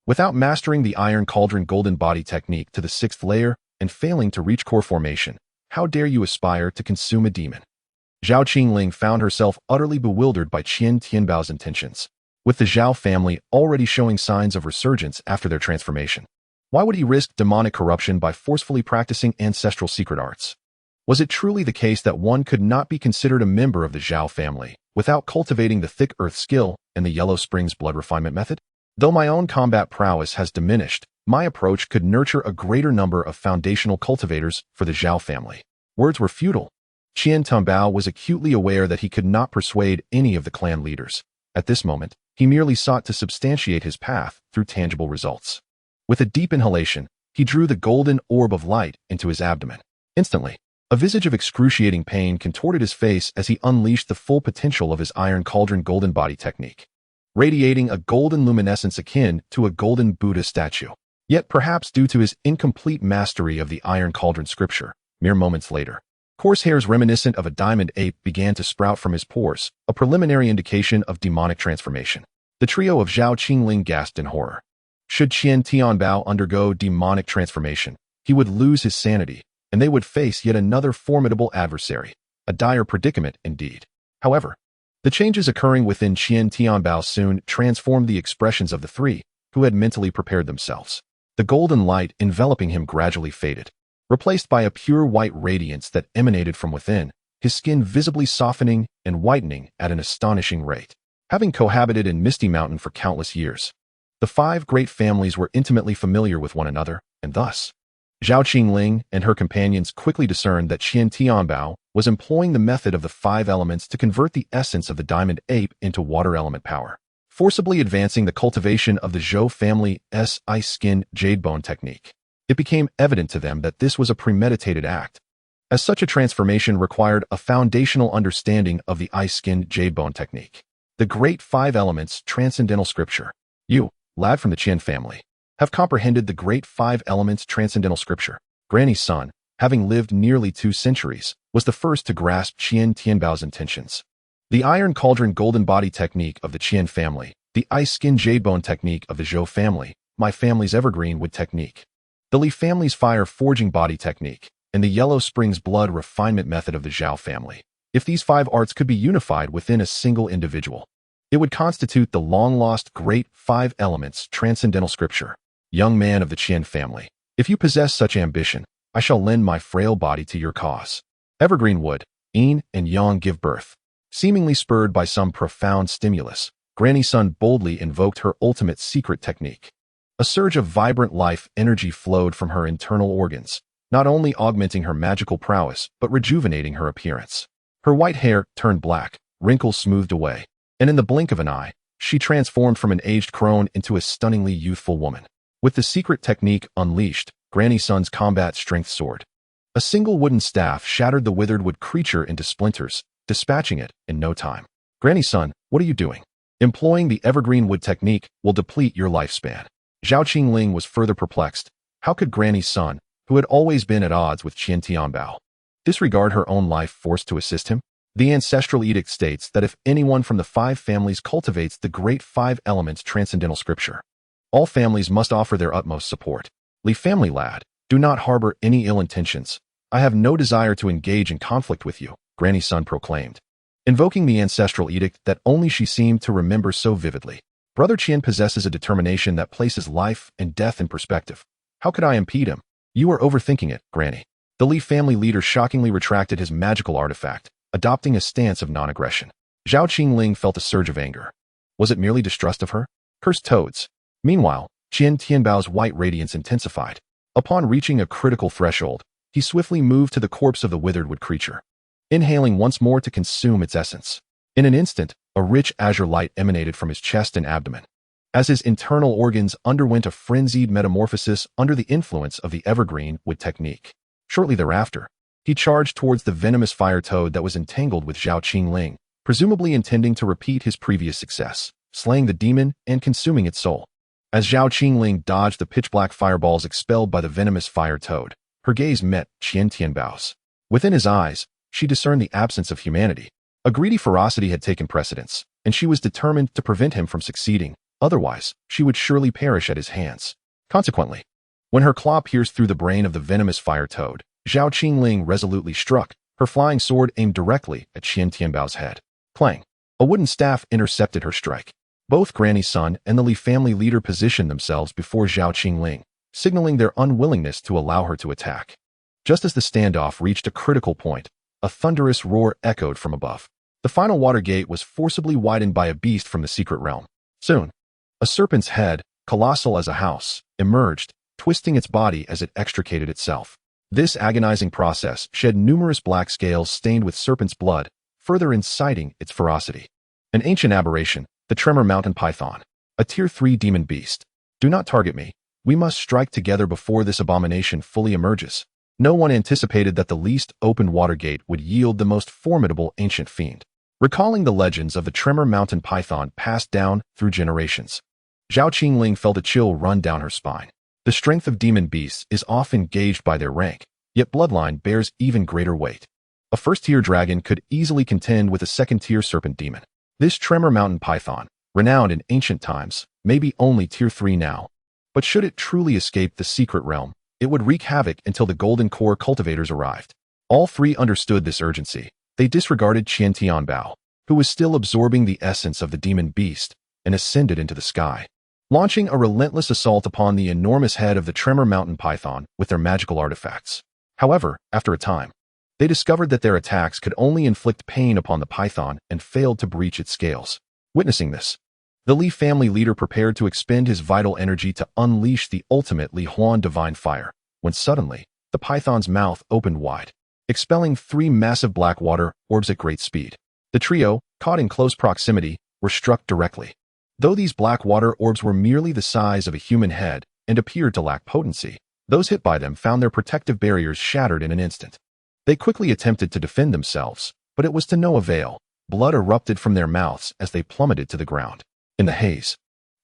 Without mastering the Iron Cauldron Golden Body technique to the 6th layer and failing to reach core formation, how dare you aspire to consume a demon? Zhao Qingling found herself utterly bewildered by Qian Tianbao's intentions, with the Zhao family already showing signs of resurgence after their transformation. Why would he risk demonic corruption by forcefully practicing ancestral secret arts? Was it truly the case that one could not be considered a member of the Zhao family without cultivating the thick earth skill and the Yellow Springs blood refinement method? Though my own combat prowess has diminished, my approach could nurture a greater number of foundational cultivators for the Zhao family. Words were futile. Qian Tianbao was acutely aware that he could not persuade any of the clan leaders. At this moment, he merely sought to substantiate his path through tangible results. With a deep inhalation, he drew the golden orb of light into his abdomen. Instantly, a visage of excruciating pain contorted his face as he unleashed the full potential of his Iron Cauldron Golden Body technique, radiating a golden luminescence akin to a golden Buddha statue. Yet perhaps due to his incomplete mastery of the Iron Cauldron scripture, mere moments later, coarse hairs reminiscent of a diamond ape began to sprout from his pores, a preliminary indication of demonic transformation. The trio of Zhao Qingling gasped in horror. Should Qian Tianbao undergo demonic transformation, he would lose his sanity, and they would face yet another formidable adversary. A dire predicament indeed. However, the changes occurring within Qian Tianbao soon transformed the expressions of the 3, who had mentally prepared themselves. The golden light enveloping him gradually faded, replaced by a pure white radiance that emanated from within, his skin visibly softening and whitening at an astonishing rate. Having cohabited in Misty Mountain for countless years, the 5 great families were intimately familiar with one another, and thus, Zhao Qingling and her companions quickly discerned that Qian Tianbao was employing the method of the 5 elements to convert the essence of the diamond ape into water element power, forcibly advancing the cultivation of the Zhou family's ice skin jade bone technique. It became evident to them that this was a premeditated act, as such a transformation required a foundational understanding of the ice skin jade bone technique. The Great 5 Elements Transcendental Scripture. You, lad from the Qian family, have comprehended the Great 5 Elements Transcendental Scripture. Granny's son, having lived nearly 2 centuries, was the first to grasp Qian Tianbao's intentions. The Iron Cauldron Golden Body technique of the Qian family, the Ice Skin Jade Bone technique of the Zhou family, my family's Evergreen Wood technique, the Li family's Fire Forging Body technique, and the Yellow Springs Blood Refinement method of the Zhao family. If these 5 arts could be unified within a single individual, it would constitute the long-lost Great 5 Elements Transcendental Scripture. Young man of the Qian family, if you possess such ambition, I shall lend my frail body to your cause. Evergreen Wood, Yin and Yang give birth. Seemingly spurred by some profound stimulus, Granny Sun boldly invoked her ultimate secret technique. A surge of vibrant life energy flowed from her internal organs, not only augmenting her magical prowess, but rejuvenating her appearance. Her white hair turned black, wrinkles smoothed away, and in the blink of an eye, she transformed from an aged crone into a stunningly youthful woman. With the secret technique unleashed, Granny Sun's combat strength soared. A single wooden staff shattered the withered wood creature into splinters, dispatching it in no time. Granny Sun, what are you doing? Employing the Evergreen Wood technique will deplete your lifespan. Zhao Qingling was further perplexed. How could Granny Sun, who had always been at odds with Qian Tianbao, disregard her own life force to assist him? The ancestral edict states that if anyone from the 5 families cultivates the Great 5 Elements Transcendental Scripture, all families must offer their utmost support. Li family lad, do not harbor any ill intentions. I have no desire to engage in conflict with you, Granny Sun proclaimed, invoking the ancestral edict that only she seemed to remember so vividly. Brother Qian possesses a determination that places life and death in perspective. How could I impede him? You are overthinking it, Granny. The Li family leader shockingly retracted his magical artifact, adopting a stance of non-aggression. Zhao Qingling felt a surge of anger. Was it merely distrust of her? Cursed toads. Meanwhile, Qian Tianbao's white radiance intensified. Upon reaching a critical threshold, he swiftly moved to the corpse of the withered wood creature, inhaling once more to consume its essence. In an instant, a rich azure light emanated from his chest and abdomen, as his internal organs underwent a frenzied metamorphosis under the influence of the Evergreen Wood technique. Shortly thereafter, he charged towards the venomous fire toad that was entangled with Zhao Qingling, presumably intending to repeat his previous success, slaying the demon and consuming its soul. As Zhao Qingling dodged the pitch-black fireballs expelled by the venomous fire toad, her gaze met Qian Tianbao's. Within his eyes, she discerned the absence of humanity. A greedy ferocity had taken precedence, and she was determined to prevent him from succeeding, otherwise, she would surely perish at his hands. Consequently, when her claw pierced through the brain of the venomous fire toad, Zhao Qingling resolutely struck, her flying sword aimed directly at Qian Tianbao's head. Clang! A wooden staff intercepted her strike. Both Granny Sun and the Li family leader positioned themselves before Zhao Qingling, signaling their unwillingness to allow her to attack. Just as the standoff reached a critical point, a thunderous roar echoed from above. The final water gate was forcibly widened by a beast from the secret realm. Soon, a serpent's head, colossal as a house, emerged, twisting its body as it extricated itself. This agonizing process shed numerous black scales stained with serpent's blood, further inciting its ferocity. An ancient aberration, the Tremor Mountain Python, a Tier 3 demon beast. Do not target me. We must strike together before this abomination fully emerges. No one anticipated that the least open water gate would yield the most formidable ancient fiend. Recalling the legends of the Tremor Mountain Python passed down through generations, Zhao Qingling felt a chill run down her spine. The strength of demon beasts is often gauged by their rank, yet bloodline bears even greater weight. A first-tier dragon could easily contend with a second-tier serpent demon. This Tremor Mountain Python, renowned in ancient times, may be only Tier 3 now, but should it truly escape the secret realm, it would wreak havoc until the Golden Core cultivators arrived. All 3 understood this urgency. They disregarded Qian Tianbao, who was still absorbing the essence of the demon beast, and ascended into the sky, launching a relentless assault upon the enormous head of the Tremor Mountain Python with their magical artifacts. However, after a time, they discovered that their attacks could only inflict pain upon the python and failed to breach its scales. Witnessing this, the Li family leader prepared to expend his vital energy to unleash the ultimate Li Huan divine fire, when suddenly, the python's mouth opened wide. expelling 3 massive black water orbs at great speed. The trio, caught in close proximity, were struck directly. Though these black water orbs were merely the size of a human head and appeared to lack potency, those hit by them found their protective barriers shattered in an instant. They quickly attempted to defend themselves, but it was to no avail. Blood erupted from their mouths as they plummeted to the ground. In the haze,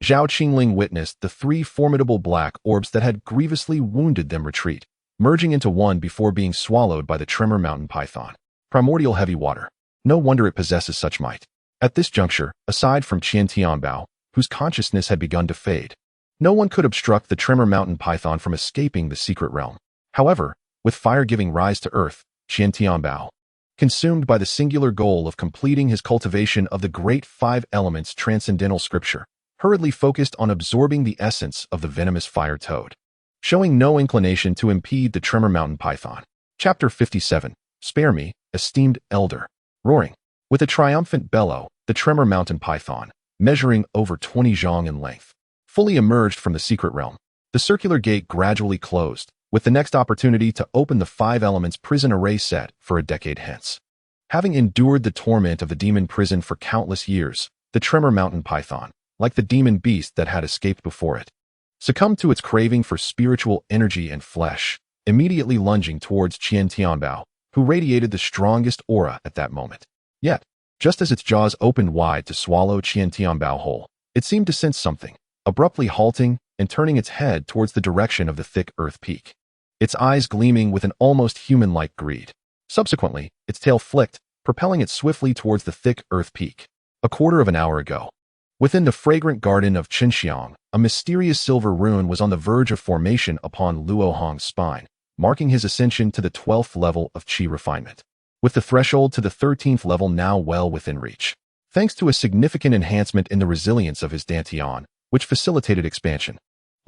Zhao Qingling witnessed the 3 formidable black orbs that had grievously wounded them retreat, merging into one before being swallowed by the Tremor Mountain Python. Primordial heavy water. No wonder it possesses such might. At this juncture, aside from Qian Tianbao, whose consciousness had begun to fade, no one could obstruct the Tremor Mountain Python from escaping the secret realm. However, with fire giving rise to earth, Qian Tianbao, consumed by the singular goal of completing his cultivation of the great 5 elements transcendental scripture, hurriedly focused on absorbing the essence of the venomous fire toad, showing no inclination to impede the Tremor Mountain Python. Chapter 57. Spare me, esteemed elder. Roaring. With a triumphant bellow, the Tremor Mountain Python, measuring over 20 zhang in length, fully emerged from the secret realm. The circular gate gradually closed, with the next opportunity to open the 5 elements prison array set for a decade hence. Having endured the torment of the demon prison for countless years, the Tremor Mountain Python, like the demon beast that had escaped before it, succumbed to its craving for spiritual energy and flesh, immediately lunging towards Qian Tianbao, who radiated the strongest aura at that moment. Yet, just as its jaws opened wide to swallow Qian Tianbao whole, it seemed to sense something, abruptly halting and turning its head towards the direction of the thick earth peak, its eyes gleaming with an almost human-like greed. Subsequently, its tail flicked, propelling it swiftly towards the thick earth peak. A quarter of an hour ago, within the fragrant garden of Chenxiang, a mysterious silver rune was on the verge of formation upon Luo Hong's spine, marking his ascension to the 12th level of qi refinement, with the threshold to the 13th level now well within reach. Thanks to a significant enhancement in the resilience of his dantian, which facilitated expansion,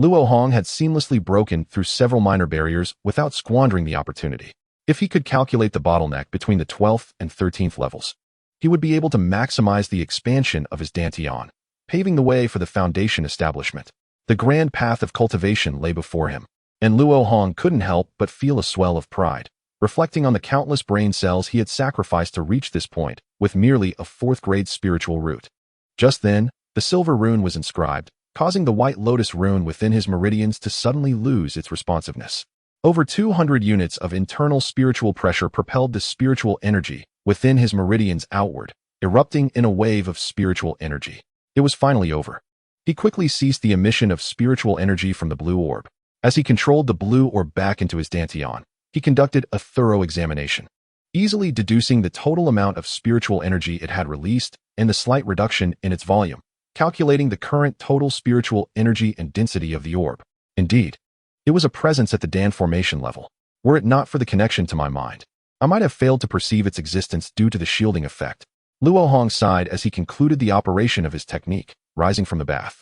Luo Hong had seamlessly broken through several minor barriers without squandering the opportunity. If he could calculate the bottleneck between the 12th and 13th levels, he would be able to maximize the expansion of his dantian, paving the way for the foundation establishment. The grand path of cultivation lay before him, and Luo Hong couldn't help but feel a swell of pride, reflecting on the countless brain cells he had sacrificed to reach this point with merely a 4th-grade spiritual root. Just then, the silver rune was inscribed, causing the white lotus rune within his meridians to suddenly lose its responsiveness. Over 200 units of internal spiritual pressure propelled the spiritual energy within his meridians outward, erupting in a wave of spiritual energy. It was finally over. He quickly ceased the emission of spiritual energy from the blue orb. As he controlled the blue orb back into his dantian, he conducted a thorough examination, easily deducing the total amount of spiritual energy it had released and the slight reduction in its volume, calculating the current total spiritual energy and density of the orb. Indeed, it was a presence at the Dan formation level. Were it not for the connection to my mind, I might have failed to perceive its existence due to the shielding effect. Luo Hong sighed as he concluded the operation of his technique, rising from the bath.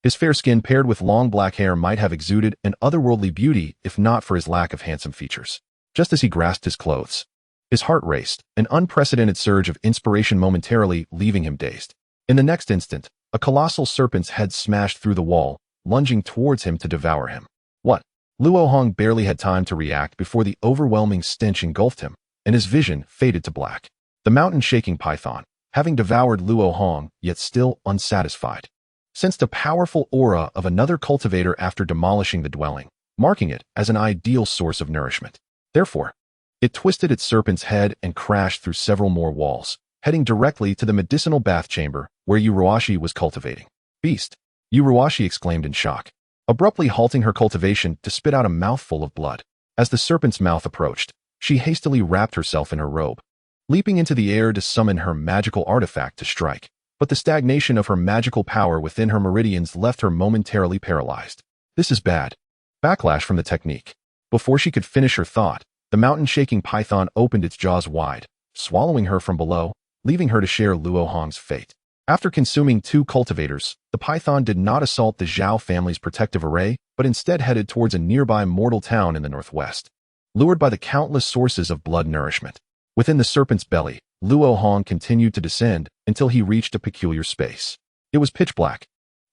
His fair skin paired with long black hair might have exuded an otherworldly beauty if not for his lack of handsome features. Just as he grasped his clothes, his heart raced, an unprecedented surge of inspiration momentarily leaving him dazed. In the next instant, a colossal serpent's head smashed through the wall, lunging towards him to devour him. What? Luo Hong barely had time to react before the overwhelming stench engulfed him, and his vision faded to black. The mountain-shaking python, having devoured Luo Hong, yet still unsatisfied, sensed a powerful aura of another cultivator after demolishing the dwelling, marking it as an ideal source of nourishment. Therefore, it twisted its serpent's head and crashed through several more walls, heading directly to the medicinal bath chamber where Yuruashi was cultivating. Beast! Yuruashi exclaimed in shock, abruptly halting her cultivation to spit out a mouthful of blood. As the serpent's mouth approached, she hastily wrapped herself in her robe, leaping into the air to summon her magical artifact to strike. But the stagnation of her magical power within her meridians left her momentarily paralyzed. This is bad. Backlash from the technique. Before she could finish her thought, the mountain-shaking python opened its jaws wide, swallowing her from below, leaving her to share Luo Hong's fate. After consuming 2 cultivators, the python did not assault the Zhao family's protective array, but instead headed towards a nearby mortal town in the northwest, lured by the countless sources of blood nourishment. Within the serpent's belly, Luo Hong continued to descend until he reached a peculiar space. It was pitch black,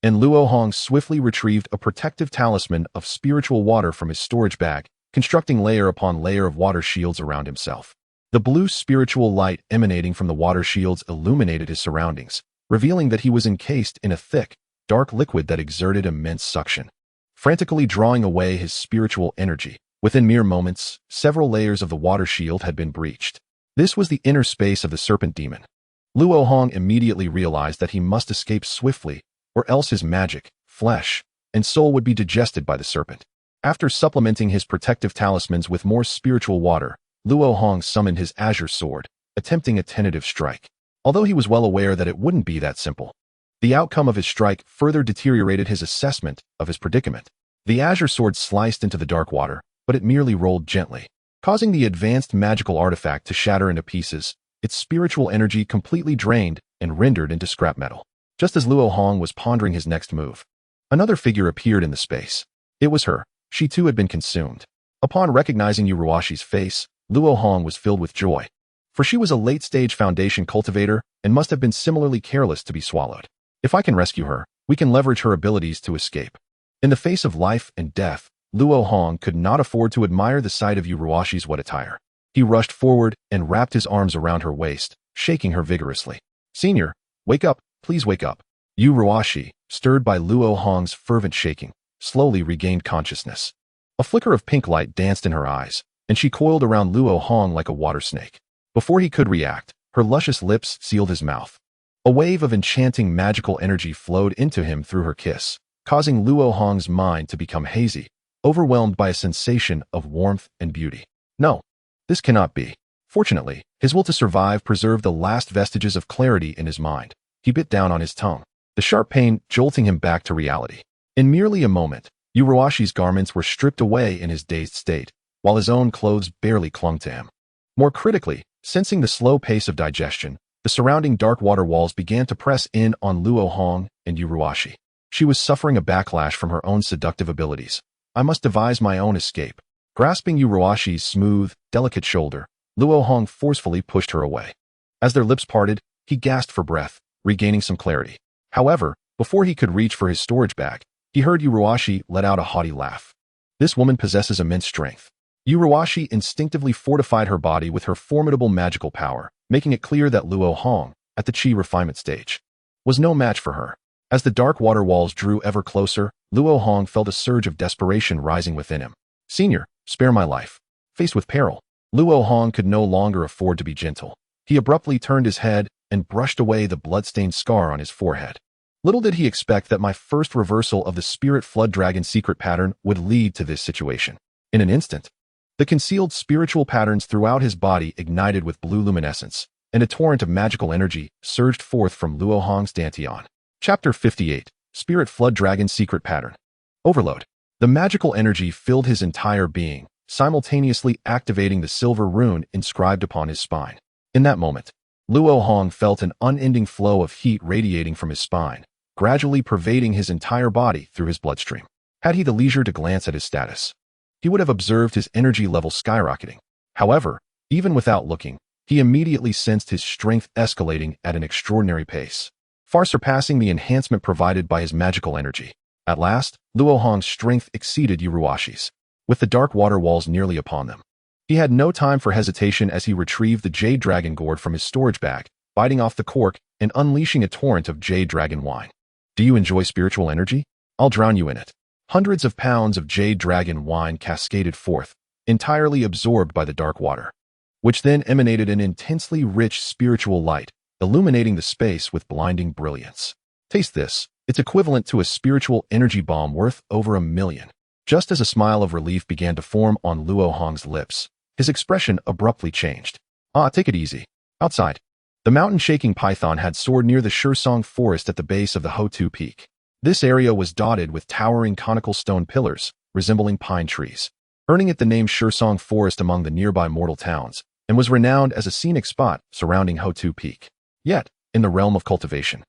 and Luo Hong swiftly retrieved a protective talisman of spiritual water from his storage bag, constructing layer upon layer of water shields around himself. The blue spiritual light emanating from the water shields illuminated his surroundings, revealing that he was encased in a thick, dark liquid that exerted immense suction, frantically drawing away his spiritual energy. Within mere moments, several layers of the water shield had been breached. This was the inner space of the serpent demon. Luo Hong immediately realized that he must escape swiftly, or else his magic, flesh, and soul would be digested by the serpent. After supplementing his protective talismans with more spiritual water, Luo Hong summoned his azure sword, attempting a tentative strike. Although he was well aware that it wouldn't be that simple, the outcome of his strike further deteriorated his assessment of his predicament. The azure sword sliced into the dark water, but it merely rolled gently, causing the advanced magical artifact to shatter into pieces, its spiritual energy completely drained and rendered into scrap metal. Just as Luo Hong was pondering his next move, another figure appeared in the space. It was her. She too had been consumed. Upon recognizing Yuruashi's face, Luo Hong was filled with joy, for she was a late-stage foundation cultivator and must have been similarly careless to be swallowed. If I can rescue her, we can leverage her abilities to escape. In the face of life and death, Luo Hong could not afford to admire the sight of Yuruashi's wet attire. He rushed forward and wrapped his arms around her waist, shaking her vigorously. "Senior, wake up, please wake up." Yuruashi, stirred by Luo Hong's fervent shaking, slowly regained consciousness. A flicker of pink light danced in her eyes, and she coiled around Luo Hong like a water snake. Before he could react, her luscious lips sealed his mouth. A wave of enchanting magical energy flowed into him through her kiss, causing Luo Hong's mind to become hazy, overwhelmed by a sensation of warmth and beauty. No, this cannot be. Fortunately, his will to survive preserved the last vestiges of clarity in his mind. He bit down on his tongue, the sharp pain jolting him back to reality. In merely a moment, Yuruashi's garments were stripped away in his dazed state, while his own clothes barely clung to him. More critically, sensing the slow pace of digestion, the surrounding dark water walls began to press in on Luo Hong and Yuruashi. She was suffering a backlash from her own seductive abilities. I must devise my own escape. Grasping Yuruashi's smooth, delicate shoulder, Luo Hong forcefully pushed her away. As their lips parted, he gasped for breath, regaining some clarity. However, before he could reach for his storage bag, he heard Yuruashi let out a haughty laugh. This woman possesses immense strength. Yuruashi instinctively fortified her body with her formidable magical power, making it clear that Luo Hong, at the Qi refinement stage, was no match for her. As the dark water walls drew ever closer, Luo Hong felt a surge of desperation rising within him. "Senior, spare my life." Faced with peril, Luo Hong could no longer afford to be gentle. He abruptly turned his head and brushed away the blood-stained scar on his forehead. Little did he expect that my first reversal of the Spirit Flood Dragon secret pattern would lead to this situation. In an instant, the concealed spiritual patterns throughout his body ignited with blue luminescence, and a torrent of magical energy surged forth from Luo Hong's dantian. Chapter 58, Spirit Flood Dragon Secret Pattern. Overload. The magical energy filled his entire being, simultaneously activating the silver rune inscribed upon his spine. In that moment, Luo Hong felt an unending flow of heat radiating from his spine, gradually pervading his entire body through his bloodstream. Had he the leisure to glance at his status, he would have observed his energy level skyrocketing. However, even without looking, he immediately sensed his strength escalating at an extraordinary pace, far surpassing the enhancement provided by his magical energy. At last, Luo Hong's strength exceeded Yuruashi's, with the dark water walls nearly upon them. He had no time for hesitation as he retrieved the Jade Dragon Gourd from his storage bag, biting off the cork and unleashing a torrent of Jade Dragon wine. "Do you enjoy spiritual energy? I'll drown you in it." Hundreds of pounds of Jade Dragon wine cascaded forth, entirely absorbed by the dark water, which then emanated an intensely rich spiritual light, illuminating the space with blinding brilliance. "Taste this. It's equivalent to a spiritual energy bomb worth over 1,000,000. Just as a smile of relief began to form on Luo Hong's lips, his expression abruptly changed. Take it easy. Outside, the mountain-shaking python had soared near the Shursong forest at the base of the Hotu Peak. This area was dotted with towering conical stone pillars, resembling pine trees, earning it the name Shursong Forest among the nearby mortal towns, and was renowned as a scenic spot surrounding Hotu Peak. Yet, in the realm of cultivation,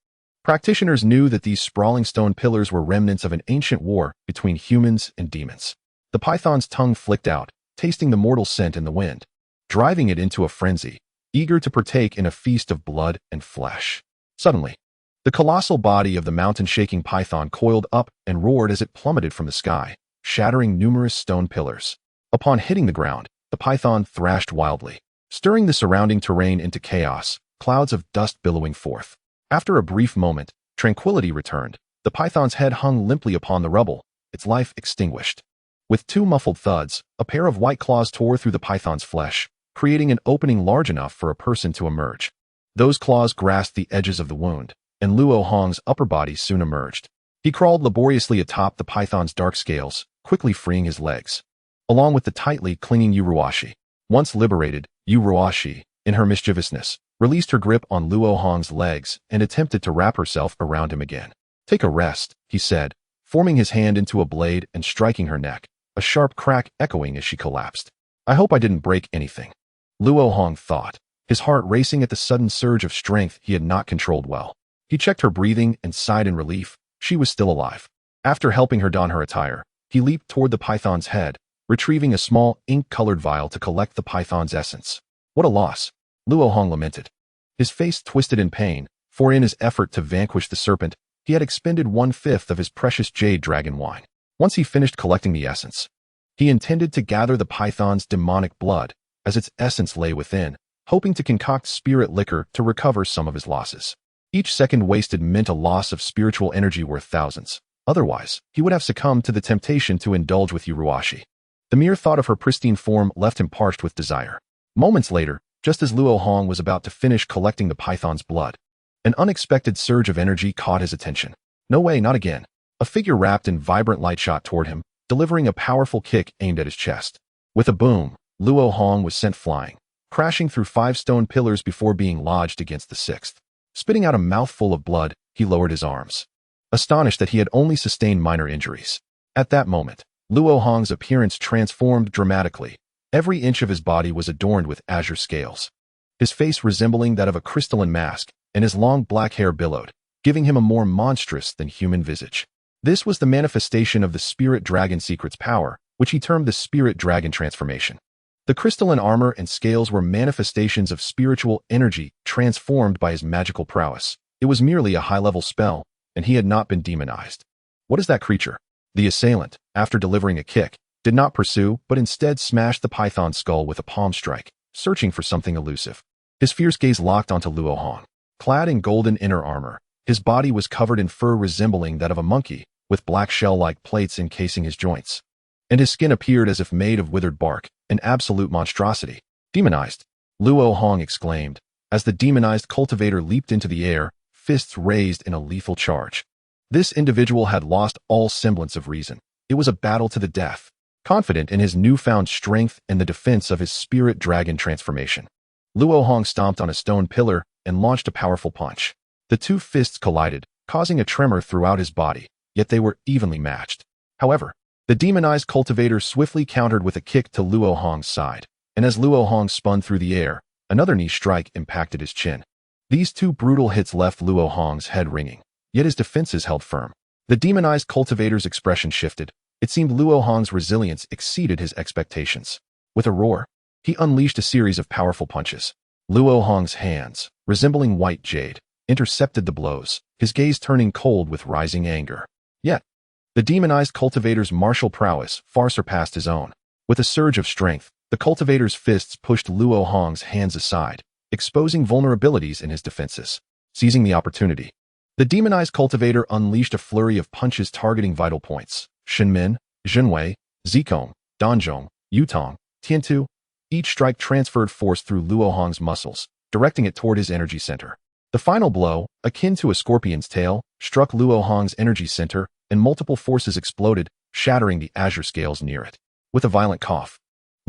practitioners knew that these sprawling stone pillars were remnants of an ancient war between humans and demons. The python's tongue flicked out, tasting the mortal scent in the wind, driving it into a frenzy, eager to partake in a feast of blood and flesh. Suddenly, the colossal body of the mountain-shaking python coiled up and roared as it plummeted from the sky, shattering numerous stone pillars. Upon hitting the ground, the python thrashed wildly, stirring the surrounding terrain into chaos, clouds of dust billowing forth. After a brief moment, tranquility returned. The python's head hung limply upon the rubble, its life extinguished. With two muffled thuds, a pair of white claws tore through the python's flesh, creating an opening large enough for a person to emerge. Those claws grasped the edges of the wound, and Luo Hong's upper body soon emerged. He crawled laboriously atop the python's dark scales, quickly freeing his legs, along with the tightly clinging Yuruashi. Once liberated, Yuruashi, in her mischievousness, released her grip on Luo Hong's legs and attempted to wrap herself around him again. "Take a rest," he said, forming his hand into a blade and striking her neck, a sharp crack echoing as she collapsed. "I hope I didn't break anything," Luo Hong thought, his heart racing at the sudden surge of strength he had not controlled well. He checked her breathing and sighed in relief. She was still alive. After helping her don her attire, he leaped toward the python's head, retrieving a small, ink-colored vial to collect the python's essence. What a loss, Luo Hong lamented. His face twisted in pain, for in his effort to vanquish the serpent, he had expended 1/5 of his precious jade dragon wine. Once he finished collecting the essence, he intended to gather the python's demonic blood, as its essence lay within, hoping to concoct spirit liquor to recover some of his losses. Each second wasted meant a loss of spiritual energy worth thousands. Otherwise, he would have succumbed to the temptation to indulge with Yuruashi. The mere thought of her pristine form left him parched with desire. Moments later, just as Luo Hong was about to finish collecting the python's blood, an unexpected surge of energy caught his attention. No way, not again. A figure wrapped in vibrant light shot toward him, delivering a powerful kick aimed at his chest. With a boom, Luo Hong was sent flying, crashing through 5 stone pillars before being lodged against the 6th. Spitting out a mouthful of blood, he lowered his arms, astonished that he had only sustained minor injuries. At that moment, Luo Hong's appearance transformed dramatically. Every inch of his body was adorned with azure scales, his face resembling that of a crystalline mask, and his long black hair billowed, giving him a more monstrous than human visage. This was the manifestation of the spirit dragon secret's power, which he termed the spirit dragon transformation. The crystalline armor and scales were manifestations of spiritual energy transformed by his magical prowess. It was merely a high-level spell, and he had not been demonized. What is that creature? The assailant, after delivering a kick, did not pursue, but instead smashed the python's skull with a palm strike, searching for something elusive. His fierce gaze locked onto Luo Hong. Clad in golden inner armor, his body was covered in fur resembling that of a monkey, with black shell-like plates encasing his joints, and his skin appeared as if made of withered bark, an absolute monstrosity. "Demonized," Luo Hong exclaimed, as the demonized cultivator leaped into the air, fists raised in a lethal charge. This individual had lost all semblance of reason. It was a battle to the death. Confident in his newfound strength and the defense of his spirit dragon transformation, Luo Hong stomped on a stone pillar and launched a powerful punch. The two fists collided, causing a tremor throughout his body, yet they were evenly matched. However, the demonized cultivator swiftly countered with a kick to Luo Hong's side, and as Luo Hong spun through the air, another knee strike impacted his chin. These two brutal hits left Luo Hong's head ringing, yet his defenses held firm. The demonized cultivator's expression shifted. It seemed Luo Hong's resilience exceeded his expectations. With a roar, he unleashed a series of powerful punches. Luo Hong's hands, resembling white jade, intercepted the blows, his gaze turning cold with rising anger. Yet, the demonized cultivator's martial prowess far surpassed his own. With a surge of strength, the cultivator's fists pushed Luo Hong's hands aside, exposing vulnerabilities in his defenses. Seizing the opportunity, the demonized cultivator unleashed a flurry of punches targeting vital points. Shenmin, Zhenwei, Zikong, Danzhong, Yutong, Tiantu. Each strike transferred force through Luo Hong's muscles, directing it toward his energy center. The final blow, akin to a scorpion's tail, struck Luo Hong's energy center, and multiple forces exploded, shattering the azure scales near it. With a violent cough,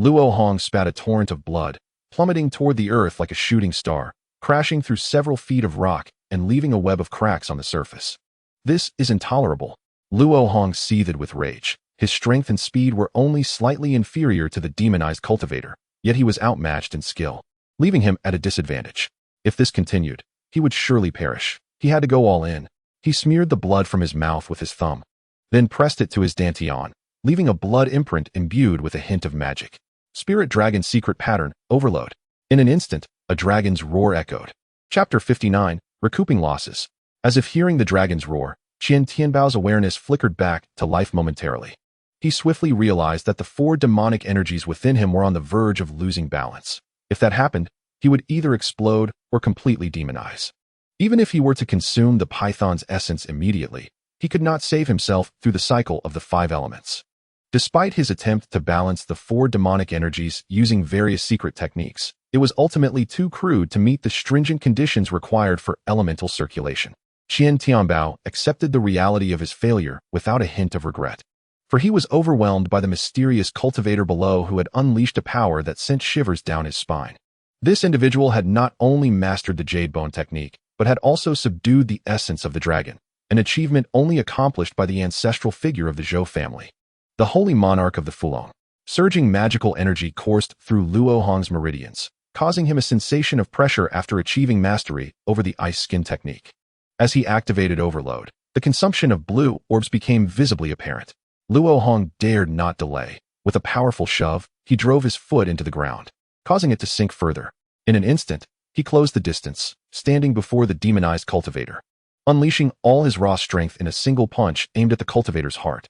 Luo Hong spat a torrent of blood, plummeting toward the earth like a shooting star, crashing through several feet of rock and leaving a web of cracks on the surface. "This is intolerable." Luo Hong seethed with rage. His strength and speed were only slightly inferior to the demonized cultivator, yet he was outmatched in skill, leaving him at a disadvantage. If this continued, he would surely perish. He had to go all in. He smeared the blood from his mouth with his thumb, then pressed it to his dantian, leaving a blood imprint imbued with a hint of magic. Spirit Dragon Secret Pattern Overload. In an instant, a dragon's roar echoed. Chapter 59, Recouping Losses. As if hearing the dragon's roar, Qian Tianbao's awareness flickered back to life momentarily. he swiftly realized that the 4 demonic energies within him were on the verge of losing balance. If that happened, he would either explode or completely demonize. Even if he were to consume the python's essence immediately, he could not save himself through the cycle of the 5 elements. Despite his attempt to balance the 4 demonic energies using various secret techniques, it was ultimately too crude to meet the stringent conditions required for elemental circulation. Qian Tianbao accepted the reality of his failure without a hint of regret, for he was overwhelmed by the mysterious cultivator below who had unleashed a power that sent shivers down his spine. This individual had not only mastered the Jade Bone technique, but had also subdued the essence of the dragon, an achievement only accomplished by the ancestral figure of the Zhou family, the holy monarch of the Fulong. Surging magical energy coursed through Luo Hong's meridians, causing him a sensation of pressure after achieving mastery over the ice skin technique. As he activated overload, the consumption of blue orbs became visibly apparent. Luo Hong dared not delay. With a powerful shove, he drove his foot into the ground, causing it to sink further. In an instant, he closed the distance, standing before the demonized cultivator, unleashing all his raw strength in a single punch aimed at the cultivator's heart.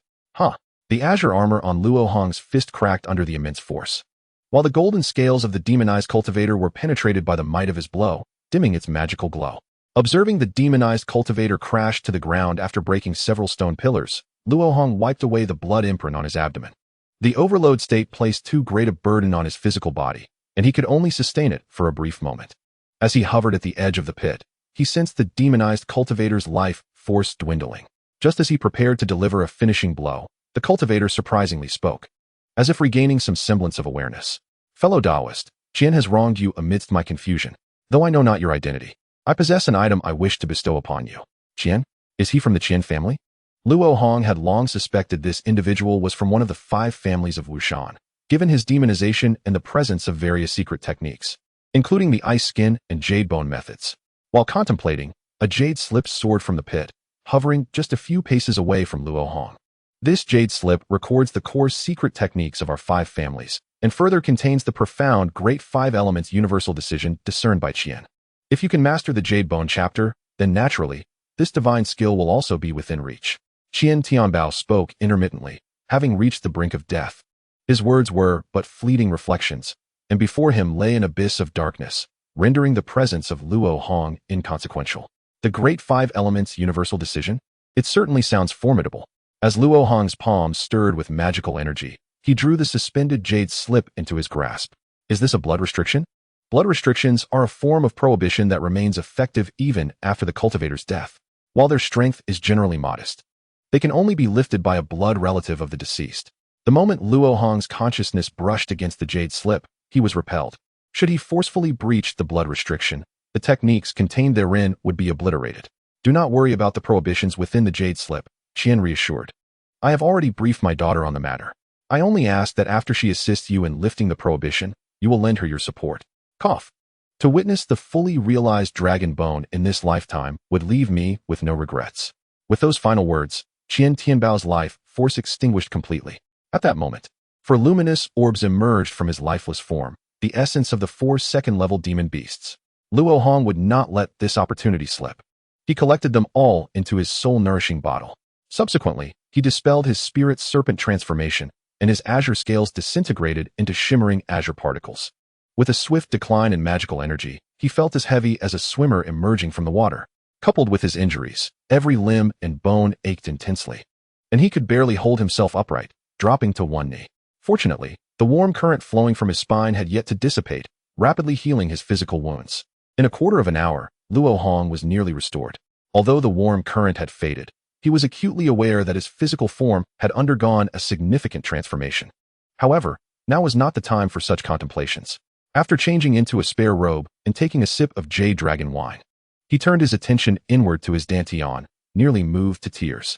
The azure armor on Luo Hong's fist cracked under the immense force, while the golden scales of the demonized cultivator were penetrated by the might of his blow, dimming its magical glow. Observing the demonized cultivator crash to the ground after breaking several stone pillars, Luo Hong wiped away the blood imprint on his abdomen. The overload state placed too great a burden on his physical body, and he could only sustain it for a brief moment. As he hovered at the edge of the pit, he sensed the demonized cultivator's life force dwindling. Just as he prepared to deliver a finishing blow, the cultivator surprisingly spoke, as if regaining some semblance of awareness. "Fellow Taoist, Qian has wronged you amidst my confusion. Though I know not your identity, I possess an item I wish to bestow upon you." "Qian? Is he from the Qian family?" Luo Hong had long suspected this individual was from one of the 5 families of Wushan, given his demonization and the presence of various secret techniques, including the ice skin and jade bone methods. While contemplating, a jade slip soared from the pit, hovering just a few paces away from Luo Hong. This jade slip records the core secret techniques of our 5 families, and further contains the profound Great 5 Elements universal decision discerned by Qian. If you can master the Jade Bone chapter, then naturally, this divine skill will also be within reach. Qian Tianbao spoke intermittently, having reached the brink of death. His words were but fleeting reflections, and before him lay an abyss of darkness, rendering the presence of Luo Hong inconsequential. The Great 5 Elements universal decision? It certainly sounds formidable. As Luo Hong's palms stirred with magical energy, he drew the suspended jade slip into his grasp. Is this a blood restriction? Blood restrictions are a form of prohibition that remains effective even after the cultivator's death. While their strength is generally modest, they can only be lifted by a blood relative of the deceased. The moment Luo Hong's consciousness brushed against the jade slip, he was repelled. Should he forcefully breach the blood restriction, the techniques contained therein would be obliterated. Do not worry about the prohibitions within the jade slip, Qian reassured. I have already briefed my daughter on the matter. I only ask that after she assists you in lifting the prohibition, you will lend her your support. Cough. To witness the fully realized dragon bone in this lifetime would leave me with no regrets. With those final words, Qian Tianbao's life force extinguished completely. At that moment, 4 luminous orbs emerged from his lifeless form, the essence of the 4 second-level demon beasts. Luo Hong would not let this opportunity slip. He collected them all into his soul-nourishing bottle. Subsequently, he dispelled his spirit serpent transformation, and his azure scales disintegrated into shimmering azure particles. With a swift decline in magical energy, he felt as heavy as a swimmer emerging from the water. Coupled with his injuries, every limb and bone ached intensely, and he could barely hold himself upright, dropping to one knee. Fortunately, the warm current flowing from his spine had yet to dissipate, rapidly healing his physical wounds. In a quarter of an hour, Luo Hong was nearly restored. Although the warm current had faded, he was acutely aware that his physical form had undergone a significant transformation. However, now was not the time for such contemplations. After changing into a spare robe and taking a sip of jade dragon wine, he turned his attention inward to his dantian, nearly moved to tears.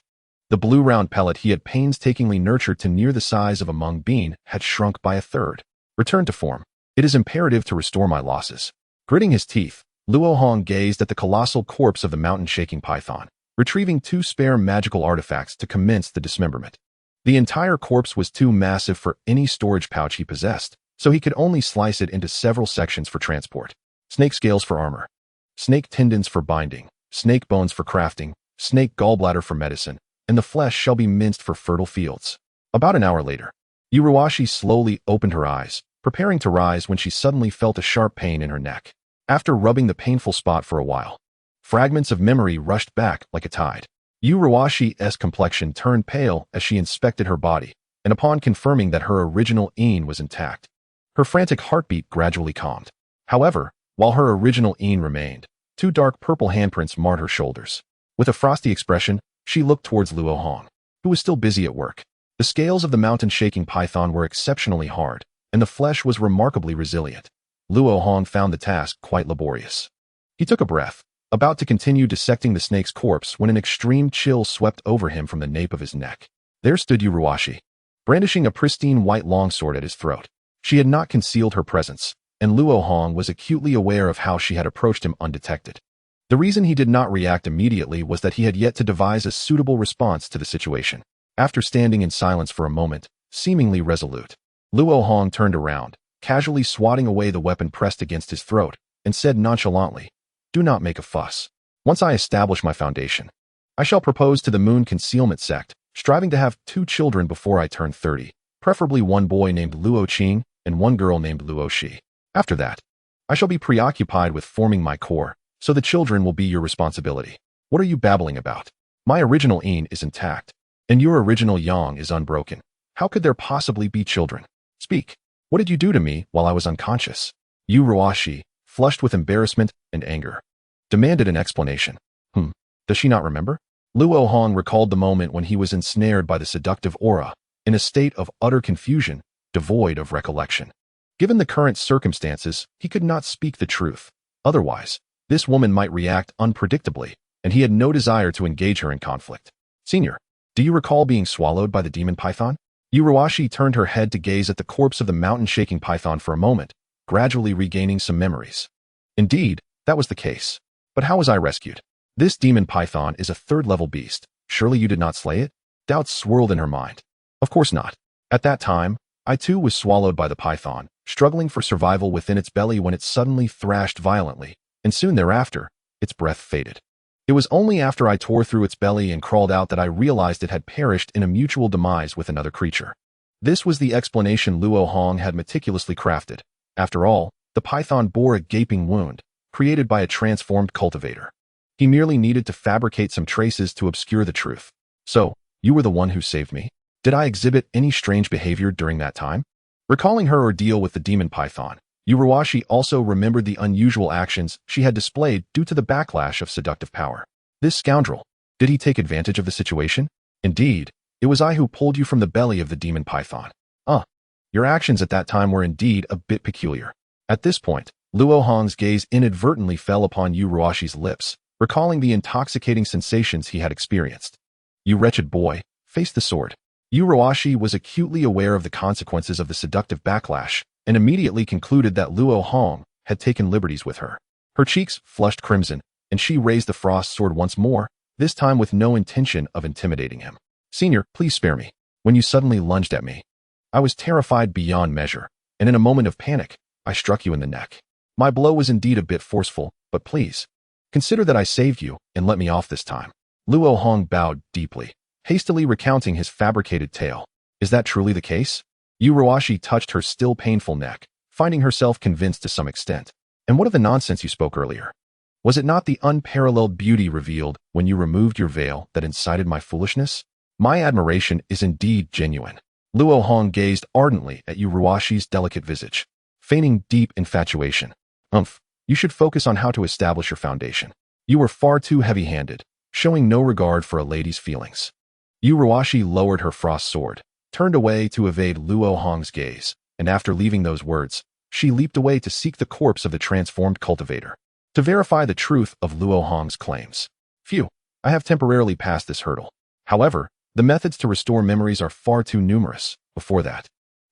The blue round pellet he had painstakingly nurtured to near the size of a mung bean had shrunk by a third. Return to form. It is imperative to restore my losses. Gritting his teeth, Luo Hong gazed at the colossal corpse of the mountain-shaking python, retrieving 2 spare magical artifacts to commence the dismemberment. The entire corpse was too massive for any storage pouch he possessed, so he could only slice it into several sections for transport. Snake scales for armor, snake tendons for binding, snake bones for crafting, snake gallbladder for medicine, and the flesh shall be minced for fertile fields. About an hour later, Yuruwashi slowly opened her eyes, preparing to rise when she suddenly felt a sharp pain in her neck. After rubbing the painful spot for a while, fragments of memory rushed back like a tide. Yuruwashi's complexion turned pale as she inspected her body, and upon confirming that her original Ein was intact, her frantic heartbeat gradually calmed. However, while her original Ein remained, two dark purple handprints marred her shoulders. With a frosty expression, she looked towards Luo Hong, who was still busy at work. The scales of the mountain-shaking python were exceptionally hard, and the flesh was remarkably resilient. Luo Hong found the task quite laborious. He took a breath, about to continue dissecting the snake's corpse when an extreme chill swept over him from the nape of his neck. There stood Yuruwashi, brandishing a pristine white longsword at his throat. She had not concealed her presence, and Luo Hong was acutely aware of how she had approached him undetected. The reason he did not react immediately was that he had yet to devise a suitable response to the situation. After standing in silence for a moment, seemingly resolute, Luo Hong turned around, casually swatting away the weapon pressed against his throat, and said nonchalantly, "Do not make a fuss. Once I establish my foundation, I shall propose to the Moon Concealment Sect, striving to have 2 children before I turn 30, preferably one boy named Luo Qing and one girl named Luo Shi. After that, I shall be preoccupied with forming my core, so the children will be your responsibility." "What are you babbling about? My original Ein is intact, and your original Yang is unbroken. How could there possibly be children? Speak. What did you do to me while I was unconscious?" Yuruwashi, flushed with embarrassment and anger, demanded an explanation. Does she not remember? Luo Hong recalled the moment when he was ensnared by the seductive aura, in a state of utter confusion, devoid of recollection. Given the current circumstances, he could not speak the truth. Otherwise, this woman might react unpredictably, and he had no desire to engage her in conflict. "Senior, do you recall being swallowed by the demon python?" Yuruwashi turned her head to gaze at the corpse of the mountain-shaking python for a moment, gradually regaining some memories. "Indeed, that was the case. But how was I rescued? This demon python is a 3rd-level beast. Surely you did not slay it?" Doubts swirled in her mind. "Of course not. At that time, I too was swallowed by the python, struggling for survival within its belly when it suddenly thrashed violently, and soon thereafter, its breath faded. It was only after I tore through its belly and crawled out that I realized it had perished in a mutual demise with another creature." This was the explanation Luo Hong had meticulously crafted. After all, the python bore a gaping wound, created by a transformed cultivator. He merely needed to fabricate some traces to obscure the truth. "So, you were the one who saved me? Did I exhibit any strange behavior during that time?" Recalling her ordeal with the demon python, Yuruwashi also remembered the unusual actions she had displayed due to the backlash of seductive power. "This scoundrel, did he take advantage of the situation?" "Indeed, it was I who pulled you from the belly of the demon python." Your actions at that time were indeed a bit peculiar." At this point, Luo Hong's gaze inadvertently fell upon Yuruwashi's lips, recalling the intoxicating sensations he had experienced. "You wretched boy, face the sword." Yuruwashi was acutely aware of the consequences of the seductive backlash, and immediately concluded that Luo Hong had taken liberties with her. Her cheeks flushed crimson, and she raised the frost sword once more, this time with no intention of intimidating him. "Senior, please spare me. When you suddenly lunged at me, I was terrified beyond measure, and in a moment of panic, I struck you in the neck. My blow was indeed a bit forceful, but please, consider that I saved you and let me off this time." Luo Hong bowed deeply, hastily recounting his fabricated tale. "Is that truly the case?" Yuruwashi touched her still painful neck, finding herself convinced to some extent. "And what of the nonsense you spoke earlier? Was it not the unparalleled beauty revealed when you removed your veil that incited my foolishness? My admiration is indeed genuine." Luo Hong gazed ardently at Yuruwashi's delicate visage, feigning deep infatuation. You should focus on how to establish your foundation. You were far too heavy-handed, showing no regard for a lady's feelings." Yuruwashi lowered her frost sword, turned away to evade Luo Hong's gaze, and after leaving those words, she leaped away to seek the corpse of the transformed cultivator, to verify the truth of Luo Hong's claims. "Phew, I have temporarily passed this hurdle. However, the methods to restore memories are far too numerous. Before that,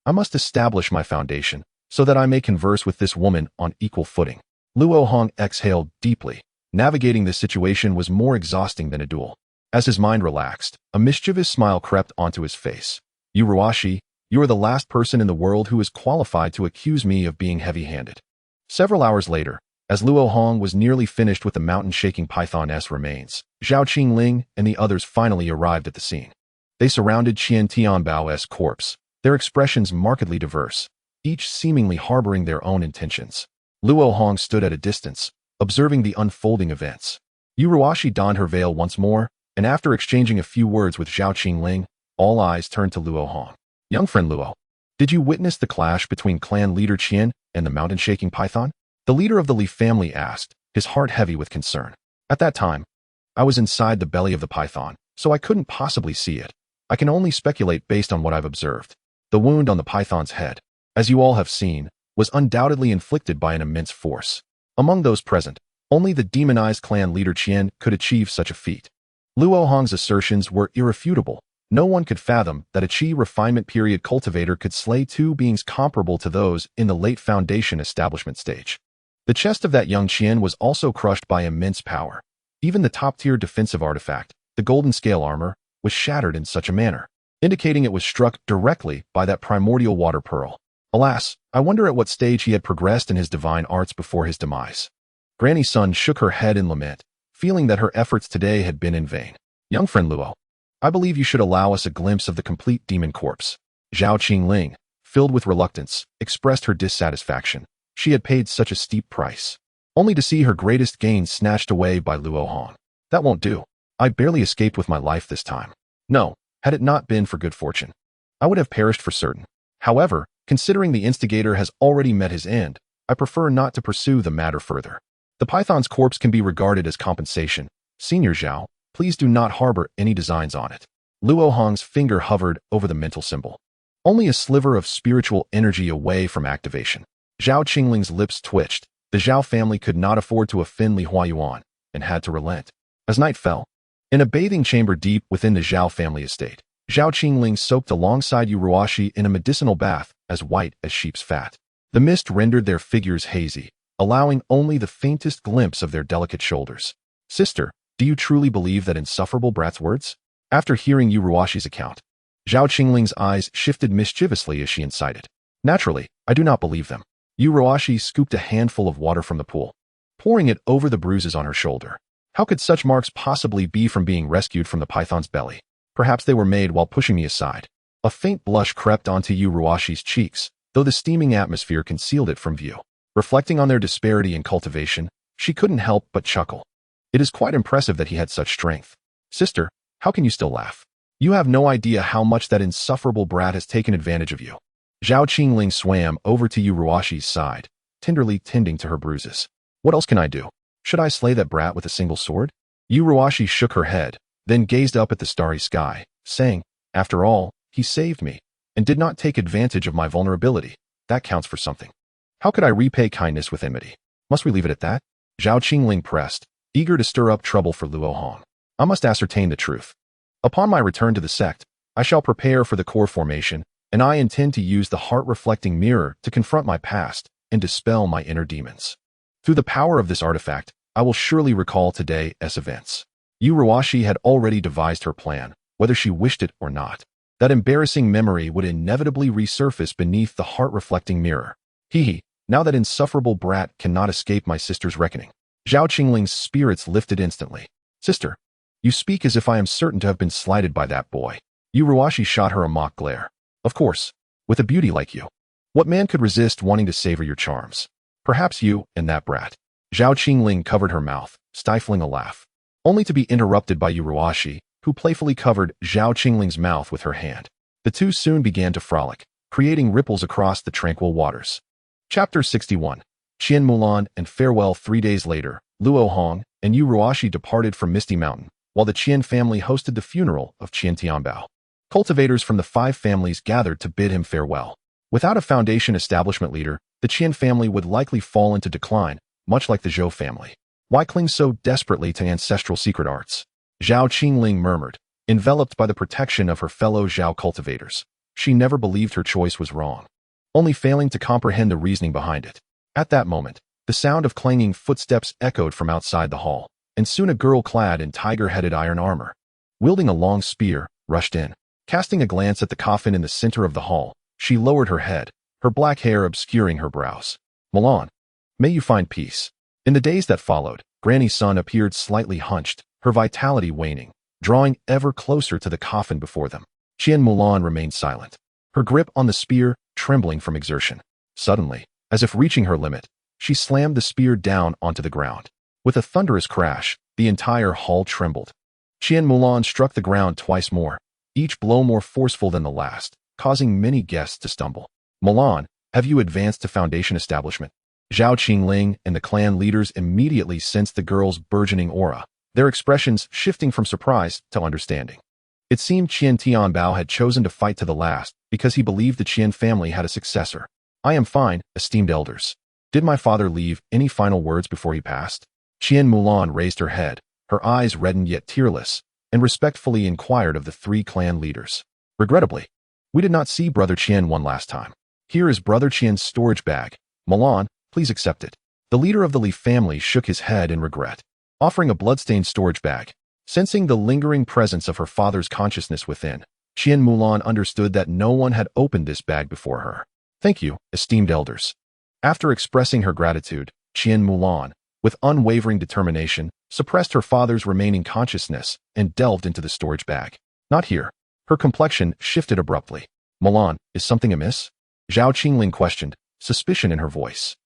I must establish my foundation so that I may converse with this woman on equal footing." Luo Hong exhaled deeply. Navigating this situation was more exhausting than a duel. As his mind relaxed, a mischievous smile crept onto his face. "Yuruwashi, you are the last person in the world who is qualified to accuse me of being heavy-handed." Several hours later, as Luo Hong was nearly finished with the mountain-shaking python's remains, Zhao Qingling and the others finally arrived at the scene. They surrounded Qian Tianbao's corpse, their expressions markedly diverse, each seemingly harboring their own intentions. Luo Hong stood at a distance, observing the unfolding events. Yuruashi donned her veil once more, and after exchanging a few words with Zhao Qingling, all eyes turned to Luo Hong. Young friend Luo, did you witness the clash between clan leader Qian and the mountain-shaking python? The leader of the Li family asked, his heart heavy with concern. At that time, I was inside the belly of the python, so I couldn't possibly see it. I can only speculate based on what I've observed. The wound on the python's head, as you all have seen, was undoubtedly inflicted by an immense force. Among those present, only the demonized clan leader Qian could achieve such a feat. Luo Hong's assertions were irrefutable. No one could fathom that a Qi refinement period cultivator could slay two beings comparable to those in the late Foundation establishment stage. The chest of that young Qian was also crushed by immense power. Even the top-tier defensive artifact, the golden scale armor, was shattered in such a manner, indicating it was struck directly by that primordial water pearl. Alas, I wonder at what stage he had progressed in his divine arts before his demise. Granny Sun shook her head in lament, feeling that her efforts today had been in vain. Young friend Luo, I believe you should allow us a glimpse of the complete demon corpse. Zhao Qingling, filled with reluctance, expressed her dissatisfaction. She had paid such a steep price, only to see her greatest gain snatched away by Luo Hong. That won't do. I barely escaped with my life this time. No, had it not been for good fortune, I would have perished for certain. However, considering the instigator has already met his end, I prefer not to pursue the matter further. The python's corpse can be regarded as compensation. Senior Zhao, please do not harbor any designs on it. Luo Hong's finger hovered over the mental symbol. Only a sliver of spiritual energy away from activation. Zhao Qingling's lips twitched. The Zhao family could not afford to offend Li Huayuan, and had to relent. As night fell, in a bathing chamber deep within the Zhao family estate, Zhao Qingling soaked alongside Yuruashi in a medicinal bath as white as sheep's fat. The mist rendered their figures hazy, allowing only the faintest glimpse of their delicate shoulders. Sister, do you truly believe that insufferable brat's words? After hearing Yuruashi's account, Zhao Qingling's eyes shifted mischievously as she incited. Naturally, I do not believe them. Yuruashi scooped a handful of water from the pool, pouring it over the bruises on her shoulder. How could such marks possibly be from being rescued from the python's belly? Perhaps they were made while pushing me aside. A faint blush crept onto Yuruashi's cheeks, though the steaming atmosphere concealed it from view. Reflecting on their disparity in cultivation, she couldn't help but chuckle. It is quite impressive that he had such strength. Sister, how can you still laugh? You have no idea how much that insufferable brat has taken advantage of you. Zhao Qingling swam over to Yuruashi's side, tenderly tending to her bruises. What else can I do? Should I slay that brat with a single sword? Yuruashi shook her head, then gazed up at the starry sky, saying, after all, he saved me, and did not take advantage of my vulnerability. That counts for something. How could I repay kindness with enmity? Must we leave it at that? Zhao Qingling pressed, eager to stir up trouble for Luo Hong. I must ascertain the truth. Upon my return to the sect, I shall prepare for the core formation, and I intend to use the heart-reflecting mirror to confront my past and dispel my inner demons. Through the power of this artifact, I will surely recall today's events. Yuruashi had already devised her plan, whether she wished it or not. That embarrassing memory would inevitably resurface beneath the heart-reflecting mirror. Hee, now that insufferable brat cannot escape my sister's reckoning. Zhao Qingling's spirits lifted instantly. Sister, you speak as if I am certain to have been slighted by that boy. Yuruashi shot her a mock glare. Of course, with a beauty like you. What man could resist wanting to savor your charms? Perhaps you and that brat. Zhao Qingling covered her mouth, stifling a laugh, only to be interrupted by Yuruashi, who playfully covered Zhao Qingling's mouth with her hand. The two soon began to frolic, creating ripples across the tranquil waters. Chapter 61. Qian Mulan and farewell. 3 days later, Luo Hong and Yuruashi departed from Misty Mountain, while the Qian family hosted the funeral of Qian Tianbao. Cultivators from the 5 families gathered to bid him farewell. Without a foundation establishment leader, the Qian family would likely fall into decline, much like the Zhou family. Why cling so desperately to ancestral secret arts? Zhao Qingling murmured, enveloped by the protection of her fellow Zhao cultivators. She never believed her choice was wrong, only failing to comprehend the reasoning behind it. At that moment, the sound of clanging footsteps echoed from outside the hall, and soon a girl clad in tiger-headed iron armor, wielding a long spear, rushed in. Casting a glance at the coffin in the center of the hall, she lowered her head, her black hair obscuring her brows. Mulan, may you find peace. In the days that followed, Granny Sun appeared slightly hunched, her vitality waning, drawing ever closer to the coffin before them. Qian Mulan remained silent, her grip on the spear trembling from exertion. Suddenly, as if reaching her limit, she slammed the spear down onto the ground. With a thunderous crash, the entire hall trembled. Qian Mulan struck the ground twice more, each blow more forceful than the last, causing many guests to stumble. Mulan, have you advanced to foundation establishment? Zhao Qingling and the clan leaders immediately sensed the girl's burgeoning aura, their expressions shifting from surprise to understanding. It seemed Qian Tianbao had chosen to fight to the last because he believed the Qian family had a successor. I am fine, esteemed elders. Did my father leave any final words before he passed? Qian Mulan raised her head, her eyes reddened yet tearless, and respectfully inquired of the three clan leaders. Regrettably, we did not see Brother Qian one last time. Here is Brother Qian's storage bag. Mulan, please accept it. The leader of the Li family shook his head in regret, offering a bloodstained storage bag. Sensing the lingering presence of her father's consciousness within, Qian Mulan understood that no one had opened this bag before her. Thank you, esteemed elders. After expressing her gratitude, Qian Mulan, with unwavering determination, suppressed her father's remaining consciousness and delved into the storage bag. Not here. Her complexion shifted abruptly. Mulan, is something amiss? Zhao Qingling questioned, suspicion in her voice.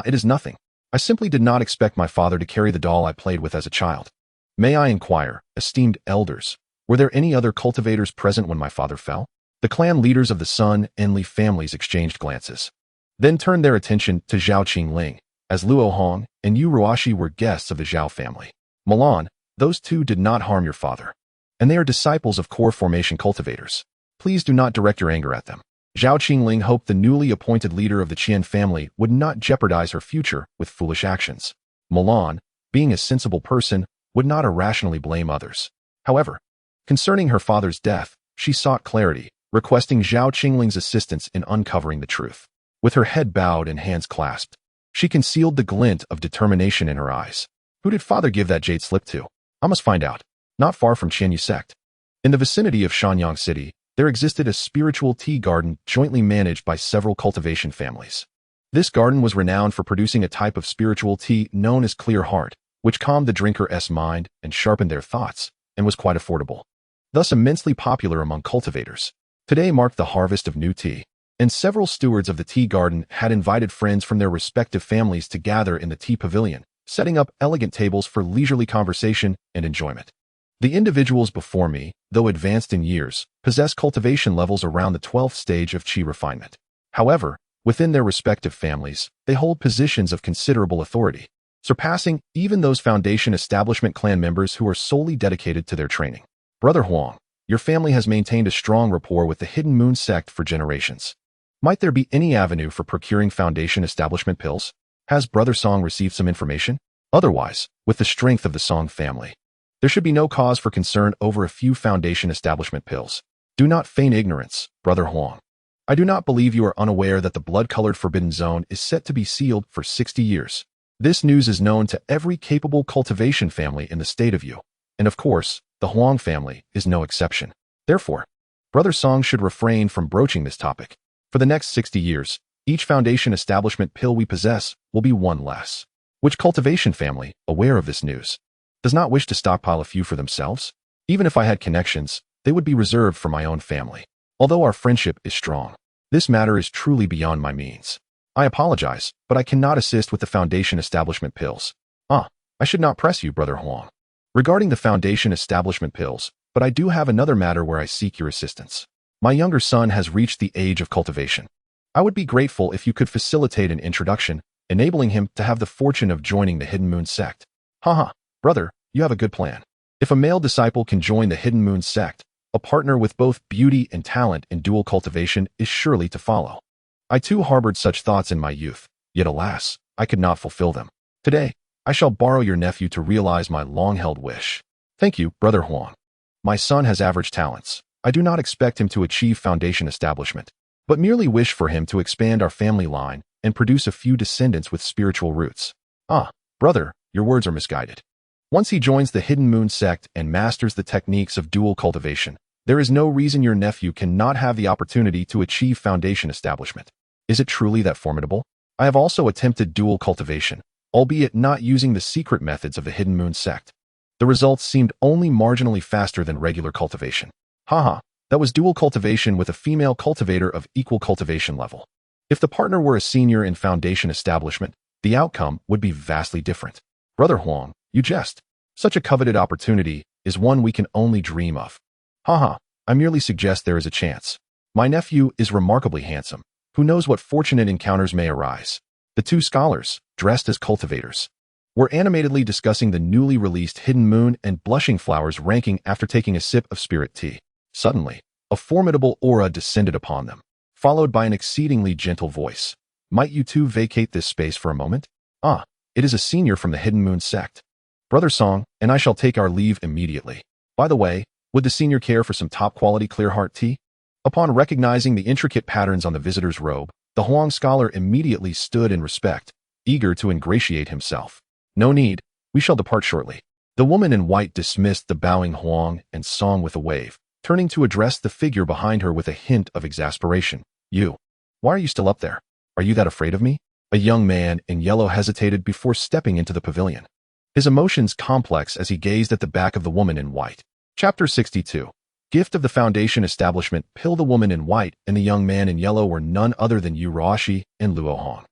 It is nothing. I simply did not expect my father to carry the doll I played with as a child. May I inquire, esteemed elders, were there any other cultivators present when my father fell? The clan leaders of the Sun and Li families exchanged glances, then turned their attention to Zhao Qingling, as Luo Hong and Yu Ruashi were guests of the Zhao family. Mulan, those two did not harm your father, and they are disciples of core formation cultivators. Please do not direct your anger at them. Zhao Qingling hoped the newly appointed leader of the Qian family would not jeopardize her future with foolish actions. Mulan, being a sensible person, would not irrationally blame others. However, concerning her father's death, she sought clarity, requesting Zhao Qingling's assistance in uncovering the truth. With her head bowed and hands clasped, she concealed the glint of determination in her eyes. Who did father give that jade slip to? I must find out. Not far from Qianyu sect. In the vicinity of Shanyang City, there existed a spiritual tea garden jointly managed by several cultivation families. This garden was renowned for producing a type of spiritual tea known as clear heart, which calmed the drinker's mind and sharpened their thoughts, and was quite affordable. Thus immensely popular among cultivators. Today marked the harvest of new tea, and several stewards of the tea garden had invited friends from their respective families to gather in the tea pavilion, setting up elegant tables for leisurely conversation and enjoyment. The individuals before me, though advanced in years, possess cultivation levels around the 12th stage of qi refinement. However, within their respective families, they hold positions of considerable authority, surpassing even those foundation establishment clan members who are solely dedicated to their training. Brother Huang, your family has maintained a strong rapport with the Hidden Moon sect for generations. Might there be any avenue for procuring foundation establishment pills? Has Brother Song received some information? Otherwise, with the strength of the Song family, there should be no cause for concern over a few foundation establishment pills. Do not feign ignorance, Brother Huang. I do not believe you are unaware that the blood-colored Forbidden Zone is set to be sealed for 60 years. This news is known to every capable cultivation family in the state of Yu, and of course, the Huang family is no exception. Therefore, Brother Song should refrain from broaching this topic. For the next 60 years, each foundation establishment pill we possess will be one less. Which cultivation family, aware of this news, does not wish to stockpile a few for themselves? Even if I had connections, they would be reserved for my own family. Although our friendship is strong, this matter is truly beyond my means. I apologize, but I cannot assist with the foundation establishment pills. I should not press you, Brother Huang, regarding the foundation establishment pills, but I do have another matter where I seek your assistance. My younger son has reached the age of cultivation. I would be grateful if you could facilitate an introduction, enabling him to have the fortune of joining the Hidden Moon sect. Brother, you have a good plan. If a male disciple can join the Hidden Moon sect, a partner with both beauty and talent in dual cultivation is surely to follow. I too harbored such thoughts in my youth, yet alas, I could not fulfill them. Today, I shall borrow your nephew to realize my long-held wish. Thank you, Brother Huang. My son has average talents. I do not expect him to achieve foundation establishment, but merely wish for him to expand our family line and produce a few descendants with spiritual roots. Brother, your words are misguided. Once he joins the Hidden Moon sect and masters the techniques of dual cultivation, there is no reason your nephew cannot have the opportunity to achieve foundation establishment. Is it truly that formidable? I have also attempted dual cultivation, albeit not using the secret methods of the Hidden Moon sect. The results seemed only marginally faster than regular cultivation. Haha, that was dual cultivation with a female cultivator of equal cultivation level. If the partner were a senior in foundation establishment, the outcome would be vastly different. Brother Huang, you jest. Such a coveted opportunity is one we can only dream of. Haha, I merely suggest there is a chance. My nephew is remarkably handsome. Who knows what fortunate encounters may arise? The two scholars, dressed as cultivators, were animatedly discussing the newly released Hidden Moon and Blushing Flowers ranking after taking a sip of spirit tea. Suddenly, a formidable aura descended upon them, followed by an exceedingly gentle voice. Might you two vacate this space for a moment? Ah, it is a senior from the Hidden Moon sect. Brother Song and I shall take our leave immediately. By the way, would the senior care for some top-quality clear heart tea? Upon recognizing the intricate patterns on the visitor's robe, the Huang scholar immediately stood in respect, eager to ingratiate himself. No need, we shall depart shortly. The woman in white dismissed the bowing Huang and Song with a wave, turning to address the figure behind her with a hint of exasperation. You. Why are you still up there? Are you that afraid of me? A young man in yellow hesitated before stepping into the pavilion. His emotions complex as he gazed at the back of the woman in white. Chapter 62. Gift of the Foundation Establishment. Pill. The woman in white and the young man in yellow were none other than Yu and Luo Hong.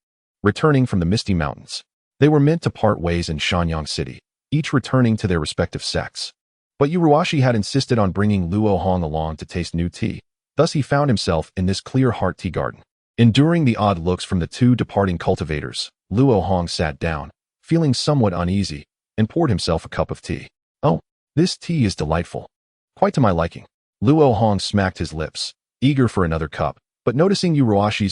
Returning from the Misty Mountains, they were meant to part ways in Shanyang City, each returning to their respective sects. But Yu had insisted on bringing Luo Hong along to taste new tea. Thus he found himself in this clear heart tea garden. Enduring the odd looks from the two departing cultivators, Luo Hong sat down, feeling somewhat uneasy, and poured himself a cup of tea. Oh, this tea is delightful. Quite to my liking. Luo Hong smacked his lips, eager for another cup, but noticing Yu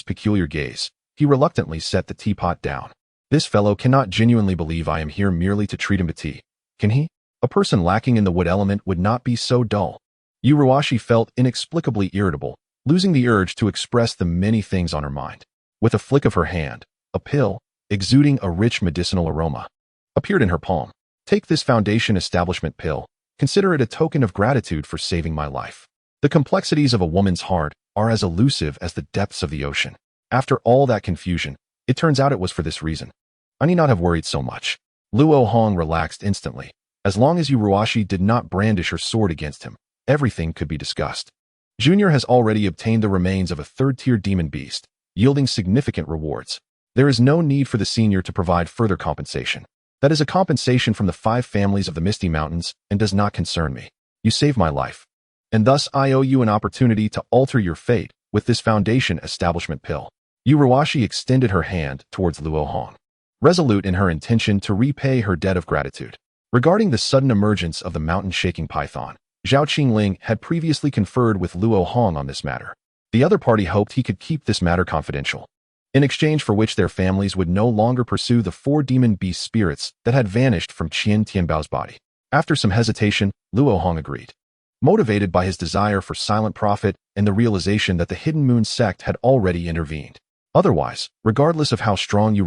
peculiar gaze, he reluctantly set the teapot down. This fellow cannot genuinely believe I am here merely to treat him to tea. Can he? A person lacking in the wood element would not be so dull. Yu felt inexplicably irritable, losing the urge to express the many things on her mind. With a flick of her hand, a pill, exuding a rich medicinal aroma, appeared in her palm. Take this Foundation Establishment pill. Consider it a token of gratitude for saving my life. The complexities of a woman's heart are as elusive as the depths of the ocean. After all that confusion, it turns out it was for this reason. I need not have worried so much. Luo Hong relaxed instantly. As long as Yu did not brandish her sword against him, everything could be discussed. Junior has already obtained the remains of a third-tier demon beast, yielding significant rewards. There is no need for the senior to provide further compensation. That is a compensation from the 5 families of the Misty Mountains and does not concern me. You saved my life. And thus I owe you an opportunity to alter your fate with this Foundation Establishment pill. Yu extended her hand towards Luo Hong, resolute in her intention to repay her debt of gratitude. Regarding the sudden emergence of the mountain-shaking python, Zhao Qingling had previously conferred with Luo Hong on this matter. The other party hoped he could keep this matter confidential, in exchange for which their families would no longer pursue the 4 demon beast spirits that had vanished from Qian Tianbao's body. After some hesitation, Luo Hong agreed, motivated by his desire for silent profit and the realization that the Hidden Moon sect had already intervened. Otherwise, regardless of how strong Yu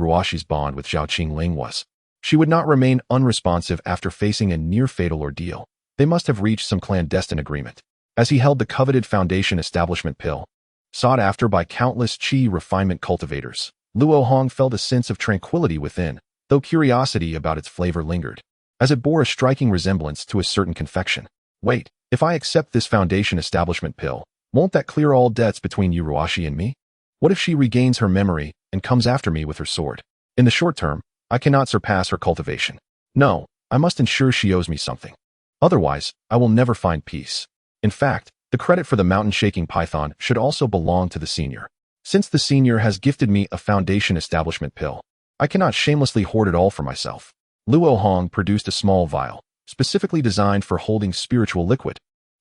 bond with Zhao Qingling was, she would not remain unresponsive after facing a near-fatal ordeal. They must have reached some clandestine agreement. As he held the coveted Foundation Establishment pill, sought after by countless qi refinement cultivators, Luo Hong felt a sense of tranquility within, though curiosity about its flavor lingered, as it bore a striking resemblance to a certain confection. Wait, if I accept this Foundation Establishment pill, won't that clear all debts between Yu and me? What if she regains her memory and comes after me with her sword? In the short term, I cannot surpass her cultivation. No, I must ensure she owes me something. Otherwise, I will never find peace. In fact, the credit for the mountain-shaking python should also belong to the senior. Since the senior has gifted me a Foundation Establishment pill, I cannot shamelessly hoard it all for myself. Luo Hong produced a small vial, specifically designed for holding spiritual liquid,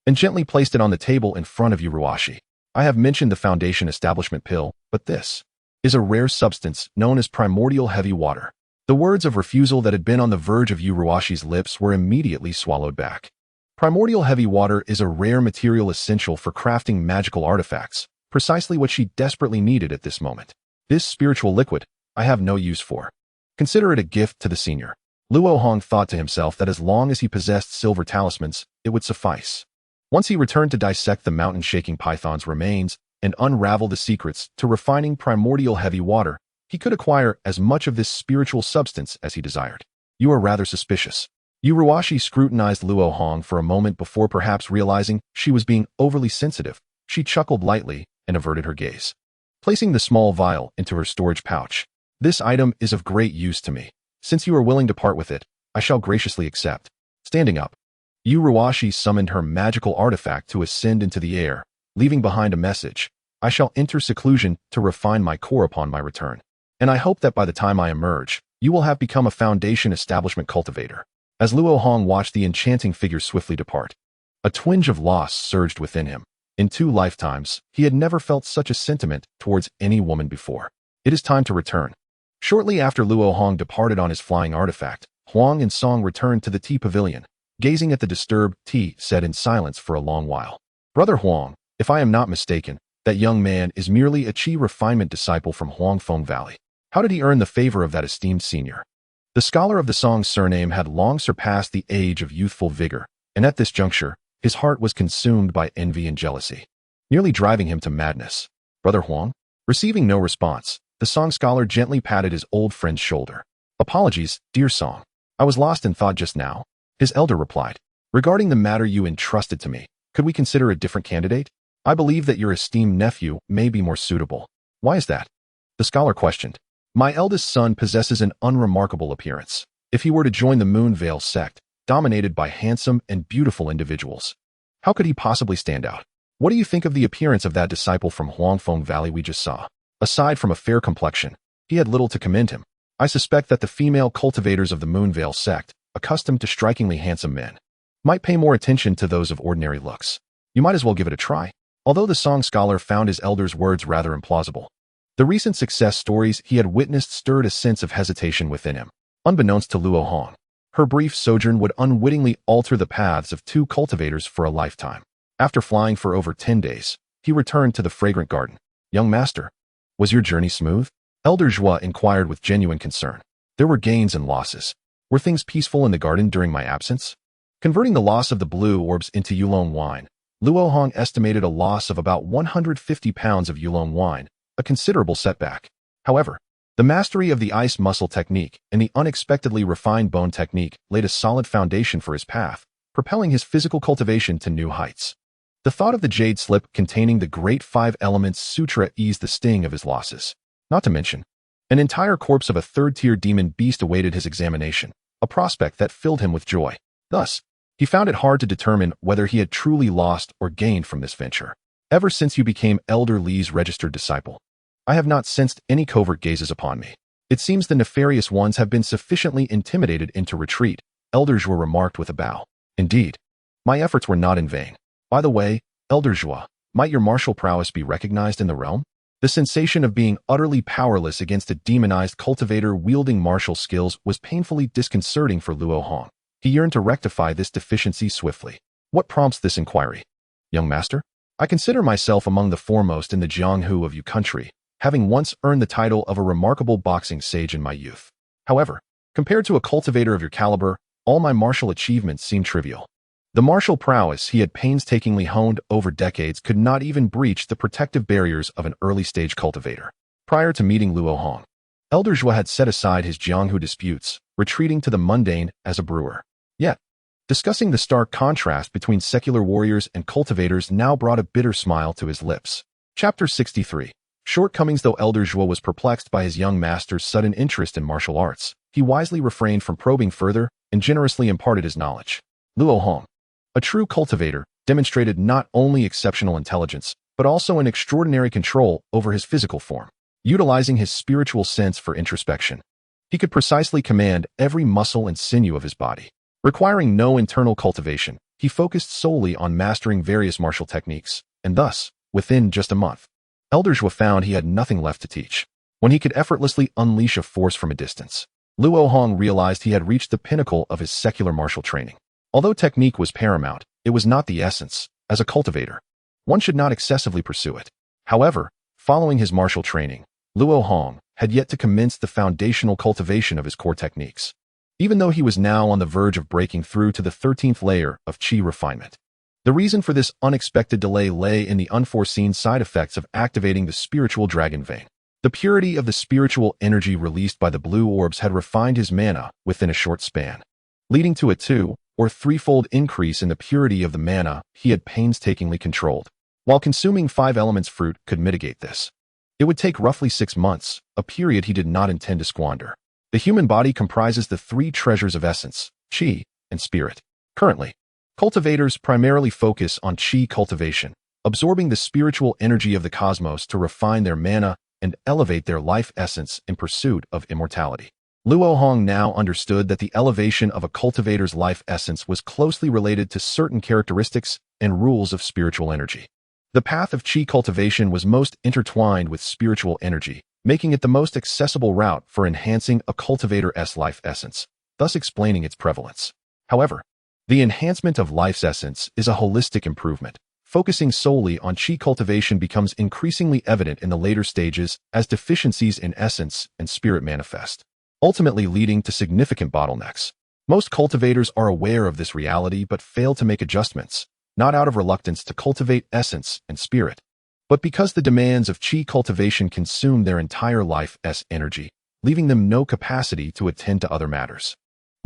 and gently placed it on the table in front of Yu. I have mentioned the Foundation Establishment pill, but this is a rare substance known as primordial heavy water. The words of refusal that had been on the verge of Yu lips were immediately swallowed back. Primordial heavy water is a rare material essential for crafting magical artifacts, precisely what she desperately needed at this moment. This spiritual liquid, I have no use for. Consider it a gift to the senior. Luo Hong thought to himself that as long as he possessed silver talismans, it would suffice. Once he returned to dissect the mountain-shaking python's remains and unravel the secrets to refining primordial heavy water, he could acquire as much of this spiritual substance as he desired. You are rather suspicious. Uruashi scrutinized Luo Hong for a moment before perhaps realizing she was being overly sensitive. She chuckled lightly and averted her gaze, placing the small vial into her storage pouch. This item is of great use to me. Since you are willing to part with it, I shall graciously accept. Standing up, Uruashi summoned her magical artifact to ascend into the air, leaving behind a message. I shall enter seclusion to refine my core upon my return. And I hope that by the time I emerge, you will have become a foundation establishment cultivator. As Luo Hong watched the enchanting figure swiftly depart, a twinge of loss surged within him. In 2 lifetimes, he had never felt such a sentiment towards any woman before. It is time to return. Shortly after Luo Hong departed on his flying artifact, Huang and Song returned to the tea pavilion. Gazing at the disturbed tea, said in silence for a long while, "Brother Huang, if I am not mistaken, that young man is merely a chi refinement disciple from Huangfeng Valley. How did he earn the favor of that esteemed senior?" The scholar of the Song's surname had long surpassed the age of youthful vigor, and at this juncture, his heart was consumed by envy and jealousy, nearly driving him to madness. "Brother Huang?" Receiving no response, the Song scholar gently patted his old friend's shoulder. "Apologies, dear Song. I was lost in thought just now." His elder replied, "Regarding the matter you entrusted to me, could we consider a different candidate? I believe that your esteemed nephew may be more suitable." "Why is that?" the scholar questioned. "My eldest son possesses an unremarkable appearance. If he were to join the Moonveil sect, dominated by handsome and beautiful individuals, how could he possibly stand out? What do you think of the appearance of that disciple from Huangfeng Valley we just saw? Aside from a fair complexion, he had little to commend him. I suspect that the female cultivators of the Moonveil sect, accustomed to strikingly handsome men, might pay more attention to those of ordinary looks. You might as well give it a try." Although the Song scholar found his elder's words rather implausible, the recent success stories he had witnessed stirred a sense of hesitation within him. Unbeknownst to Luo Hong, her brief sojourn would unwittingly alter the paths of 2 cultivators for a lifetime. After flying for over 10 days, he returned to the fragrant garden. "Young master, was your journey smooth?" Elder Zhua inquired with genuine concern. "There were gains and losses. Were things peaceful in the garden during my absence?" Converting the loss of the blue orbs into Yulong wine, Luo Hong estimated a loss of about 150 pounds of Yulong wine, a considerable setback. However, the mastery of the ice muscle technique and the unexpectedly refined bone technique laid a solid foundation for his path, propelling his physical cultivation to new heights. The thought of the jade slip containing the Great 5 Elements Sutra eased the sting of his losses. Not to mention, an entire corpse of a 3rd-tier demon beast awaited his examination, a prospect that filled him with joy. Thus, he found it hard to determine whether he had truly lost or gained from this venture. "Ever since you became Elder Li's registered disciple, I have not sensed any covert gazes upon me. It seems the nefarious ones have been sufficiently intimidated into retreat," Elder Zhua remarked with a bow. "Indeed, my efforts were not in vain. By the way, Elder Zhua, might your martial prowess be recognized in the realm?" The sensation of being utterly powerless against a demonized cultivator wielding martial skills was painfully disconcerting for Luo Hong. He yearned to rectify this deficiency swiftly. "What prompts this inquiry?" "Young master, I consider myself among the foremost in the Jianghu of Yu country, having once earned the title of a remarkable boxing sage in my youth. However, compared to a cultivator of your caliber, all my martial achievements seem trivial." The martial prowess he had painstakingly honed over decades could not even breach the protective barriers of an early-stage cultivator. Prior to meeting Luo Hong, Elder Zhua had set aside his Jianghu disputes, retreating to the mundane as a brewer. Yet, discussing the stark contrast between secular warriors and cultivators now brought a bitter smile to his lips. Chapter 63. Shortcomings. Though Elder Zhua was perplexed by his young master's sudden interest in martial arts, he wisely refrained from probing further and generously imparted his knowledge. Luo Hong, a true cultivator, demonstrated not only exceptional intelligence, but also an extraordinary control over his physical form. Utilizing his spiritual sense for introspection, he could precisely command every muscle and sinew of his body. Requiring no internal cultivation, he focused solely on mastering various martial techniques, and thus, within just a month, Elder Zhua found he had nothing left to teach. When he could effortlessly unleash a force from a distance, Luo Hong realized he had reached the pinnacle of his secular martial training. Although technique was paramount, it was not the essence. As a cultivator, one should not excessively pursue it. However, following his martial training, Luo Hong had yet to commence the foundational cultivation of his core techniques. Even though he was now on the verge of breaking through to the 13th layer of chi refinement. The reason for this unexpected delay lay in the unforeseen side effects of activating the spiritual dragon vein. The purity of the spiritual energy released by the blue orbs had refined his mana within a short span. leading to a 2- or 3-fold increase in the purity of the mana he had painstakingly controlled. While consuming 5 elements fruit could mitigate this, it would take roughly 6 months, a period he did not intend to squander. The human body comprises the 3 treasures of essence, qi, and spirit. Currently, cultivators primarily focus on qi cultivation, absorbing the spiritual energy of the cosmos to refine their mana and elevate their life essence in pursuit of immortality. Luo Hong now understood that the elevation of a cultivator's life essence was closely related to certain characteristics and rules of spiritual energy. The path of qi cultivation was most intertwined with spiritual energy, making it the most accessible route for enhancing a cultivator's life essence, thus explaining its prevalence. However, the enhancement of life's essence is a holistic improvement. Focusing solely on qi cultivation becomes increasingly evident in the later stages as deficiencies in essence and spirit manifest, ultimately leading to significant bottlenecks. Most cultivators are aware of this reality but fail to make adjustments, not out of reluctance to cultivate essence and spirit, but because the demands of qi cultivation consume their entire life's energy, leaving them no capacity to attend to other matters.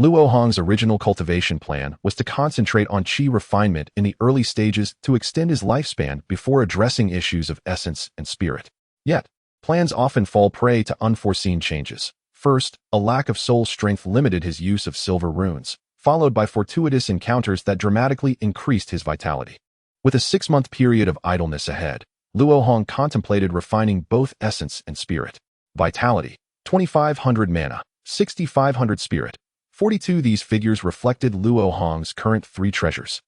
Luo Hong's original cultivation plan was to concentrate on qi refinement in the early stages to extend his lifespan before addressing issues of essence and spirit. Yet, plans often fall prey to unforeseen changes. First, a lack of soul strength limited his use of silver runes, followed by fortuitous encounters that dramatically increased his vitality. With a 6-month period of idleness ahead, Luo Hong contemplated refining both essence and spirit. Vitality, 2,500 mana, 6,500 spirit, 42. These figures reflected Luo Hong's current 3 treasures,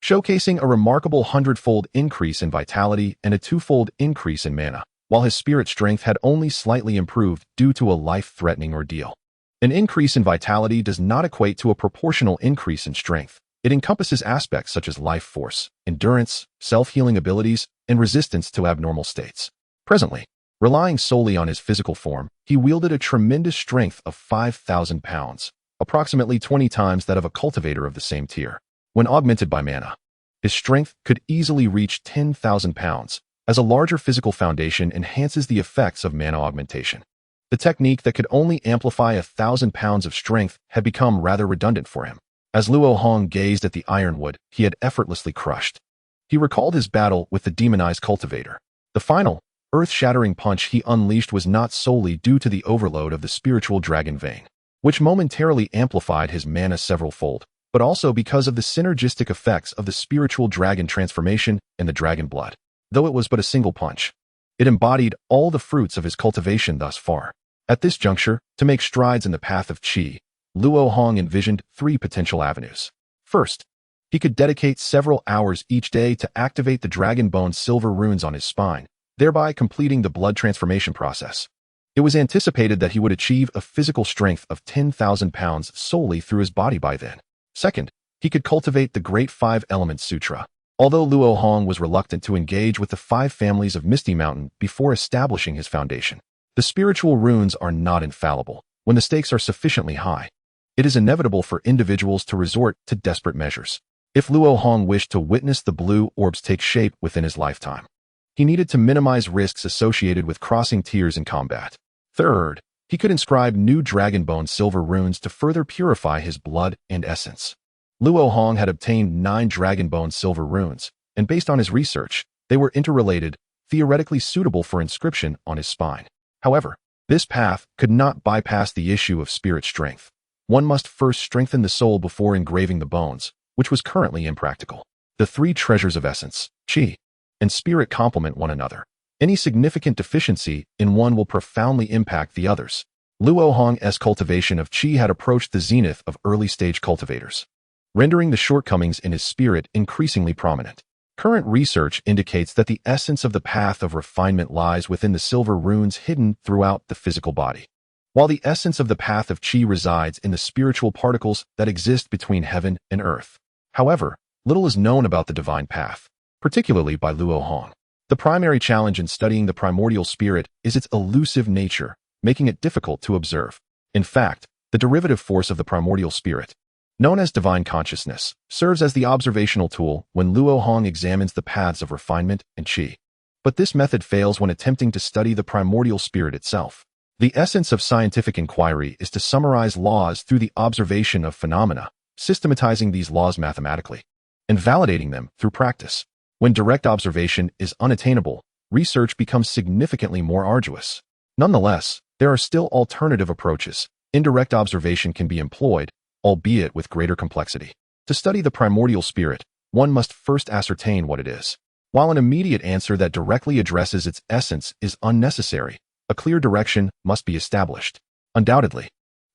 showcasing a remarkable 100-fold increase in vitality and a 2-fold increase in mana, while his spirit strength had only slightly improved due to a life-threatening ordeal. An increase in vitality does not equate to a proportional increase in strength. It encompasses aspects such as life force, endurance, self-healing abilities, and resistance to abnormal states. Presently, relying solely on his physical form, he wielded a tremendous strength of 5,000 pounds, approximately 20 times that of a cultivator of the same tier. When augmented by mana, his strength could easily reach 10,000 pounds, as a larger physical foundation enhances the effects of mana augmentation. The technique that could only amplify 1,000 pounds of strength had become rather redundant for him. As Luo Hong gazed at the ironwood he had effortlessly crushed, he recalled his battle with the demonized cultivator. The final, earth-shattering punch he unleashed was not solely due to the overload of the spiritual dragon vein, which momentarily amplified his mana several-fold, but also because of the synergistic effects of the spiritual dragon transformation and the dragon blood. Though it was but a single punch, it embodied all the fruits of his cultivation thus far. At this juncture, to make strides in the path of qi, Luo Hong envisioned 3 potential avenues. First, he could dedicate several hours each day to activate the dragon bone silver runes on his spine, thereby completing the blood transformation process. It was anticipated that he would achieve a physical strength of 10,000 pounds solely through his body by then. Second, he could cultivate the Great 5 Elements Sutra. Although Luo Hong was reluctant to engage with the 5 families of Misty Mountain before establishing his foundation, the spiritual runes are not infallible. When the stakes are sufficiently high, it is inevitable for individuals to resort to desperate measures. If Luo Hong wished to witness the blue orbs take shape within his lifetime, he needed to minimize risks associated with crossing tiers in combat. Third, he could inscribe new dragon bone silver runes to further purify his blood and essence. Luo Hong had obtained 9 dragon bone silver runes, and based on his research, they were interrelated, theoretically suitable for inscription on his spine. However, this path could not bypass the issue of spirit strength. One must first strengthen the soul before engraving the bones, which was currently impractical. The 3 treasures of essence, qi, and spirit complement one another. Any significant deficiency in one will profoundly impact the others. Luo Hong's cultivation of qi had approached the zenith of early-stage cultivators, rendering the shortcomings in his spirit increasingly prominent. Current research indicates that the essence of the path of refinement lies within the silver runes hidden throughout the physical body, while the essence of the path of qi resides in the spiritual particles that exist between heaven and earth. However, little is known about the divine path, particularly by Luo Hong. The primary challenge in studying the primordial spirit is its elusive nature, making it difficult to observe. In fact, the derivative force of the primordial spirit, known as divine consciousness, serves as the observational tool when Luo Hong examines the paths of refinement and qi. But this method fails when attempting to study the primordial spirit itself. The essence of scientific inquiry is to summarize laws through the observation of phenomena, systematizing these laws mathematically, and validating them through practice. When direct observation is unattainable, research becomes significantly more arduous. Nonetheless, there are still alternative approaches. Indirect observation can be employed, albeit with greater complexity. To study the primordial spirit, one must first ascertain what it is. While an immediate answer that directly addresses its essence is unnecessary, a clear direction must be established. Undoubtedly,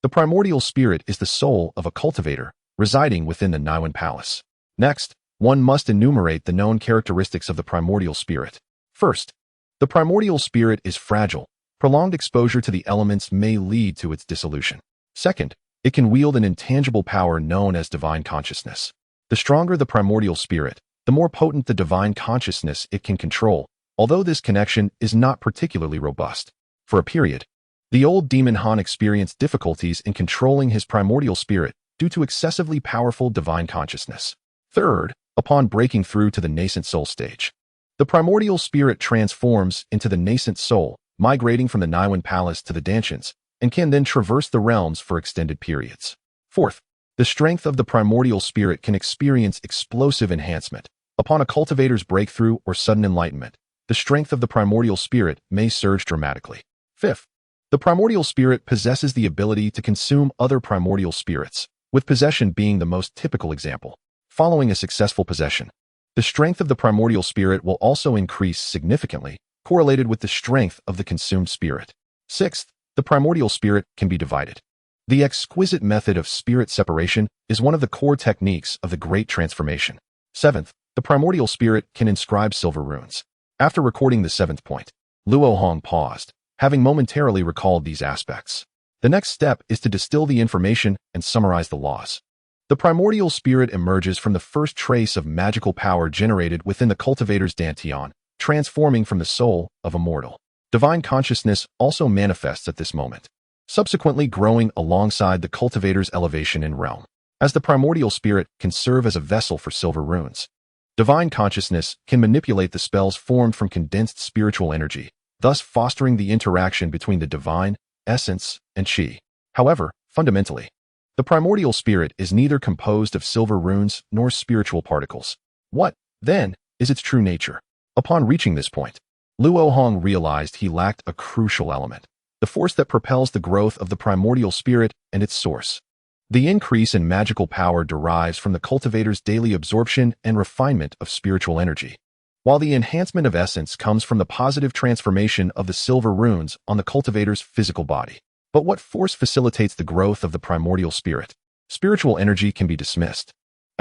the primordial spirit is the soul of a cultivator residing within the Huayuan palace. Next, one must enumerate the known characteristics of the primordial spirit. First, the primordial spirit is fragile. Prolonged exposure to the elements may lead to its dissolution. Second, it can wield an intangible power known as divine consciousness. The stronger the primordial spirit, the more potent the divine consciousness it can control, although this connection is not particularly robust. For a period, the old demon Han experienced difficulties in controlling his primordial spirit due to excessively powerful divine consciousness. Third, upon breaking through to the nascent soul stage, the primordial spirit transforms into the nascent soul, migrating from the Huayuan palace to the Danshians, and can then traverse the realms for extended periods. Fourth, the strength of the primordial spirit can experience explosive enhancement. Upon a cultivator's breakthrough or sudden enlightenment, the strength of the primordial spirit may surge dramatically. Fifth, the primordial spirit possesses the ability to consume other primordial spirits, with possession being the most typical example. Following a successful possession, the strength of the primordial spirit will also increase significantly, correlated with the strength of the consumed spirit. Sixth, the primordial spirit can be divided. The exquisite method of spirit separation is one of the core techniques of the Great Transformation. Seventh, the primordial spirit can inscribe silver runes. After recording the seventh point, Luo Hong paused, having momentarily recalled these aspects. The next step is to distill the information and summarize the laws. The primordial spirit emerges from the first trace of magical power generated within the cultivator's dantian, transforming from the soul of a mortal. Divine consciousness also manifests at this moment, subsequently growing alongside the cultivator's elevation in realm. As the primordial spirit can serve as a vessel for silver runes, divine consciousness can manipulate the spells formed from condensed spiritual energy, thus fostering the interaction between the divine, essence, and qi. However, fundamentally, the primordial spirit is neither composed of silver runes nor spiritual particles. What, then, is its true nature? Upon reaching this point, Luo Hong realized he lacked a crucial element, the force that propels the growth of the primordial spirit and its source. The increase in magical power derives from the cultivator's daily absorption and refinement of spiritual energy, while the enhancement of essence comes from the positive transformation of the silver runes on the cultivator's physical body. But what force facilitates the growth of the primordial spirit? Spiritual energy can be dismissed,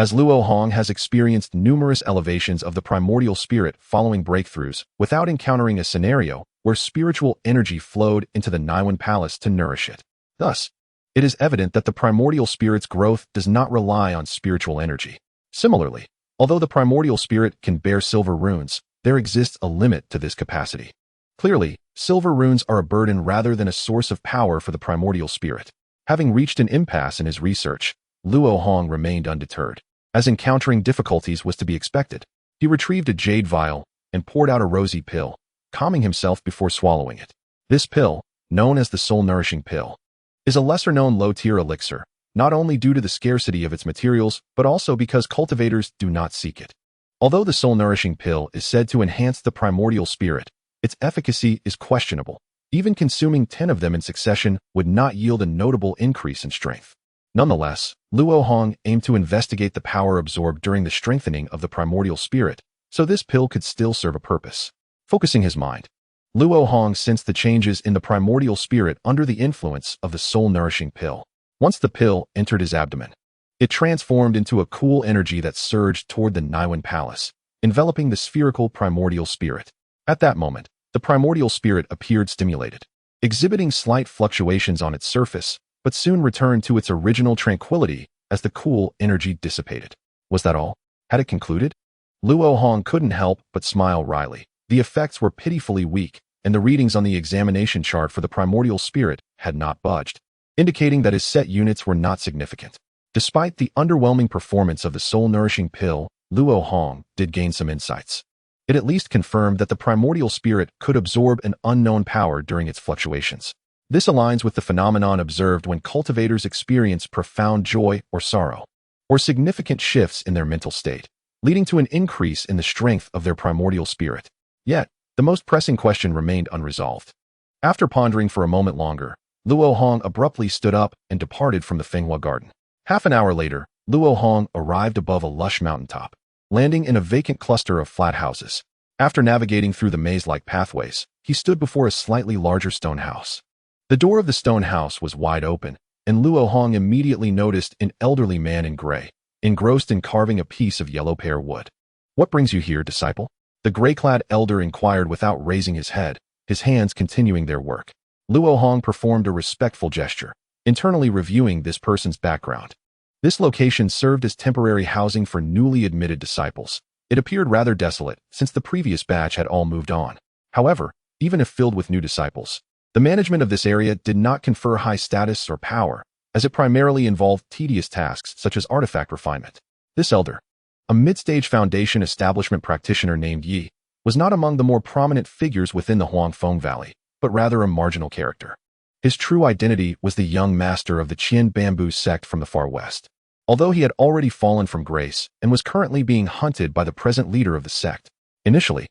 as Luo Hong has experienced numerous elevations of the primordial spirit following breakthroughs without encountering a scenario where spiritual energy flowed into the Huayuan palace to nourish it. Thus, it is evident that the primordial spirit's growth does not rely on spiritual energy. Similarly, although the primordial spirit can bear silver runes, there exists a limit to this capacity. Clearly, silver runes are a burden rather than a source of power for the primordial spirit. Having reached an impasse in his research, Luo Hong remained undeterred. As encountering difficulties was to be expected, he retrieved a jade vial and poured out a rosy pill, calming himself before swallowing it. This pill, known as the soul-nourishing pill, is a lesser-known low-tier elixir, not only due to the scarcity of its materials, but also because cultivators do not seek it. Although the soul-nourishing pill is said to enhance the primordial spirit, its efficacy is questionable. Even consuming 10 of them in succession would not yield a notable increase in strength. Nonetheless, Luo Hong aimed to investigate the power absorbed during the strengthening of the primordial spirit, so this pill could still serve a purpose. Focusing his mind, Luo Hong sensed the changes in the primordial spirit under the influence of the soul-nourishing pill. Once the pill entered his abdomen, it transformed into a cool energy that surged toward the Huayuan palace, enveloping the spherical primordial spirit. At that moment, the primordial spirit appeared stimulated, exhibiting slight fluctuations on its surface, but soon returned to its original tranquility as the cool energy dissipated. Was that all? Had it concluded? Luo Hong couldn't help but smile wryly. The effects were pitifully weak, and the readings on the examination chart for the primordial spirit had not budged, indicating that his set units were not significant. Despite the underwhelming performance of the soul-nourishing pill, Luo Hong did gain some insights. It at least confirmed that the primordial spirit could absorb an unknown power during its fluctuations. This aligns with the phenomenon observed when cultivators experience profound joy or sorrow. or significant shifts in their mental state, leading to an increase in the strength of their primordial spirit. Yet, the most pressing question remained unresolved. After pondering for a moment longer, Luo Hong abruptly stood up and departed from the Fenghua garden. Half an hour later, Luo Hong arrived above a lush mountaintop, landing in a vacant cluster of flat houses. After navigating through the maze-like pathways, he stood before a slightly larger stone house. The door of the stone house was wide open, and Luo Hong immediately noticed an elderly man in gray, engrossed in carving a piece of yellow pear wood. "What brings you here, disciple?" the gray-clad elder inquired without raising his head, his hands continuing their work. Luo Hong performed a respectful gesture, internally reviewing this person's background. This location served as temporary housing for newly admitted disciples. It appeared rather desolate, since the previous batch had all moved on. However, even if filled with new disciples, the management of this area did not confer high status or power, as it primarily involved tedious tasks such as artifact refinement. This elder, a mid-stage Foundation establishment practitioner named Yi, was not among the more prominent figures within the Huangfeng Valley, but rather a marginal character. His true identity was the young master of the Qian bamboo sect from the far west. Although he had already fallen from grace and was currently being hunted by the present leader of the sect, initially,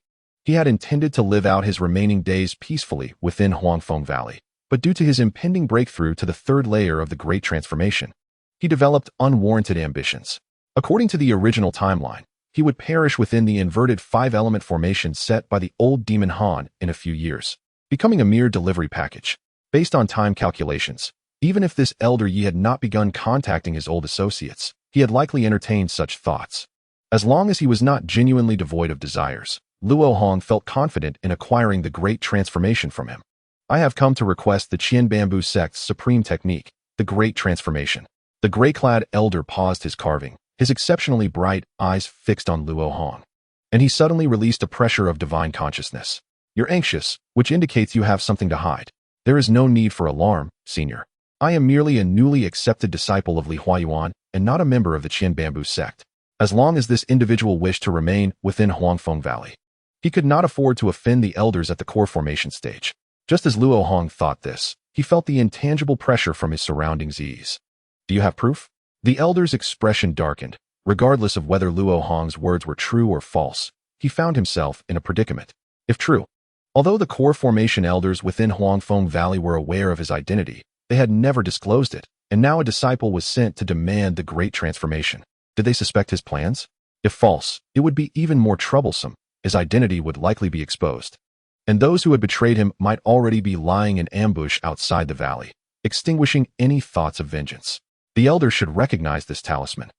he had intended to live out his remaining days peacefully within Huangfeng Valley, but due to his impending breakthrough to the third layer of the Great Transformation, he developed unwarranted ambitions. According to the original timeline, he would perish within the inverted five-element formation set by the old demon Han in a few years, becoming a mere delivery package. Based on time calculations, even if this elder Yi had not begun contacting his old associates, he had likely entertained such thoughts. As long as he was not genuinely devoid of desires, Luo Hong felt confident in acquiring the Great Transformation from him. "I have come to request the Qian bamboo sect's supreme technique, the Great Transformation." The gray-clad elder paused his carving, his exceptionally bright eyes fixed on Luo Hong, and he suddenly released a pressure of divine consciousness. "You're anxious, which indicates you have something to hide. There is no need for alarm, senior. I am merely a newly accepted disciple of Li Huayuan and not a member of the Qian bamboo sect." As long as this individual wished to remain within Huangfeng Valley, he could not afford to offend the elders at the core formation stage. Just as Luo Hong thought this, he felt the intangible pressure from his surroundings ease. "Do you have proof?" The elder's expression darkened. Regardless of whether Luo Hong's words were true or false, he found himself in a predicament. If true, although the core formation elders within Huangfeng Valley were aware of his identity, they had never disclosed it, and now a disciple was sent to demand the Great Transformation. Did they suspect his plans? If false, it would be even more troublesome. His identity would likely be exposed, and those who had betrayed him might already be lying in ambush outside the valley, extinguishing any thoughts of vengeance. The elder should recognize this talisman.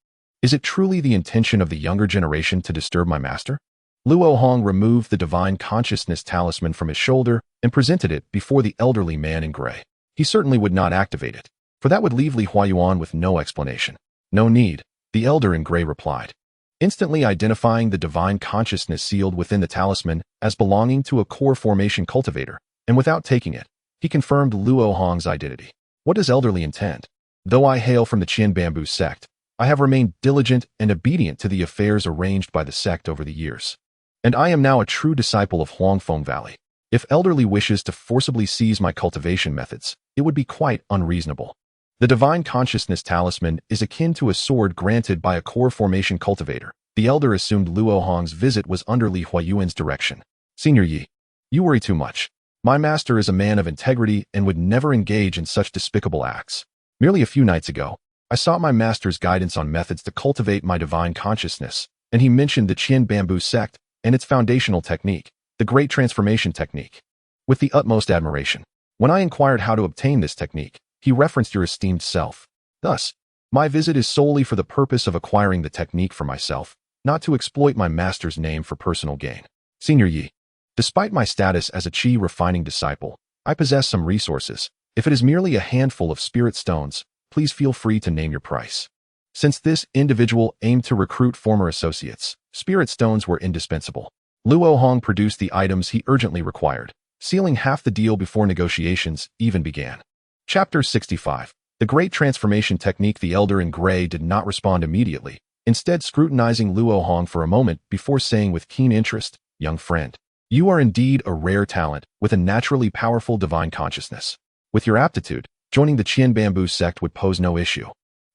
Is it truly the intention of the younger generation to disturb my master? Luo Hong removed the divine consciousness talisman from his shoulder and presented it before the elderly man in gray. He certainly would not activate it, for that would leave Li Huayuan with no explanation. "No need," the elder in gray replied, instantly identifying the divine consciousness sealed within the talisman as belonging to a core formation cultivator, and without taking it, he confirmed Luo Hong's identity. "What does elderly intend? Though I hail from the Qian bamboo sect, I have remained diligent and obedient to the affairs arranged by the sect over the years, and I am now a true disciple of Huangfeng Valley. If elderly wishes to forcibly seize my cultivation methods, it would be quite unreasonable." The divine consciousness talisman is akin to a sword granted by a core formation cultivator. The elder assumed Luo Hong's visit was under Li Huayuan's direction. "Senior Yi, you worry too much. My master is a man of integrity and would never engage in such despicable acts. Merely a few nights ago, I sought my master's guidance on methods to cultivate my divine consciousness, and he mentioned the Qian bamboo sect and its foundational technique, the Great Transformation technique, with the utmost admiration. When I inquired how to obtain this technique, he referenced your esteemed self. Thus, my visit is solely for the purpose of acquiring the technique for myself, not to exploit my master's name for personal gain. Senior Yi, despite my status as a Qi refining disciple, I possess some resources. If it is merely a handful of spirit stones, please feel free to name your price." Since this individual aimed to recruit former associates, spirit stones were indispensable. Luo Hong produced the items he urgently required, sealing half the deal before negotiations even began. Chapter 65. The Great Transformation Technique. The elder in gray did not respond immediately, instead scrutinizing Luo Hong for a moment before saying with keen interest, "Young friend, you are indeed a rare talent with a naturally powerful divine consciousness. With your aptitude, joining the Qian bamboo sect would pose no issue.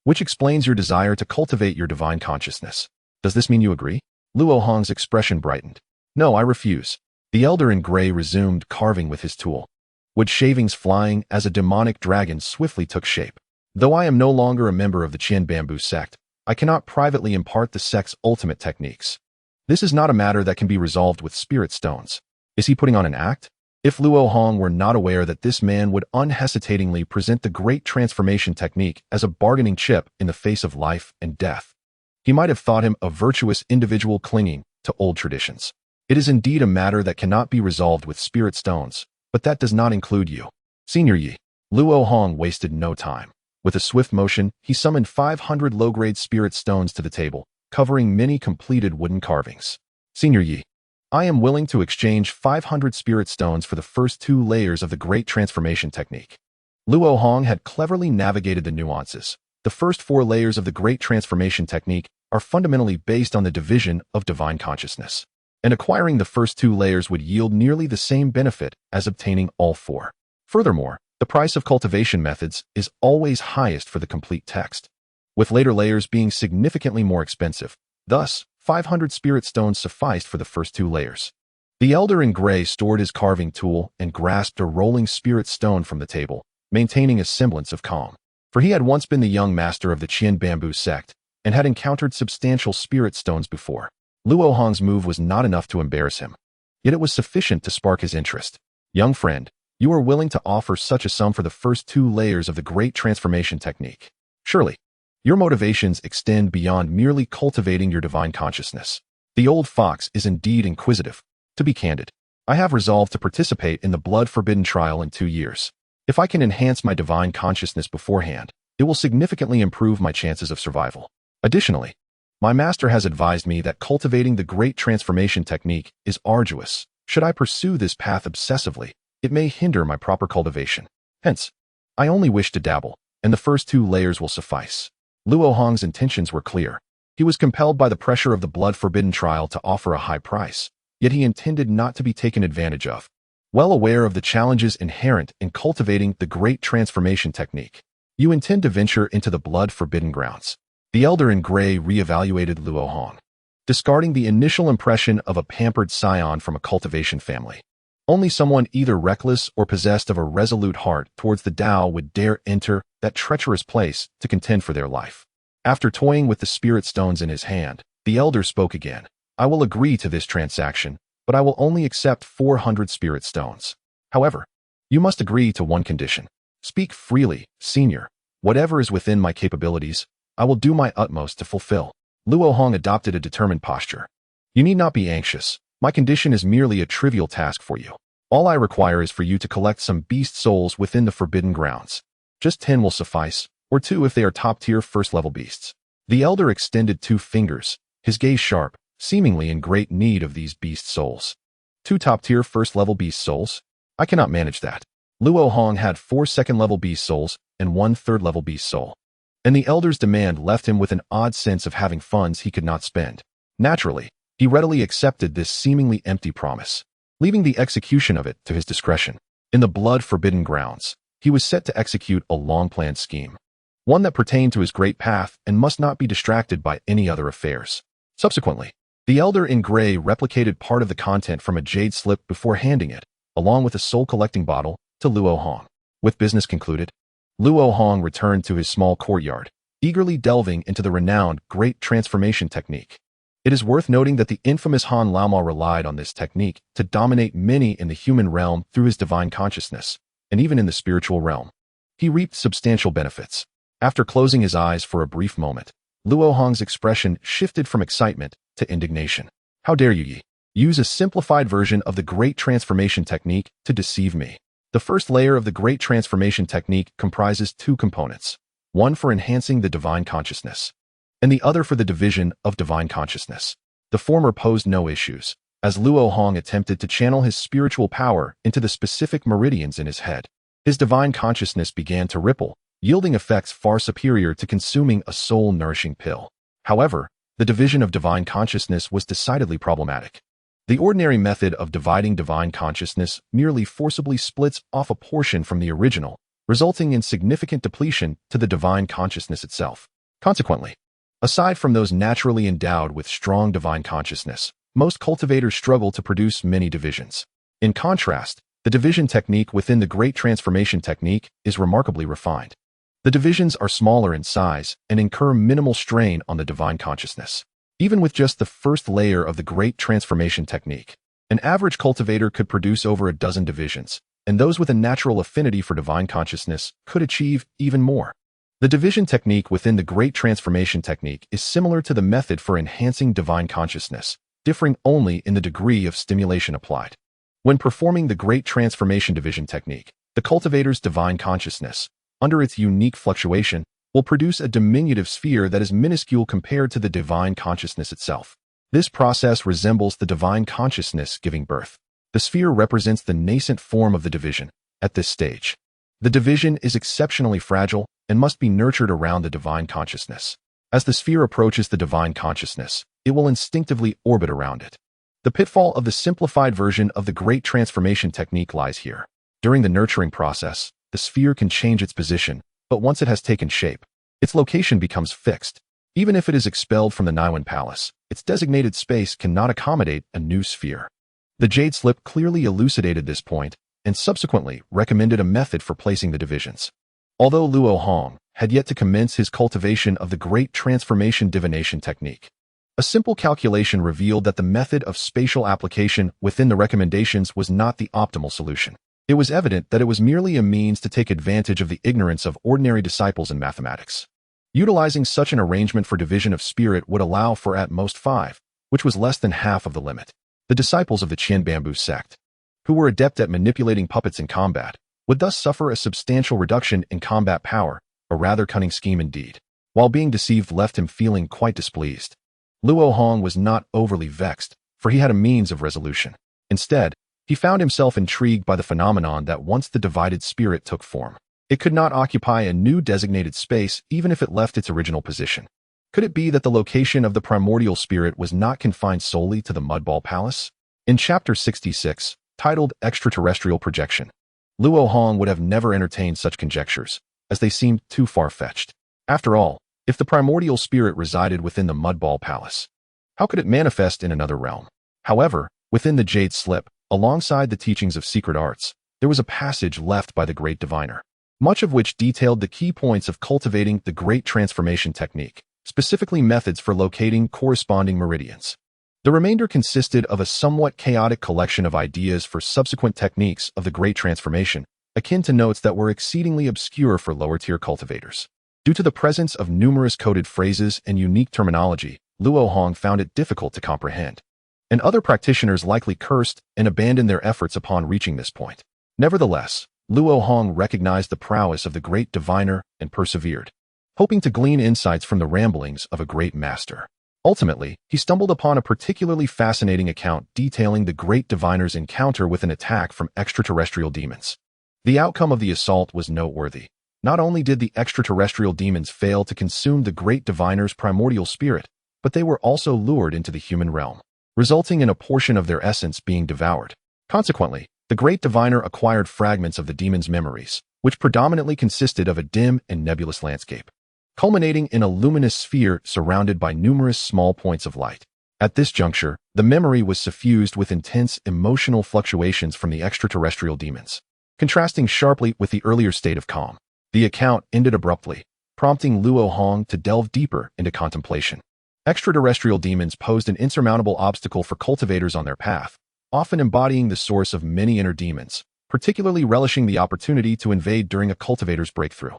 which explains your desire to cultivate your divine consciousness. Does this mean you agree? Luo Hong's expression brightened. No, I refuse. The elder in gray resumed carving with his tool, wood shavings flying as a demonic dragon swiftly took shape. Though I am no longer a member of the Qian Bamboo sect, I cannot privately impart the sect's ultimate techniques. This is not a matter that can be resolved with spirit stones. Is he putting on an act? If Luo Hong were not aware that this man would unhesitatingly present the great transformation technique as a bargaining chip in the face of life and death, he might have thought him a virtuous individual clinging to old traditions. It is indeed a matter that cannot be resolved with spirit stones, but that does not include you. Senior Yi. Luo Hong wasted no time. With a swift motion, he summoned 500 low-grade spirit stones to the table, covering many completed wooden carvings. Senior Yi. I am willing to exchange 500 spirit stones for the first 2 layers of the Great Transformation Technique. Luo Hong had cleverly navigated the nuances. The first 4 layers of the Great Transformation Technique are fundamentally based on the division of divine consciousness, and acquiring the first 2 layers would yield nearly the same benefit as obtaining all 4. Furthermore, the price of cultivation methods is always highest for the complete text, with later layers being significantly more expensive. Thus, 500 spirit stones sufficed for the first 2 layers. The elder in gray stored his carving tool and grasped a rolling spirit stone from the table, maintaining a semblance of calm. For he had once been the young master of the Qian Bamboo sect and had encountered substantial spirit stones before. Luo Hong's move was not enough to embarrass him, yet it was sufficient to spark his interest. Young friend, you are willing to offer such a sum for the first 2 layers of the Great Transformation Technique. Surely, your motivations extend beyond merely cultivating your divine consciousness. The old fox is indeed inquisitive. To be candid, I have resolved to participate in the blood-forbidden trial in 2 years. If I can enhance my divine consciousness beforehand, it will significantly improve my chances of survival. Additionally, my master has advised me that cultivating the Great Transformation Technique is arduous. Should I pursue this path obsessively, it may hinder my proper cultivation. Hence, I only wish to dabble, and the first 2 layers will suffice. Luo Hong's intentions were clear. He was compelled by the pressure of the blood-forbidden trial to offer a high price, yet he intended not to be taken advantage of. Well aware of the challenges inherent in cultivating the Great Transformation Technique, you intend to venture into the blood-forbidden grounds. The elder in gray reevaluated Luo Hong, discarding the initial impression of a pampered scion from a cultivation family. Only someone either reckless or possessed of a resolute heart towards the Tao would dare enter that treacherous place to contend for their life. After toying with the spirit stones in his hand, the elder spoke again. I will agree to this transaction, but I will only accept 400 spirit stones. However, you must agree to one condition. Speak freely, senior. Whatever is within my capabilities, I will do my utmost to fulfill. Luo Hong adopted a determined posture. You need not be anxious. My condition is merely a trivial task for you. All I require is for you to collect some beast souls within the forbidden grounds. Just 10 will suffice, or 2 if they are top-tier first-level beasts. The elder extended 2 fingers, his gaze sharp, seemingly in great need of these beast souls. 2 top-tier first-level beast souls? I cannot manage that. Luo Hong had 4 second-level beast souls and 1 third-level beast soul, and the elder's demand left him with an odd sense of having funds he could not spend. Naturally, he readily accepted this seemingly empty promise, leaving the execution of it to his discretion. In the blood-forbidden grounds, he was set to execute a long-planned scheme, one that pertained to his great path and must not be distracted by any other affairs. Subsequently, the elder in gray replicated part of the content from a jade slip before handing it, along with a soul-collecting bottle, to Luo Hong. With business concluded, Luo Hong returned to his small courtyard, eagerly delving into the renowned Great Transformation Technique. It is worth noting that the infamous Han Laoma relied on this technique to dominate many in the human realm through his divine consciousness, and even in the spiritual realm. He reaped substantial benefits. After closing his eyes for a brief moment, Luo Hong's expression shifted from excitement to indignation. How dare you use a simplified version of the Great Transformation Technique to deceive me? The first layer of the Great Transformation Technique comprises 2 components, one for enhancing the divine consciousness, and the other for the division of divine consciousness. The former posed no issues, as Luo Hong attempted to channel his spiritual power into the specific meridians in his head. His divine consciousness began to ripple, yielding effects far superior to consuming a soul-nourishing pill. However, the division of divine consciousness was decidedly problematic. The ordinary method of dividing divine consciousness merely forcibly splits off a portion from the original, resulting in significant depletion to the divine consciousness itself. Consequently, aside from those naturally endowed with strong divine consciousness, most cultivators struggle to produce many divisions. In contrast, the division technique within the Great Transformation technique is remarkably refined. The divisions are smaller in size and incur minimal strain on the divine consciousness. Even with just the first layer of the Great Transformation technique, an average cultivator could produce over a dozen divisions, and those with a natural affinity for divine consciousness could achieve even more. The division technique within the Great Transformation technique is similar to the method for enhancing divine consciousness, differing only in the degree of stimulation applied. When performing the Great Transformation division technique, the cultivator's divine consciousness, under its unique fluctuation, will produce a diminutive sphere that is minuscule compared to the divine consciousness itself. This process resembles the divine consciousness giving birth. The sphere represents the nascent form of the division. At this stage, the division is exceptionally fragile and must be nurtured around the divine consciousness. As the sphere approaches the divine consciousness, it will instinctively orbit around it. The pitfall of the simplified version of the Great Transformation technique lies here. During the nurturing process, the sphere can change its position, but once it has taken shape, its location becomes fixed. Even if it is expelled from the Huayuan palace, its designated space cannot accommodate a new sphere. The Jade Slip clearly elucidated this point and subsequently recommended a method for placing the divisions. Although Luo Hong had yet to commence his cultivation of the Great Transformation divination technique, a simple calculation revealed that the method of spatial application within the recommendations was not the optimal solution. It was evident that it was merely a means to take advantage of the ignorance of ordinary disciples in mathematics. Utilizing such an arrangement for division of spirit would allow for at most 5, which was less than half of the limit. The disciples of the Qian Bamboo sect, who were adept at manipulating puppets in combat, would thus suffer a substantial reduction in combat power, a rather cunning scheme indeed. While being deceived left him feeling quite displeased, Luo Hong was not overly vexed, for he had a means of resolution. Instead, he found himself intrigued by the phenomenon that once the divided spirit took form, it could not occupy a new designated space even if it left its original position. Could it be that the location of the primordial spirit was not confined solely to the Mudball Palace? In Chapter 66, titled Extraterrestrial Projection, Luo Hong would have never entertained such conjectures, as they seemed too far-fetched. After all, if the primordial spirit resided within the Mudball Palace, how could it manifest in another realm? However, within the Jade Slip, alongside the teachings of secret arts, there was a passage left by the great diviner, much of which detailed the key points of cultivating the Great Transformation technique, specifically methods for locating corresponding meridians. The remainder consisted of a somewhat chaotic collection of ideas for subsequent techniques of the Great Transformation, akin to notes that were exceedingly obscure for lower-tier cultivators. Due to the presence of numerous coded phrases and unique terminology, Luo Hong found it difficult to comprehend, and other practitioners likely cursed and abandoned their efforts upon reaching this point. Nevertheless, Luo Hong recognized the prowess of the great diviner and persevered, hoping to glean insights from the ramblings of a great master. Ultimately, he stumbled upon a particularly fascinating account detailing the great diviner's encounter with an attack from extraterrestrial demons. The outcome of the assault was noteworthy. Not only did the extraterrestrial demons fail to consume the great diviner's primordial spirit, but they were also lured into the human realm, resulting in a portion of their essence being devoured. Consequently, the great diviner acquired fragments of the demon's memories, which predominantly consisted of a dim and nebulous landscape, culminating in a luminous sphere surrounded by numerous small points of light. At this juncture, the memory was suffused with intense emotional fluctuations from the extraterrestrial demons, contrasting sharply with the earlier state of calm. The account ended abruptly, prompting Luo Hong to delve deeper into contemplation. Extraterrestrial demons posed an insurmountable obstacle for cultivators on their path, often embodying the source of many inner demons, particularly relishing the opportunity to invade during a cultivator's breakthrough,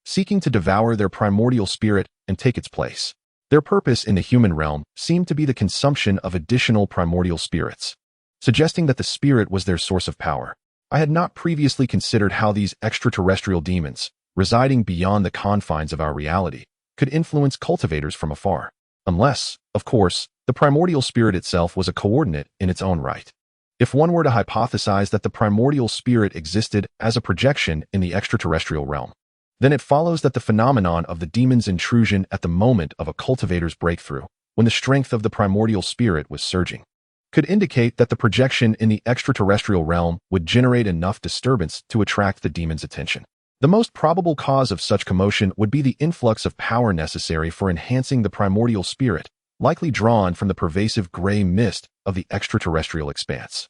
seeking to devour their primordial spirit and take its place. Their purpose in the human realm seemed to be the consumption of additional primordial spirits, suggesting that the spirit was their source of power. I had not previously considered how these extraterrestrial demons, residing beyond the confines of our reality, could influence cultivators from afar. Unless, of course, the primordial spirit itself was a coordinate in its own right. If one were to hypothesize that the primordial spirit existed as a projection in the extraterrestrial realm, then it follows that the phenomenon of the demon's intrusion at the moment of a cultivator's breakthrough, when the strength of the primordial spirit was surging, could indicate that the projection in the extraterrestrial realm would generate enough disturbance to attract the demon's attention. The most probable cause of such commotion would be the influx of power necessary for enhancing the primordial spirit, likely drawn from the pervasive gray mist of the extraterrestrial expanse.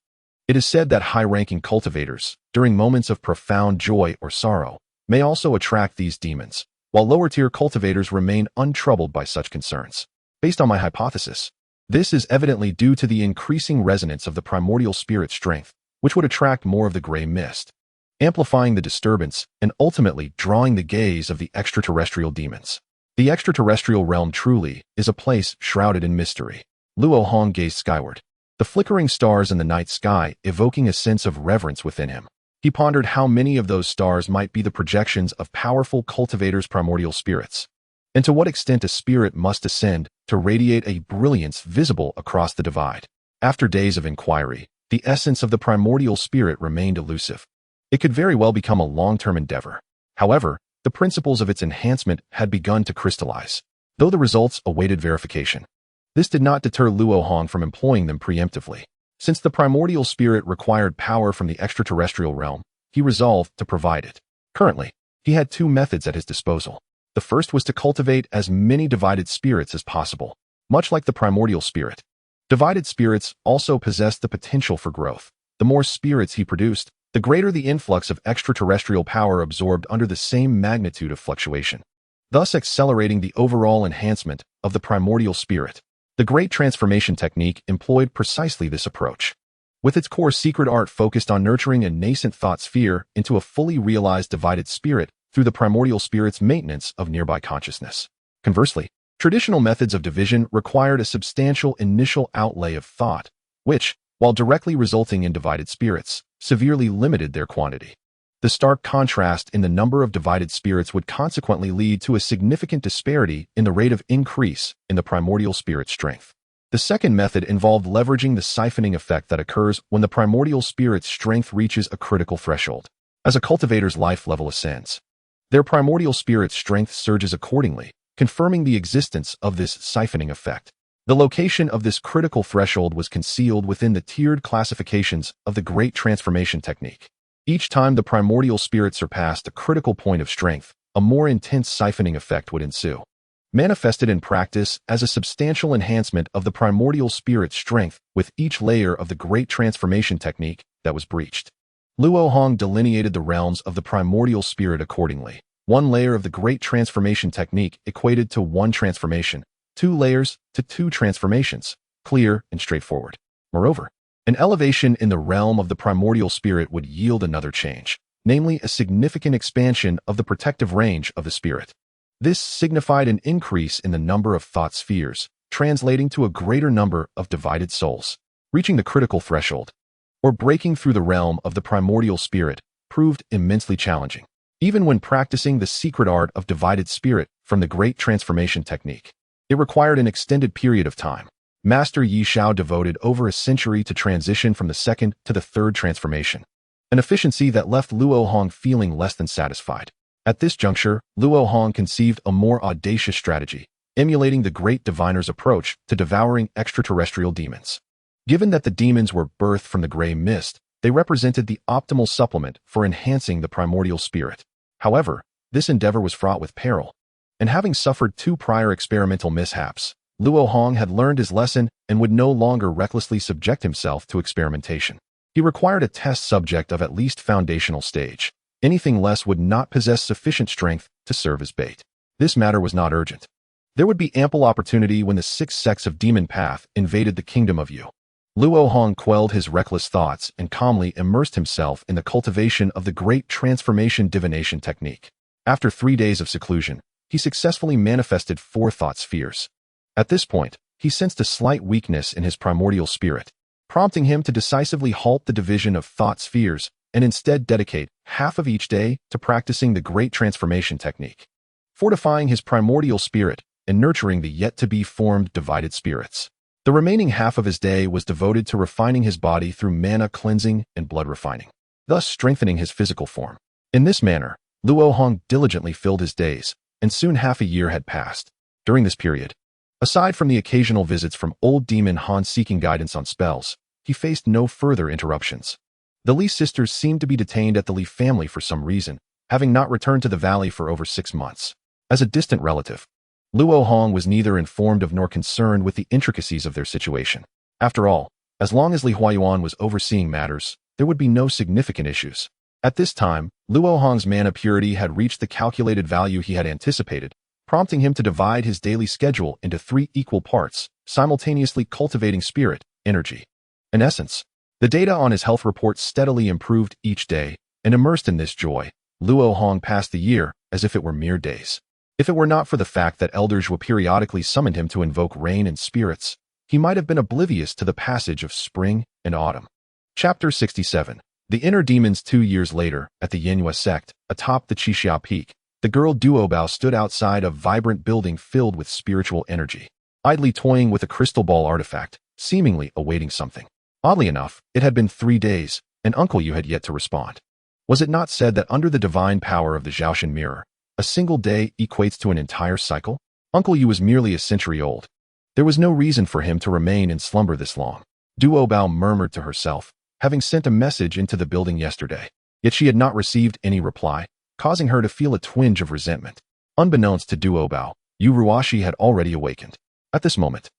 It is said that high-ranking cultivators, during moments of profound joy or sorrow, may also attract these demons, while lower-tier cultivators remain untroubled by such concerns. Based on my hypothesis, this is evidently due to the increasing resonance of the primordial spirit strength, which would attract more of the gray mist, amplifying the disturbance and ultimately drawing the gaze of the extraterrestrial demons. The extraterrestrial realm truly is a place shrouded in mystery. Luo Hong gazed skyward, the flickering stars in the night sky evoking a sense of reverence within him. He pondered how many of those stars might be the projections of powerful cultivators' primordial spirits, and to what extent a spirit must ascend to radiate a brilliance visible across the divide. After days of inquiry, the essence of the primordial spirit remained elusive. It could very well become a long-term endeavor. However, the principles of its enhancement had begun to crystallize, though the results awaited verification. This did not deter Luo Hong from employing them preemptively. Since the primordial spirit required power from the extraterrestrial realm, he resolved to provide it. Currently, he had two methods at his disposal. The first was to cultivate as many divided spirits as possible, much like the primordial spirit. Divided spirits also possessed the potential for growth. The more spirits he produced, the greater the influx of extraterrestrial power absorbed under the same magnitude of fluctuation, thus accelerating the overall enhancement of the primordial spirit. The Great Transformation technique employed precisely this approach, with its core secret art focused on nurturing a nascent thought sphere into a fully realized divided spirit through the primordial spirit's maintenance of nearby consciousness. Conversely, traditional methods of division required a substantial initial outlay of thought, which, while directly resulting in divided spirits, severely limited their quantity. The stark contrast in the number of divided spirits would consequently lead to a significant disparity in the rate of increase in the primordial spirit's strength. The second method involved leveraging the siphoning effect that occurs when the primordial spirit's strength reaches a critical threshold. As a cultivator's life level ascends, their primordial spirit's strength surges accordingly, confirming the existence of this siphoning effect. The location of this critical threshold was concealed within the tiered classifications of the Great Transformation technique. Each time the primordial spirit surpassed a critical point of strength, a more intense siphoning effect would ensue, manifested in practice as a substantial enhancement of the primordial spirit's strength with each layer of the Great Transformation technique that was breached. Luo Hong delineated the realms of the primordial spirit accordingly. One layer of the Great Transformation technique equated to one transformation, 2 layers to 2 transformations, clear and straightforward. Moreover, an elevation in the realm of the primordial spirit would yield another change, namely a significant expansion of the protective range of the spirit. This signified an increase in the number of thought spheres, translating to a greater number of divided souls. Reaching the critical threshold, or breaking through the realm of the primordial spirit, proved immensely challenging, even when practicing the secret art of divided spirit from the Great Transformation technique. It required an extended period of time. Master Yi Xiao devoted over a century to transition from the second to the third transformation, an efficiency that left Luo Hong feeling less than satisfied. At this juncture, Luo Hong conceived a more audacious strategy, emulating the great diviner's approach to devouring extraterrestrial demons. Given that the demons were birthed from the gray mist, they represented the optimal supplement for enhancing the primordial spirit. However, this endeavor was fraught with peril, and having suffered 2 prior experimental mishaps, Luo Hong had learned his lesson and would no longer recklessly subject himself to experimentation. He required a test subject of at least foundational stage. Anything less would not possess sufficient strength to serve as bait. This matter was not urgent. There would be ample opportunity when the 6th sects of Demon Path invaded the kingdom of Yu. Luo Hong quelled his reckless thoughts and calmly immersed himself in the cultivation of the Great Transformation divination technique. After 3 days of seclusion, he successfully manifested 4 thought spheres. At this point, he sensed a slight weakness in his primordial spirit, prompting him to decisively halt the division of thought spheres and instead dedicate half of each day to practicing the Great Transformation technique, fortifying his primordial spirit and nurturing the yet-to-be-formed divided spirits. The remaining half of his day was devoted to refining his body through mana cleansing and blood refining, thus strengthening his physical form. In this manner, Luo Hong diligently filled his days, and soon half a year had passed. During this period, aside from the occasional visits from old demon Han seeking guidance on spells, he faced no further interruptions. The Li sisters seemed to be detained at the Li family for some reason, having not returned to the valley for over 6 months. As a distant relative, Luo Hong was neither informed of nor concerned with the intricacies of their situation. After all, as long as Li Huayuan was overseeing matters, there would be no significant issues. At this time, Luo Hong's mana purity had reached the calculated value he had anticipated, prompting him to divide his daily schedule into 3 equal parts, simultaneously cultivating spirit, energy, and essence. The data on his health report steadily improved each day, and immersed in this joy, Luo Hong passed the year as if it were mere days. If it were not for the fact that elders were periodically summoned him to invoke rain and spirits, he might have been oblivious to the passage of spring and autumn. Chapter 67. The Inner Demons. 2 years later, at the Yinhua sect, atop the Xianxia peak, the girl Duobao stood outside a vibrant building filled with spiritual energy, idly toying with a crystal ball artifact, seemingly awaiting something. Oddly enough, it had been 3 days, and Uncle Yu had yet to respond. Was it not said that under the divine power of the Xiaoxian mirror, a single day equates to an entire cycle? Uncle Yu was merely a century old. There was no reason for him to remain in slumber this long. Duobao murmured to herself, having sent a message into the building yesterday. Yet she had not received any reply, causing her to feel a twinge of resentment. Unbeknownst to Duobao, Yu Ruashi had already awakened. At this moment,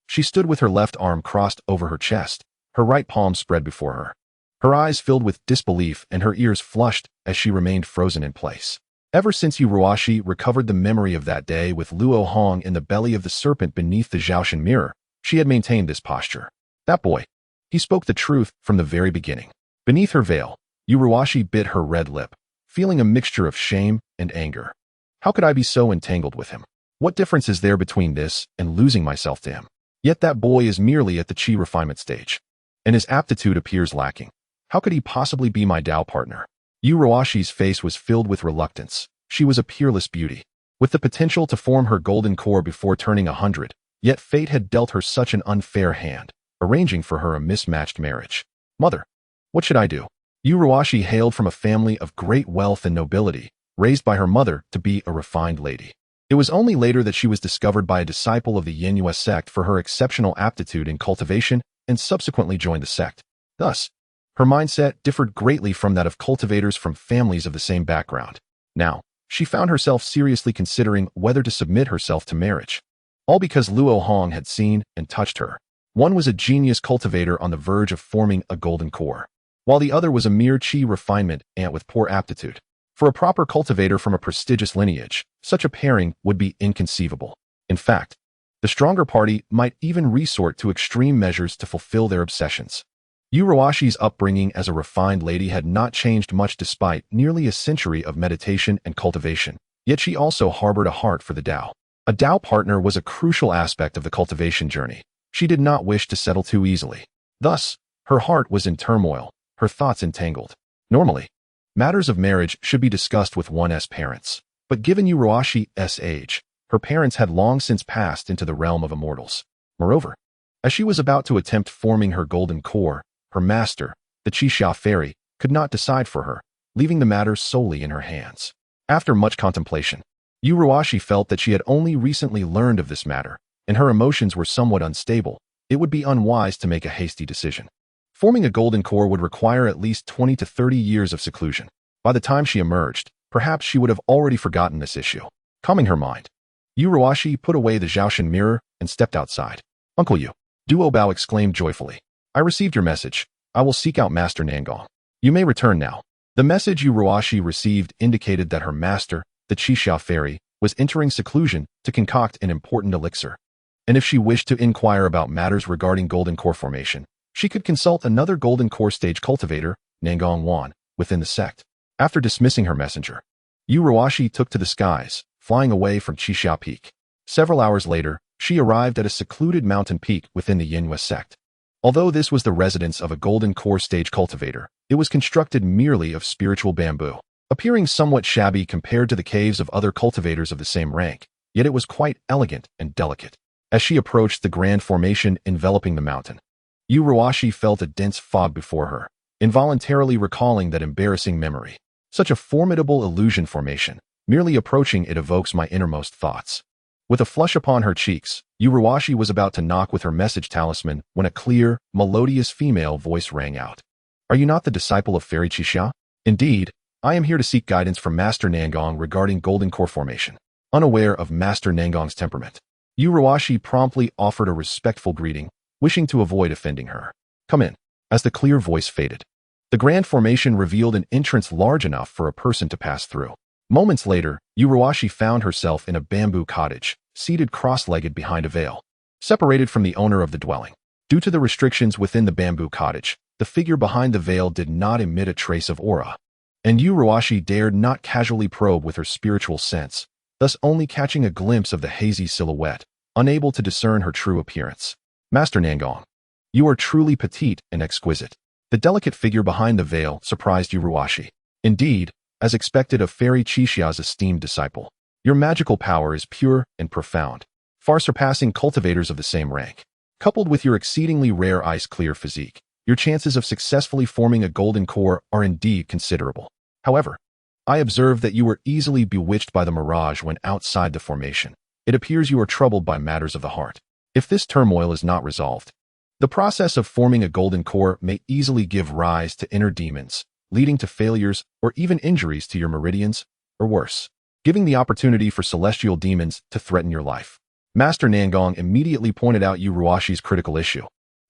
she stood with her left arm crossed over her chest, her right palm spread before her. Her eyes filled with disbelief and her ears flushed as she remained frozen in place. Ever since Yu Ruashi recovered the memory of that day with Luo Hong in the belly of the serpent beneath the Xiaoxian mirror, she had maintained this posture. That boy. He spoke the truth from the very beginning. Beneath her veil, Yu Ruashi bit her red lip, feeling a mixture of shame and anger. How could I be so entangled with him? What difference is there between this and losing myself to him? Yet that boy is merely at the chi refinement stage, and his aptitude appears lacking. How could he possibly be my Dao partner? Yu Ruashi's face was filled with reluctance. She was a peerless beauty, with the potential to form her golden core before turning 100, yet fate had dealt her such an unfair hand, arranging for her a mismatched marriage. Mother, what should I do? Yu Ruashi hailed from a family of great wealth and nobility, raised by her mother to be a refined lady. It was only later that she was discovered by a disciple of the Yinhua sect for her exceptional aptitude in cultivation and subsequently joined the sect. Thus, her mindset differed greatly from that of cultivators from families of the same background. Now, she found herself seriously considering whether to submit herself to marriage. All because Luo Hong had seen and touched her. One was a genius cultivator on the verge of forming a golden core, while the other was a mere chi refinement ant with poor aptitude. For a proper cultivator from a prestigious lineage, such a pairing would be inconceivable. In fact, the stronger party might even resort to extreme measures to fulfill their obsessions. Yu Ruashi's upbringing as a refined lady had not changed much despite nearly a century of meditation and cultivation, yet she also harbored a heart for the Dao. A Dao partner was a crucial aspect of the cultivation journey. She did not wish to settle too easily. Thus, her heart was in turmoil, her thoughts entangled. Normally, matters of marriage should be discussed with one's parents, but given Yu Ruashi's age, her parents had long since passed into the realm of immortals. Moreover, as she was about to attempt forming her golden core, her master, the Qixia fairy, could not decide for her, leaving the matter solely in her hands. After much contemplation, Yu Ruashi felt that she had only recently learned of this matter, and her emotions were somewhat unstable. It would be unwise to make a hasty decision. Forming a golden core would require at least 20 to 30 years of seclusion. By the time she emerged, perhaps she would have already forgotten this issue. Calming her mind, Yu Ruashi put away the Xiaoxian mirror and stepped outside. Uncle Yu, Duobao exclaimed joyfully. I received your message. I will seek out Master Nangong. You may return now. The message Yu Ruashi received indicated that her master, the Qixia fairy, was entering seclusion to concoct an important elixir. And if she wished to inquire about matters regarding golden core formation, she could consult another golden core stage cultivator, Nangong Wan, within the sect. After dismissing her messenger, Yu Ruashi took to the skies, flying away from Qixia Peak. Several hours later, she arrived at a secluded mountain peak within the Yinhua sect. Although this was the residence of a golden core stage cultivator, it was constructed merely of spiritual bamboo, appearing somewhat shabby compared to the caves of other cultivators of the same rank, yet it was quite elegant and delicate. As she approached the grand formation enveloping the mountain, Yu Ruashi felt a dense fog before her, involuntarily recalling that embarrassing memory. Such a formidable illusion formation, merely approaching it evokes my innermost thoughts. With a flush upon her cheeks, Yu Ruashi was about to knock with her message talisman when a clear, melodious female voice rang out. Are you not the disciple of Fairy Qixia? Indeed, I am here to seek guidance from Master Nangong regarding golden core formation. Unaware of Master Nangong's temperament, Yuruashi promptly offered a respectful greeting, wishing to avoid offending her. Come in. As the clear voice faded, the grand formation revealed an entrance large enough for a person to pass through. Moments later, Yuruashi found herself in a bamboo cottage, seated cross-legged behind a veil, separated from the owner of the dwelling. Due to the restrictions within the bamboo cottage, the figure behind the veil did not emit a trace of aura, and Yuruashi dared not casually probe with her spiritual sense, thus only catching a glimpse of the hazy silhouette, unable to discern her true appearance. Master Nangong, you are truly petite and exquisite. The delicate figure behind the veil surprised Yuruashi. Indeed, as expected of Fairy Qixia's esteemed disciple, your magical power is pure and profound, far surpassing cultivators of the same rank. Coupled with your exceedingly rare ice-clear physique, your chances of successfully forming a golden core are indeed considerable. However, I observe that you were easily bewitched by the mirage when outside the formation. It appears you are troubled by matters of the heart. If this turmoil is not resolved, the process of forming a golden core may easily give rise to inner demons, leading to failures or even injuries to your meridians, or worse, giving the opportunity for celestial demons to threaten your life. Master Nangong immediately pointed out Yuruashi's critical issue.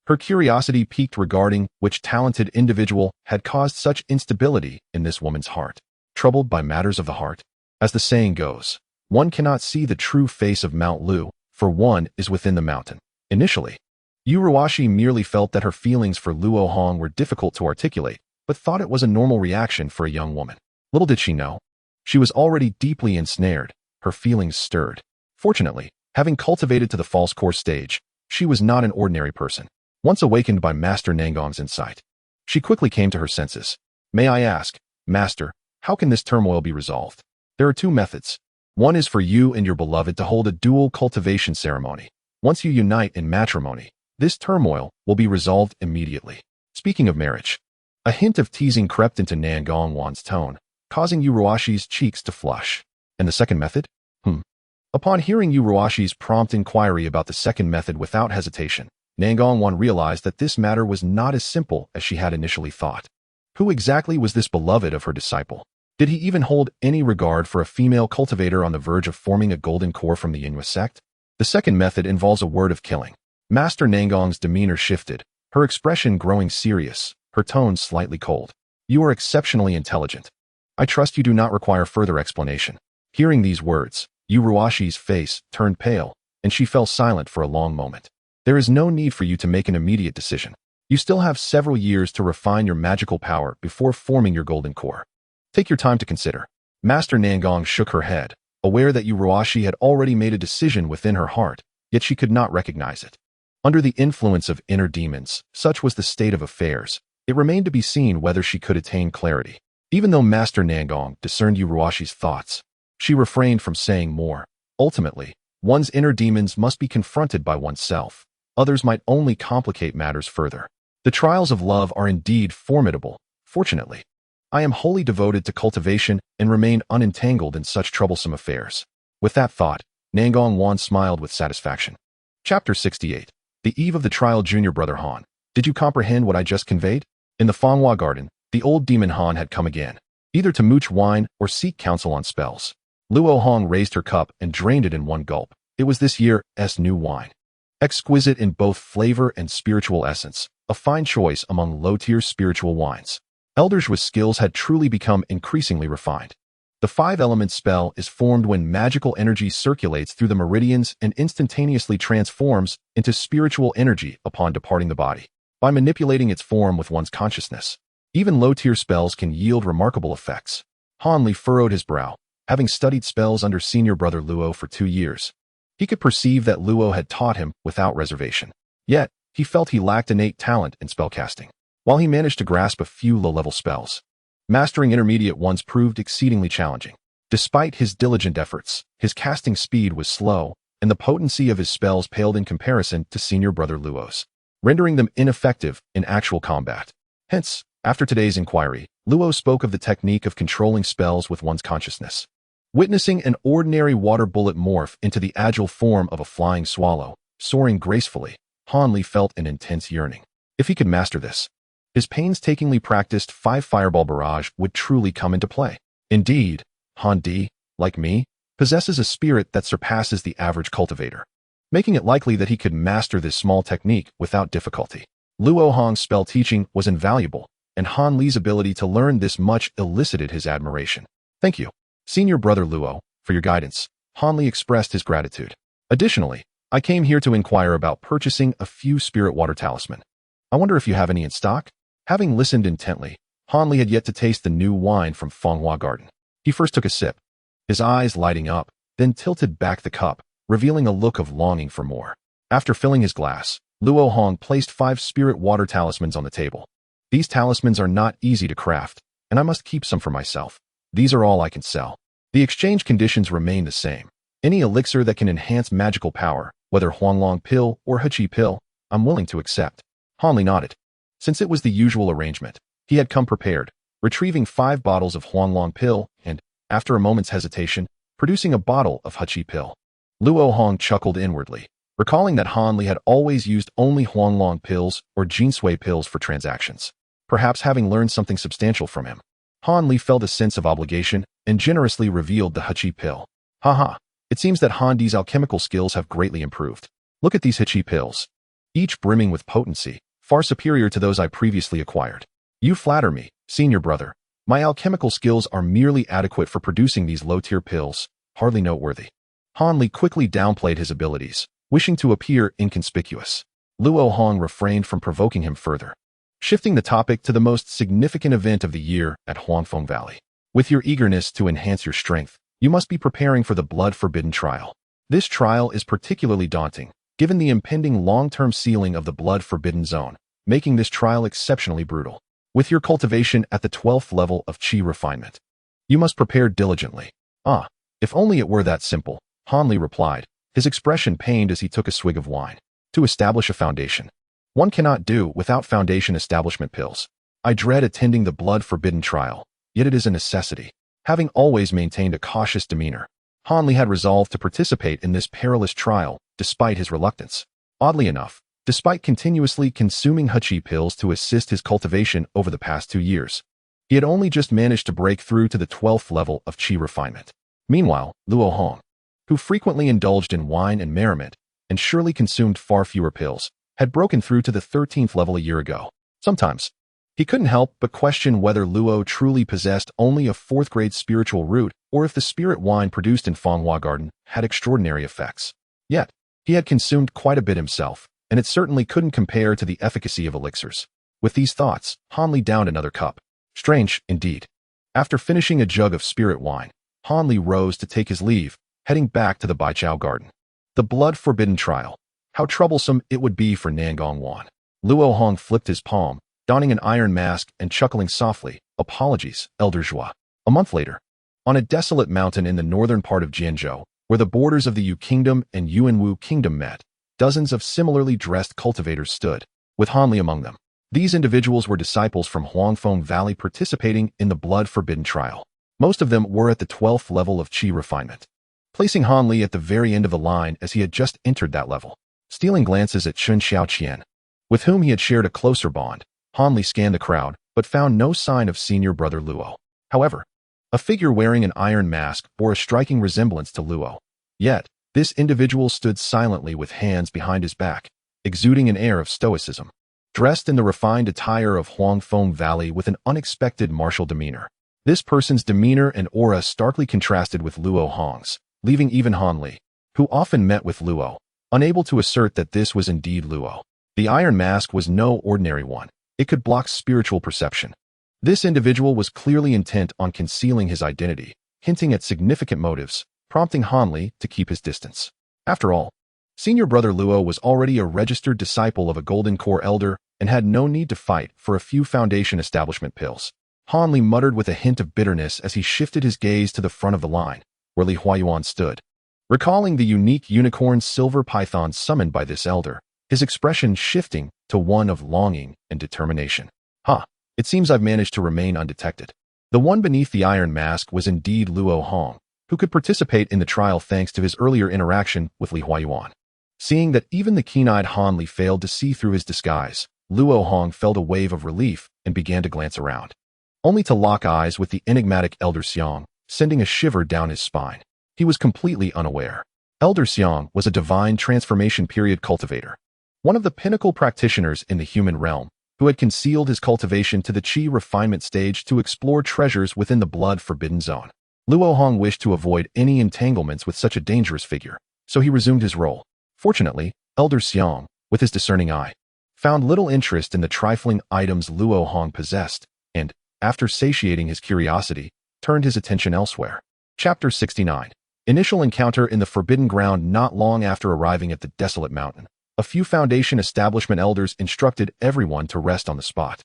Her curiosity piqued regarding which talented individual had caused such instability in this woman's heart. Troubled by matters of the heart, as the saying goes, one cannot see the true face of Mount Lu, for one is within the mountain. Initially, Yuruashi merely felt that her feelings for Luo Hong were difficult to articulate, but thought it was a normal reaction for a young woman. Little did she know, she was already deeply ensnared, her feelings stirred. Fortunately, having cultivated to the false core stage, she was not an ordinary person. Once awakened by Master Nangong's insight, she quickly came to her senses. May I ask, Master, how can this turmoil be resolved? There are two methods. One is for you and your beloved to hold a dual cultivation ceremony. Once you unite in matrimony, this turmoil will be resolved immediately. Speaking of marriage, a hint of teasing crept into Nangong Wan's tone, causing Yuruashi's cheeks to flush. And the second method? Upon hearing Yuruashi's prompt inquiry about the second method without hesitation, Nangong Wan realized that this matter was not as simple as she had initially thought. Who exactly was this beloved of her disciple? Did he even hold any regard for a female cultivator on the verge of forming a golden core from the Yinhua sect? The second method involves a word of killing. Master Nangong's demeanor shifted, her expression growing serious, her tone slightly cold. You are exceptionally intelligent. I trust you do not require further explanation. Hearing these words, Yuruashi's face turned pale, and she fell silent for a long moment. There is no need for you to make an immediate decision. You still have several years to refine your magical power before forming your golden core. Take your time to consider. Master Nangong shook her head, aware that Yuruashi had already made a decision within her heart, yet she could not recognize it. Under the influence of inner demons, such was the state of affairs, it remained to be seen whether she could attain clarity. Even though Master Nangong discerned Yuruashi's thoughts, she refrained from saying more. Ultimately, one's inner demons must be confronted by oneself. Others might only complicate matters further. The trials of love are indeed formidable. Fortunately, I am wholly devoted to cultivation and remain unentangled in such troublesome affairs. With that thought, Nangong Wan smiled with satisfaction. Chapter 68. The eve of the trial. Junior Brother Han, did you comprehend what I just conveyed? In the Fanghua Garden, the old demon Han had come again, either to mooch wine or seek counsel on spells. Luo Hong raised her cup and drained it in one gulp. It was this year's new wine. Exquisite in both flavor and spiritual essence, a fine choice among low-tier spiritual wines. Elders with skills had truly become increasingly refined. The five-element spell is formed when magical energy circulates through the meridians and instantaneously transforms into spiritual energy upon departing the body, by manipulating its form with one's consciousness. Even low-tier spells can yield remarkable effects. Han Li furrowed his brow, having studied spells under senior brother Luo for 2 years. He could perceive that Luo had taught him without reservation. Yet, he felt he lacked innate talent in spellcasting. While he managed to grasp a few low-level spells, mastering intermediate ones proved exceedingly challenging. Despite his diligent efforts, his casting speed was slow, and the potency of his spells paled in comparison to senior brother Luo's, rendering them ineffective in actual combat. Hence, after today's inquiry, Luo spoke of the technique of controlling spells with one's consciousness. Witnessing an ordinary water bullet morph into the agile form of a flying swallow, soaring gracefully, Han Li felt an intense yearning. If he could master this, his painstakingly practiced 5-fireball barrage would truly come into play. Indeed, Han Di, like me, possesses a spirit that surpasses the average cultivator, making it likely that he could master this small technique without difficulty. Luo Hong's spell teaching was invaluable, and Han Li's ability to learn this much elicited his admiration. Thank you, Senior Brother Luo, for your guidance. Han Li expressed his gratitude. Additionally, I came here to inquire about purchasing a few spirit water talisman. I wonder if you have any in stock? Having listened intently, Han Li had yet to taste the new wine from Fenghua Garden. He first took a sip, his eyes lighting up, then tilted back the cup, revealing a look of longing for more. After filling his glass, Luo Hong placed 5 spirit water talismans on the table. These talismans are not easy to craft, and I must keep some for myself. These are all I can sell. The exchange conditions remain the same. Any elixir that can enhance magical power, whether Huanglong pill or Heqi pill, I'm willing to accept. Han Li nodded. Since it was the usual arrangement, he had come prepared, retrieving 5 bottles of Huanglong pill and, after a moment's hesitation, producing a bottle of Heqi pill. Luo Hong chuckled inwardly, recalling that Han Li had always used only Huanglong pills or Jinsui pills for transactions. Perhaps having learned something substantial from him, Han Li felt a sense of obligation and generously revealed the Heqi pill. Haha, it seems that Han Di's alchemical skills have greatly improved. Look at these Heqi pills, each brimming with potency, far superior to those I previously acquired. You flatter me, Senior Brother. My alchemical skills are merely adequate for producing these low-tier pills, hardly noteworthy. Han Li quickly downplayed his abilities, wishing to appear inconspicuous. Luo Hong refrained from provoking him further, shifting the topic to the most significant event of the year at Huangfeng Valley. With your eagerness to enhance your strength, you must be preparing for the blood-forbidden trial. This trial is particularly daunting, given the impending long-term sealing of the blood-forbidden zone, making this trial exceptionally brutal. With your cultivation at the 12th level of Qi refinement, you must prepare diligently. Ah, if only it were that simple, Han Li replied, his expression pained as he took a swig of wine. To establish a foundation. One cannot do without foundation establishment pills. I dread attending the blood-forbidden trial, yet it is a necessity. Having always maintained a cautious demeanor, Han Li had resolved to participate in this perilous trial, despite his reluctance. Oddly enough, despite continuously consuming Heqi pills to assist his cultivation over the past 2 years, he had only just managed to break through to the 12th level of Qi refinement. Meanwhile, Luo Hong, who frequently indulged in wine and merriment, and surely consumed far fewer pills, had broken through to the 13th level a year ago. Sometimes, he couldn't help but question whether Luo truly possessed only a 4th-grade spiritual root or if the spirit wine produced in Fenghua Garden had extraordinary effects. Yet, he had consumed quite a bit himself, and it certainly couldn't compare to the efficacy of elixirs. With these thoughts, Han Li downed another cup. Strange, indeed. After finishing a jug of spirit wine, Han Li rose to take his leave, heading back to the Baijiao Garden. The blood-forbidden trial. How troublesome it would be for Nangong Wan. Luo Hong flipped his palm, donning an iron mask and chuckling softly, "Apologies, Elder Zhua." A month later, on a desolate mountain in the northern part of Jianzhou, where the borders of the Yu Kingdom and Yuanwu Kingdom met, dozens of similarly dressed cultivators stood, with Han Li among them. These individuals were disciples from Huangfeng Valley participating in the blood-forbidden trial. Most of them were at the 12th level of Qi refinement, placing Han Li at the very end of the line as he had just entered that level. Stealing glances at Chun Xiaoqian, with whom he had shared a closer bond, Han Li scanned the crowd, but found no sign of Senior Brother Luo. However, a figure wearing an iron mask bore a striking resemblance to Luo. Yet, this individual stood silently with hands behind his back, exuding an air of stoicism. Dressed in the refined attire of Huangfeng Valley with an unexpected martial demeanor, this person's demeanor and aura starkly contrasted with Luo Hong's, leaving even Han Li, who often met with Luo, unable to assert that this was indeed Luo. The iron mask was no ordinary one. It could block spiritual perception. This individual was clearly intent on concealing his identity, hinting at significant motives, prompting Han Li to keep his distance. After all, Senior Brother Luo was already a registered disciple of a Golden Core Elder and had no need to fight for a few Foundation establishment pills. Han Li muttered with a hint of bitterness as he shifted his gaze to the front of the line, where Li Huayuan stood. Recalling the unique unicorn silver python summoned by this elder, his expression shifting to one of longing and determination. It seems I've managed to remain undetected. The one beneath the iron mask was indeed Luo Hong, who could participate in the trial thanks to his earlier interaction with Li Huayuan. Seeing that even the keen-eyed Han Li failed to see through his disguise, Luo Hong felt a wave of relief and began to glance around, only to lock eyes with the enigmatic Elder Xiang, sending a shiver down his spine. He was completely unaware. Elder Xiang was a divine transformation period cultivator, one of the pinnacle practitioners in the human realm, who had concealed his cultivation to the qi refinement stage to explore treasures within the blood forbidden zone. Luo Hong wished to avoid any entanglements with such a dangerous figure, so he resumed his role. Fortunately, Elder Xiang, with his discerning eye, found little interest in the trifling items Luo Hong possessed, and, after satiating his curiosity, turned his attention elsewhere. Chapter 69. Initial encounter in the Forbidden Ground. Not long after arriving at the desolate mountain, a few Foundation establishment elders instructed everyone to rest on the spot.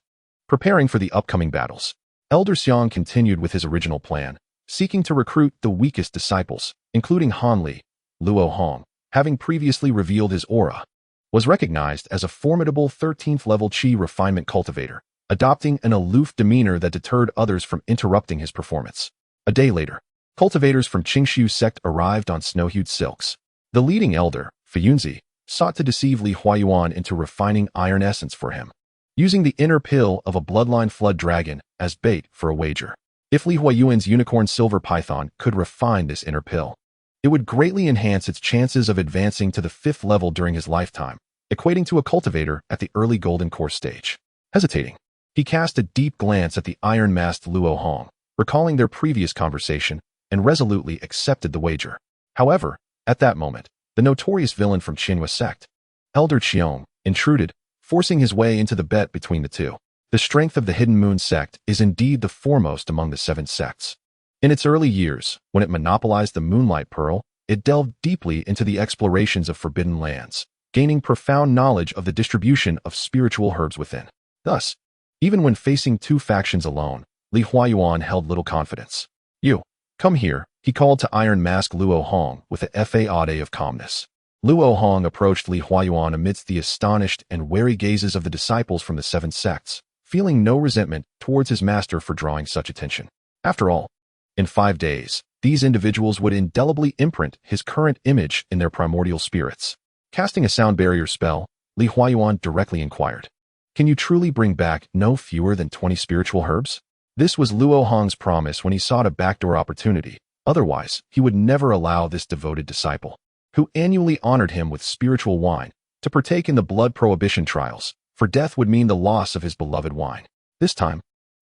Preparing for the upcoming battles, Elder Xiang continued with his original plan, seeking to recruit the weakest disciples, including Han Li. Luo Hong, having previously revealed his aura, was recognized as a formidable 13th-level qi refinement cultivator, adopting an aloof demeanor that deterred others from interrupting his performance. A day later, cultivators from Qingshu sect arrived on snow-hued silks. The leading elder, Fuyunzi, sought to deceive Li Huayuan into refining iron essence for him, using the inner pill of a bloodline flood dragon as bait for a wager. If Li Huayuan's unicorn silver python could refine this inner pill, it would greatly enhance its chances of advancing to the 5th level during his lifetime, equating to a cultivator at the early golden core stage. Hesitating, he cast a deep glance at the iron-masked Luo Hong, recalling their previous conversation, and resolutely accepted the wager. However, at that moment, the notorious villain from Qinhua sect, Elder Qiong, intruded, forcing his way into the bet between the two. The strength of the Hidden Moon sect is indeed the foremost among the 7 sects. In its early years, when it monopolized the Moonlight Pearl, it delved deeply into the explorations of forbidden lands, gaining profound knowledge of the distribution of spiritual herbs within. Thus, even when facing 2 factions alone, Li Huayuan held little confidence. "You, come here," he called to Iron Mask Luo Hong with a fade of calmness. Luo Hong approached Li Huayuan amidst the astonished and wary gazes of the disciples from the 7 sects, feeling no resentment towards his master for drawing such attention. After all, in 5 days, these individuals would indelibly imprint his current image in their primordial spirits. Casting a sound barrier spell, Li Huayuan directly inquired, "Can you truly bring back no fewer than 20 spiritual herbs?" This was Luo Hong's promise when he sought a backdoor opportunity. Otherwise, he would never allow this devoted disciple, who annually honored him with spiritual wine, to partake in the blood prohibition trials, for death would mean the loss of his beloved wine. This time,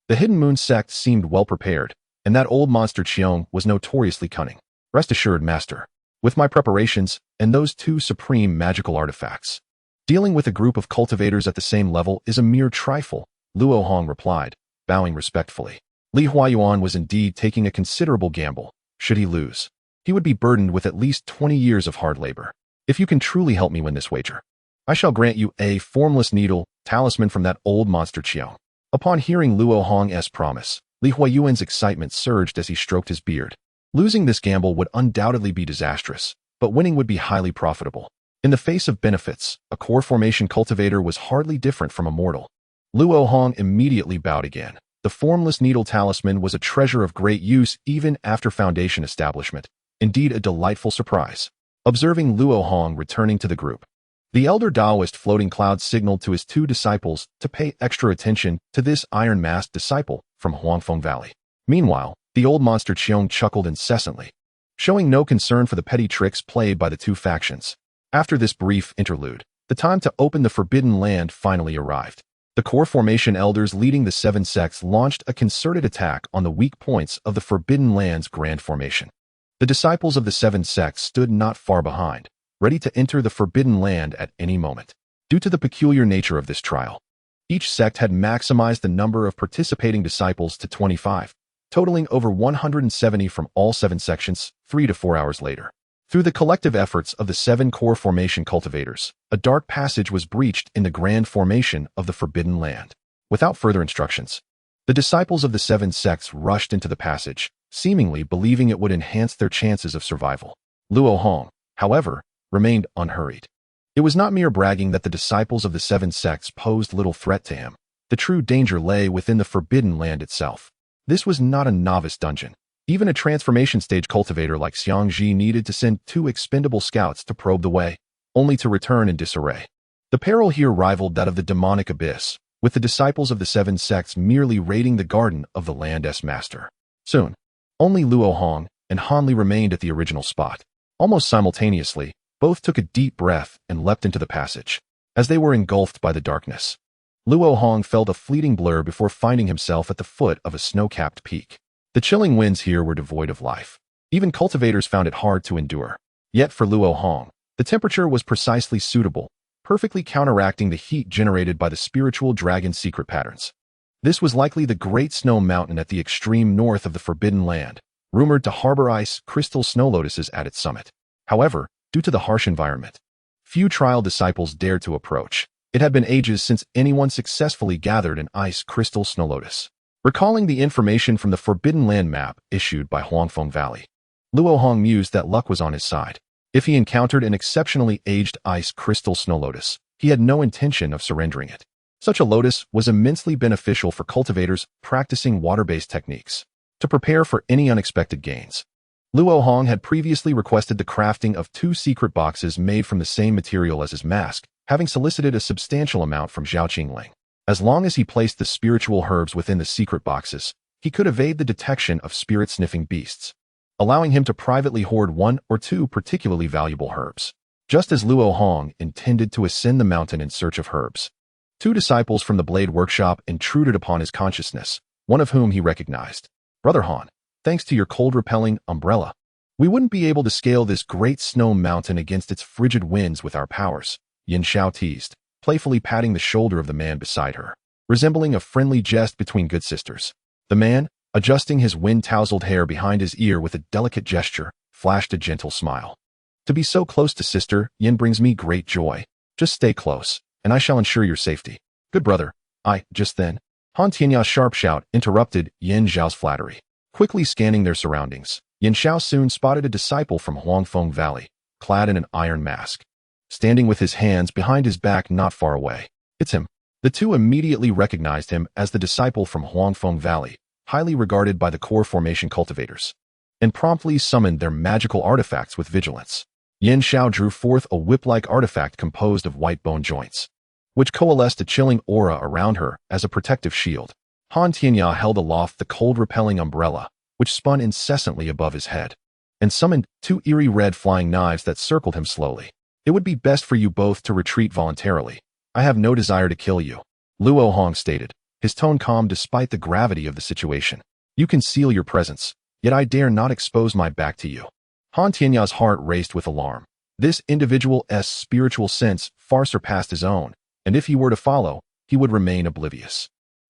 the Hidden Moon sect seemed well prepared, and that old monster Qiong was notoriously cunning. "Rest assured, master, with my preparations and those 2 supreme magical artifacts, dealing with a group of cultivators at the same level is a mere trifle," Luo Hong replied, bowing respectfully. Li Huayuan was indeed taking a considerable gamble. Should he lose, he would be burdened with at least 20 years of hard labor. "If you can truly help me win this wager, I shall grant you a formless needle talisman from that old monster Qiong." Upon hearing Luo Hong's promise, Li Huayuan's excitement surged as he stroked his beard. Losing this gamble would undoubtedly be disastrous, but winning would be highly profitable. In the face of benefits, a core formation cultivator was hardly different from a mortal. Luo Hong immediately bowed again. The formless needle talisman was a treasure of great use even after Foundation establishment. Indeed, a delightful surprise. Observing Luo Hong returning to the group, the elder Taoist Floating Cloud signaled to his 2 disciples to pay extra attention to this iron-masked disciple from Huangfeng Valley. Meanwhile, the old monster Qiong chuckled incessantly, showing no concern for the petty tricks played by the 2 factions. After this brief interlude, the time to open the Forbidden Land finally arrived. The core formation elders leading the 7 sects launched a concerted attack on the weak points of the Forbidden Land's grand formation. The disciples of the 7 sects stood not far behind, ready to enter the Forbidden Land at any moment. Due to the peculiar nature of this trial, each sect had maximized the number of participating disciples to 25, totaling over 170 from all 7 sections, 3 to 4 hours later. Through the collective efforts of the 7 core formation cultivators, a dark passage was breached in the grand formation of the Forbidden Land. Without further instructions, the disciples of the 7 sects rushed into the passage, seemingly believing it would enhance their chances of survival. Luo Hong, however, remained unhurried. It was not mere bragging that the disciples of the 7 sects posed little threat to him. The true danger lay within the Forbidden Land itself. This was not a novice dungeon. Even a transformation stage cultivator like xianxia needed to send 2 expendable scouts to probe the way, only to return in disarray. The peril here rivaled that of the demonic abyss, with the disciples of the seven sects merely raiding the garden of the land's master. Soon, only Luo Hong and Han Li remained at the original spot. Almost simultaneously, both took a deep breath and leapt into the passage. As they were engulfed by the darkness, Luo Hong felt a fleeting blur before finding himself at the foot of a snow-capped peak. The chilling winds here were devoid of life. Even cultivators found it hard to endure. Yet for Luo Hong, the temperature was precisely suitable, perfectly counteracting the heat generated by the spiritual dragon's secret patterns. This was likely the Great Snow Mountain at the extreme north of the Forbidden Land, rumored to harbor ice crystal snow lotuses at its summit. However, due to the harsh environment, few trial disciples dared to approach. It had been ages since anyone successfully gathered an ice crystal snow lotus. Recalling the information from the Forbidden Land map issued by Huangfeng Valley, Luo Hong mused that luck was on his side. If he encountered an exceptionally aged ice crystal snow lotus, he had no intention of surrendering it. Such a lotus was immensely beneficial for cultivators practicing water-based techniques. To prepare for any unexpected gains, Luo Hong had previously requested the crafting of 2 secret boxes made from the same material as his mask, having solicited a substantial amount from Zhao Qingling. As long as he placed the spiritual herbs within the secret boxes, he could evade the detection of spirit-sniffing beasts, allowing him to privately hoard 1 or 2 particularly valuable herbs. Just as Luo Hong intended to ascend the mountain in search of herbs, 2 disciples from the Blade Workshop intruded upon his consciousness, one of whom he recognized. Brother Han, thanks to your cold-repelling umbrella, we wouldn't be able to scale this great snow mountain against its frigid winds with our powers, Xianxia teased, playfully patting the shoulder of the man beside her, resembling a friendly jest between good sisters. The man, adjusting his wind-tousled hair behind his ear with a delicate gesture, flashed a gentle smile. To be so close to Sister Yin brings me great joy. Just stay close, and I shall ensure your safety. Good brother. Just then, Han Tianya's sharp shout interrupted Yin Zhao's flattery. Quickly scanning their surroundings, Yin Zhao soon spotted a disciple from Huangfeng Valley, clad in an iron mask, standing with his hands behind his back not far away. It's him. The two immediately recognized him as the disciple from Huangfeng Valley, highly regarded by the core formation cultivators, and promptly summoned their magical artifacts with vigilance. Yin Zhao drew forth a whip-like artifact composed of white bone joints, which coalesced a chilling aura around her as a protective shield. Han Tianya held aloft the cold-repelling umbrella, which spun incessantly above his head, and summoned 2 eerie red flying knives that circled him slowly. It would be best for you both to retreat voluntarily. I have no desire to kill you, Luo Hong stated, his tone calm despite the gravity of the situation. You conceal your presence, yet I dare not expose my back to you. Han Tianya's heart raced with alarm. This individual's spiritual sense far surpassed his own, and if he were to follow, he would remain oblivious.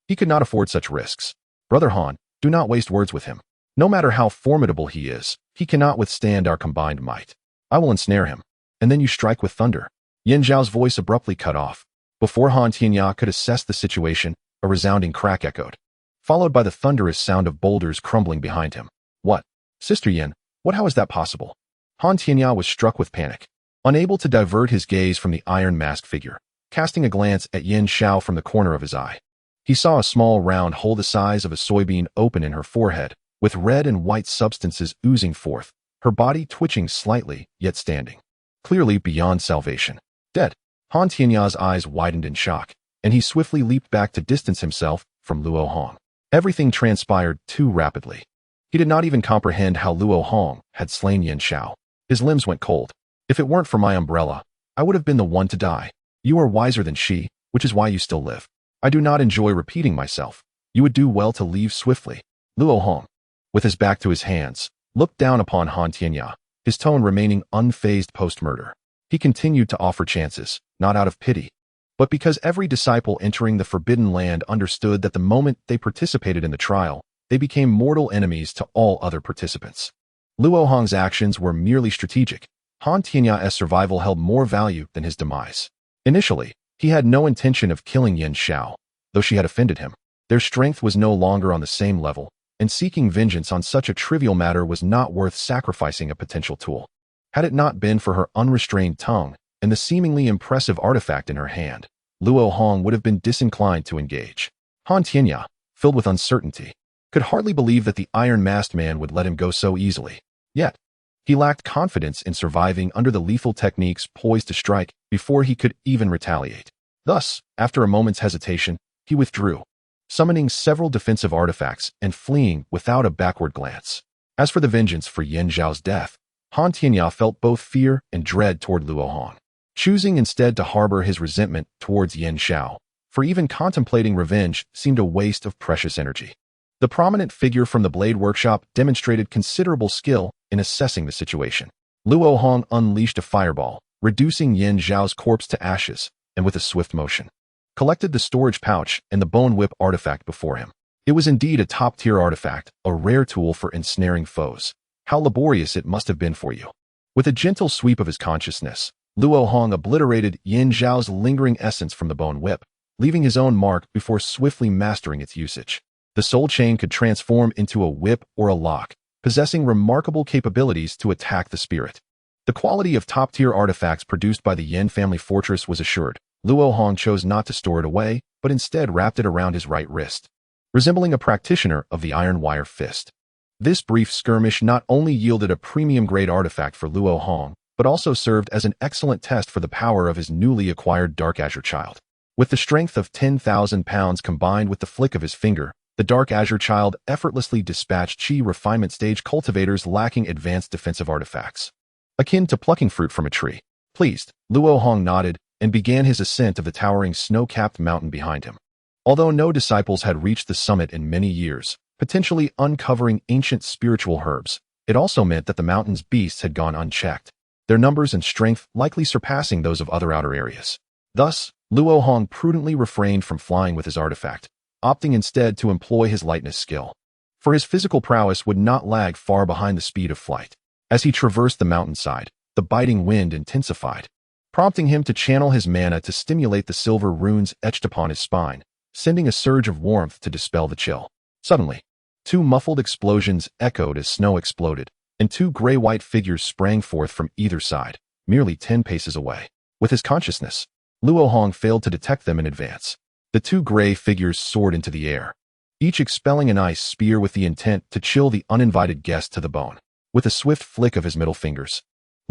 He could not afford such risks. Brother Han, do not waste words with him. No matter how formidable he is, he cannot withstand our combined might. I will ensnare him, and then you strike with thunder. Yin Zhao's voice abruptly cut off. Before Han Tianya could assess the situation, a resounding crack echoed, followed by the thunderous sound of boulders crumbling behind him. What? Sister Yin, how is that possible? Han Tianya was struck with panic, unable to divert his gaze from the iron mask figure. Casting a glance at Yin Zhao from the corner of his eye, he saw a small round hole the size of a soybean open in her forehead, with red and white substances oozing forth, her body twitching slightly, yet standing, clearly beyond salvation. Dead. Han Tianya's eyes widened in shock, and he swiftly leaped back to distance himself from Luo Hong. Everything transpired too rapidly. He did not even comprehend how Luo Hong had slain Yin Zhao. His limbs went cold. If it weren't for my umbrella, I would have been the one to die. You are wiser than she, which is why you still live. I do not enjoy repeating myself. You would do well to leave swiftly. Luo Hong, with his back to his hands, looked down upon Han Tianya, his tone remaining unfazed post-murder. He continued to offer chances, not out of pity, but because every disciple entering the Forbidden Land understood that the moment they participated in the trial, they became mortal enemies to all other participants. Luo Hong's actions were merely strategic. Han Tianya's survival held more value than his demise. Initially, he had no intention of killing Yin Zhao, though she had offended him. Their strength was no longer on the same level, and seeking vengeance on such a trivial matter was not worth sacrificing a potential tool. Had it not been for her unrestrained tongue and the seemingly impressive artifact in her hand, Luo Hong would have been disinclined to engage. Han Tianya, filled with uncertainty, could hardly believe that the iron-masked man would let him go so easily. Yet, he lacked confidence in surviving under the lethal techniques poised to strike before before he could even retaliate. Thus, after a moment's hesitation, he withdrew, summoning several defensive artifacts and fleeing without a backward glance. As for the vengeance for Yan Zhao's death, Han Tianya felt both fear and dread toward Luo Hong, choosing instead to harbor his resentment towards Yan Zhao, for even contemplating revenge seemed a waste of precious energy. The prominent figure from the Blade Workshop demonstrated considerable skill in assessing the situation. Luo Hong unleashed a fireball, reducing Yan Zhao's corpse to ashes, and with a swift motion, collected the storage pouch and the bone whip artifact before him. It was indeed a top-tier artifact, a rare tool for ensnaring foes. How laborious it must have been for you. With a gentle sweep of his consciousness, Luo Hong obliterated Yan Zhao's lingering essence from the bone whip, leaving his own mark before swiftly mastering its usage. The soul chain could transform into a whip or a lock, possessing remarkable capabilities to attack the spirit. The quality of top-tier artifacts produced by the Yan family fortress was assured. Luo Hong chose not to store it away, but instead wrapped it around his right wrist, resembling a practitioner of the iron wire fist. This brief skirmish not only yielded a premium-grade artifact for Luo Hong, but also served as an excellent test for the power of his newly acquired Dark Azure Child. With the strength of 10,000 pounds combined with the flick of his finger, the Dark Azure Child effortlessly dispatched Qi refinement stage cultivators lacking advanced defensive artifacts, akin to plucking fruit from a tree. Pleased, Luo Hong nodded and began his ascent of the towering snow-capped mountain behind him. Although no disciples had reached the summit in many years, potentially uncovering ancient spiritual herbs, it also meant that the mountain's beasts had gone unchecked, their numbers and strength likely surpassing those of other outer areas. Thus, Luo Hong prudently refrained from flying with his artifact, opting instead to employ his lightness skill. For his physical prowess would not lag far behind the speed of flight. As he traversed the mountainside, the biting wind intensified, prompting him to channel his mana to stimulate the silver runes etched upon his spine, sending a surge of warmth to dispel the chill. Suddenly, two muffled explosions echoed as snow exploded, and two gray-white figures sprang forth from either side, merely 10 paces away. With his consciousness, Luo Hong failed to detect them in advance. The two gray figures soared into the air, each expelling an ice spear with the intent to chill the uninvited guest to the bone. With a swift flick of his middle fingers,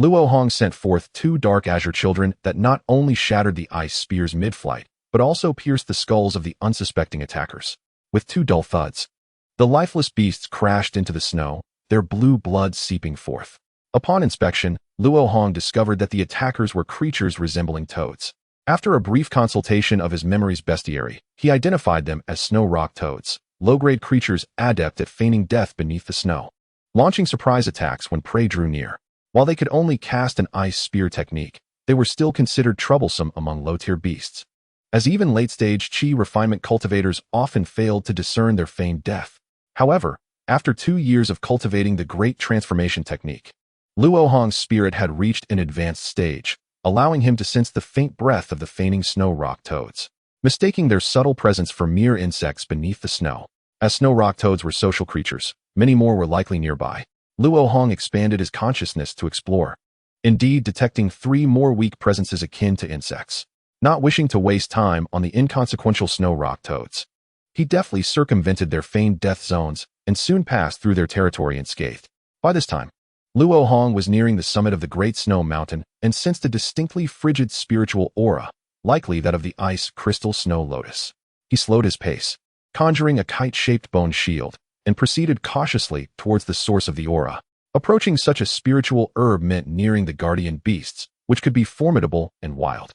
Luo Hong sent forth two Dark Azure children that not only shattered the ice spears mid-flight, but also pierced the skulls of the unsuspecting attackers. With two dull thuds, the lifeless beasts crashed into the snow, their blue blood seeping forth. Upon inspection, Luo Hong discovered that the attackers were creatures resembling toads. After a brief consultation of his memory's bestiary, he identified them as snow rock toads, low-grade creatures adept at feigning death beneath the snow, launching surprise attacks when prey drew near. While they could only cast an ice spear technique, they were still considered troublesome among low-tier beasts, as even late-stage Qi refinement cultivators often failed to discern their feigned death. However, after 2 years of cultivating the Great Transformation technique, Luo Hong's spirit had reached an advanced stage, allowing him to sense the faint breath of the feigning snow rock toads, mistaking their subtle presence for mere insects beneath the snow. As snow rock toads were social creatures, many more were likely nearby. Luo Hong expanded his consciousness to explore, indeed detecting 3 more weak presences akin to insects. Not wishing to waste time on the inconsequential snow rock toads, he deftly circumvented their feigned death zones and soon passed through their territory unscathed. By this time, Luo Hong was nearing the summit of the Great Snow Mountain and sensed a distinctly frigid spiritual aura, likely that of the ice crystal snow lotus. He slowed his pace, conjuring a kite-shaped bone shield, and proceeded cautiously towards the source of the aura. Approaching such a spiritual herb meant nearing the guardian beasts, which could be formidable and wild.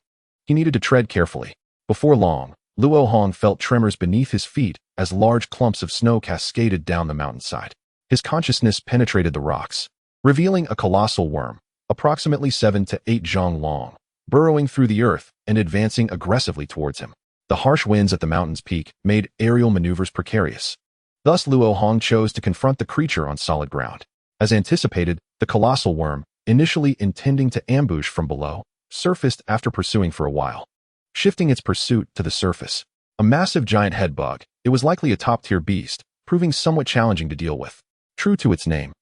He needed to tread carefully. Before long, Luo Hong felt tremors beneath his feet as large clumps of snow cascaded down the mountainside. His consciousness penetrated the rocks, revealing a colossal worm, approximately 7 to 8 zhang long, burrowing through the earth and advancing aggressively towards him. The harsh winds at the mountain's peak made aerial maneuvers precarious. Thus Luo Hong chose to confront the creature on solid ground. As anticipated, the colossal worm, initially intending to ambush from below, surfaced after pursuing for a while, shifting its pursuit to the surface. A massive giant head bug, it was likely a top-tier beast, proving somewhat challenging to deal with. True to its name,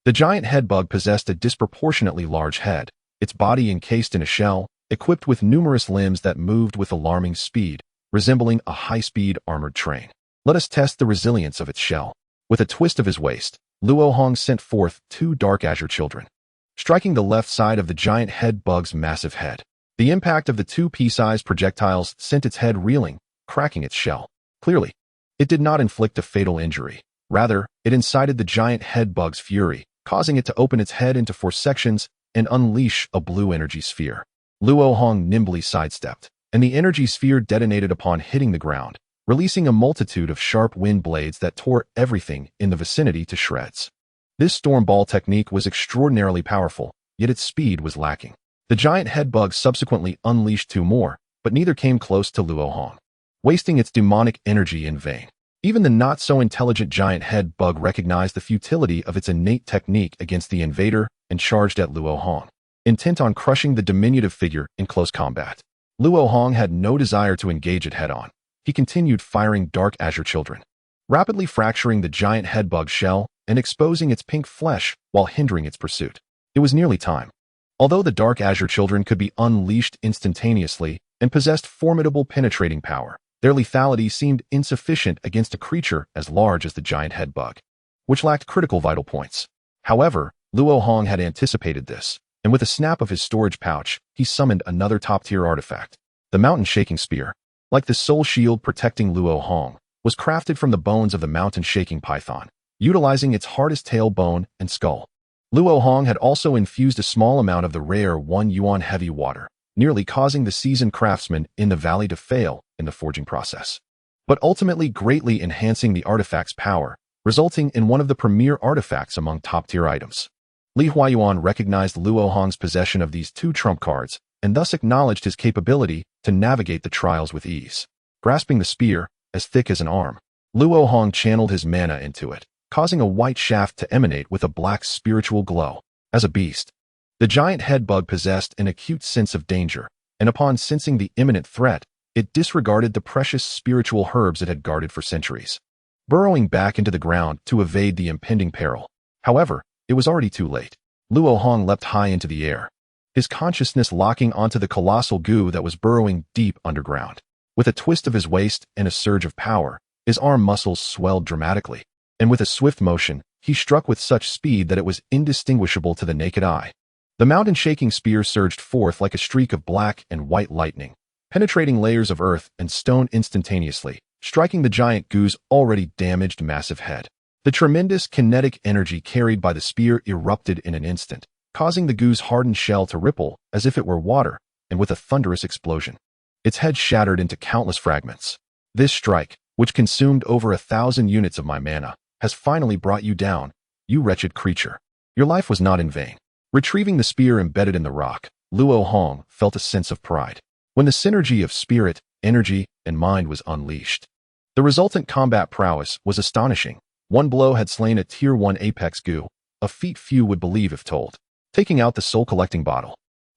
the giant head bug possessed a disproportionately large head, its body encased in a shell, equipped with numerous limbs that moved with alarming speed, resembling a high-speed armored train. Let us test the resilience of its shell. With a twist of his waist, Luo Hong sent forth 2 Dark Azure children, striking the left side of the giant head bug's massive head. The impact of the two pea-sized projectiles sent its head reeling, cracking its shell. Clearly, it did not inflict a fatal injury. Rather, it incited the giant head bug's fury, causing it to open its head into 4 sections and unleash a blue energy sphere. Luo Hong nimbly sidestepped, and the energy sphere detonated upon hitting the ground, releasing a multitude of sharp wind blades that tore everything in the vicinity to shreds. This storm ball technique was extraordinarily powerful, yet its speed was lacking. The giant head bug subsequently unleashed 2 more, but neither came close to Luo Hong, wasting its demonic energy in vain. Even the not-so-intelligent giant head bug recognized the futility of its innate technique against the invader and charged at Luo Hong, intent on crushing the diminutive figure in close combat. Luo Hong had no desire to engage it head-on. He continued firing dark azure children, rapidly fracturing the giant head bug's shell and exposing its pink flesh while hindering its pursuit. It was nearly time. Although the dark azure children could be unleashed instantaneously and possessed formidable penetrating power, their lethality seemed insufficient against a creature as large as the giant head bug, which lacked critical vital points. However, Luo Hong had anticipated this, and with a snap of his storage pouch, he summoned another top-tier artifact. The mountain-shaking spear, like the soul shield protecting Luo Hong, was crafted from the bones of the mountain-shaking python, utilizing its hardest tail bone and skull. Luo Hong had also infused a small amount of the rare Huayuan heavy water, nearly causing the seasoned craftsman in the valley to fail in the forging process, but ultimately greatly enhancing the artifact's power, resulting in one of the premier artifacts among top-tier items. Li Huayuan recognized Luo Hong's possession of these 2 trump cards and thus acknowledged his capability to navigate the trials with ease. Grasping the spear, as thick as an arm, Luo Hong channeled his mana into it, causing a white shaft to emanate with a black spiritual glow. As a beast, the giant head bug possessed an acute sense of danger, and upon sensing the imminent threat, it disregarded the precious spiritual herbs it had guarded for centuries, burrowing back into the ground to evade the impending peril. However, it was already too late. Luo Hong leapt high into the air, his consciousness locking onto the colossal goo that was burrowing deep underground. With a twist of his waist and a surge of power, his arm muscles swelled dramatically, and with a swift motion, he struck with such speed that it was indistinguishable to the naked eye. The mountain-shaking spear surged forth like a streak of black and white lightning, penetrating layers of earth and stone instantaneously, striking the giant goo's already damaged massive head. The tremendous kinetic energy carried by the spear erupted in an instant, causing the goo's hardened shell to ripple as if it were water, and with a thunderous explosion, its head shattered into countless fragments. This strike, which consumed over 1,000 units of my mana, has finally brought you down, you wretched creature. Your life was not in vain. Retrieving the spear embedded in the rock, Luo Hong felt a sense of pride. When the synergy of spirit, energy, and mind was unleashed, the resultant combat prowess was astonishing. One blow had slain a Tier 1 Apex goo, a feat few would believe if told. Taking out the soul-collecting bottle,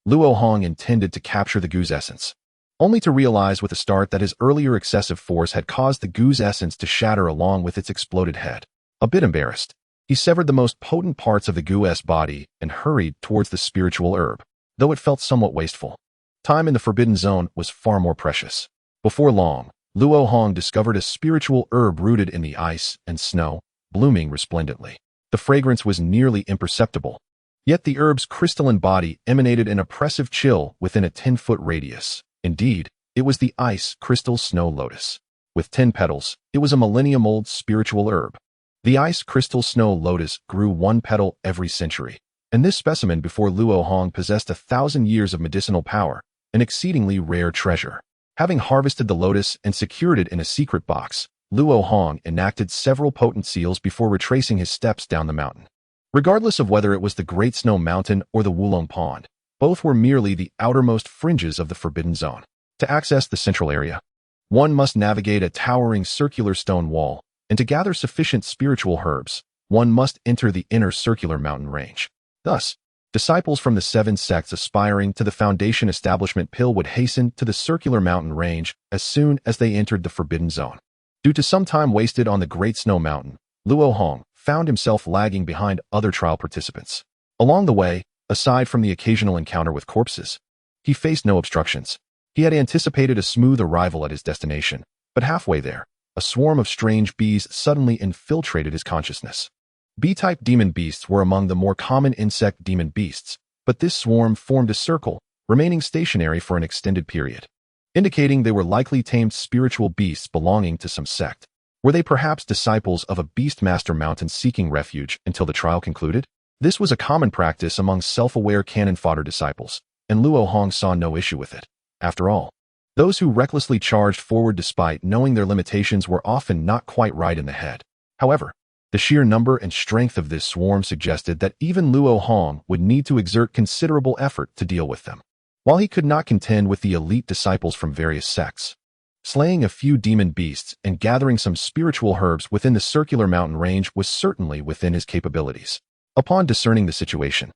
Luo Hong intended to capture the goo's essence, only to realize with a start that his earlier excessive force had caused the goo's essence to shatter along with its exploded head. A bit embarrassed, he severed the most potent parts of the goo's body and hurried towards the spiritual herb, though it felt somewhat wasteful. Time in the Forbidden Zone was far more precious. Before long, Luo Hong discovered a spiritual herb rooted in the ice and snow, blooming resplendently. The fragrance was nearly imperceptible, yet the herb's crystalline body emanated an oppressive chill within a 10-foot radius. Indeed, it was the ice crystal snow lotus. With 10 petals, it was a millennium-old spiritual herb. The ice crystal snow lotus grew 1 petal every century, and this specimen before Luo Hong possessed 1,000 years of medicinal power, an exceedingly rare treasure. Having harvested the lotus and secured it in a secret box, Luo Hong enacted several potent seals before retracing his steps down the mountain. Regardless of whether it was the Great Snow Mountain or the Wulong Pond, both were merely the outermost fringes of the Forbidden Zone. To access the central area, one must navigate a towering circular stone wall, and to gather sufficient spiritual herbs, one must enter the inner circular mountain range. Thus, disciples from the 7 sects aspiring to the Foundation Establishment Pill would hasten to the circular mountain range as soon as they entered the Forbidden Zone. Due to some time wasted on the Great Snow Mountain, Luo Hong found himself lagging behind other trial participants. Along the way, aside from the occasional encounter with corpses, he faced no obstructions. He had anticipated a smooth arrival at his destination, but halfway there, a swarm of strange bees suddenly infiltrated his consciousness. Bee-type demon beasts were among the more common insect demon beasts, but this swarm formed a circle, remaining stationary for an extended period, indicating they were likely tamed spiritual beasts belonging to some sect. Were they perhaps disciples of a Beastmaster mountain seeking refuge until the trial concluded? This was a common practice among self-aware cannon fodder disciples, and Luo Hong saw no issue with it. After all, those who recklessly charged forward despite knowing their limitations were often not quite right in the head. However, the sheer number and strength of this swarm suggested that even Luo Hong would need to exert considerable effort to deal with them. While he could not contend with the elite disciples from various sects, slaying a few demon beasts and gathering some spiritual herbs within the circular mountain range was certainly within his capabilities. Upon discerning the situation,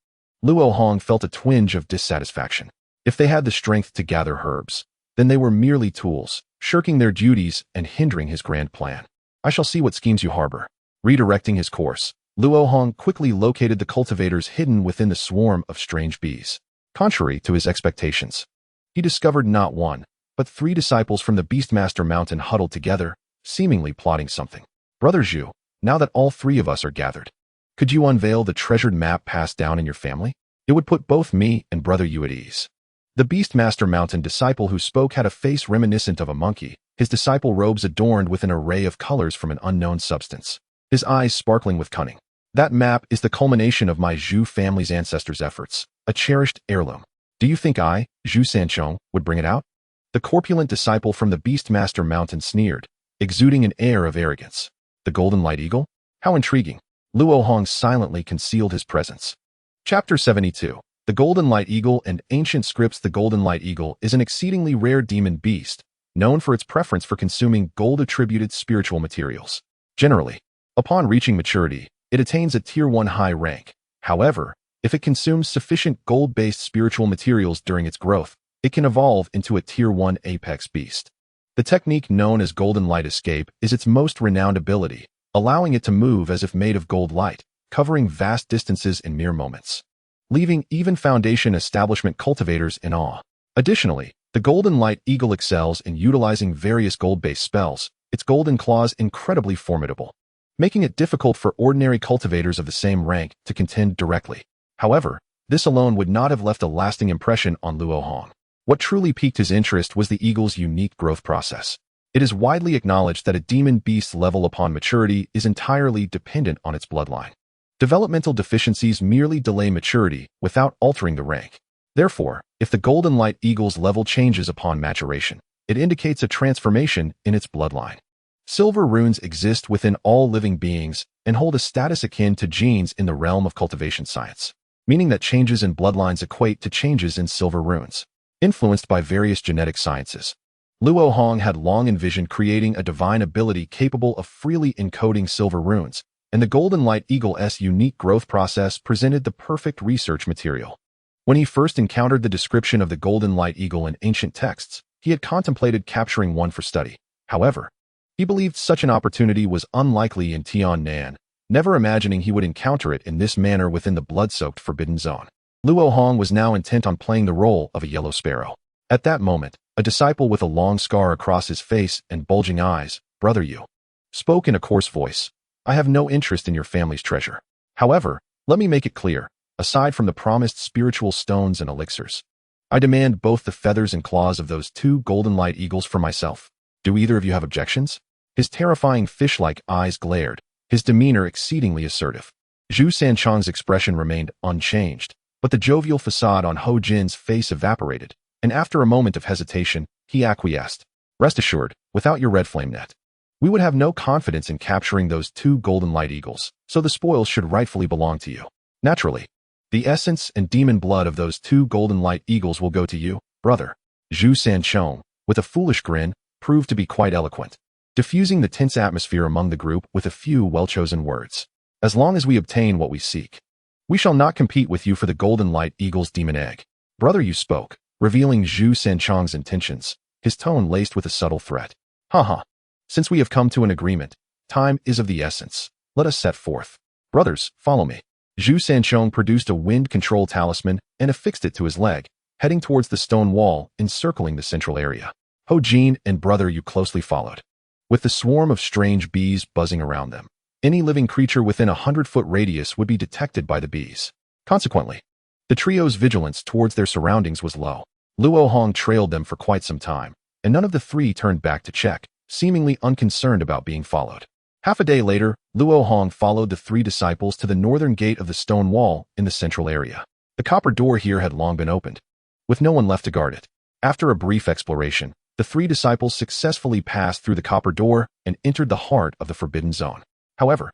Luo Hong felt a twinge of dissatisfaction. If they had the strength to gather herbs, then they were merely tools, shirking their duties and hindering his grand plan. I shall see what schemes you harbor. Redirecting his course, Luo Hong quickly located the cultivators hidden within the swarm of strange bees. Contrary to his expectations, he discovered not one, but 3 disciples from the Beastmaster mountain huddled together, seemingly plotting something. Brother Zhu, now that all 3 of us are gathered, could you unveil the treasured map passed down in your family? It would put both me and Brother Yu at ease. The Beastmaster mountain disciple who spoke had a face reminiscent of a monkey, his disciple robes adorned with an array of colors from an unknown substance, his eyes sparkling with cunning. That map is the culmination of my Zhu family's ancestors' efforts, a cherished heirloom. Do you think I, Zhu Sanchong, would bring it out? The corpulent disciple from the Beastmaster mountain sneered, exuding an air of arrogance. The Golden Light Eagle? How intriguing. Luo Hong silently concealed his presence. Chapter 72. The Golden Light Eagle and Ancient Scripts. The Golden Light Eagle is an exceedingly rare demon beast, known for its preference for consuming gold-attributed spiritual materials. Generally, upon reaching maturity, it attains a Tier 1 high rank. However, if it consumes sufficient gold-based spiritual materials during its growth, it can evolve into a Tier 1 apex beast. The technique known as Golden Light Escape is its most renowned ability, allowing it to move as if made of gold light, covering vast distances in mere moments, leaving even Foundation establishment cultivators in awe. Additionally, the Golden Light Eagle excels in utilizing various gold-based spells, its golden claws incredibly formidable, making it difficult for ordinary cultivators of the same rank to contend directly. However, this alone would not have left a lasting impression on Luo Hong. What truly piqued his interest was the eagle's unique growth process. It is widely acknowledged that a demon beast's level upon maturity is entirely dependent on its bloodline. Developmental deficiencies merely delay maturity without altering the rank. Therefore, if the Golden Light Eagle's level changes upon maturation, it indicates a transformation in its bloodline. Silver runes exist within all living beings and hold a status akin to genes in the realm of cultivation science, meaning that changes in bloodlines equate to changes in silver runes. Influenced by various genetic sciences, Luo Hong had long envisioned creating a divine ability capable of freely encoding silver runes, and the Golden Light Eagle's unique growth process presented the perfect research material. When he first encountered the description of the Golden Light Eagle in ancient texts, he had contemplated capturing one for study. However, he believed such an opportunity was unlikely in Tiannan, never imagining he would encounter it in this manner within the blood-soaked Forbidden Zone. Luo Hong was now intent on playing the role of a yellow sparrow. At that moment, a disciple with a long scar across his face and bulging eyes, Brother Yu, spoke in a coarse voice. I have no interest in your family's treasure. However, let me make it clear, aside from the promised spiritual stones and elixirs, I demand both the feathers and claws of those 2 Golden Light Eagles for myself. Do either of you have objections? His terrifying fish-like eyes glared, his demeanor exceedingly assertive. Zhu Sanchong's expression remained unchanged, but the jovial facade on Ho Jin's face evaporated, and after a moment of hesitation, he acquiesced. Rest assured, without your red flame net, we would have no confidence in capturing those 2 Golden Light Eagles, so the spoils should rightfully belong to you. Naturally, the essence and demon blood of those 2 Golden Light Eagles will go to you, brother. Zhu Sanchong, with a foolish grin, proved to be quite eloquent, diffusing the tense atmosphere among the group with a few well-chosen words. As long as we obtain what we seek, we shall not compete with you for the Golden Light Eagle's demon egg. Brother, you spoke, revealing Zhu Sanchong's intentions, his tone laced with a subtle threat. Haha. Since we have come to an agreement, time is of the essence. Let us set forth. Brothers, follow me. Zhu Sanchong produced a wind control talisman and affixed it to his leg, heading towards the stone wall encircling the central area. Ho Jin and Brother Yu closely followed, with the swarm of strange bees buzzing around them. Any living creature within a 100-foot radius would be detected by the bees. Consequently, The trio's vigilance towards their surroundings was low. Luo Hong trailed them for quite some time, and none of the three turned back to check, seemingly unconcerned about being followed. Half a day later, Luo Hong followed the three disciples to the northern gate of the stone wall in the central area. The copper door here had long been opened, with no one left to guard it. After a brief exploration, the three disciples successfully passed through the copper door and entered the heart of the forbidden zone. However,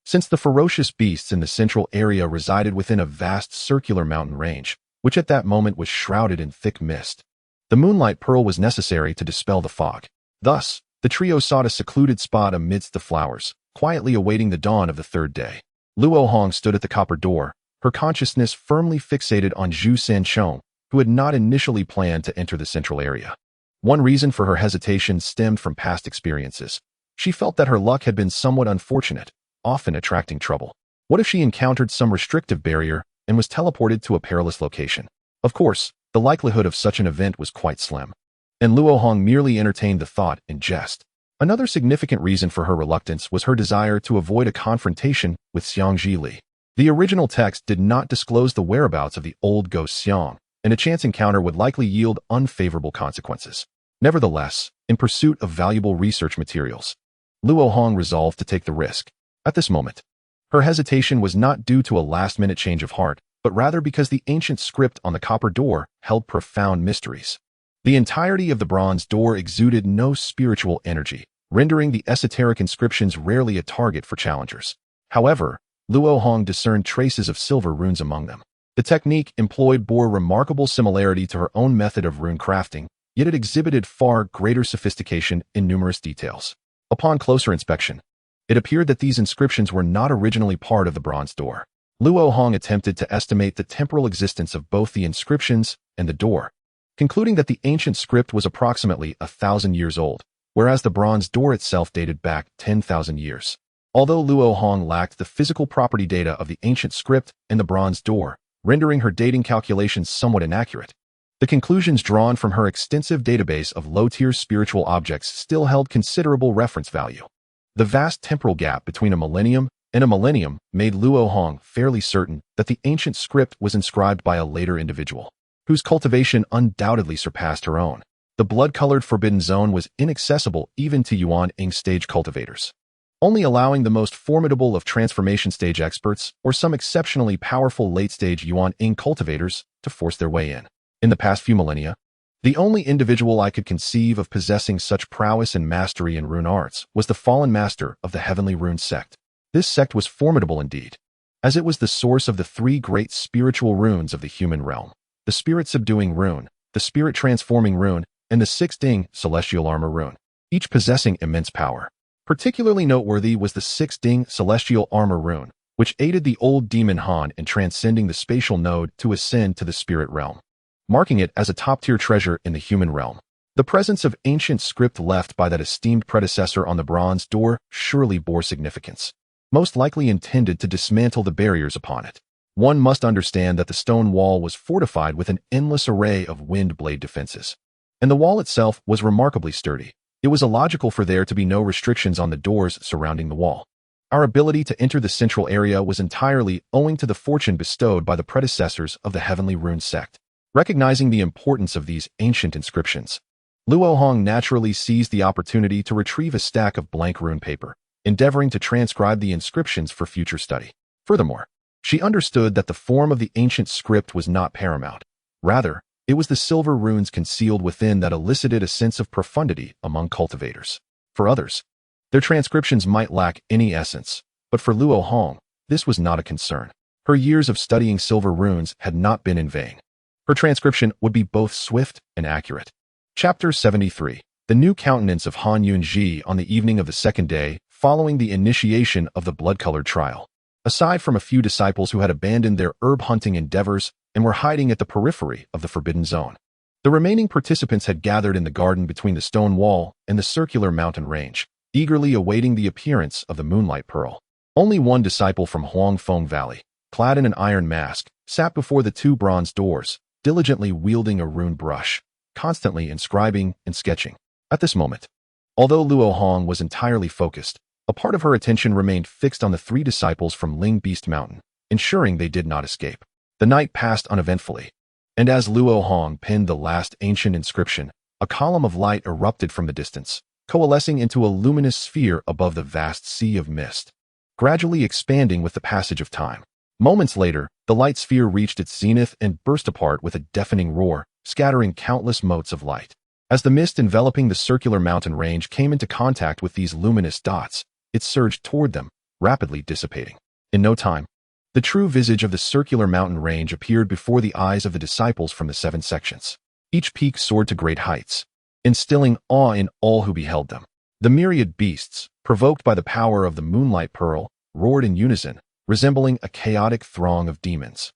since the ferocious beasts in the central area resided within a vast circular mountain range, which at that moment was shrouded in thick mist, the moonlight pearl was necessary to dispel the fog. Thus, the trio sought a secluded spot amidst the flowers, quietly awaiting the dawn of the third day. Luo Hong stood at the copper door, her consciousness firmly fixated on Zhu Sanchong, who had not initially planned to enter the central area. One reason for her hesitation stemmed from past experiences. She felt that her luck had been somewhat unfortunate, often attracting trouble. What if she encountered some restrictive barrier and was teleported to a perilous location? Of course, the likelihood of such an event was quite slim, and Luo Hong merely entertained the thought in jest. Another significant reason for her reluctance was her desire to avoid a confrontation with xianxia. The original text did not disclose the whereabouts of the old ghost Xiang, and a chance encounter would likely yield unfavorable consequences. Nevertheless, in pursuit of valuable research materials, Luo Hong resolved to take the risk. At this moment, her hesitation was not due to a last-minute change of heart, but rather because the ancient script on the copper door held profound mysteries. The entirety of the bronze door exuded no spiritual energy, rendering the esoteric inscriptions rarely a target for challengers. However, Luo Hong discerned traces of silver runes among them. The technique employed bore remarkable similarity to her own method of rune crafting, yet it exhibited far greater sophistication in numerous details. Upon closer inspection, it appeared that these inscriptions were not originally part of the bronze door. Luo Hong attempted to estimate the temporal existence of both the inscriptions and the door, concluding that the ancient script was approximately 1,000 years old, whereas the bronze door itself dated back 10,000 years. Although Luo Hong lacked the physical property data of the ancient script and the bronze door, rendering her dating calculations somewhat inaccurate, the conclusions drawn from her extensive database of low-tier spiritual objects still held considerable reference value. The vast temporal gap between a millennium and a millennium made Luo Hong fairly certain that the ancient script was inscribed by a later individual, whose cultivation undoubtedly surpassed her own. The blood-colored forbidden zone was inaccessible even to Yuan stage cultivators, only allowing the most formidable of transformation stage experts or some exceptionally powerful late-stage Yuan cultivators to force their way in. In the past few millennia, the only individual I could conceive of possessing such prowess and mastery in rune arts was the fallen master of the Heavenly Rune sect. This sect was formidable indeed, as it was the source of the three great spiritual runes of the human realm: the spirit-subduing rune, the spirit-transforming rune, and the six-ding celestial armor rune, each possessing immense power. Particularly noteworthy was the six-ding celestial armor rune, which aided the old demon Han in transcending the spatial node to ascend to the spirit realm, marking it as a top-tier treasure in the human realm. The presence of ancient script left by that esteemed predecessor on the bronze door surely bore significance, most likely intended to dismantle the barriers upon it. One must understand that the stone wall was fortified with an endless array of wind blade defenses, and the wall itself was remarkably sturdy. It was illogical for there to be no restrictions on the doors surrounding the wall. Our ability to enter the central area was entirely owing to the fortune bestowed by the predecessors of the Heavenly Rune sect. Recognizing the importance of these ancient inscriptions, Luo Hong naturally seized the opportunity to retrieve a stack of blank rune paper, endeavoring to transcribe the inscriptions for future study. Furthermore, she understood that the form of the ancient script was not paramount. Rather, it was the silver runes concealed within that elicited a sense of profundity among cultivators. For others, their transcriptions might lack any essence, but for Luo Hong, this was not a concern. Her years of studying silver runes had not been in vain. Her transcription would be both swift and accurate. Chapter 73. The new countenance of Han Yunji on the evening of the second day following the initiation of the blood-colored trial. Aside from a few disciples who had abandoned their herb-hunting endeavors and were hiding at the periphery of the forbidden zone, the remaining participants had gathered in the garden between the stone wall and the circular mountain range, eagerly awaiting the appearance of the moonlight pearl. Only one disciple from Huangfeng Valley, clad in an iron mask, sat before the two bronze doors, diligently wielding a rune brush, constantly inscribing and sketching. At this moment, although Luo Hong was entirely focused, a part of her attention remained fixed on the three disciples from Ling Beast Mountain, ensuring they did not escape. The night passed uneventfully, and as Luo Hong pinned the last ancient inscription, a column of light erupted from the distance, coalescing into a luminous sphere above the vast sea of mist, gradually expanding with the passage of time. Moments later, the light sphere reached its zenith and burst apart with a deafening roar, scattering countless motes of light. As the mist enveloping the circular mountain range came into contact with these luminous dots, it surged toward them, rapidly dissipating. In no time, the true visage of the circular mountain range appeared before the eyes of the disciples from the 7 sections. Each peak soared to great heights, instilling awe in all who beheld them. The myriad beasts, provoked by the power of the moonlight pearl, roared in unison, resembling a chaotic throng of demons.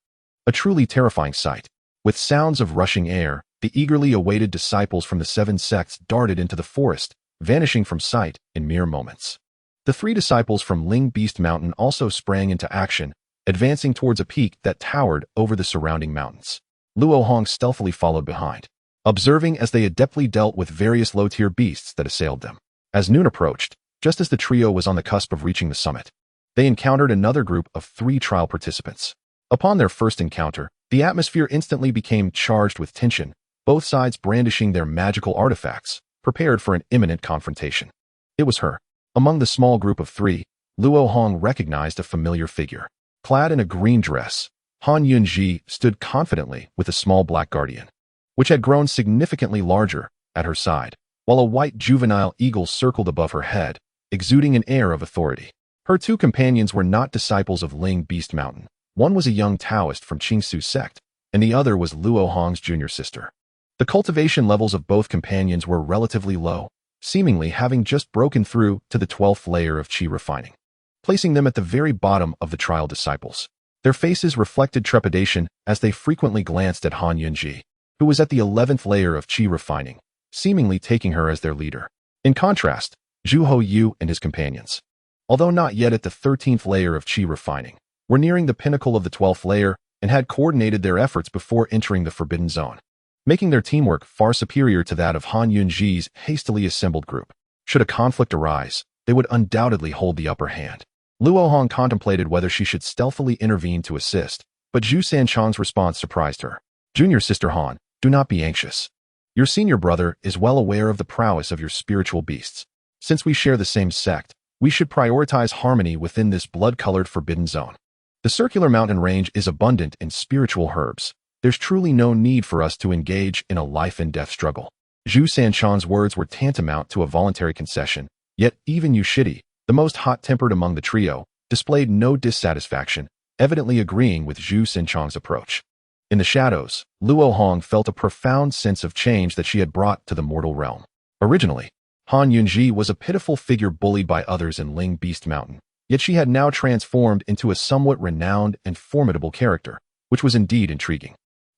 A truly terrifying sight. With sounds of rushing air, the eagerly awaited disciples from the 7 sects darted into the forest, vanishing from sight in mere moments. The 3 disciples from Ling Beast Mountain also sprang into action, advancing towards a peak that towered over the surrounding mountains. Luo Hong stealthily followed behind, observing as they adeptly dealt with various low-tier beasts that assailed them. As noon approached, just as the trio was on the cusp of reaching the summit, they encountered another group of 3 trial participants. Upon their first encounter, the atmosphere instantly became charged with tension, both sides brandishing their magical artifacts, prepared for an imminent confrontation. It was her. Among the small group of 3, Luo Hong recognized a familiar figure. Clad in a green dress, Huayuan stood confidently with a small black guardian, which had grown significantly larger, at her side, while a white juvenile eagle circled above her head, exuding an air of authority. Her 2 companions were not disciples of Ling Beast Mountain. One was a young Taoist from Qingsu sect, and the other was Luo Hong's junior sister. The cultivation levels of both companions were relatively low, seemingly having just broken through to the 12th layer of qi refining, placing them at the very bottom of the trial disciples. Their faces reflected trepidation as they frequently glanced at Huayuan, who was at the 11th layer of qi refining, seemingly taking her as their leader. In contrast, Zhu Huayu and his companions, although not yet at the 13th layer of qi refining, were nearing the pinnacle of the 12th layer and had coordinated their efforts before entering the Forbidden Zone, making their teamwork far superior to that of Huayuan's hastily assembled group. Should a conflict arise, they would undoubtedly hold the upper hand. Luo Hong contemplated whether she should stealthily intervene to assist, but Zhu Sanchang's response surprised her. Junior Sister Han, do not be anxious. Your senior brother is well aware of the prowess of your spiritual beasts. Since we share the same sect, we should prioritize harmony within this blood-colored Forbidden Zone. The circular mountain range is abundant in spiritual herbs. There's truly no need for us to engage in a life-and-death struggle. Zhu Sanchang's words were tantamount to a voluntary concession, yet even Yushidi, the most hot-tempered among the trio, displayed no dissatisfaction, evidently agreeing with Zhu Sanchang's approach. In the shadows, Luo Hong felt a profound sense of change that she had brought to the mortal realm. Originally, Huayuan was a pitiful figure bullied by others in Ling Beast Mountain, yet she had now transformed into a somewhat renowned and formidable character, which was indeed intriguing.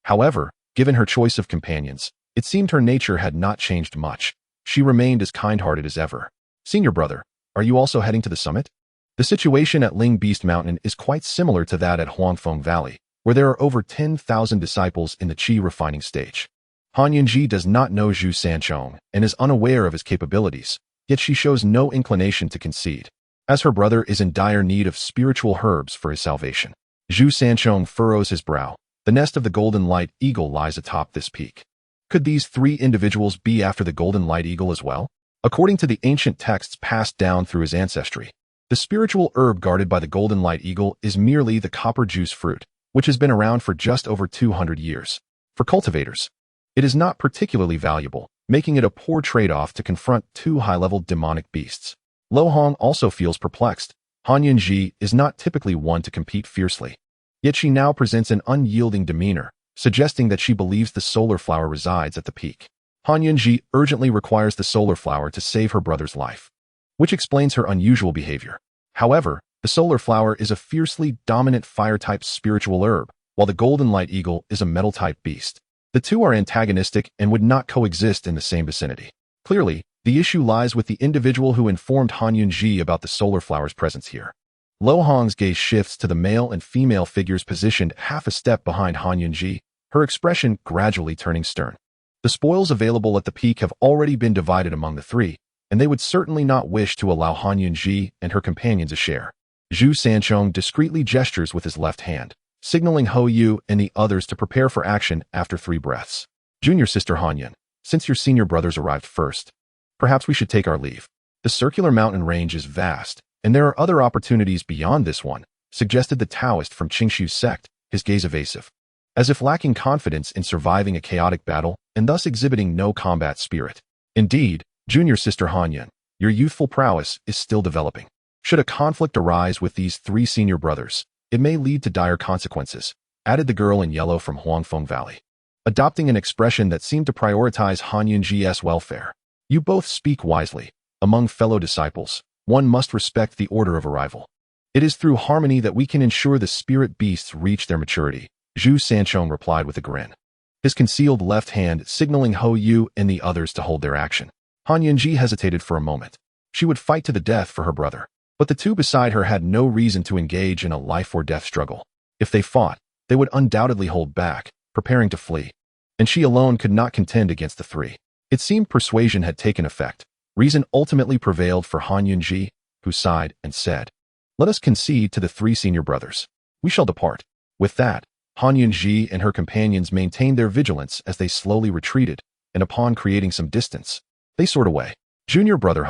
However, given her choice of companions, it seemed her nature had not changed much. She remained as kind-hearted as ever. Senior brother, are you also heading to the summit? The situation at Ling Beast Mountain is quite similar to that at Huangfeng Valley, where there are over 10,000 disciples in the qi refining stage. Huayuan does not know Zhu Sanchang and is unaware of his capabilities, yet she shows no inclination to concede, as her brother is in dire need of spiritual herbs for his salvation. Zhu Sanchang furrows his brow. The nest of the Golden Light Eagle lies atop this peak. Could these 3 individuals be after the Golden Light Eagle as well? According to the ancient texts passed down through his ancestry, the spiritual herb guarded by the Golden Light Eagle is merely the copper juice fruit, which has been around for just over 200 years. For cultivators, it is not particularly valuable, making it a poor trade-off to confront 2 high-level demonic beasts. Luo Hong also feels perplexed. Huayuan is not typically one to compete fiercely, yet she now presents an unyielding demeanor, suggesting that she believes the solar flower resides at the peak. Huayuan urgently requires the solar flower to save her brother's life, which explains her unusual behavior. However, the solar flower is a fiercely dominant fire-type spiritual herb, while the Golden Light Eagle is a metal-type beast. The 2 are antagonistic and would not coexist in the same vicinity. Clearly, the issue lies with the individual who informed Huayuan about the solar flower's presence here. Luo Hong's gaze shifts to the male and female figures positioned half a step behind Huayuan, her expression gradually turning stern. The spoils available at the peak have already been divided among the 3, and they would certainly not wish to allow Huayuan and her companions a share. Zhu Sanchang discreetly gestures with his left hand, signaling Huayuan and the others to prepare for action after 3 breaths. Junior sister Huayuan, since your senior brothers arrived first, perhaps we should take our leave. The circular mountain range is vast, and there are other opportunities beyond this one, suggested the Taoist from Qingshu's sect, his gaze evasive. As if lacking confidence in surviving a chaotic battle and thus exhibiting no combat spirit. Indeed, junior sister Huayuan, your youthful prowess is still developing. Should a conflict arise with these 3 senior brothers, it may lead to dire consequences, added the girl in yellow from Huangfeng Valley, adopting an expression that seemed to prioritize Huayuan's welfare. You both speak wisely. Among fellow disciples, one must respect the order of arrival. It is through harmony that we can ensure the spirit beasts reach their maturity, Xianxia replied with a grin, his concealed left hand signaling Huayuan and the others to hold their action. Huayuan hesitated for a moment. She would fight to the death for her brother, but the 2 beside her had no reason to engage in a life-or-death struggle. If they fought, they would undoubtedly hold back, preparing to flee. And she alone could not contend against the 3. It seemed persuasion had taken effect. Reason ultimately prevailed for Huayuan, who sighed and said, "Let us concede to the 3 senior brothers. We shall depart." With that, Huayuan and her companions maintained their vigilance as they slowly retreated, and upon creating some distance, they soared away. Junior brother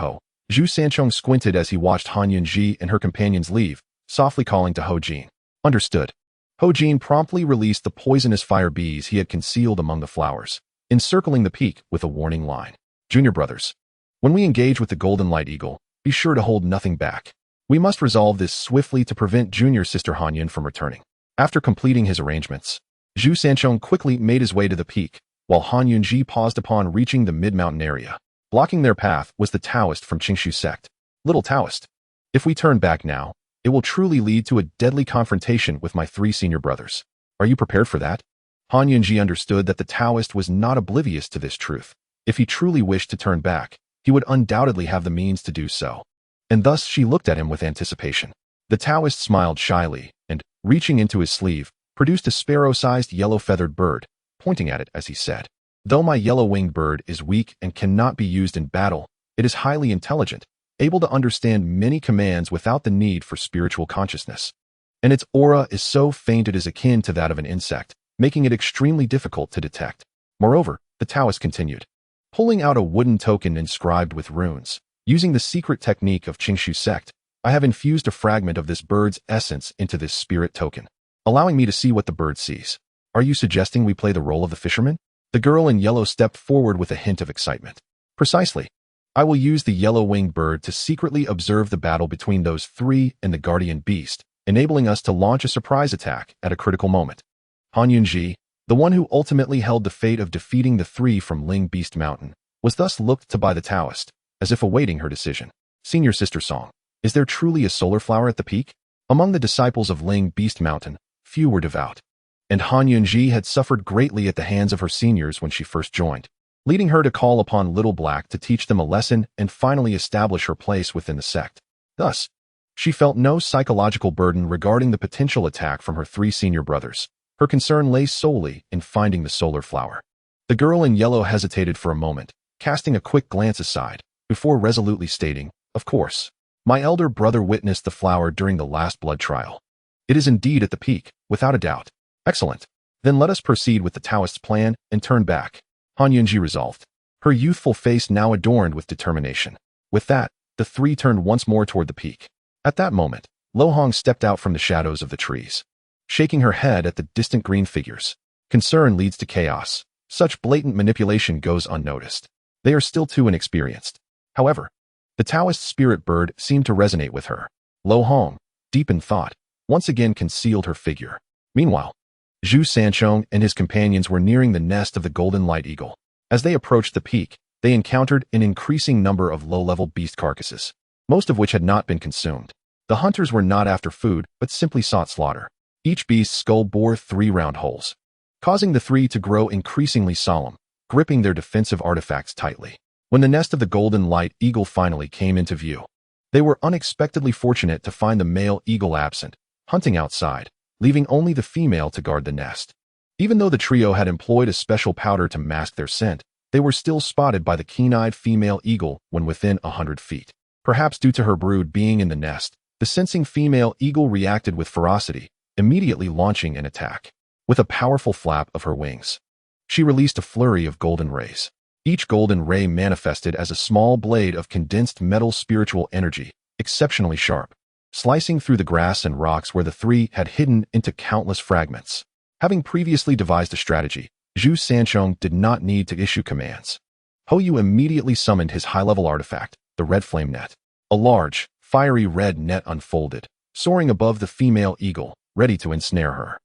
Xianxia squinted as he watched Huayuan and her companions leave, softly calling to Huayuan. Understood. Huayuan promptly released the poisonous fire bees he had concealed among the flowers, encircling the peak with a warning line. Junior brothers, when we engage with the golden light eagle, be sure to hold nothing back. We must resolve this swiftly to prevent junior sister Huayuan from returning. After completing his arrangements, Xianxia quickly made his way to the peak, while Huayuan paused upon reaching the mid-mountain area. Blocking their path was the Taoist from Qingshu's sect. Little Taoist, if we turn back now, it will truly lead to a deadly confrontation with my 3 senior brothers. Are you prepared for that? Huayuan understood that the Taoist was not oblivious to this truth. If he truly wished to turn back, he would undoubtedly have the means to do so. And thus she looked at him with anticipation. The Taoist smiled shyly, and, reaching into his sleeve, produced a sparrow-sized yellow-feathered bird, pointing at it as he said, "Though my yellow-winged bird is weak and cannot be used in battle, it is highly intelligent, able to understand many commands without the need for spiritual consciousness. And its aura is so faint it is akin to that of an insect, making it extremely difficult to detect." Moreover, the Taoist continued, pulling out a wooden token inscribed with runes. Using the secret technique of Qingshu's sect, I have infused a fragment of this bird's essence into this spirit token, allowing me to see what the bird sees. Are you suggesting we play the role of the fisherman? The girl in yellow stepped forward with a hint of excitement. Precisely. I will use the yellow-winged bird to secretly observe the battle between those 3 and the guardian beast, enabling us to launch a surprise attack at a critical moment. Huayuan, the one who ultimately held the fate of defeating the 3 from Ling Beast Mountain, was thus looked to by the Taoist, as if awaiting her decision. Senior sister Song, is there truly a solar flower at the peak? Among the disciples of Ling Beast Mountain, few were devout. And Huayuan had suffered greatly at the hands of her seniors when she first joined, leading her to call upon Little Black to teach them a lesson and finally establish her place within the sect. Thus, she felt no psychological burden regarding the potential attack from her 3 senior brothers. Her concern lay solely in finding the solar flower. The girl in yellow hesitated for a moment, casting a quick glance aside, before resolutely stating, "Of course. My elder brother witnessed the flower during the last blood trial. It is indeed at the peak, without a doubt." Excellent. Then let us proceed with the Taoist's plan and turn back. Huayuan resolved, her youthful face now adorned with determination. With that, the 3 turned once more toward the peak. At that moment, Luo Hong stepped out from the shadows of the trees, shaking her head at the distant green figures. Concern leads to chaos. Such blatant manipulation goes unnoticed. They are still too inexperienced. However, the Taoist spirit bird seemed to resonate with her. Luo Hong, deep in thought, once again concealed her figure. Meanwhile, Xianxia and his companions were nearing the nest of the golden light eagle. As they approached the peak, they encountered an increasing number of low-level beast carcasses, most of which had not been consumed. The hunters were not after food, but simply sought slaughter. Each beast's skull bore 3 round holes, causing the 3 to grow increasingly solemn, gripping their defensive artifacts tightly. When the nest of the golden light eagle finally came into view, they were unexpectedly fortunate to find the male eagle absent, hunting outside, leaving only the female to guard the nest. Even though the trio had employed a special powder to mask their scent, they were still spotted by the keen-eyed female eagle when within 100 feet. Perhaps due to her brood being in the nest, the sensing female eagle reacted with ferocity, immediately launching an attack. With a powerful flap of her wings, she released a flurry of golden rays. Each golden ray manifested as a small blade of condensed metal spiritual energy, exceptionally sharp, slicing through the grass and rocks where the three had hidden into countless fragments. Having previously devised a strategy, Zhu Sanchong did not need to issue commands. Huayuan immediately summoned his high-level artifact, the red flame net. A large, fiery red net unfolded, soaring above the female eagle, ready to ensnare her.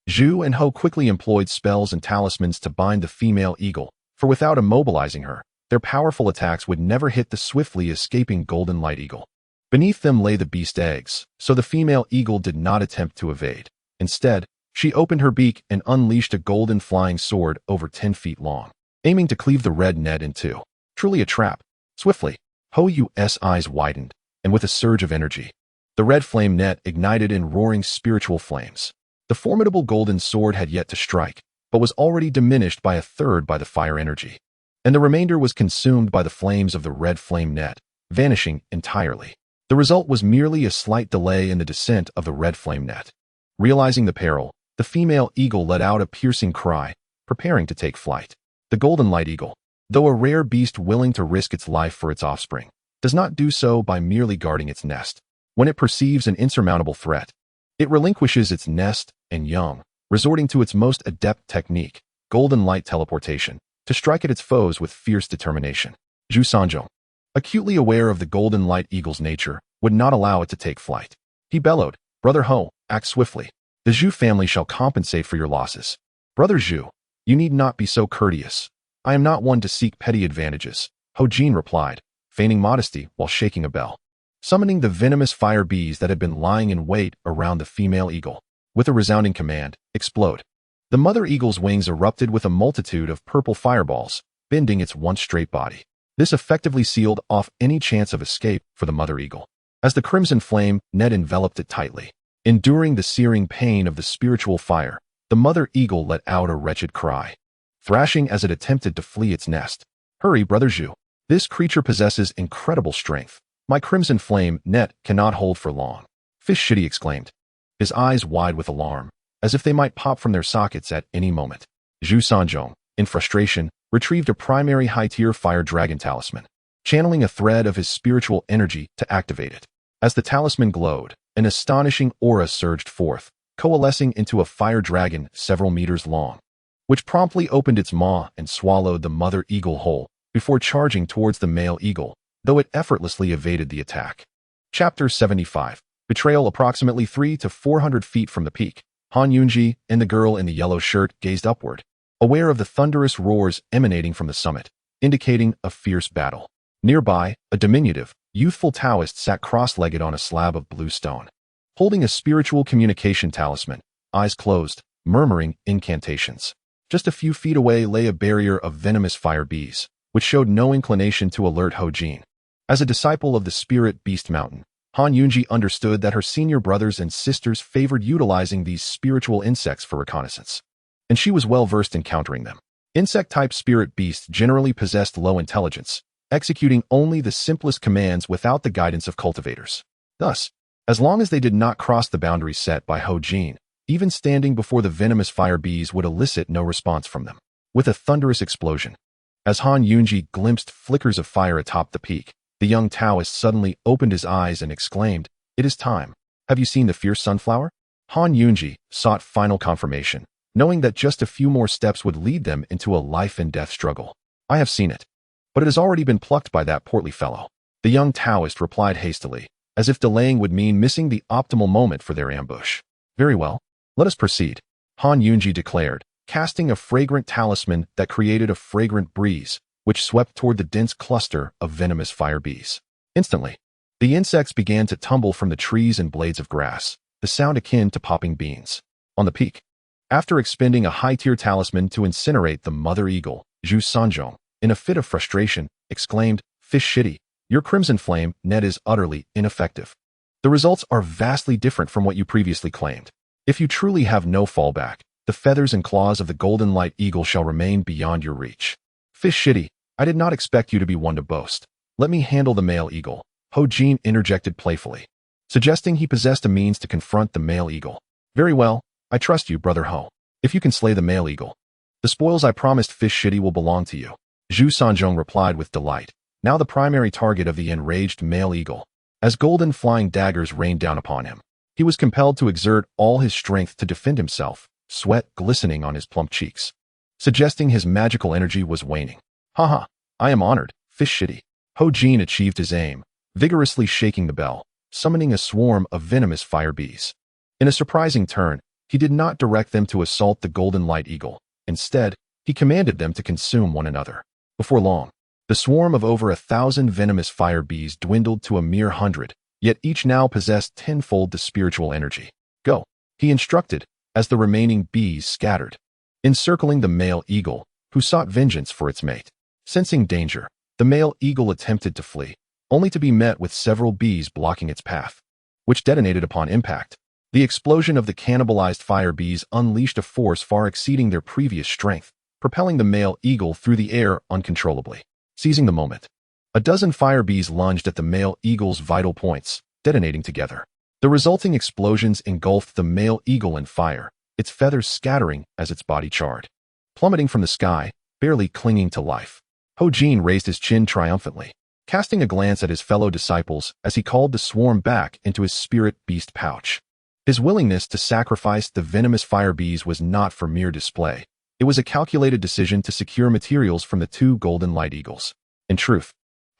Zhu and Ho quickly employed spells and talismans to bind the female eagle, for without immobilizing her, their powerful attacks would never hit the swiftly escaping golden light eagle. Beneath them lay the beast eggs, so the female eagle did not attempt to evade. Instead, she opened her beak and unleashed a golden flying sword over 10 feet long, aiming to cleave the red net in two. Truly a trap. Swiftly, Huayuan's eyes widened, and with a surge of energy, the red flame net ignited in roaring spiritual flames. The formidable golden sword had yet to strike, but was already diminished by a third by the fire energy, and the remainder was consumed by the flames of the red flame net, vanishing entirely. The result was merely a slight delay in the descent of the red flame net. Realizing the peril, the female eagle let out a piercing cry, preparing to take flight. The golden light eagle, though a rare beast willing to risk its life for its offspring, does not do so by merely guarding its nest. When it perceives an insurmountable threat, it relinquishes its nest and young, resorting to its most adept technique, golden light teleportation, to strike at its foes with fierce determination. Zhu Sanzhong, acutely aware of the golden light eagle's nature, would not allow it to take flight. He bellowed, "Brother Ho, act swiftly. The Zhu family shall compensate for your losses." "Brother Zhu, you need not be so courteous. I am not one to seek petty advantages," Ho Jin replied, feigning modesty while shaking a bell. Summoning the venomous fire bees that had been lying in wait around the female eagle, with a resounding command, "Explode." The mother eagle's wings erupted with a multitude of purple fireballs, bending its once straight body. This effectively sealed off any chance of escape for the mother eagle, as the crimson flame net enveloped it tightly. Enduring the searing pain of the spiritual fire, the mother eagle let out a wretched cry, thrashing as it attempted to flee its nest. "Hurry, Brother Zhu. This creature possesses incredible strength. My crimson flame net cannot hold for long," Fish Shitty exclaimed, his eyes wide with alarm, as if they might pop from their sockets at any moment. Zhu Sanzhong, in frustration, retrieved a primary high-tier fire dragon talisman, channeling a thread of his spiritual energy to activate it. As the talisman glowed, an astonishing aura surged forth, coalescing into a fire dragon several meters long, which promptly opened its maw and swallowed the mother eagle whole before charging towards the male eagle, though it effortlessly evaded the attack. Chapter 75. Betrayal. Approximately 300 to 400 feet from the peak, Han Yunji and the girl in the yellow shirt gazed upward, aware of the thunderous roars emanating from the summit, indicating a fierce battle. Nearby, a diminutive, youthful Taoist sat cross-legged on a slab of blue stone, holding a spiritual communication talisman, eyes closed, murmuring incantations. Just a few feet away lay a barrier of venomous fire bees, which showed no inclination to alert Ho Jin. As a disciple of the spirit beast mountain, Han Yunji understood that her senior brothers and sisters favored utilizing these spiritual insects for reconnaissance, and she was well versed in countering them. Insect-type spirit beasts generally possessed low intelligence, executing only the simplest commands without the guidance of cultivators. Thus, as long as they did not cross the boundaries set by Ho Jin, even standing before the venomous fire bees would elicit no response from them. With a thunderous explosion, as Han Yunji glimpsed flickers of fire atop the peak, the young Taoist suddenly opened his eyes and exclaimed, "It is time. Have you seen the fierce sunflower?" Han Yunji sought final confirmation, knowing that just a few more steps would lead them into a life-and-death struggle. "I have seen it, but it has already been plucked by that portly fellow," the young Taoist replied hastily, as if delaying would mean missing the optimal moment for their ambush. "Very well, let us proceed," Han Yunji declared, casting a fragrant talisman that created a fragrant breeze, which swept toward the dense cluster of venomous fire bees. Instantly, the insects began to tumble from the trees and blades of grass, the sound akin to popping beans. On the peak, after expending a high-tier talisman to incinerate the mother eagle, Zhu Sanzhong, in a fit of frustration, exclaimed, "Fish Shitty, your crimson flame net is utterly ineffective. The results are vastly different from what you previously claimed. If you truly have no fallback, the feathers and claws of the golden light eagle shall remain beyond your reach." "Fish Shitty, I did not expect you to be one to boast. Let me handle the male eagle," Ho Jin interjected playfully, suggesting he possessed a means to confront the male eagle. Very well, I trust you, Brother Ho. If you can slay the male eagle, the spoils I promised Fish Shitty will belong to you. Zhu Sanzhong replied with delight, now the primary target of the enraged male eagle. As golden flying daggers rained down upon him, he was compelled to exert all his strength to defend himself, sweat glistening on his plump cheeks, suggesting his magical energy was waning. Haha, I am honored, Fish Shitty. Ho Jin achieved his aim, vigorously shaking the bell, summoning a swarm of venomous fire bees. In a surprising turn, he did not direct them to assault the golden light eagle. Instead, he commanded them to consume one another. Before long, the swarm of over 1,000 venomous fire bees dwindled to a mere 100, yet each now possessed tenfold the spiritual energy. Go, he instructed, as the remaining bees scattered, encircling the male eagle, who sought vengeance for its mate. Sensing danger, the male eagle attempted to flee, only to be met with several bees blocking its path, which detonated upon impact. The explosion of the cannibalized fire bees unleashed a force far exceeding their previous strength, propelling the male eagle through the air uncontrollably. Seizing the moment, a dozen fire bees lunged at the male eagle's vital points, detonating together. The resulting explosions engulfed the male eagle in fire, its feathers scattering as its body charred. Plummeting from the sky, barely clinging to life, Ho Jin raised his chin triumphantly, casting a glance at his fellow disciples as he called the swarm back into his spirit beast pouch. His willingness to sacrifice the venomous fire bees was not for mere display. It was a calculated decision to secure materials from the two golden light eagles. In truth,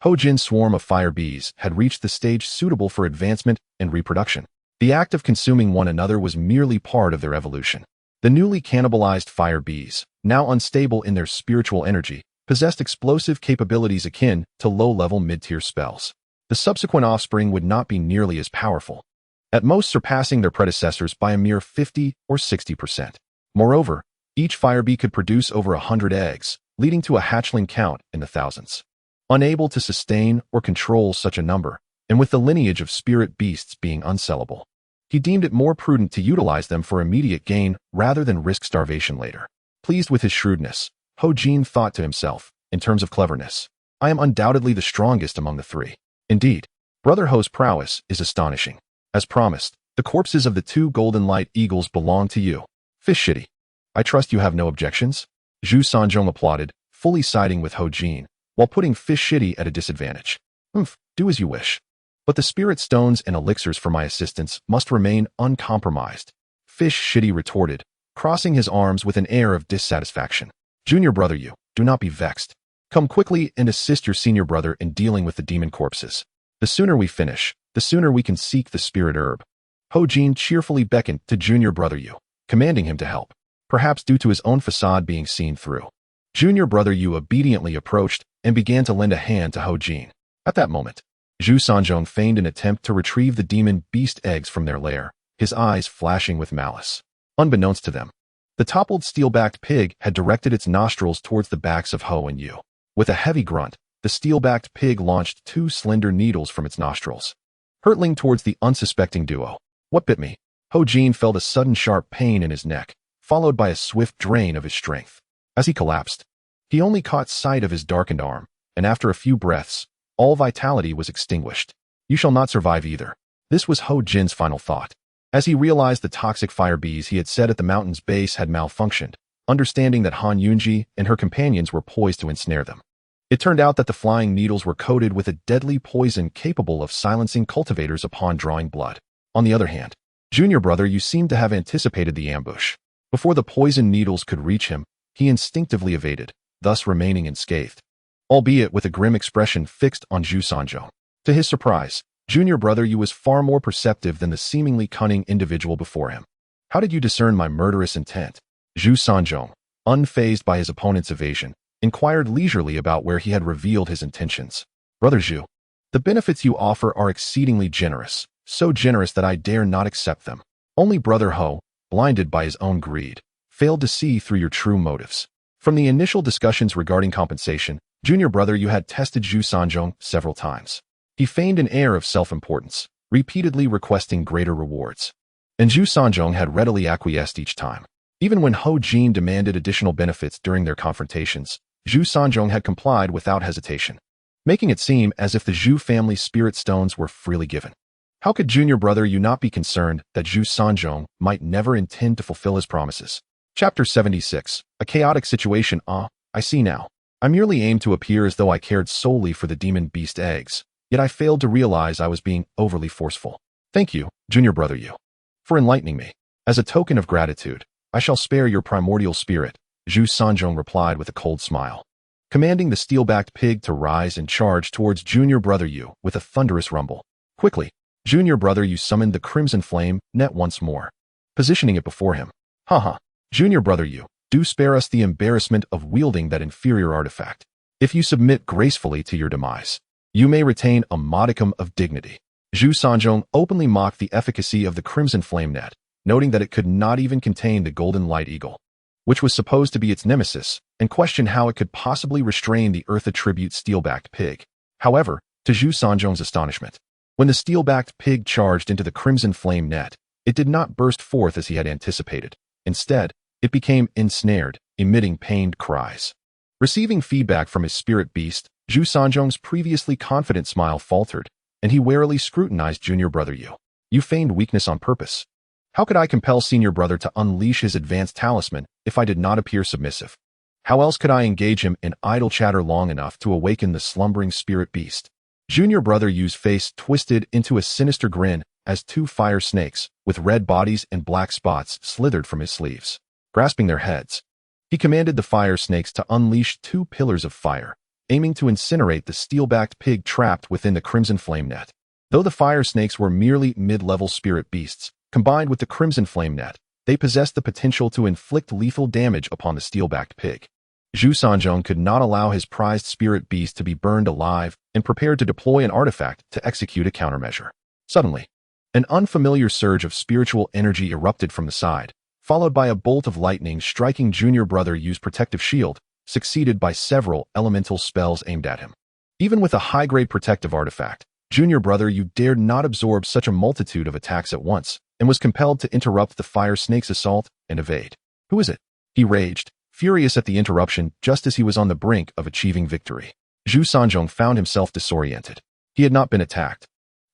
Ho Jin's swarm of fire bees had reached the stage suitable for advancement and reproduction. The act of consuming one another was merely part of their evolution. The newly cannibalized fire bees, now unstable in their spiritual energy, possessed explosive capabilities akin to low-level mid-tier spells. The subsequent offspring would not be nearly as powerful, at most surpassing their predecessors by a mere 50 or 60%. Moreover, each fire bee could produce over 100 eggs, leading to a hatchling count in the thousands. Unable to sustain or control such a number, and with the lineage of spirit beasts being unsellable, he deemed it more prudent to utilize them for immediate gain rather than risk starvation later. Pleased with his shrewdness, Ho Jin thought to himself, in terms of cleverness, I am undoubtedly the strongest among the three. Indeed, Brother Ho's prowess is astonishing. As promised, the corpses of the two golden light eagles belong to you. Fish Shitty. I trust you have no objections? Zhu Sanzhong applauded, fully siding with Ho Jin, while putting Fish Shitty at a disadvantage. Do as you wish. But the spirit stones and elixirs for my assistance must remain uncompromised. Fish Shitty retorted, crossing his arms with an air of dissatisfaction. Junior brother, you, do not be vexed. Come quickly and assist your senior brother in dealing with the demon corpses. The sooner we finish, the sooner we can seek the spirit herb. Ho Jin cheerfully beckoned to junior brother Yu, commanding him to help, perhaps due to his own facade being seen through. Junior brother Yu obediently approached and began to lend a hand to Ho Jin. At that moment, Zhu Sanzhong feigned an attempt to retrieve the demon beast eggs from their lair, his eyes flashing with malice. Unbeknownst to them, the toppled steel-backed pig had directed its nostrils towards the backs of Ho and Yu. With a heavy grunt, the steel-backed pig launched two slender needles from its nostrils, hurtling towards the unsuspecting duo. What bit me? Ho Jin felt a sudden sharp pain in his neck, followed by a swift drain of his strength. As he collapsed, he only caught sight of his darkened arm, and after a few breaths, all vitality was extinguished. You shall not survive either. This was Ho Jin's final thought, as he realized the toxic fire bees he had set at the mountain's base had malfunctioned, understanding that Han Yunji and her companions were poised to ensnare them. It turned out that the flying needles were coated with a deadly poison capable of silencing cultivators upon drawing blood. On the other hand, junior brother, you seemed to have anticipated the ambush. Before the poison needles could reach him, he instinctively evaded, thus remaining unscathed, albeit with a grim expression fixed on Zhu Sanzhong. To his surprise, junior brother Yu was far more perceptive than the seemingly cunning individual before him. How did you discern my murderous intent? Zhu Sanzhong, unfazed by his opponent's evasion, inquired leisurely about where he had revealed his intentions. Brother Zhu, the benefits you offer are exceedingly generous, so generous that I dare not accept them. Only Brother Ho, blinded by his own greed, failed to see through your true motives. From the initial discussions regarding compensation, junior brother Yu had tested Zhu Sanzhong several times. He feigned an air of self-importance, repeatedly requesting greater rewards. And Zhu Sanzhong had readily acquiesced each time. Even when Ho Jin demanded additional benefits during their confrontations, Zhu Sanzhong had complied without hesitation, making it seem as if the Zhu family's spirit stones were freely given. How could junior brother Yu not be concerned that Zhu Sanzhong might never intend to fulfill his promises? Chapter 76. A chaotic situation. I see now. I merely aimed to appear as though I cared solely for the demon beast eggs, yet I failed to realize I was being overly forceful. Thank you, junior brother Yu, for enlightening me. As a token of gratitude, I shall spare your primordial spirit, Zhu Sanzhong replied with a cold smile, commanding the steel-backed pig to rise and charge towards junior brother Yu with a thunderous rumble. Quickly, junior brother Yu summoned the crimson flame net once more, positioning it before him. Haha, junior brother Yu, do spare us the embarrassment of wielding that inferior artifact. If you submit gracefully to your demise, you may retain a modicum of dignity. Zhu Sanzhong openly mocked the efficacy of the crimson flame net, noting that it could not even contain the golden light eagle, which was supposed to be its nemesis, and questioned how it could possibly restrain the earth attribute steel-backed pig. However, to Zhu Sanzhong's astonishment, when the steel-backed pig charged into the crimson flame net, it did not burst forth as he had anticipated. Instead, it became ensnared, emitting pained cries. Receiving feedback from his spirit beast, Zhu Sanzhong's previously confident smile faltered, and he warily scrutinized junior brother Yu. You feigned weakness on purpose. How could I compel senior brother to unleash his advanced talisman if I did not appear submissive? How else could I engage him in idle chatter long enough to awaken the slumbering spirit beast? Junior brother Yu's face twisted into a sinister grin as two fire snakes, with red bodies and black spots, slithered from his sleeves. Grasping their heads, he commanded the fire snakes to unleash two pillars of fire, aiming to incinerate the steel-backed pig trapped within the crimson flame net. Though the fire snakes were merely mid-level spirit beasts, combined with the crimson flame net, they possessed the potential to inflict lethal damage upon the steel-backed pig. Zhu Sanzhong could not allow his prized spirit beast to be burned alive and prepared to deploy an artifact to execute a countermeasure. Suddenly, an unfamiliar surge of spiritual energy erupted from the side, followed by a bolt of lightning striking junior brother Yu's protective shield, succeeded by several elemental spells aimed at him. Even with a high-grade protective artifact, junior brother Yu dared not absorb such a multitude of attacks at once, and was compelled to interrupt the fire snake's assault and evade. Who is it? He raged, furious at the interruption just as he was on the brink of achieving victory. Zhu Sanzhong found himself disoriented. He had not been attacked.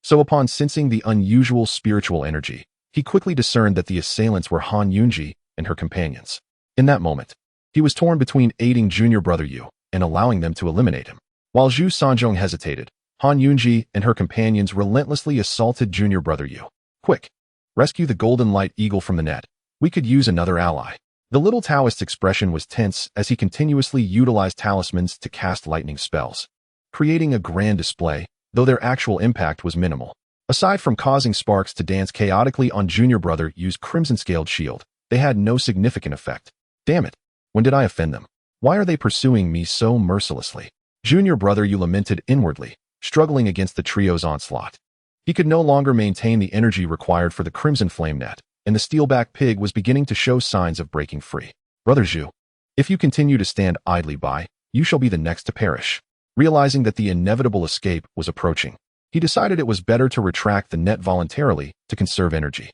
So upon sensing the unusual spiritual energy, he quickly discerned that the assailants were Han Yunji and her companions. In that moment, he was torn between aiding junior brother Yu and allowing them to eliminate him. While Zhu Sanzhong hesitated, Han Yunji and her companions relentlessly assaulted junior brother Yu. Quick! Rescue the golden light eagle from the net. We could use another ally. The little Taoist's expression was tense as he continuously utilized talismans to cast lightning spells, creating a grand display, though their actual impact was minimal. Aside from causing sparks to dance chaotically on junior brother Yu's crimson-scaled shield, they had no significant effect. Damn it! When did I offend them? Why are they pursuing me so mercilessly? Junior brother Yu lamented inwardly, struggling against the trio's onslaught. He could no longer maintain the energy required for the crimson flame net, and the steel-backed pig was beginning to show signs of breaking free. Brother Zhu, if you continue to stand idly by, you shall be the next to perish. Realizing that the inevitable escape was approaching, he decided it was better to retract the net voluntarily to conserve energy.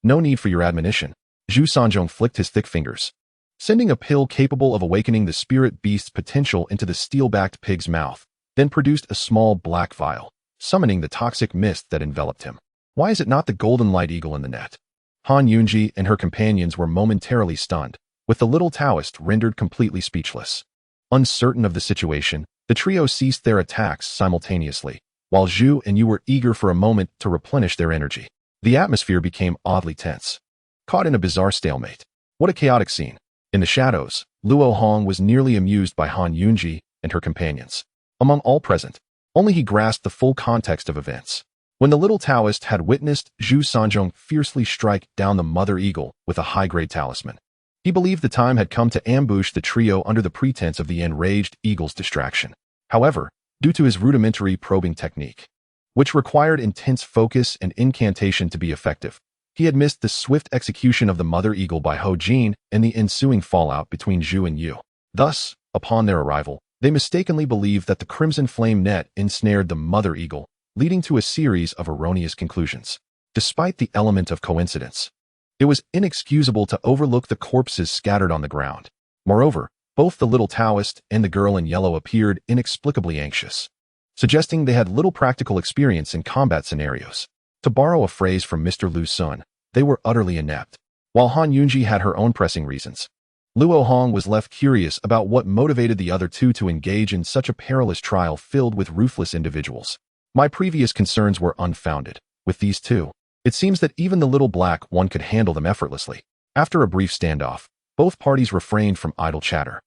No need for your admonition. Zhu Sanzhong flicked his thick fingers, sending a pill capable of awakening the spirit beast's potential into the steel-backed pig's mouth, then produced a small black vial, summoning the toxic mist that enveloped him. Why is it not the golden light eagle in the net? Han Yunji and her companions were momentarily stunned, with the little Taoist rendered completely speechless. Uncertain of the situation, the trio ceased their attacks simultaneously, while Zhu and Yu were eager for a moment to replenish their energy. The atmosphere became oddly tense, caught in a bizarre stalemate. What a chaotic scene. In the shadows, Luo Hong was nearly amused by Han Yunji and her companions. Among all present, only he grasped the full context of events. When the little Taoist had witnessed Zhu Sanzhong fiercely strike down the mother eagle with a high-grade talisman, he believed the time had come to ambush the trio under the pretense of the enraged eagle's distraction. However, due to his rudimentary probing technique, which required intense focus and incantation to be effective, he had missed the swift execution of the mother eagle by Ho Jin and the ensuing fallout between Zhu and Yu. Thus, upon their arrival, they mistakenly believed that the crimson flame net ensnared the mother eagle, leading to a series of erroneous conclusions. Despite the element of coincidence, it was inexcusable to overlook the corpses scattered on the ground. Moreover, both the little Taoist and the girl in yellow appeared inexplicably anxious, suggesting they had little practical experience in combat scenarios. To borrow a phrase from Mr. Lu Sun, they were utterly inept. While Han Yunji had her own pressing reasons, Luo Hong was left curious about what motivated the other two to engage in such a perilous trial filled with ruthless individuals. My previous concerns were unfounded. With these two, it seems that even the little black one could handle them effortlessly. After a brief standoff, both parties refrained from idle chatter,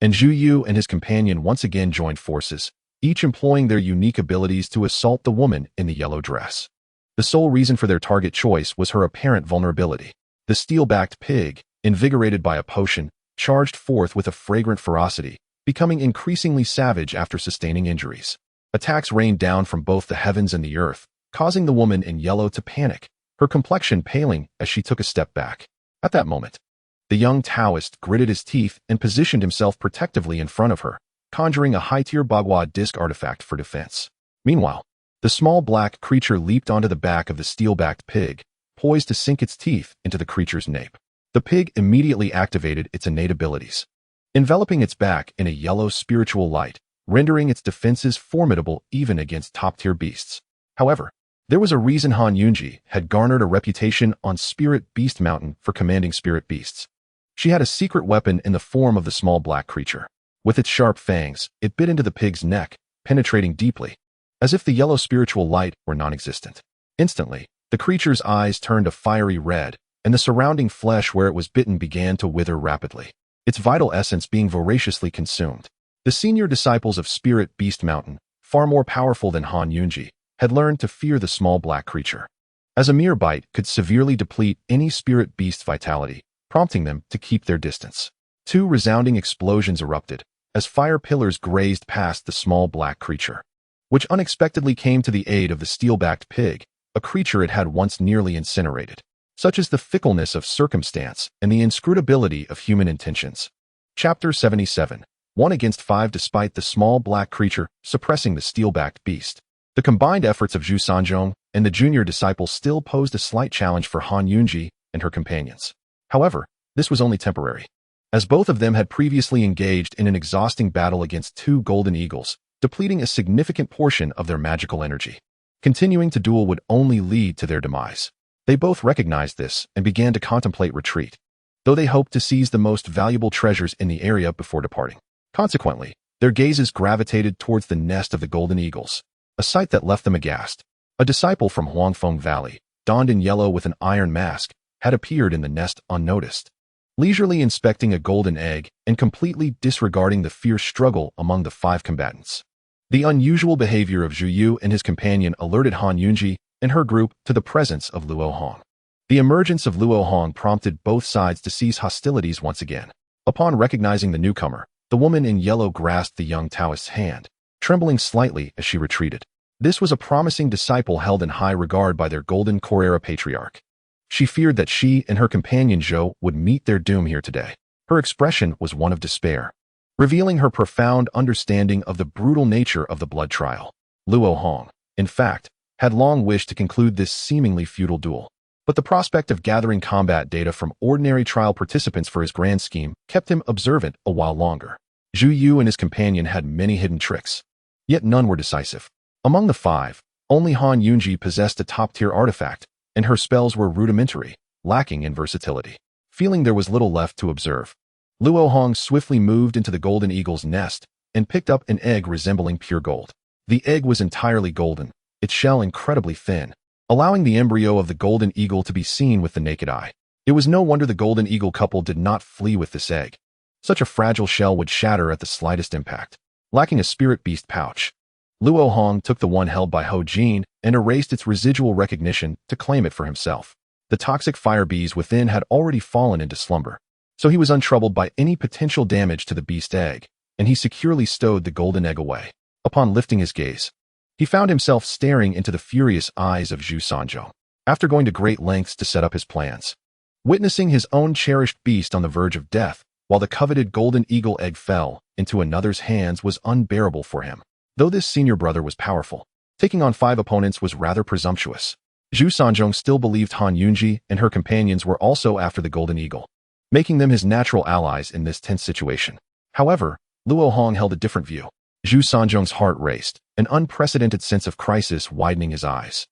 and Zhu Yu and his companion once again joined forces, each employing their unique abilities to assault the woman in the yellow dress. The sole reason for their target choice was her apparent vulnerability. The steel-backed pig, invigorated by a potion, charged forth with a fragrant ferocity, becoming increasingly savage after sustaining injuries. Attacks rained down from both the heavens and the earth, causing the woman in yellow to panic, her complexion paling as she took a step back. At that moment, the young Taoist gritted his teeth and positioned himself protectively in front of her, conjuring a high-tier Bagua disc artifact for defense. Meanwhile, the small black creature leaped onto the back of the steel-backed pig, poised to sink its teeth into the creature's nape. The pig immediately activated its innate abilities, enveloping its back in a yellow spiritual light, rendering its defenses formidable even against top-tier beasts. However, there was a reason Han Yunji had garnered a reputation on Spirit Beast Mountain for commanding spirit beasts. She had a secret weapon in the form of the small black creature. With its sharp fangs, it bit into the pig's neck, penetrating deeply, as if the yellow spiritual light were non-existent. Instantly, the creature's eyes turned a fiery red, and the surrounding flesh where it was bitten began to wither rapidly, its vital essence being voraciously consumed. The senior disciples of Spirit Beast Mountain, far more powerful than Han Yunji, had learned to fear the small black creature, as a mere bite could severely deplete any spirit beast's vitality, prompting them to keep their distance. Two resounding explosions erupted, as fire pillars grazed past the small black creature, which unexpectedly came to the aid of the steel-backed pig, a creature it had once nearly incinerated. Such is the fickleness of circumstance and the inscrutability of human intentions. Chapter 77. 1 against 5. Despite the small black creature suppressing the steel-backed beast, the combined efforts of Zhu Sanzhong and the junior disciples still posed a slight challenge for Han Yunji and her companions. However, this was only temporary, as both of them had previously engaged in an exhausting battle against two golden eagles, depleting a significant portion of their magical energy. Continuing to duel would only lead to their demise. They both recognized this and began to contemplate retreat, though they hoped to seize the most valuable treasures in the area before departing. Consequently, their gazes gravitated towards the nest of the golden eagles, a sight that left them aghast. A disciple from Huangfeng Valley, donned in yellow with an iron mask, had appeared in the nest unnoticed, leisurely inspecting a golden egg and completely disregarding the fierce struggle among the 5 combatants. The unusual behavior of Zhu Yu and his companion alerted Han Yunji and her group to the presence of Luo Hong. The emergence of Luo Hong prompted both sides to cease hostilities once again. Upon recognizing the newcomer, the woman in yellow grasped the young Taoist's hand, trembling slightly as she retreated. This was a promising disciple held in high regard by their Golden Core Era patriarch. She feared that she and her companion Zhou would meet their doom here today. Her expression was one of despair, revealing her profound understanding of the brutal nature of the blood trial. Luo Hong, in fact, had long wished to conclude this seemingly futile duel, but the prospect of gathering combat data from ordinary trial participants for his grand scheme kept him observant a while longer. Zhu Yu and his companion had many hidden tricks, yet none were decisive. Among the 5, only Han Yunji possessed a top-tier artifact, and her spells were rudimentary, lacking in versatility. Feeling there was little left to observe, Luo Hong swiftly moved into the golden eagle's nest and picked up an egg resembling pure gold. The egg was entirely golden, its shell incredibly thin, allowing the embryo of the golden eagle to be seen with the naked eye. It was no wonder the golden eagle couple did not flee with this egg. Such a fragile shell would shatter at the slightest impact. Lacking a spirit beast pouch, Luo Hong took the one held by Ho Jin and erased its residual recognition to claim it for himself. The toxic fire bees within had already fallen into slumber, so he was untroubled by any potential damage to the beast egg, and he securely stowed the golden egg away. Upon lifting his gaze, he found himself staring into the furious eyes of Zhu Sanzhong. After going to great lengths to set up his plans, witnessing his own cherished beast on the verge of death, while the coveted golden eagle egg fell into another's hands was unbearable for him. Though this senior brother was powerful, taking on 5 opponents was rather presumptuous. Zhu Sanzhong still believed Han Yunji and her companions were also after the golden eagle, making them his natural allies in this tense situation. However, Luo Hong held a different view. Zhu Sanzhong's heart raced, an unprecedented sense of crisis widening his eyes.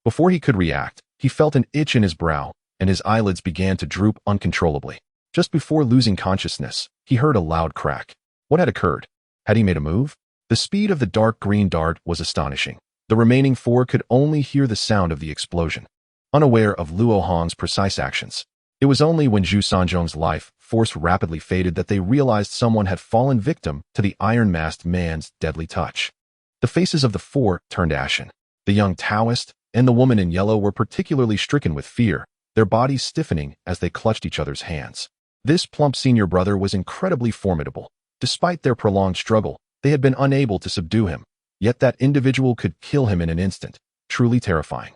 Before he could react, he felt an itch in his brow, and his eyelids began to droop uncontrollably. Just before losing consciousness, he heard a loud crack. What had occurred? Had he made a move? The speed of the dark green dart was astonishing. The remaining four could only hear the sound of the explosion, unaware of Luo Hong's precise actions. It was only when Zhu Sanzhong's life force rapidly faded that they realized someone had fallen victim to the iron-masked man's deadly touch. The faces of the four turned ashen. The young Taoist and the woman in yellow were particularly stricken with fear, their bodies stiffening as they clutched each other's hands. This plump senior brother was incredibly formidable. Despite their prolonged struggle, they had been unable to subdue him, yet that individual could kill him in an instant, truly terrifying.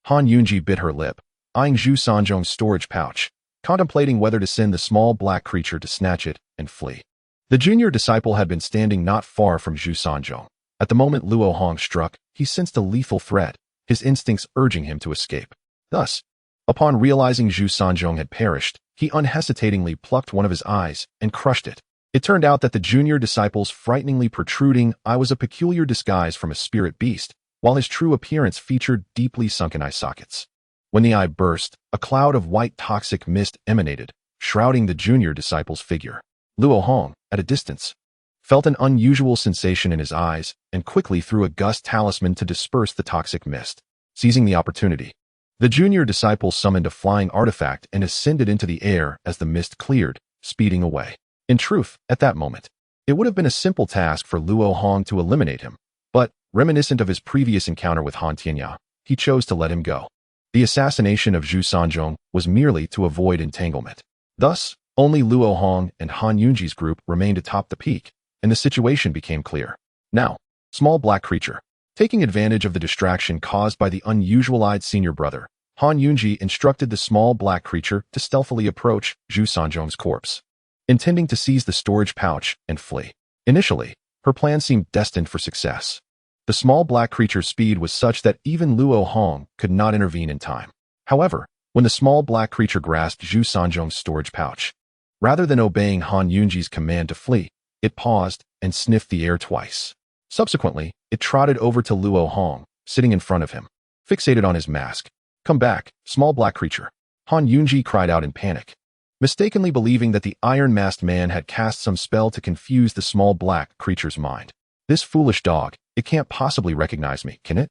Han Yunji bit her lip, eyeing Zhu Sanzhong's storage pouch, contemplating whether to send the small black creature to snatch it and flee. The junior disciple had been standing not far from Zhu Sanzhong. At the moment Luo Hong struck, he sensed a lethal threat, his instincts urging him to escape. Thus, upon realizing Zhu Sanzhong had perished, he unhesitatingly plucked one of his eyes and crushed it. It turned out that the junior disciple's frighteningly protruding eye was a peculiar disguise from a spirit beast, while his true appearance featured deeply sunken eye sockets. When the eye burst, a cloud of white toxic mist emanated, shrouding the junior disciple's figure. Luo Hong, at a distance, felt an unusual sensation in his eyes and quickly threw a gust talisman to disperse the toxic mist. Seizing the opportunity, the junior disciple summoned a flying artifact and ascended into the air as the mist cleared, speeding away. In truth, at that moment, it would have been a simple task for Luo Hong to eliminate him, but, reminiscent of his previous encounter with Han Tianya, he chose to let him go. The assassination of Zhu Sanzhong was merely to avoid entanglement. Thus, only Luo Hong and Han Yunji's group remained atop the peak, and the situation became clear. Now, small black creature. Taking advantage of the distraction caused by the unusual-eyed senior brother, Han Yunji instructed the small black creature to stealthily approach Zhu Sanzhong's corpse, intending to seize the storage pouch and flee. Initially, her plan seemed destined for success. The small black creature's speed was such that even Luo Hong could not intervene in time. However, when the small black creature grasped Zhu Sanzhong's storage pouch, rather than obeying Han Yunji's command to flee, it paused and sniffed the air twice. Subsequently, it trotted over to Luo Hong, sitting in front of him, fixated on his mask. "Come back, small black creature," Han Yunji cried out in panic, mistakenly believing that the iron-masked man had cast some spell to confuse the small black creature's mind. "This foolish dog, it can't possibly recognize me, can it?"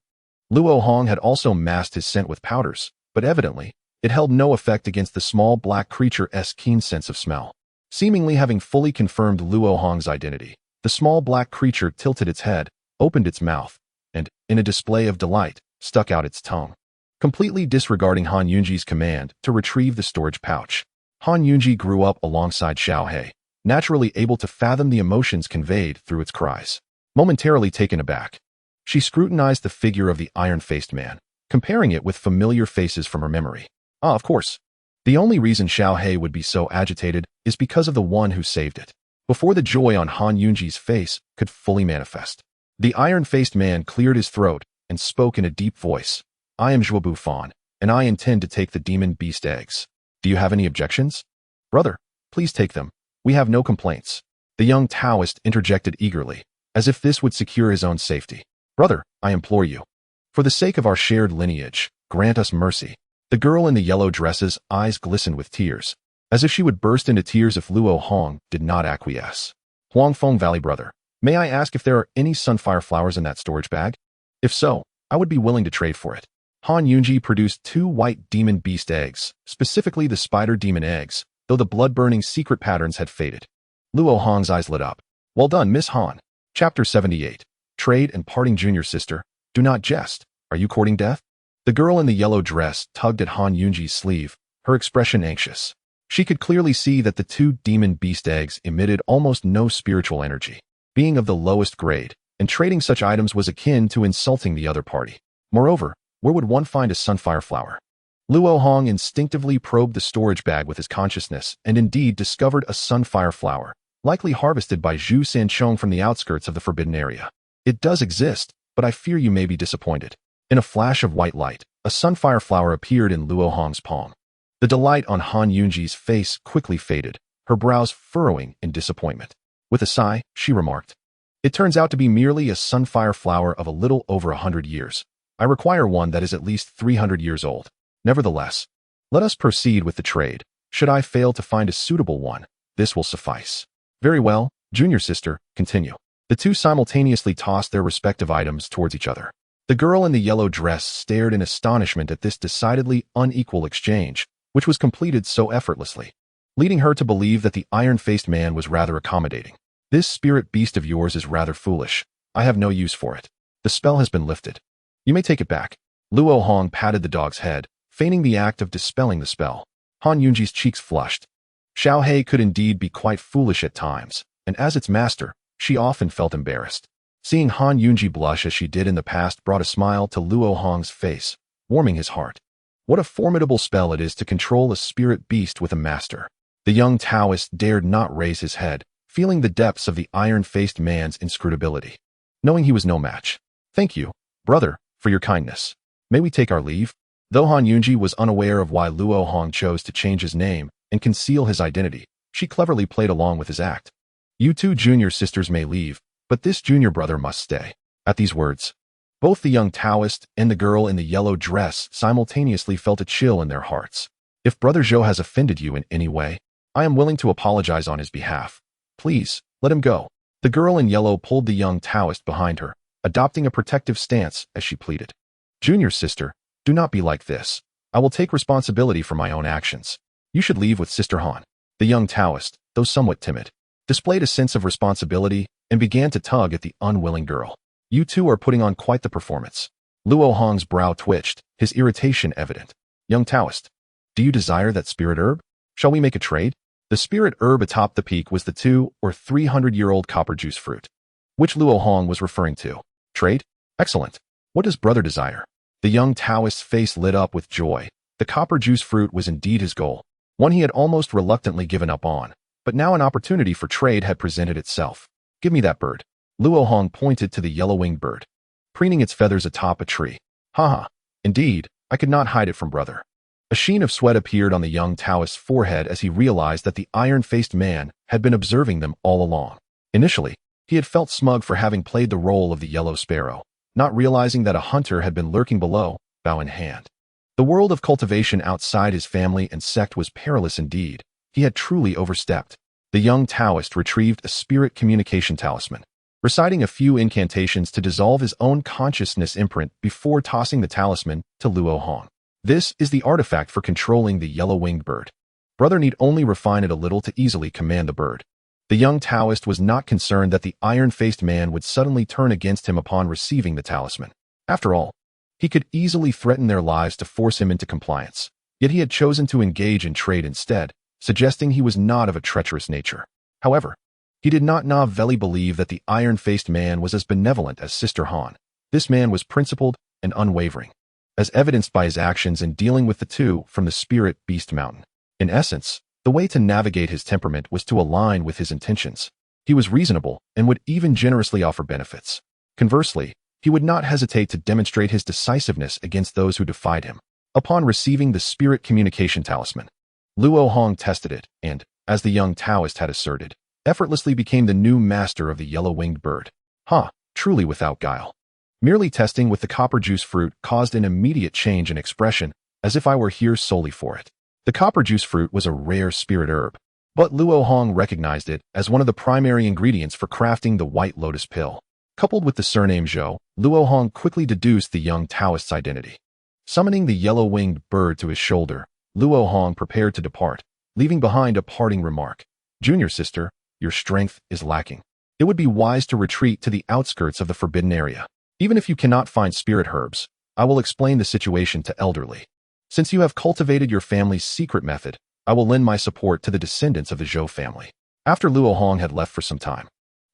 Luo Hong had also masked his scent with powders, but evidently, it held no effect against the small black creature's keen sense of smell. Seemingly having fully confirmed Luo Hong's identity, the small black creature tilted its head, opened its mouth, and, in a display of delight, stuck out its tongue. Completely disregarding Han Yunji's command to retrieve the storage pouch, Han Yunji grew up alongside Xiaohei, naturally able to fathom the emotions conveyed through its cries. Momentarily taken aback, she scrutinized the figure of the iron-faced man, comparing it with familiar faces from her memory. Of course. The only reason Xiaohei would be so agitated is because of the one who saved it. Before the joy on Han Yunji's face could fully manifest, the iron-faced man cleared his throat and spoke in a deep voice. "I am Zhuobu Fan, and I intend to take the demon beast eggs. Do you have any objections?" "Brother, please take them. We have no complaints." The young Taoist interjected eagerly, as if this would secure his own safety. "Brother, I implore you. For the sake of our shared lineage, grant us mercy." The girl in the yellow dress's eyes glistened with tears, as if she would burst into tears if Luo Hong did not acquiesce. "Huangfeng Valley brother, may I ask if there are any sunfire flowers in that storage bag? If so, I would be willing to trade for it." Han Yunji produced 2 white demon beast eggs, specifically the spider demon eggs, though the blood-burning secret patterns had faded. Luo Hong's eyes lit up. "Well done, Miss Han." Chapter 78. Trade and Parting Junior Sister. "Do not jest. Are you courting death?" The girl in the yellow dress tugged at Han Yunji's sleeve, her expression anxious. She could clearly see that the 2 demon beast eggs emitted almost no spiritual energy, being of the lowest grade, and trading such items was akin to insulting the other party. Moreover, where would one find a sunfire flower? Luo Hong instinctively probed the storage bag with his consciousness and indeed discovered a sunfire flower, likely harvested by Zhu Sanchong from the outskirts of the forbidden area. "It does exist, but I fear you may be disappointed." In a flash of white light, a sunfire flower appeared in Luo Hong's palm. The delight on Han Yunji's face quickly faded, her brows furrowing in disappointment. With a sigh, she remarked, "It turns out to be merely a sunfire flower of a little over 100 years. I require one that is at least 300 years old. Nevertheless, let us proceed with the trade. Should I fail to find a suitable one, this will suffice. Very well, junior sister, continue. The two simultaneously tossed their respective items towards each other. The girl in the yellow dress stared in astonishment at this decidedly unequal exchange, which was completed so effortlessly, leading her to believe that the iron-faced man was rather accommodating. This spirit beast of yours is rather foolish. I have no use for it. The spell has been lifted. You may take it back. Luo Hong patted the dog's head, feigning the act of dispelling the spell. Han Yunji's cheeks flushed. Xiao Hei could indeed be quite foolish at times, and as its master, she often felt embarrassed. Seeing Han Yunji blush as she did in the past brought a smile to Luo Hong's face, warming his heart. What a formidable spell it is to control a spirit beast with a master. The young Taoist dared not raise his head, feeling the depths of the iron-faced man's inscrutability, knowing he was no match. Thank you, brother, for your kindness. May we take our leave? Though Han Yunji was unaware of why Luo Hong chose to change his name and conceal his identity, she cleverly played along with his act. You two junior sisters may leave, but this junior brother must stay. At these words, both the young Taoist and the girl in the yellow dress simultaneously felt a chill in their hearts. If Brother Zhou has offended you in any way, I am willing to apologize on his behalf. Please, let him go. The girl in yellow pulled the young Taoist behind her, adopting a protective stance as she pleaded. Junior sister, do not be like this. I will take responsibility for my own actions. You should leave with Sister Han. The young Taoist, though somewhat timid, displayed a sense of responsibility and began to tug at the unwilling girl. You two are putting on quite the performance. Luo Hong's brow twitched, his irritation evident. Young Taoist, do you desire that spirit herb? Shall we make a trade? The spirit herb atop the peak was the 200 or 300-year-old copper juice fruit, which Luo Hong was referring to. Trade? Excellent. What does brother desire? The young Taoist's face lit up with joy. The copper juice fruit was indeed his goal, one he had almost reluctantly given up on, but now an opportunity for trade had presented itself. Give me that bird. Luo Hong pointed to the yellow-winged bird, preening its feathers atop a tree. Haha, indeed, I could not hide it from brother. A sheen of sweat appeared on the young Taoist's forehead as he realized that the iron-faced man had been observing them all along. Initially, he had felt smug for having played the role of the yellow sparrow, not realizing that a hunter had been lurking below, bow in hand. The world of cultivation outside his family and sect was perilous indeed. He had truly overstepped. The young Taoist retrieved a spirit communication talisman, reciting a few incantations to dissolve his own consciousness imprint before tossing the talisman to Luo Hong. This is the artifact for controlling the yellow-winged bird. Brother need only refine it a little to easily command the bird. The young Taoist was not concerned that the iron-faced man would suddenly turn against him upon receiving the talisman. After all, he could easily threaten their lives to force him into compliance. Yet he had chosen to engage in trade instead, suggesting he was not of a treacherous nature. However, he did not naively believe that the iron-faced man was as benevolent as Sister Han. This man was principled and unwavering, as evidenced by his actions in dealing with the two from the Spirit Beast Mountain. In essence, the way to navigate his temperament was to align with his intentions. He was reasonable and would even generously offer benefits. Conversely, he would not hesitate to demonstrate his decisiveness against those who defied him. Upon receiving the Spirit Communication Talisman, Luo Hong tested it and, as the young Taoist had asserted, effortlessly became the new master of the yellow-winged bird. Truly without guile. Merely testing with the copper juice fruit caused an immediate change in expression, as if I were here solely for it. The copper juice fruit was a rare spirit herb, but Luo Hong recognized it as one of the primary ingredients for crafting the white lotus pill. Coupled with the surname Zhou, Luo Hong quickly deduced the young Taoist's identity. Summoning the yellow-winged bird to his shoulder, Luo Hong prepared to depart, leaving behind a parting remark. Junior sister, your strength is lacking. It would be wise to retreat to the outskirts of the forbidden area. Even if you cannot find spirit herbs, I will explain the situation to elderly. Since you have cultivated your family's secret method, I will lend my support to the descendants of the Zhou family. After Luo Hong had left for some time,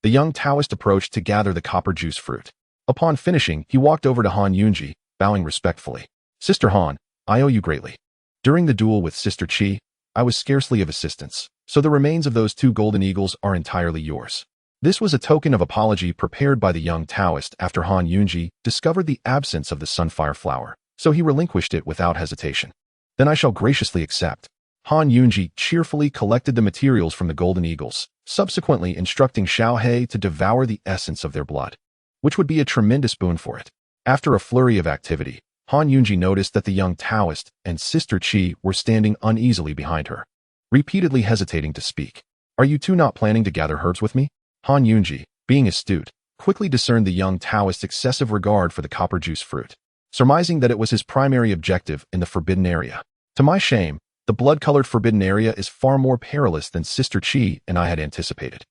the young Taoist approached to gather the copper juice fruit. Upon finishing, he walked over to Han Yunji, bowing respectfully. Sister Han, I owe you greatly. During the duel with Sister Qi, I was scarcely of assistance, so the remains of those 2 golden eagles are entirely yours. This was a token of apology prepared by the young Taoist after Han Yunji discovered the absence of the sunfire flower, so he relinquished it without hesitation. Then I shall graciously accept. Han Yunji cheerfully collected the materials from the golden eagles, subsequently instructing Xiao Hei to devour the essence of their blood, which would be a tremendous boon for it. After a flurry of activity, Han Yunji noticed that the young Taoist and Sister Qi were standing uneasily behind her, repeatedly hesitating to speak. Are you two not planning to gather herbs with me? Han Yunji, being astute, quickly discerned the young Taoist's excessive regard for the copper juice fruit, surmising that it was his primary objective in the forbidden area. To my shame, the blood-colored forbidden area is far more perilous than Sister Qi and I had anticipated.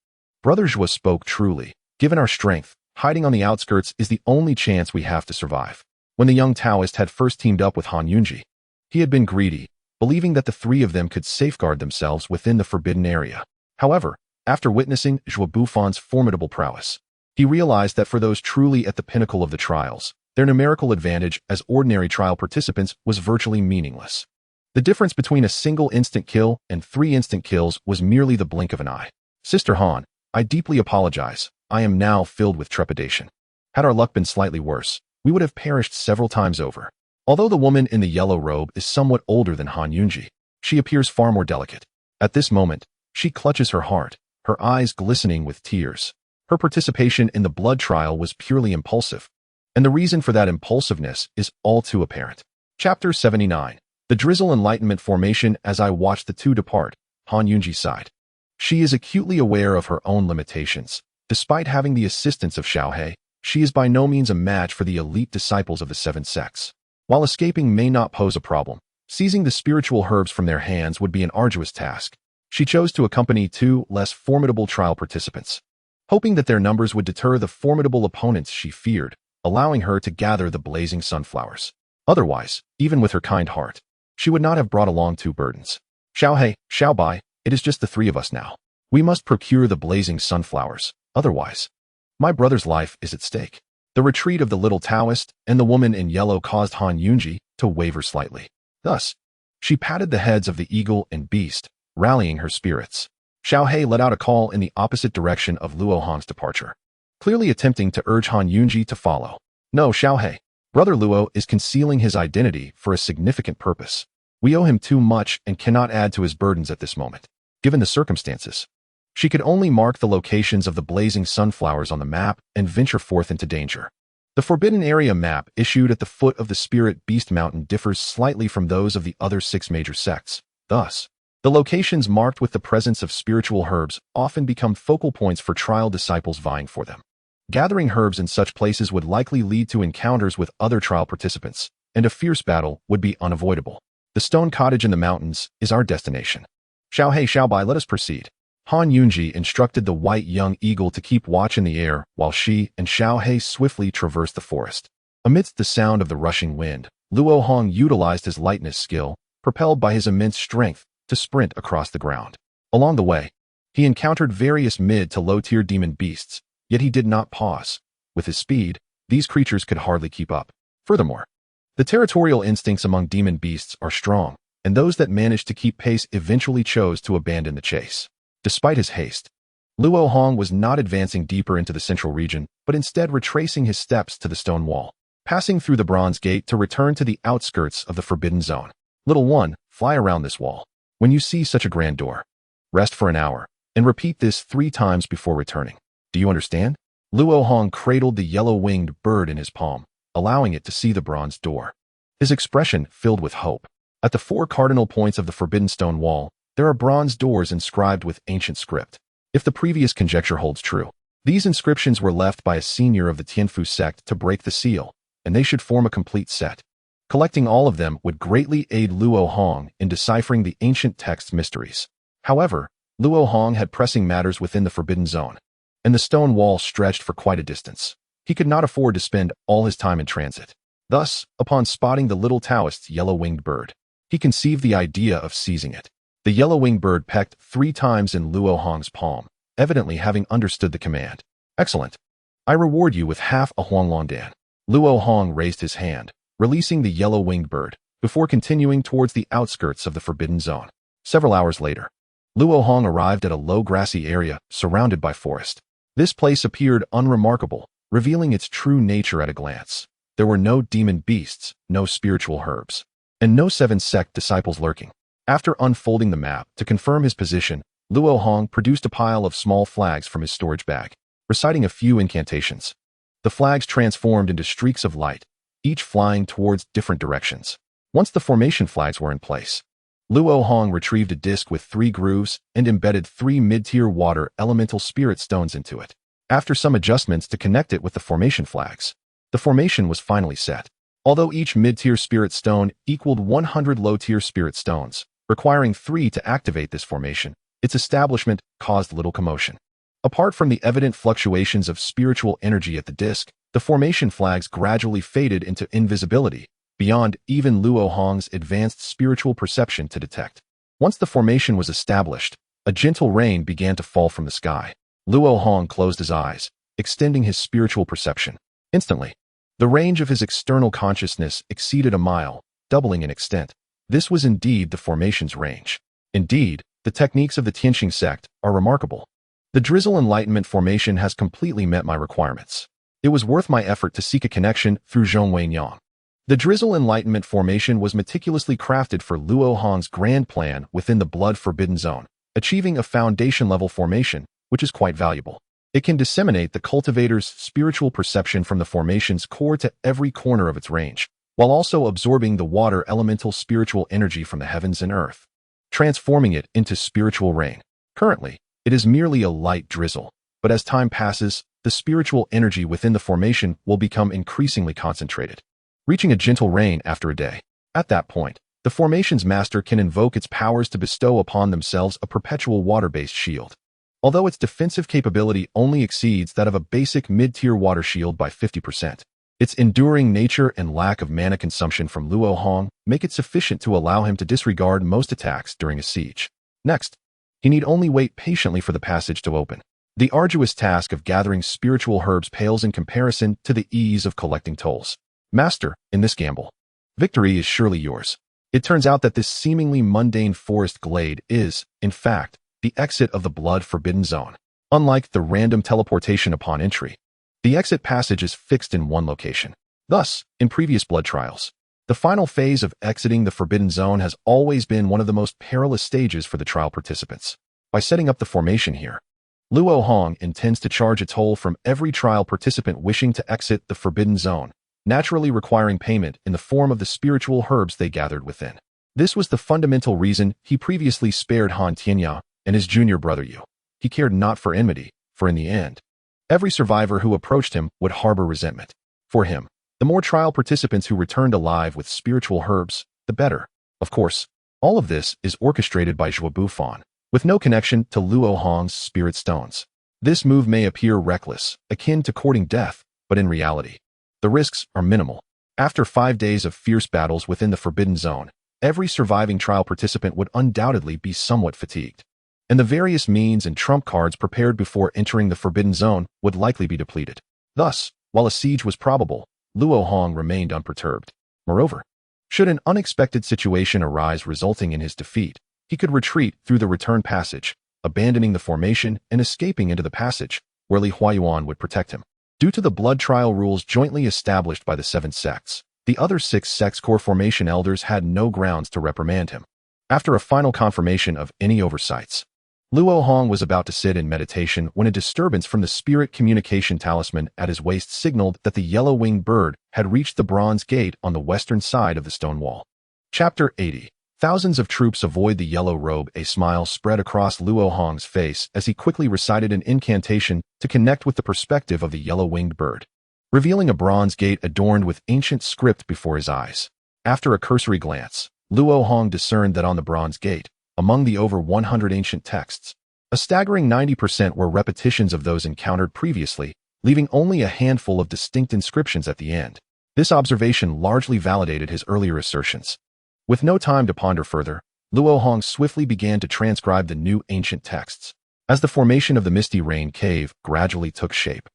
Brother Zhua spoke truly. Given our strength, hiding on the outskirts is the only chance we have to survive. When the young Taoist had first teamed up with Han Yunji, he had been greedy, believing that the three of them could safeguard themselves within the forbidden area. However, after witnessing Zhua Bufan's formidable prowess, he realized that for those truly at the pinnacle of the trials, their numerical advantage as ordinary trial participants was virtually meaningless. The difference between a single instant kill and 3 instant kills was merely the blink of an eye. Sister Han, I deeply apologize. I am now filled with trepidation. Had our luck been slightly worse, we would have perished several times over. Although the woman in the yellow robe is somewhat older than Han Yunji, she appears far more delicate. At this moment, she clutches her heart, her eyes glistening with tears. Her participation in the blood trial was purely impulsive, and the reason for that impulsiveness is all too apparent. Chapter 79. The Drizzle Enlightenment Formation. As I watched the two depart, Han Yunji sighed. She is acutely aware of her own limitations. Despite having the assistance of Xiaohe, she is by no means a match for the elite disciples of the 7 sects. While escaping may not pose a problem, seizing the spiritual herbs from their hands would be an arduous task. She chose to accompany 2 less formidable trial participants, hoping that their numbers would deter the formidable opponents she feared, allowing her to gather the blazing sunflowers. Otherwise, even with her kind heart, she would not have brought along 2 burdens. Xiaohe, Xiaobai, it is just the 3 of us now. We must procure the blazing sunflowers, otherwise, my brother's life is at stake. The retreat of the little Taoist and the woman in yellow caused Han Yunji to waver slightly. Thus, she patted the heads of the eagle and beast, rallying her spirits. Xiaohe let out a call in the opposite direction of Luo Hong's departure, clearly attempting to urge Han Yunji to follow. No, Xiaohe. Brother Luo is concealing his identity for a significant purpose. We owe him too much and cannot add to his burdens at this moment. Given the circumstances, she could only mark the locations of the blazing sunflowers on the map and venture forth into danger. The Forbidden Area map issued at the foot of the Spirit Beast Mountain differs slightly from those of the other 6 major sects. Thus, the locations marked with the presence of spiritual herbs often become focal points for trial disciples vying for them. Gathering herbs in such places would likely lead to encounters with other trial participants, and a fierce battle would be unavoidable. The stone cottage in the mountains is our destination. Xiaohe, Xiaobai, let us proceed. Han Yunji instructed the white young eagle to keep watch in the air while she and Xiaohe swiftly traversed the forest. Amidst the sound of the rushing wind, Luo Hong utilized his lightness skill, propelled by his immense strength, to sprint across the ground. Along the way, he encountered various mid to low-tier demon beasts, yet he did not pause. With his speed, these creatures could hardly keep up. Furthermore, the territorial instincts among demon beasts are strong, and those that managed to keep pace eventually chose to abandon the chase. Despite his haste, Luo Hong was not advancing deeper into the central region, but instead retracing his steps to the stone wall, passing through the bronze gate to return to the outskirts of the forbidden zone. Little one, fly around this wall. When you see such a grand door, rest for an hour, and repeat this 3 times before returning. Do you understand? Luo Hong cradled the yellow-winged bird in his palm, allowing it to see the bronze door. His expression filled with hope. At the 4 cardinal points of the forbidden stone wall, there are bronze doors inscribed with ancient script. If the previous conjecture holds true, these inscriptions were left by a senior of the Tianfu sect to break the seal, and they should form a complete set. Collecting all of them would greatly aid Luo Hong in deciphering the ancient text's mysteries. However, Luo Hong had pressing matters within the forbidden zone, and the stone wall stretched for quite a distance. He could not afford to spend all his time in transit. Thus, upon spotting the little Taoist's yellow-winged bird, he conceived the idea of seizing it. The yellow-winged bird pecked 3 times in Luo Hong's palm, evidently having understood the command. Excellent. I reward you with half a Huanglongdan. Luo Hong raised his hand, releasing the yellow-winged bird, before continuing towards the outskirts of the forbidden zone. Several hours later, Luo Hong arrived at a low grassy area surrounded by forest. This place appeared unremarkable, revealing its true nature at a glance. There were no demon beasts, no spiritual herbs, and no 7 sect disciples lurking. After unfolding the map to confirm his position, Luo Hong produced a pile of small flags from his storage bag, reciting a few incantations. The flags transformed into streaks of light, each flying towards different directions. Once the formation flags were in place, Luo Hong retrieved a disc with 3 grooves and embedded 3 mid-tier water elemental spirit stones into it. After some adjustments to connect it with the formation flags, the formation was finally set. Although each mid-tier spirit stone equaled 100 low-tier spirit stones, requiring 3 to activate this formation, its establishment caused little commotion. Apart from the evident fluctuations of spiritual energy at the disc, the formation flags gradually faded into invisibility, beyond even Luo Hong's advanced spiritual perception to detect. Once the formation was established, a gentle rain began to fall from the sky. Luo Hong closed his eyes, extending his spiritual perception. Instantly, the range of his external consciousness exceeded a mile, doubling in extent. This was indeed the formation's range. Indeed, the techniques of the Tianxing sect are remarkable. The drizzle enlightenment formation has completely met my requirements. It was worth my effort to seek a connection through Huayuan. The drizzle enlightenment formation was meticulously crafted for Luo Hong's grand plan within the blood forbidden zone, achieving a foundation-level formation, which is quite valuable. It can disseminate the cultivator's spiritual perception from the formation's core to every corner of its range, while also absorbing the water elemental spiritual energy from the heavens and earth, transforming it into spiritual rain. Currently, it is merely a light drizzle, but as time passes, the spiritual energy within the formation will become increasingly concentrated, reaching a gentle rain after a day. At that point, the formation's master can invoke its powers to bestow upon themselves a perpetual water-based shield. Although its defensive capability only exceeds that of a basic mid-tier water shield by 50%, its enduring nature and lack of mana consumption from Luo Hong make it sufficient to allow him to disregard most attacks during a siege. Next, he need only wait patiently for the passage to open. The arduous task of gathering spiritual herbs pales in comparison to the ease of collecting tolls. Master, in this gamble, victory is surely yours. It turns out that this seemingly mundane forest glade is, in fact, the exit of the blood forbidden zone. Unlike the random teleportation upon entry, the exit passage is fixed in one location. Thus, in previous blood trials, the final phase of exiting the forbidden zone has always been one of the most perilous stages for the trial participants. By setting up the formation here, Luo Hong intends to charge a toll from every trial participant wishing to exit the forbidden zone, naturally requiring payment in the form of the spiritual herbs they gathered within. This was the fundamental reason he previously spared Han Tianya and his junior brother Yu. He cared not for enmity, for in the end, every survivor who approached him would harbor resentment. For him, the more trial participants who returned alive with spiritual herbs, the better. Of course, all of this is orchestrated by Zhuo Bufan, with no connection to Luo Hong's spirit stones. This move may appear reckless, akin to courting death, but in reality, the risks are minimal. After 5 days of fierce battles within the forbidden zone, every surviving trial participant would undoubtedly be somewhat fatigued, and the various means and trump cards prepared before entering the forbidden zone would likely be depleted. Thus, while a siege was probable, Luo Hong remained unperturbed. Moreover, should an unexpected situation arise resulting in his defeat, he could retreat through the return passage, abandoning the formation and escaping into the passage, where Li Huayuan would protect him. Due to the blood trial rules jointly established by the 7 sects, the other 6 sects' core formation elders had no grounds to reprimand him. After a final confirmation of any oversights, Luo Hong was about to sit in meditation when a disturbance from the spirit communication talisman at his waist signaled that the yellow-winged bird had reached the bronze gate on the western side of the stone wall. Chapter 80. Thousands of troops avoid the yellow robe. A smile spread across Luo Hong's face as he quickly recited an incantation to connect with the perspective of the yellow-winged bird, revealing a bronze gate adorned with ancient script before his eyes. After a cursory glance, Luo Hong discerned that on the bronze gate, among the over 100 ancient texts, a staggering 90% were repetitions of those encountered previously, leaving only a handful of distinct inscriptions at the end. This observation largely validated his earlier assertions. With no time to ponder further, Luo Hong swiftly began to transcribe the new ancient texts. As the formation of the Misty Rain Cave gradually took shape,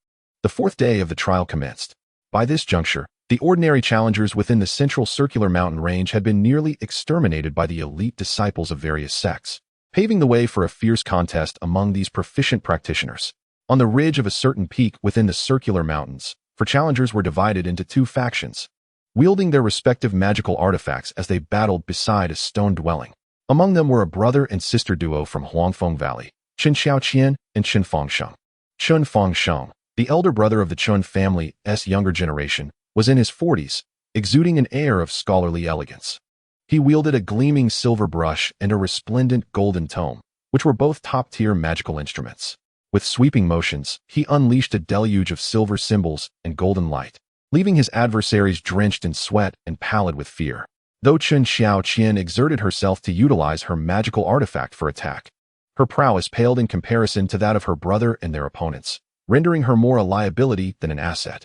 the 4th day of the trial commenced. By this juncture, the ordinary challengers within the central circular mountain range had been nearly exterminated by the elite disciples of various sects, paving the way for a fierce contest among these proficient practitioners. On the ridge of a certain peak within the circular mountains, challengers were divided into 2 factions, wielding their respective magical artifacts as they battled beside a stone dwelling. Among them were a brother and sister duo from Huangfeng Valley, Chen Xiaoqian and Chen Fangsheng. Chen Fangsheng, The elder brother of the Chun family's younger generation was in his 40s, exuding an air of scholarly elegance. He wielded a gleaming silver brush and a resplendent golden tome, which were both top-tier magical instruments. With sweeping motions, he unleashed a deluge of silver symbols and golden light, leaving his adversaries drenched in sweat and pallid with fear. Though Chen Xiaoqian exerted herself to utilize her magical artifact for attack, her prowess paled in comparison to that of her brother and their opponents, rendering her more a liability than an asset,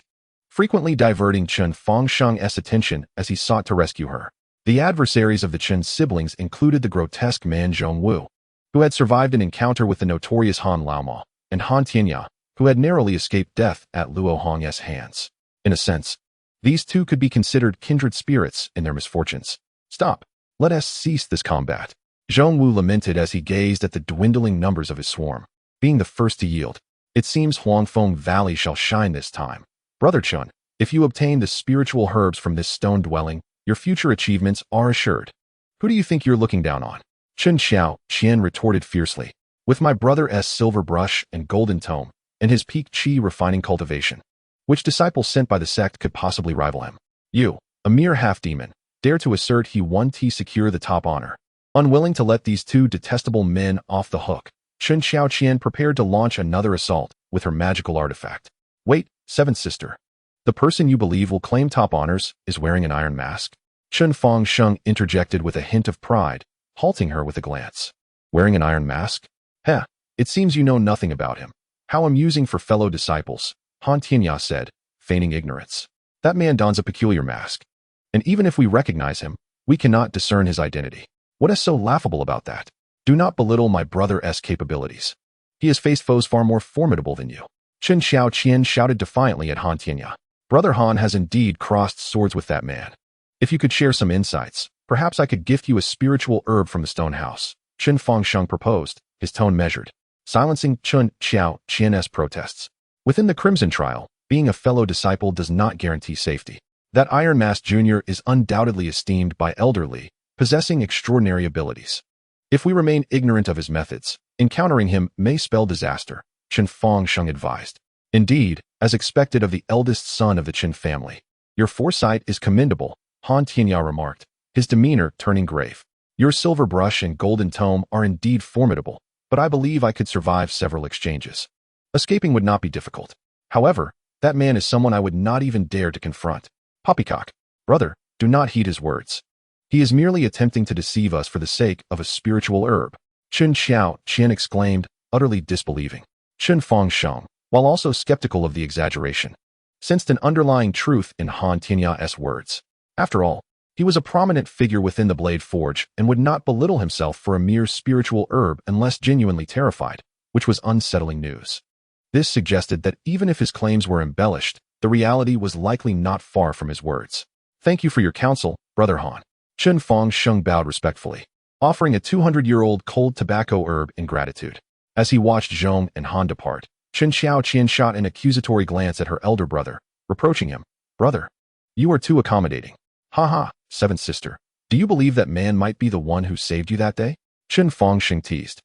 frequently diverting Chen Fangsheng's attention as he sought to rescue her. The adversaries of the Chen siblings included the grotesque man Zhongwu, who had survived an encounter with the notorious Han Laoma, and Han Tianya, who had narrowly escaped death at Luo Hong's hands. In a sense, these two could be considered kindred spirits in their misfortunes. Stop. Let us cease this combat. Zhongwu lamented as he gazed at the dwindling numbers of his swarm. Being the first to yield, it seems Huangfeng Valley shall shine this time. Brother Chun, if you obtain the spiritual herbs from this stone dwelling, your future achievements are assured. Who do you think you're looking down on? Chen Xiaoqian retorted fiercely. With my brother's silver brush and golden tome, and his peak chi refining cultivation, which disciple sent by the sect could possibly rival him? You, a mere half-demon, dare to assert he won to secure the top honor. Unwilling to let these two detestable men off the hook, Chen Xiaoqian prepared to launch another assault with her magical artifact. Wait, seventh sister. The person you believe will claim top honors is wearing an iron mask? Chen Fangsheng interjected with a hint of pride, halting her with a glance. Wearing an iron mask? Heh, it seems you know nothing about him. How amusing for fellow disciples, Han Tianya said, feigning ignorance. That man dons a peculiar mask, and even if we recognize him, we cannot discern his identity. What is so laughable about that? Do not belittle my brother's capabilities. He has faced foes far more formidable than you. Chen Xiaoqian shouted defiantly at Han Tianya. Brother Han has indeed crossed swords with that man. If you could share some insights, perhaps I could gift you a spiritual herb from the stone house, Chen Fangsheng proposed, his tone measured, silencing Chen Xiaoqian's protests. Within the Crimson Trial, being a fellow disciple does not guarantee safety. That Iron Mask Jr. is undoubtedly esteemed by elderly, possessing extraordinary abilities. If we remain ignorant of his methods, encountering him may spell disaster, Chen Fangsheng advised. Indeed, as expected of the eldest son of the Chen family. Your foresight is commendable, Han Tianya remarked, his demeanor turning grave. Your silver brush and golden tome are indeed formidable, but I believe I could survive several exchanges. Escaping would not be difficult. However, that man is someone I would not even dare to confront. Poppycock, brother, do not heed his words. He is merely attempting to deceive us for the sake of a spiritual herb. Chen Xiaoqian exclaimed, utterly disbelieving. Chen Fangsheng, while also skeptical of the exaggeration, sensed an underlying truth in Han Tianya's words. After all, he was a prominent figure within the Blade Forge and would not belittle himself for a mere spiritual herb unless genuinely terrified, which was unsettling news. This suggested that even if his claims were embellished, the reality was likely not far from his words. Thank you for your counsel, Brother Han. Chen Fangsheng bowed respectfully, offering a 200-year-old cold tobacco herb in gratitude. As he watched Zhong and Han depart, Chen Xiaoqian shot an accusatory glance at her elder brother, reproaching him. Brother, you are too accommodating. Ha ha, seventh sister. Do you believe that man might be the one who saved you that day? Chen Fangsheng teased,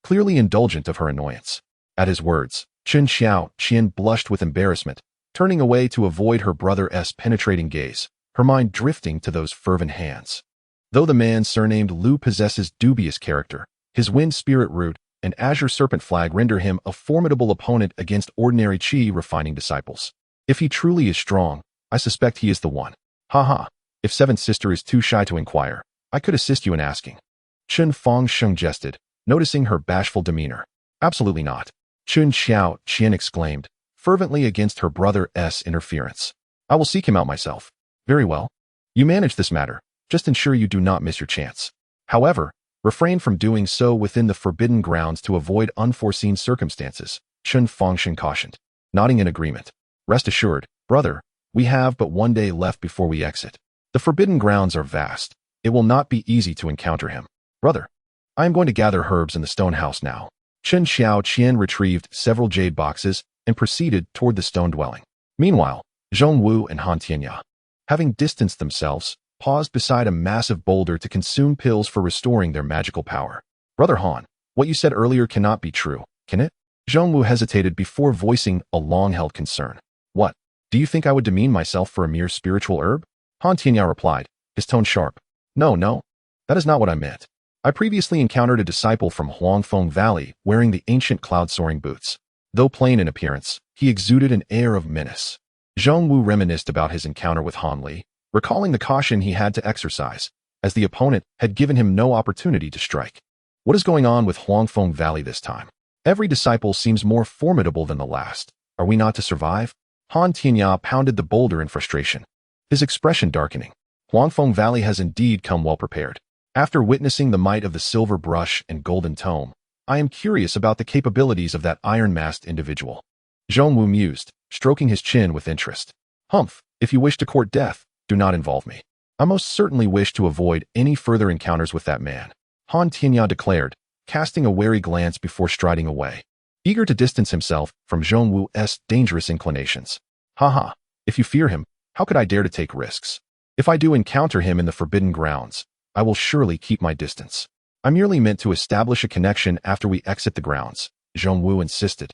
clearly indulgent of her annoyance. At his words, Chen Xiaoqian blushed with embarrassment, turning away to avoid her brother's penetrating gaze, her mind drifting to those fervent hands. Though the man surnamed Lu possesses dubious character, his wind spirit root and azure serpent flag render him a formidable opponent against ordinary chi refining disciples. If he truly is strong, I suspect he is the one. Ha ha, if seventh sister is too shy to inquire, I could assist you in asking. Chen Fangsheng jested, noticing her bashful demeanor. Absolutely not. Chen Xiaoqian exclaimed, fervently against her brother's interference. I will seek him out myself. Very well. You manage this matter. Just ensure you do not miss your chance. However, refrain from doing so within the forbidden grounds to avoid unforeseen circumstances, Chen Fangsheng cautioned, nodding in agreement. Rest assured, brother, we have but one day left before we exit. The forbidden grounds are vast. It will not be easy to encounter him. Brother, I am going to gather herbs in the stone house now. Chen Xiaoqian retrieved several jade boxes and proceeded toward the stone dwelling. Meanwhile, Zhongwu and Han Tianya, having distanced themselves, paused beside a massive boulder to consume pills for restoring their magical power. Brother Han, what you said earlier cannot be true, can it? Zhongwu hesitated before voicing a long-held concern. What? Do you think I would demean myself for a mere spiritual herb? Han Tianya replied, his tone sharp. No, that is not what I meant. I previously encountered a disciple from Huangfeng Valley wearing the ancient cloud-soaring boots. Though plain in appearance, he exuded an air of menace. Zhongwu reminisced about his encounter with Han Li, recalling the caution he had to exercise, as the opponent had given him no opportunity to strike. What is going on with Huangfeng Valley this time? Every disciple seems more formidable than the last. Are we not to survive? Han Tianya pounded the boulder in frustration, his expression darkening. Huangfeng Valley has indeed come well prepared. After witnessing the might of the silver brush and golden tome, I am curious about the capabilities of that iron-masked individual. Zhongwu mused, stroking his chin with interest. Humph, if you wish to court death, do not involve me. I most certainly wish to avoid any further encounters with that man, Han Tianya declared, casting a wary glance before striding away, eager to distance himself from Zhongwu's dangerous inclinations. Haha, if you fear him, how could I dare to take risks? If I do encounter him in the forbidden grounds, I will surely keep my distance. I merely meant to establish a connection after we exit the grounds, Zhongwu insisted,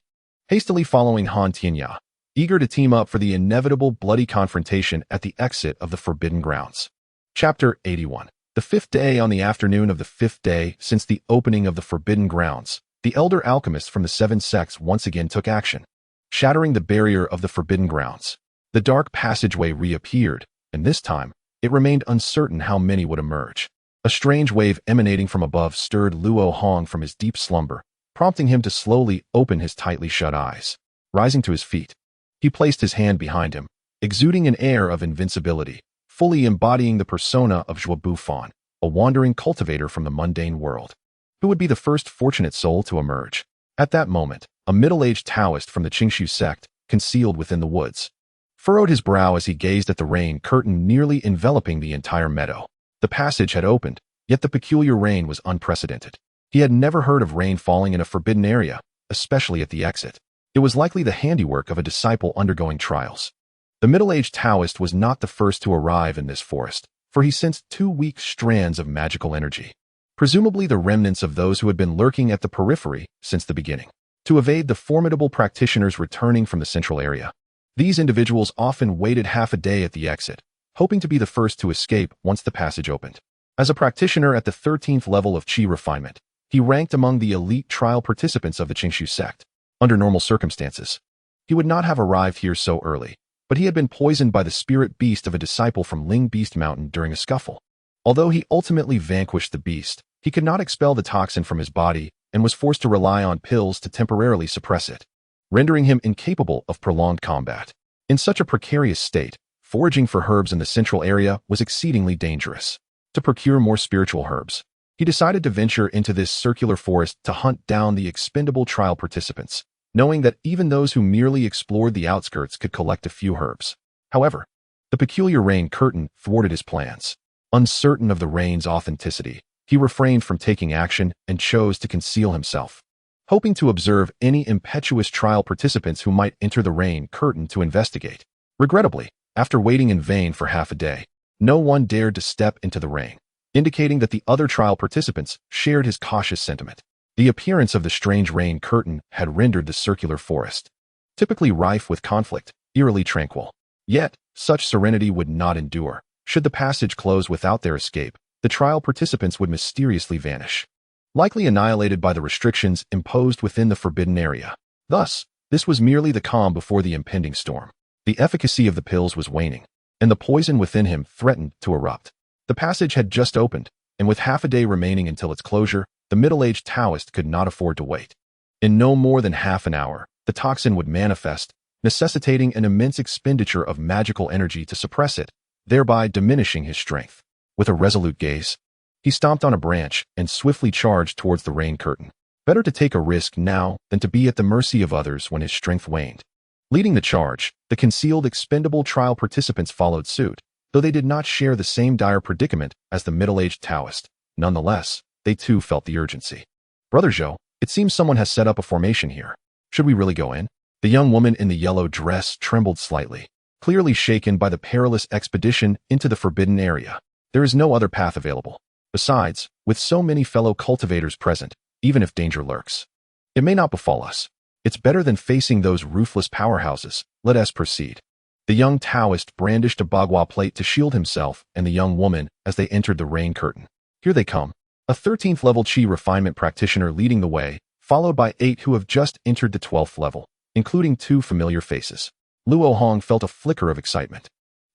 hastily following Han Tianya, eager to team up for the inevitable bloody confrontation at the exit of the forbidden grounds. Chapter 81. The fifth day. On the afternoon of the fifth day since the opening of the forbidden grounds, the elder alchemists from the seven sects once again took action, shattering the barrier of the forbidden grounds. The dark passageway reappeared, and this time, it remained uncertain how many would emerge. A strange wave emanating from above stirred Luo Hong from his deep slumber, prompting him to slowly open his tightly shut eyes. Rising to his feet, he placed his hand behind him, exuding an air of invincibility, fully embodying the persona of Zhuo Bufan, a wandering cultivator from the mundane world. Who would be the first fortunate soul to emerge? At that moment, a middle-aged Taoist from the Xianxia sect, concealed within the woods, furrowed his brow as he gazed at the rain curtain nearly enveloping the entire meadow. The passage had opened, yet the peculiar rain was unprecedented. He had never heard of rain falling in a forbidden area, especially at the exit. It was likely the handiwork of a disciple undergoing trials. The middle-aged Taoist was not the first to arrive in this forest, for he sensed two weak strands of magical energy, presumably the remnants of those who had been lurking at the periphery since the beginning, to evade the formidable practitioners returning from the central area. These individuals often waited half a day at the exit, hoping to be the first to escape once the passage opened. As a practitioner at the 13th level of Qi refinement, he ranked among the elite trial participants of the Xianxia sect. Under normal circumstances, he would not have arrived here so early, but he had been poisoned by the spirit beast of a disciple from Ling Beast Mountain during a scuffle. Although he ultimately vanquished the beast, he could not expel the toxin from his body and was forced to rely on pills to temporarily suppress it, rendering him incapable of prolonged combat. In such a precarious state, foraging for herbs in the central area was exceedingly dangerous. To procure more spiritual herbs, he decided to venture into this circular forest to hunt down the expendable trial participants, knowing that even those who merely explored the outskirts could collect a few herbs. However, the peculiar rain curtain thwarted his plans. Uncertain of the rain's authenticity, he refrained from taking action and chose to conceal himself, hoping to observe any impetuous trial participants who might enter the rain curtain to investigate. Regrettably, after waiting in vain for half a day, no one dared to step into the rain, indicating that the other trial participants shared his cautious sentiment. The appearance of the strange rain curtain had rendered the circular forest, typically rife with conflict, eerily tranquil. Yet, such serenity would not endure. Should the passage close without their escape, the trial participants would mysteriously vanish, likely annihilated by the restrictions imposed within the forbidden area. Thus, this was merely the calm before the impending storm. The efficacy of the pills was waning, and the poison within him threatened to erupt. The passage had just opened, and with half a day remaining until its closure, the middle-aged Taoist could not afford to wait. In no more than half an hour, the toxin would manifest, necessitating an immense expenditure of magical energy to suppress it, thereby diminishing his strength. With a resolute gaze, he stomped on a branch and swiftly charged towards the rain curtain. Better to take a risk now than to be at the mercy of others when his strength waned. Leading the charge, the concealed expendable trial participants followed suit, though they did not share the same dire predicament as the middle-aged Taoist. Nonetheless, they too felt the urgency. Brother Zhou, it seems someone has set up a formation here. Should we really go in? The young woman in the yellow dress trembled slightly, clearly shaken by the perilous expedition into the forbidden area. There is no other path available. Besides, with so many fellow cultivators present, even if danger lurks, it may not befall us. It's better than facing those ruthless powerhouses. Let us proceed. The young Taoist brandished a bagua plate to shield himself and the young woman as they entered the rain curtain. Here they come. A 13th level Qi refinement practitioner leading the way, followed by 8 who have just entered the 12th level, including 2 familiar faces. Luo Hong felt a flicker of excitement.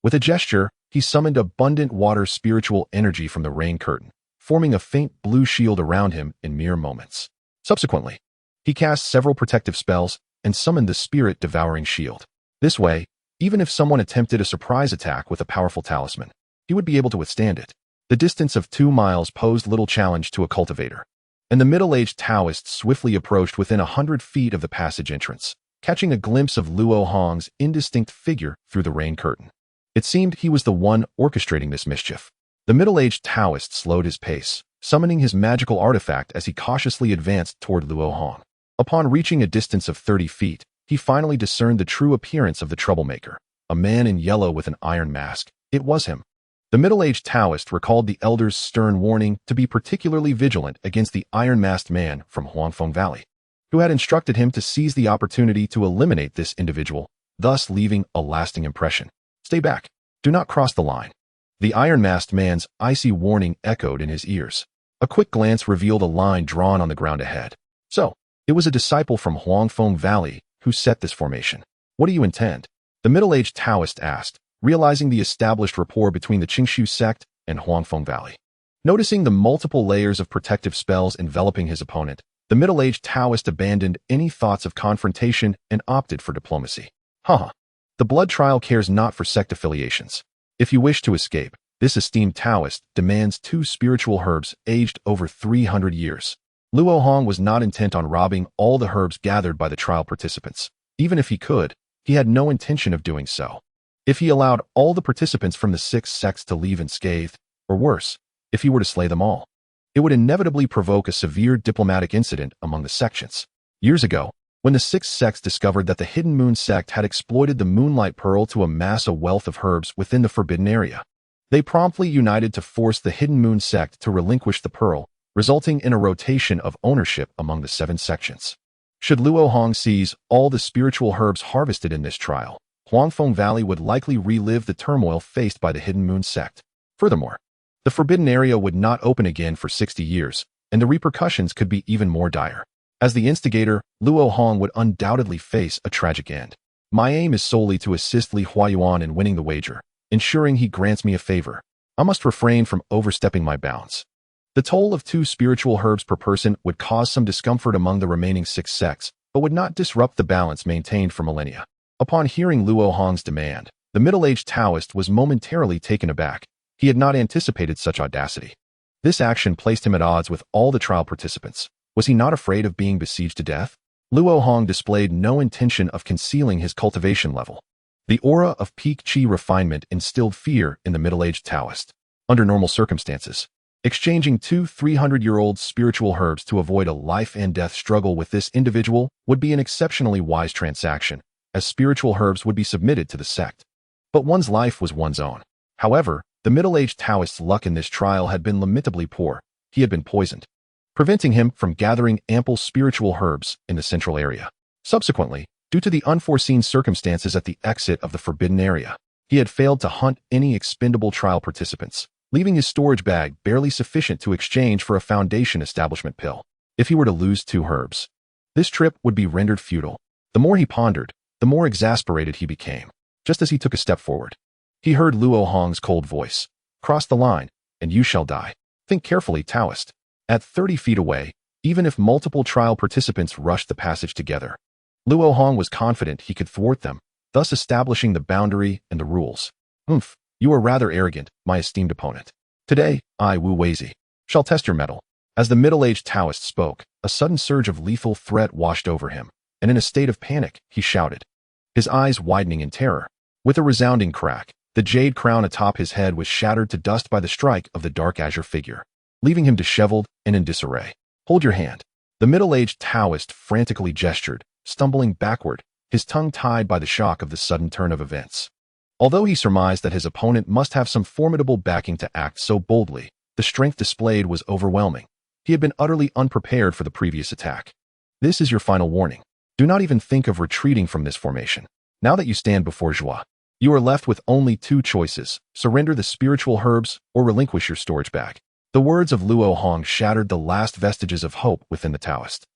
With a gesture, he summoned abundant water spiritual energy from the rain curtain, forming a faint blue shield around him in mere moments. Subsequently, he cast several protective spells and summoned the spirit-devouring shield. This way, even if someone attempted a surprise attack with a powerful talisman, he would be able to withstand it. The distance of 2 miles posed little challenge to a cultivator, and the middle-aged Taoist swiftly approached within 100 feet of the passage entrance, catching a glimpse of Luo Hong's indistinct figure through the rain curtain. It seemed he was the one orchestrating this mischief. The middle-aged Taoist slowed his pace, summoning his magical artifact as he cautiously advanced toward Luo Hong. Upon reaching a distance of 30 feet, he finally discerned the true appearance of the troublemaker, a man in yellow with an iron mask. It was him. The middle-aged Taoist recalled the elder's stern warning to be particularly vigilant against the iron-masked man from Huangfeng Valley, who had instructed him to seize the opportunity to eliminate this individual, thus leaving a lasting impression. Stay back. Do not cross the line. The iron-masked man's icy warning echoed in his ears. A quick glance revealed a line drawn on the ground ahead. So, it was a disciple from Huangfeng Valley who set this formation. What do you intend? The middle-aged Taoist asked, realizing the established rapport between the Xianxia sect and Huangfeng Valley. Noticing the multiple layers of protective spells enveloping his opponent, the middle-aged Taoist abandoned any thoughts of confrontation and opted for diplomacy. Haha. The blood trial cares not for sect affiliations. If you wish to escape, this esteemed Taoist demands 2 spiritual herbs aged over 300 years. Luo Hong was not intent on robbing all the herbs gathered by the trial participants. Even if he could, he had no intention of doing so. If he allowed all the participants from the 6 sects to leave unscathed, or worse, if he were to slay them all, it would inevitably provoke a severe diplomatic incident among the sections. Years ago, when the 6 sects discovered that the Hidden Moon sect had exploited the Moonlight Pearl to amass a wealth of herbs within the forbidden area, they promptly united to force the Hidden Moon sect to relinquish the pearl, resulting in a rotation of ownership among the 7 sections. Should Luo Hong seize all the spiritual herbs harvested in this trial, Huangfeng Valley would likely relive the turmoil faced by the Hidden Moon sect. Furthermore, the forbidden area would not open again for 60 years, and the repercussions could be even more dire. As the instigator, Luo Hong would undoubtedly face a tragic end. My aim is solely to assist Li Huayuan in winning the wager, ensuring he grants me a favor. I must refrain from overstepping my bounds. The toll of 2 spiritual herbs per person would cause some discomfort among the remaining 6 sects, but would not disrupt the balance maintained for millennia. Upon hearing Luo Hong's demand, the middle-aged Taoist was momentarily taken aback. He had not anticipated such audacity. This action placed him at odds with all the trial participants. Was he not afraid of being besieged to death? Luo Hong displayed no intention of concealing his cultivation level. The aura of peak Qi refinement instilled fear in the middle-aged Taoist. Under normal circumstances, exchanging 2 300-year-old spiritual herbs to avoid a life-and-death struggle with this individual would be an exceptionally wise transaction, as spiritual herbs would be submitted to the sect. But one's life was one's own. However, the middle-aged Taoist's luck in this trial had been lamentably poor. He had been poisoned, preventing him from gathering ample spiritual herbs in the central area. Subsequently, due to the unforeseen circumstances at the exit of the forbidden area, he had failed to hunt any expendable trial participants, leaving his storage bag barely sufficient to exchange for a Foundation establishment pill. If he were to lose 2 herbs, this trip would be rendered futile. The more he pondered, the more exasperated he became. Just as he took a step forward, he heard Luo Hong's cold voice. Cross the line, and you shall die. Think carefully, Taoist. At 30 feet away, even if multiple trial participants rushed the passage together, Luo Hong was confident he could thwart them, thus establishing the boundary and the rules. You are rather arrogant, my esteemed opponent. Today, I, Wu Weizi, shall test your mettle. As the middle-aged Taoist spoke, a sudden surge of lethal threat washed over him, and in a state of panic, he shouted, his eyes widening in terror. With a resounding crack, the jade crown atop his head was shattered to dust by the strike of the dark azure figure, leaving him disheveled and in disarray. Hold your hand. The middle-aged Taoist frantically gestured, stumbling backward, his tongue tied by the shock of the sudden turn of events. Although he surmised that his opponent must have some formidable backing to act so boldly, the strength displayed was overwhelming. He had been utterly unprepared for the previous attack. This is your final warning. Do not even think of retreating from this formation. Now that you stand before Zhua, you are left with only two choices: surrender the spiritual herbs or relinquish your storage bag. The words of Luo Hong shattered the last vestiges of hope within the Taoist.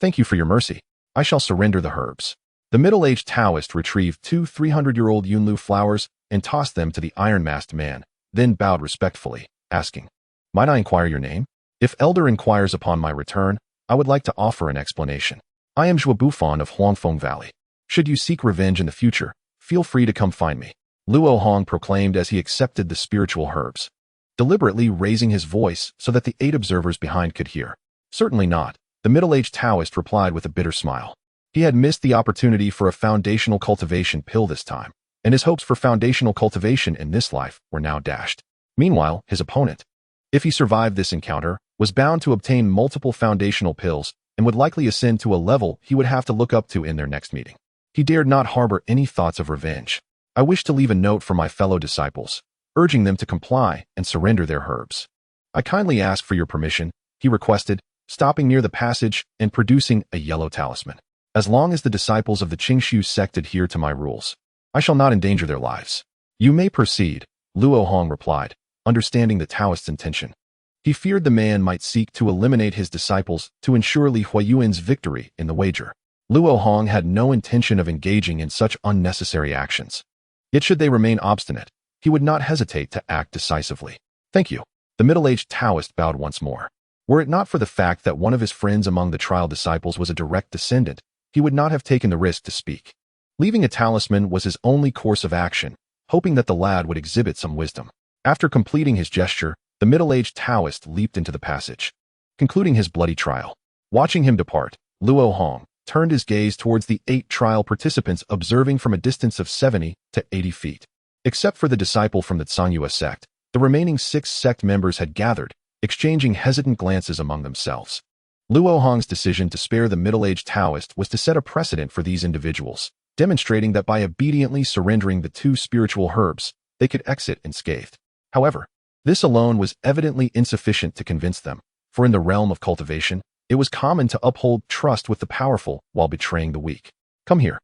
Thank you for your mercy. I shall surrender the herbs. The middle-aged Taoist retrieved two 300-year-old Yunlu flowers and tossed them to the iron-masked man, then bowed respectfully, asking, "Might I inquire your name? If Elder inquires upon my return, I would like to offer an explanation. I am Zhua Bufan of Huangfeng Valley. Should you seek revenge in the future, feel free to come find me," Luo Hong proclaimed as he accepted the spiritual herbs, deliberately raising his voice so that the 8 observers behind could hear. "Certainly not," the middle-aged Taoist replied with a bitter smile. He had missed the opportunity for a foundational cultivation pill this time, and his hopes for foundational cultivation in this life were now dashed. Meanwhile, his opponent, if he survived this encounter, was bound to obtain multiple foundational pills and would likely ascend to a level he would have to look up to in their next meeting. He dared not harbor any thoughts of revenge. "I wish to leave a note for my fellow disciples, urging them to comply and surrender their herbs. I kindly ask for your permission," he requested, stopping near the passage and producing a yellow talisman. "As long as the disciples of the Qingshu sect adhere to my rules, I shall not endanger their lives." "You may proceed," Luo Hong replied, understanding the Taoist's intention. He feared the man might seek to eliminate his disciples to ensure Li Huayuan's victory in the wager. Luo Hong had no intention of engaging in such unnecessary actions. Yet should they remain obstinate, he would not hesitate to act decisively. "Thank you." The middle-aged Taoist bowed once more. Were it not for the fact that one of his friends among the trial disciples was a direct descendant, he would not have taken the risk to speak. Leaving a talisman was his only course of action, hoping that the lad would exhibit some wisdom. After completing his gesture, the middle-aged Taoist leaped into the passage, concluding his bloody trial. Watching him depart, Luo Hong turned his gaze towards the 8 trial participants, observing from a distance of 70 to 80 feet. Except for the disciple from the Xianxia sect, the remaining 6 sect members had gathered, exchanging hesitant glances among themselves. Luo Hong's decision to spare the middle-aged Taoist was to set a precedent for these individuals, demonstrating that by obediently surrendering the 2 spiritual herbs, they could exit unscathed. However, this alone was evidently insufficient to convince them, for in the realm of cultivation, it was common to uphold trust with the powerful while betraying the weak. "Come here.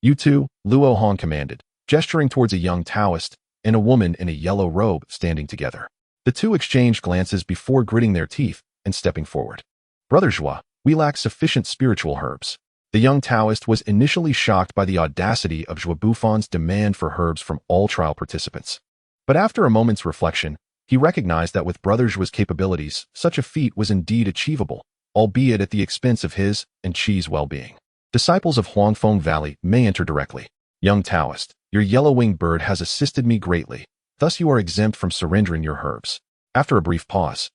You two," Luo Hong commanded, gesturing towards a young Taoist and a woman in a yellow robe standing together. The 2 exchanged glances before gritting their teeth and stepping forward. "Brother Zhua, we lack sufficient spiritual herbs." The young Taoist was initially shocked by the audacity of Zhua Bufan's demand for herbs from all trial participants. But after a moment's reflection, he recognized that with Brother Zhua's capabilities, such a feat was indeed achievable, albeit at the expense of his and Qi's well-being. "Disciples of Huangfeng Valley may enter directly. Young Taoist, your yellow-winged bird has assisted me greatly, thus you are exempt from surrendering your herbs." After a brief pause,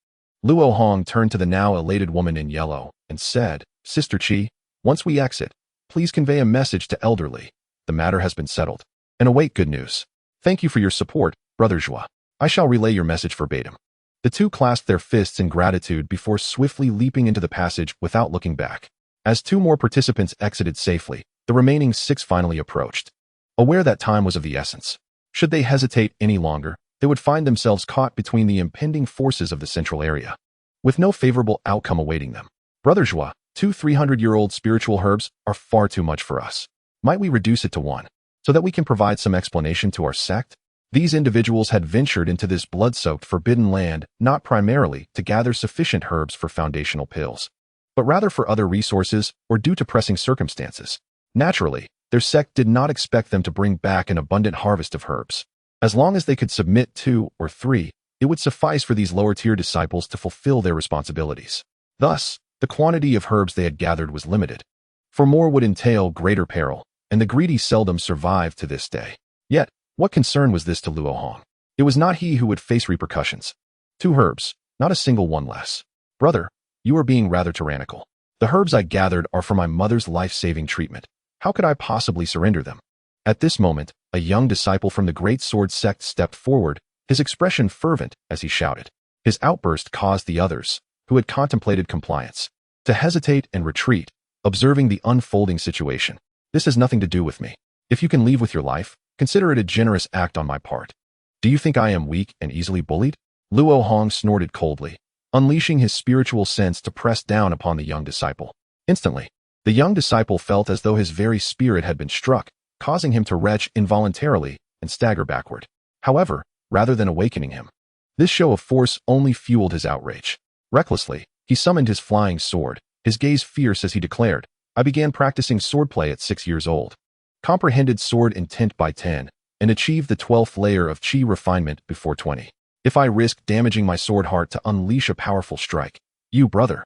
Luo Hong turned to the now elated woman in yellow and said, "Sister Qi, once we exit, please convey a message to Elder Li. The matter has been settled, and await good news. Thank you for your support, Brother Zhua. I shall relay your message verbatim." The 2 clasped their fists in gratitude before swiftly leaping into the passage without looking back. As 2 more participants exited safely, the remaining 6 finally approached. Aware that time was of the essence, should they hesitate any longer, they would find themselves caught between the impending forces of the central area, with no favorable outcome awaiting them. "Brother Zhua, 2 300-year-old spiritual herbs are far too much for us. Might we reduce it to 1, so that we can provide some explanation to our sect?" These individuals had ventured into this blood-soaked forbidden land not primarily to gather sufficient herbs for foundational pills, but rather for other resources or due to pressing circumstances. Naturally, their sect did not expect them to bring back an abundant harvest of herbs. As long as they could submit 2 or 3, it would suffice for these lower-tier disciples to fulfill their responsibilities. Thus, the quantity of herbs they had gathered was limited, for more would entail greater peril, and the greedy seldom survive to this day. Yet, what concern was this to Luo Hong? It was not he who would face repercussions. 2 herbs, not a single one less. "Brother, you are being rather tyrannical. The herbs I gathered are for my mother's life-saving treatment. How could I possibly surrender them?" At this moment, a young disciple from the Great Sword sect stepped forward, his expression fervent as he shouted. His outburst caused the others, who had contemplated compliance, to hesitate and retreat, observing the unfolding situation. "This has nothing to do with me. If you can leave with your life, consider it a generous act on my part. Do you think I am weak and easily bullied?" Luo Hong snorted coldly, unleashing his spiritual sense to press down upon the young disciple. Instantly, The young disciple felt as though his very spirit had been struck, causing him to retch involuntarily and stagger backward. However, rather than awakening him, this show of force only fueled his outrage. Recklessly, he summoned his flying sword, his gaze fierce as he declared, "I began practicing swordplay at 6 years old. Comprehended sword intent by 10, and achieved the 12th layer of chi refinement before 20. If I risk damaging my sword heart to unleash a powerful strike, you, brother,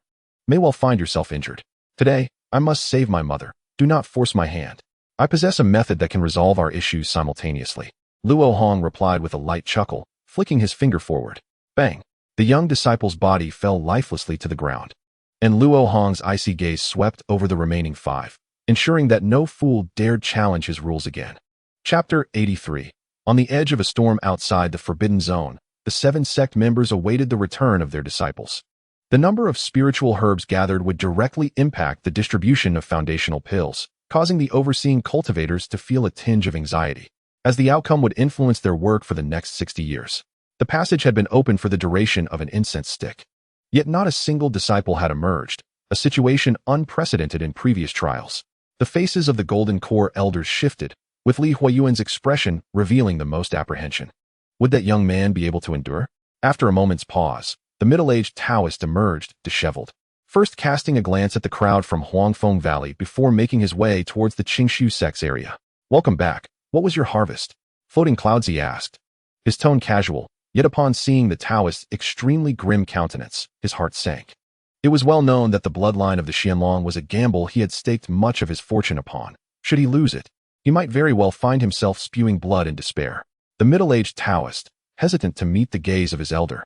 may well find yourself injured. Today, I must save my mother. Do not force my hand. I possess a method that can resolve our issues simultaneously." Luo Hong replied with a light chuckle, flicking his finger forward. Bang! The young disciple's body fell lifelessly to the ground, and Luo Hong's icy gaze swept over the remaining 5, ensuring that no fool dared challenge his rules again. Chapter 83. On the edge of a storm outside the Forbidden Zone, the 7 sect members awaited the return of their disciples. The number of spiritual herbs gathered would directly impact the distribution of foundational pills, causing the overseeing cultivators to feel a tinge of anxiety, as the outcome would influence their work for the next 60 years. The passage had been open for the duration of an incense stick. Yet not a single disciple had emerged, a situation unprecedented in previous trials. The faces of the Golden Core elders shifted, with Li Huayuan's expression revealing the most apprehension. Would that young man be able to endure? After a moment's pause, the middle-aged Taoist emerged, disheveled, first casting a glance at the crowd from Huangfeng Valley before making his way towards the Xianxia sect's area. "Welcome back. What was your harvest?" Floating clouds, he asked, his tone casual, yet upon seeing the Taoist's extremely grim countenance, his heart sank. It was well known that the bloodline of the Xianlong was a gamble he had staked much of his fortune upon. Should he lose it, he might very well find himself spewing blood in despair. The middle-aged Taoist, hesitant to meet the gaze of his elder,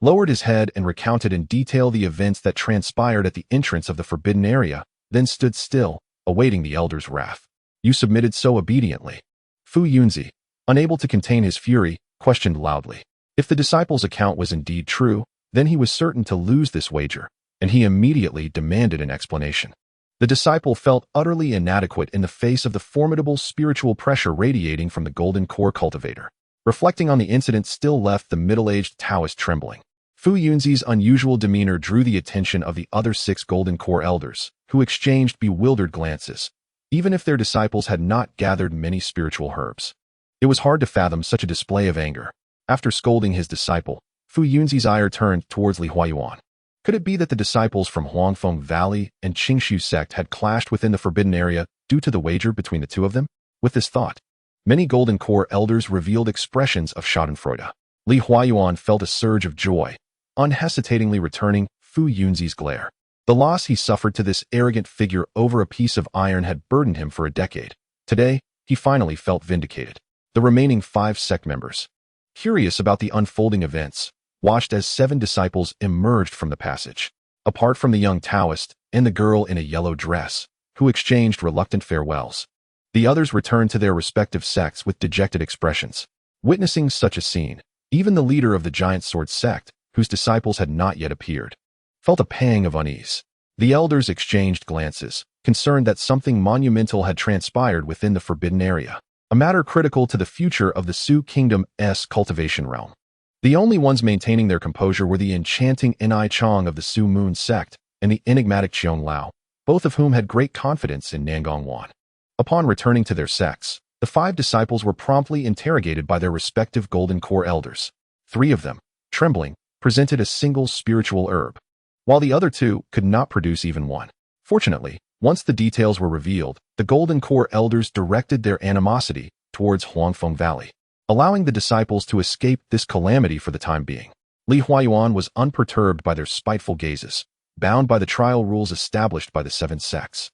lowered his head and recounted in detail the events that transpired at the entrance of the forbidden area, then stood still, awaiting the elder's wrath. "You submitted so obediently." Fu Yunzi, unable to contain his fury, questioned loudly. If the disciple's account was indeed true, then he was certain to lose this wager, and he immediately demanded an explanation. The disciple felt utterly inadequate in the face of the formidable spiritual pressure radiating from the Golden Core cultivator. Reflecting on the incident still left the middle-aged Taoist trembling. Fu Yunzi's unusual demeanor drew the attention of the other 6 Golden Core elders, who exchanged bewildered glances, even if their disciples had not gathered many spiritual herbs. It was hard to fathom such a display of anger. After scolding his disciple, Fu Yunzi's ire turned towards Li Huayuan. Could it be that the disciples from Huangfeng Valley and Xianxia sect had clashed within the forbidden area due to the wager between the two of them? With this thought, many Golden Core elders revealed expressions of schadenfreude. Li Huayuan felt a surge of joy, unhesitatingly returning Fu Yunzi's glare. The loss he suffered to this arrogant figure over a piece of iron had burdened him for a decade. Today, he finally felt vindicated. The remaining 5 sect members, curious about the unfolding events, watched as 7 disciples emerged from the passage. Apart from the young Taoist and the girl in a yellow dress, who exchanged reluctant farewells, the others returned to their respective sects with dejected expressions. Witnessing such a scene, even the leader of the Giant Sword sect, whose disciples had not yet appeared, felt a pang of unease. The elders exchanged glances, concerned that something monumental had transpired within the forbidden area, a matter critical to the future of the Su Kingdom's cultivation realm. The only ones maintaining their composure were the enchanting Ni Chong of the Su Moon sect and the enigmatic Qiong Lao, both of whom had great confidence in Nangong Wan. Upon returning to their sects, the 5 disciples were promptly interrogated by their respective Golden Core elders. 3 of them, trembling, presented a single spiritual herb, while the other 2 could not produce even one. Fortunately, once the details were revealed, the Golden Core elders directed their animosity towards Huangfeng Valley, allowing the disciples to escape this calamity for the time being. Li Huayuan was unperturbed by their spiteful gazes, bound by the trial rules established by the 7 sects.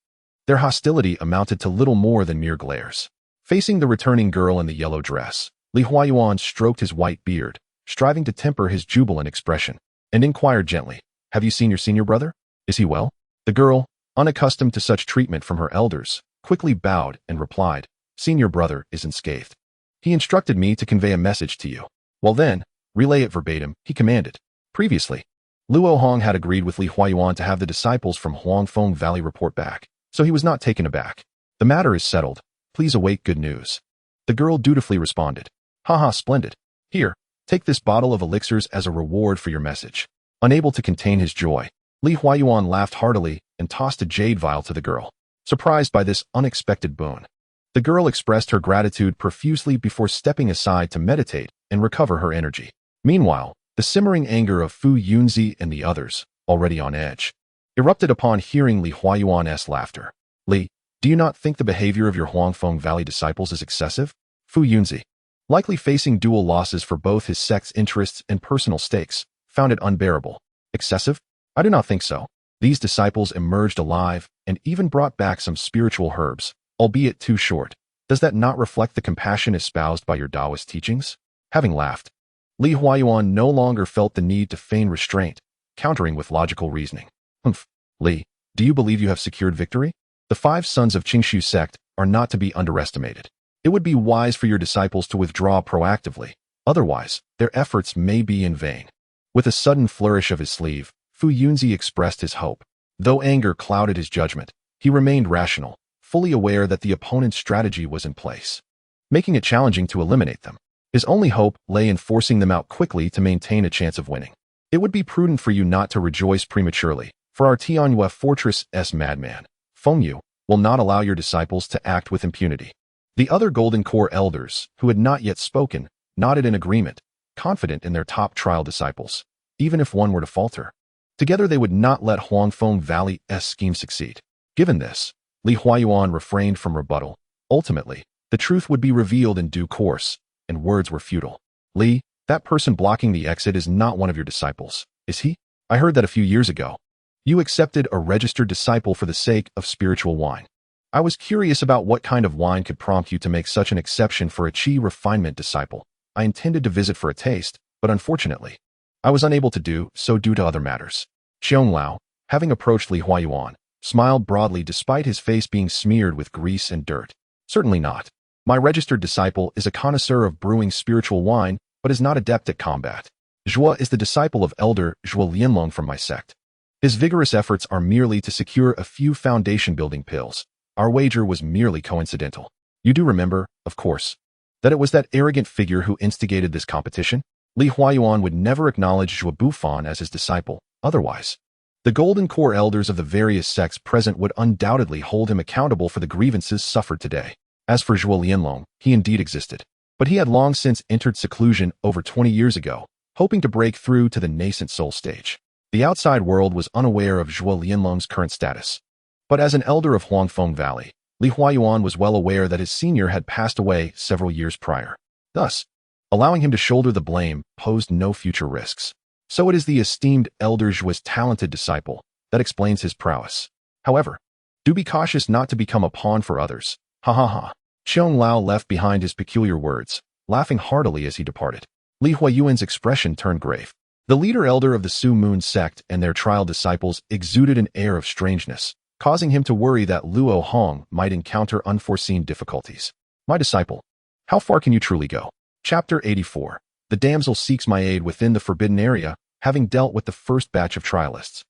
Their hostility amounted to little more than mere glares. Facing the returning girl in the yellow dress, Li Huayuan stroked his white beard, striving to temper his jubilant expression, and inquired gently, "Have you seen your senior brother? Is he well?" The girl, unaccustomed to such treatment from her elders, quickly bowed and replied, "Senior brother is unscathed. He instructed me to convey a message to you." "Well then, relay it verbatim," he commanded. Previously, Luo Hong had agreed with Li Huayuan to have the disciples from Huangfeng Valley report back, so he was not taken aback. "The matter is settled. Please await good news." The girl dutifully responded, "Haha, splendid. Here, take this bottle of elixirs as a reward for your message." Unable to contain his joy, Li Huayuan laughed heartily and tossed a jade vial to the girl. surprised by this unexpected boon. The girl expressed her gratitude profusely before stepping aside to meditate and recover her energy. Meanwhile, the simmering anger of Fu Yunzi and the others, already on edge, erupted upon hearing Li Huayuan's laughter. Li, do you not think the behavior of your Huangfeng Valley disciples is excessive? Fu Yunzi, likely facing dual losses for both his sect's interests and personal stakes, found it unbearable. Excessive? I do not think so. These disciples emerged alive and even brought back some spiritual herbs, albeit too short. Does that not reflect the compassion espoused by your Taoist teachings? Having laughed, Li Huayuan no longer felt the need to feign restraint, countering with logical reasoning. Humph. Li, do you believe you have secured victory? The 5 sons of Qingshu sect are not to be underestimated. It would be wise for your disciples to withdraw proactively, otherwise, their efforts may be in vain. With a sudden flourish of his sleeve, Fu Yunzi expressed his hope. Though anger clouded his judgment, he remained rational, fully aware that the opponent's strategy was in place, making it challenging to eliminate them. His only hope lay in forcing them out quickly to maintain a chance of winning. It would be prudent for you not to rejoice prematurely, for our Tianyue Fortress's madman, Feng Yu, will not allow your disciples to act with impunity. The other Golden Core elders, who had not yet spoken, nodded in agreement, confident in their top trial disciples, even if one were to falter. Together they would not let Huangfeng Valley's scheme succeed. Given this, Li Huayuan refrained from rebuttal. Ultimately, the truth would be revealed in due course, and words were futile. Li, that person blocking the exit is not one of your disciples, is he? I heard that a few years ago. You accepted a registered disciple for the sake of spiritual wine. I was curious about what kind of wine could prompt you to make such an exception for a Qi refinement disciple. I intended to visit for a taste, but unfortunately, I was unable to do so due to other matters. Xiong Lao, having approached Li Huayuan, smiled broadly despite his face being smeared with grease and dirt. Certainly not. My registered disciple is a connoisseur of brewing spiritual wine, but is not adept at combat. Zhuo is the disciple of Elder Zhuo Lianlong from my sect. His vigorous efforts are merely to secure a few foundation-building pills. Our wager was merely coincidental. You do remember, of course, that it was that arrogant figure who instigated this competition? Li Huayuan would never acknowledge Zhuo Bufan as his disciple, otherwise. The Golden Core elders of the various sects present would undoubtedly hold him accountable for the grievances suffered today. As for Zhuo Lianlong, he indeed existed, but he had long since entered seclusion over 20 years ago, hoping to break through to the nascent soul stage. The outside world was unaware of Zhuo Lianlong's current status. But as an elder of Huangfeng Valley, Li Huayuan was well aware that his senior had passed away several years prior. Thus, allowing him to shoulder the blame posed no future risks. So it is the esteemed Elder Zhuo's talented disciple that explains his prowess. However, do be cautious not to become a pawn for others. Ha ha ha. Xiong Lao left behind his peculiar words, laughing heartily as he departed. Li Huayuan's expression turned grave. The leader elder of the Su Moon sect and their trial disciples exuded an air of strangeness, causing him to worry that Luo Hong might encounter unforeseen difficulties. My disciple, how far can you truly go? Chapter 84. The damsel seeks my aid within the forbidden area, having dealt with the first batch of trialists.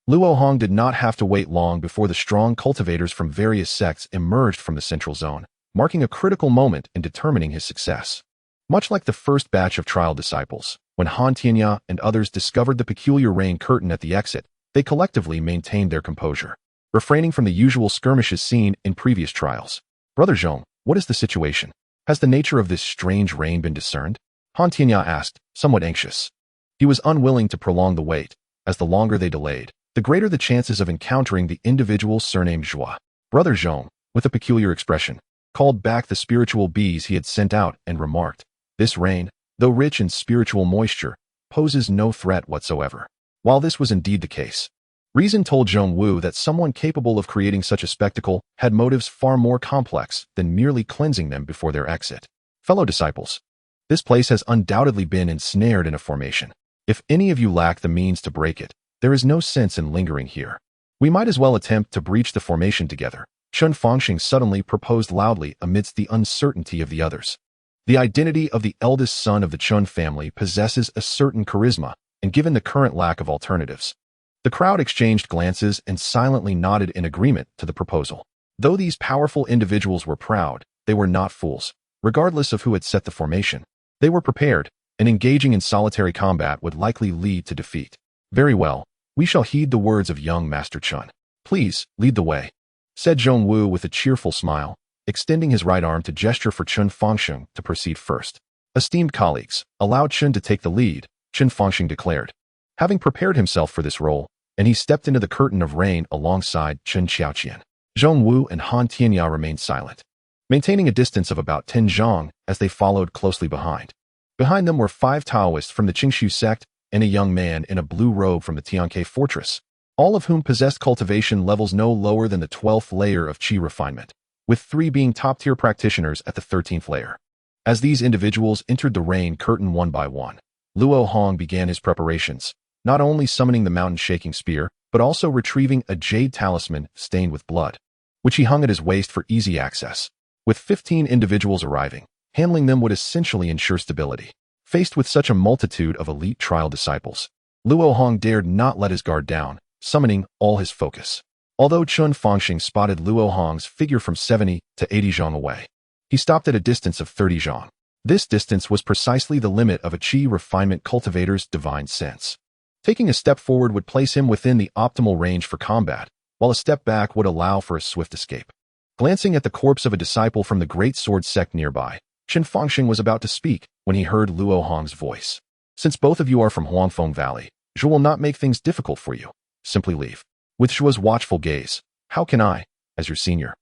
Luo Hong did not have to wait long before the strong cultivators from various sects emerged from the central zone, marking a critical moment in determining his success. Much like the first batch of trial disciples, when Han Tianya and others discovered the peculiar rain curtain at the exit, they collectively maintained their composure, refraining from the usual skirmishes seen in previous trials. Brother Zhong, what is the situation? Has the nature of this strange rain been discerned? Han Tianya asked, somewhat anxious. He was unwilling to prolong the wait, as the longer they delayed, the greater the chances of encountering the individual surnamed Zhuo. Brother Zhong, with a peculiar expression, called back the spiritual bees he had sent out and remarked, this rain, though rich in spiritual moisture, poses no threat whatsoever. While this was indeed the case, reason told Zhong Wu that someone capable of creating such a spectacle had motives far more complex than merely cleansing them before their exit. Fellow disciples, this place has undoubtedly been ensnared in a formation. If any of you lack the means to break it, there is no sense in lingering here. We might as well attempt to breach the formation together. Chun Fangxing suddenly proposed loudly amidst the uncertainty of the others. The identity of the eldest son of the Chun family possesses a certain charisma, and given the current lack of alternatives, the crowd exchanged glances and silently nodded in agreement to the proposal. Though these powerful individuals were proud, they were not fools. Regardless of who had set the formation, they were prepared, and engaging in solitary combat would likely lead to defeat. Very well, we shall heed the words of young Master Chun. Please, lead the way. said Zhongwu with a cheerful smile, extending his right arm to gesture for Chun Fangsheng to proceed first. Esteemed colleagues, allow Chun to take the lead, Chun Fangsheng declared. Having prepared himself for this role, and he stepped into the curtain of rain alongside Chun Xiaoqian. Zhongwu and Han Tianya remained silent, maintaining a distance of about 10 zhang as they followed closely behind. Behind them were 5 Taoists from the Qingshu sect and a young man in a blue robe from the Tianke fortress, all of whom possessed cultivation levels no lower than the 12th layer of qi refinement, with 3 being top-tier practitioners at the 13th layer. As these individuals entered the rain curtain one by one, Luo Hong began his preparations, not only summoning the mountain-shaking spear, but also retrieving a jade talisman stained with blood, which he hung at his waist for easy access. With 15 individuals arriving, handling them would essentially ensure stability. Faced with such a multitude of elite trial disciples, Luo Hong dared not let his guard down, summoning all his focus. Although Chun Fangsheng spotted Luo Hong's figure from 70 to 80 zhang away, he stopped at a distance of 30 zhang. This distance was precisely the limit of a qi refinement cultivator's divine sense. Taking a step forward would place him within the optimal range for combat, while a step back would allow for a swift escape. Glancing at the corpse of a disciple from the Great Sword sect nearby, Chun Fangsheng was about to speak when he heard Luo Hong's voice. Since both of you are from Huangfeng Valley, Zhou will not make things difficult for you. Simply leave. With Zhua's watchful gaze, how can I, as your senior,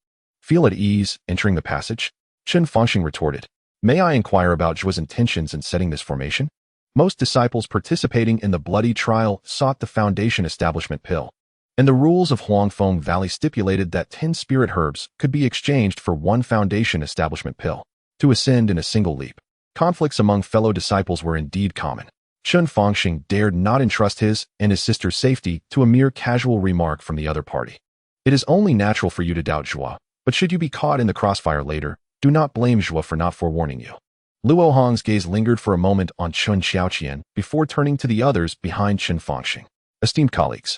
feel at ease entering the passage? Chun Fangsheng retorted. May I inquire about Zhua's intentions in setting this formation? Most disciples participating in the bloody trial sought the foundation establishment pill, and the rules of Huangfeng Valley stipulated that 10 spirit herbs could be exchanged for 1 foundation establishment pill to ascend in a single leap. Conflicts among fellow disciples were indeed common. Chun Fangsheng dared not entrust his and his sister's safety to a mere casual remark from the other party. It is only natural for you to doubt Zhua, but should you be caught in the crossfire later, do not blame Zhua for not forewarning you. Luo Hong's gaze lingered for a moment on Chun Xiaoqian before turning to the others behind Chun Fangsheng. Esteemed colleagues,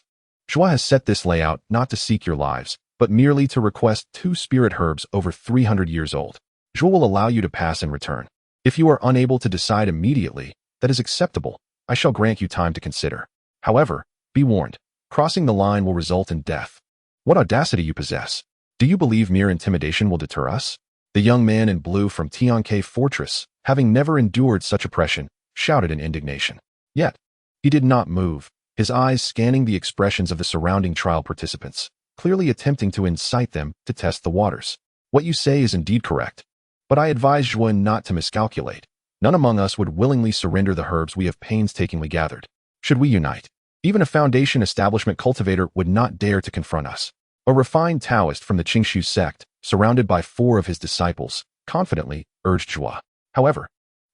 Zhua has set this layout not to seek your lives, but merely to request 2 spirit herbs over 300 years old. Zhua will allow you to pass in return. If you are unable to decide immediately, that is acceptable. I shall grant you time to consider. However, be warned, crossing the line will result in death. What audacity you possess. Do you believe mere intimidation will deter us? The young man in blue from Tianke Fortress, having never endured such oppression, shouted in indignation. Yet, he did not move, his eyes scanning the expressions of the surrounding trial participants, clearly attempting to incite them to test the waters. What you say is indeed correct, but I advise Zhuan not to miscalculate. None among us would willingly surrender the herbs we have painstakingly gathered. Should we unite, even a foundation establishment cultivator would not dare to confront us. A refined Taoist from the Qingshu sect, surrounded by 4 of his disciples, confidently urged Zhua. However,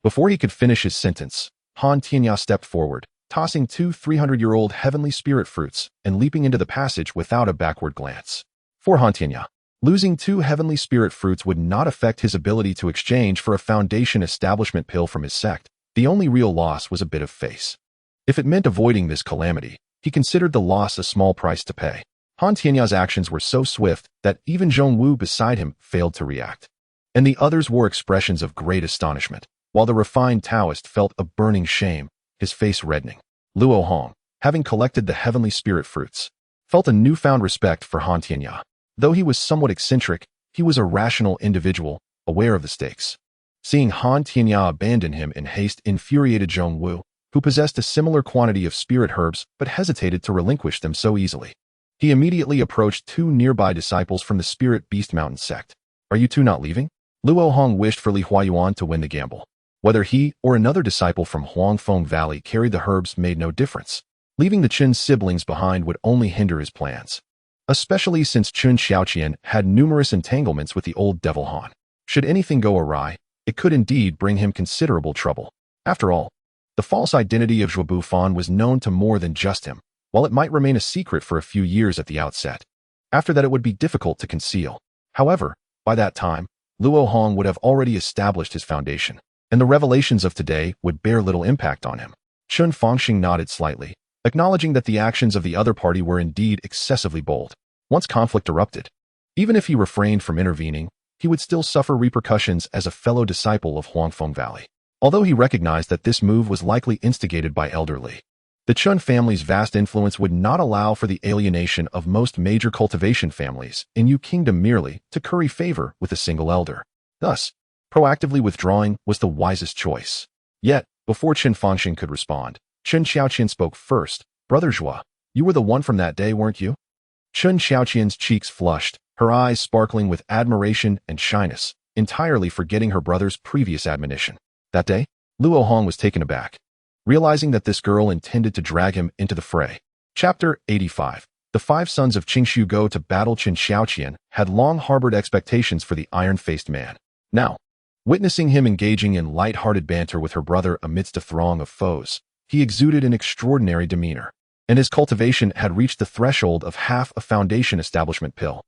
before he could finish his sentence, Han Tianya stepped forward, tossing 2 300-year-old heavenly spirit fruits and leaping into the passage without a backward glance. For Han Tianya, losing 2 heavenly spirit fruits would not affect his ability to exchange for a foundation establishment pill from his sect. The only real loss was a bit of face. If it meant avoiding this calamity, he considered the loss a small price to pay. Han Tianya's actions were so swift that even Zhongwu beside him failed to react, and the others wore expressions of great astonishment, while the refined Taoist felt a burning shame, his face reddening. Luo Hong, having collected the heavenly spirit fruits, felt a newfound respect for Han Tianya. Though he was somewhat eccentric, he was a rational individual, aware of the stakes. Seeing Han Tianya abandon him in haste infuriated Zhongwu, who possessed a similar quantity of spirit herbs but hesitated to relinquish them so easily. He immediately approached 2 nearby disciples from the Spirit Beast Mountain sect. Are you 2 not leaving? Luo Hong wished for Li Huayuan to win the gamble. Whether he or another disciple from Huangfeng Valley carried the herbs made no difference. Leaving the Chun siblings behind would only hinder his plans, especially since Chun Xiaoqian had numerous entanglements with the old devil Han. Should anything go awry, it could indeed bring him considerable trouble. After all, the false identity of Zhuo Bufan was known to more than just him, while it might remain a secret for a few years at the outset. After that it would be difficult to conceal. However, by that time, Luo Hong would have already established his foundation, and the revelations of today would bear little impact on him. Chun Fangsheng nodded slightly, acknowledging that the actions of the other party were indeed excessively bold. Once conflict erupted, even if he refrained from intervening, he would still suffer repercussions as a fellow disciple of Huangfeng Valley. Although he recognized that this move was likely instigated by Elder Li, The Chun family's vast influence would not allow for the alienation of most major cultivation families in Yu Kingdom merely to curry favor with a single elder. Thus, proactively withdrawing was the wisest choice. Yet, before Qin Fangxing could respond, Chen Xiaoqian spoke first. Brother Zhua, you were the one from that day, weren't you? Chen Xiaoqian's cheeks flushed, her eyes sparkling with admiration and shyness, entirely forgetting her brother's previous admonition. That day, Luo Hong was taken aback, realizing that this girl intended to drag him into the fray. Chapter 85. The five sons of Qingshu go to battle. Chen Xiaoqian had long harbored expectations for the iron-faced man. Now, witnessing him engaging in light-hearted banter with her brother amidst a throng of foes, he exuded an extraordinary demeanor, and his cultivation had reached the threshold of half a foundation establishment pill.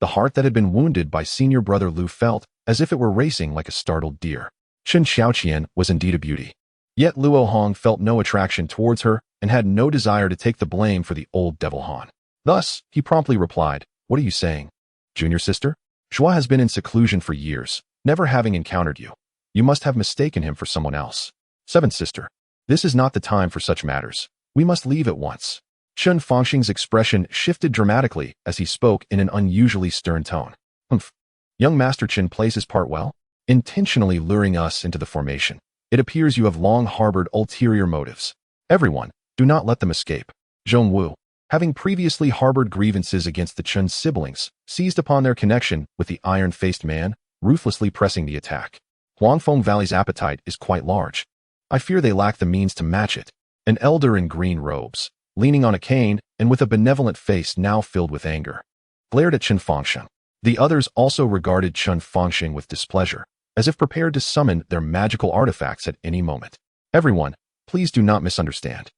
The heart that had been wounded by senior brother Lu felt as if it were racing like a startled deer. Chen Xiaoqian was indeed a beauty. Yet Luo Hong felt no attraction towards her and had no desire to take the blame for the old devil Han. Thus, he promptly replied, "What are you saying? Junior sister? Zhua has been in seclusion for years, never having encountered you. You must have mistaken him for someone else. Seventh sister, this is not the time for such matters. We must leave at once." Chen Fangxing's expression shifted dramatically as he spoke in an unusually stern tone. "Humph. Young Master Chen plays his part well, intentionally luring us into the formation. It appears you have long harbored ulterior motives. Everyone, do not let them escape." Zhongwu, having previously harbored grievances against the Chen siblings, seized upon their connection with the iron-faced man, ruthlessly pressing the attack. Huangfeng Valley's appetite is quite large. I fear they lack the means to match it. An elder in green robes, leaning on a cane and with a benevolent face now filled with anger, glared at Chen Fangxing. The others also regarded Chen Fangxing with displeasure, as if prepared to summon their magical artifacts at any moment. "Everyone, please do not misunderstand.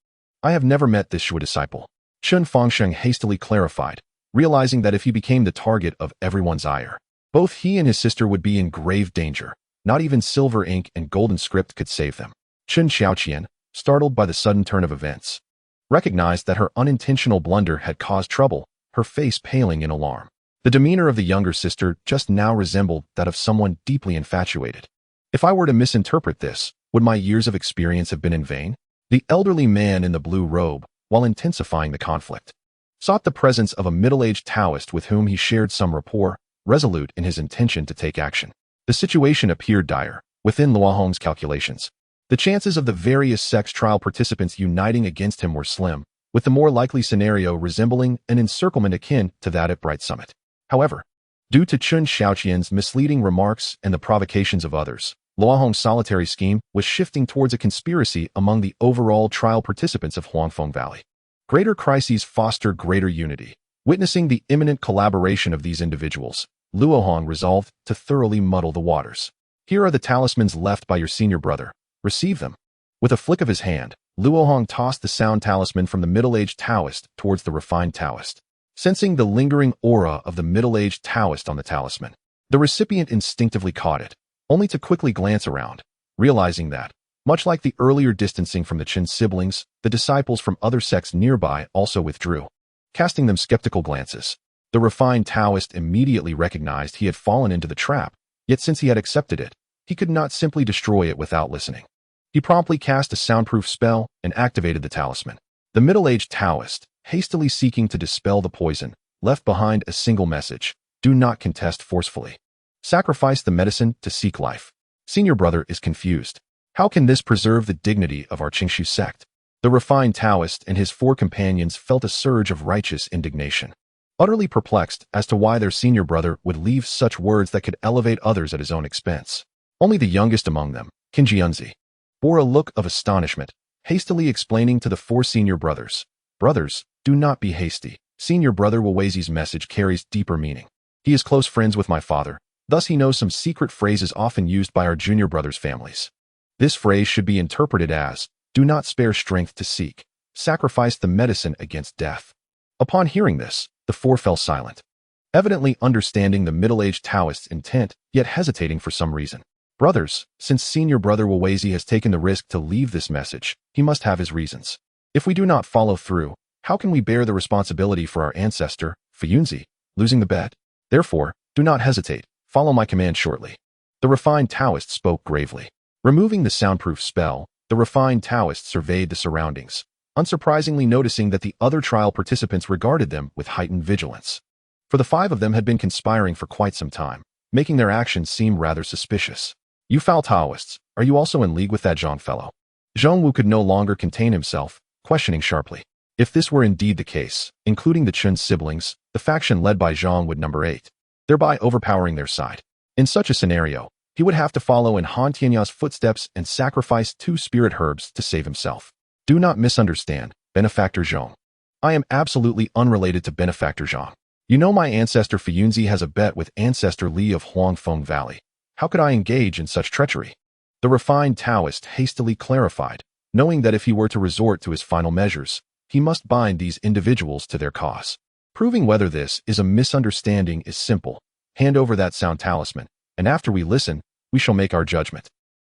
I have never met this Shui disciple," Chen Fangxing hastily clarified, realizing that if he became the target of everyone's ire, both he and his sister would be in grave danger. Not even silver ink and golden script could save them. Chen Xiaoqian, startled by the sudden turn of events, recognized that her unintentional blunder had caused trouble, her face paling in alarm. The demeanor of the younger sister just now resembled that of someone deeply infatuated. "If I were to misinterpret this, would my years of experience have been in vain?" The elderly man in the blue robe, while intensifying the conflict, sought the presence of a middle-aged Taoist with whom he shared some rapport, resolute in his intention to take action. The situation appeared dire, within Luo Hong's calculations. The chances of the various sex trial participants uniting against him were slim, with the more likely scenario resembling an encirclement akin to that at Bright Summit. However, due to Chen Xiaoqian's misleading remarks and the provocations of others, Luo Hong's solitary scheme was shifting towards a conspiracy among the overall trial participants of Huangfeng Valley. Greater crises foster greater unity. Witnessing the imminent collaboration of these individuals, Luo Hong resolved to thoroughly muddle the waters. "Here are the talismans left by your senior brother. Receive them." With a flick of his hand, Luo Hong tossed the sound talisman from the middle-aged Taoist towards the refined Taoist. Sensing the lingering aura of the middle-aged Taoist on the talisman, the recipient instinctively caught it, only to quickly glance around, realizing that, much like the earlier distancing from the Qin siblings, the disciples from other sects nearby also withdrew, casting them skeptical glances. The refined Taoist immediately recognized he had fallen into the trap, yet since he had accepted it, he could not simply destroy it without listening. He promptly cast a soundproof spell and activated the talisman. The middle-aged Taoist, hastily seeking to dispel the poison, left behind a single message: "Do not contest forcefully. Sacrifice the medicine to seek life." Senior brother is confused. How can this preserve the dignity of our Qingshu sect? The refined Taoist and his four companions felt a surge of righteous indignation, utterly perplexed as to why their senior brother would leave such words that could elevate others at his own expense. Only the youngest among them, Qinjianzi, bore a look of astonishment, hastily explaining to the four senior brothers, "Brothers, do not be hasty. Senior brother Wawazi's message carries deeper meaning. He is close friends with my father, thus he knows some secret phrases often used by our junior brothers' families. This phrase should be interpreted as, do not spare strength to seek. Sacrifice the medicine against death." Upon hearing this, the four fell silent, evidently understanding the middle-aged Taoist's intent, yet hesitating for some reason. "Brothers, since senior brother Wawazi has taken the risk to leave this message, he must have his reasons. If we do not follow through, how can we bear the responsibility for our ancestor, Fuyunzi, losing the bet? Therefore, do not hesitate. Follow my command shortly." The refined Taoist spoke gravely. Removing the soundproof spell, the refined Taoist surveyed the surroundings, unsurprisingly noticing that the other trial participants regarded them with heightened vigilance. For the 5 of them had been conspiring for quite some time, making their actions seem rather suspicious. "You foul Taoists, are you also in league with that Zhang fellow?" Zhang Wu could no longer contain himself, questioning sharply. If this were indeed the case, including the Chun siblings, the faction led by Zhang would number 8, thereby overpowering their side. In such a scenario, he would have to follow in Han Tianya's footsteps and sacrifice 2 spirit herbs to save himself. Do not misunderstand, Benefactor Zhang. I am absolutely unrelated to Benefactor Zhang. You know my ancestor Fuyunzi has a bet with ancestor Li of Huangfeng Valley. How could I engage in such treachery? The refined Taoist hastily clarified, knowing that if he were to resort to his final measures, he must bind these individuals to their cause. Proving whether this is a misunderstanding is simple. Hand over that sound talisman, and after we listen, we shall make our judgment.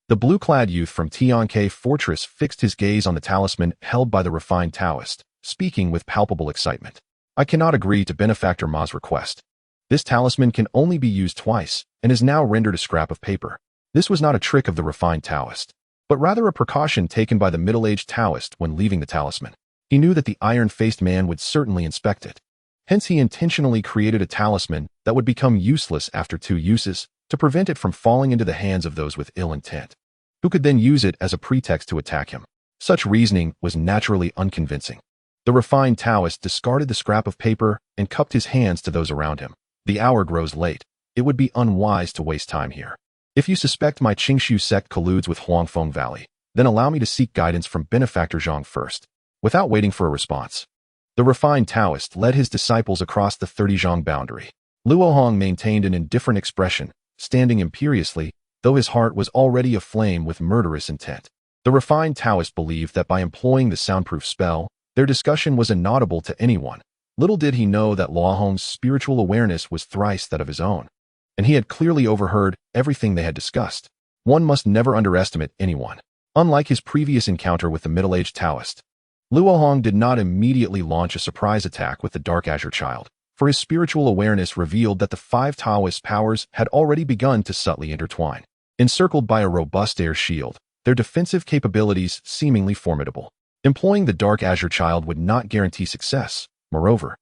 The blue-clad youth from Tianke Fortress fixed his gaze on the talisman held by the refined Taoist, speaking with palpable excitement. I cannot agree to Benefactor Ma's request. This talisman can only be used twice, and is now rendered a scrap of paper. This was not a trick of the refined Taoist, but rather a precaution taken by the middle-aged Taoist when leaving the talisman. He knew that the iron-faced man would certainly inspect it. Hence he intentionally created a talisman that would become useless after 2 uses, to prevent it from falling into the hands of those with ill intent, who could then use it as a pretext to attack him. Such reasoning was naturally unconvincing. The refined Taoist discarded the scrap of paper and cupped his hands to those around him. The hour grows late. It would be unwise to waste time here. If you suspect my Qingshu sect colludes with Huangfeng Valley, then allow me to seek guidance from Benefactor Zhang first. Without waiting for a response, the refined Taoist led his disciples across the 30 zhang boundary. Luo Hong maintained an indifferent expression, standing imperiously, though his heart was already aflame with murderous intent. The refined Taoist believed that by employing the soundproof spell, their discussion was inaudible to anyone. Little did he know that Luo Hong's spiritual awareness was thrice that of his own, and he had clearly overheard everything they had discussed. One must never underestimate anyone. Unlike his previous encounter with the middle-aged Taoist, Luo Hong did not immediately launch a surprise attack with the Dark Azure Child, for his spiritual awareness revealed that the 5 Taoist powers had already begun to subtly intertwine. Encircled by a robust air shield, their defensive capabilities seemingly formidable. Employing the Dark Azure Child would not guarantee success. Moreover,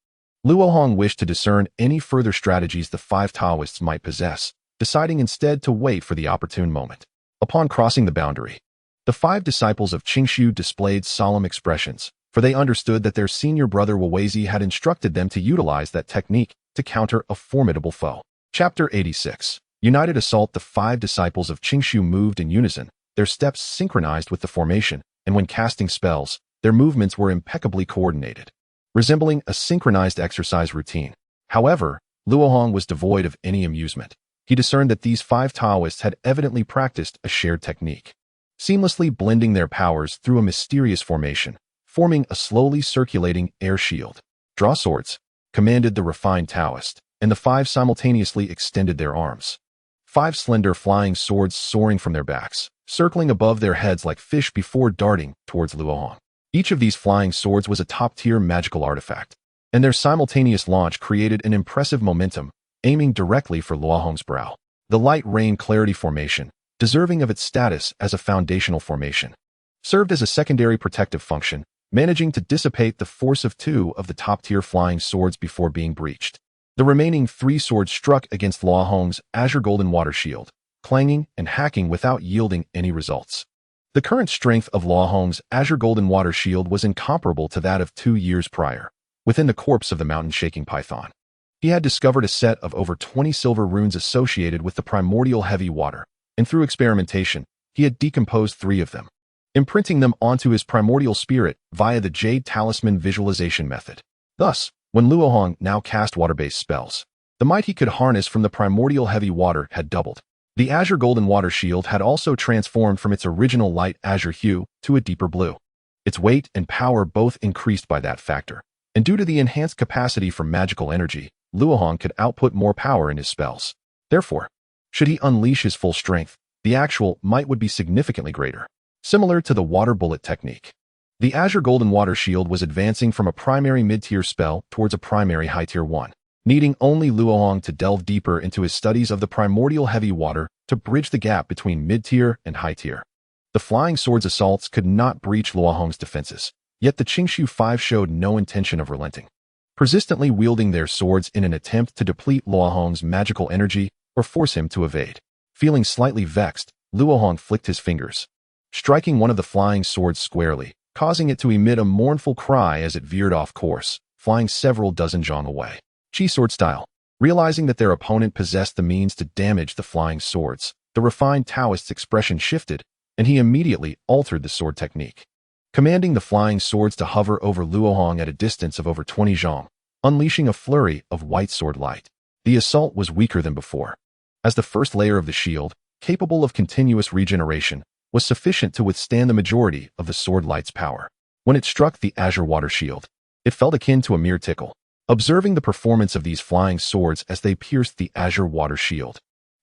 Luo Hong wished to discern any further strategies the 5 Taoists might possess, deciding instead to wait for the opportune moment. Upon crossing the boundary, the 5 disciples of Qingshu displayed solemn expressions, for they understood that their senior brother Wuweizi had instructed them to utilize that technique to counter a formidable foe. Chapter 86. United Assault. The 5 disciples of Qingshu moved in unison, their steps synchronized with the formation, and when casting spells, their movements were impeccably coordinated, resembling a synchronized exercise routine. However, Luo Hong was devoid of any amusement. He discerned that these 5 Taoists had evidently practiced a shared technique, seamlessly blending their powers through a mysterious formation, forming a slowly circulating air shield. "Draw swords," commanded the refined Taoist, and the 5 simultaneously extended their arms. 5 slender flying swords soaring from their backs, circling above their heads like fish before darting towards Luo Hong. Each of these flying swords was a top-tier magical artifact, and their simultaneous launch created an impressive momentum, aiming directly for Luo Hong's brow. The light rain clarity formation, deserving of its status as a foundational formation, served as a secondary protective function, managing to dissipate the force of 2 of the top-tier flying swords before being breached. The remaining 3 swords struck against Luo Hong's azure golden water shield, clanging and hacking without yielding any results. The current strength of Luo Hong's azure golden water shield was incomparable to that of 2 years prior. Within the corpse of the mountain-shaking python, he had discovered a set of over 20 silver runes associated with the primordial heavy water, and through experimentation, he had decomposed 3 of them, imprinting them onto his primordial spirit via the Jade Talisman visualization method. Thus, when Luo Hong now cast water-based spells, the might he could harness from the primordial heavy water had doubled. The azure golden water shield had also transformed from its original light azure hue to a deeper blue. Its weight and power both increased by that factor, and due to the enhanced capacity for magical energy, Luo Hong could output more power in his spells. Therefore, should he unleash his full strength, the actual might would be significantly greater. Similar to the water bullet technique, the azure golden water shield was advancing from a primary mid-tier spell towards a primary high-tier one, needing only Luo Hong to delve deeper into his studies of the primordial heavy water to bridge the gap between mid-tier and high-tier. The flying swords assaults could not breach Luo Hong's defenses. Yet the Qingshu Five showed no intention of relenting, persistently wielding their swords in an attempt to deplete Luo Hong's magical energy or force him to evade. Feeling slightly vexed, Luo Hong flicked his fingers, striking one of the flying swords squarely, causing it to emit a mournful cry as it veered off course, flying several dozen zhang away. Qi sword style. Realizing that their opponent possessed the means to damage the flying swords, the refined Taoist's expression shifted, and he immediately altered the sword technique, commanding the flying swords to hover over Luo Hong at a distance of over 20 zhang, unleashing a flurry of white sword light. The assault was weaker than before, as the first layer of the shield, capable of continuous regeneration, was sufficient to withstand the majority of the sword light's power. When it struck the azure water shield, it felt akin to a mere tickle. Observing the performance of these flying swords as they pierced the azure water shield,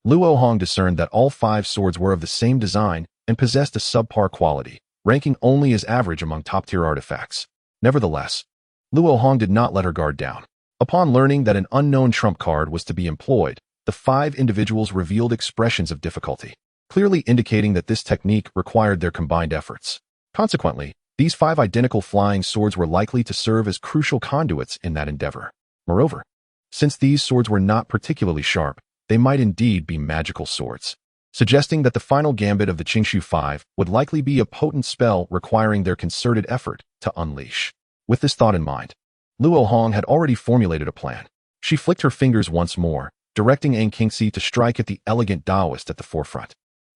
Luo Hong discerned that all 5 swords were of the same design and possessed a subpar quality, ranking only as average among top-tier artifacts. Nevertheless, Luo Hong did not let her guard down. Upon learning that an unknown trump card was to be employed, the 5 individuals revealed expressions of difficulty, clearly indicating that this technique required their combined efforts. Consequently, these 5 identical flying swords were likely to serve as crucial conduits in that endeavor. Moreover, since these swords were not particularly sharp, they might indeed be magical swords, suggesting that the final gambit of the Qingshu Five would likely be a potent spell requiring their concerted effort to unleash. With this thought in mind, Luo Hong had already formulated a plan. She flicked her fingers once more, directing xianxia to strike at the elegant Taoist at the forefront.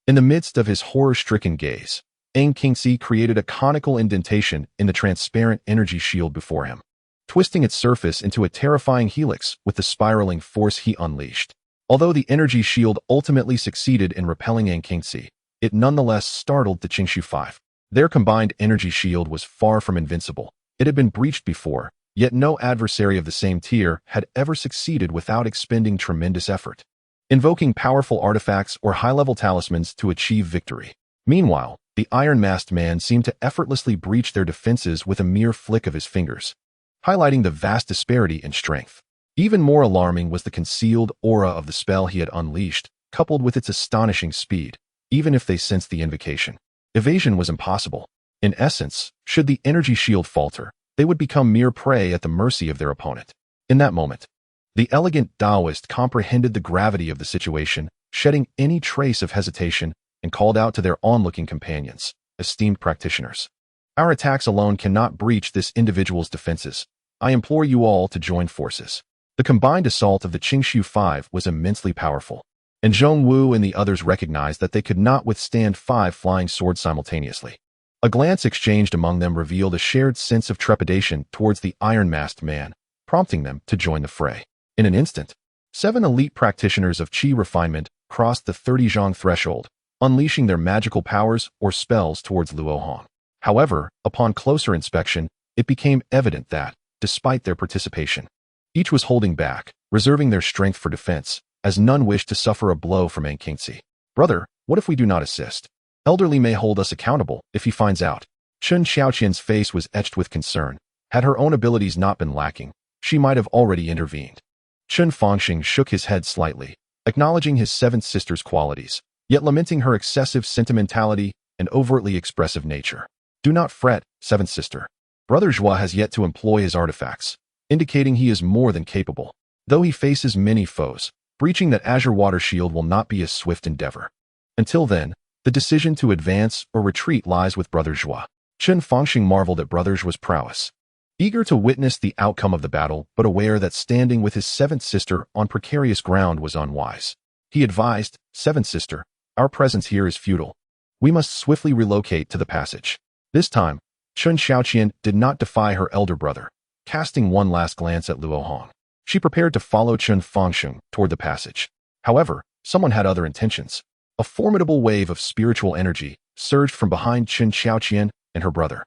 In the midst of his horror-stricken gaze, xianxia created a conical indentation in the transparent energy shield before him, twisting its surface into a terrifying helix with the spiraling force he unleashed. Although the energy shield ultimately succeeded in repelling xianxia, it nonetheless startled the Qingshu Five. Their combined energy shield was far from invincible. It had been breached before, yet no adversary of the same tier had ever succeeded without expending tremendous effort, invoking powerful artifacts or high-level talismans to achieve victory. Meanwhile, the iron-masked man seemed to effortlessly breach their defenses with a mere flick of his fingers, highlighting the vast disparity in strength. Even more alarming was the concealed aura of the spell he had unleashed, coupled with its astonishing speed. Even if they sensed the invocation, evasion was impossible. In essence, should the energy shield falter, they would become mere prey at the mercy of their opponent. In that moment, the elegant Taoist comprehended the gravity of the situation, shedding any trace of hesitation, and called out to their onlooking companions, esteemed practitioners. Our attacks alone cannot breach this individual's defenses. I implore you all to join forces. The combined assault of the Qingshu Five was immensely powerful, and Zhong Wu and the others recognized that they could not withstand 5 flying swords simultaneously. A glance exchanged among them revealed a shared sense of trepidation towards the iron-masked man, prompting them to join the fray. In an instant, 7 elite practitioners of Qi refinement crossed the 30 zhang threshold, unleashing their magical powers or spells towards Luo Hong. However, upon closer inspection, it became evident that, despite their participation, each was holding back, reserving their strength for defense, as none wished to suffer a blow from xianxia. Brother, what if we do not assist? Elderly may hold us accountable if he finds out. Chun Xiaoqian's face was etched with concern. Had her own abilities not been lacking, she might have already intervened. Chun Fangxing shook his head slightly, acknowledging his 7th sister's qualities, yet lamenting her excessive sentimentality and overtly expressive nature. Do not fret, 7th sister. Brother Zhua has yet to employ his artifacts, indicating he is more than capable. Though he faces many foes, breaching that azure water shield will not be a swift endeavor. Until then, the decision to advance or retreat lies with Brother Zhua. Chun Fangxing marveled at Brother Zhua's prowess, eager to witness the outcome of the battle, but aware that standing with his 7th sister on precarious ground was unwise. He advised, 7th sister, our presence here is futile. We must swiftly relocate to the passage. This time, Chun Xiaoqian did not defy her elder brother. Casting one last glance at Luo Hong, she prepared to follow Chun Fangxing toward the passage. However, someone had other intentions. A formidable wave of spiritual energy surged from behind Chun Xiaoqian and her brother,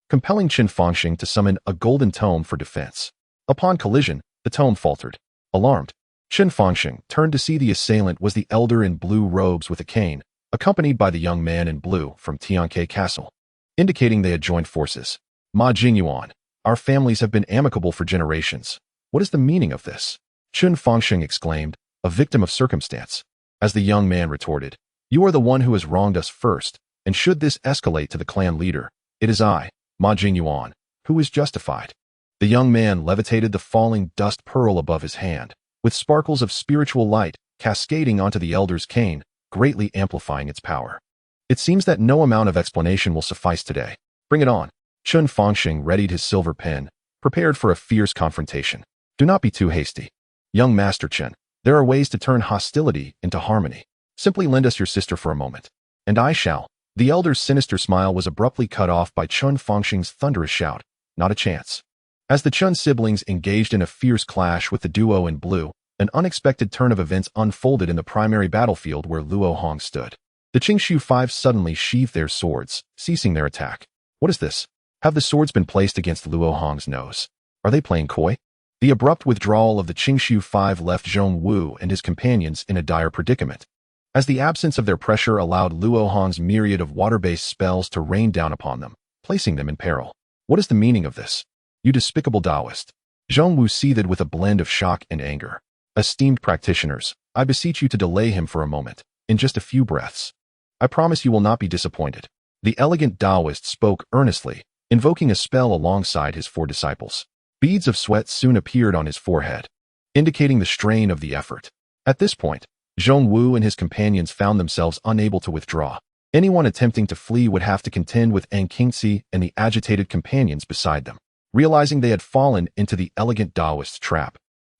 compelling Chun Fangxing to summon a golden tome for defense. Upon collision, the tome faltered. Alarmed, Chun Fangxing turned to see the assailant was the elder in blue robes with a cane, accompanied by the young man in blue from Tianke Castle, indicating they had joined forces. Ma Jingyuan, our families have been amicable for generations. What is the meaning of this? Chun Fangxing exclaimed, a victim of circumstance. As the young man retorted, you are the one who has wronged us first, and should this escalate to the clan leader, it is I, Ma Jingyuan, who is justified? The young man levitated the falling dust pearl above his hand, with sparkles of spiritual light cascading onto the elder's cane, greatly amplifying its power. It seems that no amount of explanation will suffice today. Bring it on. Chun Fangxing readied his silver pen, prepared for a fierce confrontation. Do not be too hasty. Young Master Chen, there are ways to turn hostility into harmony. Simply lend us your sister for a moment. And I shall. The elder's sinister smile was abruptly cut off by Chun Fangxing's thunderous shout. Not a chance. As the Chun siblings engaged in a fierce clash with the duo in blue, an unexpected turn of events unfolded in the primary battlefield where Luo Hong stood. The Qingshu Five suddenly sheathed their swords, ceasing their attack. What is this? Have the swords been placed against Luo Hong's nose? Are they playing coy? The abrupt withdrawal of the Qingshu Five left Zhong Wu and his companions in a dire predicament, as the absence of their pressure allowed Luo Hong's myriad of water-based spells to rain down upon them, placing them in peril. What is the meaning of this? You despicable Taoist. Zhong Wu seethed with a blend of shock and anger. Esteemed practitioners, I beseech you to delay him for a moment, in just a few breaths. I promise you will not be disappointed. The elegant Taoist spoke earnestly, invoking a spell alongside his four disciples. Beads of sweat soon appeared on his forehead, indicating the strain of the effort. At this point, Zhong Wu and his companions found themselves unable to withdraw. Anyone attempting to flee would have to contend with xianxia and the agitated companions beside them. Realizing they had fallen into the elegant Taoist's trap,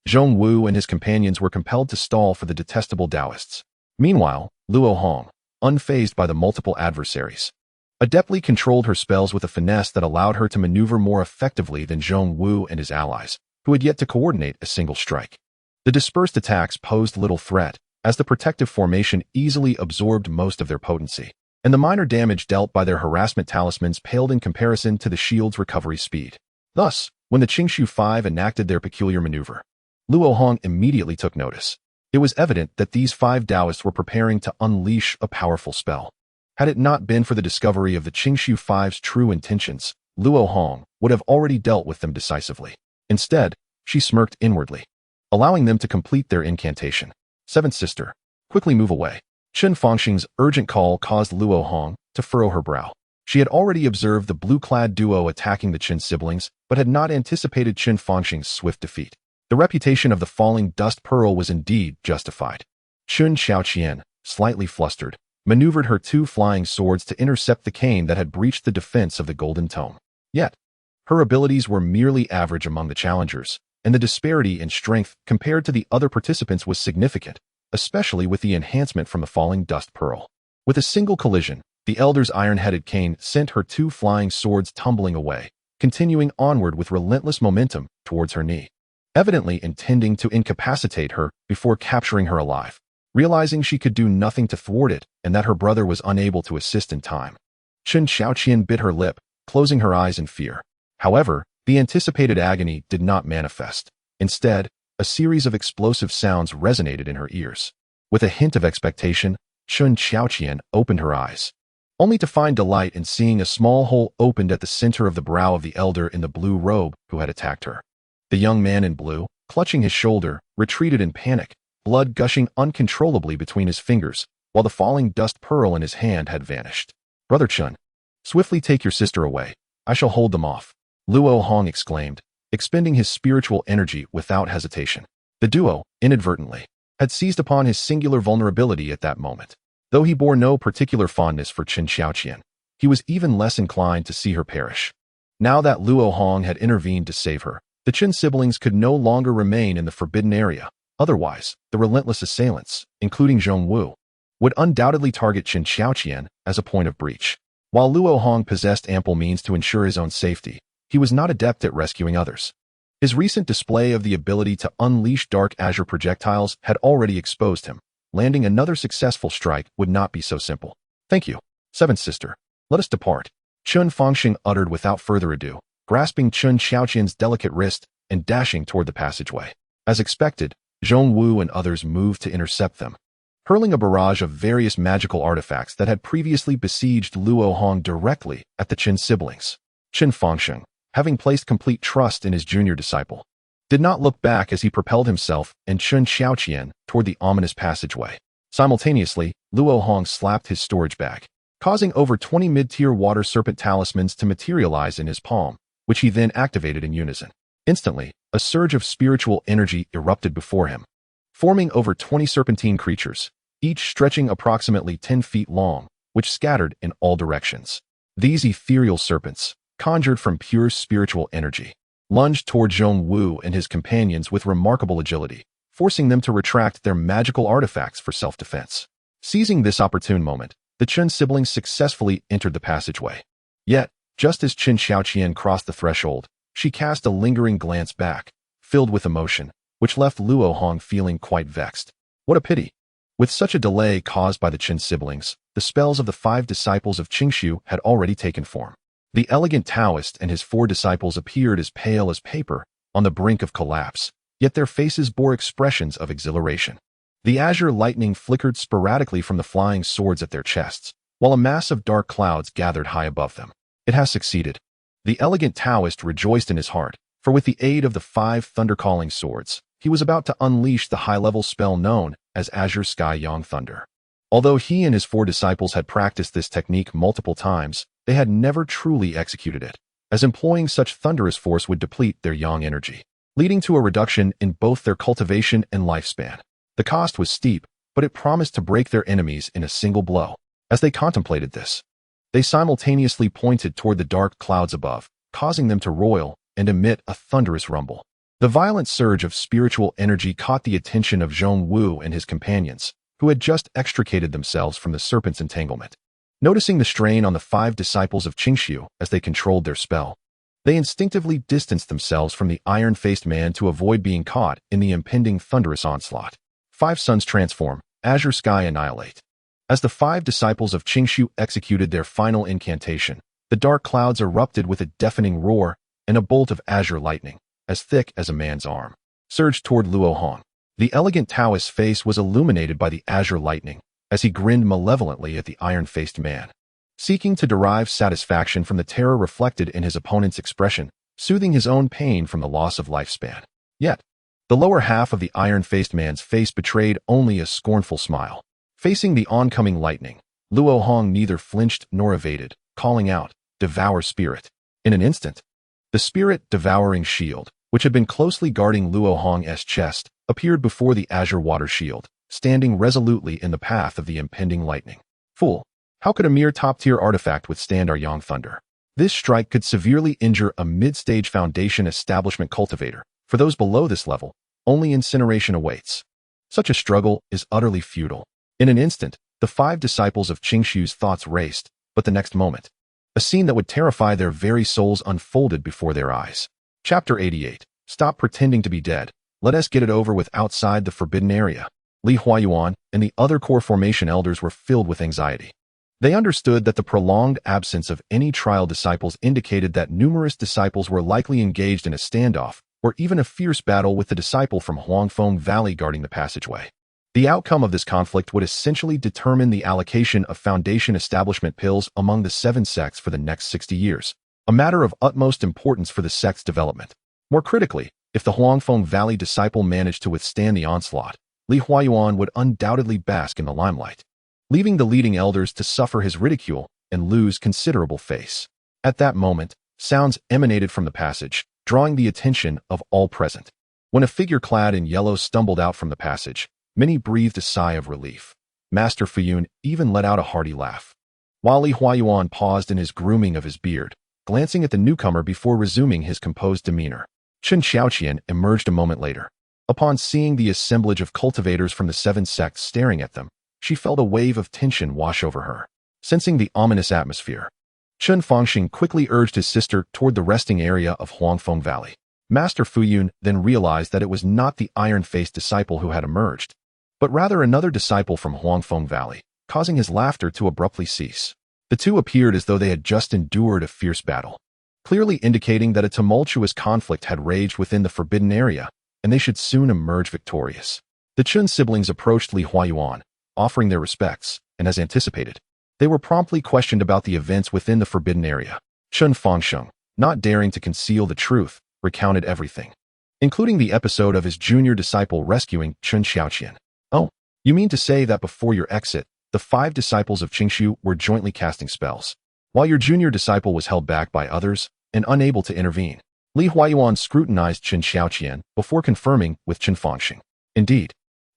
Zhong Wu and his companions were compelled to stall for the detestable Taoists. Meanwhile, Luo Hong, unfazed by the multiple adversaries, adeptly controlled her spells with a finesse that allowed her to maneuver more effectively than Zhong Wu and his allies, who had yet to coordinate a single strike. The dispersed attacks posed little threat, as the protective formation easily absorbed most of their potency, and the minor damage dealt by their harassment talismans paled in comparison to the shield's recovery speed. Thus, when the Qingshu Five enacted their peculiar maneuver, Luo Hong immediately took notice. It was evident that these five Taoists were preparing to unleash a powerful spell. Had it not been for the discovery of the Qingshu Five's true intentions, Luo Hong would have already dealt with them decisively. Instead, she smirked inwardly, allowing them to complete their incantation. Seventh sister, quickly move away. Chun Fangxing's urgent call caused Luo Hong to furrow her brow. She had already observed the blue-clad duo attacking the Qin siblings, but had not anticipated Chun Fangxing's swift defeat. The reputation of the falling dust pearl was indeed justified. Chun Xiaoqian, slightly flustered, maneuvered her two flying swords to intercept the cane that had breached the defense of the golden tome. Yet, her abilities were merely average among the challengers, and the disparity in strength compared to the other participants was significant, especially with the enhancement from the falling dust pearl. With a single collision, the elder's iron-headed cane sent her two flying swords tumbling away, continuing onward with relentless momentum towards her knee, evidently intending to incapacitate her before capturing her alive. Realizing she could do nothing to thwart it and that her brother was unable to assist in time, Chun Xiaoqian bit her lip, closing her eyes in fear. However, the anticipated agony did not manifest. Instead, a series of explosive sounds resonated in her ears. With a hint of expectation, Chun Xiaoqian opened her eyes, only to find delight in seeing a small hole opened at the center of the brow of the elder in the blue robe who had attacked her. The young man in blue, clutching his shoulder, retreated in panic, blood gushing uncontrollably between his fingers, while the falling dust pearl in his hand had vanished. Brother Chun, swiftly take your sister away. I shall hold them off, Luo Hong exclaimed, expending his spiritual energy without hesitation. The duo, inadvertently, had seized upon his singular vulnerability at that moment. Though he bore no particular fondness for Chun Xiaoqian, he was even less inclined to see her perish. Now that Luo Hong had intervened to save her, the Qin siblings could no longer remain in the forbidden area. Otherwise, the relentless assailants, including Zhong Wu, would undoubtedly target Chun Xiaoqian as a point of breach. While Luo Hong possessed ample means to ensure his own safety, he was not adept at rescuing others. His recent display of the ability to unleash dark azure projectiles had already exposed him. Landing another successful strike would not be so simple. Thank you, seventh sister. Let us depart. Chun Fangxing uttered without further ado, grasping Chun Xiaoqian's delicate wrist and dashing toward the passageway. As expected, Zhong Wu and others moved to intercept them, hurling a barrage of various magical artifacts that had previously besieged Luo Hong directly at the Qin siblings. Chun Fangxing, having placed complete trust in his junior disciple, did not look back as he propelled himself and Chun Xiaoqian toward the ominous passageway. Simultaneously, Luo Hong slapped his storage bag, causing over 20 mid-tier water serpent talismans to materialize in his palm, which he then activated in unison. Instantly, a surge of spiritual energy erupted before him, forming over 20 serpentine creatures, each stretching approximately 10 feet long, which scattered in all directions. These ethereal serpents, conjured from pure spiritual energy, lunged toward Zhong Wu and his companions with remarkable agility, forcing them to retract their magical artifacts for self-defense. Seizing this opportune moment, the Chen siblings successfully entered the passageway. Yet, just as Qin Xiaoqian crossed the threshold, she cast a lingering glance back, filled with emotion, which left Luo Hong feeling quite vexed. What a pity! With such a delay caused by the Qin siblings, the spells of the 5 disciples of Qingshu had already taken form. The elegant Taoist and his 4 disciples appeared as pale as paper, on the brink of collapse, yet their faces bore expressions of exhilaration. The azure lightning flickered sporadically from the flying swords at their chests, while a mass of dark clouds gathered high above them. It has succeeded. The elegant Taoist rejoiced in his heart, for with the aid of the 5 thunder-calling swords, he was about to unleash the high-level spell known as Azure Sky Yang Thunder. Although he and his 4 disciples had practiced this technique multiple times, they had never truly executed it, as employing such thunderous force would deplete their yang energy, leading to a reduction in both their cultivation and lifespan. The cost was steep, but it promised to break their enemies in a single blow. As they contemplated this, they simultaneously pointed toward the dark clouds above, causing them to roil and emit a thunderous rumble. The violent surge of spiritual energy caught the attention of Zhong Wu and his companions, who had just extricated themselves from the serpent's entanglement. Noticing the strain on the 5 disciples of Qingshu as they controlled their spell, they instinctively distanced themselves from the iron-faced man to avoid being caught in the impending thunderous onslaught. 5 suns transform, azure sky annihilate. As the 5 disciples of Qingshu executed their final incantation, the dark clouds erupted with a deafening roar, and a bolt of azure lightning, as thick as a man's arm, surged toward Luo Hong. The elegant Taoist's face was illuminated by the azure lightning, as he grinned malevolently at the iron-faced man, seeking to derive satisfaction from the terror reflected in his opponent's expression, soothing his own pain from the loss of lifespan. Yet, the lower half of the iron-faced man's face betrayed only a scornful smile. Facing the oncoming lightning, Luo Hong neither flinched nor evaded, calling out, "Devour spirit." In an instant, the spirit-devouring shield, which had been closely guarding Luo Hong's chest, appeared before the azure water shield, standing resolutely in the path of the impending lightning. Fool! How could a mere top-tier artifact withstand our Yang Thunder? This strike could severely injure a mid-stage Foundation establishment cultivator. For those below this level, only incineration awaits. Such a struggle is utterly futile. In an instant, the 5 disciples of Qingshu's thoughts raced, but the next moment, a scene that would terrify their very souls unfolded before their eyes. Chapter 88. Stop pretending to be dead. Let us get it over with outside the forbidden area. Li Huayuan and the other core formation elders were filled with anxiety. They understood that the prolonged absence of any trial disciples indicated that numerous disciples were likely engaged in a standoff or even a fierce battle with the disciple from Huangfeng Valley guarding the passageway. The outcome of this conflict would essentially determine the allocation of Foundation establishment pills among the 7 sects for the next 60 years, a matter of utmost importance for the sect's development. More critically, if the Huangfeng Valley disciple managed to withstand the onslaught, Li Huayuan would undoubtedly bask in the limelight, leaving the leading elders to suffer his ridicule and lose considerable face. At that moment, sounds emanated from the passage, drawing the attention of all present. When a figure clad in yellow stumbled out from the passage, many breathed a sigh of relief. Master Fuyun even let out a hearty laugh. While Li Huayuan paused in his grooming of his beard, glancing at the newcomer before resuming his composed demeanor, Qin Xiaoqian emerged a moment later. Upon seeing the assemblage of cultivators from the 7 sects staring at them, she felt a wave of tension wash over her. Sensing the ominous atmosphere, Chen Fangxing quickly urged his sister toward the resting area of Huangfeng Valley. Master Fuyun then realized that it was not the iron-faced disciple who had emerged, but rather another disciple from Huangfeng Valley, causing his laughter to abruptly cease. The two appeared as though they had just endured a fierce battle, clearly indicating that a tumultuous conflict had raged within the forbidden area, and they should soon emerge victorious. The Chen siblings approached Li Huayuan, offering their respects, and as anticipated, they were promptly questioned about the events within the forbidden area. Chen Fangsheng, not daring to conceal the truth, recounted everything, including the episode of his junior disciple rescuing Qin Xiaoqian. Oh, you mean to say that before your exit, the 5 disciples of Qingshu were jointly casting spells, while your junior disciple was held back by others, and unable to intervene. Li Huayuan scrutinized Qin Xiaoqian before confirming with Qin Fangxing. Indeed,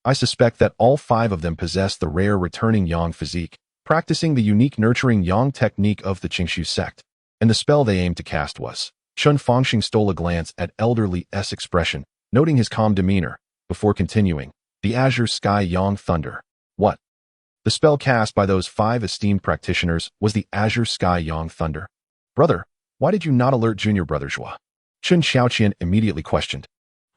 I suspect that all 5 of them possess the rare returning yang physique, practicing the unique nurturing yang technique of the Qingxu sect. And the spell they aimed to cast was. Qin Fangxing stole a glance at elderly S expression, noting his calm demeanor, before continuing, the Azure Sky Yang Thunder. What? The spell cast by those 5 esteemed practitioners was the Azure Sky Yang Thunder. Brother, why did you not alert junior brother Zhua? Qin Xiaoqian immediately questioned,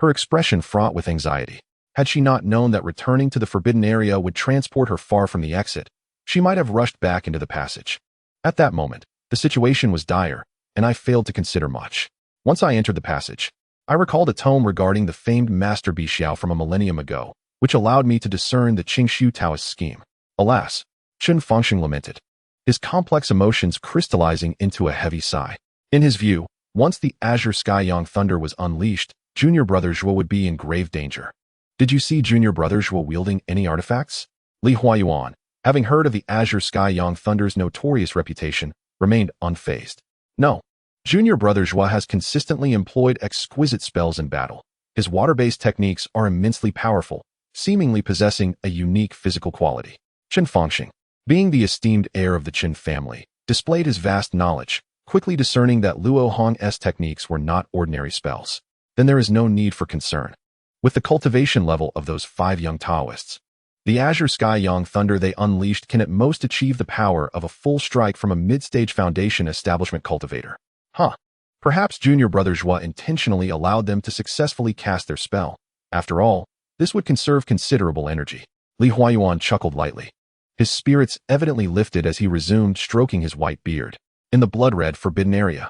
her expression fraught with anxiety. Had she not known that returning to the forbidden area would transport her far from the exit, she might have rushed back into the passage. At that moment, the situation was dire, and I failed to consider much. Once I entered the passage, I recalled a tome regarding the famed Master Bixiao from a millennium ago, which allowed me to discern the Qingxu Taoist scheme. Alas, Qin Fangxing lamented, his complex emotions crystallizing into a heavy sigh. In his view, once the Azure Sky Yang Thunder was unleashed, junior brother Zhuo would be in grave danger. Did you see junior brother Zhuo wielding any artifacts? Li Huayuan, having heard of the Azure Sky Yang Thunder's notorious reputation, remained unfazed. No. Junior brother Zhuo has consistently employed exquisite spells in battle. His water-based techniques are immensely powerful, seemingly possessing a unique physical quality. Qin Fangxing, being the esteemed heir of the Qin family, displayed his vast knowledge, quickly discerning that Luo Hong's techniques were not ordinary spells. Then there is no need for concern. With the cultivation level of those 5 young Taoists, the Azure Sky Yang Thunder they unleashed can at most achieve the power of a full strike from a mid-stage foundation establishment cultivator. Perhaps junior brother Zhua intentionally allowed them to successfully cast their spell. After all, this would conserve considerable energy. Li Huayuan chuckled lightly. His spirits evidently lifted as he resumed stroking his white beard. In the blood-red forbidden area,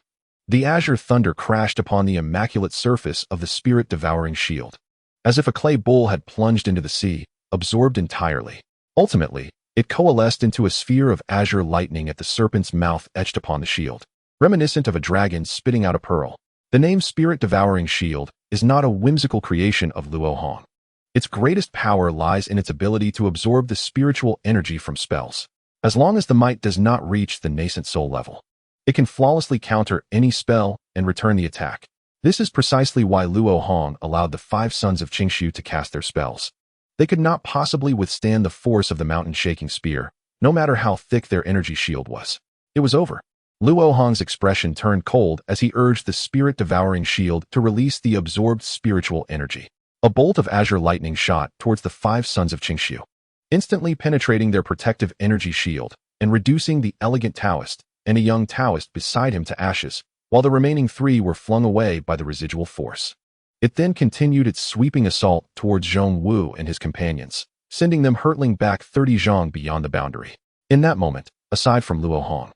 the Azure Thunder crashed upon the immaculate surface of the spirit-devouring shield. As if a clay bowl had plunged into the sea, absorbed entirely. Ultimately, it coalesced into a sphere of azure lightning at the serpent's mouth etched upon the shield, reminiscent of a dragon spitting out a pearl. The name Spirit-Devouring Shield is not a whimsical creation of Luo Hong. Its greatest power lies in its ability to absorb the spiritual energy from spells. As long as the might does not reach the nascent soul level, it can flawlessly counter any spell and return the attack. This is precisely why Luo Hong allowed the 5 sons of Qingxu to cast their spells. They could not possibly withstand the force of the mountain-shaking spear, no matter how thick their energy shield was. It was over. Luo Hong's expression turned cold as he urged the spirit-devouring shield to release the absorbed spiritual energy. A bolt of azure lightning shot towards the 5 sons of Qingxu, instantly penetrating their protective energy shield and reducing the elegant Taoist and a young Taoist beside him to ashes, while the remaining 3 were flung away by the residual force. It then continued its sweeping assault towards Zhong Wu and his companions, sending them hurtling back 30 zhang beyond the boundary. In that moment, aside from Luo Hong,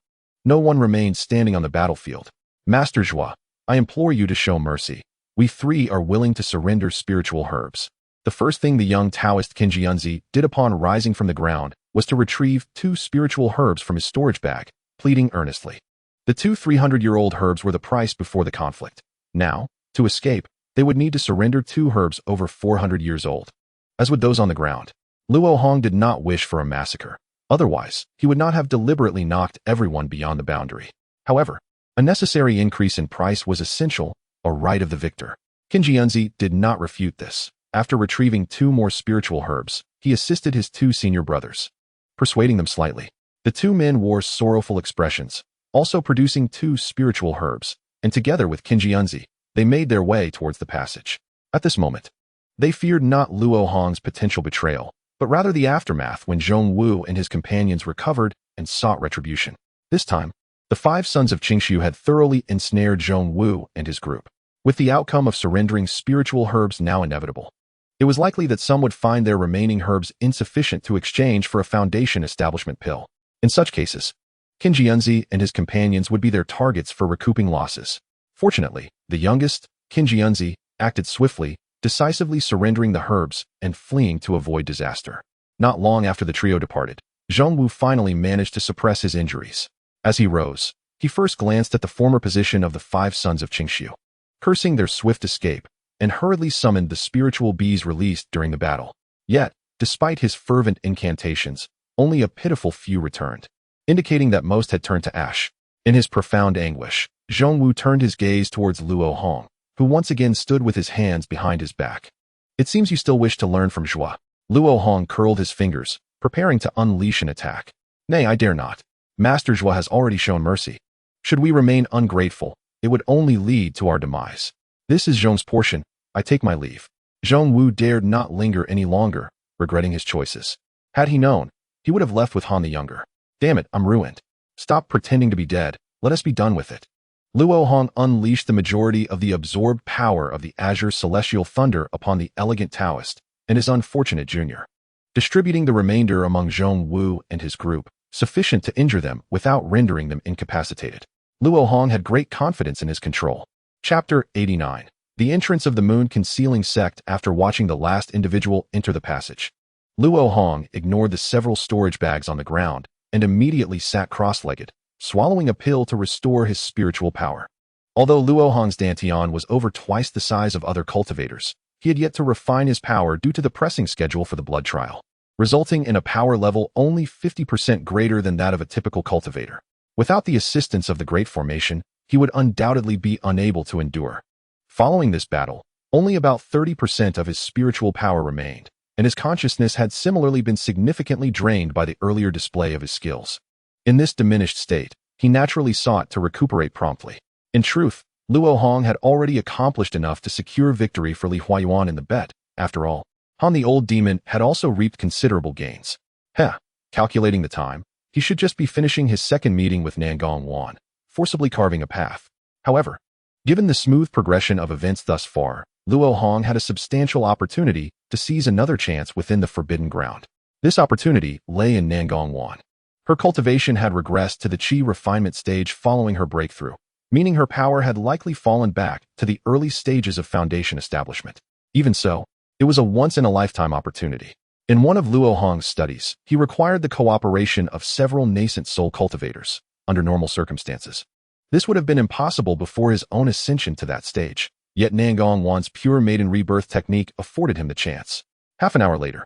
no one remained standing on the battlefield. Master Zhua, I implore you to show mercy. We 3 are willing to surrender spiritual herbs. The first thing the young Taoist Qinjianzi did upon rising from the ground was to retrieve 2 spiritual herbs from his storage bag, pleading earnestly. The 2 300-year-old herbs were the price before the conflict. Now, to escape, they would need to surrender 2 herbs over 400 years old. As with those on the ground, Luo Hong did not wish for a massacre. Otherwise, he would not have deliberately knocked everyone beyond the boundary. However, a necessary increase in price was essential, a right of the victor. Qinjianzi did not refute this. After retrieving 2 more spiritual herbs, he assisted his 2 senior brothers, persuading them slightly. The 2 men wore sorrowful expressions, also producing 2 spiritual herbs, and together with Qinjianzi, they made their way towards the passage. At this moment, they feared not Luo Hong's potential betrayal, but rather the aftermath when Zhong Wu and his companions recovered and sought retribution. This time, the 5 sons of Qingxu had thoroughly ensnared Zhong Wu and his group. With the outcome of surrendering spiritual herbs now inevitable, it was likely that some would find their remaining herbs insufficient to exchange for a foundation establishment pill. In such cases, Qinjianzi and his companions would be their targets for recouping losses. Fortunately, the youngest, Qinjianzi, acted swiftly, decisively surrendering the herbs and fleeing to avoid disaster. Not long after the trio departed, Zhong Wu finally managed to suppress his injuries. As he rose, he first glanced at the former position of the 5 sons of Qingxu, cursing their swift escape, and hurriedly summoned the spiritual bees released during the battle. Yet, despite his fervent incantations, only a pitiful few returned, indicating that most had turned to ash. In his profound anguish, Zhongwu turned his gaze towards Luo Hong, who once again stood with his hands behind his back. It seems you still wish to learn from Zhua. Luo Hong curled his fingers, preparing to unleash an attack. Nay, I dare not. Master Zhua has already shown mercy. Should we remain ungrateful, it would only lead to our demise. This is Zhong's portion. I take my leave. Zhongwu dared not linger any longer, regretting his choices. Had he known, he would have left with Han the Younger. Damn it, I'm ruined. Stop pretending to be dead. Let us be done with it. Luo Hong unleashed the majority of the absorbed power of the Azure Celestial Thunder upon the elegant Taoist and his unfortunate junior, distributing the remainder among Zhongwu and his group, sufficient to injure them without rendering them incapacitated. Luo Hong had great confidence in his control. Chapter 89. The entrance of the moon concealing sect. After watching the last individual enter the passage, Luo Hong ignored the several storage bags on the ground and immediately sat cross-legged, swallowing a pill to restore his spiritual power. Although Luo Hong's Dantian was over twice the size of other cultivators, he had yet to refine his power due to the pressing schedule for the blood trial, resulting in a power level only 50% greater than that of a typical cultivator. Without the assistance of the Great Formation, he would undoubtedly be unable to endure. Following this battle, only about 30% of his spiritual power remained, and his consciousness had similarly been significantly drained by the earlier display of his skills. In this diminished state, he naturally sought to recuperate promptly. In truth, Luo Hong had already accomplished enough to secure victory for Li Huayuan in the bet. After all, Han the old demon had also reaped considerable gains. Calculating the time, he should just be finishing his second meeting with Nangong Wan, forcibly carving a path. However, given the smooth progression of events thus far, Luo Hong had a substantial opportunity to seize another chance within the Forbidden Ground. This opportunity lay in Nangong Wan. Her cultivation had regressed to the Qi refinement stage following her breakthrough, meaning her power had likely fallen back to the early stages of foundation establishment. Even so, it was a once-in-a-lifetime opportunity. In one of Luo Hong's studies, he required the cooperation of several nascent soul cultivators, under normal circumstances. This would have been impossible before his own ascension to that stage, yet Nangong Wan's pure maiden rebirth technique afforded him the chance. Half an hour later,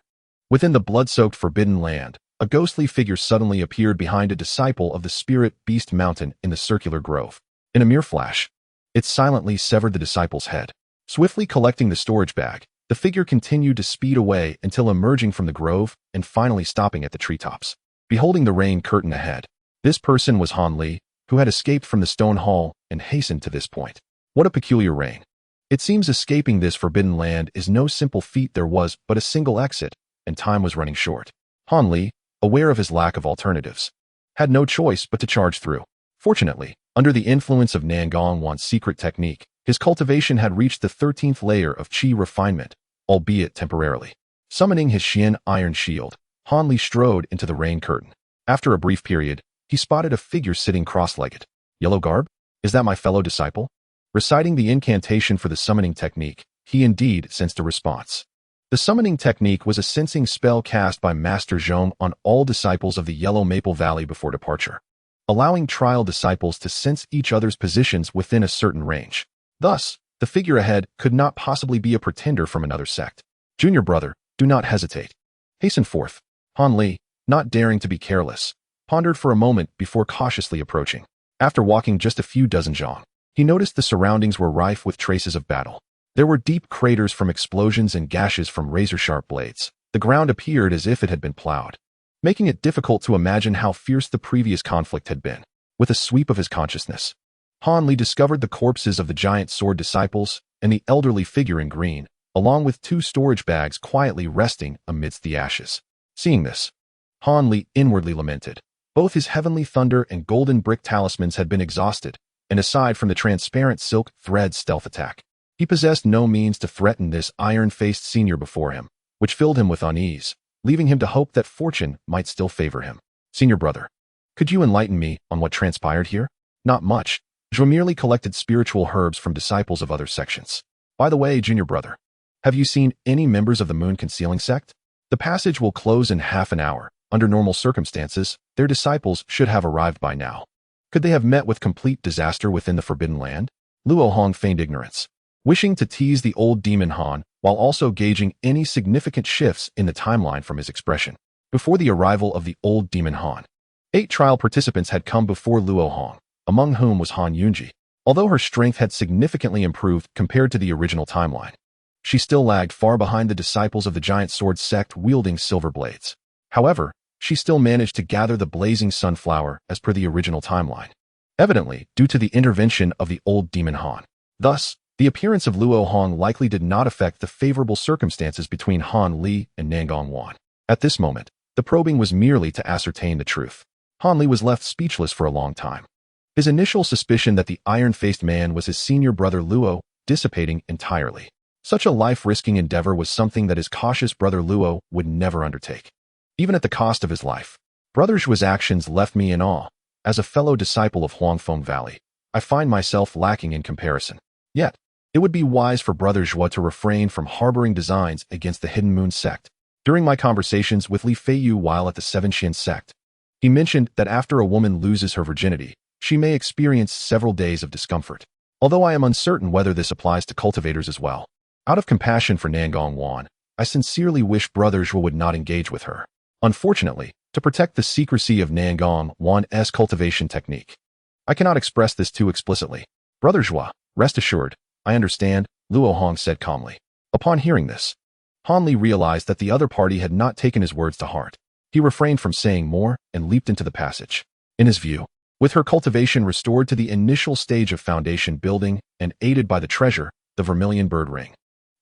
within the blood-soaked Forbidden Land, a ghostly figure suddenly appeared behind a disciple of the Spirit Beast Mountain in the circular grove. In a mere flash, it silently severed the disciple's head. Swiftly collecting the storage bag, the figure continued to speed away until emerging from the grove and finally stopping at the treetops. Beholding the rain curtain ahead, this person was Han Li, who had escaped from the stone hall and hastened to this point. What a peculiar rain. It seems escaping this forbidden land is no simple feat. There was but a single exit, and time was running short. Han Li, aware of his lack of alternatives, had no choice but to charge through. Fortunately, under the influence of Nangong Wan's secret technique, his cultivation had reached the 13th layer of Qi refinement, albeit temporarily. Summoning his Xian iron shield, Han Li strode into the rain curtain. After a brief period, he spotted a figure sitting cross-legged. Yellow garb? Is that my fellow disciple? Reciting the incantation for the summoning technique, he indeed sensed a response. The summoning technique was a sensing spell cast by Master Zhong on all disciples of the Yellow Maple Valley before departure, allowing trial disciples to sense each other's positions within a certain range. Thus, the figure ahead could not possibly be a pretender from another sect. Junior brother, do not hesitate. Hasten forth. Han Li, not daring to be careless, pondered for a moment before cautiously approaching. After walking just a few dozen zhang, he noticed the surroundings were rife with traces of battle. There were deep craters from explosions and gashes from razor-sharp blades. The ground appeared as if it had been plowed, making it difficult to imagine how fierce the previous conflict had been. With a sweep of his consciousness, Han Li discovered the corpses of the giant sword disciples and the elderly figure in green, along with 2 storage bags quietly resting amidst the ashes. Seeing this, Han Li inwardly lamented. Both his heavenly thunder and golden brick talismans had been exhausted, and aside from the transparent silk thread stealth attack, he possessed no means to threaten this iron-faced senior before him, which filled him with unease, leaving him to hope that fortune might still favor him. Senior brother, could you enlighten me on what transpired here? Not much. Zhou merely collected spiritual herbs from disciples of other sections. By the way, junior brother, have you seen any members of the Moon Concealing Sect? The passage will close in half an hour. Under normal circumstances, their disciples should have arrived by now. Could they have met with complete disaster within the Forbidden Land? Luo Hong feigned ignorance, wishing to tease the old demon Han while also gauging any significant shifts in the timeline from his expression. Before the arrival of the old demon Han, 8 trial participants had come before Luo Hong, among whom was Han Yunji. Although her strength had significantly improved compared to the original timeline, she still lagged far behind the disciples of the giant sword sect wielding silver blades. However, she still managed to gather the blazing sunflower as per the original timeline, evidently due to the intervention of the old demon Han. Thus, the appearance of Luo Hong likely did not affect the favorable circumstances between Han Li and Nangong Wan. At this moment, the probing was merely to ascertain the truth. Han Li was left speechless for a long time. His initial suspicion that the iron-faced man was his senior brother Luo dissipating entirely. Such a life-risking endeavor was something that his cautious brother Luo would never undertake, even at the cost of his life. Brother Zhuo's actions left me in awe. As a fellow disciple of Huangfeng Valley, I find myself lacking in comparison. Yet, it would be wise for Brother Zhuo to refrain from harboring designs against the Hidden Moon sect. During my conversations with Li Feiyu while at the Xianxia sect, he mentioned that after a woman loses her virginity, she may experience several days of discomfort. Although I am uncertain whether this applies to cultivators as well. Out of compassion for Nangong Wan, I sincerely wish Brother Zhuo would not engage with her. Unfortunately, to protect the secrecy of Nangong Wan's cultivation technique, I cannot express this too explicitly. Brother Zhuo, rest assured, I understand, Luo Hong said calmly. Upon hearing this, Han Li realized that the other party had not taken his words to heart. He refrained from saying more and leaped into the passage. In his view, with her cultivation restored to the initial stage of foundation building and aided by the treasure, the vermilion bird ring,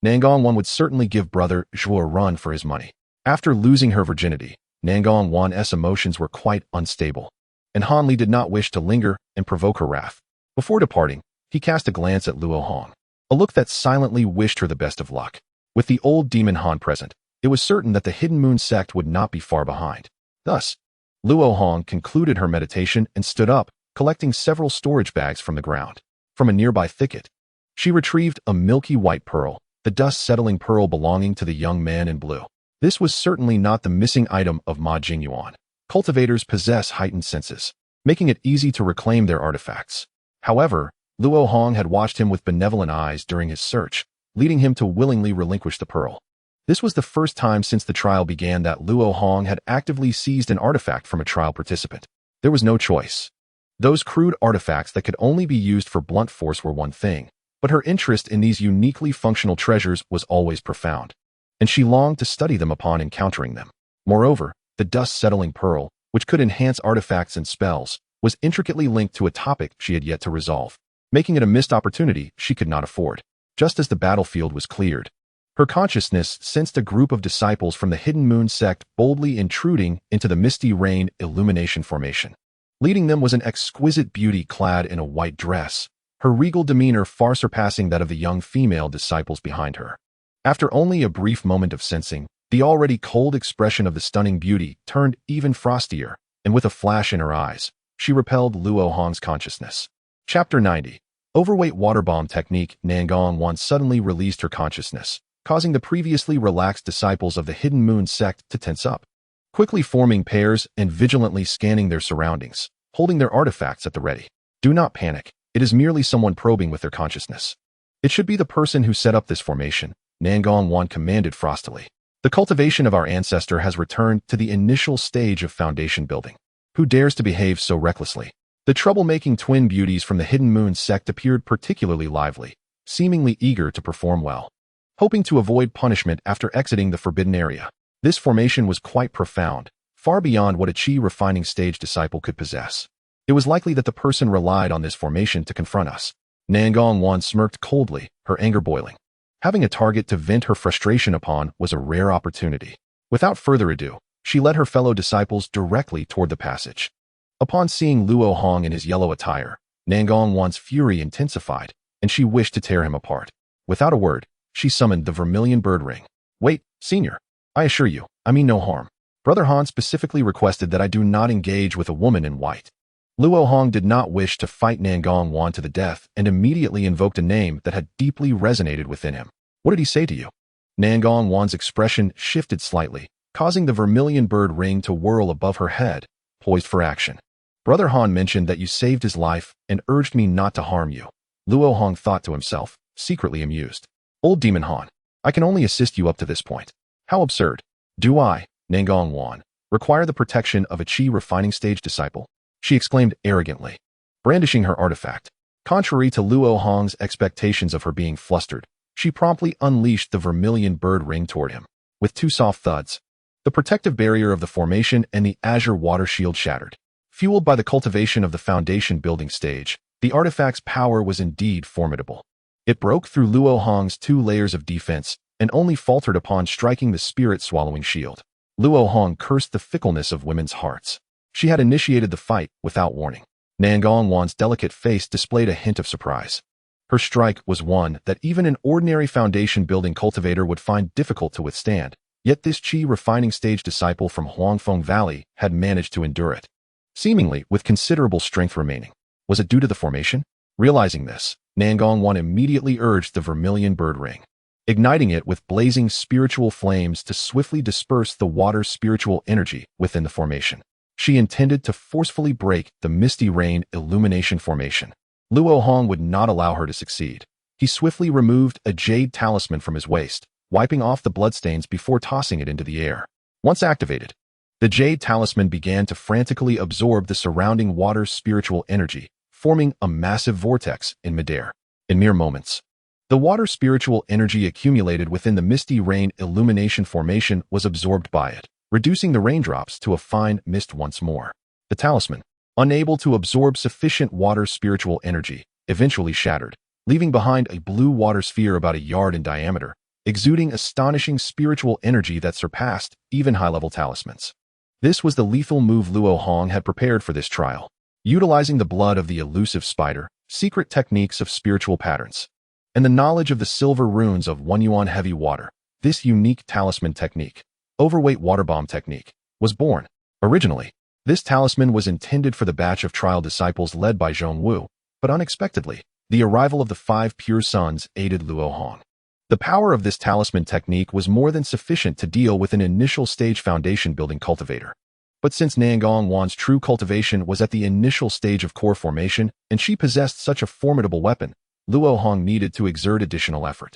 Nangong Wan would certainly give Brother Zhuo a run for his money. After losing her virginity, Nangong Wan's emotions were quite unstable, and Han Li did not wish to linger and provoke her wrath. Before departing, he cast a glance at Luo Hong, a look that silently wished her the best of luck. With the old demon Han present, it was certain that the Hidden Moon sect would not be far behind. Thus, Luo Hong concluded her meditation and stood up, collecting several storage bags from the ground. From a nearby thicket, she retrieved a milky white pearl, the dust-settling pearl belonging to the young man in blue. This was certainly not the missing item of Ma Jingyuan. Cultivators possess heightened senses, making it easy to reclaim their artifacts. However, Luo Hong had watched him with benevolent eyes during his search, leading him to willingly relinquish the pearl. This was the first time since the trial began that Luo Hong had actively seized an artifact from a trial participant. There was no choice. Those crude artifacts that could only be used for blunt force were one thing, but her interest in these uniquely functional treasures was always profound, and she longed to study them upon encountering them. Moreover, the dust-settling pearl, which could enhance artifacts and spells, was intricately linked to a topic she had yet to resolve, making it a missed opportunity she could not afford. Just as the battlefield was cleared, her consciousness sensed a group of disciples from the Hidden Moon sect boldly intruding into the Misty Rain illumination formation. Leading them was an exquisite beauty clad in a white dress, her regal demeanor far surpassing that of the young female disciples behind her. After only a brief moment of sensing, the already cold expression of the stunning beauty turned even frostier, and with a flash in her eyes, she repelled Luo Hong's consciousness. Chapter 90. Overweight water bomb technique. Nangong Wan suddenly released her consciousness, causing the previously relaxed disciples of the Hidden Moon sect to tense up, quickly forming pairs and vigilantly scanning their surroundings, holding their artifacts at the ready. Do not panic. It is merely someone probing with their consciousness. It should be the person who set up this formation, Nangong Wan commanded frostily. The cultivation of our ancestor has returned to the initial stage of foundation building. Who dares to behave so recklessly? The troublemaking twin beauties from the Hidden Moon sect appeared particularly lively, seemingly eager to perform well, hoping to avoid punishment after exiting the forbidden area. This formation was quite profound, far beyond what a chi refining stage disciple could possess. It was likely that the person relied on this formation to confront us. Nangong Wan smirked coldly, her anger boiling. Having a target to vent her frustration upon was a rare opportunity. Without further ado, she led her fellow disciples directly toward the passage. Upon seeing Luo Hong in his yellow attire, Nangong Wan's fury intensified, and she wished to tear him apart. Without a word, she summoned the vermilion bird ring. Wait, senior. I assure you, I mean no harm. Brother Han specifically requested that I do not engage with a woman in white. Luo Hong did not wish to fight Nangong Wan to the death and immediately invoked a name that had deeply resonated within him. What did he say to you? Nangong Wan's expression shifted slightly, causing the vermilion bird ring to whirl above her head, poised for action. Brother Han mentioned that you saved his life and urged me not to harm you. Luo Hong thought to himself, secretly amused. Old Demon Han, I can only assist you up to this point. How absurd. Do I, Nangong Wan, require the protection of a chi refining stage disciple? She exclaimed arrogantly, brandishing her artifact. Contrary to Luo Hong's expectations of her being flustered, she promptly unleashed the vermilion bird ring toward him. With two soft thuds, the protective barrier of the formation and the azure water shield shattered. Fueled by the cultivation of the foundation building stage, the artifact's power was indeed formidable. It broke through Luo Hong's 2 layers of defense and only faltered upon striking the spirit-swallowing shield. Luo Hong cursed the fickleness of women's hearts. She had initiated the fight without warning. Nangongwan's delicate face displayed a hint of surprise. Her strike was one that even an ordinary foundation-building cultivator would find difficult to withstand, yet this Qi refining stage disciple from Huangfeng Valley had managed to endure it, seemingly with considerable strength remaining. Was it due to the formation? Realizing this, Nangongwan immediately urged the vermilion bird ring, igniting it with blazing spiritual flames to swiftly disperse the water's spiritual energy within the formation. She intended to forcefully break the misty rain illumination formation. Luo Hong would not allow her to succeed. He swiftly removed a jade talisman from his waist, wiping off the bloodstains before tossing it into the air. Once activated, the jade talisman began to frantically absorb the surrounding water's spiritual energy, forming a massive vortex in midair. In mere moments, the water's spiritual energy accumulated within the misty rain illumination formation was absorbed by it, reducing the raindrops to a fine mist once more. The talisman, unable to absorb sufficient water's spiritual energy, eventually shattered, leaving behind a blue water sphere about a yard in diameter, exuding astonishing spiritual energy that surpassed even high-level talismans. This was the lethal move Luo Hong had prepared for this trial, utilizing the blood of the elusive spider, secret techniques of spiritual patterns, and the knowledge of the silver runes of Huayuan heavy water. This unique talisman technique, overweight water bomb technique, was born. Originally, this talisman was intended for the batch of trial disciples led by Zhongwu, but unexpectedly, the arrival of the 5 pure sons aided Luo Hong. The power of this talisman technique was more than sufficient to deal with an initial stage foundation building cultivator. But since Nangongwan's true cultivation was at the initial stage of core formation, and she possessed such a formidable weapon, Luo Hong needed to exert additional effort.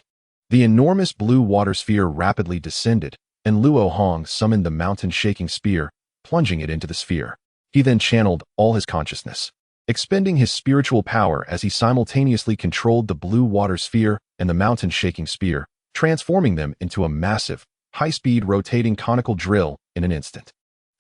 The enormous blue water sphere rapidly descended, and Luo Hong summoned the mountain-shaking spear, plunging it into the sphere. He then channeled all his consciousness, expending his spiritual power as he simultaneously controlled the blue water sphere and the mountain-shaking spear, transforming them into a massive, high-speed rotating conical drill in an instant.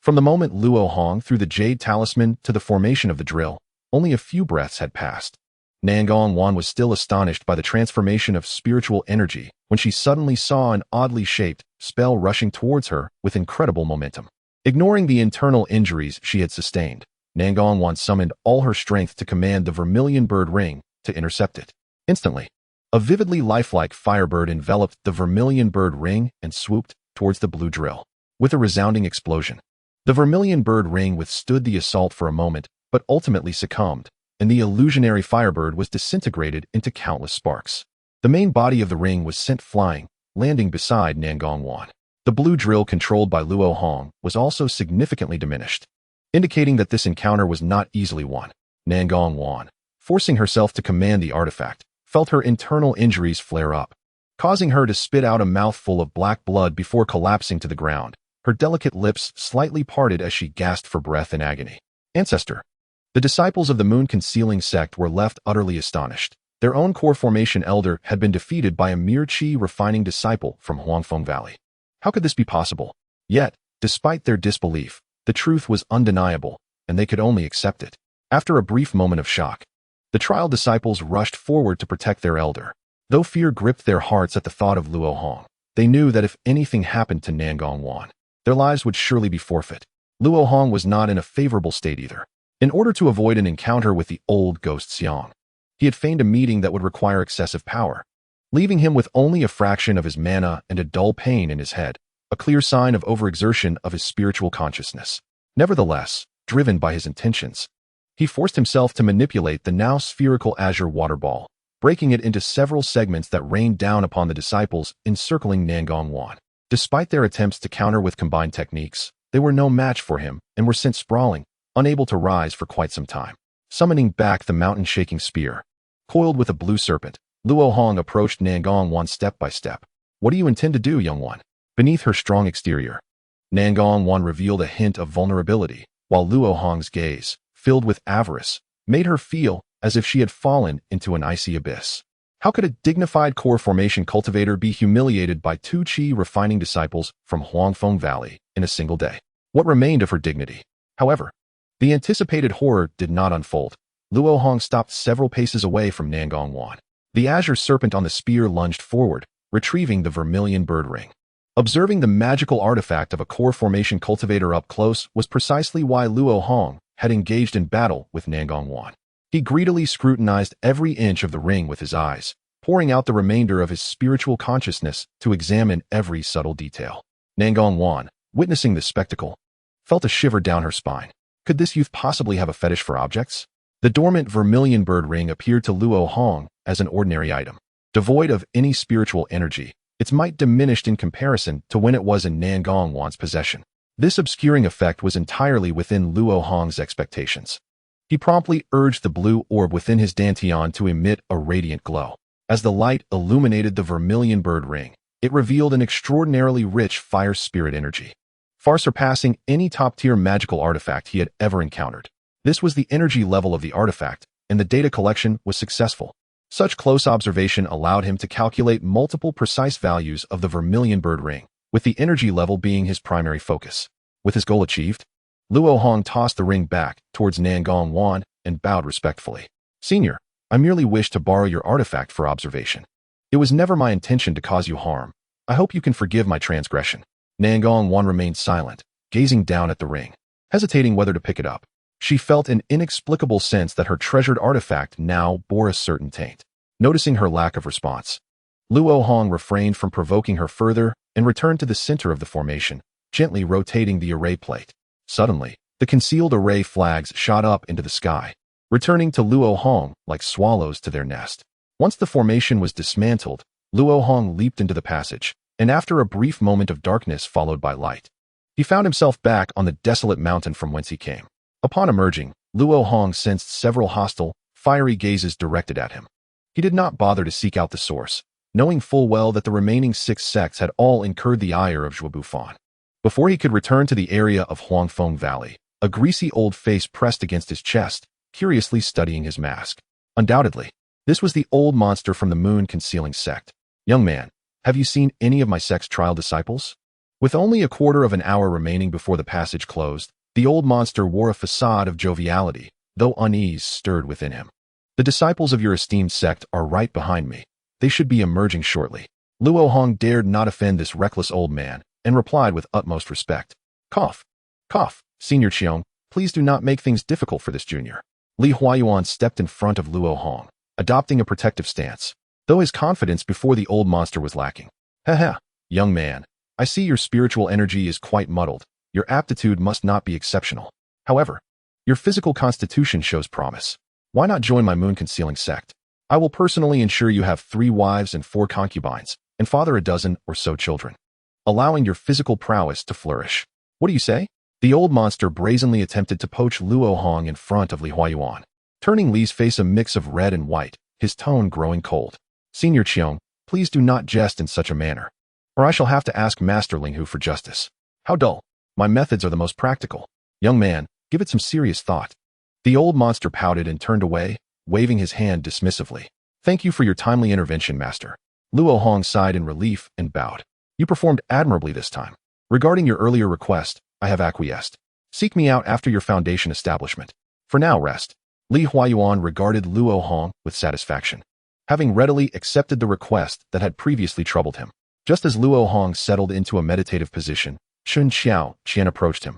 From the moment Luo Hong threw the jade talisman to the formation of the drill, only a few breaths had passed. Nangongwan was still astonished by the transformation of spiritual energy when she suddenly saw an oddly shaped spell rushing towards her with incredible momentum. Ignoring the internal injuries she had sustained, Nangongwan summoned all her strength to command the vermilion bird ring to intercept it. Instantly, a vividly lifelike firebird enveloped the vermilion bird ring and swooped towards the blue drill. With a resounding explosion, the vermilion bird ring withstood the assault for a moment, but ultimately succumbed, and the illusionary firebird was disintegrated into countless sparks. The main body of the ring was sent flying, landing beside Nangongwan. The blue drill controlled by Luo Hong was also significantly diminished, indicating that this encounter was not easily won. Nangongwan, forcing herself to command the artifact, felt her internal injuries flare up, causing her to spit out a mouthful of black blood before collapsing to the ground. Her delicate lips slightly parted as she gasped for breath in agony. Ancestor. The disciples of the moon-concealing sect were left utterly astonished. Their own core formation elder had been defeated by a mere Qi refining disciple from Huangfeng Valley. How could this be possible? Yet, despite their disbelief, the truth was undeniable, and they could only accept it. After a brief moment of shock, the trial disciples rushed forward to protect their elder. Though fear gripped their hearts at the thought of Luo Hong, they knew that if anything happened to Nangongwan, their lives would surely be forfeit. Luo Hong was not in a favorable state either. In order to avoid an encounter with the old ghost Xiang, he had feigned a meeting that would require excessive power, leaving him with only a fraction of his mana and a dull pain in his head, a clear sign of overexertion of his spiritual consciousness. Nevertheless, driven by his intentions, he forced himself to manipulate the now spherical azure water ball, breaking it into several segments that rained down upon the disciples encircling Nangongwan. Despite their attempts to counter with combined techniques, they were no match for him and were sent sprawling, unable to rise for quite some time. Summoning back the mountain-shaking spear, coiled with a blue serpent, Luo Hong approached Nangongwan step by step. What do you intend to do, young one? Beneath her strong exterior, Nangongwan revealed a hint of vulnerability, while Luo Hong's gaze, filled with avarice, made her feel as if she had fallen into an icy abyss. How could a dignified core formation cultivator be humiliated by two qi refining disciples from Huangfeng Valley in a single day? What remained of her dignity? However, the anticipated horror did not unfold. Luo Hong stopped several paces away from Nangong Wan. The azure serpent on the spear lunged forward, retrieving the vermilion bird ring. Observing the magical artifact of a core formation cultivator up close was precisely why Luo Hong had engaged in battle with Nangong Wan. He greedily scrutinized every inch of the ring with his eyes, pouring out the remainder of his spiritual consciousness to examine every subtle detail. Nangong Wan, witnessing this spectacle, felt a shiver down her spine. Could this youth possibly have a fetish for objects? The dormant vermilion bird ring appeared to Luo Hong as an ordinary item. Devoid of any spiritual energy, its might diminished in comparison to when it was in Nangong Wan's possession. This obscuring effect was entirely within Luo Hong's expectations. He promptly urged the blue orb within his dantian to emit a radiant glow. As the light illuminated the vermilion bird ring, it revealed an extraordinarily rich fire spirit energy, far surpassing any top-tier magical artifact he had ever encountered. This was the energy level of the artifact, and the data collection was successful. Such close observation allowed him to calculate multiple precise values of the vermilion bird ring, with the energy level being his primary focus. With his goal achieved, Luo Hong tossed the ring back towards Nangong Wan and bowed respectfully. "Senior, I merely wish to borrow your artifact for observation. It was never my intention to cause you harm. I hope you can forgive my transgression." Nangong Wan remained silent, gazing down at the ring, hesitating whether to pick it up. She felt an inexplicable sense that her treasured artifact now bore a certain taint. Noticing her lack of response, Luo Hong refrained from provoking her further and returned to the center of the formation, gently rotating the array plate. Suddenly, the concealed array flags shot up into the sky, returning to Luo Hong like swallows to their nest. Once the formation was dismantled, Luo Hong leaped into the passage, and after a brief moment of darkness followed by light, he found himself back on the desolate mountain from whence he came. Upon emerging, Luo Hong sensed several hostile, fiery gazes directed at him. He did not bother to seek out the source, knowing full well that the remaining 6 sects had all incurred the ire of Zhuobufan. Before he could return to the area of Huangfeng Valley, a greasy old face pressed against his chest, curiously studying his mask. Undoubtedly, this was the old monster from the moon-concealing sect. "Young man, have you seen any of my sect's trial disciples?" With only a quarter of an hour remaining before the passage closed, the old monster wore a facade of joviality, though unease stirred within him. "The disciples of your esteemed sect are right behind me. They should be emerging shortly." Luo Hong dared not offend this reckless old man, and replied with utmost respect. "Cough. Cough, Senior Chiong, please do not make things difficult for this junior." Li Huayuan stepped in front of Luo Hong, adopting a protective stance, though his confidence before the old monster was lacking. "Haha, young man, I see your spiritual energy is quite muddled. Your aptitude must not be exceptional. However, your physical constitution shows promise. Why not join my moon-concealing sect? I will personally ensure you have 3 wives and 4 concubines, and father a dozen or so children, allowing your physical prowess to flourish. What do you say?" The old monster brazenly attempted to poach Luo Hong in front of Li Huayuan, turning Li's face a mix of red and white, his tone growing cold. "Senior Chiong, please do not jest in such a manner, or I shall have to ask Master Linghu for justice." "How dull. My methods are the most practical. Young man, give it some serious thought." The old monster pouted and turned away, waving his hand dismissively. "Thank you for your timely intervention, Master." Luo Hong sighed in relief and bowed. "You performed admirably this time. Regarding your earlier request, I have acquiesced. Seek me out after your foundation establishment. For now, rest." Li Huayuan regarded Luo Hong with satisfaction, having readily accepted the request that had previously troubled him. Just as Luo Hong settled into a meditative position, Xian approached him,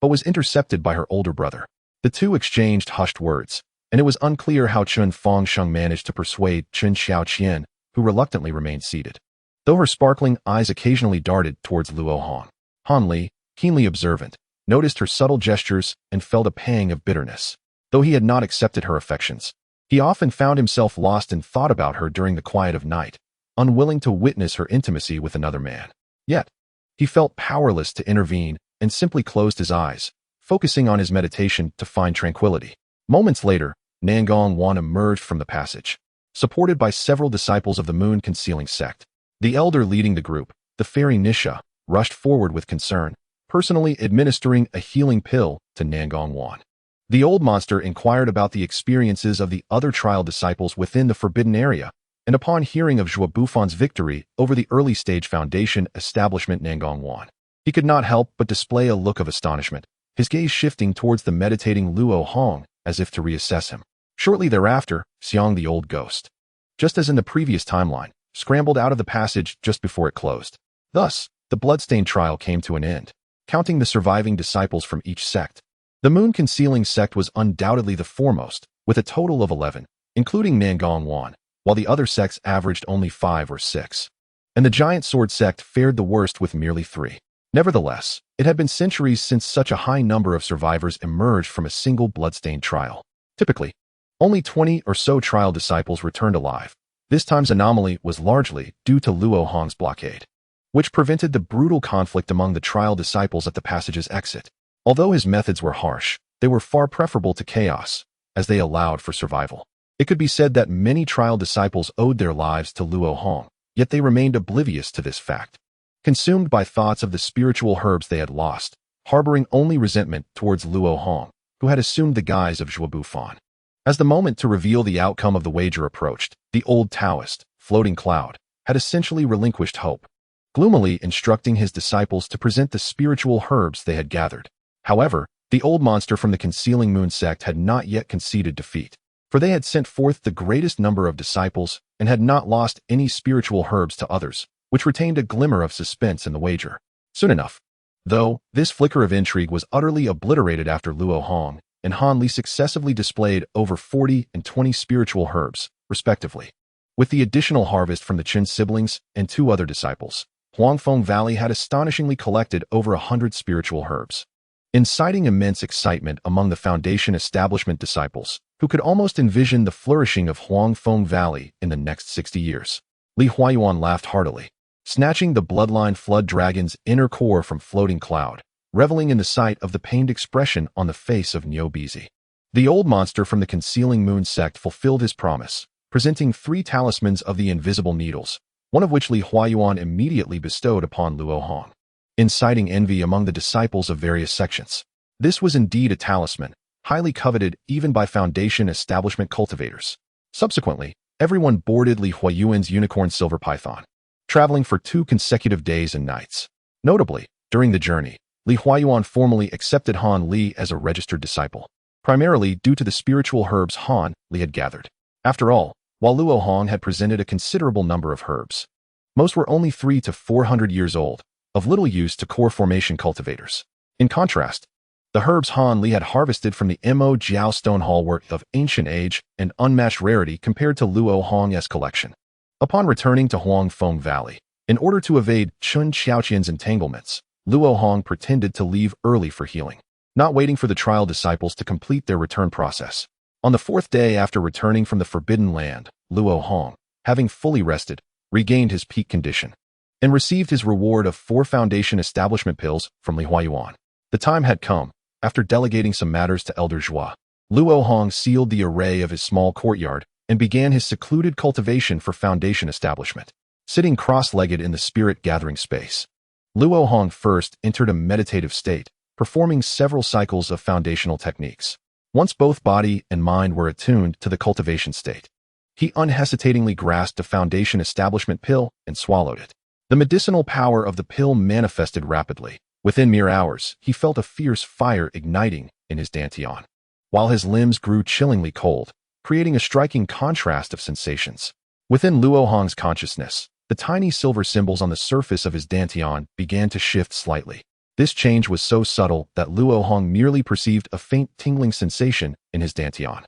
but was intercepted by her older brother. The two exchanged hushed words, and it was unclear how Chun Fangsheng managed to persuade Xiao, who reluctantly remained seated, though her sparkling eyes occasionally darted towards Luo Hong. Han Li, keenly observant, noticed her subtle gestures and felt a pang of bitterness. Though he had not accepted her affections, he often found himself lost in thought about her during the quiet of night, unwilling to witness her intimacy with another man. Yet, he felt powerless to intervene and simply closed his eyes, focusing on his meditation to find tranquility. Moments later, Nangong Wan emerged from the passage, supported by several disciples of the moon-concealing sect. The elder leading the group, the fairy Nisha, rushed forward with concern, personally administering a healing pill to Nangong Wan. The old monster inquired about the experiences of the other trial disciples within the forbidden area, and upon hearing of Zhuo Bufan's victory over the early-stage foundation establishment Nangongwan, he could not help but display a look of astonishment, his gaze shifting towards the meditating Luo Hong as if to reassess him. Shortly thereafter, Xiang the old ghost, just as in the previous timeline, scrambled out of the passage just before it closed. Thus, the bloodstained trial came to an end. Counting the surviving disciples from each sect, the moon-concealing sect was undoubtedly the foremost, with a total of 11, including Nangongwan, while the other sects averaged only 5 or 6. And the giant sword sect fared the worst with merely 3. Nevertheless, it had been centuries since such a high number of survivors emerged from a single bloodstained trial. Typically, only 20 or so trial disciples returned alive. This time's anomaly was largely due to Luo Hong's blockade, which prevented the brutal conflict among the trial disciples at the passage's exit. Although his methods were harsh, they were far preferable to chaos, as they allowed for survival. It could be said that many trial disciples owed their lives to Luo Hong, yet they remained oblivious to this fact, consumed by thoughts of the spiritual herbs they had lost, harboring only resentment towards Luo Hong, who had assumed the guise of Zhuo Bufan. As the moment to reveal the outcome of the wager approached, the old Taoist, Floating Cloud, had essentially relinquished hope, gloomily instructing his disciples to present the spiritual herbs they had gathered. However, the old monster from the Concealing Moon sect had not yet conceded defeat, for they had sent forth the greatest number of disciples and had not lost any spiritual herbs to others, which retained a glimmer of suspense in the wager. Soon enough, though, this flicker of intrigue was utterly obliterated after Luo Hong and Han Li successively displayed over 40 and 20 spiritual herbs, respectively. With the additional harvest from the Chen siblings and 2 other disciples, Huangfeng Valley had astonishingly collected over 100 spiritual herbs, inciting immense excitement among the Foundation establishment disciples, who could almost envision the flourishing of Huangfeng Valley in the next 60 years. Li Huayuan laughed heartily, snatching the bloodline flood dragon's inner core from Floating Cloud, reveling in the sight of the pained expression on the face of Niu Bizi. The old monster from the Concealing Moon sect fulfilled his promise, presenting 3 talismans of the invisible needles, one of which Li Huayuan immediately bestowed upon Luo Hong, inciting envy among the disciples of various sections. This was indeed a talisman, highly coveted even by Foundation establishment cultivators. Subsequently, everyone boarded Li Huayuan's unicorn silver python, traveling for 2 consecutive days and nights. Notably, during the journey, Li Huayuan formally accepted Han Li as a registered disciple, primarily due to the spiritual herbs Han Li had gathered. After all, while Luo Hong had presented a considerable number of herbs, most were only 300 to 400 years old, of little use to core formation cultivators. In contrast, the herbs Han Li had harvested from the Mo Jiao Stone Hall were of ancient age and unmatched rarity compared to Luo Hong's collection. Upon returning to Huangfeng Valley, in order to evade Chun Xiaoqian's entanglements, Luo Hong pretended to leave early for healing, not waiting for the trial disciples to complete their return process. On the 4th day after returning from the Forbidden Land, Luo Hong, having fully rested, regained his peak condition, and received his reward of 4 Foundation establishment pills from Li Huayuan. The time had come. After delegating some matters to Elder Zhua, Luo Hong sealed the array of his small courtyard and began his secluded cultivation for Foundation establishment. Sitting cross-legged in the spirit-gathering space, Luo Hong first entered a meditative state, performing several cycles of foundational techniques. Once both body and mind were attuned to the cultivation state, he unhesitatingly grasped a Foundation establishment pill and swallowed it. The medicinal power of the pill manifested rapidly. Within mere hours, he felt a fierce fire igniting in his dantian, while his limbs grew chillingly cold, creating a striking contrast of sensations. Within Luo Hong's consciousness, the tiny silver symbols on the surface of his dantian began to shift slightly. This change was so subtle that Luo Hong merely perceived a faint tingling sensation in his dantian.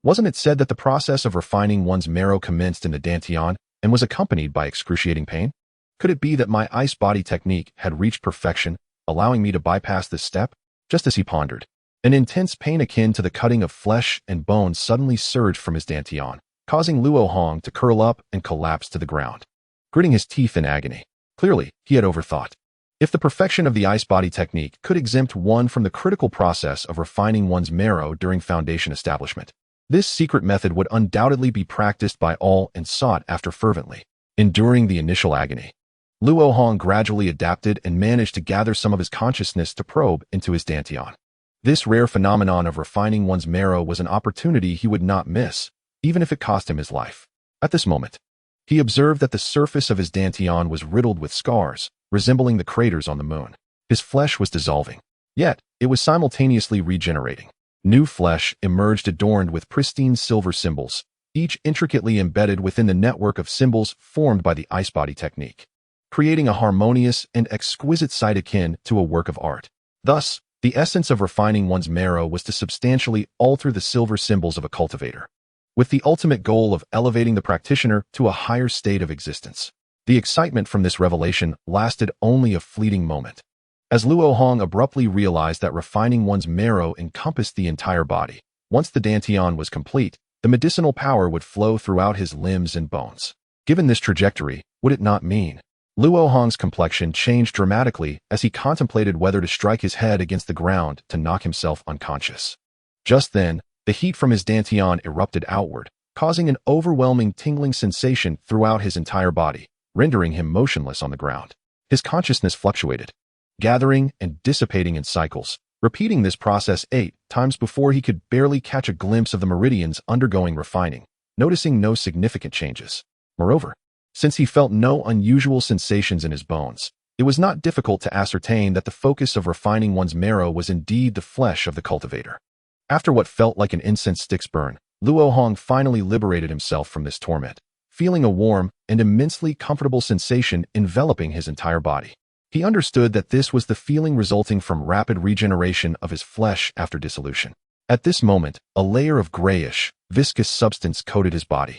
Wasn't it said that the process of refining one's marrow commenced in the dantian and was accompanied by excruciating pain? Could it be that my ice body technique had reached perfection, allowing me to bypass this step? Just as he pondered, an intense pain akin to the cutting of flesh and bone suddenly surged from his dantian, causing Luo Hong to curl up and collapse to the ground, gritting his teeth in agony. Clearly, he had overthought. If the perfection of the ice body technique could exempt one from the critical process of refining one's marrow during Foundation establishment, this secret method would undoubtedly be practiced by all and sought after fervently. Enduring the initial agony, Luo Hong gradually adapted and managed to gather some of his consciousness to probe into his dantian. This rare phenomenon of refining one's marrow was an opportunity he would not miss, even if it cost him his life. At this moment, he observed that the surface of his dantian was riddled with scars, resembling the craters on the moon. His flesh was dissolving, yet it was simultaneously regenerating. New flesh emerged adorned with pristine silver symbols, each intricately embedded within the network of symbols formed by the ice body technique, creating a harmonious and exquisite sight akin to a work of art. Thus, the essence of refining one's marrow was to substantially alter the silver symbols of a cultivator, with the ultimate goal of elevating the practitioner to a higher state of existence. The excitement from this revelation lasted only a fleeting moment, as Luo Hong abruptly realized that refining one's marrow encompassed the entire body. Once the dantian was complete, the medicinal power would flow throughout his limbs and bones. Given this trajectory, would it not mean? Luo Hong's complexion changed dramatically as he contemplated whether to strike his head against the ground to knock himself unconscious. Just then, the heat from his dantian erupted outward, causing an overwhelming tingling sensation throughout his entire body, rendering him motionless on the ground. His consciousness fluctuated, gathering and dissipating in cycles, repeating this process 8 times before he could barely catch a glimpse of the meridians undergoing refining, noticing no significant changes. Moreover, since he felt no unusual sensations in his bones, it was not difficult to ascertain that the focus of refining one's marrow was indeed the flesh of the cultivator. After what felt like an incense stick's burn, Luo Hong finally liberated himself from this torment, feeling a warm and immensely comfortable sensation enveloping his entire body. He understood that this was the feeling resulting from rapid regeneration of his flesh after dissolution. At this moment, a layer of grayish, viscous substance coated his body,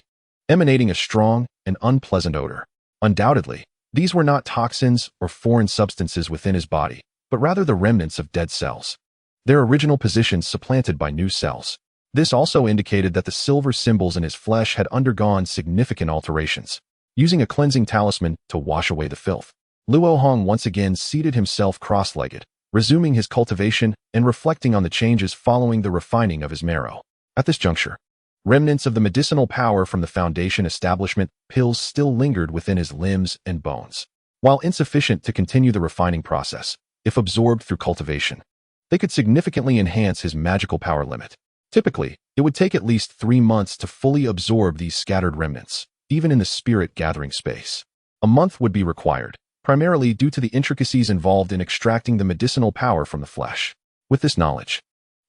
emanating a strong and unpleasant odor. Undoubtedly, these were not toxins or foreign substances within his body, but rather the remnants of dead cells, their original positions supplanted by new cells. This also indicated that the silver symbols in his flesh had undergone significant alterations. Using a cleansing talisman to wash away the filth, Luo Hong once again seated himself cross-legged, resuming his cultivation and reflecting on the changes following the refining of his marrow. At this juncture, remnants of the medicinal power from the Foundation establishment pills still lingered within his limbs and bones. While insufficient to continue the refining process, if absorbed through cultivation, they could significantly enhance his magical power limit. Typically, it would take at least 3 months to fully absorb these scattered remnants, even in the spirit gathering space. A month would be required, primarily due to the intricacies involved in extracting the medicinal power from the flesh. With this knowledge,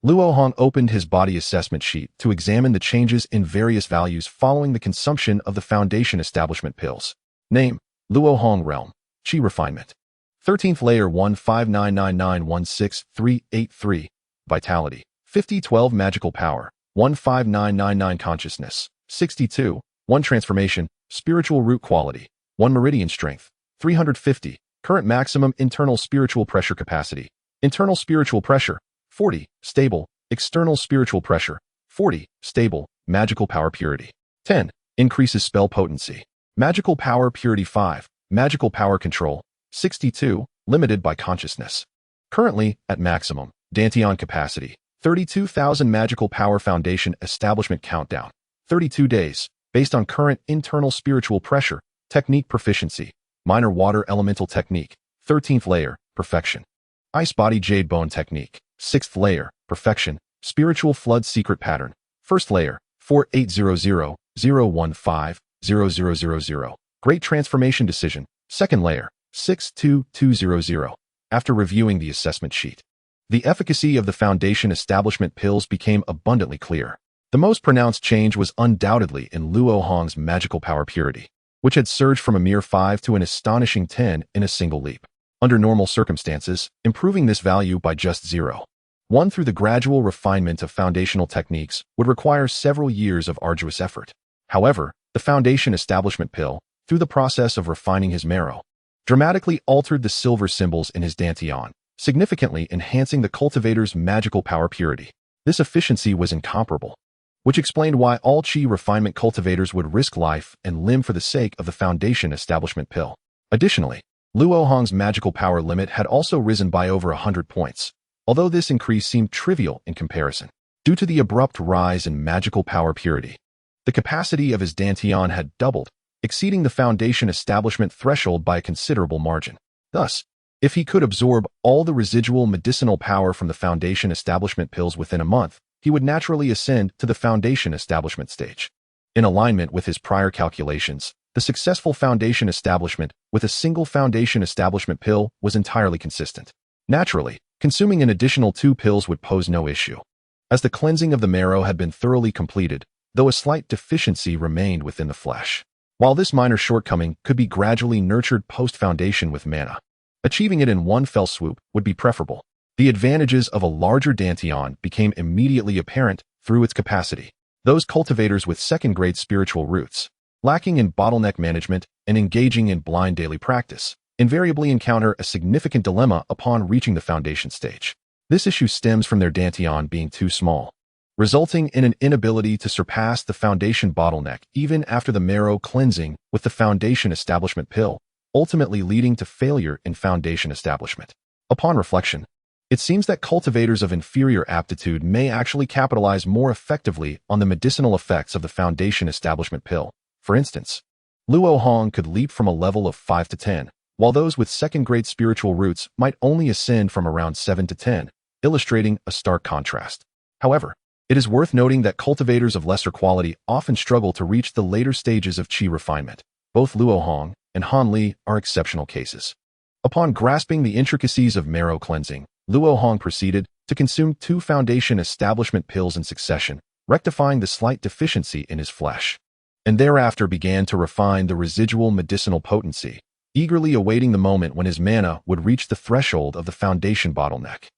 Luo Hong opened his body assessment sheet to examine the changes in various values following the consumption of the Foundation establishment pills. Name: Luo Hong. Realm: Qi Refinement. 13th layer 1599916,383. Vitality: 5012. Magical power: 15999. Consciousness: 62. 1 transformation, spiritual root quality: 1 meridian strength: 350. Current maximum internal spiritual pressure capacity: internal spiritual pressure 40, stable; external spiritual pressure 40, stable. Magical power purity 10, increases spell potency. Magical power purity 5, magical power control 62, limited by consciousness. Currently at maximum dantian capacity 32,000. Magical power foundation establishment countdown 32 days, based on current internal spiritual pressure. Technique proficiency: minor water elemental technique, 13th layer, perfection. Ice body jade bone technique, 6th layer, perfection. Spiritual flood secret pattern, 1st layer, 4800-015-0000. Great transformation decision, 2nd layer, 62200. After reviewing the assessment sheet, the efficacy of the Foundation establishment pills became abundantly clear. The most pronounced change was undoubtedly in Luo Hong's magical power purity, which had surged from a mere 5 to an astonishing 10 in a single leap. Under normal circumstances, improving this value by just 0.1 through the gradual refinement of foundational techniques would require several years of arduous effort. However, the Foundation establishment pill, through the process of refining his marrow, dramatically altered the silver symbols in his dantian, significantly enhancing the cultivator's magical power purity. This efficiency was incomparable, which explained why all Qi refinement cultivators would risk life and limb for the sake of the Foundation establishment pill. Additionally, Luo Hong's magical power limit had also risen by over 100 points, although this increase seemed trivial in comparison. Due to the abrupt rise in magical power purity, the capacity of his dantian had doubled, exceeding the Foundation establishment threshold by a considerable margin. Thus, If he could absorb all the residual medicinal power from the Foundation Establishment pills within a month, he would naturally ascend to the Foundation Establishment stage. In alignment with his prior calculations, the successful Foundation Establishment with a single Foundation Establishment pill was entirely consistent. Naturally, consuming an additional 2 pills would pose no issue, as the cleansing of the marrow had been thoroughly completed, though a slight deficiency remained within the flesh. While this minor shortcoming could be gradually nurtured post-Foundation with mana, achieving it in one fell swoop would be preferable. The advantages of a larger Dantian became immediately apparent through its capacity. Those cultivators with second-grade spiritual roots, lacking in bottleneck management and engaging in blind daily practice, invariably encounter a significant dilemma upon reaching the Foundation stage. This issue stems from their Dantian being too small, resulting in an inability to surpass the Foundation bottleneck even after the marrow cleansing with the Foundation Establishment pill, ultimately leading to failure in Foundation Establishment. Upon reflection, it seems that cultivators of inferior aptitude may actually capitalize more effectively on the medicinal effects of the Foundation Establishment pill. For instance, Luo Hong could leap from a level of 5 to 10, while those with second-grade spiritual roots might only ascend from around 7 to 10, illustrating a stark contrast. However, it is worth noting that cultivators of lesser quality often struggle to reach the later stages of qi refinement. Both Luo Hong and Han Li are exceptional cases. Upon grasping the intricacies of marrow cleansing, Luo Hong proceeded to consume 2 Foundation Establishment pills in succession, rectifying the slight deficiency in his flesh, and thereafter began to refine the residual medicinal potency, eagerly awaiting the moment when his mana would reach the threshold of the Foundation bottleneck.